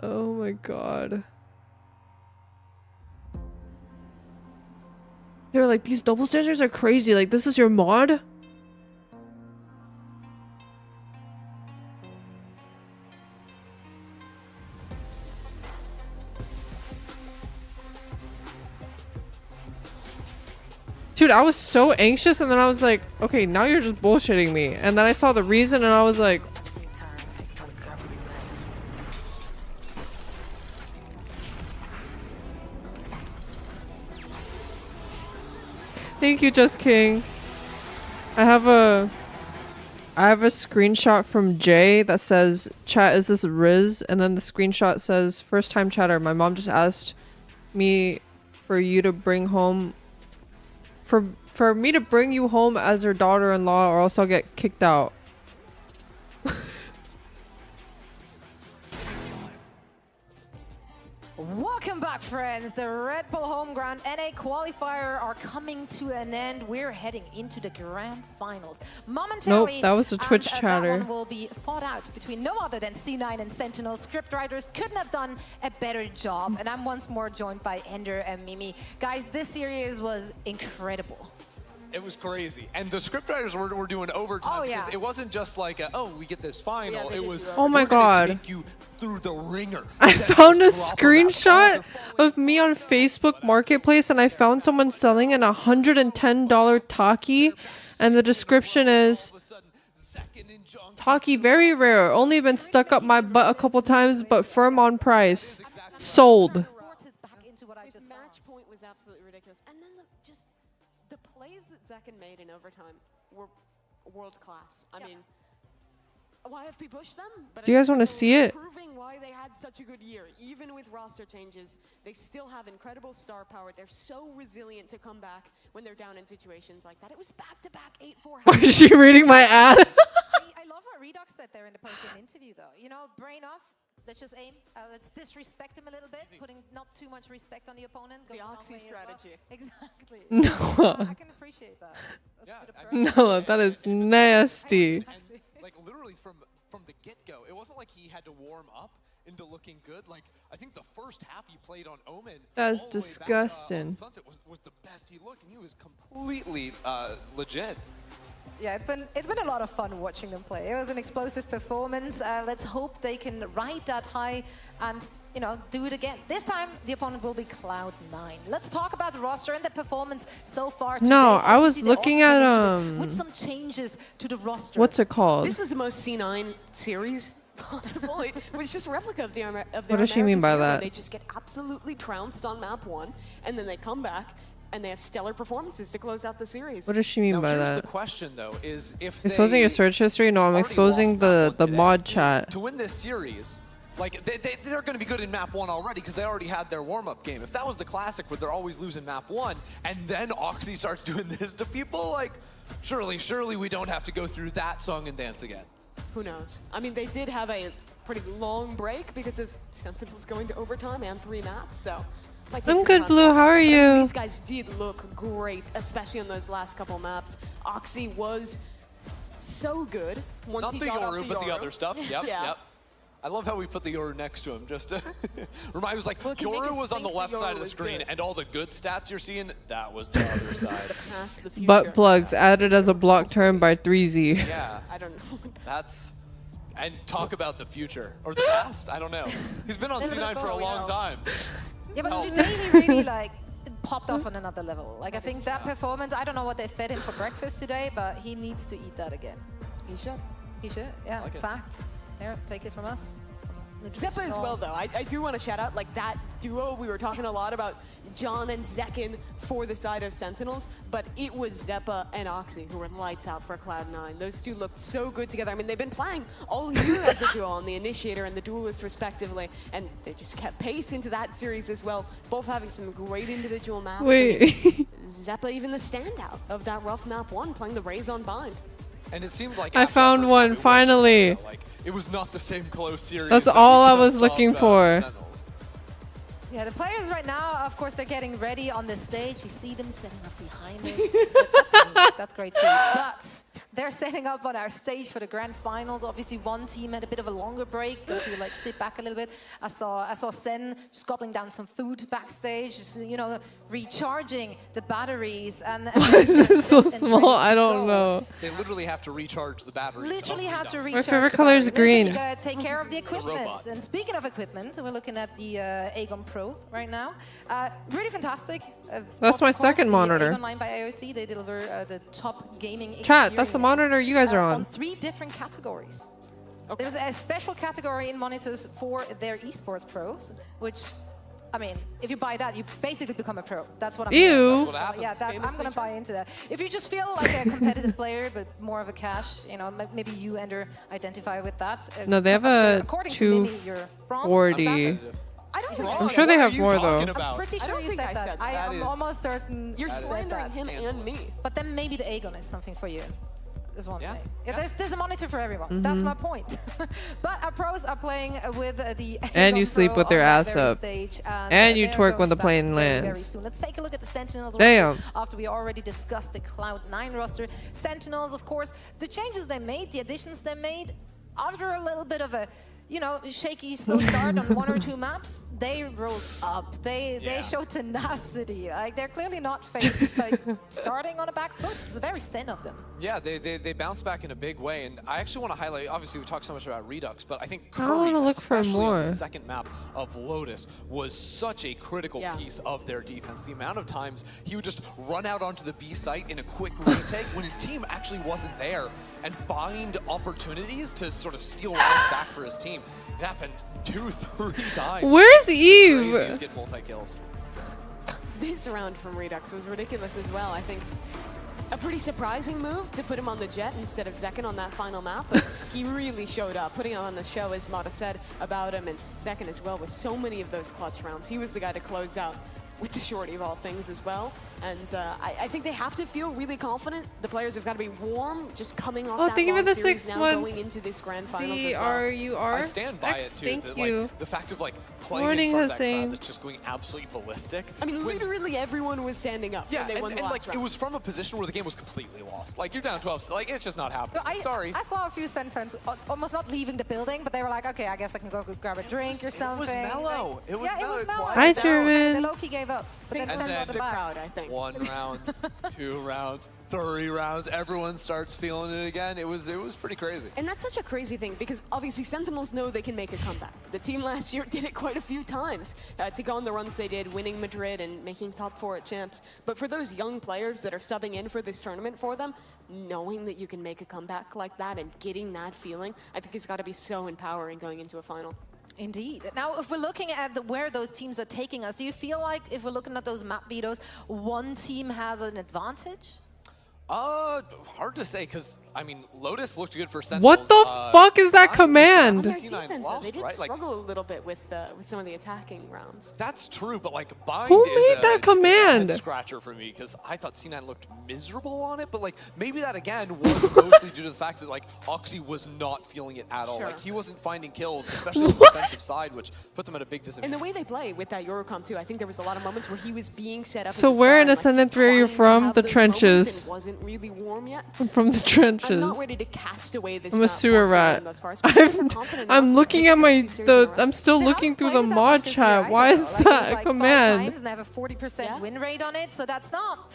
Oh my god. They're like, these double standards are crazy. Like, this is your mod? Dude, I was so anxious, and then I was like, okay, now you're just bullshitting me. And then I saw the reason, and I was like... Thank you, Just King. I have a screenshot from Jay that says, chat, is this Riz? And then the screenshot says, first time chatter, my mom just asked me for you to bring home... For me to bring you home as her daughter-in-law, or else I'll get kicked out. Welcome back, friends. The Red Bull Homeground NA qualifier are coming to an end. We're heading into the grand finals. Momentarily, nope, that was a Twitch chatter. That one will be fought out between no other than C9 and Sentinel. Scriptwriters couldn't have done a better job. And I'm once more joined by Ender and Mimi. Guys, this series was incredible. It was crazy. And the scriptwriters were doing overtime. Oh, yeah. It wasn't just like, we get this final. Yeah, it was, oh my god. take you through the ringer. I found a screenshot of me on Facebook Marketplace, and I found someone selling an $110 Taki, and the description is, Taki very rare, only been stuck up my butt a couple times, but firm on price. Sold. Match point was absolutely ridiculous. And then overtime were world class. I mean, YFP pushed them, but Do you guys want to see it? proving why they had such a good year. Even with roster changes, they still have incredible star power. They're so resilient to come back when they're down in situations like that. It was back-to-back 8-4. Why is she reading my ad? I love what Redux said there in the post-game interview, though. You know, brain off. Let's just aim. Let's disrespect him a little bit, putting not too much respect on the opponent. Go The for Oxy non-play as well. strategy. Exactly. No. I can appreciate that. That's a good approach. No, that is nasty. Like literally from the get-go, it wasn't like he had to warm up into looking good. Like I think the first half he played on Omen, That's all the way back, disgusting. on Sunset was the best he looked, and he was completely legit. Yeah, it's been a lot of fun watching them play. It was an explosive performance. Let's hope they can ride that high and, you know, do it again. This time, the opponent will be Cloud9. Let's talk about the roster and the performance so far today. No, I was Obviously, they looking also at, came into this with some changes to the roster. What's it called? This was the most C9 series possible. It was just a replica of their What does she mean by that? They just get absolutely trounced on map 1, and then they come back, and they have stellar performances to close out the series. What does she mean Now, by here's that? the question, though, is if Exposing your search history? No, I'm already exposing lost the map one today, mod chat. to win this series, like they're going to be good in map 1 already because they already had their warm-up game. If that was the classic where they're always losing map 1, and then Oxy starts doing this to people, like surely we don't have to go through that song and dance again. Who knows? I mean, they did have a pretty long break because of Sentinels going to overtime and 3 maps, so. might take I'm some good, time. Blue. How are But you? These guys did look great, especially on those last couple maps. Oxy was so good once Not he the got off Yoru, the but the Yoru. other stuff. Yep, Yeah. yep. I love how we put the Yoru next to him. Just to remind was like Well, it can make Yoru us was on the think left the side Yoru of the was screen, good. and all the good stats you're seeing, that was the other side. Past the future. Butt plugs added as a block term by 3Z. Yeah, I don't know. that's and talk about the future or the past. I don't know. He's been on C9 for a long time. Yeah, but Oh. today he really like popped off on another level. Like I think that performance, I don't know what they fed him for breakfast today, but he needs to eat that again. He should. He should, yeah. Like it. Facts. Here, take it from us. Some Zeppa as nutritional- well, though. I do want to shout out, like, that duo. We were talking a lot about John and Zekin for the side of Sentinels, but it was Zeppa and Oxy who were lights out for Cloud9. Those two looked so good together. I mean, they've been playing all year as a duo on the Initiator and the Duelist, respectively, and they just kept pace into that series as well, both having some great individual maps. Wait. I mean, Zeppa even the standout of that rough map 1, playing the Raze on Bind. And it seemed like I after that found first one, map, it was just finally. Sunset, like, it was not the same close series. That's that all we I just was saw looking about for. Sentinels. Yeah, the players right now, of course, they're getting ready on the stage. You see them setting up behind us. But that's great too. But they're setting up on our stage for the grand finals. Obviously, one team had a bit of a longer break, got to like sit back a little bit. I saw Sen just gobbling down some food backstage, just, you know, recharging the batteries. And Why is this so small? I don't know. They literally have to recharge the batteries. Literally of had to Redux. recharge. favorite the color is battery. Listen, green. you gotta take care of the equipment. robot. And speaking of equipment, we're looking at the Aegon Pro right now. Really fantastic. That's Of my course, second the monitor. Aegon line by AOC, they deliver the top gaming Chat, that's the experience, monitor you guys are on. 3 different categories. There's a special category in monitors for their esports pros, which, I mean, if you buy that, you basically become a pro. That's what I'm Ew. hearing. That's what So, happens. yeah, I'm Famously gonna true. buy into that. If you just feel like a competitive player, but more of a cash, you know, maybe you identify with that. No, they have a according to Mimi, you're bronze. 240. I don't I'm know. I'm sure they What have are you more talking though. about? I'm pretty I sure don't you think said I that. said I that. am That is- almost certain You're you said slandering that. him and me. But then maybe the Aegon is something for you. Is what I'm Yeah. saying. Yeah, Yeah. there's a monitor for everyone. That's my point. But our pros are playing with the And you Aegon sleep Pro with their on that ass very up. stage, And you they're twerk going when the to plane bat very, very lands. soon. Let's take a look at the Sentinels Damn. roster after we already discussed the Cloud9 roster. Sentinels, of course, the changes they made, the additions they made, after a little bit of a, you know, shaky slow start on 1 or 2 maps, they rolled up. They showed tenacity. Like, they're clearly not faced like starting on a back foot. It's very Sen of them. Yeah, they bounced back in a big way, and I actually want to highlight. Obviously, we talked so much about Redux, but I think I Curry, wanna look for especially on more. the second map of Lotus, was such a critical Yeah. piece of their defense. The amount of times he would just run out onto the B site in a quick retake when his team actually wasn't there, and find opportunities to sort of steal rounds back for his team. It happened 2-3 times. Where's Crazy, he was Eve? getting multi-kills. This round from Redux was ridiculous as well. I think A pretty surprising move to put him on the Jet instead of Zekken on that final map, but he really showed up, putting on the show, as Mata said about him, and Zekken as well with so many of those clutch rounds. He was the guy to close out with the shorty of all things as well. And I think they have to feel really confident. The players have got to be warm, just coming off that thank you for long the series 6 now months. going into this grand finals as well. C-R-U-R? I stand by it too. Thank you. Like, the fact of like playing Morning, in front of that Hussein. crowd that's just going absolutely ballistic. I mean, literally everyone was standing up Yeah, when they won and the last like round. it was from a position where the game was completely lost. Like you're down 12, like it's just not happening. No, Sorry. I saw a few Sen fans almost not leaving the building, but they were like, okay, I guess I can go grab a drink or something. It was mellow. It was yeah, mellow. it was mellow. Hi, They German. low-key gave up. But then And Sen then brought it the back. crowd, I think. 1 round, 2 rounds, 3 rounds. Everyone starts feeling it again. It was pretty crazy. And that's such a crazy thing because obviously Sentinels know they can make a comeback. The team last year did it quite a few times to go on the runs they did, winning Madrid and making top 4 at champs. But for those young players that are subbing in for this tournament for them, knowing that you can make a comeback like that and getting that feeling, I think it's got to be so empowering going into a final. Indeed. Now, if we're looking at where those teams are taking us, do you feel like if we're looking at those map vetoes, one team has an advantage? Hard to say because I mean Lotus looked good for Sentinels. What the fuck is that command? On their C9 defense, lost, they did right? Like- struggle a little bit with some of the attacking rounds. That's true, but like Bind Who is made a that command? head scratcher for me because I thought C9 looked miserable on it, but like maybe that again was mostly due to the fact that like Oxy was not feeling it at all. Sure. Like he wasn't finding kills, especially on the defensive side, which put them at a big And disadvantage. the way they play with that Eurocom too, I think there was a lot of moments where he was being set up. So as a where star in and, Ascendant 3 are you trying to from? have The those moments trenches. and wasn't really warm yet. I'm from the I'm trenches. not ready to cast away this. I'm a map sewer for rat. Sweden thus far, especially if they're confident enough I'm to looking pick at them my two series in a row. I'm still They looking haven't through played the it that mod much this year chat. either, Why though. is Like, it was that a like 5 command? times and they have a 40% win rate on it, so that's not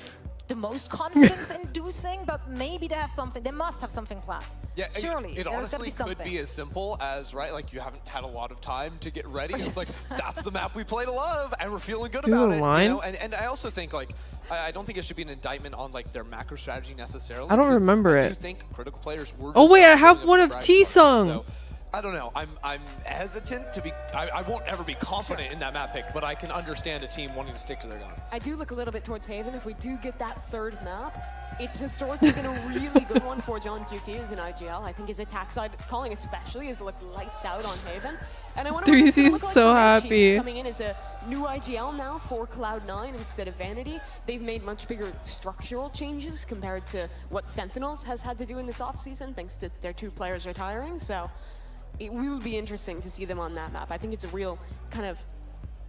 the most confidence-inducing, but maybe they have something. They must have something planned. Yeah, surely. it There's gotta honestly be something. could be as simple as, right, like you haven't had a lot of time to get ready. It's like, that's the map we played a lot of, and we're feeling good Do about the it. line? You know? And I also think, like, I don't think it should be an indictment on, like, their macro strategy necessarily. I don't because remember I do it. think critical players were Oh just wait, I building have up one the of frag T-Sung. So, I don't know. I'm hesitant to be. I won't ever be confident in that map pick, but I can understand a team wanting to stick to their guns. I do look a little bit towards Haven. If we do get that third map, it's historically been a really good one for John QT as an IGL. I think his attack side calling especially has looked lights out on Haven. And I wonder what it's gonna 3C's look like so for Edge. He's happy. coming in as a new IGL now for Cloud9 instead of Vanity. They've made much bigger structural changes compared to what Sentinels has had to do in this offseason, thanks to their 2 players retiring. So it will be interesting to see them on that map. I think it's a real kind of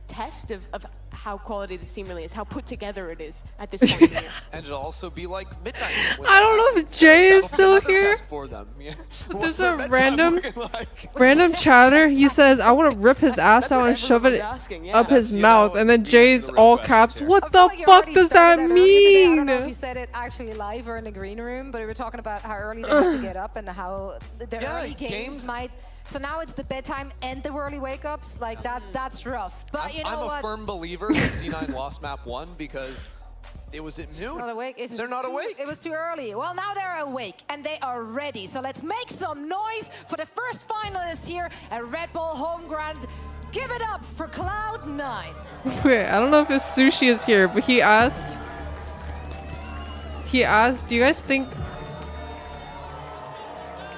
test of how quality this team really is, how put together it is at this point in the year. And it'll also be like midnight. I don't know if Jay is still here. For them. Yeah. There's What's a their bedtime random looking like? random chatter. He says, "I want to rip his ass out and shove it up his mouth." And then Jay's all caps. What the fuck does that I don't know if you mean? said it actually live or in the green room, but we were talking about how early they had to get up and how the early games might. So now it's the bedtime and the early wake-ups. Like that's rough. But you know I'm what? a firm believer that C9 lost map 1 because it was at noon. Not awake. They're not awake. It was too early. Well, now they're awake and they are ready. So let's make some noise for the first finalists here at Red Bull Homeground. Give it up for Cloud9. Wait, I don't know if his sushi is here, but he asked. Do you guys think?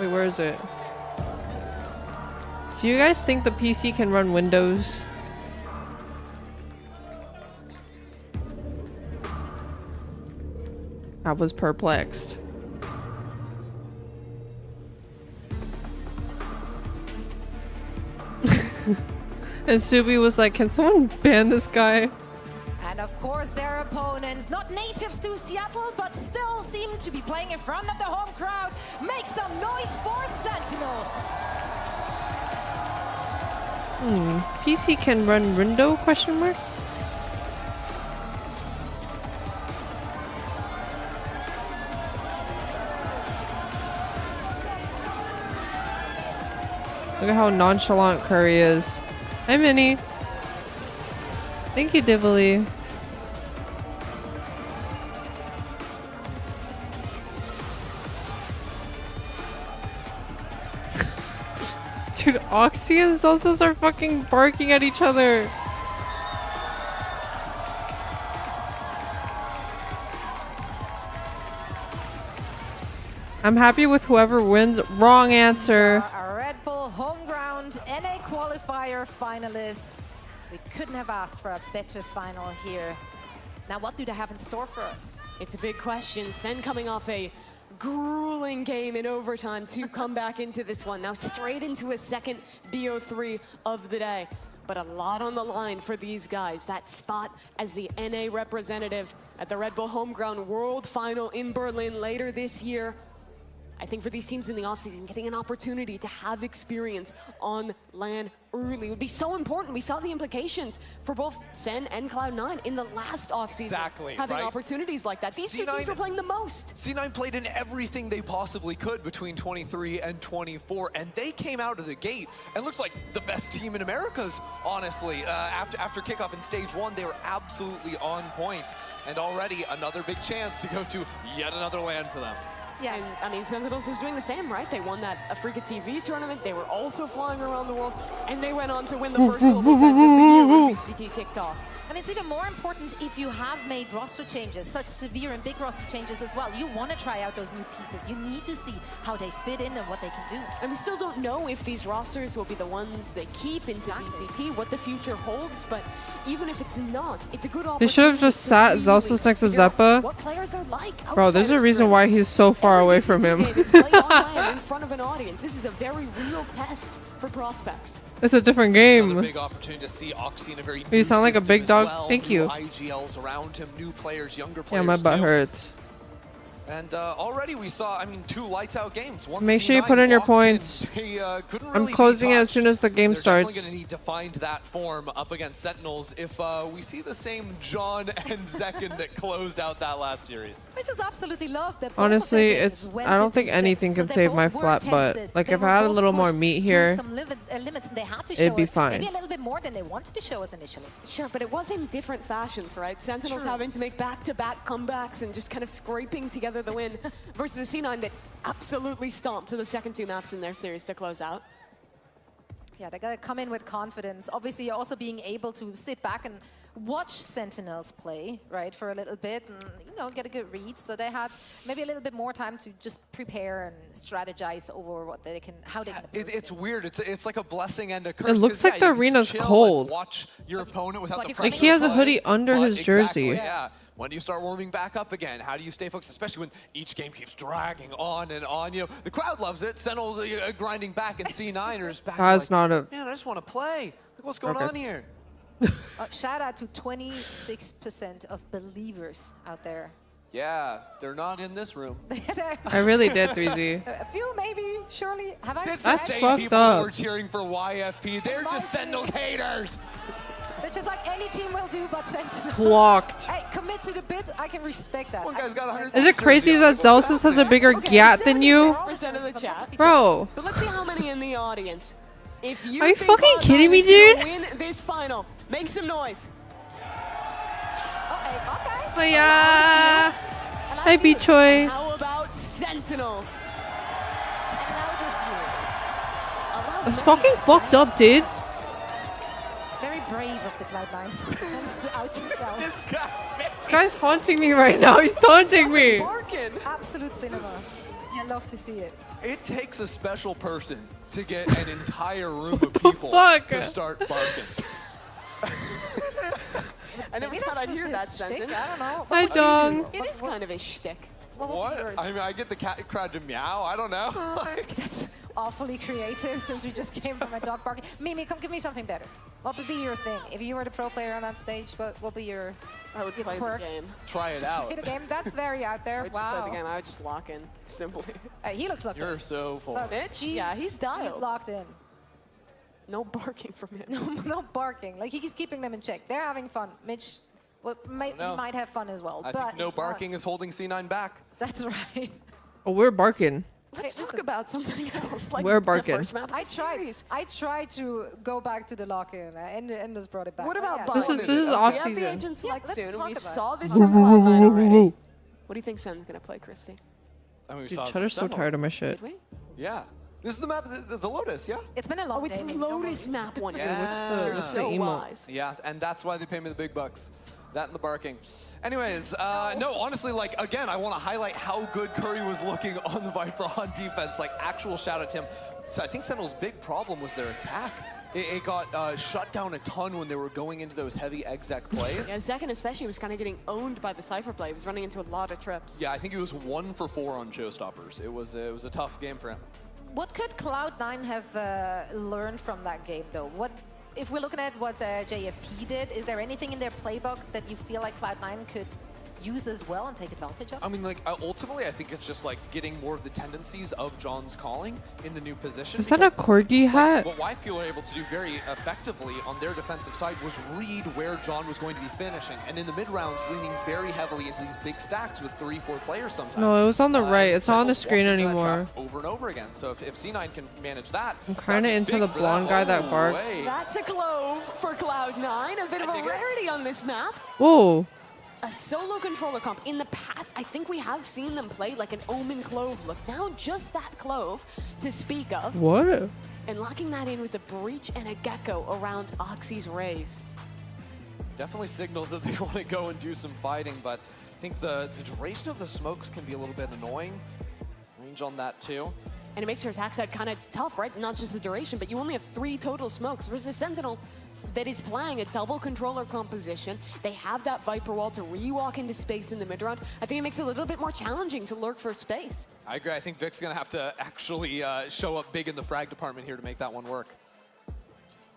Wait, where is it? Do you guys think the PC can run Windows? I was perplexed. And Subi was like, "Can someone ban this guy?" And of course, their opponents, not natives to Seattle, but still seem to be playing in front of the home crowd. Make some noise for Sentinels. PC can run window? Question mark. Look at how nonchalant Curry is. Hi, Minnie. Thank you, Divily. Dude, Oxy and Zelsos are fucking barking at each other. I'm happy with whoever wins. Wrong answer. Our Red Bull Homeground NA qualifier finalists. We couldn't have asked for a better final here. Now, what do they have in store for us? It's a big question. Sen coming off a grueling game in overtime to come back into this one. Now straight into a second BO3 of the day. But a lot on the line for these guys. That spot as the NA representative at the Red Bull Homeground World Final in Berlin later this year. I think for these teams in the offseason, getting an opportunity to have experience on LAN early would be so important. We saw the implications for both Sen and Cloud9 in the last offseason. Exactly, having right? opportunities like that. These two teams were playing the most. C9 played in everything they possibly could between 23 and 24, and they came out of the gate and looked like the best team in Americas, honestly. After kickoff in stage 1, they were absolutely on point. And already another big chance to go to yet another LAN for them. Yeah, and I mean, Sentinels was doing the same, right? They won that Africa TV tournament. They were also flying around the world, and they went on to win the first global event of the year when VCT kicked off. And it's even more important if you have made roster changes, such severe and big roster changes as well. You want to try out those new pieces. You need to see how they fit in and what they can do. And we still don't know if these rosters will be the ones they keep into VCT, what the future holds, but even if it's not, it's a good opportunity. They should have just sat Zelsus next to Zeppa. What players are like. Bro, there's a reason why he's so far away from him. In front of an audience. This is a very real test for prospects. It's a different game. Another big opportunity to see Oxy in a very You sound like a big dog. Well. Thank New you. IGLs around him, new players, younger players. Yeah, my butt too. hurts. And already we saw, I mean, 2 lights out games. One Make sure you C9 put in your walked points. They, couldn't I'm really be closing it as touched. soon as the game They're starts. definitely going to need to find that form up against Sentinels if we see the same John and Zekin that closed out that last series. I just absolutely love that. Honestly, I don't think anything can save my flat butt. Like, if I had a little more meat here, it'd be fine. Maybe a little bit more than they wanted to show us initially. Sure, but it was in different fashions, right? Sentinels having to make back-to-back comebacks and just kind of scraping together the win versus a C9 that absolutely stomped to the second 2 maps in their series to close out. Yeah, they gotta come in with confidence. Obviously, also being able to sit back and watch Sentinels play, right, for a little bit and, you know, get a good read. So they had maybe a little bit more time to just prepare and strategize over what they can, how they can approach It's weird. It's like a blessing and a curse. It looks like the you get to arena's chill cold. And watch your opponent without the Like he has a hoodie under his jersey. Exactly, yeah. When do you start warming back up again? How do you stay focused, especially when each game keeps dragging on and on? You know, the crowd loves it. Sentinels grinding back, and C9ers back. That's like, not a. Man, I just want to play. Like, what's going on here? shout out to 26% of believers out there. Yeah, they're not in this room. I really did, 3Z. A few, maybe, surely. Have I? It's That's the same fucked people up. who are cheering for YFP. They're just Sentinels haters. They're just like any team will do, but Sentinels. Clocked. Hey, commit to the bit. I can respect that. One guy's got 100. Is it crazy that Zelsus has a bigger gat than you? 6% of the chat. Bro. But let's see how many in the audience. If you Are you think fucking Cloud9 kidding me, is gonna dude? Win this final. Make some noise. Okay. Oh yeah. Hi, B-Choi. How about Sentinels? That's fucking fucked up, dude. Very brave of the Cloud9 to out himself. This guy's haunting me right now. He's taunting me. Absolute cinema. You love to see it. It takes a special person to get an entire room of people to start barking. I never thought I'd hear that sentence. I don't know. Hi, Dong. It is kind of a shtick. What? I mean, I get the crowd to meow. I don't know. That's awfully creative since we just came from a dog barking. Mimi, come give me something better. What would be your thing? If you were the pro player on that stage, what would be your I would play quirk? the game. Try it out. Play the game? That's very out there. I would just play the game. I would just lock in, simply. He looks locked in. You're so full. Mitch? Yeah, he's dialed. He's locked in. No barking from him. No barking. Like, he's keeping them in check. They're having fun. Mitch might have fun as well. I but think no barking is holding C9 back. That's right. Oh, we're barking. Let's talk about something else. Like We're the barking. first map of the series. I tried to go back to the lock-in, and just brought it back. What But about yeah. This is off We have the season. agent select let's soon. talk We about saw it. this from Cloud9 already. What do you think Sen's going to play, Christy? I mean, we Dude, saw it Cheddar's from so Sentinel. tired of my shit. Did we? Yeah. This is the map, the Lotus, yeah? It's been a long Oh, it's day. Lotus map one. Yeah. What's so the emote? wise. Yes, and that's why they pay me the big bucks. That and the barking. Anyways, no, honestly, like, again, I want to highlight how good Curry was looking on the Viper on defense. Like, actual shout out to him. So I think Sentinel's big problem was their attack. It got shut down a ton when they were going into those heavy exec plays. Yeah, Zekin especially was kind of getting owned by the Cypher play. He was running into a lot of trips. Yeah, I think he was 1 for 4 on showstoppers. It was a tough game for him. What could Cloud9 have learned from that game, though? What, if we're looking at what JFP did, is there anything in their playbook that you feel like Cloud9 could use as well and take advantage of? I mean, like, ultimately, I think it's just, like, getting more of the tendencies of John's calling in the new position. Is that a corgi hat? What YP were able to do very effectively on their defensive side was read where John was going to be finishing. And in the mid-rounds, leaning very heavily into these big stacks with 3-4 players sometimes. No, it was on the right. It's not on the screen walked into that anymore. trap over and over again. So if C9 can manage that, I'm kind of into the blonde guy that barked. That's a clove for Cloud9. A bit of a rarity on this map. Whoa. A solo controller comp. In the past, I think we have seen them play like an Omen Clove look. Now just that Clove to speak of. What? And locking that in with a Breach and a Gecko around Oxy's Rays. Definitely signals that they want to go and do some fighting, but I think the duration of the smokes can be a little bit annoying. Range on that too. And it makes your attack side kind of tough, right? Not just the duration, but you only have 3 total smokes versus Sentinel that is playing a double controller composition. They have that Viper wall to re-walk into space in the mid-round. I think it makes it a little bit more challenging to lurk for space. I agree. I think Vic's going to have to actually show up big in the frag department here to make that one work.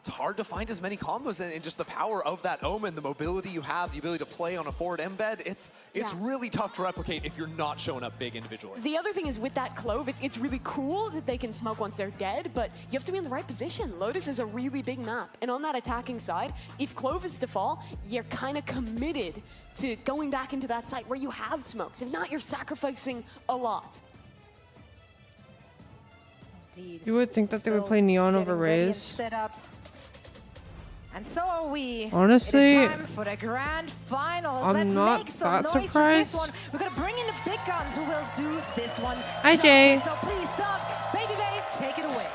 It's hard to find as many combos and just the power of that Omen, the mobility you have, the ability to play on a forward embed. It's really tough to replicate if you're not showing up big individually. The other thing is with that Clove, it's really cool that they can smoke once they're dead, but you have to be in the right position. Lotus is a really big map, and on that attacking side, if Clove is to fall, you're kind of committed to going back into that site where you have smokes. If not, you're sacrificing a lot. Indeed. You would think that they would play Neon over Rays. Set up. And so are we. Honestly, it is time for the grand finals. I'm Let's not make some that noise for surprised. this one. We're gonna bring in the big guns who will do this one. Hi, Jay. So please, Doug, Baby Bay, take it away.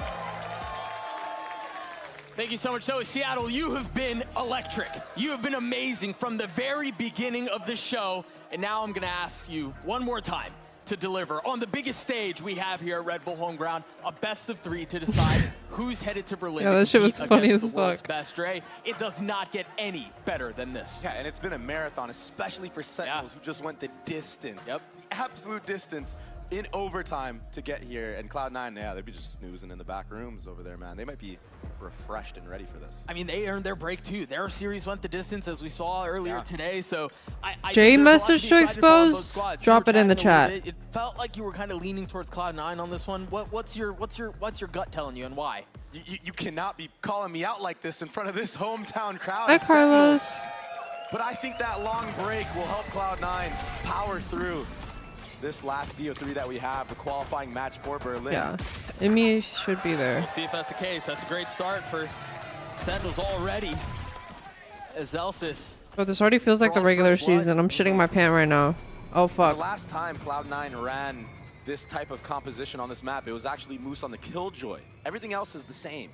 Thank you so much. So, Seattle, you have been electric. You have been amazing from the very beginning of the show. And now I'm going to ask you one more time to deliver on the biggest stage we have here at Red Bull Homeground, a best of 3 to decide who's headed to Berlin. Yeah, that shit was funny as the world's fuck. best Dre. It does not get any better than this. Yeah, and it's been a marathon, especially for Sentinels who just went the distance. Yep. The absolute distance in overtime to get here. And Cloud9, yeah, they'd be just snoozing in the back rooms over there, man. They might be refreshed and ready for this. I mean, they earned their break too. Their series went the distance, as we saw earlier today. So, Jay there's a lot message be to excited for all of those expose. squads. Drop You were it in the chatting a little chat. bit. It felt like you were kind of leaning towards Cloud9 on this one. What's your gut telling you, and why? You cannot be calling me out like this in front of this hometown crowd. Hi, of Sentinels. Carlos. But I think that long break will help Cloud9 power through this last BO3 that we have, the qualifying match for Berlin. Yeah, Imi should be there. We'll see if that's the case. That's a great start for Sentinels already. As Zelsis. But this already feels like the regular season. I'm shitting my pant right now. Oh, fuck. The last time Cloud9 ran this type of composition on this map, it was actually Moose on the Killjoy. Everything else is the same.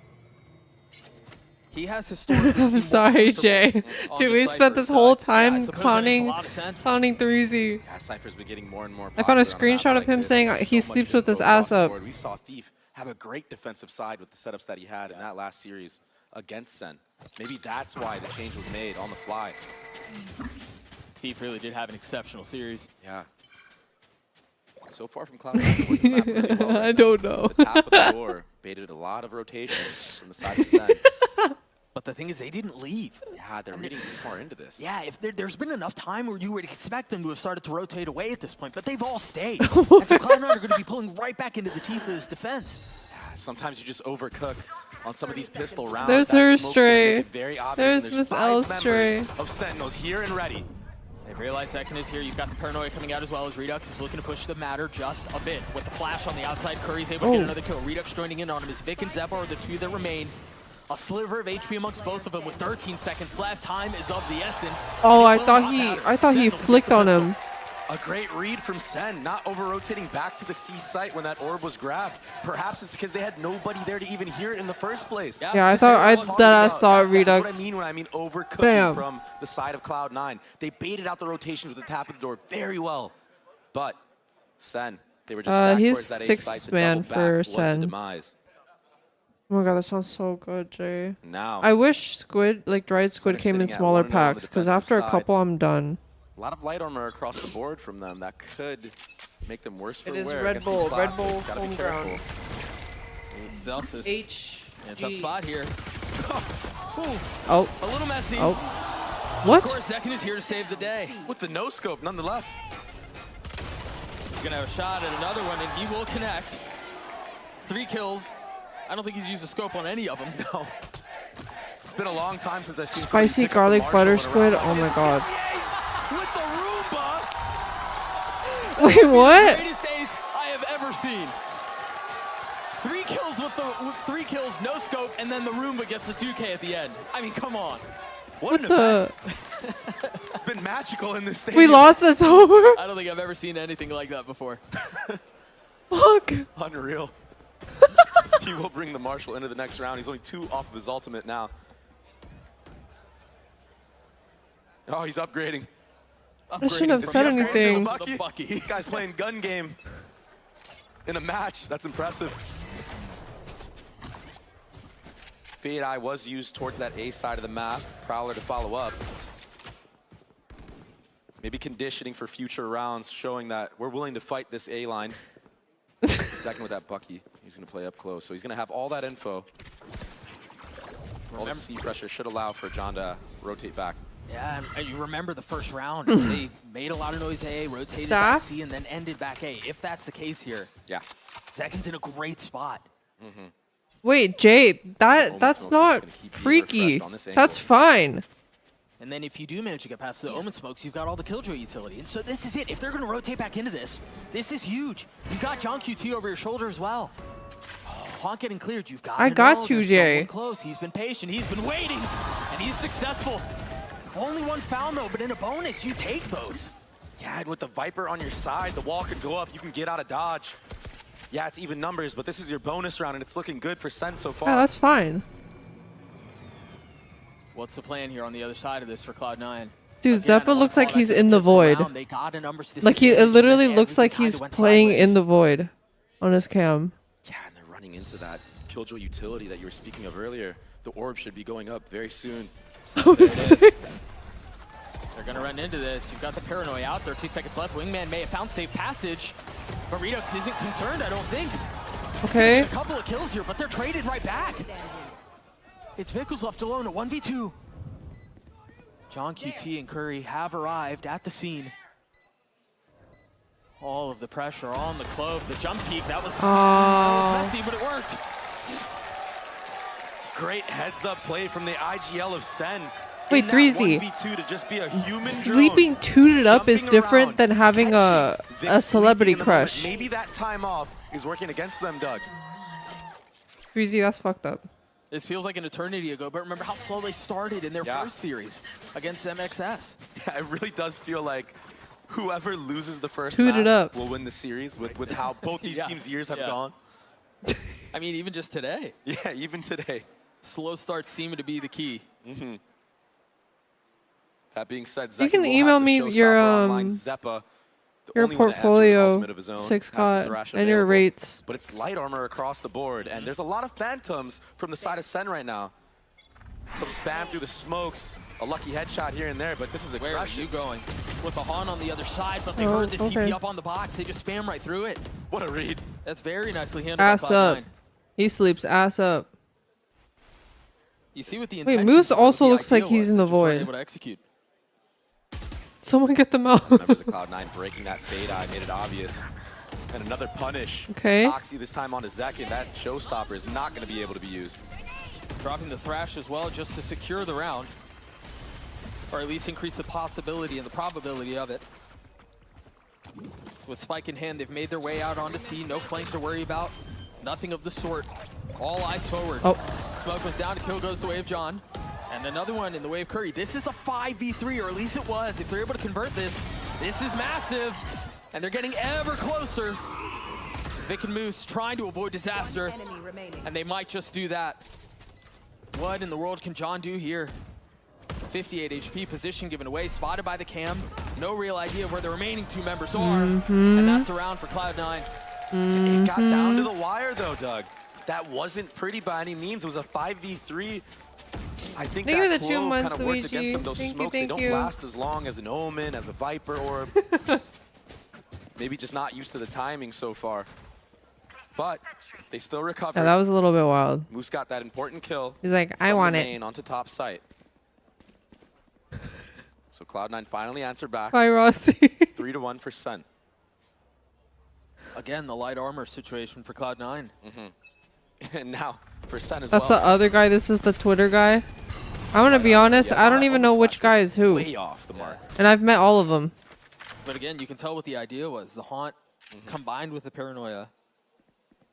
He has historically I'm sorry, Jay. Dude, we spent this whole time clowning Threezy. Yeah, Cypher's been getting more and more I found a popular on screenshot map of him this. saying There's he so much sleeps with his info across ass the up. board. We saw Thief have a great defensive side with the setups that he had in that last series against Sen. Maybe that's why the change was made on the fly. Thief really did have an exceptional series. Yeah. So far from Cloud9, really well I don't know. The tap of the door baited a lot of rotations from the side of Sen. But the thing is, they didn't leave. Yeah, they're reading too far into this. Yeah, if there's been enough time where you would expect them to have started to rotate away at this point, but they've all stayed. And so Cloud9 are going to be pulling right back into the teeth of his defense. Yeah, sometimes you just overcook on some of these pistol rounds. There's That her smoke's gonna make stray. it very obvious, There's and Miss 5 L's members stray. of Sentinels here and ready. They've realized Second is here. You've got the paranoia coming out as well as Redux is looking to push the matter just a bit. With the flash on the outside, Curry's able to get another kill. Redux joining in on him as Vic and Zeppo are the 2 that remain. A sliver of HP amongst both of them with 13 seconds left. Time is of the essence. Oh, I thought he flicked on him. A great read from Sen, not over-rotating back to the C site when that orb was grabbed. Perhaps it's because they had nobody there to even hear it in the first place. Yeah, I thought That's Redux. what I mean when I mean overcooking Bam. from the side of Cloud9. They baited out the rotations with the tap of the door very well. But Sen, they were just stacked he's towards that A sixth site. The man double back for was the Sen. demise. Oh my god, that sounds so good, Jay. Now, I wish squid, like dried squid, Sen are came in sitting at smaller 1-0 on the packs, because defensive after a side. couple, I'm done. A lot of light armor across the board from them. That could make them worse for It is wear Red against Bull, these Red classics. Bull, Gotta be Homeground. careful. Zelsis. H. Yeah, tough spot here. Oh. A little messy. Oh. Of What? course, Zekin is here to save the day. With the no scope, nonetheless. He's gonna have a shot at another one, and he will connect. 3 kills. I don't think he's used a scope on any of them. No. It's been a long time since I've seen Spicy somebody pick up the garlic Marshall butter in a squid. round. Oh my god. With the Roomba. Wait, what? Greatest ace I have ever seen. 3 kills with 3 kills, no scope, and then the Roomba gets a 2K at the end. I mean, come on. What the? It's been magical in this stage. We lost this over? I don't think I've ever seen anything like that before. Fuck. Unreal. He will bring the Marshall into the next round. He's only 2 off of his ultimate now. Oh, he's upgrading. I shouldn't have said anything. This guy's playing gun game in a match. That's impressive. Fade Eye was used towards that A side of the map. Prowler to follow up. Maybe conditioning for future rounds, showing that we're willing to fight this A line. Second with that Bucky. He's going to play up close. So he's going to have all that info. All the C pressure should allow for John to rotate back. Yeah, and you remember the first round. They made a lot of noise A, rotated back C, and then ended back A. If that's the case here, yeah, Zekin's in a great spot. Wait, Jay, that's not freaky. That's fine. And then if you do manage to get past the Omen smokes, you've got all the Killjoy utility. And so this is it. If they're going to rotate back into this, this is huge. You've got John QT over your shoulder as well. Honk getting cleared. You've got I got you, There's Jay. someone close. He's been patient. He's been waiting. And he's successful. Only 1 foul, though, but in a bonus, you take those. Yeah, and with the Viper on your side, the wall could go up. You can get out of dodge. Yeah, it's even numbers, but this is your bonus round, and it's looking good for Sen so far. Yeah, that's fine. What's the plan here on the other side of this for Cloud9? Dude, Zeppa looks like he's in the void. Like it literally looks like he's playing in the void on his cam. Yeah, and they're running into that Killjoy utility that you were speaking of earlier. The orb should be going up very soon. Oh, 6. They're going to run into this. You've got the Paranoia out there. 2 seconds left. Wingman may have found safe passage, but Redux isn't concerned, I don't think. Okay. A couple of kills here, but they're traded right back. It's Vic who's left alone at 1v2. John QT and Curry have arrived at the scene. All of the pressure on the Clove. The jump peek, that was messy, but it worked. Great heads-up play from the IGL of Sen. Wait, 3Z. 1v2 to just be a human Sleeping tooted up is different than having a celebrity crush. Maybe that time off is working against them, Doug. 3Z, that's fucked up. This feels like an eternity ago, but remember how slow they started in their first series against MXS. Yeah, it really does feel like whoever loses the first Tooted map up. will win the series with how both these teams' years have gone. I mean, even just today. Yeah, even today. Slow starts seeming to be the key. That being said, You Zekin can will email have the me showstopper your online. Zeppa, the your only one that has an portfolio, ultimate of his own, 6 has the cot, thrash and your available. rates. But it's light armor across the board, and there's a lot of phantoms from the side of Sen right now. Some spam through the smokes, a lucky headshot here and there, but this is Where are aggression. you going? With the Han on the other side, but they Oh, heard the okay. TP up on the box. They just spam right through it. What a read. That's very nicely handled Ass by up. Cloud9. He sleeps ass up. You see what the Wait, intention Moose of also the looks like idea he's was, in they the just weren't void. able to execute. Someone get them out. Members of Cloud9 breaking that fade eye made it obvious. And another punish. Okay. Oxy this time onto Zekin. That showstopper is not going to be able to be used. Dropping the thrash as well just to secure the round. Or at least increase the possibility and the probability of it. With Spike in hand, they've made their way out onto C. No flank to worry about. Nothing of the sort. All eyes forward. Oh. Smoke was down. Kill goes the way of John. And another one in the way of Curry. This is a 5v3, or at least it was. If they're able to convert this, This is massive, and they're getting ever closer. Vic and Moose trying to avoid disaster, Enemy remaining. and they might just do that. What in the world can John do here? 58 HP, position given away, spotted by the cam. No real idea of where the remaining 2 members are, and that's a round for Cloud9. It got down to the wire, though, Doug. That wasn't pretty by any means. It was a 5v3. I think Thank you for that the 2 glow months, kind of worked Luigi. against them. Those Thank you, smokes, they thank don't you. last as long as an Omen, as a Viper Orb. Maybe just not used to the timing so far. But they still recovered. Yeah, that was a little bit wild. Moose got that important kill. He's like, I from want the it. main onto top site. So Cloud9 finally answered back. Bye, Rossi. 3-1 for Sun. Again, the light armor situation for Cloud9. And now for Sun as That's well. the other guy. This is the Twitter guy. I'm gonna be honest. Yes, I don't that even know Omen which flash guy was is who. Way off the mark. And I've met all of them. But again, you can tell what the idea was. The haunt combined with the paranoia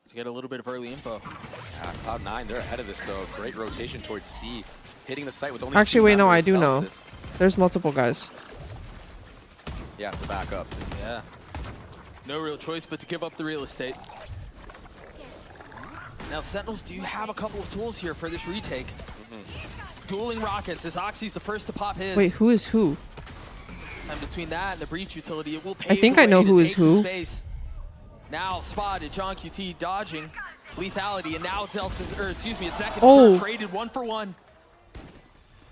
to get a little bit of early info. Yeah, Cloud9, they're ahead of this though. Great rotation towards C. Hitting the site with only Actually, 2 wait, no, I members. do know. Celsius. There's multiple guys. He has to back up. Yeah. No real choice but to give up the real estate. Now, Sentinels do have a couple of tools here for this retake. Dueling rockets, as Oxy's the first to pop his. Wait, who is who? And between that and the breach utility, it will pave I think the I know way to who is take the who. Space. Now spotted, John QT dodging lethality, and now it's it's Zek and Oh. Sir traded 1-for-1.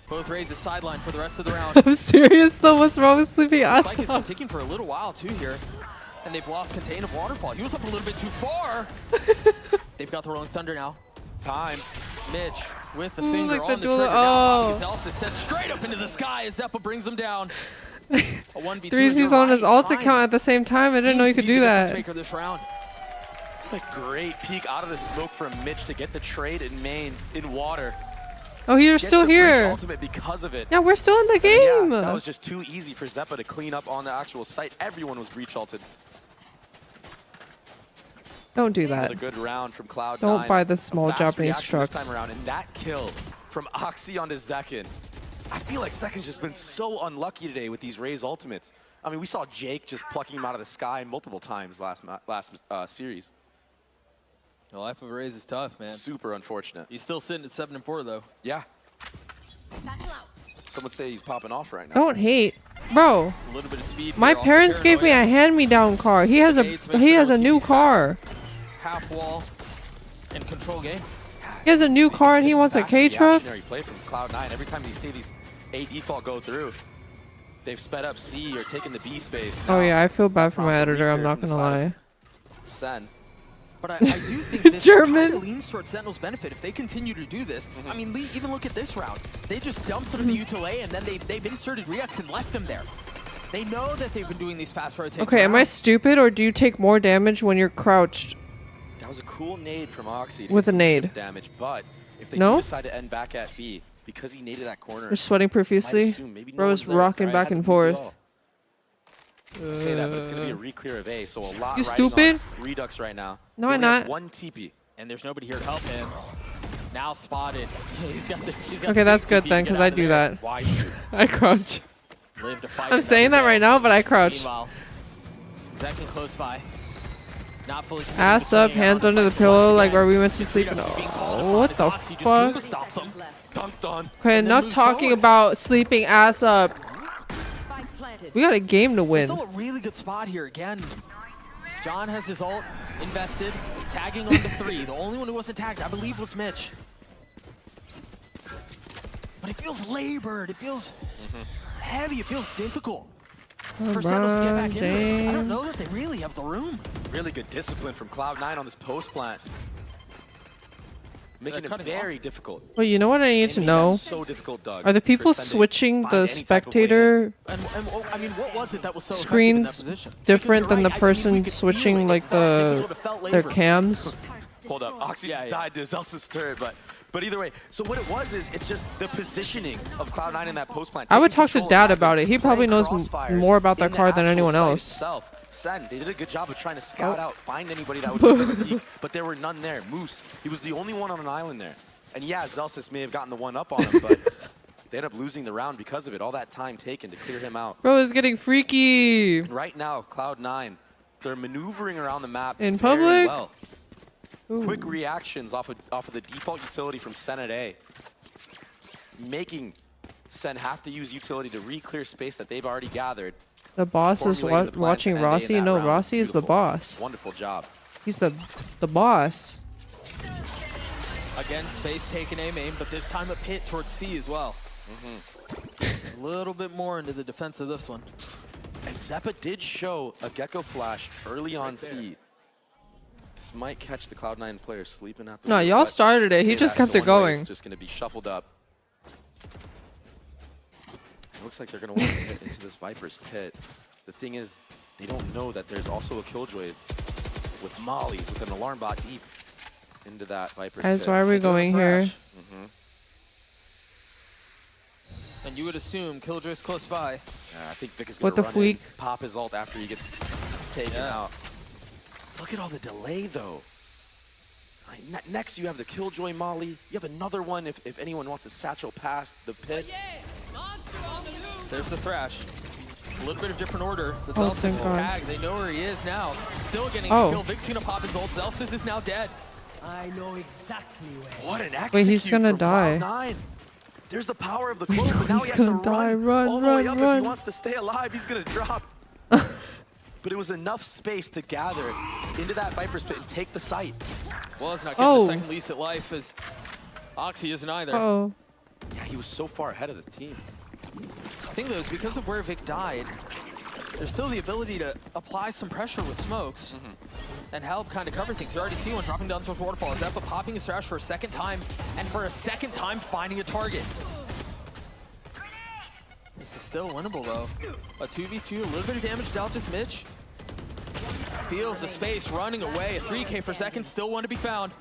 Both raise a sideline for the rest of the round. I'm serious though. What's wrong with Sleepy Spike has been Asa? ticking for a little while too here, and they've lost contain of Waterfall. He was up a little bit too far. They've got the Rolling Thunder now. Time. Mitch with the Ooh, finger like the on the duel- trigger. oh. Now Elsa sent straight up into the sky as Zeppa brings him down. A 1v2. 3C's on his ult account at the same time. I didn't know you could do that. Maker this round. A great peek out of the smoke from Mitch to get the trade in main in water. Oh, you're Gets still the breach here. ultimate because of it. Yeah, we're still in the And game. yeah, that was just too easy for Zeppa to clean up on the actual site. Everyone was breach ulted. Don't do that. A good round from Cloud9. Don't buy the A small fast Japanese reaction this trucks. time around, and that kill from Oxy onto Zekin. I feel like Zekin's just been so unlucky today with these Raze ultimates. I mean, we saw Jake just plucking him out of the sky multiple times last series. The life of a Raze is tough, man. Super unfortunate. He's still sitting at 7-4 though. Yeah. Some would say he's popping off right now. Don't hate, bro. A little bit of speed. My here off the parents gave me a paranoia. hand-me-down car. He has a new car. Half wall and control game. He has a new car and he wants a K truck. Reactionary play from Cloud9. Every time you see these A default go through, they've sped up C or taken the B space. Oh now. yeah, I feel bad for my Cross a editor. I'm reclear not from the gonna side lie. of Sen. But I do think this German. kind of leans towards Sentinel's benefit if they continue to do this. I mean, even look at this round. They just dumped him in the util A, and then they've inserted Reax and left him there. They know that they've been doing these fast rotations. Okay, am I stupid or do you take more damage when you're crouched? That was a cool nade from Oxy. to With get a some nade. chip damage, but if they No? do decide to end back at B, because he naded that corner. You're sweating profusely. Bro's rocking back and forth. Say that, but it's going to be a re-clear of A, so a lot You riding stupid? on Redux right now. No, He I'm only has not. one TP. And there's nobody here to help him. Now spotted. He's got the Okay, that's big good TP then, to because get I out of do there. that. Wise. I crouch. Live to fight I'm saying that another right day. now, but I crouch. Meanwhile, Zekin close by. Not fully committed Ass to up, playing out hands on under the fight pillow, once like again. are we meant to Just sleep? Redux is being called No, upon what as the Oxy just fuck? Google stops him. Dun dun. Okay, And then enough moves talking forward. about sleeping ass up. Spike planted. We got a game to win. Still a really good spot here again. John has his ult invested, tagging on the 3. The only one who wasn't tagged, I believe, was Mitch. But it feels labored. It feels heavy. It feels difficult for Sentinels to get back into this. I don't know that they really have the room. Really good discipline from Cloud9 on this post plant. Making it cutting very losses. difficult. Well, you know what I need They to made that know? so difficult, Doug, Are the for people Sen to switching find the any type of way in. spectator And I mean, what was it that was so effective in that screens position? different Because than you're the right, I believe we person could feel switching it. like It felt difficult. It felt their labored. cams? Hold up, Oxy Yeah, just yeah. died to Zelsa's turret, but either way. So what it was is it's just the positioning of Cloud9 in that post plant. I would taking talk to control Dad of about it. He playing probably knows crossfires more about that in the card than actual anyone site else. itself. Sen, they did a good job of trying to scout Oh. out, find anybody that would take the peek, but there were none there. Moose, he was the only one on an island there. And yeah, Zelsis may have gotten the one up on him, but They end up losing the round because of it. All that time taken to clear him out. Bro is getting freaky. And right now, Cloud9, they're maneuvering around the map In very public? well. Ooh. Quick reactions off of the default utility from Sen at A, making Sen have to use utility to re-clear space that they've already gathered. The boss is Formulating the plan watching to end A in Rossi. that No, round Rossi was is the beautiful. boss. Wonderful job. He's the boss. Again, space taking A main, but this time a pit towards C as well. A little bit more into the defense of this one. And Zeppa did show a Gecko Flash early on C. This might catch the Cloud9 players sleeping at the No, wheel, y'all but started it. He say just that kept it the one way is going. just going to be shuffled up. It looks like they're going to want to hit into this Viper's pit. The thing is, they don't know that there's also a Killjoy with mollies, with an alarm bot deep into that Viper's Guys, pit. why are we going here? And you would assume Killjoy's close by. Yeah, I think Vic is What going the to run in, freak? pop his ult after he gets taken out. Look at all the delay, though. Next, you have the Killjoy Molly. You have another one if anyone wants to satchel past the pit. There's the Thrash. A little bit of different order. The Oh, Zelsis thank is God. tagged. They know where he is now. Still getting Oh. the kill. Vic's gonna pop his ult. Zelsis is now dead. I know exactly where. What an execute Wait, he's gonna from die. Cloud9. There's the power of the close, but now He's he has to gonna die. run all the way up. If Run. he wants to stay alive, he's gonna drop. But it was enough space to gather into that Viper's pit and take the site. Well, it's not getting Oh. a second lease at life as Oxy isn't either. Oh. Yeah, he was so far ahead of his team. I think, though, it's because of where Vic died. There's still the ability to apply some pressure with smokes and help kind of cover things. You already see one dropping down towards Waterfall. Zeppa popping his Thrash for a second time, and for a second time finding a target. This is still winnable, though. A 2v2, a little bit of damage dealt to Mitch. Feels the space running away. A 3K per second, still one to be found.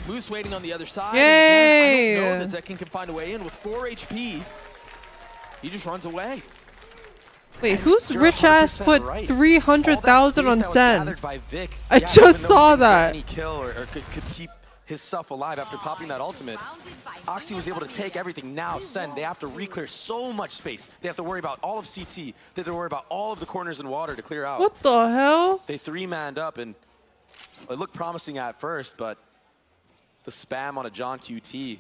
Moose waiting on the other side. And Yay! again, I don't know that Zekin can find a way in with 4 HP. He just runs away. Wait, And whose you're rich ass 100% put right. 300,000 All on that space that was Sen? gathered by Vic, I yeah, just even though saw he didn't get that. Any kill or could keep himself alive after popping that ultimate. Oxy was able to take everything. Now Sen, they have to re-clear so much space. They have to worry about all of CT. They have to worry about all of the corners and water to clear out. What the hell? They 3-manned up, and it looked promising at first, but the spam on a John QT,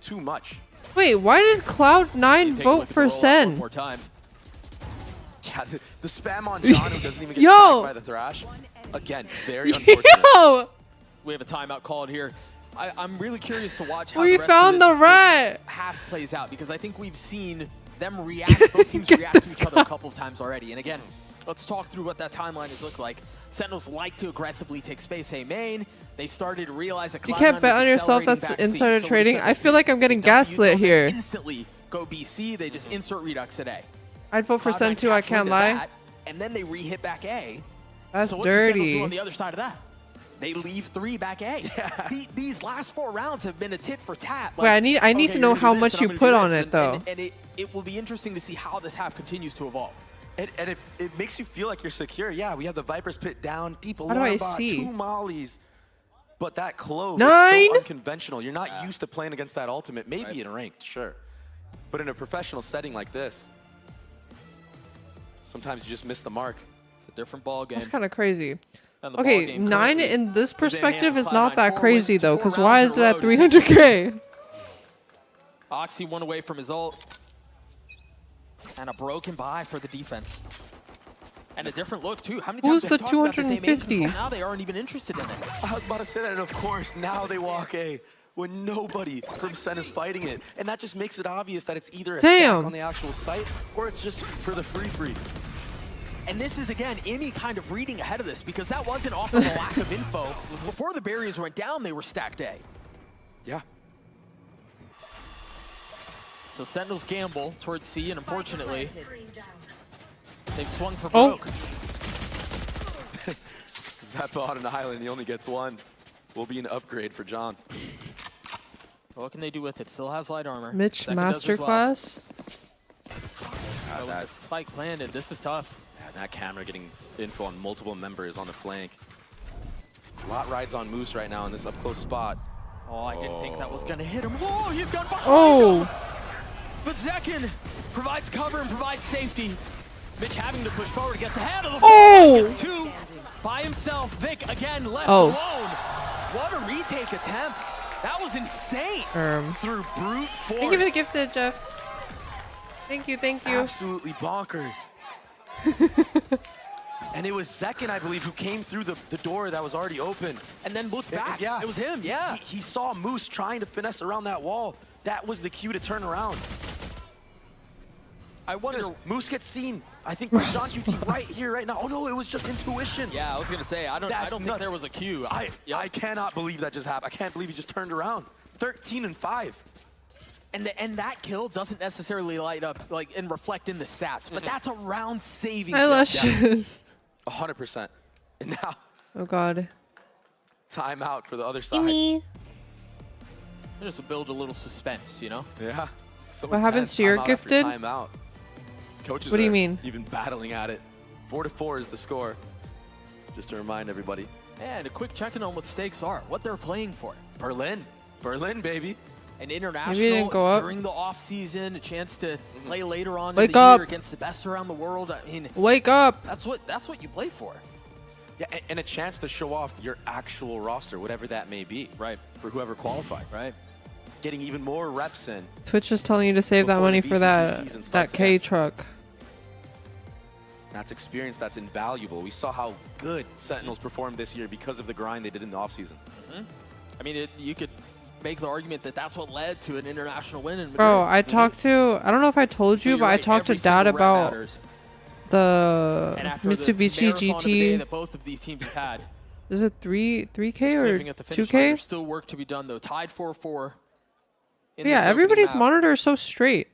too much. Wait, why did Cloud9 Take a look vote at the for roll Sen? one more time. Yeah, the spam on John who doesn't even get Yo! tagged by the Thrash. Again, very unfortunate. Yo! We have a timeout called here. I'm really curious to watch how We the rest found of the this rat! half plays out, because I think we've seen them react, both teams Get react to this each other a couple of times already. And again, let's talk through what that timeline has looked like. Sentinels like to aggressively take space A main. They started to realize that You Cloud9 can't bet was on yourself. accelerating That's back C. insider So what trading. does I that feel do? like I'm getting They dump gaslit Utah, they here. Instantly go BC. They just insert Redux at A. I'd vote for Cloud9 Sen too, I catch can't wind of lie. that, and then they re-hit back A. That's So what does Sentinels dirty. do on the other side of that? They leave 3 back A. These last 4 rounds have been a tit for tat. Wait, I need okay, to you're know gonna how do much this, you and I'm put gonna on do it this, though. And it will be interesting to see how this half continues to evolve. And it makes you feel like you're secure. Yeah, we have the Viper's pit down, deep How do I alarm bot, see? 2 mollies. But that clove 9? is so unconventional. You're not used to playing against that ultimate. Maybe in ranked, sure. But in a professional setting like this, sometimes you just miss the mark. It's a different ball game. That's kind of crazy. And the Okay, ballgame 9 currently in this is in the hands perspective of is not Cloud9. that 4 crazy wins, though, 4 because rounds why in is a it row at to take 300k? Oxy 1 away from his ult. And a broken buy for the defense. And a different look, too. How many times Who's have the we talked about this aim 250? control? Now they aren't even interested in it. I was about to say that, and of course, now they walk A when nobody from Sen is fighting it. And that just makes it obvious that it's either a stack Damn. on the actual site or it's just for the free. And this is, again, Imi kind of reading ahead of this, because that wasn't off of a lack of info. Before the barriers went down, they were stacked A. Yeah. So Sentinels gamble towards C, and unfortunately, they've swung for Oh. broke. Zeppa on an island, he only gets 1. Will be an upgrade for John. What can they do with it? Still has light armor. Mitch Second does as well. masterclass. But with the spike planted, this is tough. Yeah, that camera getting info on multiple members on the flank. A lot rides on Moose right now in this up close spot. Oh, I didn't think that was going to hit him. Oh, he's gone behind Oh, him. but Zekin provides cover and provides safety. Mitch having to push forward, gets ahead of the Oh! gets 2 by himself. Vic again left Oh. alone. What a retake attempt. That was insane. Through brute force. Thank you for the gifted, Jeff. Thank you, thank you. Absolutely bonkers. And it was Zekin, I believe, who came through the door that was already open. And then looked back. Yeah. It was him, yeah. He saw Moose trying to finesse around that wall. That was the cue to turn around. I wonder. Moose gets seen, I think, by John QT right here, right now. Oh no, it was just intuition. Yeah, I was gonna say, I don't think there was a cue. I cannot believe that just happened. I can't believe he just turned around. 13 and 5. And that kill doesn't necessarily light up and reflect in the stats, but that's a round saving kill. Eyelashes. 100%. And now, Oh god. timeout for the other side. Gimme. Just to build a little suspense, you know? Yeah. So What happens intense, to your timeout after gifted? Timeout. Coaches What do you are mean? even battling at it. 4-4 is the score. Just to remind everybody. And a quick check-in on what stakes are, what they're playing for. Berlin. Berlin, baby. An international didn't go up. during the off-season, a chance to play later on Wake in the up. year against the best around the world. I mean, Wake up. that's what you play for. Yeah, and a chance to show off your actual roster, whatever that may be. Right. For whoever qualifies. Right. Getting even more reps in. Twitch is telling you to save that Before money the for VCT that season starts K again. truck. That's experience that's invaluable. We saw how good Sentinels performed this year because of the grind they did in the offseason. I mean, you could make the argument that that's what led to an international win in Madrid. Bro, I talked to, I don't know if I told So you, you're but I right, talked to every Dad single rep about matters. the And after Mitsubishi the marathon of the day GT. that both of these teams have had, Is it 3K or sniffing at the finish line, 2K? there's still work to be done though. Tied 4-4. in Yeah, this opening everybody's map. monitor is so straight.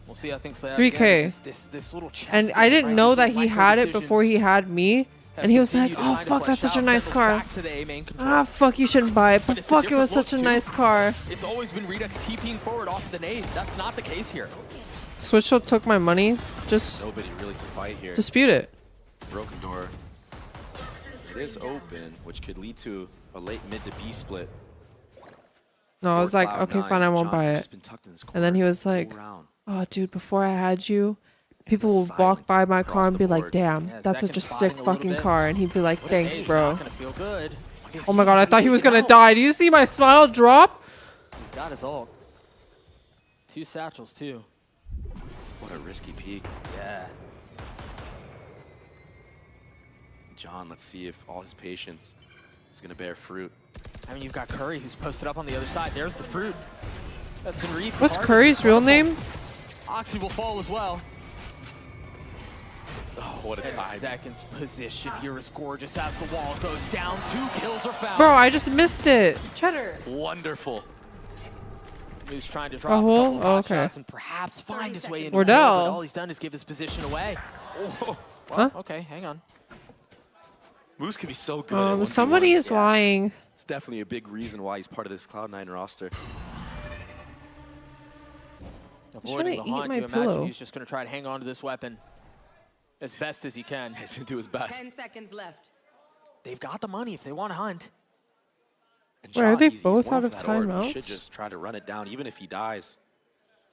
We'll see how things play out. 3K. Again, this little chess And game, I didn't right? know These that little he micro had it decisions before he had me. have And he was like, continued to oh kind of fuck, that's flesh such a out. nice Sentinels car. back to the A main control. Ah, fuck, you shouldn't buy it. But But it's a fuck, it was different such a look, nice too. car. It's always been Redux TPing forward off the nade. That's not the case here. Switchel took my money. Just Nobody really to fight here. dispute it. Broken door. It is open, which could lead to a late mid to B split. No, I was For like, Cloud9. okay, fine, I won't John buy has it. just been tucked in this And then corner he was the whole like, round. oh, dude, before I had you, people would walk by my car and be like, damn, Yeah, that's such a Zekin's sick spotting a little fucking bit. car. And he'd be like, thanks, He's bro. not gonna feel good. Oh my god, I thought he was gonna die. Do you see my smile drop? He's got his ult. 2 satchels too. What a risky peek. Yeah. John, let's see if all his patience is going to bear fruit. I mean, you've got Curry who's posted up on the other side. There's the fruit. That's been reaped. What's Harvest Curry's is real wonderful. name? Oxy will fall as well. Oh, what a And time. Zekin's position here is gorgeous as the wall goes down. 2 kills are found. Bro, I just missed it. Cheddar. Wonderful. Who's trying to drop a hole? couple of Oh, hot okay. shots and perhaps find his way into Wardell. the kill, but all he's done is give his position away. Oh, well, Huh? okay, hang on. Moose could be so good at 1v1s. Somebody is lying. It's definitely a big reason why he's part of this Cloud9 roster. Avoiding to the eat hunt, my you imagine pillow. he's just going to try to hang on to this weapon as best as he can. He's going to do his best. 10 seconds left. They've got the money if they want to hunt. And Wait, are John, they he's both one out of that orb. He timeouts? should just try to run it down, even if he dies.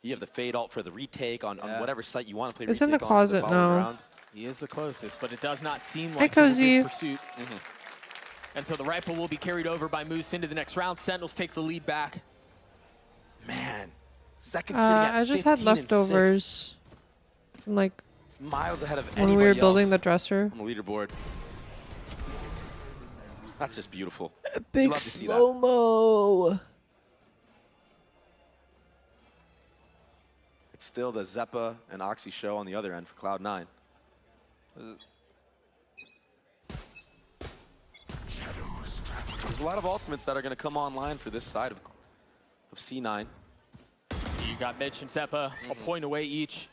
You have the fade ult for the retake on whatever site you want to play It's in retake the on for closet following now. rounds. He is the closest, but it does not seem Hey, like he will Cozy. give pursuit. And so the rifle will be carried over by Moose into the next round. Sentinels take the lead back. Man, second sitting at I just had 15 and 6. leftovers. From, like, Miles ahead of when anybody we were building else the dresser. on the leaderboard. That's just beautiful. You Big love to see that. slow-mo. It's still the Zeppa and Oxy show on the other end for Cloud9. There's a lot of ultimates that are going to come online for this side of C9. You got Mitch and Zeppa, a point away each.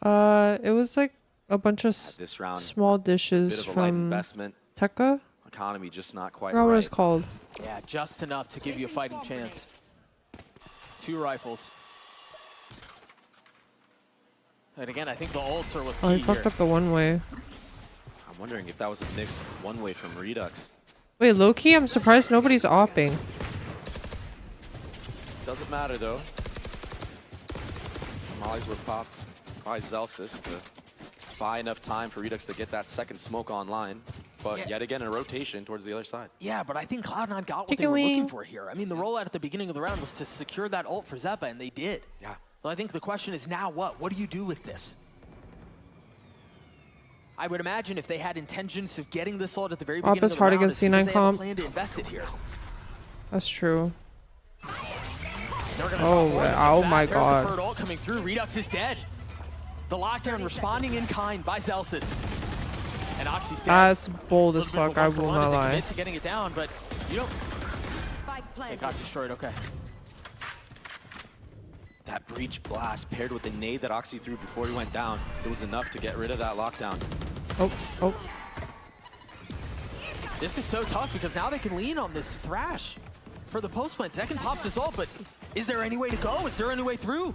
It was like a bunch of This round, small dishes bit of a light from investment. Tekka. Economy just not quite What was right. called? Yeah, just enough to give you a fighting chance. 2 rifles. And again, I think the ults are what's Oh, key he fucked here. up the one way. I'm wondering if that was a mixed one-way from Redux. Wait, low-key, I'm surprised nobody's opping. Doesn't matter though. Mollies were popped by Zelsis to buy enough time for Redux to get that second smoke online. But yet again, a rotation towards the other side. Yeah, but I think Cloud9 got what Chicken they were looking wing. for here. I mean, the rollout at the beginning of the round was to secure that ult for Zeppa, and they did. Yeah. So I think the question is now what? What do you do with this? I would imagine if they had intentions of getting this ult at the very beginning of the hard round, against it's because C9 they have a comp. plan to invest it here. That's true. They're gonna Oh, drop more than oh just my that. God. There's the third ult coming through. Redux is dead. The lockdown responding in kind by Zelsis. And Oxy's dead. That's bold as A little bit fuck, I of a will 1-for-1 not as they lie. commit to getting it down, but you don't. It got destroyed. Okay. That breach blast paired with the nade that Oxy threw before he went down, it was enough to get rid of that lockdown. Oh. This is so tough because now they can lean on this Thrash for the post plant. Second pops his ult, but is there any way to go? Is there any way through?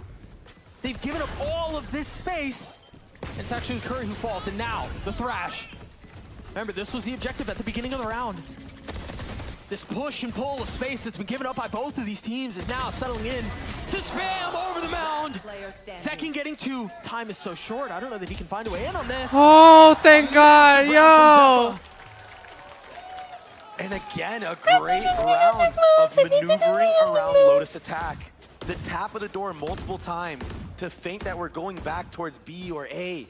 They've given up all of this space. And it's actually Curry who falls, and now the Thrash. Remember, this was the objective at the beginning of the round. This push and pull of space that's been given up by both of these teams is now settling in to spam over the mound. Second getting two. Time is so short. I don't know that he can find a way in on this. Oh, thank God, yo. And again, a great round of maneuvering around Lotus attack. The tap of the door multiple times to feint that we're going back towards B or A.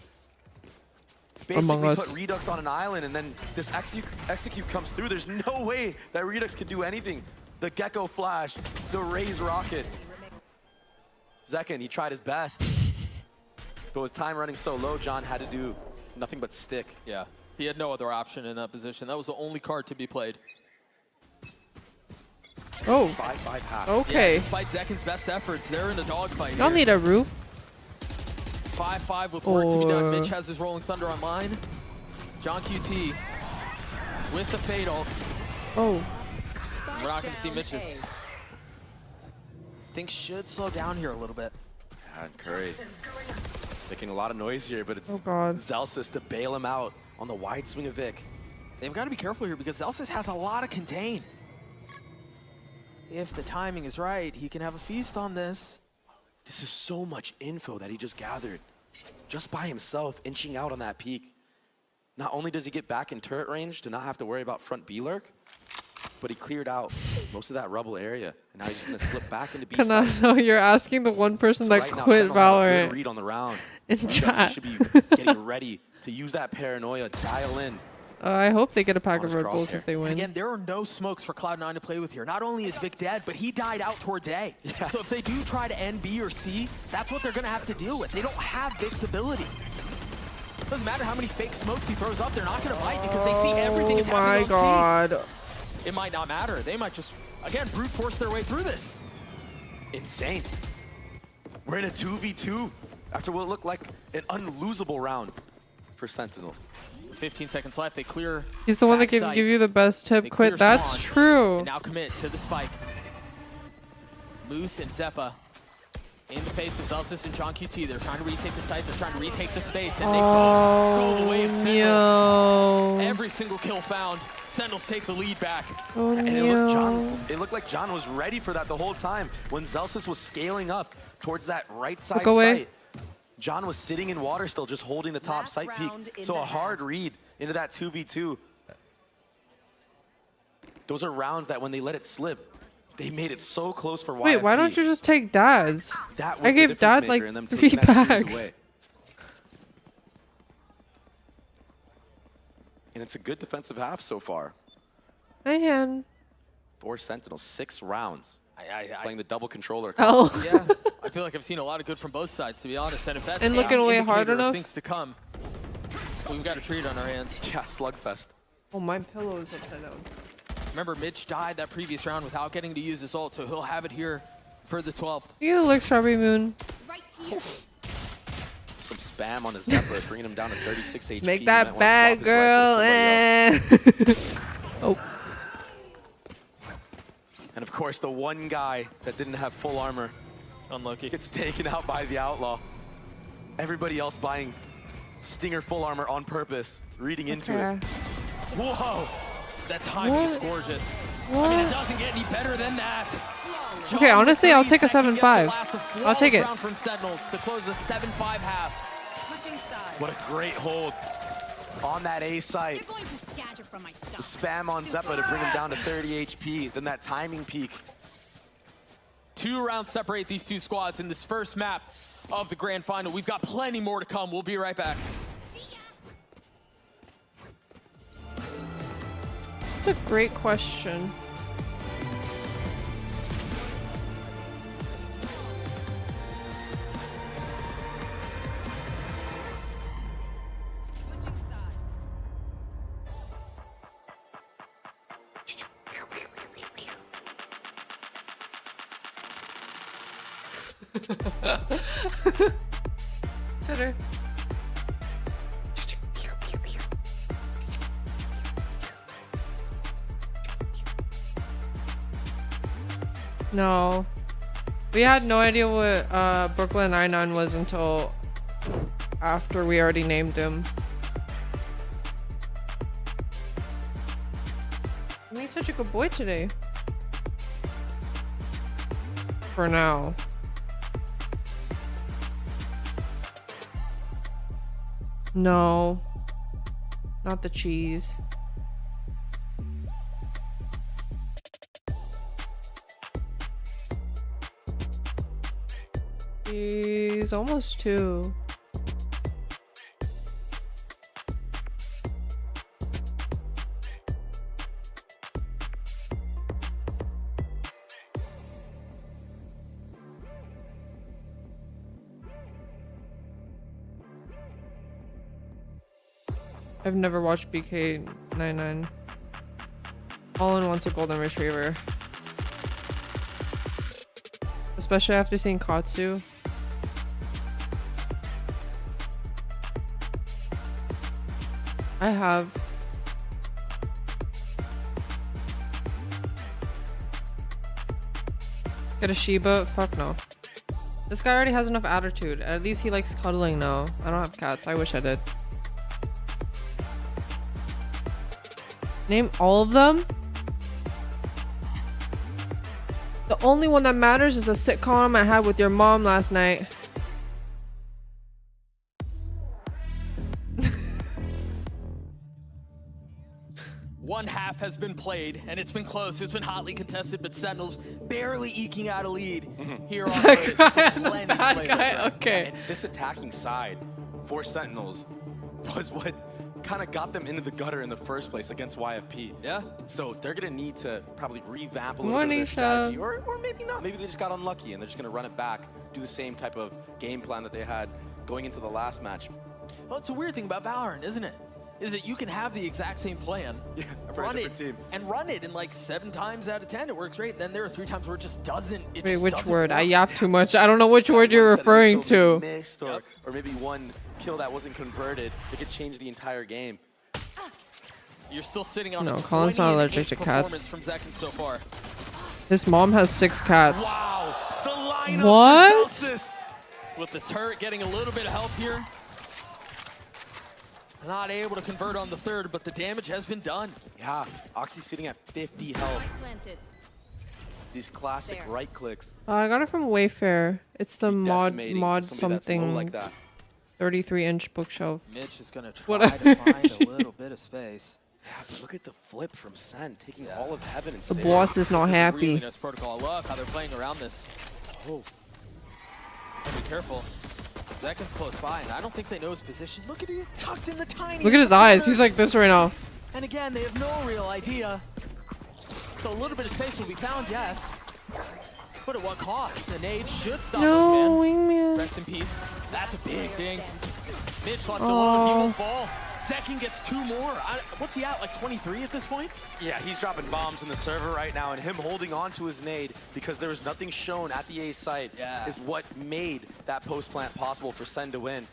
Basically put Redux on an island, and then this execute comes through. There's no way that Redux can do anything. The Gecko Flash, the Raze Rocket. Zekin, he tried his best. But with time running so low, John had to do nothing but stick. Yeah, he had no other option in that position. That was the only card to be played. Oh. 5-5 half. Okay. Yeah, despite Zekin's best efforts, they're in a dogfight. Y'all need a root. 5-5 with work to be done. Mitch has his Rolling Thunder online. John QT with the Fatal. Oh. We're not going to see Mitch's. Things should slow down here a little bit. Yeah, and Curry making a lot of noise here, but it's Zelsis to bail him out on the wide swing of Vic. They've got to be careful here because Zelsis has a lot of contain. If the timing is right, he can have a feast on this. This is so much info that he just gathered. Just by himself, inching out on that peak. Not only does he get back in turret range to not have to worry about front B lurk, but he cleared out most of that rubble area. And now he's just going to slip back into B side. No, you're asking the one person that right now, quit Sentinel's got a good Valorant read on the round. in He chat. should be getting ready to use that paranoia, dial in. I hope they get a pack of Honest Red Bulls crosshair. if they win. Again, there are no smokes for Cloud9 to play with here. Not only is Vic dead, but he died out towards A. Yeah. So if they do try to end B or C, that's what they're going to have to deal with. They don't have Vic's ability. Doesn't matter how many fake smokes he throws up, they're not going to bite because they see everything that's happening on C. Oh my God. It might not matter. They might just, again, brute force their way through this. Insane. We're in a 2v2 after what looked like an unlosable round for Sentinels. 15 seconds left. They clear. He's the one that can backside. give you the best tip. They Quit. clear That's Swan, true. And now commit to the spike. Moose and Zeppa in the face of Zelsis and John QT. They're trying to retake the site. They're trying to retake the space. And they go the way of Sentinels. No. Every single kill found. Sentinels take the lead back. Oh, And no. it looked like John was ready for that the whole time. When Zelsis was scaling up towards that right side Look away. site, John was sitting in water still, just holding the top site peak. So a hard read into that 2v2. Those are rounds that when they let it slip, they made it so close for YFP. Wait, why don't you just take dads? That I was the gave difference dad maker like in them 3 taking that series packs. away. And it's a good defensive half so far. My hand. 4 Sentinels, 6 rounds. Playing the double controller. Oh. Yeah, I feel like I've seen a lot of good from both sides, to be honest. And if that's And an looking away hard indicator of enough. things to come, we've got a treat on our hands. Yeah, slugfest. Oh, my pillow is upside down. Remember, Mitch died that previous round without getting to use his ult, so he'll have it here for the 12th. You look Strawberry Moon. Some spam on his Zephyr, bringing him down to 36 HP. Make He that might wanna bad swap his rifle with girl. somebody else. Oh. And of course, the one guy that didn't have full armor Unlucky. gets taken out by the Outlaw. Everybody else buying Stinger full armor on purpose, reading into it. Whoa! That timing is gorgeous. I mean, it doesn't get any better than that. Okay, honestly, I'll take a 7-5. I'll take it. From Sentinels to close a 7-5 half. What a great hold on that A site. The spam on Zeppa to bring him down to 30 HP. Then that timing peak. 2 rounds separate these two squads in this first map of the grand final. We've got plenty more to come. We'll be right back. That's a great question. Cheddar. No. We had no idea what Brooklyn Nine-Nine was until after we already named him. He's such a good boy today. For now. No. Not the cheese. He's almost 2. I've never watched BK99. All in wants a golden retriever. Especially after seeing Katsu. I have. Get a Shiba? Fuck no. This guy already has enough attitude. At least he likes cuddling now. I don't have cats. I wish I did. Name all of them? The only one that matters is a sitcom I had with your mom last night. One half has been played, and it's been close. It's been hotly contested, but Sentinels barely eking out a lead here on Lotus. That guy, okay. And this attacking side for Sentinels was what kind of got them into the gutter in the first place against YFP. Yeah. So they're going to need to probably revamp a little bit of their strategy. Or maybe not. Maybe they just got unlucky, and they're just going to run it back, do the same type of game plan that they had going into the last match. Well, it's a weird thing about Valorant, isn't it? Is that you can have the exact same plan, run it, and run it, and like 7 times out of 10 it works great. And then there are 3 times where it just doesn't. Wait, which word? I yap too much. I don't know which word you're referring to. Missed or maybe one kill that wasn't converted. It could change the entire game. You're still sitting on no, Colin's not allergic to cats. From Zekin so far. His mom has 6 cats. Wow, the lineup what? for Celsius. With the turret getting a little bit of help here. Not able to convert on the 3rd, but the damage has been done. Yeah, Oxy's sitting at 50 health. These classic right clicks. I got it from Wayfair. It's the mod something like that. 33-inch bookshelf. Mitch is gonna try to find a little bit of space. Yeah, but look at the flip from Sen, taking all of heaven and the boss is not happy. Really nice protocol. I love how they're playing around this. Oh, be careful. Zekin's close by, and I don't think they know his position. Look at he's tucked in the tiny. Look at his eyes. He's like this right now. And again, they have no real idea. So a little bit of space will be found, yes. But at what cost? The nade should stop Wingman. Rest in peace. That's a big ding. Mitch left alone. He will fall. Zekin gets 2 more. What's he at, like 23 at this point? Yeah, he's dropping bombs in the server right now, and him holding on to his nade because there was nothing shown at the A site is what made that post plant possible for Sen to win.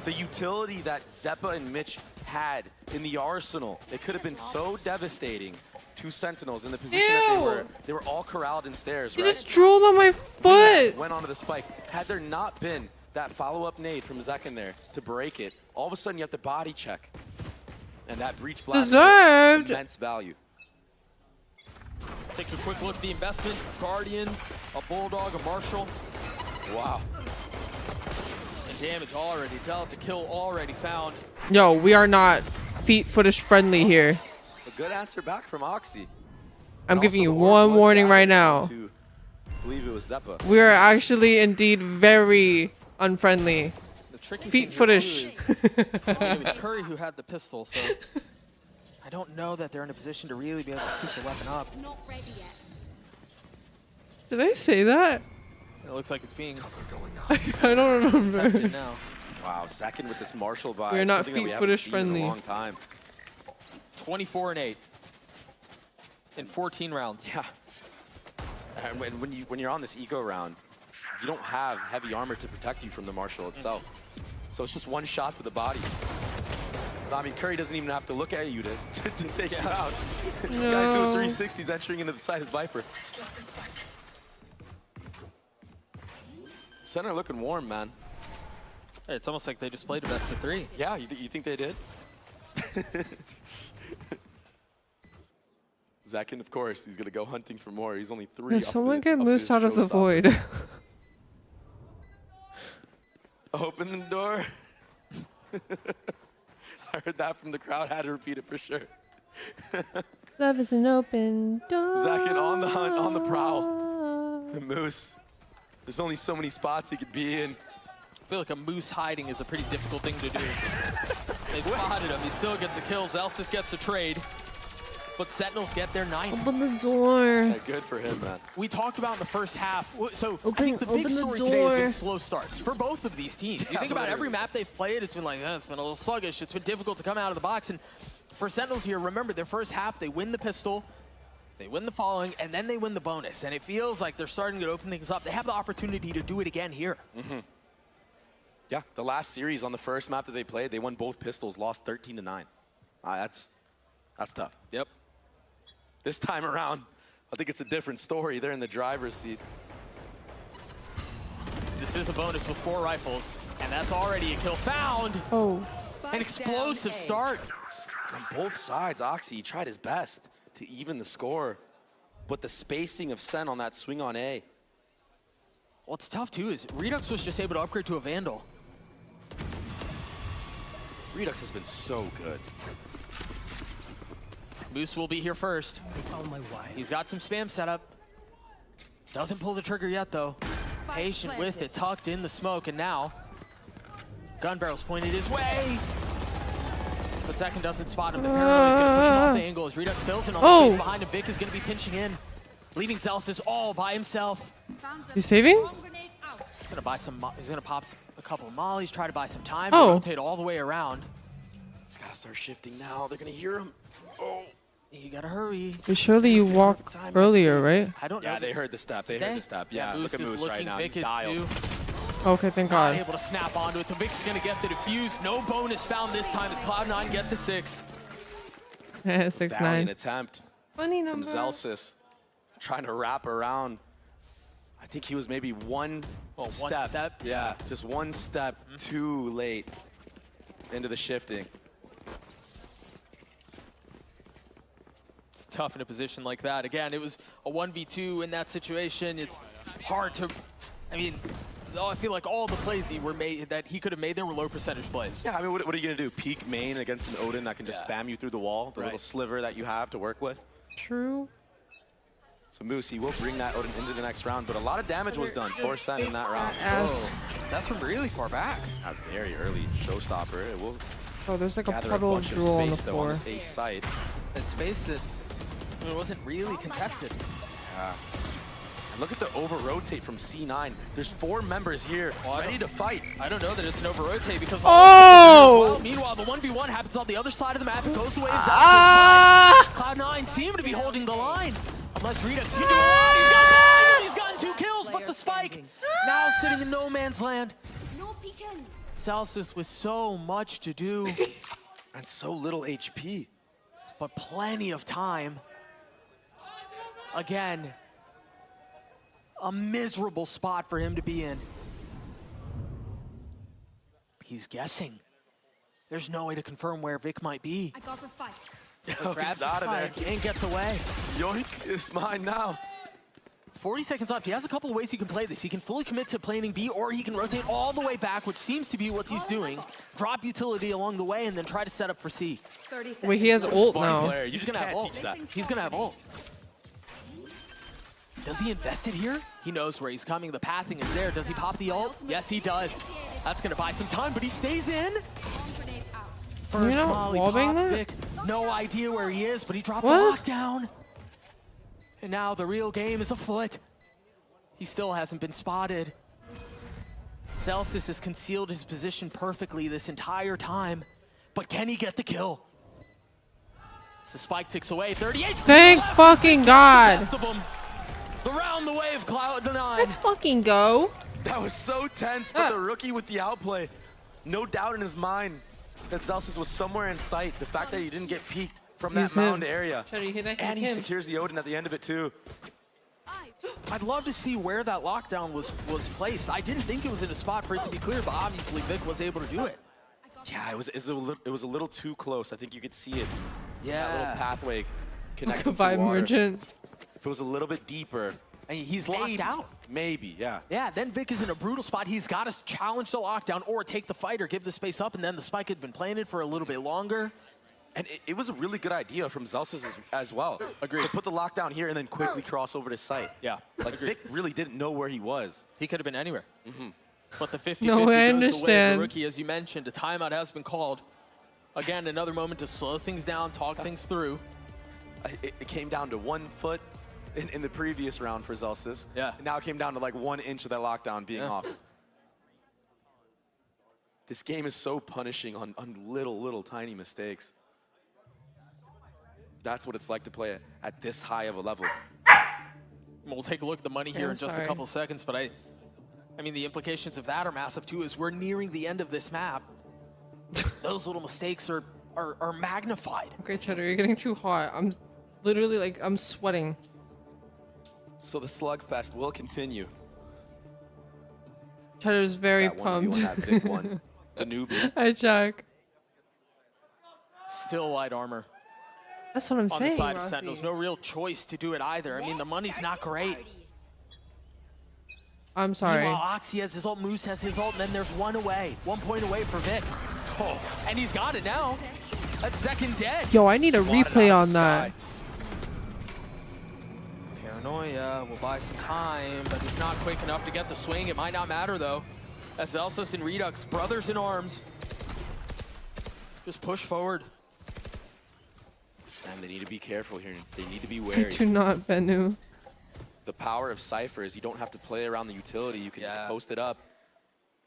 The utility that Zeppa and Mitch had in the arsenal, it could have been so devastating to Sentinels in the position that they were all corralled in stairs, You right? just drooled on my foot. Went onto the spike. Had there not been that follow-up nade from Zekin there to break it, all of a sudden you have to body check. And that breach blast Deserved. immense value. Take a quick look at the investment. Guardians, a Bulldog, a Marshall. Wow. And damage already dealt, the kill already found. Yo, we are not feet footage friendly here. A good answer back from Oxy. I'm And giving also you the orb one was warning right gathered now. onto, I believe it was Zeppa. We are actually indeed very unfriendly. The tricky Feet thing footage. here, too, is, it was Curry who had the pistol, so I don't know that they're in a position to really be able to scoop the weapon up. Not ready yet. Did I say that? It looks like it's being I don't remember. attempted now. Wow, second with this Marshall vibe. We're not something that we feet haven't footage seen friendly. in a long time. 24 and 8 in 14 rounds. Yeah. And when you're on this eco round, you don't have heavy armor to protect you from the Marshall itself. So it's just one shot to the body. I mean, Curry doesn't even have to look at you to take it out. No. Guy's doing 360s entering into the side as Viper. Center looking warm, man. Hey, it's almost like they just played a best of 3. Yeah, you think they did? Zekin, of course, he's going to go hunting for more. He's only 3 Yeah, off someone the- get off Moose his out of the showstopper. void. Open the door. I heard that from the crowd. Had to repeat it for sure. Love is an open door. Zakin on the hunt, on the prowl. The Moose. There's only so many spots he could be in. I feel like a Moose hiding is a pretty difficult thing to do. They spotted him. He still gets the kills. Elsis gets the trade. But Sentinels get their 9th. Open the door. Yeah, good for him, man. We talked about in the first half. So I Open- think the big open the story today has door. been slow starts for both of these teams. You Yeah, think about every literally. map they've played, it's been like, it's been a little sluggish. It's been difficult to come out of the box. And for Sentinels here, remember, their first half, they win the pistol, they win the following, and then they win the bonus. And it feels like they're starting to open things up. They have the opportunity to do it again here. Mm-hmm. Yeah, the last series on the first map that they played, they won both pistols, lost 13-9. That's tough. Yep. This time around, I think it's a different story. They're in the driver's seat. This is a bonus with 4 rifles, and that's already a kill found. Oh. An explosive start. From both sides, Oxy tried his best to even the score, but the spacing of Sen on that swing on A. What's tough, too, is Redux was just able to upgrade to a Vandal. Redux has been so good. Moose will be here first. He's got some spam set up. Doesn't pull the trigger yet, though. Patient with it, tucked in the smoke, and now gun barrel's pointed his way. But Zekin doesn't spot him. The paranoia's gonna push him off the angle as Redux fills in on the space behind him. Vic is gonna be pinching in, leaving Zelsis all by himself. You saving? He's gonna buy some. He's gonna pop a couple of mollies, try to buy some time, Oh. and rotate all the way around. He's gotta start shifting now. They're gonna hear him. Oh. You gotta hurry. But surely you walked earlier, right? I don't know. Yeah, they heard the step. They heard the step. Yeah, look at is Moose right looking, now. Vic He's is dialed. too. Okay, thank Not God. able to snap onto it, so Vic's gonna get the defuse. No bonus found this time as Cloud9 get to 6. 6-9. Valiant attempt Funny from number. Zelsis, trying to wrap around. I think he was maybe one step. Yeah, just one step too late into the shifting. It's tough in a position like that. Again, it was a 1v2 in that situation. It's hard to, I mean, I feel like all the plays that he could have made there were low percentage plays. Yeah, I mean, what are you gonna do? Peek main against an Odin that can just spam you through the wall, the little sliver that you have to work with? True. So Moose, he will bring that Odin into the next round, but a lot of damage was done. 4% in that round. Ass. Whoa. That's from really far back. A very early showstopper. It will Oh, there's like a gather puddle of bunch drool on the space, though, on floor. this ace site. A space that it wasn't really contested. Yeah. And look at the over-rotate from C9. There's 4 members here ready to fight. I don't know that it's an over-rotate because meanwhile, the 1v1 happens on the other side of the map. It goes the way of Cloud9 seem to be holding the line. Unless Redux, he's gotten 2 kills, but the spike now sitting in no man's land. No peeking. Celsius with so much to do. And so little HP. But plenty of time. Again, a miserable spot for him to be in. He's guessing. There's no way to confirm where Vic might be. I got the spike. Grabs He's out of there. and gets away. Yoink is mine now. 40 seconds left. He has a couple of ways he can play this. He can fully commit to planning B, or he can rotate all the way back, which seems to be what he's doing. Drop utility along the way, and then try to set up for C. 30 seconds. Wait, he has ult now. Player, you He's just gonna have can't ult. teach that. He's gonna have ult. Does he invest it here? He knows where he's coming. The pathing is there. Does he pop the ult? Yes, he does. That's gonna buy some time, but he stays in. First You're not molly wallbang pop, that? Vic. No idea where he is, but he dropped What? the lockdown. And now the real game is afoot. He still hasn't been spotted. Celsius has concealed his position perfectly this entire time, but can he get the kill? As the spike ticks away, 38. Thank fucking God. Best of them. The round the way of Cloud9. Let's fucking go. That was so tense, but the rookie with the outplay, no doubt in his mind that Celsius was somewhere in sight. The fact that he didn't get peeked from He's that him. mound area. Try to hit that, And he's he him. secures the Odin at the end of it too. I'd love to see where that lockdown was placed. I didn't think it was in a spot for it to be clear, but obviously Vic was able to do it. Yeah, it was a little too close. I think you could see it. Yeah. That little pathway connected Goodbye, to water. Merchant. If it was a little bit deeper, And he's locked out. maybe, yeah. Yeah, then Vic is in a brutal spot. He's got to challenge the lockdown or take the fight or give the space up, and then the spike had been planted for a little bit longer. And it was a really good idea from Celsius as well. Agreed. To put the lockdown here and then quickly cross over to site. Yeah. Like Vic really didn't know where he was. He could have been anywhere. But the 50-50 No, I goes the way of understand. the rookie. As you mentioned, a timeout has been called. Again, another moment to slow things down, talk things through. It came down to 1 foot in the previous round for Celsius. Yeah. And now it came down to like 1 inch of that lockdown being off. This game is so punishing on little tiny mistakes. That's what it's like to play at this high of a level. We'll take a look at the money here in just a couple seconds, but I mean, the implications of that are massive too, as we're nearing the end of this map. Those little mistakes are magnified. Okay, Cheddar, you're getting too hot. I'm literally like, I'm sweating. So the slugfest will continue. Cheddar's very That 1v1 pumped. that Vic won. The newbie. Hi, Jack. Still light armor. That's what I'm on saying, the side of Rossi. Sentinels. No real choice to do it either. I mean, the money's not great. I'm sorry. Meanwhile, Oxy has his ult, Moose has his ult, and then there's 1 away. 1 point away for Vic. Oh, and he's got it now. That's second dead. Yo, I need a Swatted replay out on of the that. sky. Paranoia will buy some time, but he's not quick enough to get the swing. It might not matter, though. As Celsius and Redux, brothers in arms. Just push forward. And they need to be careful here. They need to be I wary. do not, Bennu. The power of Cypher is you don't have to play around the utility. You can just post it up.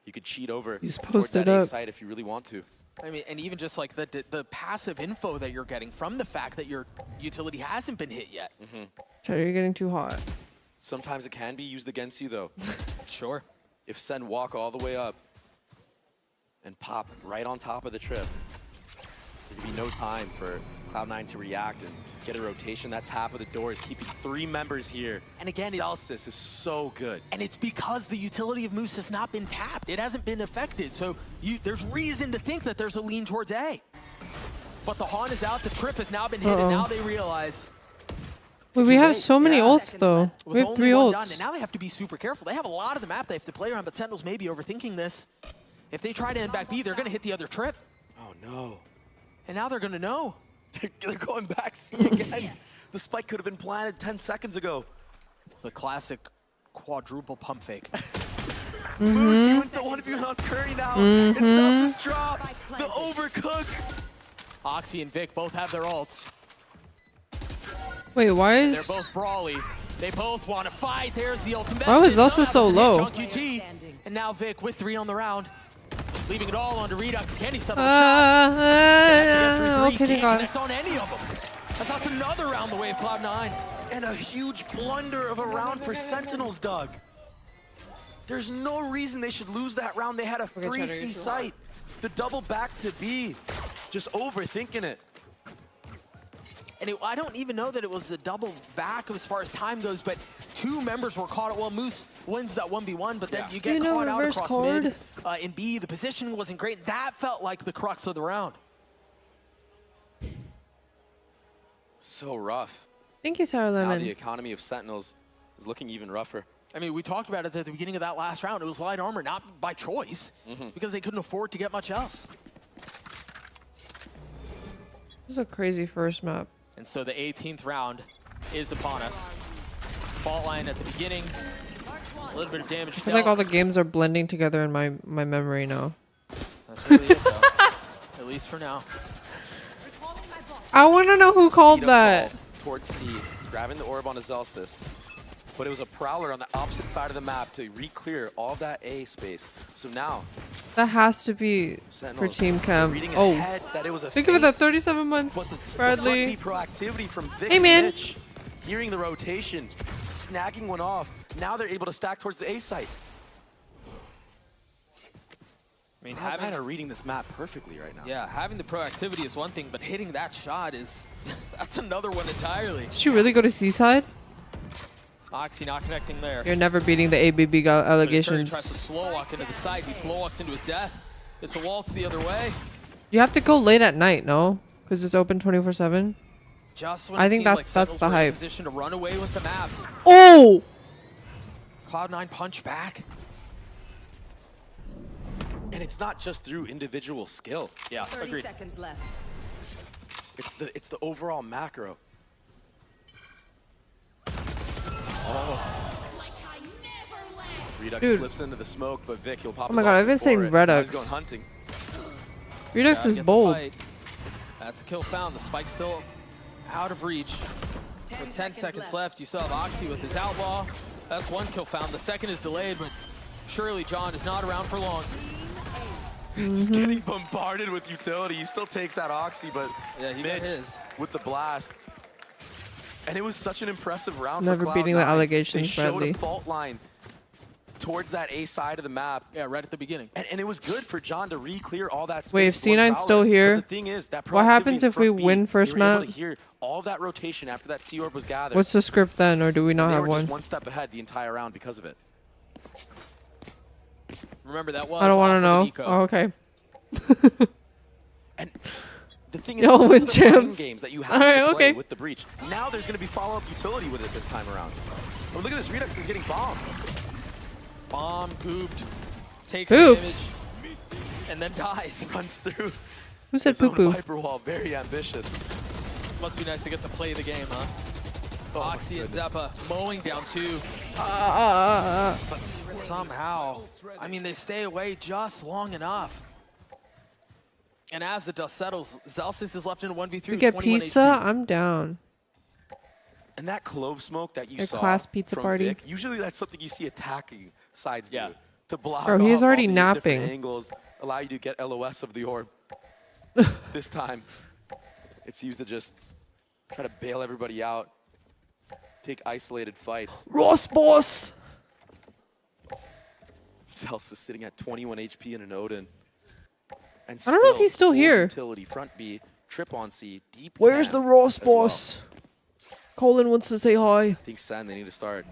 You could cheat over He's towards posted that A up. site if you really want to. I mean, and even just like the passive info that you're getting from the fact that your utility hasn't been hit yet. Cheddar, you're getting too hot. Sometimes it can be used against you, though. Sure. If Sen walk all the way up and pop right on top of the trip, there'd be no time for Cloud9 to react and get a rotation. That tap of the door is keeping 3 members here. And again, Celsius is so good. And it's because the utility of Moose has not been tapped. It hasn't been affected. So there's reason to think that there's a lean towards A. But the Han is out. The trip has now been hit. And now they realize. Wait, we have so many ults, though. We have 3 One done, ults. and now they have to be super careful. They have a lot of the map they have to play around, but Sentinels may be overthinking this. If they try to end back B, they're going to hit the other trip. Oh, no. And now they're going to know. They're going back C again. The spike could have been planted 10 seconds ago. The classic quadruple pump fake. Moose, he wins the 1v1 on Curry now. And Celsius drops the overcook. Oxy and Vic both have their ults. Wait, why They're is... both brawly. They both want to fight. There's the ultimate. Why was also so low? And now Vic with 3 on the round. Leaving it all under Redux. Can he settle the shots? Okay, thank Can't God. connect on any of them. That's another round the way of Cloud9. And a huge blunder of a round for Sentinels, Doug. There's no reason they should lose that round. They had a free C site. The double back to B. Just overthinking it. And I don't even know that it was a double back as far as time goes, but 2 members were caught. Well, Moose wins that 1v1, but then you get caught out across mid. In B, the positioning wasn't great. That felt like the crux of the round. So rough. Thank you, Sarah Now Lemon. the economy of Sentinels is looking even rougher. I mean, we talked about it at the beginning of that last round. It was light armor, not by choice, because they couldn't afford to get much else. This is a crazy first map. And so the 18th round is upon us. Fault line at the beginning. A little bit of damage. I feel like all the games are blending together in my memory now. That's really it, though. At least for now. I want to know who called that. Towards C, grabbing the orb on Azelsis. But it was a Prowler on the opposite side of the map to re-clear all of that A space. So now, That has to be for Sentinels Team Chem. reading Oh, ahead that it was a think of it, fake. that 37 months, The Bradley. front B proactivity from Vic Hey, and man. Mitch, hearing the rotation, snagging one off. Now they're able to stack towards the A site. I mean, Having are reading this map perfectly right now. Yeah, having the proactivity is one thing, but hitting that shot is that's another one entirely. Did you really go to Seaside? Oxy not connecting there. You're never beating the ABB But his turret allegations. tries to slow walk into the side. He slow walks into his death. It's a waltz the other way. You have to go late at night, no? Because it's open 24/7. Just when I it think seemed that's like the Sentinels were in hype. position to run away with the map. Oh! Cloud9 punch back. And it's not just through individual skill. Yeah, 30 seconds left. It's the overall macro. Oh. Redux Dude. slips into the smoke, but Vic, he'll pop Oh my his god, ult I've been before saying it. Now he's Redux. going hunting. Redux Gotta is get the bold. fight. That's a kill found. The spike's still out of reach. With 10 seconds left, you still have Oxy with his outlaw. That's one kill found. The second is delayed, but surely John is not around for long. Just getting bombarded with utility. He still takes that Oxy, but Yeah, he got Mitch his. with the blast. And it was such an impressive round Never for beating the Cloud9. allegations, They showed Bradley. a fault line towards that A side of the map. Yeah, right at the beginning. And it was good for John to re-clear all that space. Wait, if with one C9's still Prowler. here, But the thing is, that what proactivity happens in if we front B, win first they were able map? to hear all of that rotation after that C orb was gathered. What's the script then, or do we not they have were one? just one step ahead the entire round because of it. Remember, that was I don't want to off know. of Nico. Oh, okay. And the thing is, Y'all those win are the mind champs. games that you have Alright, to play okay. with the breach. Now there's going to be follow-up utility with it this time around. Oh, look at this, Redux is getting bombed. Bomb, pooped, takes Pooped? damage, and then dies. Runs through Who said his own poo-poo? Viper wall, very ambitious. Must be nice to get to play the game, huh? Oh my Oxy and goodness. Zeppa mowing down 2. But somehow, I mean, they stay away just long enough. And as the dust settles, Zelsis is left in a 1v3 We with get 21 pizza? HP. I'm down. And that clove smoke that you A saw class pizza from party. Vic, usually that's something you see attacking sides Yeah. do. To block Bro, he's off already all the napping. different angles, allow you to get LOS of the orb. This time, it's used to just try to bail everybody out, take isolated fights. Ross boss! Celsius is sitting at 21 HP in an Odin. And I don't know if he's still full here. Utility, front B, trip on C, deep Where's cam the Ross as well. boss? Colin wants to say hi. I think Sen, they need to start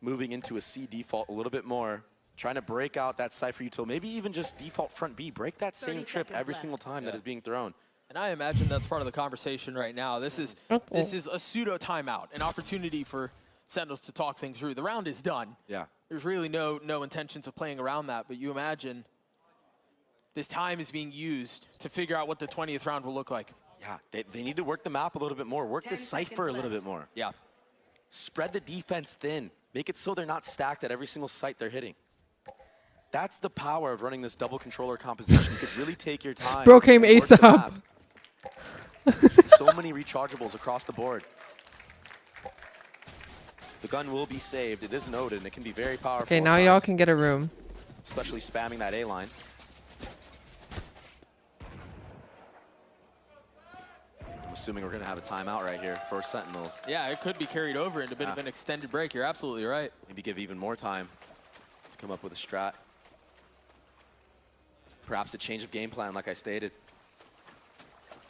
moving into a C default a little bit more, trying to break out that Cypher util, maybe even just default front B, break that same trip every single time that is being thrown. And I imagine that's part of the conversation right now. This is a pseudo timeout, an opportunity for Sentinels to talk things through. The round is done. Yeah. There's really no intentions of playing around that, but you imagine this time is being used to figure out what the 20th round will look like. Yeah, they need to work the map a little bit more, work the Cypher a little bit more. Yeah. Spread the defense thin, make it so they're not stacked at every single site they're hitting. That's the power of running this double controller composition. You could really take your time. Bro came and work the ASAP. map. So many rechargeables across the board. The gun will be saved. It is an Odin. It can be very powerful. Okay, at now y'all times, can get a room. especially spamming that A line. I'm assuming we're going to have a timeout right here for Sentinels. Yeah, it could be carried over into a bit of an extended break. You're absolutely right. Maybe give even more time to come up with a strat. Perhaps a change of game plan, like I stated.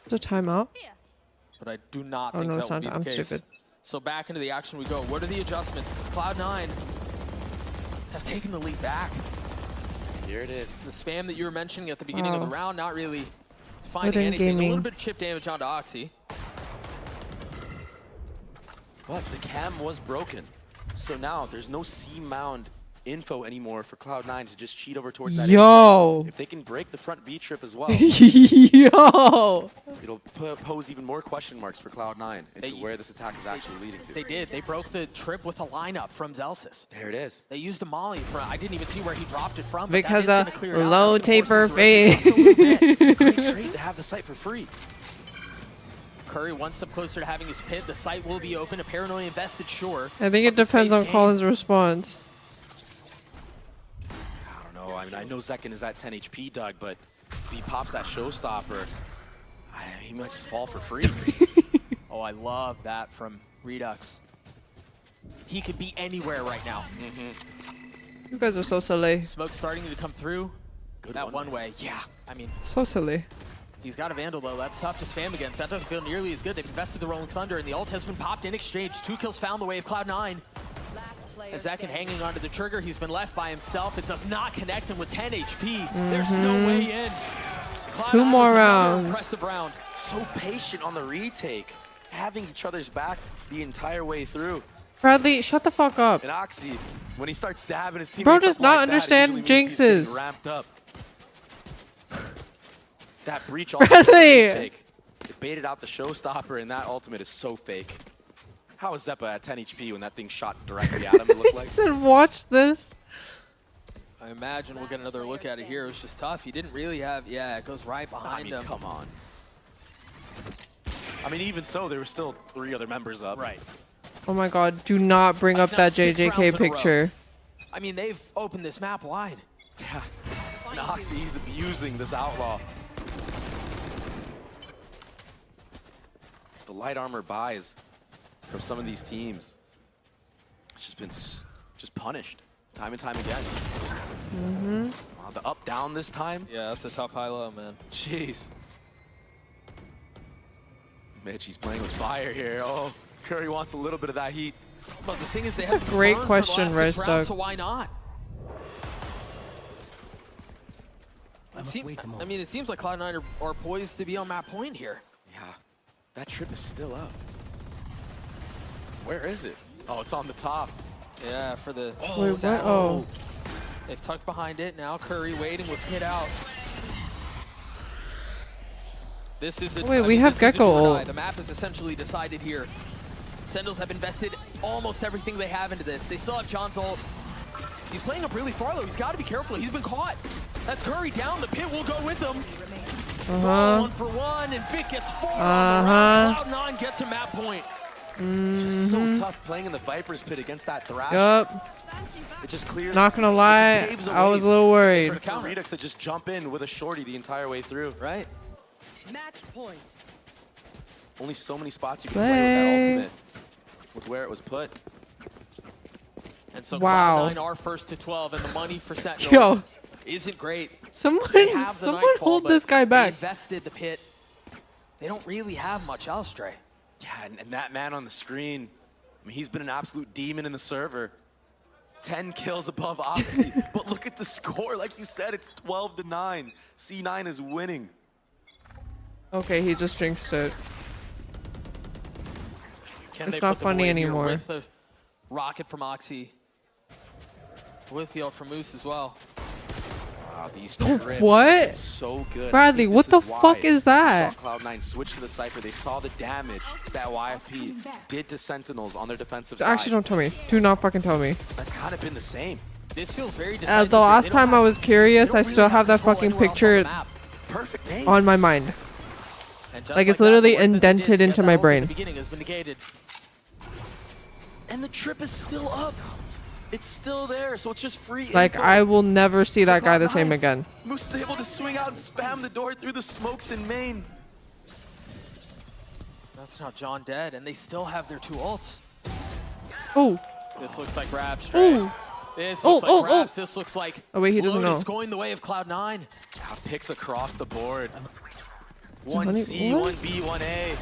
It's a timeout. but I do not Oh, think no, that it's will be not. the I'm case. stupid. So back into the action we go. What are the adjustments? Because Cloud9 have taken the lead back. Here it is. The spam that you were mentioning at the beginning of the round, not really finding Wooden anything. A gaming. little bit of chip damage onto Oxy. But the cam was broken. So now there's no C-mound info anymore for Cloud9 to just cheat over towards that. Yo. If they can break the front B trip as well, Yo. it'll pose even more question marks for Cloud9 into where this attack is actually leading to. They did. They broke the trip with a lineup from Zelsis. There it is. They used a molly from. I didn't even see where he dropped it from. Vic but that has is a gonna clear it out. low That's gonna taper force us to fade. Great trade to have the site for free. Curry one step closer to having his pit. The site will be open. A paranoia invested, sure. I think it depends on Colin's response. I don't know. I mean, I know Zekin is at 10 HP, Doug, but if he pops that showstopper, he might just fall for free. Oh, I love that from Redux. He could be anywhere right now. You guys are so silly. Smoke starting to come through. Good that one way. Yeah, I mean, So silly. he's got a Vandal though. That's tough to spam against. That doesn't feel nearly as good. They've invested the Rolling Thunder, and the ult has been popped in exchange. 2 kills found the way of Cloud9. As Zekin hanging onto the trigger, he's been left by himself. It does not connect him with 10 HP. There's no way in. Cloud9 2 more with another rounds. Impressive round. So patient on the retake, having each other's back the entire way through. Bradley, shut the fuck up. And Oxy, when he starts dabbing his teammates Bro up does not like that, it understand usually means he's getting jinxes. ramped up. That breach ultimate Bradley. retake, it baited out the showstopper, and that ultimate is so fake. How is Zeppa at 10 HP when that thing shot directly at him, it looked like? I said, watch this. I imagine we'll get another look at it here. It was just tough. He didn't really have, yeah, it goes right behind him. Come on. I mean, even so, there were still 3 other members up. Right. Oh my god, do not bring That's up now that 6 rounds in JJK a row. picture. I mean, they've opened this map wide. Yeah. And Oxy, he's abusing this outlaw. The light armor buys from some of these teams. It's just been just punished time and time again. Wow, the up down this time. Yeah, that's a tough high-low, man. Jeez. Mitch, he's playing with fire here. Oh, Curry wants a little bit of that heat. But the thing is, they That's a have great burned question, for the last 6 rounds, Rezdoug. so why not? I mean, it seems like Cloud9 are poised to be on map point here. Yeah, that trip is still up. Where is it? Oh, it's on the top. Yeah, for the Wait, what? Oh. They've tucked behind it. Now Curry waiting with Pit out. This is a, Wait, I we mean, have this is a Gecko do or die. ult. The map is essentially decided here. Sendals have invested almost everything they have into this. They still have John's ult. He's playing up really far though. He's got to be careful. He's been caught. That's Curry down. The Pit will go with him. One for one, and Vic gets 4 on the round. Cloud9 get to map point. It's just so tough playing in the Viper's Pit against that Thrash. Yup. It just clears. Not gonna it just lie, paves I way was a little worried. for Redux to just jump in with a shorty the entire way through. Right. Match point. Only so many spots you can play with that Slay. ultimate, with where it was put. And so Wow. Cloud9 are first to 12, and the money for Sentinels Yo. isn't great. Someone, They have the someone Nightfall, hold but this guy They back. invested the Pit. They don't really have much else, Dre. Yeah, and that man on the screen, I mean, he's been an absolute demon in the server. 10 kills above Oxy, but look at the score. Like you said, it's 12-9. C9 is winning. Okay, he just jinxed it. Can It's they not put them funny away here anymore. With the rocket from Oxy. With the ult from Moose as well. Wow, these trips What? are so good. Bradley, I think what this the is fuck why is that? we saw Cloud9 switch to the Cypher. They saw the damage that YFP did to Sentinels on their defensive side. Actually, don't tell me. Do not fucking tell me. That's kind of been the same. This feels very decisive. The here. last They don't time I have- was curious, they I don't still really have that control fucking anywhere else on the picture map. Perfect name. on my mind. And just Like, it's that, literally the work that they did to indented get into that my ult at brain. The beginning has been negated. And the trip is still up. It's still there, so it's just free Like, info. I will never see that guy the Cloud9. same again. Moose is able to swing out and spam the door through the smokes in main. That's not John dead, and they still have their 2 ults. Oh. This looks like Rab straight. Ooh. This Oh, looks like oh, oh. Rabs. This looks like Oh, wait, he doesn't Lotus know. going the way of Cloud9. Yeah, picks across the board. Somebody- 1C, what? 1B, 1A.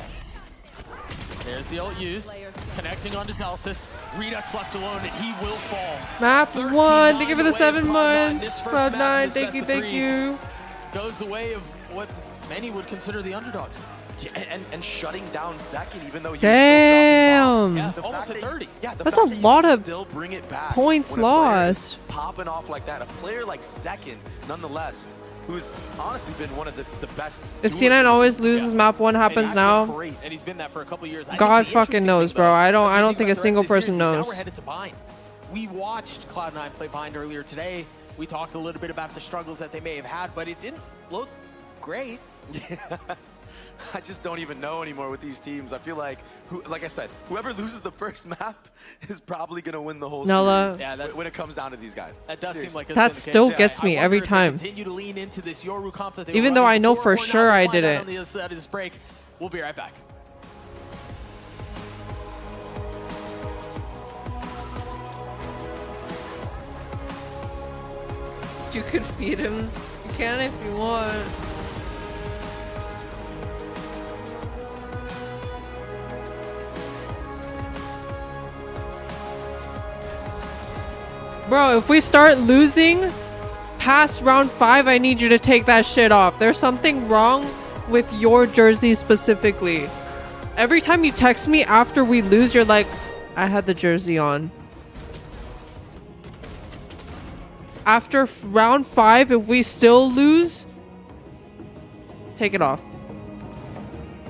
There's the ult used. Connecting onto Celsius. Redux left alone, and he will fall. Map 1. Thank you for the 7 months. Cloud9. Thank you, thank you. Goes the way of what many would consider the underdogs. Yeah, and shutting down Zekin, even though he Damn. Yeah, almost at 30. That's a lot of still bring it back points when a player is lost. popping off like that. A player like Zekin, nonetheless, who's honestly been one of the best. If C9 always loses, map 1 happens now. And he's been that for a couple years. God fucking knows, bro. I don't think a single person knows. Now we're headed to Bind. We watched Cloud9 play Bind earlier today. We talked a little bit about the struggles that they may have had, but it didn't look great. I just don't even know anymore with these teams. I feel like, like I said, whoever loses the first map is probably going to win the whole Nella. series when it comes down to these guys. That does seem like that still gets me every time. Even though I know for sure I didn't. On the other side of this break. We'll be right back. You could feed him. You can if you want. Bro, if we start losing past round 5, I need you to take that shit off. There's something wrong with your jersey specifically. Every time you text me after we lose, you're like, I had the jersey on. After round 5, if we still lose, take it off.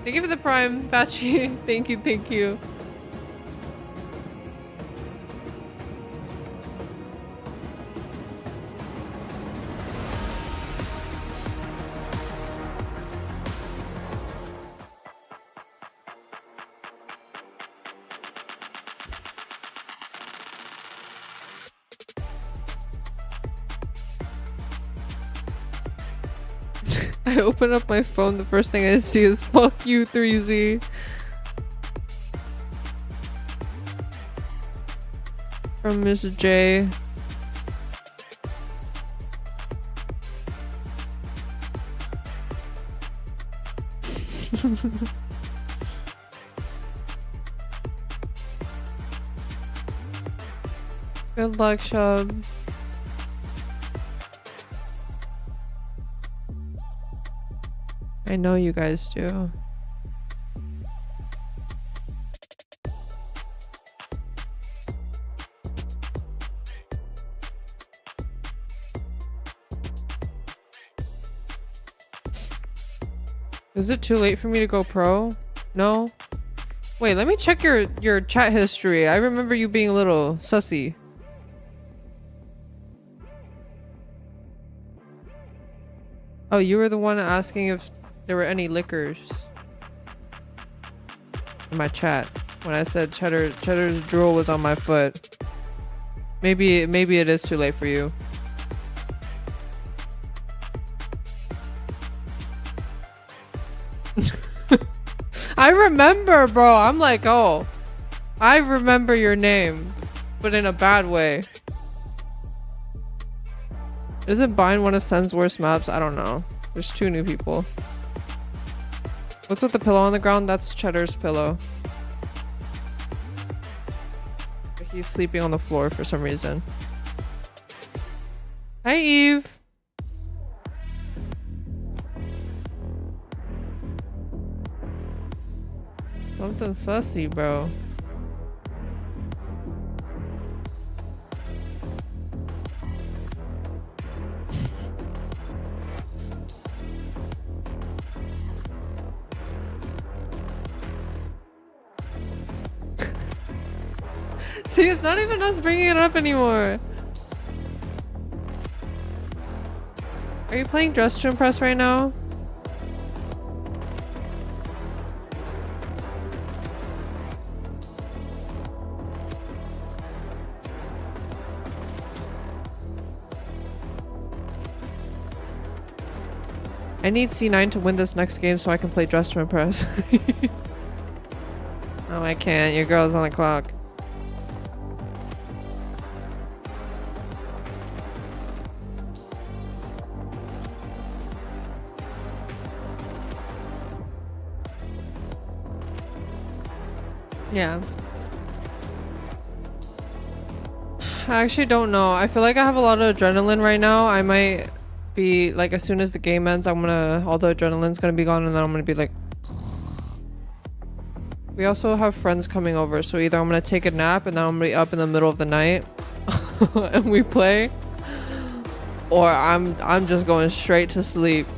Thank you for the prime, Bachi. Thank you, thank you. I open up my phone, the first thing I see is fuck you 3Z. From Miss J. Good luck, Shub. I know you guys do. Is it too late for me to go pro? No? Wait, let me check your chat history. I remember you being a little sussy. Oh, you were the one asking if there were any liquors in my chat when I said Cheddar's drool was on my foot. Maybe it is too late for you. I remember, bro. I'm like, oh, I remember your name, but in a bad way. Isn't Bind one of Sen's worst maps? I don't know. There's 2 new people. What's with the pillow on the ground? That's Cheddar's pillow. He's sleeping on the floor for some reason. Hi, Eve. Something sussy, bro. See, it's not even us bringing it up anymore. Are you playing Dress to Impress right now? I need C9 to win this next game so I can play Dress to Impress. Oh, I can't. Your girl's on the clock. Yeah. I actually don't know. I feel like I have a lot of adrenaline right now. I might be like, as soon as the game ends, all the adrenaline's gonna be gone, and then I'm gonna be like. We also have friends coming over, so either I'm gonna take a nap and then I'm gonna be up in the middle of the night and we play, or I'm just going straight to sleep.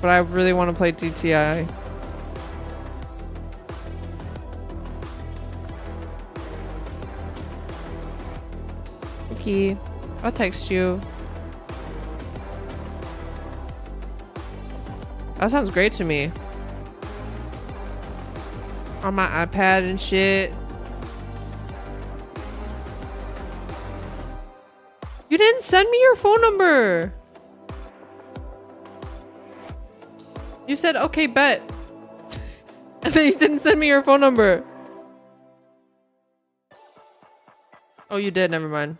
But I really want to play DTI. Okay, I'll text you. That sounds great to me. On my iPad and shit. You didn't send me your phone number. You said, okay, bet. And then you didn't send me your phone number. Oh, you did. Never mind.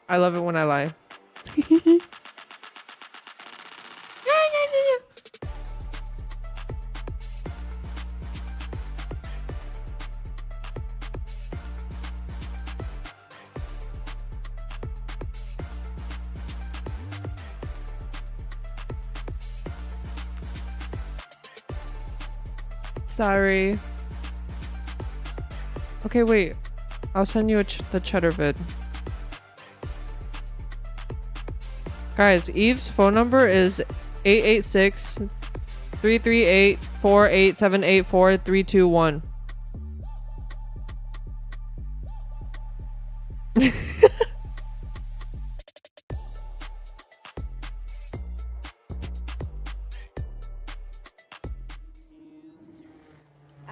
I love it when I lie. Sorry. Okay, wait. I'll send you the cheddar vid. Guys, Eve's phone number is 886-338-48784-321.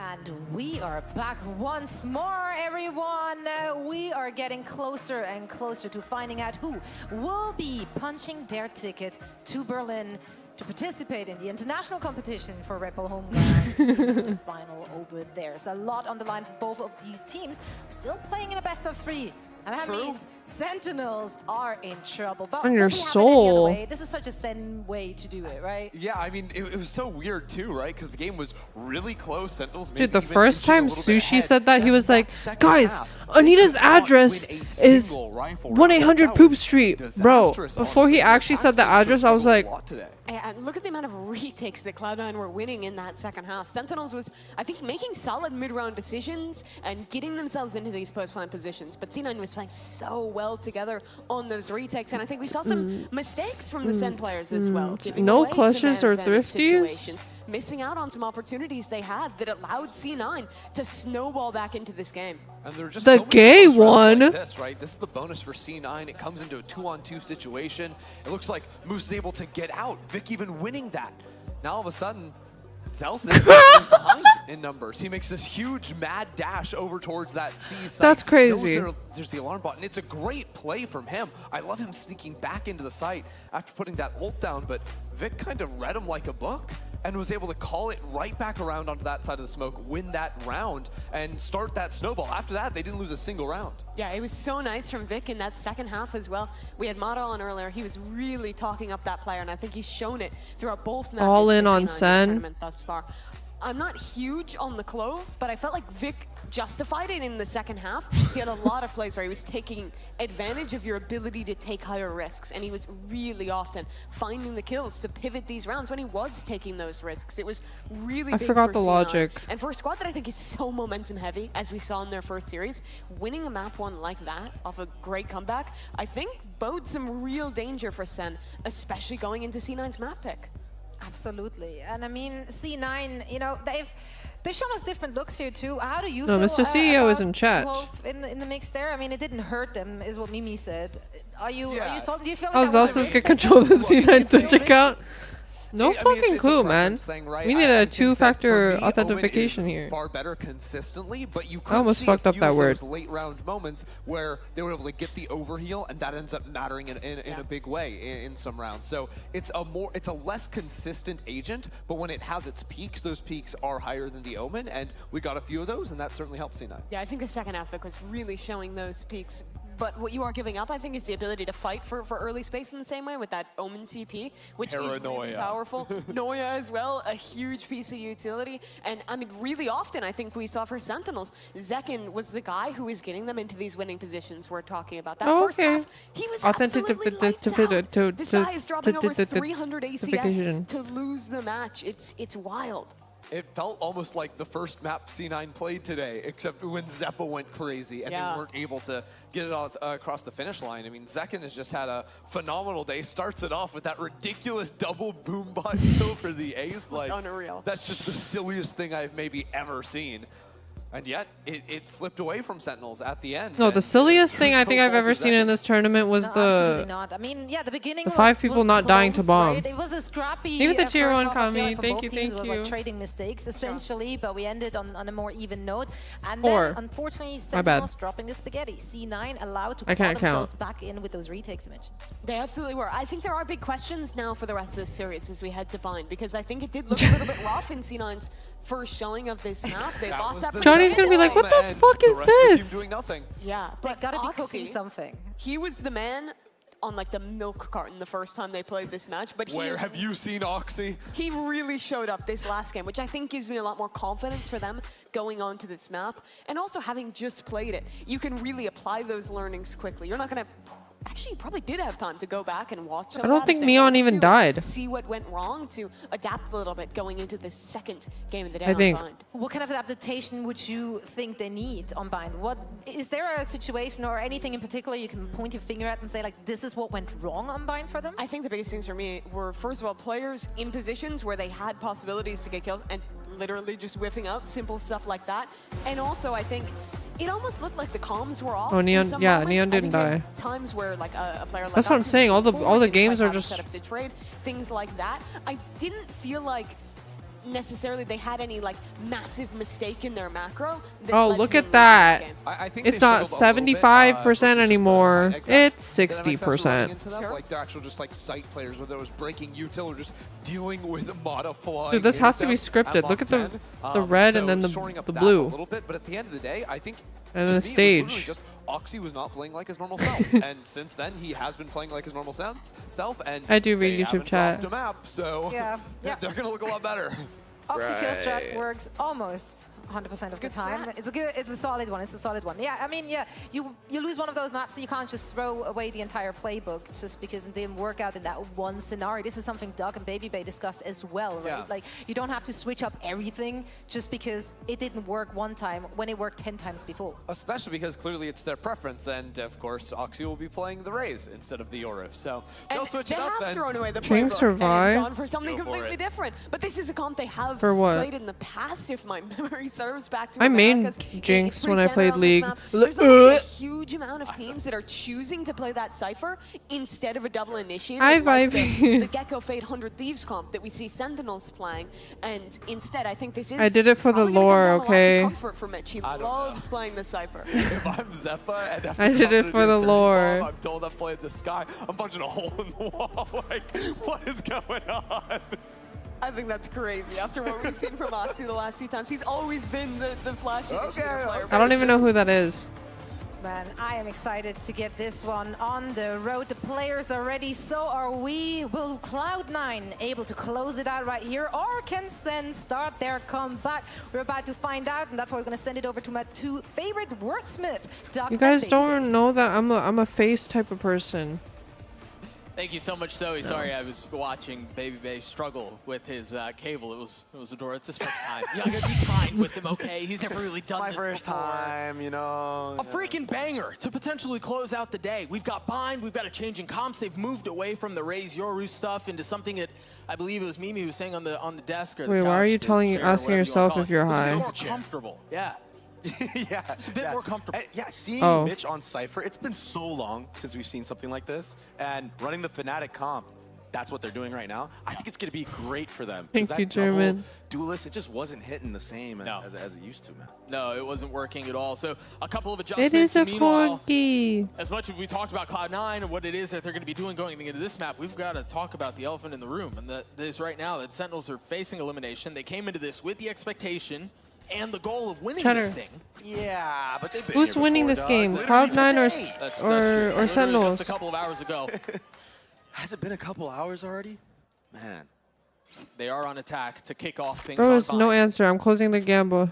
And we are back once more, everyone. We are getting closer and closer to finding out who will be punching their ticket to Berlin to participate in the international competition for Red Bull Homeground final over there. There's a lot on the line for both of these teams, still playing in a best of 3. And that means Sentinels are in trouble. But On your we have it any soul. other way. This is such a Sen way to do it, right? Yeah, I mean, it was so weird too, right? Because the game was really close. Sentinels Dude, the first time Sushi said that, he was like, guys, half, Anita's address is 1-800 Poop Street. Bro, before he actually said the address, I was like, And look at the amount of retakes that Cloud9 were winning in that second half. Sentinels was, I think, making solid mid-round decisions and getting themselves into these post-plant positions. But C9 was playing so well together on those retakes. And I think we saw some mistakes from the Sen players as well. giving no away some clutches or advantage thrifties? situations, missing out on some opportunities they had that allowed C9 to snowball back into this game. And there are just The so many gay close rounds one. Like this, right? This is the bonus for C9. It comes into a 2-on-2 situation. It looks like Moose is able to get out. Vic even winning that. Now all of a sudden, Zelsis is behind in numbers. He makes this huge mad dash over towards that C site. That's crazy. There's the alarm button. It's a great play from him. I love him sneaking back into the site after putting that ult down, but Vic kind of read him like a book and was able to call it right back around onto that side of the smoke, win that round, and start that snowball. After that, they didn't lose a single round. Yeah, it was so nice from Vic in that second half as well. We had Mata on earlier. He was really talking up that player, and I think he's shown it throughout both matches. All in for on C9 this Sen. tournament thus far. I'm not huge on the Clove, but I felt like Vic justified it in the second half. He had a lot of plays where he was taking advantage of your ability to take higher risks, and he was really often finding the kills to pivot these rounds when he was taking those risks. It was really big forgot for the C9. logic. And for a squad that I think is so momentum heavy, as we saw in their first series, winning a map one like that off a great comeback, I think bodes some real danger for Sen, especially going into C9's map pick. Absolutely. And I mean, C9, you know, they've shown us different looks here too. How do you No, feel Mr. CEO is about in chat. Wolf in the mix there? I mean, it didn't hurt them, is what Mimi said. Are you salty? Do you feel like oh, that was a Zelsis risk could that control the you C9 Twitch account? No I mean, fucking it's a clue, man. preference thing, right? We need I a think that for two-factor me, authentication Omen is here. far better consistently, but you I could almost see fucked a up few that of word. those late round moments where they were able to get the overheal, and that ends up mattering in a big way in some rounds. So it's a less consistent agent, but when it has its peaks, those peaks are higher than the Omen, and we got a few of those, and that certainly helps C9. Yeah, I think the second half Vic was really showing those peaks But what you are giving up, I think, is the ability to fight for early space in the same way with that Omen TP, which is really powerful. Noya as well, a huge piece of utility. And I mean, really often, I think we saw for Sentinels, Zekin was the guy who was getting them into these winning positions we're talking about. That first half, he was absolutely lights out. This guy is dropping over 300 ACS to lose the match. It's wild. It felt almost like the first map C9 played today, except when Zeppa went crazy and they weren't able to get it all, across the finish line. I mean, Zekin has just had a phenomenal day. Starts it off with that ridiculous double boombot kill for the ace. Like, unreal. That's just the silliest thing I've maybe ever seen. And yet, it slipped away from Sentinels at the end. No, the silliest thing I think I've ever seen in this tournament was absolutely not. I mean, yeah, the beginning the 5 people not dying to bomb. Right? It was a scrappy. Even the tier 1 like Kami, for thank both you, teams, thank was you. like trading mistakes essentially, but we ended on a more even note. And Or, then, unfortunately, my bad. Sentinels dropping the spaghetti. C9 allowed to I claw can't themselves count. back in with those retakes you mentioned. They absolutely were. I think there are big questions now for the rest of this series as we head to Bind, because I think it did look a little bit rough in C9's first showing of this map. They lost that. Johnny's gonna be like, what the fuck is this? Doing nothing. Yeah, but gotta be Oxy, cooking something. He was the man on like the milk carton the first time they played this match, but Where have you seen Oxy? He really showed up this last game, which I think gives me a lot more confidence for them going on to this map. And also having just played it, you can really apply those learnings quickly. You're not gonna, actually you probably did have time to go back and watch some I don't of that think if they Neon wanted even to, died. See what went wrong to adapt a little bit going into the second game of the day I on think. Bind. What kind of adaptation would you think they need on Bind? What is there a situation or anything in particular you can point your finger at and say like this is what went wrong on Bind for them? I think the biggest things for me were, first of all, players in positions where they had possibilities to get kills and literally just whiffing out, simple stuff like that. And also, I think it almost looked like the comms were off. Oh, Neon, in some yeah, moments. Neon I didn't think there die. were times where like a player like That's what I'm Oxy saying. All the didn't games quite are have a just. setup to trade, things like that. I didn't feel like necessarily they had any like massive mistake in their macro. That Oh, led look to at them losing that. the game. I think It's they not struggled a little bit, 75% versus just anymore. the site It's execs that MXS were running 60%. into them, like the actual just like site players, whether it was breaking util or just dealing with modifying. Dude, this has to be scripted. Look at the red and then the blue. A little bit, but at the end of the day, I think And to the me, it was stage. literally just Oxy was not playing like his normal self, and since then he has been playing like his normal self. And I do read they YouTube haven't chat. dropped a map, so Yeah, yeah. they're gonna look a lot better. Oxy kill strat works almost 100% of the time. strat. It's a solid one. It's a solid one. Yeah, I mean, yeah, you lose one of those maps, so you can't just throw away the entire playbook just because it didn't work out in that one scenario. This is something Doug and Baby Bay discussed as well, right? Yeah. Like, you don't have to switch up everything just because it didn't work one time when it worked 10 times before. Especially because clearly it's their preference, and of course Oxy will be playing the Raze instead of the Yoru. So they'll And switch they it up have then. thrown away the King playbook survive? and gone for something Go for completely it. different. But this is a comp they have For what? played in the past, if my memory serves back to I main Americas. Jinx It's when I pretty played standard on this League. map. There's actually a huge amount of teams that are choosing to play that Cypher instead of a double initiator. Hi, like Vibe. the Gecko Fade 100 Thieves comp that we see Sentinels playing. And instead, I think this is I did it for the probably gonna lore, come down to lots of okay? comfort for Mitch. He loves playing the Cypher. If I'm Zeppa and I did it for the lore. I'm told I'm playing the sky. I'm punching a hole in the wall. Like, what is going on? I think that's crazy. After what we've seen from Oxy the last few times, he's always been the flashy player. I don't even know who that is. Man, I am excited to get this one on the road. The players are ready, so are we. Will Cloud9 able to close it out right here, or can Sen start their comeback? We're about to find out, and that's why we're going to send it over to my two favorite wordsmith, Doug. You guys and Baby. don't know that I'm a face type of person. Thank you so much, Zoe. Sorry, I was watching Baby Bay struggle with his cable. It was adorable. It's his first time. You gotta be kind with him, okay? He's never really done My this first before. time, you know. A freaking banger to potentially close out the day. We've got Bind, we've got a change in comps. They've moved away from the Raze Yoru stuff into something that I believe it was Mimi who was saying on the desk or the Wait, why are couch, you the telling chair, asking whatever you wanna yourself call if it. you're It's high? more comfortable. Yeah. Yeah, It's a bit more comfortable. Yeah, seeing Oh. Mitch on Cypher, it's been so long since we've seen something like this. And running the Fnatic comp, that's what they're doing right now. I think it's going to be great for them. 'Cause Thank that you, double German. Duelist, it just wasn't hitting the same as it used to, man. No, it wasn't working at all. So a couple of adjustments. It is a Meanwhile, corgi. as much as we talked about Cloud9 and what it is that they're going to be doing going into this map, we've got to talk about the elephant in the room. And that is right now that Sentinels are facing elimination. They came into this with the expectation and the goal of winning Cheddar. this thing. Yeah, but they've been Who's here winning before, this dog. game? Literally Cloud9 today. or Literally Sentinels? just a couple of hours ago. Has it been a couple hours already? Man. They are on attack to kick off things Bro, on it's no Vine. answer. I'm closing the gamble.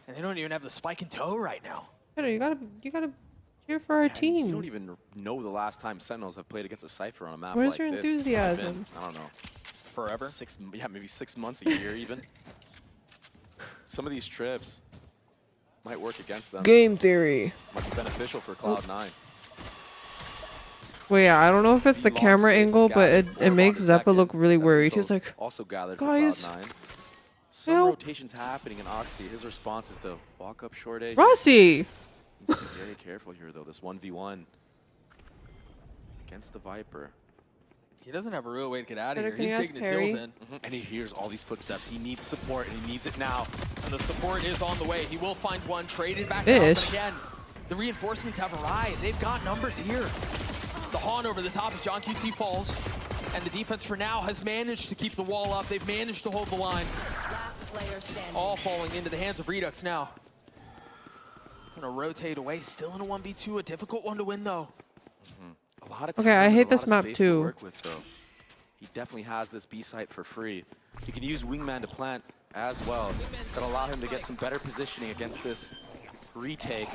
And they don't even have the spike in tow right now. Cheddar, you gotta cheer for our team. You don't even know the last time Sentinels have played against a Cypher on a map Where's like your this. enthusiasm? Been, I don't know. Forever? Maybe 6 months, a year even. Some of these trips might work against them. Game theory. Might be beneficial for Cloud9. Wait, I don't know if it's the Long camera spaces angle, but gathered, it 4 makes on Zeppa second. look really That's worried. info He's like, also gathered guys, for Cloud9. Some help. rotations happening in Oxy. His response is to walk up short A. Rossi! Needs to be very careful here though. This 1v1 against the Viper. He doesn't have a real way to get out of Cheddar, here. can He's you digging ask his heels Perry? in. And he hears all these footsteps. He needs support and he needs it now. And the support is on the way. He will find one, traded back Ish. out. But again, the reinforcements have arrived. They've got numbers here. The Haunt over the top as John QT falls. And the defense for now has managed to keep the wall up. They've managed to hold the line. All falling into the hands of Redux now. Gonna rotate away. Still in a 1v2. A difficult one to win, though. A lot of Okay, time I and hate a this lot of map space to too. work with, though. He definitely has this B site for free. He can use Wingman to plant as well. That'll allow him to get some better positioning against this retake.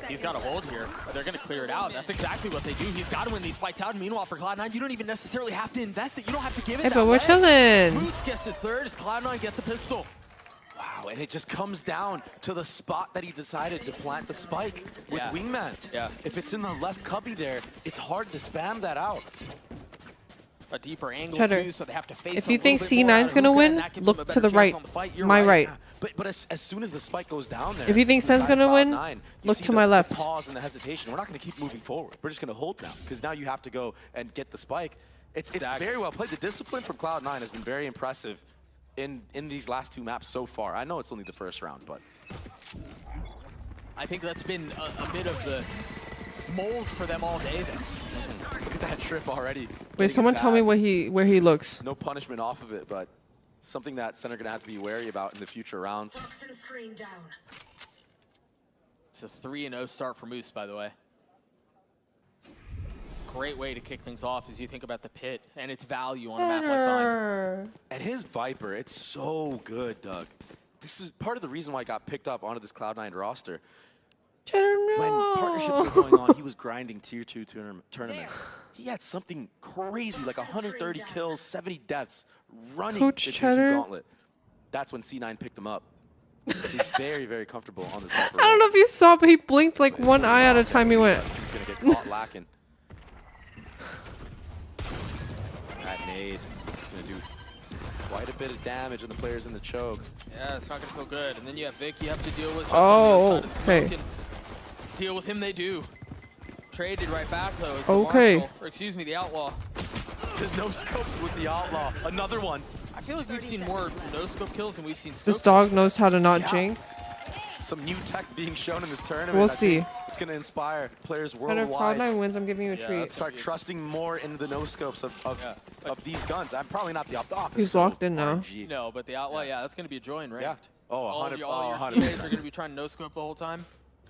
He's got a hold here. They're going to clear it out. That's exactly what they do. He's got to win these fights out. And meanwhile, for Cloud9, you don't even necessarily have to invest it. You don't have to give it Hey, that but we're way. chilling. Moods gets his third as Cloud9 get the pistol. Wow, and it just comes down to the spot that he decided to plant the spike with Yeah. Wingman. Yeah. If it's in the left cubby there, it's hard to spam that out. A deeper angle, Cheddar, too, so they have to face if a you think little bit more C9's out of gonna hookah, win, and that gives look him a to better the chance right. on the fight. You're My right. But as soon as the spike goes down there, If you think Sen's inside gonna win, Cloud9, you look see to my the left. pause and the hesitation. We're not going to keep moving forward. We're just going to hold now because now you have to go and get the spike. It's very well played. The discipline from Cloud9 has been very impressive in these last two maps so far. I know it's only the first round, but I think that's been a bit of the mold for them all day then. look at that trip already. Wait, getting someone tell me attacked. where he looks. No punishment off of it, but something that Center going to have to be wary about in the future rounds. Toxin screen down. It's a 3-0 start for Moose, by the way. Great way to kick things off as you think about the pit and its value on a map like Vine. And his Viper, it's so good, Doug. This is part of the reason why I got picked up onto this Cloud9 roster. When partnerships were going on, he was grinding tier 2 tournaments. He had something crazy, like 130 kills, 70 deaths, running Coach the tier 2 Cheddar. gauntlet. That's when C9 picked him up. He's very, very comfortable on this Viper. I don't know if you saw, but he blinked like one eye at a time he went. He's going to get caught lacking. That nade is going to do quite a bit of damage on the players in the choke. Yeah, it's not going to feel good. And then you have Vic you have to deal with just Oh, on the other side of the okay. smoke. And deal with him they do. Traded right back, though, as Okay. the Marshal, or excuse me, the Outlaw. No scopes with the Outlaw. Another one. I feel like we've seen more no-scope kills than we've seen scope This dog knows how to not Yeah. jinx. Some new tech being shown in this tournament. We'll I think see. It's going to inspire players And if worldwide. Cloud9 wins, I'm giving you a Yeah, treat. that's Start trusting more in the no scopes of these guns. I'm probably not the opposite. He's locked in now. RNG. No, but the Outlaw, yeah, that's going to be a joy in ranked. Oh, all 100 all your 100%. teammates are going to be trying to no-scope the whole time.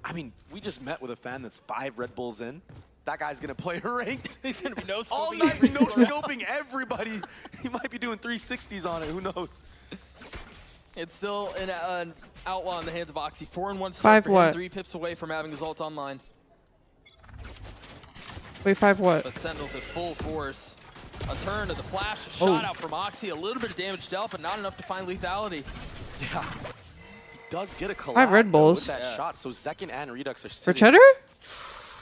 I mean, we just met with a fan that's 5 Red Bulls in. That guy's going to play ranked. He's going to be no-scoping All night, every single round. no-scoping everybody. He might be doing 360s on it. Who knows? It's still an Outlaw in the hands of Oxy. 4-1 start Five for him, what? 3 pips away from having his ult online. Wait, 5 what? But Sentinels at full force. A turn to the flash, a Oh. shot out from Oxy. A little bit of damage dealt, but not enough to find lethality. Yeah. He does get a collab 5 Red though, Bulls. with that Yeah. shot. So Zekin and Redux are For sitting Cheddar?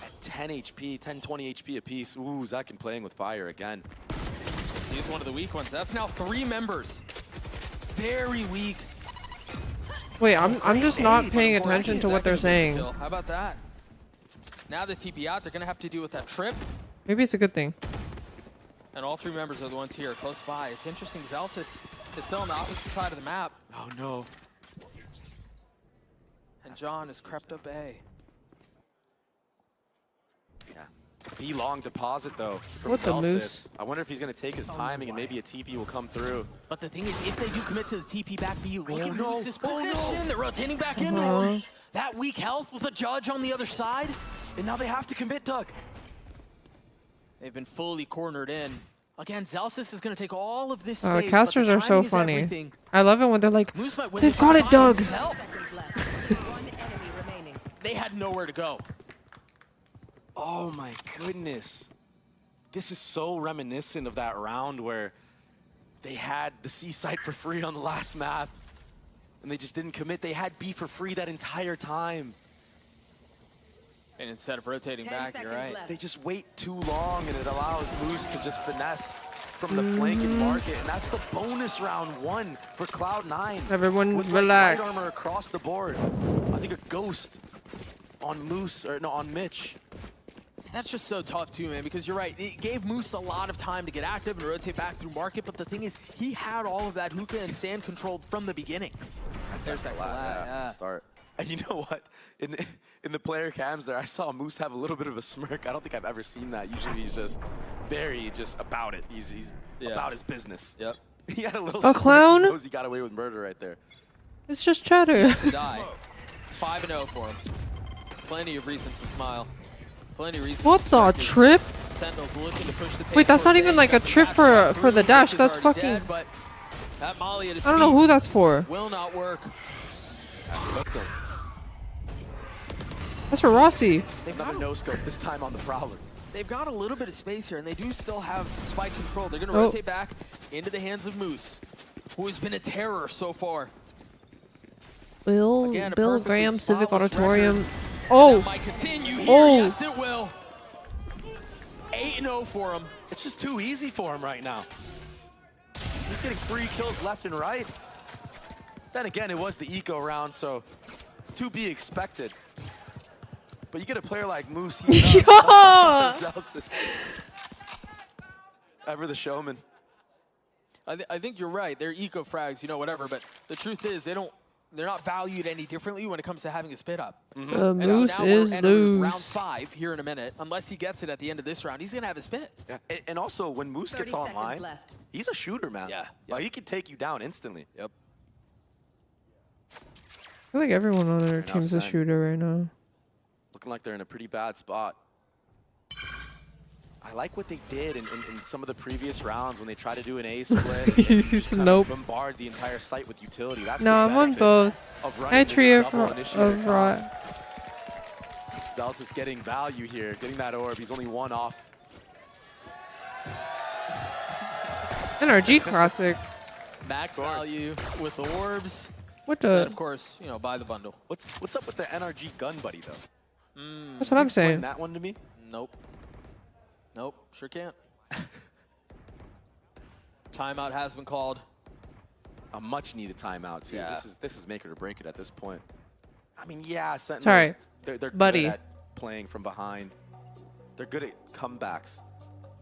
at 10 HP, 10, 20 HP apiece. Ooh, Zekin playing with fire again. He's one of the weak ones. That's now 3 members. Very weak. Wait, I'm just not paying attention to what they're saying. How about that? Now the TP out, they're going to have to deal with that trip. Maybe it's a good thing. And all 3 members are the ones here, close by. It's interesting, Zelsis is still on the opposite side of the map. Oh, no. And John has crept up A. Yeah. B-long deposit, though, from What the Celsius. moose? I wonder if he's going to take his timing and maybe a TP will come through. But the thing is, if they do commit to the TP back B, look at no. Moose's position. They're rotating back into him. That weak health with the judge on the other side. And now they have to commit, Doug. They've been fully cornered in. Again, Celsius is going to take all of this space. Casters but the are so timing is funny. everything. I love it when they're like, Moose might win they've this got it, by Doug. himself. One enemy remaining. They had nowhere to go. Oh my goodness. This is so reminiscent of that round where they had the C site for free on the last map and they just didn't commit. They had B for free that entire time. And instead of rotating 10 back, you're right. left. They just wait too long and it allows Moose to just finesse from the flanking market. And that's the bonus round 1 for Cloud9. Everyone with relax. light armor across the board. I think a ghost on Moose, or no, on Mitch. That's just so tough too, man, because you're right. It gave Moose a lot of time to get active and rotate back through market, but the thing is, he had all of that hookah and sand controlled from the beginning. There's that collab, yeah. Start. And you know what? In the player cams there, I saw Moose have a little bit of a smirk. I don't think I've ever seen that. Usually he's just very about it. He's about his business. Yep. He had a little A smirk. clown? He knows he got away with murder right there. It's just chatter. To die. 5-0 for him. Plenty of reasons to smile. Plenty of reasons. What the trip? Sentinel's looking to push the pace Wait, that's not towards even A. like a Got the trip dash for the through. dash. Mitch is That's already fucking. dead, but that molly at his I don't know feet who that's for. will not work. That's for Rossi. Another no-scope, this time on the Prowler. They've got a little bit of space here, and they do still have spike control. They're going to Oh. rotate back into the hands of Moose, who has been a terror so far. Bill Again, a Bill perfectly Graham Civic spotless Auditorium. record. Oh. That might continue here. Oh. Yes, it will. 8-0 for him. It's just too easy for him right now. He's getting free kills left and right. Then again, it was the eco round, so to be expected. But you get a player like Moose, he's ever the showman. I think you're right. They're eco frags, you know, whatever. But the truth is, they're not valued any differently when it comes to having a spit up. And Moose now is we're entering round loose. 5 here in a minute. Unless he gets it at the end of this round, he's gonna have a spit. Yeah. And also, when Moose 30 gets seconds online, left. he's a shooter, man. Yeah. Like, he can take you down instantly. Yep. I feel like everyone on their now team's a Ascent. shooter right now. Looking like they're in a pretty bad spot. I like what they did in some of the previous rounds when they tried to do an A split. and just kind of Nope. bombard the entire site with utility. That's No, the I'm on benefit both. of I running this trio double initiator of comp. rot. Zealous is getting value here, getting that orb. He's only 1 off. NRG classic. Max value with the orbs. What And the? of course, you know, buy the bundle. What's up with the NRG gun buddy though? That's what I'm Explain saying. that one to me. Nope. Nope, sure can't. Timeout has been called. A much needed timeout too. Yeah. This is make it or break it at this point. I mean, yeah, Sentinels, Sorry, they're buddy. good at playing from behind. They're good at comebacks.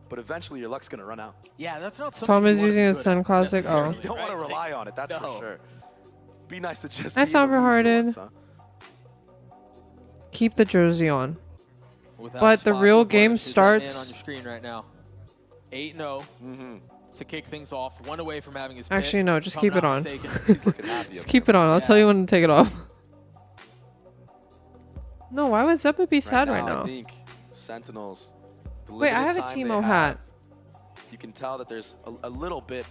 But eventually your luck's gonna run out. Yeah, that's not something Tom you is wanna using be his good Sun at Classic. Oh. necessarily, You don't want to right? rely on it, that's No. for sure. Be nice to just Nice be in the lead for overhearted. once, huh? Keep the jersey on. Without But the spot, real what game is that man on starts. your screen right now. 8-0 to kick things off. 1 away from having his pick. Actually, no, just if I'm keep it not on. mistaken. He's looking happy. Just up keep there. it on. I'll tell you when to take it off. No, why would Zeppa be sad right I now? think Sentinels. the Wait, I have limited a time they Teemo have, hat. You can tell that there's a little bit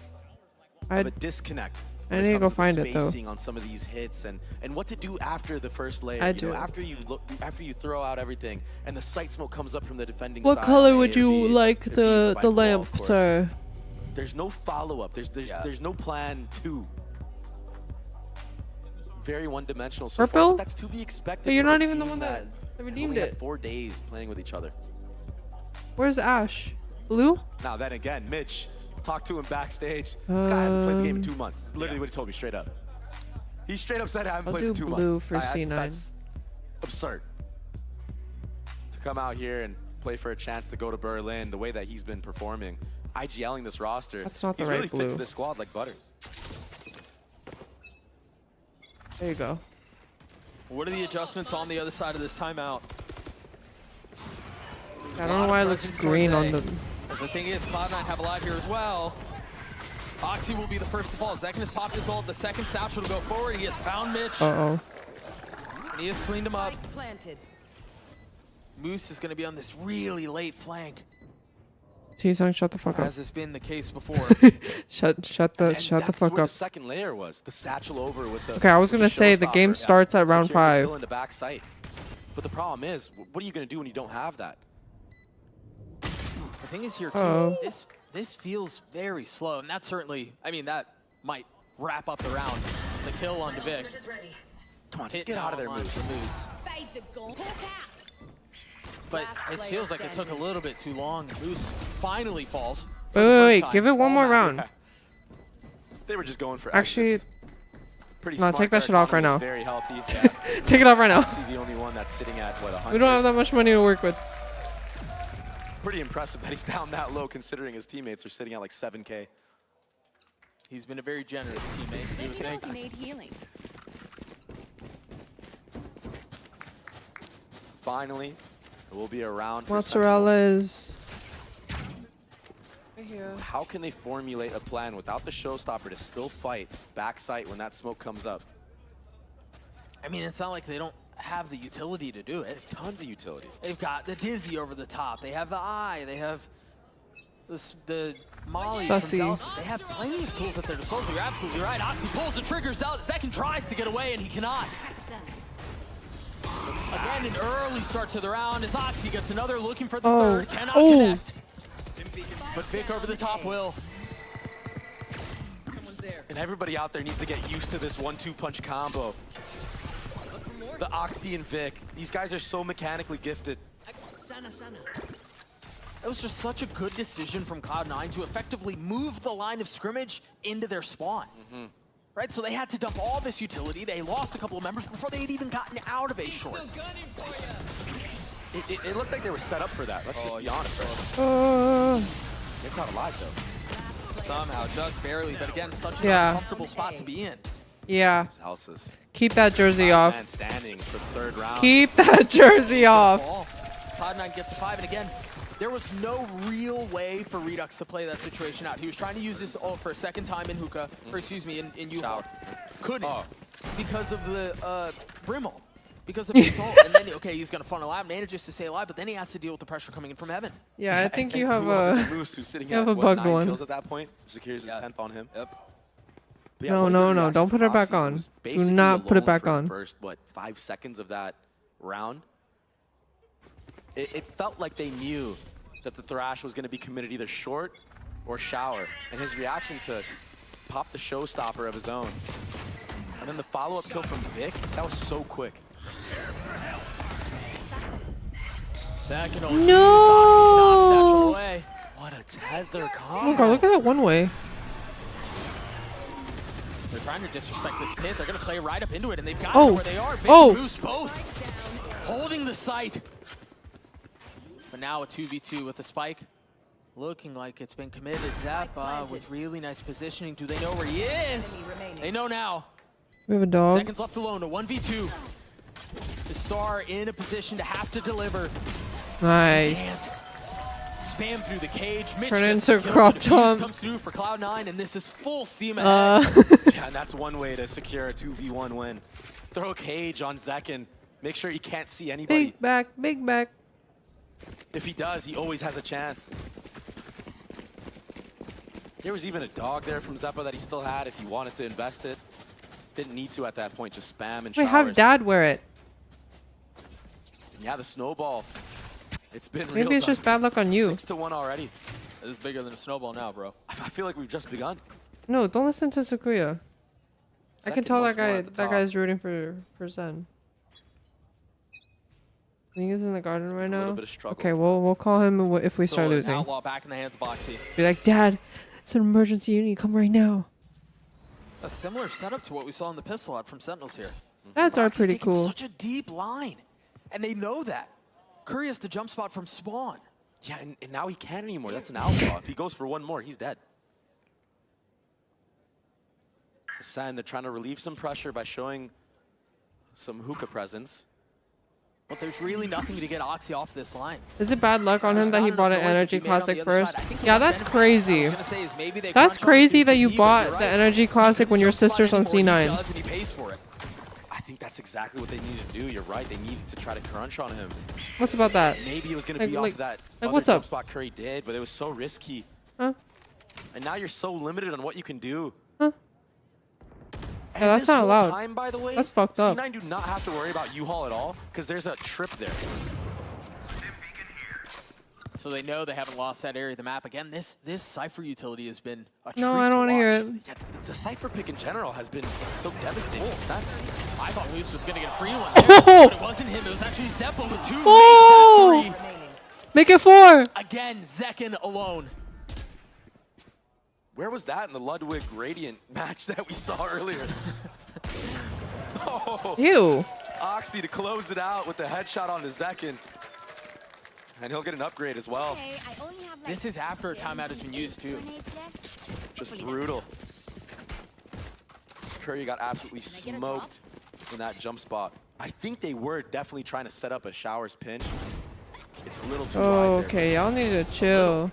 I of a disconnect. I when need to comes go find the it, though. spacing on some of these hits and what to do after the first layer. I you do. know, after you throw out everything and the sight smoke comes up from the defending What side. color on would A or you B, like B's the by wall, lamp, of course. sir? There's no follow-up. There's no plan 2. Very one-dimensional so far, Purple? but that's to be expected. But you're from a not even the team one that has redeemed only had it. 4 days playing with each other. Where's Ash? Blue? Now then again, Mitch, talked to him backstage. This guy hasn't played the game in 2 months. It's literally what he told me straight up. He straight up said I haven't I'll played for do 2 blue months. for C9. That's absurd. To come out here and play for a chance to go to Berlin, the way that he's been performing, IGLing this roster, That's not the he's right really fit blue. to this squad like butter. There you go. What are the adjustments on the other side of this timeout? I don't know why it looks green on the. But the thing is, Cloud9 have a lot here as well. Oxy will be the first to fall. Zekin has popped his ult. The second Satchel to go forward. He has found Mitch. Uh-oh. And he has cleaned him up. Planted. Moose is going to be on this really late flank. T-Song, shut the fuck up. As has been the case before. shut the fuck That's where up. the second layer was. The satchel over with the. Okay, I was with gonna say the showstopper. game starts at round Secure the 5. kill into back sight. But the problem is, what are you gonna do when you don't have that? The thing is here too, Uh-oh. this feels very slow, and that certainly, I mean, that might wrap up the round. The kill on Vic. Come on, just get out of there, Moose. But it feels like it took a little bit too long. Moose finally falls. Wait, give it one more round. Yeah. They were just going for Actually, exits. Pretty no, smart. take that Their shit off right economy now. is very healthy. Yeah. Take it off right now. Oxy the only one that's sitting at what 100. We don't have that much money to work with. Pretty impressive that he's down that low, considering his teammates are sitting at like 7K. He's been a very generous teammate. You would think. Need healing. So finally, it will be a round for Mozzarella is. Right here. How can they formulate a plan without the showstopper to still fight backside when that smoke comes up? I mean, it's not like they don't have the utility to do it. Tons of utility. They've got the Dizzy over the top. They have the Eye. They have the Molly from Sussy. Zealous. They have plenty of tools at their disposal. You're absolutely right. Oxy pulls the triggers out. Zekin tries to get away, and he cannot. Again, an early start to the round as Oxy gets another looking for the third. Cannot connect. But Vic over the top will. And everybody out there needs to get used to this 1-2 punch combo. The Oxy and Vic. These guys are so mechanically gifted. That was just such a good decision from Cloud9 to effectively move the line of scrimmage into their spawn. Right, so they had to dump all this utility. They lost a couple of members before they had even gotten out of A short. It looked like they were set up for that. Let's just be honest, right? It's not alive, though. Somehow, just barely, but again, such an Yeah. uncomfortable spot to be in. Yeah. Celsius. Keep that jersey Last off. man standing for the third round. Keep that jersey off. Cloud9 gets to 5, and again, there was no real way for Redux to play that situation out. He was trying to use this ult for a second time in hookah, or excuse me, in U-Haul. Couldn't, because of the Brimble. Because of his ult. And then, okay, he's going to funnel out, manages to stay alive, but then he has to deal with the pressure coming in from heaven. Yeah, I think you And have whoever a. the Moose who's sitting You have at, a what, bugged 9 one. kills at that point. Secures his 10th on him. Yep. But yeah, No, what a no, good no, reaction don't put from it back Oxy, on. who's Do basically not put it alone back for the on. First, what, 5 seconds of that round? It felt like they knew that the Thrash was going to be committed either short or shower. And his reaction to pop the showstopper of his own. And then the follow-up kill from Vic, that was so quick. Second No! away. What a tether Oh combo. god, look at that one way. They're trying to disrespect this pit. They're going to play right up into it, and they've got Oh. it where they are. Vic Oh. and Moose both holding the site. But now a 2v2 with the spike. Looking like it's been committed. Zappa with really nice positioning. Do they know where he is? They know now. We have a dog. Seconds left alone, a 1v2. The Star in a position to have to deliver. Nice. Spam through the cage. Mitch Turn gets into the kill, crop but the defuse top. comes through for Cloud9, and this is full steam ahead. Yeah, and that's one way to secure a 2v1 win. Throw a cage on Zekin. Make sure he can't see anybody. Big back, big back. If he does, he always has a chance. There was even a dog there from Zeppa that he still had if he wanted to invest it. Didn't need to at that point, just spam and Wait, have showers. dad wear it. And yeah, the snowball. It's been real. Maybe it's just bad luck on you. 6-1 already. It is bigger than a snowball now, bro. I feel like we've just begun. No, don't listen to Sakuya. I can Second, tell once that more guy at the that top. guy's rooting for Zen. I think he's in the garden right now. bit of struggle. Okay, we'll call him if we Still start an losing. Outlaw back in the hands of Oxy. Be like, Dad, it's an emergency. You need to come right now. A similar setup to what we saw in the pistol out from Sentinels here. That's are Oxy's pretty taking cool. Such a deep line, and they know that. Curry has the jump spot from spawn. Yeah, and now he can't anymore. That's an outlaw. If he goes for one more, he's dead. So Sen, they're trying to relieve some pressure by showing some hookah presence. But there's really nothing to get Oxy off this line. Is it bad luck on him that he bought an Energy Classic first? I think Yeah, the that's benefit crazy. I was gonna say is maybe they That's crunch on crazy that 50, you but bought you're the right. Energy Classic when your Jump spot sister's on anymore. He C9. does, and he pays for it. I think that's exactly what they needed to do. You're right. They needed to try to crunch on him. What's about that? Maybe it was going to be off of that other what's jump up? spot Curry did, but it was so risky. Huh? And now you're so limited on what you can do. Huh? And Yeah, that's this not whole allowed. Time, by the way, That's fucked up. C9 do not have to worry about U-Haul at all because there's a trip there. So they know they haven't lost that area of the map. Again, this Cypher utility has been a No, treat I don't want to hear it. Yeah, the Cypher pick in general has been so devastating. I thought Loose was going to get a free one Oh! there, but it wasn't him. It was actually Zeppo with 2. Oh! Make that 3. Make it 4. Again, Zekken alone. Where was that in the Ludwig Radiant match that we saw earlier? Oh, Ew. Oxy to close it out with the headshot on the Zekken. And he'll get an upgrade as well. Okay, I only have like This is after a timeout has been used, too. grenades left. Just brutal. Curry got absolutely smoked in that jump spot. I think they were definitely trying to set up a Showers pinch. It's a little too wide Oh, there. okay. Y'all need to chill.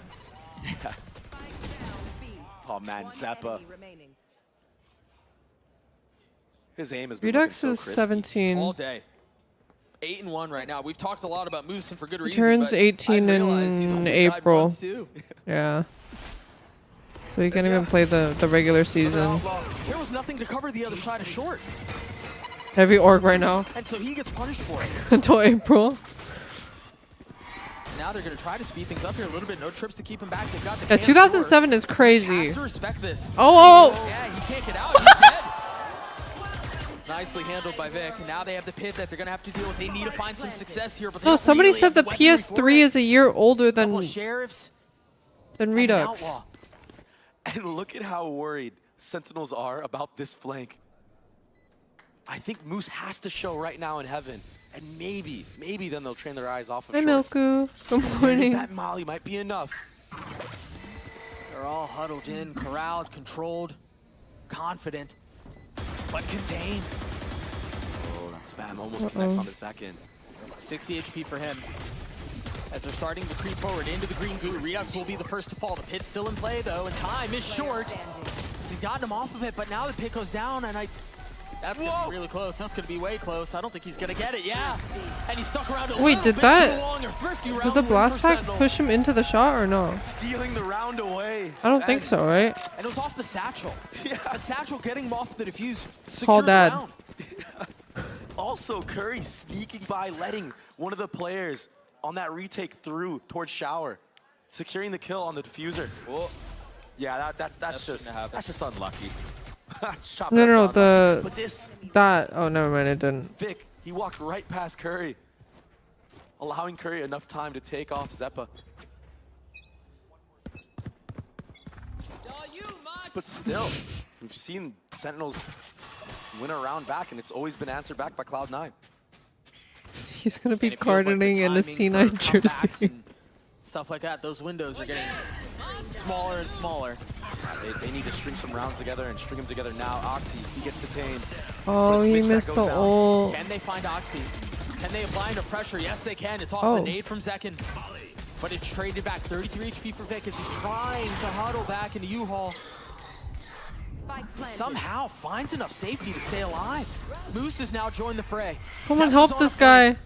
Oh man, Zeppa. Enemy remaining. His aim has been looking Redux so is crispy. 17. All day. 8-1 right now. We've talked a lot about Moose and for good He reason. turns but 18 I realize he's in only got April. runs too. Yeah. So he can't even play the regular season. There was nothing to cover the other side of short. Heavy org right now And so he gets punished for it. until April. Now they're going to try to speed things up here a little bit. No trips to keep him back. They've got the Yeah, cam 2007 is short. crazy. Has to respect this. Oh, oh. Yeah, he can't get out. He's dead. It's nicely handled by Vic. And now they have the pit that they're going to have to deal with. They need to find some success here. But they No, don't somebody really said have the weaponry for PS3 it. is a year older Couple than of sheriffs. Redux. Outlaw. And look at how worried Sentinels are about this flank. I think Moose has to show right now in heaven. And maybe then they'll train their eyes off of Hi, short. Milku. Good And morning. that molly might be enough. They're all huddled in, corralled, controlled, confident, but contained. Oh, that spam almost connects on the second. 60 HP for him. As they're starting to creep forward into the green goo, Redux will be the first to fall. The pit's still in play though, and time is short. He's gotten him off of it, but now the pit goes down, and that's gonna be really close. That's gonna be way close. I don't think he's gonna get it. Yeah, and he stuck around a Wait, little did bit that- too long. A thrifty round Did the win blast for pack Sentinels. push him into the shot or no? Stealing the round away. I don't think so, right? And it was off the satchel. Yeah. The satchel getting him off the defuse. Call secured the dad. round. Also, Curry sneaking by, letting one of the players on that retake through towards Shower, securing the kill on the diffuser. Whoa. Yeah, that's shouldn't just have happened. that's just unlucky. Chop No, it no, up, no, unlucky. the- But this That. Oh, never mind. It didn't. Vic, he walked right past Curry, allowing Curry enough time to take off Zeppa. But still, we've seen Sentinels win a round back, and it's always been answered back by Cloud9. He's gonna be And it feels like the gardening in a timing C9 for comebacks jersey. and stuff like that. Those windows are getting smaller and smaller. They need to string some rounds together and string them together now. Oxy, he gets detained. Oh, he Mitch that missed the goes down. ult. Can they find Oxy? Can they apply enough pressure? Yes, they can. It's off Oh. the nade from Zekken. But it's traded back 33 HP for Vic as he's trying to huddle back into U-Haul. Somehow finds enough safety to stay alive. Moose has now joined the fray. Someone Zeppa's help on this a flank, guy.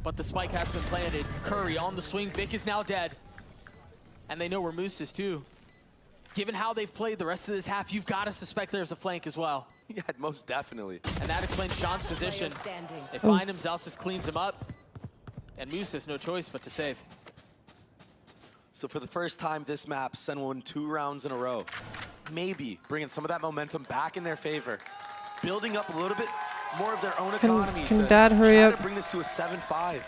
But the spike has been planted. Curry on the swing. Vic is now dead. And they know where Moose is too. Given how they've played the rest of this half, you've got to suspect there's a flank as well. Yeah, most definitely. And that explains Sean's position. standing. They find him, Zelsis cleans him up. And Moose has no choice but to save. So for the first time this map, Sen won 2 rounds in a row. Maybe bringing some of that momentum back in their favor. Building up a little bit more of their own economy can to Dad hurry try up? to bring this to a 7-5.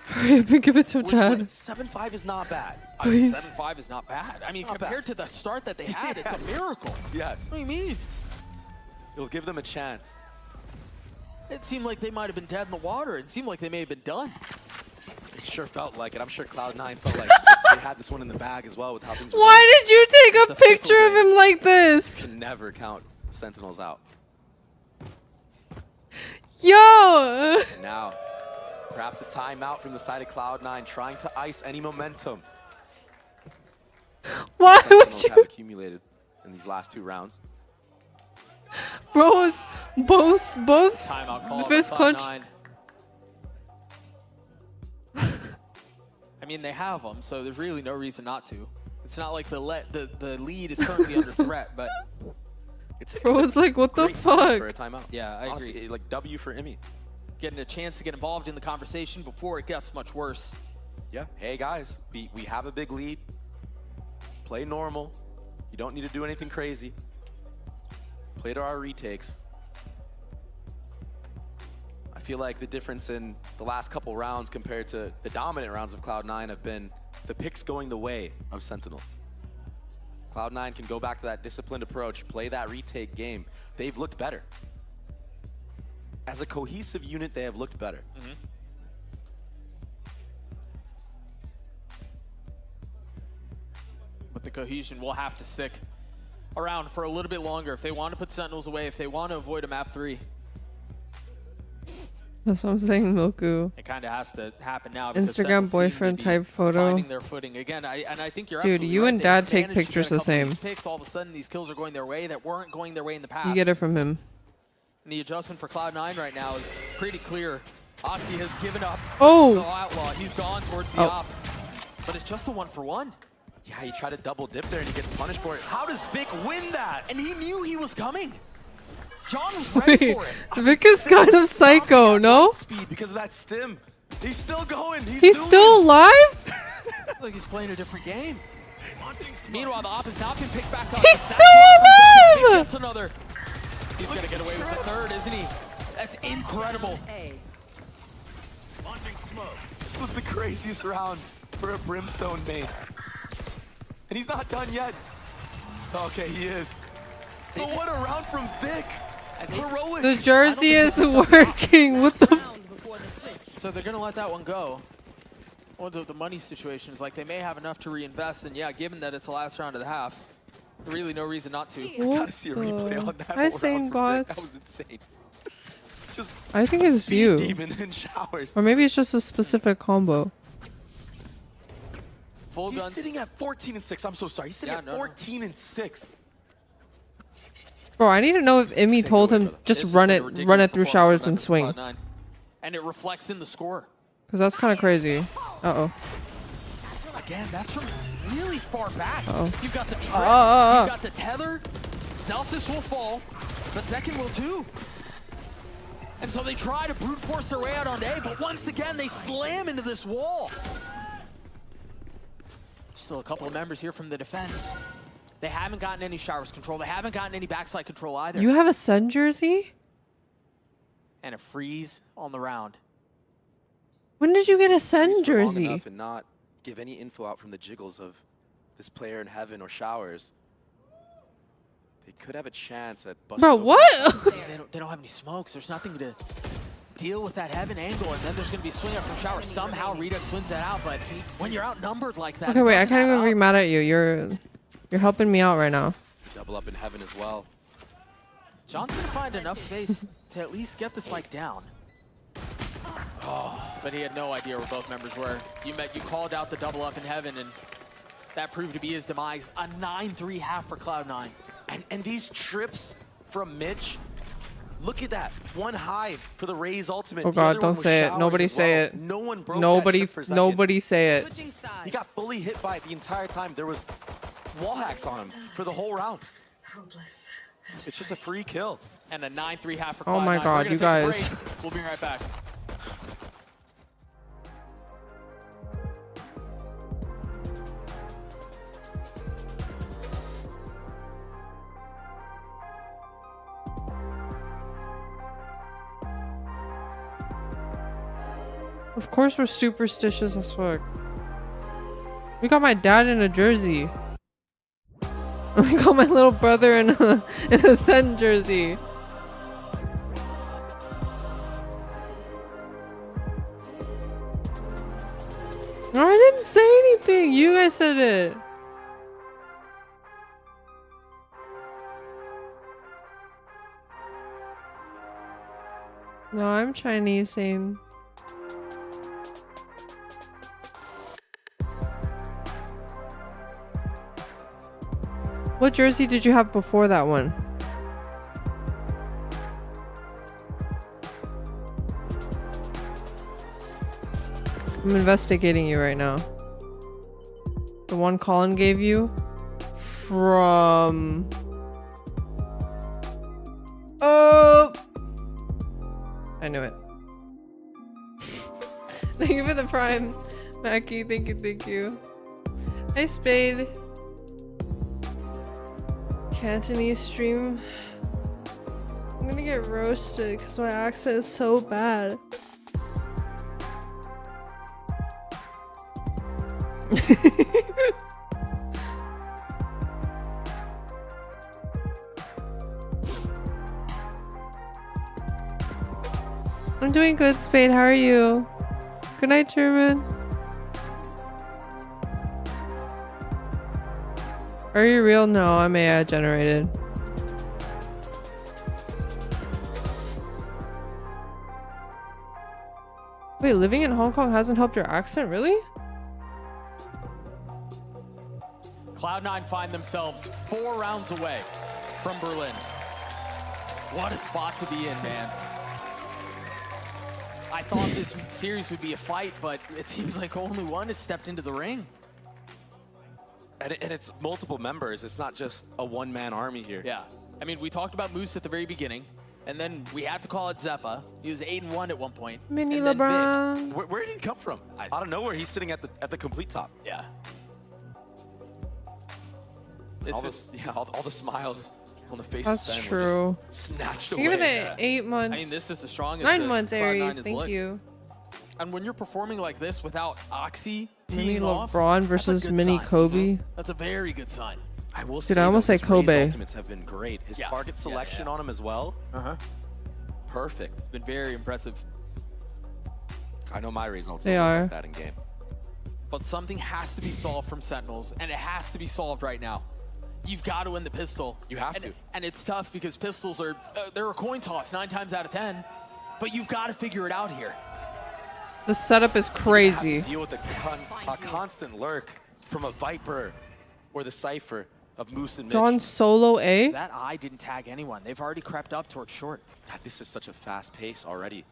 Hurry up and give it to Which, Dad. like, 7-5 is not bad. I mean, Please. 7-5 is not bad. I mean, Not compared bad. to the start that they had, it's Yes. a miracle. Yes. What do you mean? It'll give them a chance. It seemed like they might have been dead in the water. It seemed like they may have been done. It sure felt like it. I'm sure Cloud9 felt like they had this one in the bag as well with how things were Why did you take It's a a fickle picture of him like this? going. Never count Sentinels out. Yo! And now, Perhaps a timeout from the side of Cloud9, trying to ice any momentum Why would Sentinels you? have accumulated in these last 2 rounds. Bros, both Timeout call fist for clench. Cloud9. I mean, they have them, so there's really no reason not to. It's not like the lead is currently under threat, but Bro, it's like, what the great time for a fuck? timeout. Yeah, I Honestly, agree. like W for Emmy. Getting a chance to get involved in the conversation before it gets much worse. Yeah. Hey guys, we have a big lead. Play normal. You don't need to do anything crazy. Play to our retakes. I feel like the difference in the last couple rounds compared to the dominant rounds of Cloud9 have been the picks going the way of Sentinels. Cloud9 can go back to that disciplined approach, play that retake game. They've looked better. As a cohesive unit, they have looked better. But the cohesion will have to stick around for a little bit longer if they want to put Sentinels away, if they want to avoid a map 3. That's what I'm saying, Milku. It kind of has to happen now. because Instagram Sentinels seem to boyfriend be type photo. Finding their footing again. I think you're Dude, absolutely you right. and They've Dad take managed to pictures get a the couple of same. these picks, all of a sudden, these kills are going their way that weren't going their way in the past. You get it from him. And the adjustment for Cloud9 right now is pretty clear. Oxy has given up. Oh! The Outlaw. He's gone towards the op. But it's just a 1-for-1. Yeah, he tried to double dip there and he gets punished for it. How does Vic win that? And he knew he was coming. John was ready Wait, for it. Vic is kind of psycho, no? Speed because of that stim. He's still going. He's still alive? Like he's playing a different game. Meanwhile, the op has not been picked back up. He's That's still why Vic alive! gets another. He's going to get away with the third, isn't he? That's incredible. This was the craziest round for a Brimstone main. And he's not done yet. Okay, he is. But what a round from Vic. Heroic. The jersey is working. What the? So they're going to let that one go. Well, the money situation is like they may have enough to reinvest. And yeah, given that it's the last round of the half, really no reason not to. I gotta see a replay on that Hi, whole round Sane from Vic. bots. That was insane. Just I think a it's speed you. demon in showers. Or maybe it's just a specific combo. Full He's guns. sitting at 14 and 6. I'm so sorry. He's sitting at 14 and 6. Bro, I need to know if Emmy told him just This run is it a ridiculous through performance showers from and Cloud9. swing. And it reflects in the score. Cause that's kind of crazy. Uh-oh. Again, that's from really far back. Uh-oh. You've got the trip, Uh-oh. you've got the tether. Celsius will fall, but Zekin will too. And so they try to brute force their way out on A, but once again, they slam into this wall. Still a couple of members here from the defense. They haven't gotten any showers control. They haven't gotten any backside control either. You have a Sun jersey? And a freeze on the round. When did you get a Sun Freeze for long jersey? enough and not give any info out from the jiggles of this player in heaven or showers. They could have a chance at busting. Bro, open what? They don't have any smokes. There's nothing to deal with that heaven angle, and then there's going to be a swing up from shower. Somehow Redux wins that out, but when you're outnumbered like that, Okay, it wait. I doesn't can't add even be up. mad at you. You're helping me out right now. Double up in heaven as well. John's going to find enough space to at least get the spike down. But he had no idea where both members were. You called out the double up in heaven, and that proved to be his demise. A 9-3 half for Cloud9. And these trips from Mitch, look at that. One high for the Raze ultimate. Oh The God, other one don't was say it. showers Nobody as say well. it. No one broke Nobody, that trip for Zekin. nobody say it. He got fully hit by it the entire time. There was wall hacks on him for the whole round. It's just a free kill. And a 9-3 half for Cloud9. Oh my We're God, gonna you take a guys. break. We'll be right back. Of course we're superstitious as fuck. We got my dad in a jersey. We got my little brother in a Sun jersey. No, I didn't say anything. You guys said it. No, I'm Chinese saying. What jersey did you have before that one? I'm investigating you right now. The one Colin gave you from... Oh! I knew it. Thank you for the prime, Mackie. Thank you, thank you. Hi, Spade. Cantonese stream. I'm gonna get roasted because my accent is so bad. I'm doing good, Spade. How are you? Good night, German. Are you real? No, I'm AI generated. Wait, living in Hong Kong hasn't helped your accent, really? Cloud9 find themselves 4 rounds away from Berlin. What a spot to be in, man. I thought this series would be a fight, but it seems like only one has stepped into the ring. And it's multiple members. It's not just a one-man army here. Yeah. I mean, we talked about Moose at the very beginning, and then we had to call it Zeppa. He was 8-1 at one point. Mini and then LeBron. Where did he come from? Out of nowhere, he's sitting at the complete top. Yeah. All the smiles on the face. That's of true. Snatched Give away. it 8 months. I mean, this is the strongest. 9 months, Cloud9 Aries. has Thank looked. you. And when you're performing like this without Oxy Mini teaming off, LeBron that's a versus good Mini sign. Kobe. That's a very good sign. I will Dude, say, I almost though, say his Raze Kobe. ultimates have been great. His target selection on him as well. Perfect. Been very impressive. I know my results They don't look are. like that in game. But something has to be solved from Sentinels, and it has to be solved right now. You've got to win the pistol. You have to. And it's tough because pistols are, they're a coin toss 9 times out of 10. But you've got to figure it out here. The setup is crazy. You have to deal with a constant lurk from a Viper or the Cypher of Moose and Mitch. John Solo A? That eye didn't tag anyone. They've already crept up towards short. God, this is such a fast pace already.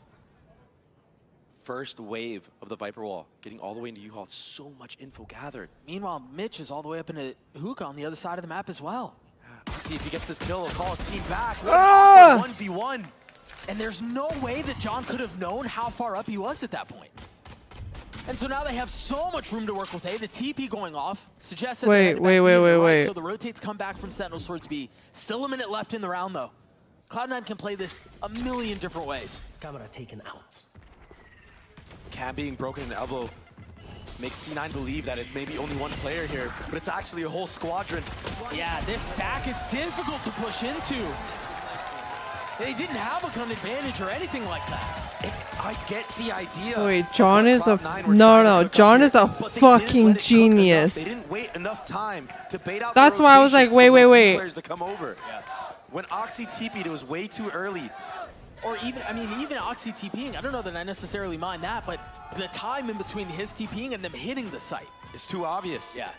First wave of the Viper wall, getting all the way into U-Haul. So much info gathered. Meanwhile, Mitch is all the way up into Hookah on the other side of the map as well. See if he gets this kill, he'll call his team back. Ah! 1v1. And there's no way that John could have known how far up he was at that point. And so now they have so much room to work with A. The TP going off suggests that Wait. So the rotates come back from Sentinels towards B. Still a minute left in the round, though. Cloud9 can play this a million different ways. Camera taken out. Cam being broken in the elbow makes C9 believe that it's maybe only one player here, but it's actually a whole squadron. Yeah, this stack is difficult to push into. They didn't have a gun advantage or anything like that. I get the idea. Wait, John is a... No, John is a fucking genius. They didn't wait enough time to bait out. That's why I was like, wait. Players to come over. Yeah. When Oxy TP'd, it was way too early. Or even, I mean, even Oxy TPing, I don't know that I necessarily mind that, but the time in between his TPing and them hitting the site. It's too obvious. Yeah.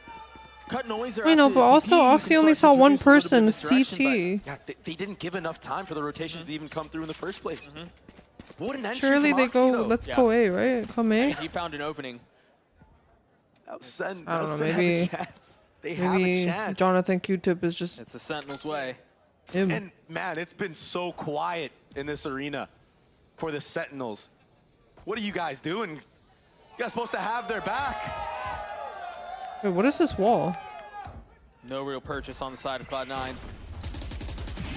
Cut noise there. Wait, no, but also Oxy only saw one person, CT. Yeah, they didn't give enough time for the rotations to even come through in the first place. What an entry Surely from they Oxy, go, though. let's go A, right? Come A? He found an opening. I don't know, maybe Jonathan Q-Tip is just... It's the Sentinel's way. Him. And man, it's been so quiet in this arena for the Sentinels. What are you guys doing? You guys supposed to have their back. Wait, what is this wall? No real purchase on the side of Cloud9.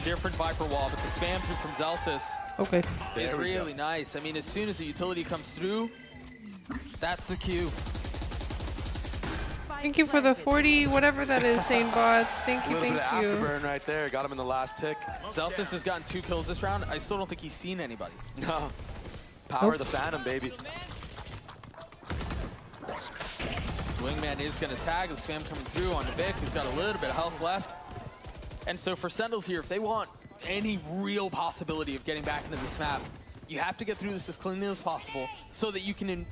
Different Viper wall, but the spam through from Zelsis Okay. is really nice. I mean, as soon as the utility comes through, that's the cue. Thank you for the 40, whatever that is, Sane Bots. Thank you, A little bit thank of you. afterburn right there. Got him in the last tick. Zelsis has gotten 2 kills this round. I still don't think he's seen anybody. No. Power of the Phantom, baby. Wingman is going to tag. The spam coming through on Vic. He's got a little bit of health left. And so for Sentinels here, if they want any real possibility of getting back into this map, you have to get through this as cleanly as possible so that you can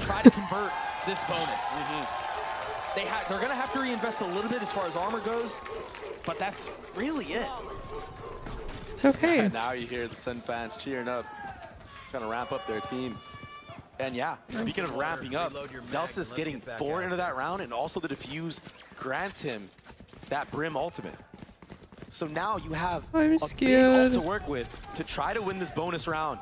try to convert this bonus. They're gonna have to reinvest a little bit as far as armor goes, but that's really it. It's okay. And now you hear the Sun fans cheering up, trying to ramp up their team. And yeah, speaking of ramping up, Zelsis getting 4 into that round, and also the defuse grants him that Brim ultimate. So now you have a big ult to work with to try to win this bonus round.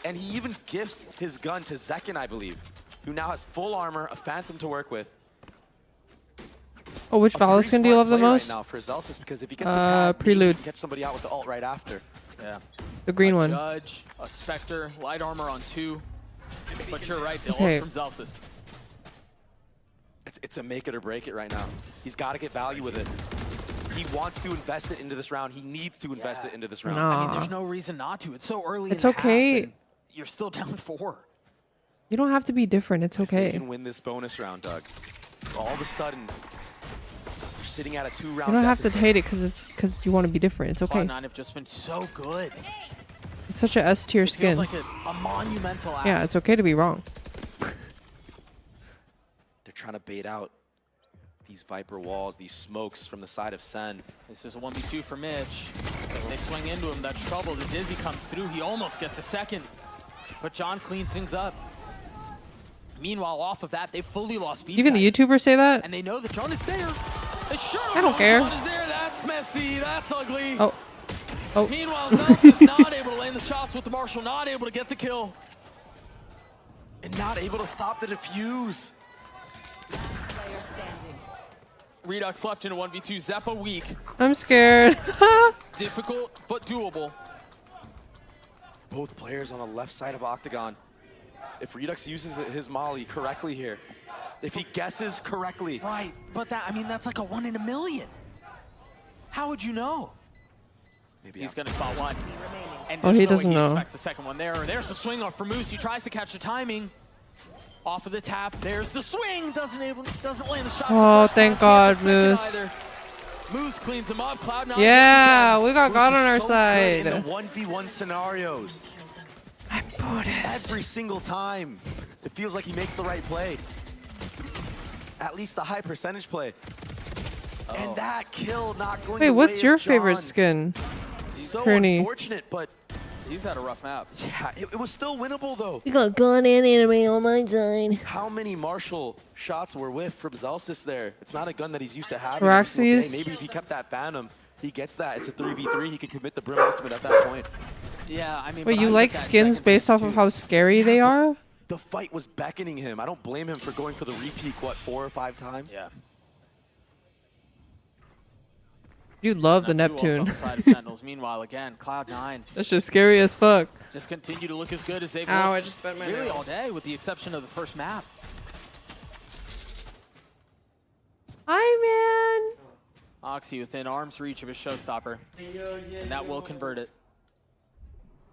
And he even gifts his gun to Zekken, I believe, who now has full armor, a Phantom to work with. Oh, which Valor skin do you love the most? Right now for Zelsis, because if he gets a Prelude. he can catch somebody out with the ult right after. Yeah. The green one. Judge, a Spectre, light armor on 2. But you're right, the Okay. ult from Zelsis. It's a make it or break it right now. He's got to get value with it. He wants to invest it into this round. He needs to invest it into this round. I mean, there's no reason not to. It's so early It's in the okay. half, and you're still down 4. You don't have to be different. It's If they okay. can win this bonus round, Doug, all of a sudden, you're sitting at a 2-round You don't have to deficit. hate it because you want to be different. It's okay. Cloud9 have just been so good. It's such a S tier It skin. feels like a monumental ask. Yeah, it's okay to be wrong. They're trying to bait out these Viper walls, these smokes from the side of Sen. This is a 1v2 for Mitch. They swing into him, that's trouble. The Dizzy comes through, he almost gets a second. But John cleans things up. Meanwhile, off of that, they fully lost B-side. Even the YouTubers say that? And they know that John is there. They sure I don't know care. John is there. That's messy, that's ugly. Oh. Oh. Meanwhile, Zelsis not able to land the shots with the Marshall, not able to get the kill. And not able to stop the defuse. Redux left in a 1v2, Zeppa weak. I'm scared. Difficult, but doable. Both players on the left side of Octagon. If Redux uses his molly correctly here, if he guesses correctly. Right, but that, I mean, that's like a 1 in a million. How would you know? Maybe he's gonna spot one. And Oh, he there's no way doesn't he know. expects the second one there. There's the swing off for Moose. He tries to catch the timing. Off of the tap. There's the swing. Doesn't land the shot. Oh, thank God, Moose. Moose cleans him up. Cloud9. Yeah, we got God on our So side. good in the 1v1 scenarios. I'm Buddhist. Every single time, it feels like he makes the right play. At least the high percentage play. And that kill not going Wait, the what's way your of favorite John. skin? So Kearney. unfortunate, but he's had a rough map. Yeah, it was still winnable though. You got gun and anime on my side. How many Marshall shots were whiffed from Zelsis there? It's not a gun that he's used to having every single day. Roxy's. Maybe if he kept that Phantom, he gets that. It's a 3v3. He could commit the Brim ultimate at that point. Yeah, I mean. Wait, but you I like look at skins based off of how scary they are? The fight was beckoning him. I don't blame him for going for the repeat, what, 4 or 5 times? Yeah. You love the Not too ults on Neptune. the side of Sentinels. Meanwhile, again, Cloud9 That's just scary as fuck. just continue to look as good as they've Ow, I looked just bent my really nail. all day, with the exception of the first map. Hi, man. Oxy within arm's reach of his showstopper, and that will convert it.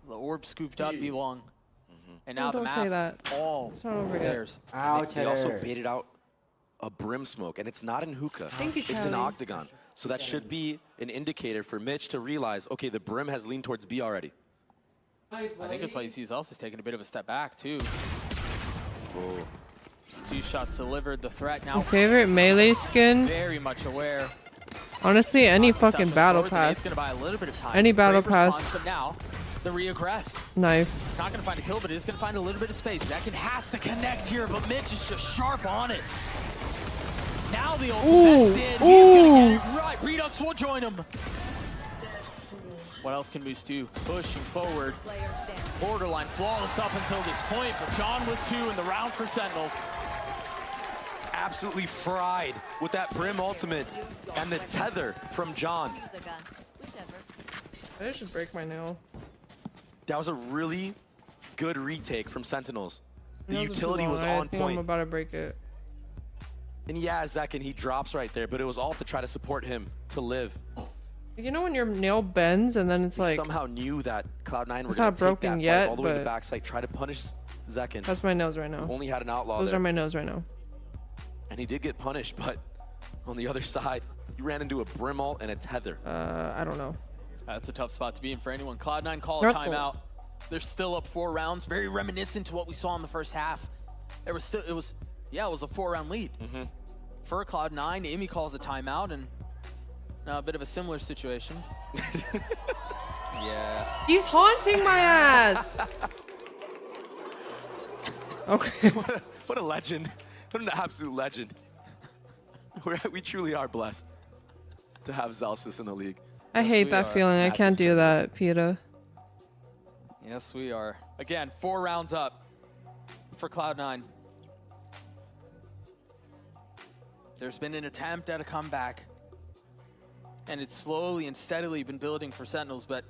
The orb scooped up, belong. And now Oh, the don't map, say that. all It's not over yet. theirs. They also baited out a Brim smoke, and it's not in hookah. Thank you, it's in Charlie. Octagon. So that should be an indicator for Mitch to realize, okay, the Brim has leaned towards B already. I think that's why you see Zelsis taking a bit of a step back, too. Whoa. 2 shots delivered. The threat now My favorite melee skin? very much aware. Honestly, any fucking Exception battle forward, the nade's pass. gonna buy a little bit of time. Any battle Brave response, pass. But now, the reaggress. Knife. He's not going to find a kill, but he's going to find a little bit of space. Zekken has to connect here, but Mitch is just sharp on it. Now the ult invested. He's going to get it right. Redux will join him. What else can Moose do? Pushing forward. Borderline flawless up until this point, but John with 2 in the round for Sentinels. Absolutely fried with that Brim ultimate and the tether from John. I should break my nail. That was a really good retake from Sentinels. The Nails are too utility was long. I on think I'm point. about to break it. And yeah, Zekken, he drops right there, but it was all to try to support him to live. You know when your nail bends and then it's He like... somehow knew that Cloud9 were It's going not to take broken that yet, fight all the way to the but- backside, try to punish Zekken. That's my nose right now. Only had an outlaw Those there. are my nose right now. And he did get punished, but on the other side, he ran into a Brim ult and a tether. I don't know. That's a tough spot to be in for anyone. Cloud9 call a Careful. timeout. They're still up 4 rounds. Very reminiscent to what we saw in the first half. It was Yeah, it was a 4-round lead. For Cloud9, Amy calls a timeout, and now a bit of a similar situation. Yeah. He's haunting my ass. Okay. What a legend. What an absolute legend. We truly are blessed to have Zelsis in the league. I hate that feeling. I can't do that, Peter. Yes, we are. Again, 4 rounds up for Cloud9. There's been an attempt at a comeback, and it's slowly and steadily been building for Sentinels, but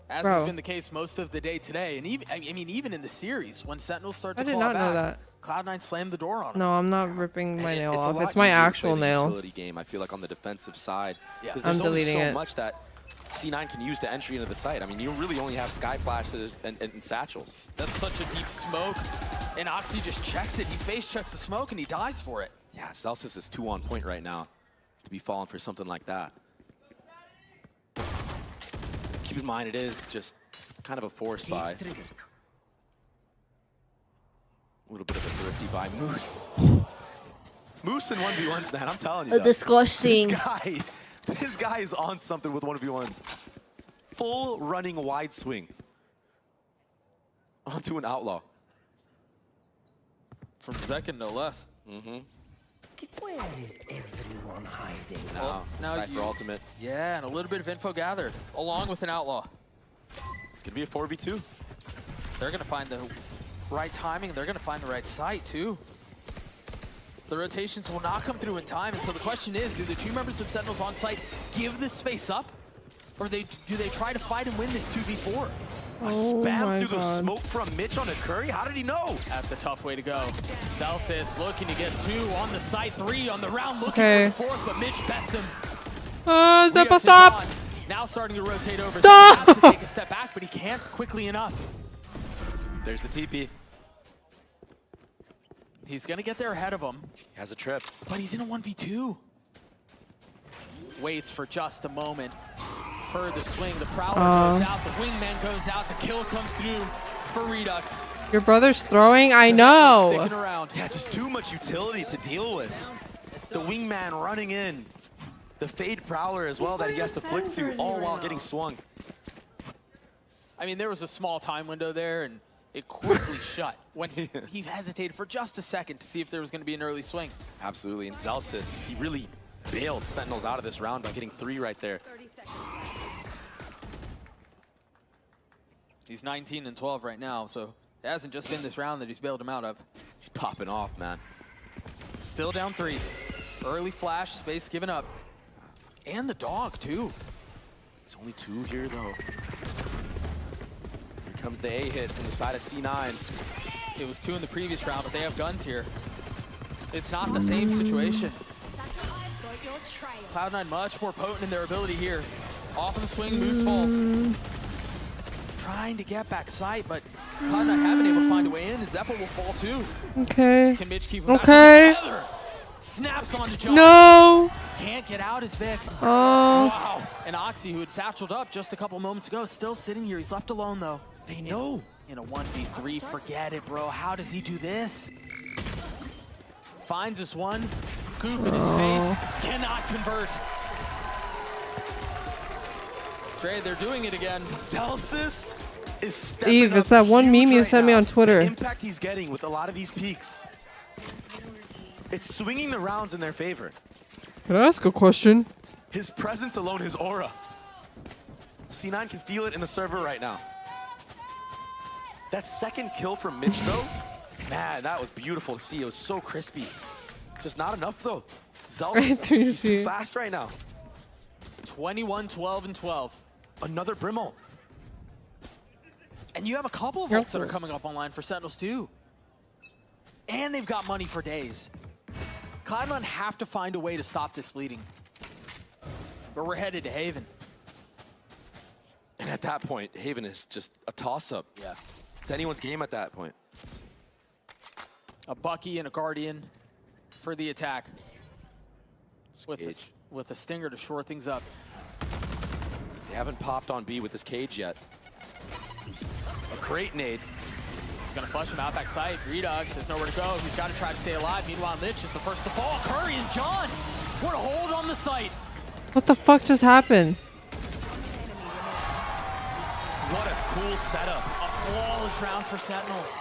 as has been the case most of the day today, and even in the series, when Sentinels start to claw back, I did not know that. Cloud9 slammed the door on them. No, I'm not ripping my nail off. a lot It's my easier to actual play the nail. utility game, I feel like, on the defensive side. Because I'm there's only deleting so it. much that C9 can use to entry into the site. I mean, you really only have sky flashes and satchels. That's such a deep smoke, and Oxy just checks it. He face checks the smoke, and he dies for it. Yeah, Celsius is 2 on point right now to be falling for something like that. Keep in mind, it is just kind of a force buy. A little bit of a thrifty buy. Moose. Moose in 1v1s, man, I'm telling you. Disgusting. This guy is on something with 1v1s. Full running wide swing onto an outlaw. From Zekin, no less. Where is everyone hiding? Now Cypher ultimate. Yeah, and a little bit of info gathered, along with an outlaw. It's going to be a 4v2. They're going to find the right timing. They're going to find the right site, too. The rotations will not come through in time, and so the question is, do the 2 members of Sentinels on site give this space up, or do they try to fight and win this 2v4? A spam through the smoke from Mitch on a Curry? How did he know? That's a tough way to go. Celsius looking to get 2 on the site, 3 on the round, looking Okay. for the 4th, but Mitch bests him. Zeppo, stop! Now starting to rotate over. Stop! Has to take a step back, but he can't quickly enough. There's the TP. He's going to get there ahead of him. He has a trip. But he's in a 1v2. Waits for just a moment. For the swing, the Prowler goes out, the Wingman goes out, the kill comes through for Redux. Your brother's throwing? I know. Sticking around. Yeah, just too much utility to deal with. The Wingman running in. The Fade Prowler as well that he has to flick to, all while getting swung. I mean, there was a small time window there, and it quickly shut when he hesitated for just a second to see if there was going to be an early swing. Absolutely, and Celsius, he really bailed Sentinels out of this round by getting 3 right there. He's 19 and 12 right now, so it hasn't just been this round that he's bailed him out of. He's popping off, man. Still down 3. Early flash, space given up. And the dog, too. It's only 2 here, though. Here comes the A hit from the side of C9. It was 2 in the previous round, but they have guns here. It's not the same situation. Cloud9 much more potent in their ability here. Off of the swing, Moose falls. Trying to get back sight, but Cloud9 haven't been able to find a way in. Zeppo will fall too. Okay. Can Mitch keep him Okay. back? Snaps onto John. No. Can't get out as Vic. Oh. Wow. And Oxy, who had satcheled up just a couple moments ago, still sitting here. He's left alone, though. They know. In a 1v3, forget it, bro. How does he do this? Finds this one. Goop in his face. Cannot convert. Dre, they're doing it again. Celsius is stepping Eve, it's up that one huge meme you right sent me now. on Twitter. The impact he's getting with a lot of these peaks. It's swinging the rounds in their favor. Can I ask a question? His presence alone, his aura. C9 can feel it in the server right now. That second kill from Mitch, though, man, that was beautiful to see. It was so crispy. Just not enough, though. Zelsis, he's too fast right now. 21, 12, and 12. Another Brimble. And you have a couple of ults that are coming up online for Sentinels, too. And they've got money for days. Cloud9 have to find a way to stop this bleeding. But we're headed to Haven. And at that point, Haven is just a toss-up. Yeah. It's anyone's game at that point. A Bucky and a Guardian for the attack. With a Stinger to shore things up. They haven't popped on B with this cage yet. A great nade. gonna flush him out back side. Redux has nowhere to go. He's got to try to stay alive. Meanwhile, Lich is the first to fall. Curry and John, what a hold on the site. What the fuck just happened? What a cool setup. A flawless round for Sentinels.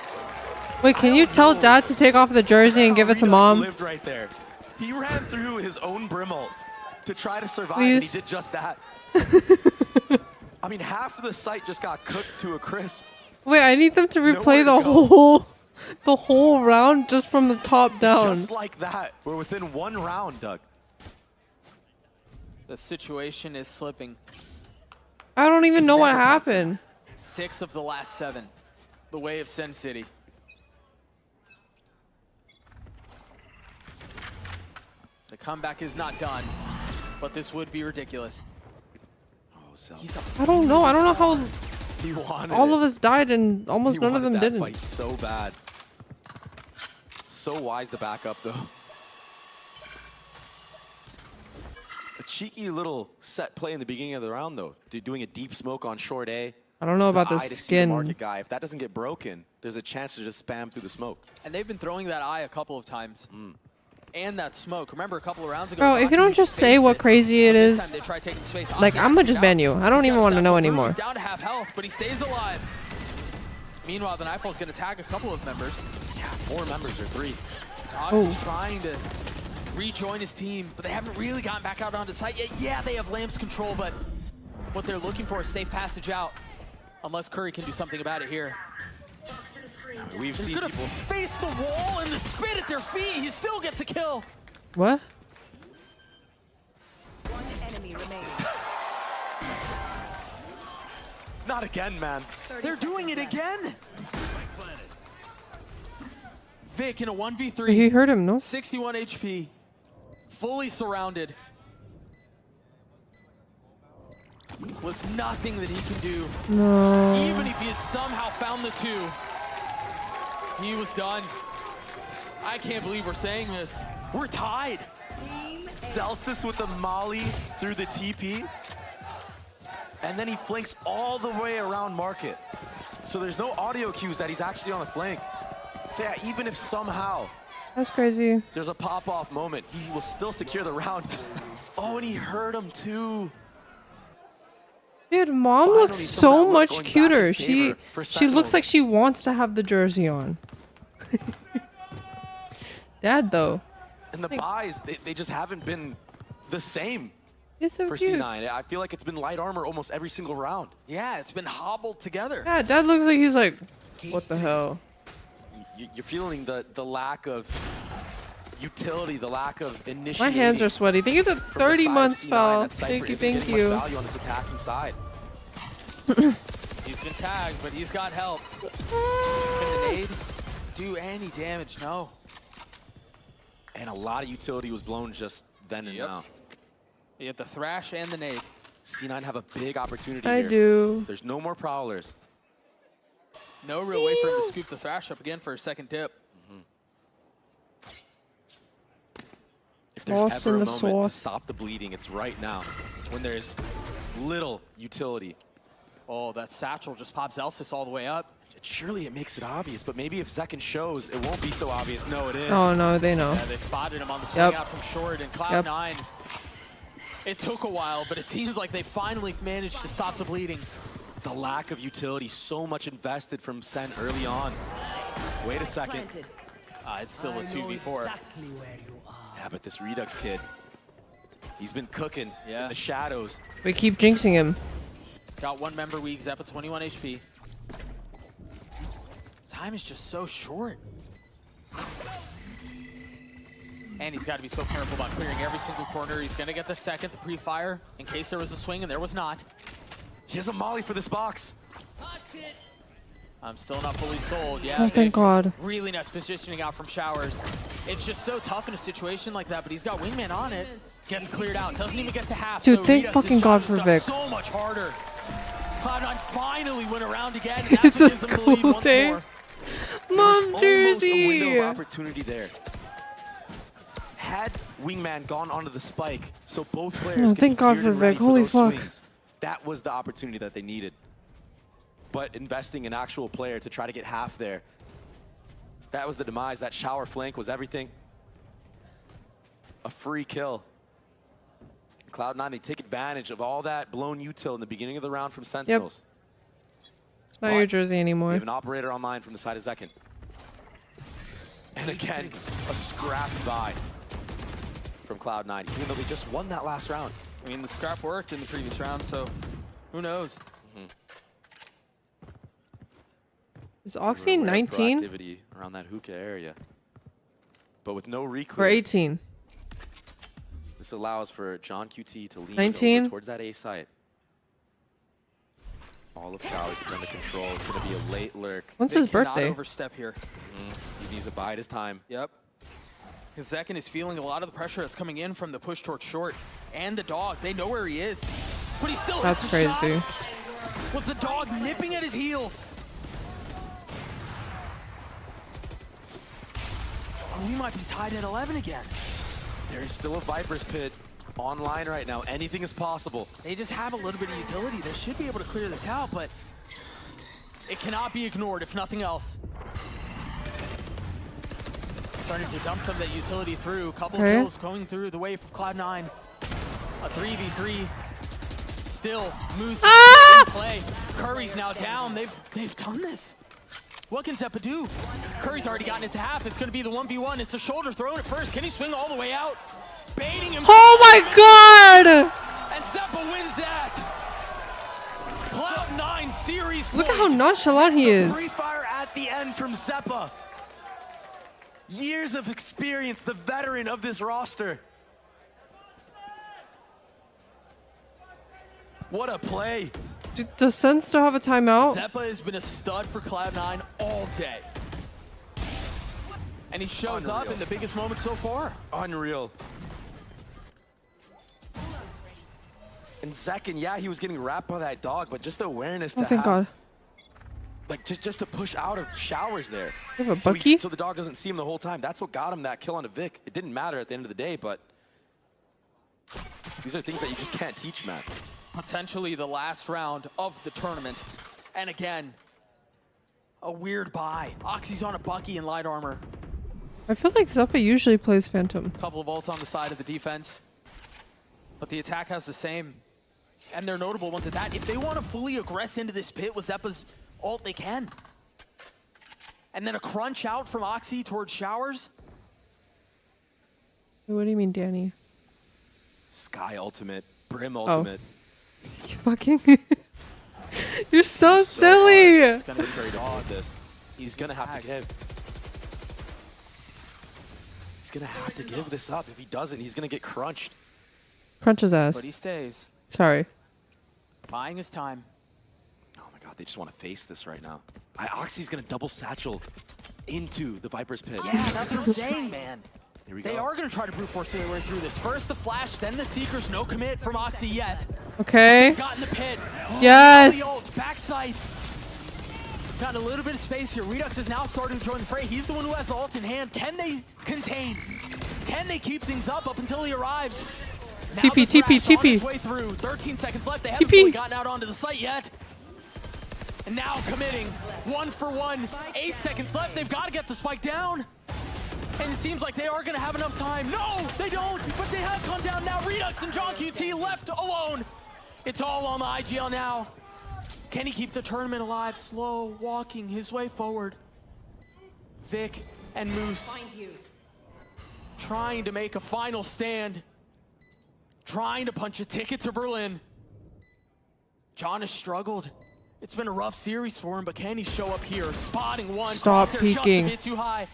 Wait, can you tell Dad to take off the jersey and give it to Redux Mom? lived right there. He ran through his own Brimble to try to survive, Please. and he did just that. I mean, half of the site just got cooked to a crisp. Wait, I need them to replay Nowhere to the whole round just from the top down. Just like that. We're within one round, Doug. The situation is slipping. I don't even know what happened. 6 of the last 7. The way of Sin City. The comeback is not done, but this would be ridiculous. I don't know. I don't know how He wanted all it. of us died and almost He none of wanted them that didn't. fight so bad. So wise to back up, though. A cheeky little set play in the beginning of the round, though. Doing a deep smoke on short A. I don't know about the eye to see skin. market guy. If that doesn't get broken, there's a chance to just spam through the smoke. And they've been throwing that eye a couple of times. And that smoke. Remember a couple of rounds ago? Bro, if you don't just say what crazy it This time is, they try taking space. like, Oxy I'm gonna actually just ban you. I don't even want to know anymore. He's down to half health, but he stays alive. Meanwhile, the Nightfall's going to tag a couple of members. Yeah, 4 members or 3. Oxy's trying to rejoin his team, but they haven't really gotten back out onto site yet. Yeah, they have Lamb's control, but what they're looking for is safe passage out. Unless Curry can do something about it here. We've He's seen gonna people face the wall and the spit at their feet. He still gets a kill. What? One enemy remaining. Not again, man. They're doing it again. Vic in a 1v3. He hurt him, no? 61 HP. Fully surrounded. With nothing that he can do. No. Even if he had somehow found the 2, he was done. I can't believe we're saying this. We're tied. Celsius with the molly through the TP. And then he flanks all the way around market. So there's no audio cues that he's actually on the flank. So yeah, even if somehow That's crazy. there's a pop-off moment, he will still secure the round. Oh, and he hurt him too. Dude, Mom Finally, looks some of that so look much going back in cuter. favor for She looks Sentinels. like she wants to have the jersey on. Dad, though. And the buys, they just haven't been the same It's so for cute. C9. I feel like it's been light armor almost every single round. Yeah, it's been hobbled together. Yeah, Dad looks like he's like, what the hell? You're feeling the lack of utility, the lack of initiating. My hands are sweaty. Thank you for the from the 30 side of months, C9. pal. That Cypher Thank you, isn't thank getting much you. value on his attacking side. He's been tagged, but he's got help. Can the nade do any damage? No. And a lot of utility was blown just then and now. You have the thrash and the nade. C9 have a big opportunity I here. do. There's no more prowlers. No real way for him to scoop the thrash up again for a second dip. If there's Lost ever in a the moment sauce. to stop the bleeding, it's right now, when there's little utility. Oh, that satchel just pops Elsis all the way up. Surely it makes it obvious, but maybe if Second shows, it won't be so obvious. No, it is. Oh, no, they know. Yeah, they spotted him on the swing Yep. out from short, and Cloud9, Yep. it took a while, but it seems like they finally managed to stop the bleeding. The lack of utility, so much invested from Sen early on. Wait a second. It's still a 2v4. Yeah, but this Redux kid, he's been cooking in the shadows. We keep jinxing him. Got one member weak, Zep at 21 HP. Time is just so short. And he's got to be so careful about clearing every single corner. He's going to get the second, the pre-fire, in case there was a swing, and there was not. He has a molly for this box. I'm still not fully sold. Yeah, Oh, thank God. Really nice positioning out from Showers. It's just so tough in a situation like that, but he's got Wingman on it. Gets cleared out. Doesn't even get to half. Dude, so thank Redux' fucking job God is for done Vic. so much harder. Cloud9 finally went around again. And It's that a gives them the lead school once day. more. Mom Almost a window jersey. of opportunity there. Had Wingman gone onto the spike, so both players Oh, could thank be God geared for and ready Vic. Holy those fuck. swings. That was the opportunity that they needed. But investing in actual player to try to get half there, That was the demise. That shower flank was everything. A free kill. Cloud9, they take advantage of all that blown util in the beginning of the round from Sentinels. It's not your jersey anymore. We have an operator online from the side of Zekin. And again, a scrap buy from Cloud9, even though they just won that last round. I mean, the scrap worked in the previous round, so who knows? Is Oxy 19? Activity around that hookah area. But with no reclear. Or 18? This allows for John QT to lean 19? over towards that A site. All of Showers is under control. It's going to be a late lurk. When's They his cannot birthday? overstep here. He needs to bide his time. Yep. Because Zekin is feeling a lot of the pressure that's coming in from the push towards short. And the dog, they know where he is. But he still That's hits the shot. crazy. With the dog nipping at his heels. Oh, we might be tied at 11 again. There is still a Viper's Pit online right now. Anything is possible. They just have a little bit of utility. They should be able to clear this out, but it cannot be ignored, if nothing else. Starting to dump some of that utility through. Couple of kills going through the wave of Cloud9. A 3v3. Still, Moose in play. Curry's now down. They've done this. What can Zeppa do? Curry's already gotten it to half. It's going to be the 1v1. It's a shoulder thrown at first. Can he swing all the way out? Baiting him. Oh my god! And Zeppa wins that. Cloud9 series. Look at how nonchalant he Free is. fire at the end from Zeppa. Years of experience, the veteran of this roster. What a play. Does Sen still have a timeout? Zeppa has been a stud for Cloud9 all day. And he shows up in the biggest moment so far. Unreal. And Zekin, yeah, he was getting wrapped by that dog, but just the awareness to Thank God. like just to push out of Showers there. You have a So, Bucky? so the dog doesn't see him the whole time. That's what got him that kill on a Vic. It didn't matter at the end of the day, but these are things that you just can't teach, man. Potentially the last round of the tournament. And again, a weird buy. Oxy's on a Bucky in light armor. I feel like Zeppa usually plays Phantom. A couple of ults on the side of the defense. But the attack has the same. And they're notable ones at that. If they want to fully aggress into this pit with Zeppa's ult, they can. And then a crunch out from Oxy towards Showers. What do you mean, Danny? Sky ultimate, Brim ultimate. You fucking... You're so silly! It's gonna be very hard, this. He's gonna have to give. He's gonna have to give this up. If he doesn't, he's gonna get crunched. Crunch his ass. But he stays. Sorry. Buying his time. Oh my god, they just want to face this right now. Oxy's gonna double satchel into the Viper's Pit. Yeah, that's what I'm saying, man. Here we They go. are going to try to brute force their way through this. First the flash, then the Seekers. No commit from Oxy yet. Okay. They've got in the pit. Yes. The ult, backside. Got a little bit of space here. Redux is now starting to join the fray. He's the one who has the ult in hand. Can they contain? Can they keep things up until he arrives? Now TP, the TP, Thrash on TP. its way through. 13 seconds left. They haven't TP. fully gotten out onto the site yet. And now committing. 1 for 1. 8 seconds left. They've got to get the spike down. And it seems like they are going to have enough time. No, they don't. But they has gone down now. Redux and John QT left alone. It's all on the IGL now. Can he keep the tournament alive? Slow walking his way forward. Vic and Moose trying to make a final stand. Trying to punch a ticket to Berlin. John has struggled. It's been a rough series for him, but can he show up here? Spotting one. Stop Crosshair peeking. just a bit too high.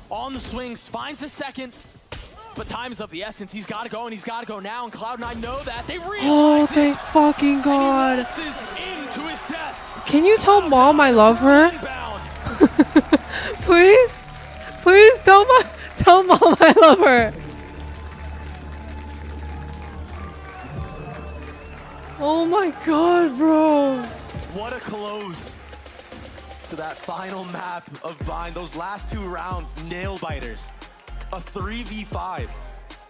On the swings, finds a second. But time is of the essence. He's got to go, and he's got to go now. And Cloud9 know that. They realize Oh, it. thank fucking God. And he waltzes into his death. Can you tell Mom I love her? Inbound. Please? Please tell Mom I love her. Oh my God, bro. What a close to that final map of Vine. Those last 2 rounds, nail biters. A 3v5.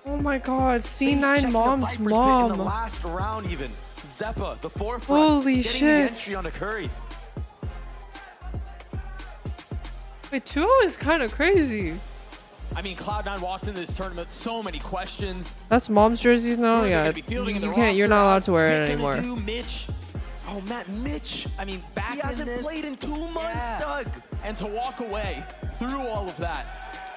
Oh my God, Check C9 the Mom's Viper's Pit in the mom. last round even. Zeppa, the forefront. Holy getting shit. the entry onto Curry. Wait, 2-0 is kind of crazy. I mean, Cloud9 walked into this tournament, so many questions. That's mom's jerseys now. Yeah, you can't. You're not allowed to wear it anymore. Mitch. Oh, Matt, Mitch. I mean, back he hasn't played in 2 months, Doug. And to walk away through all of that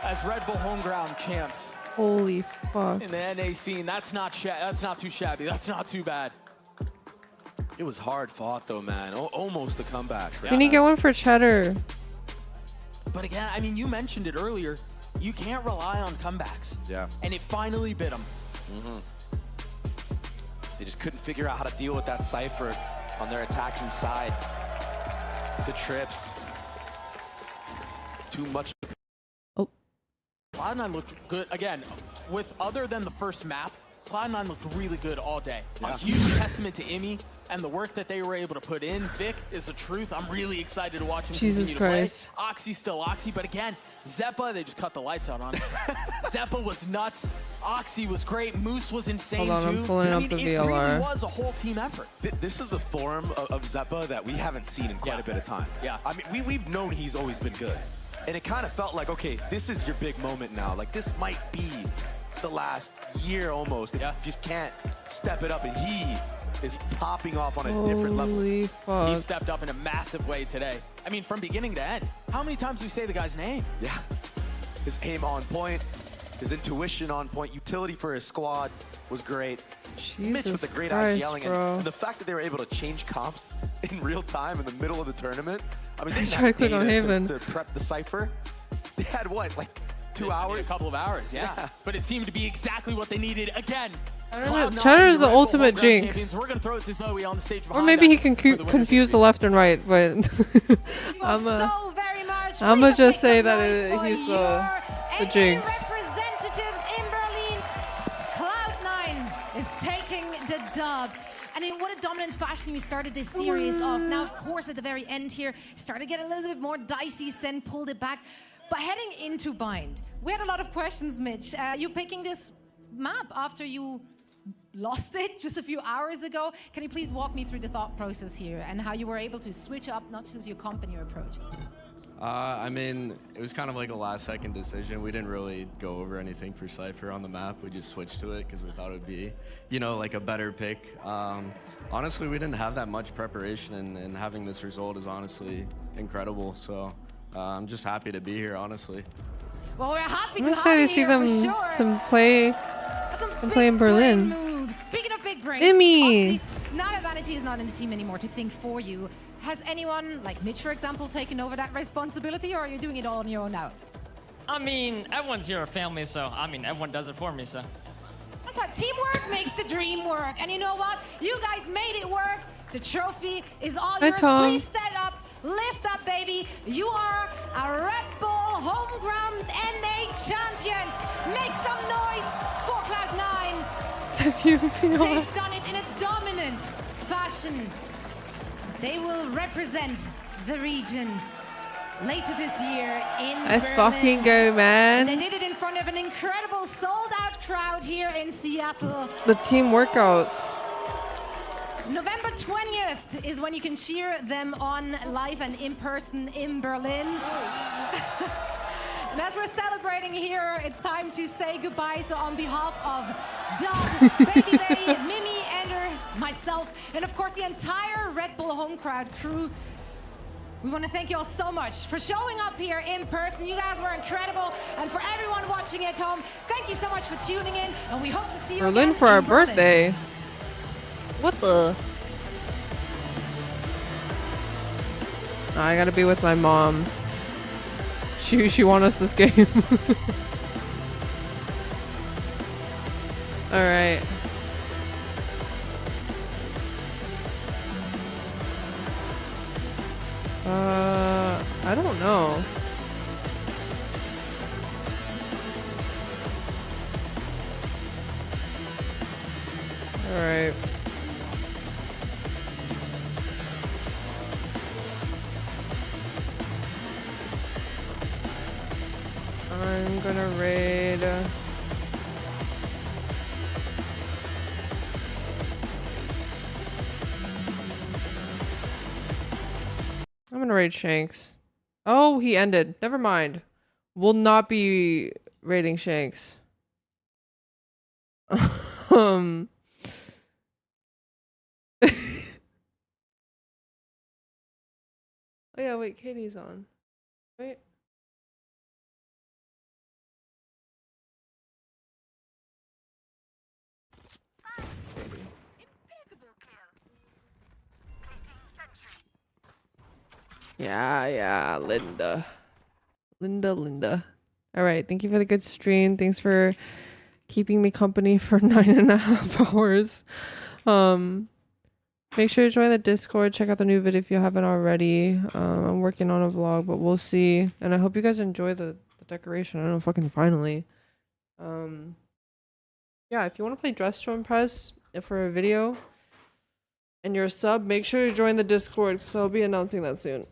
as Red Bull Homeground champs. Holy fuck. In the NA scene, that's not too shabby. That's not too bad. It was hard fought, though, man. Almost a comeback. Can you get one for Cheddar? But again, I mean, you mentioned it earlier. You can't rely on comebacks. Yeah. And it finally bit them. They just couldn't figure out how to deal with that Cypher on their attacking side. The trips. Too much. Oh. Cloud9 looked good. Again, with other than the first map, Cloud9 looked really good all day. Yeah. A huge testament to Imi and the work that they were able to put in. Vic is the truth. I'm really excited to watch him Jesus continue Christ. to play. Oxy's still Oxy, but again, Zeppa, they just cut the lights out on him. Zeppa was nuts. Oxy was great. Moose was insane Hold on, too. I'm pulling up the it VLR. really was a whole team effort. This is a form of Zeppa that we haven't seen in quite a bit of time. Yeah. I mean, we've known he's always been good. And it kind of felt like, okay, this is your big moment now. Like, this might be the last year almost. You just can't step it up, and he is popping off on a different level. Holy fuck. He stepped up in a massive way today. I mean, from beginning to end. How many times do we say the guy's name? Yeah. His aim on point, his intuition on point, utility for his squad was great. Mitch with the great eyes yelling, and the fact that they were able to change comps in real time in the middle of the tournament. I mean, they tried to click on had Haven. to prep the Cypher. They had what, like 2 hours? A couple of hours, yeah. But it seemed to be exactly what they needed. Again, Cheddar is the ultimate jinx. We're gonna throw it to Zoe on the stage Or maybe he can confuse the left and right, but I'm gonna just say that he's the jinx. Representatives in Berlin, Cloud9 is taking the dub. And in what a dominant fashion we started this series off. Now, of course, at the very end here, started to get a little bit more dicey. Sen pulled it back. But heading into Bind, we had a lot of questions, Mitch. You picking this map after you lost it just a few hours ago. Can you please walk me through the thought process here and how you were able to switch up not just your comp and your approach? I mean, it was kind of like a last-second decision. We didn't really go over anything for Cypher on the map. We just switched to it because we thought it would be, you know, like a better pick. Honestly, we didn't have that much preparation, and having this result is honestly incredible. So I'm just happy to be here, honestly. Well, we're happy I'm to excited to see them play in Berlin. Moves. Speaking of big brains, Imi. now that Vanity is not in the team anymore to think for you, has anyone, like Mitch, for example, taken over that responsibility, or are you doing it all on your own now? I mean, everyone's here a family, so I mean, everyone does it for me, so. That's right. Teamwork makes the dream work. And you know what? You guys made it work. The trophy is all yours. Tom. Please stand up. Lift up, baby. You are a Red Bull Homeground NA champions. Make some noise for Cloud9. They've done it in a dominant fashion. They will represent the region later this year in Let's Berlin. fucking go, man. They did it in front of an incredible sold-out crowd here in Seattle. The team workouts. November 20th is when you can cheer them on live and in person in Berlin. And as we're celebrating here, it's time to say goodbye. So on behalf of Doug, Baby Betty, Mimi, Ender, myself, and of course the entire Red Bull Home Crowd crew, we want to thank you all so much for showing up here in person. You guys were incredible. And for everyone watching at home, thank you so much for tuning in. And we hope to see you Berlin again for our in Berlin. birthday. What the? I gotta be with my mom. She won us this game. All right. I don't know. All right. I'm gonna raid. I'm gonna raid Shanks. Oh, he ended. Never mind. Will not be rating Shanks. Oh yeah, wait, Katie's on. Wait. Yeah, Linda. Linda. All right, thank you for the good stream. Thanks for keeping me company for 9.5 hours. Make sure to join the Discord. Check out the new video if you haven't already. I'm working on a vlog, but we'll see. And I hope you guys enjoy the decoration. I don't know, fucking finally. Yeah, if you want to play Dress to Impress for a video and you're a sub, make sure to join the Discord because I'll be announcing that soon.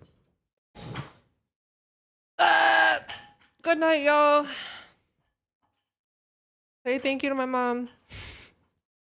Good night, y'all. Say thank you to my mom.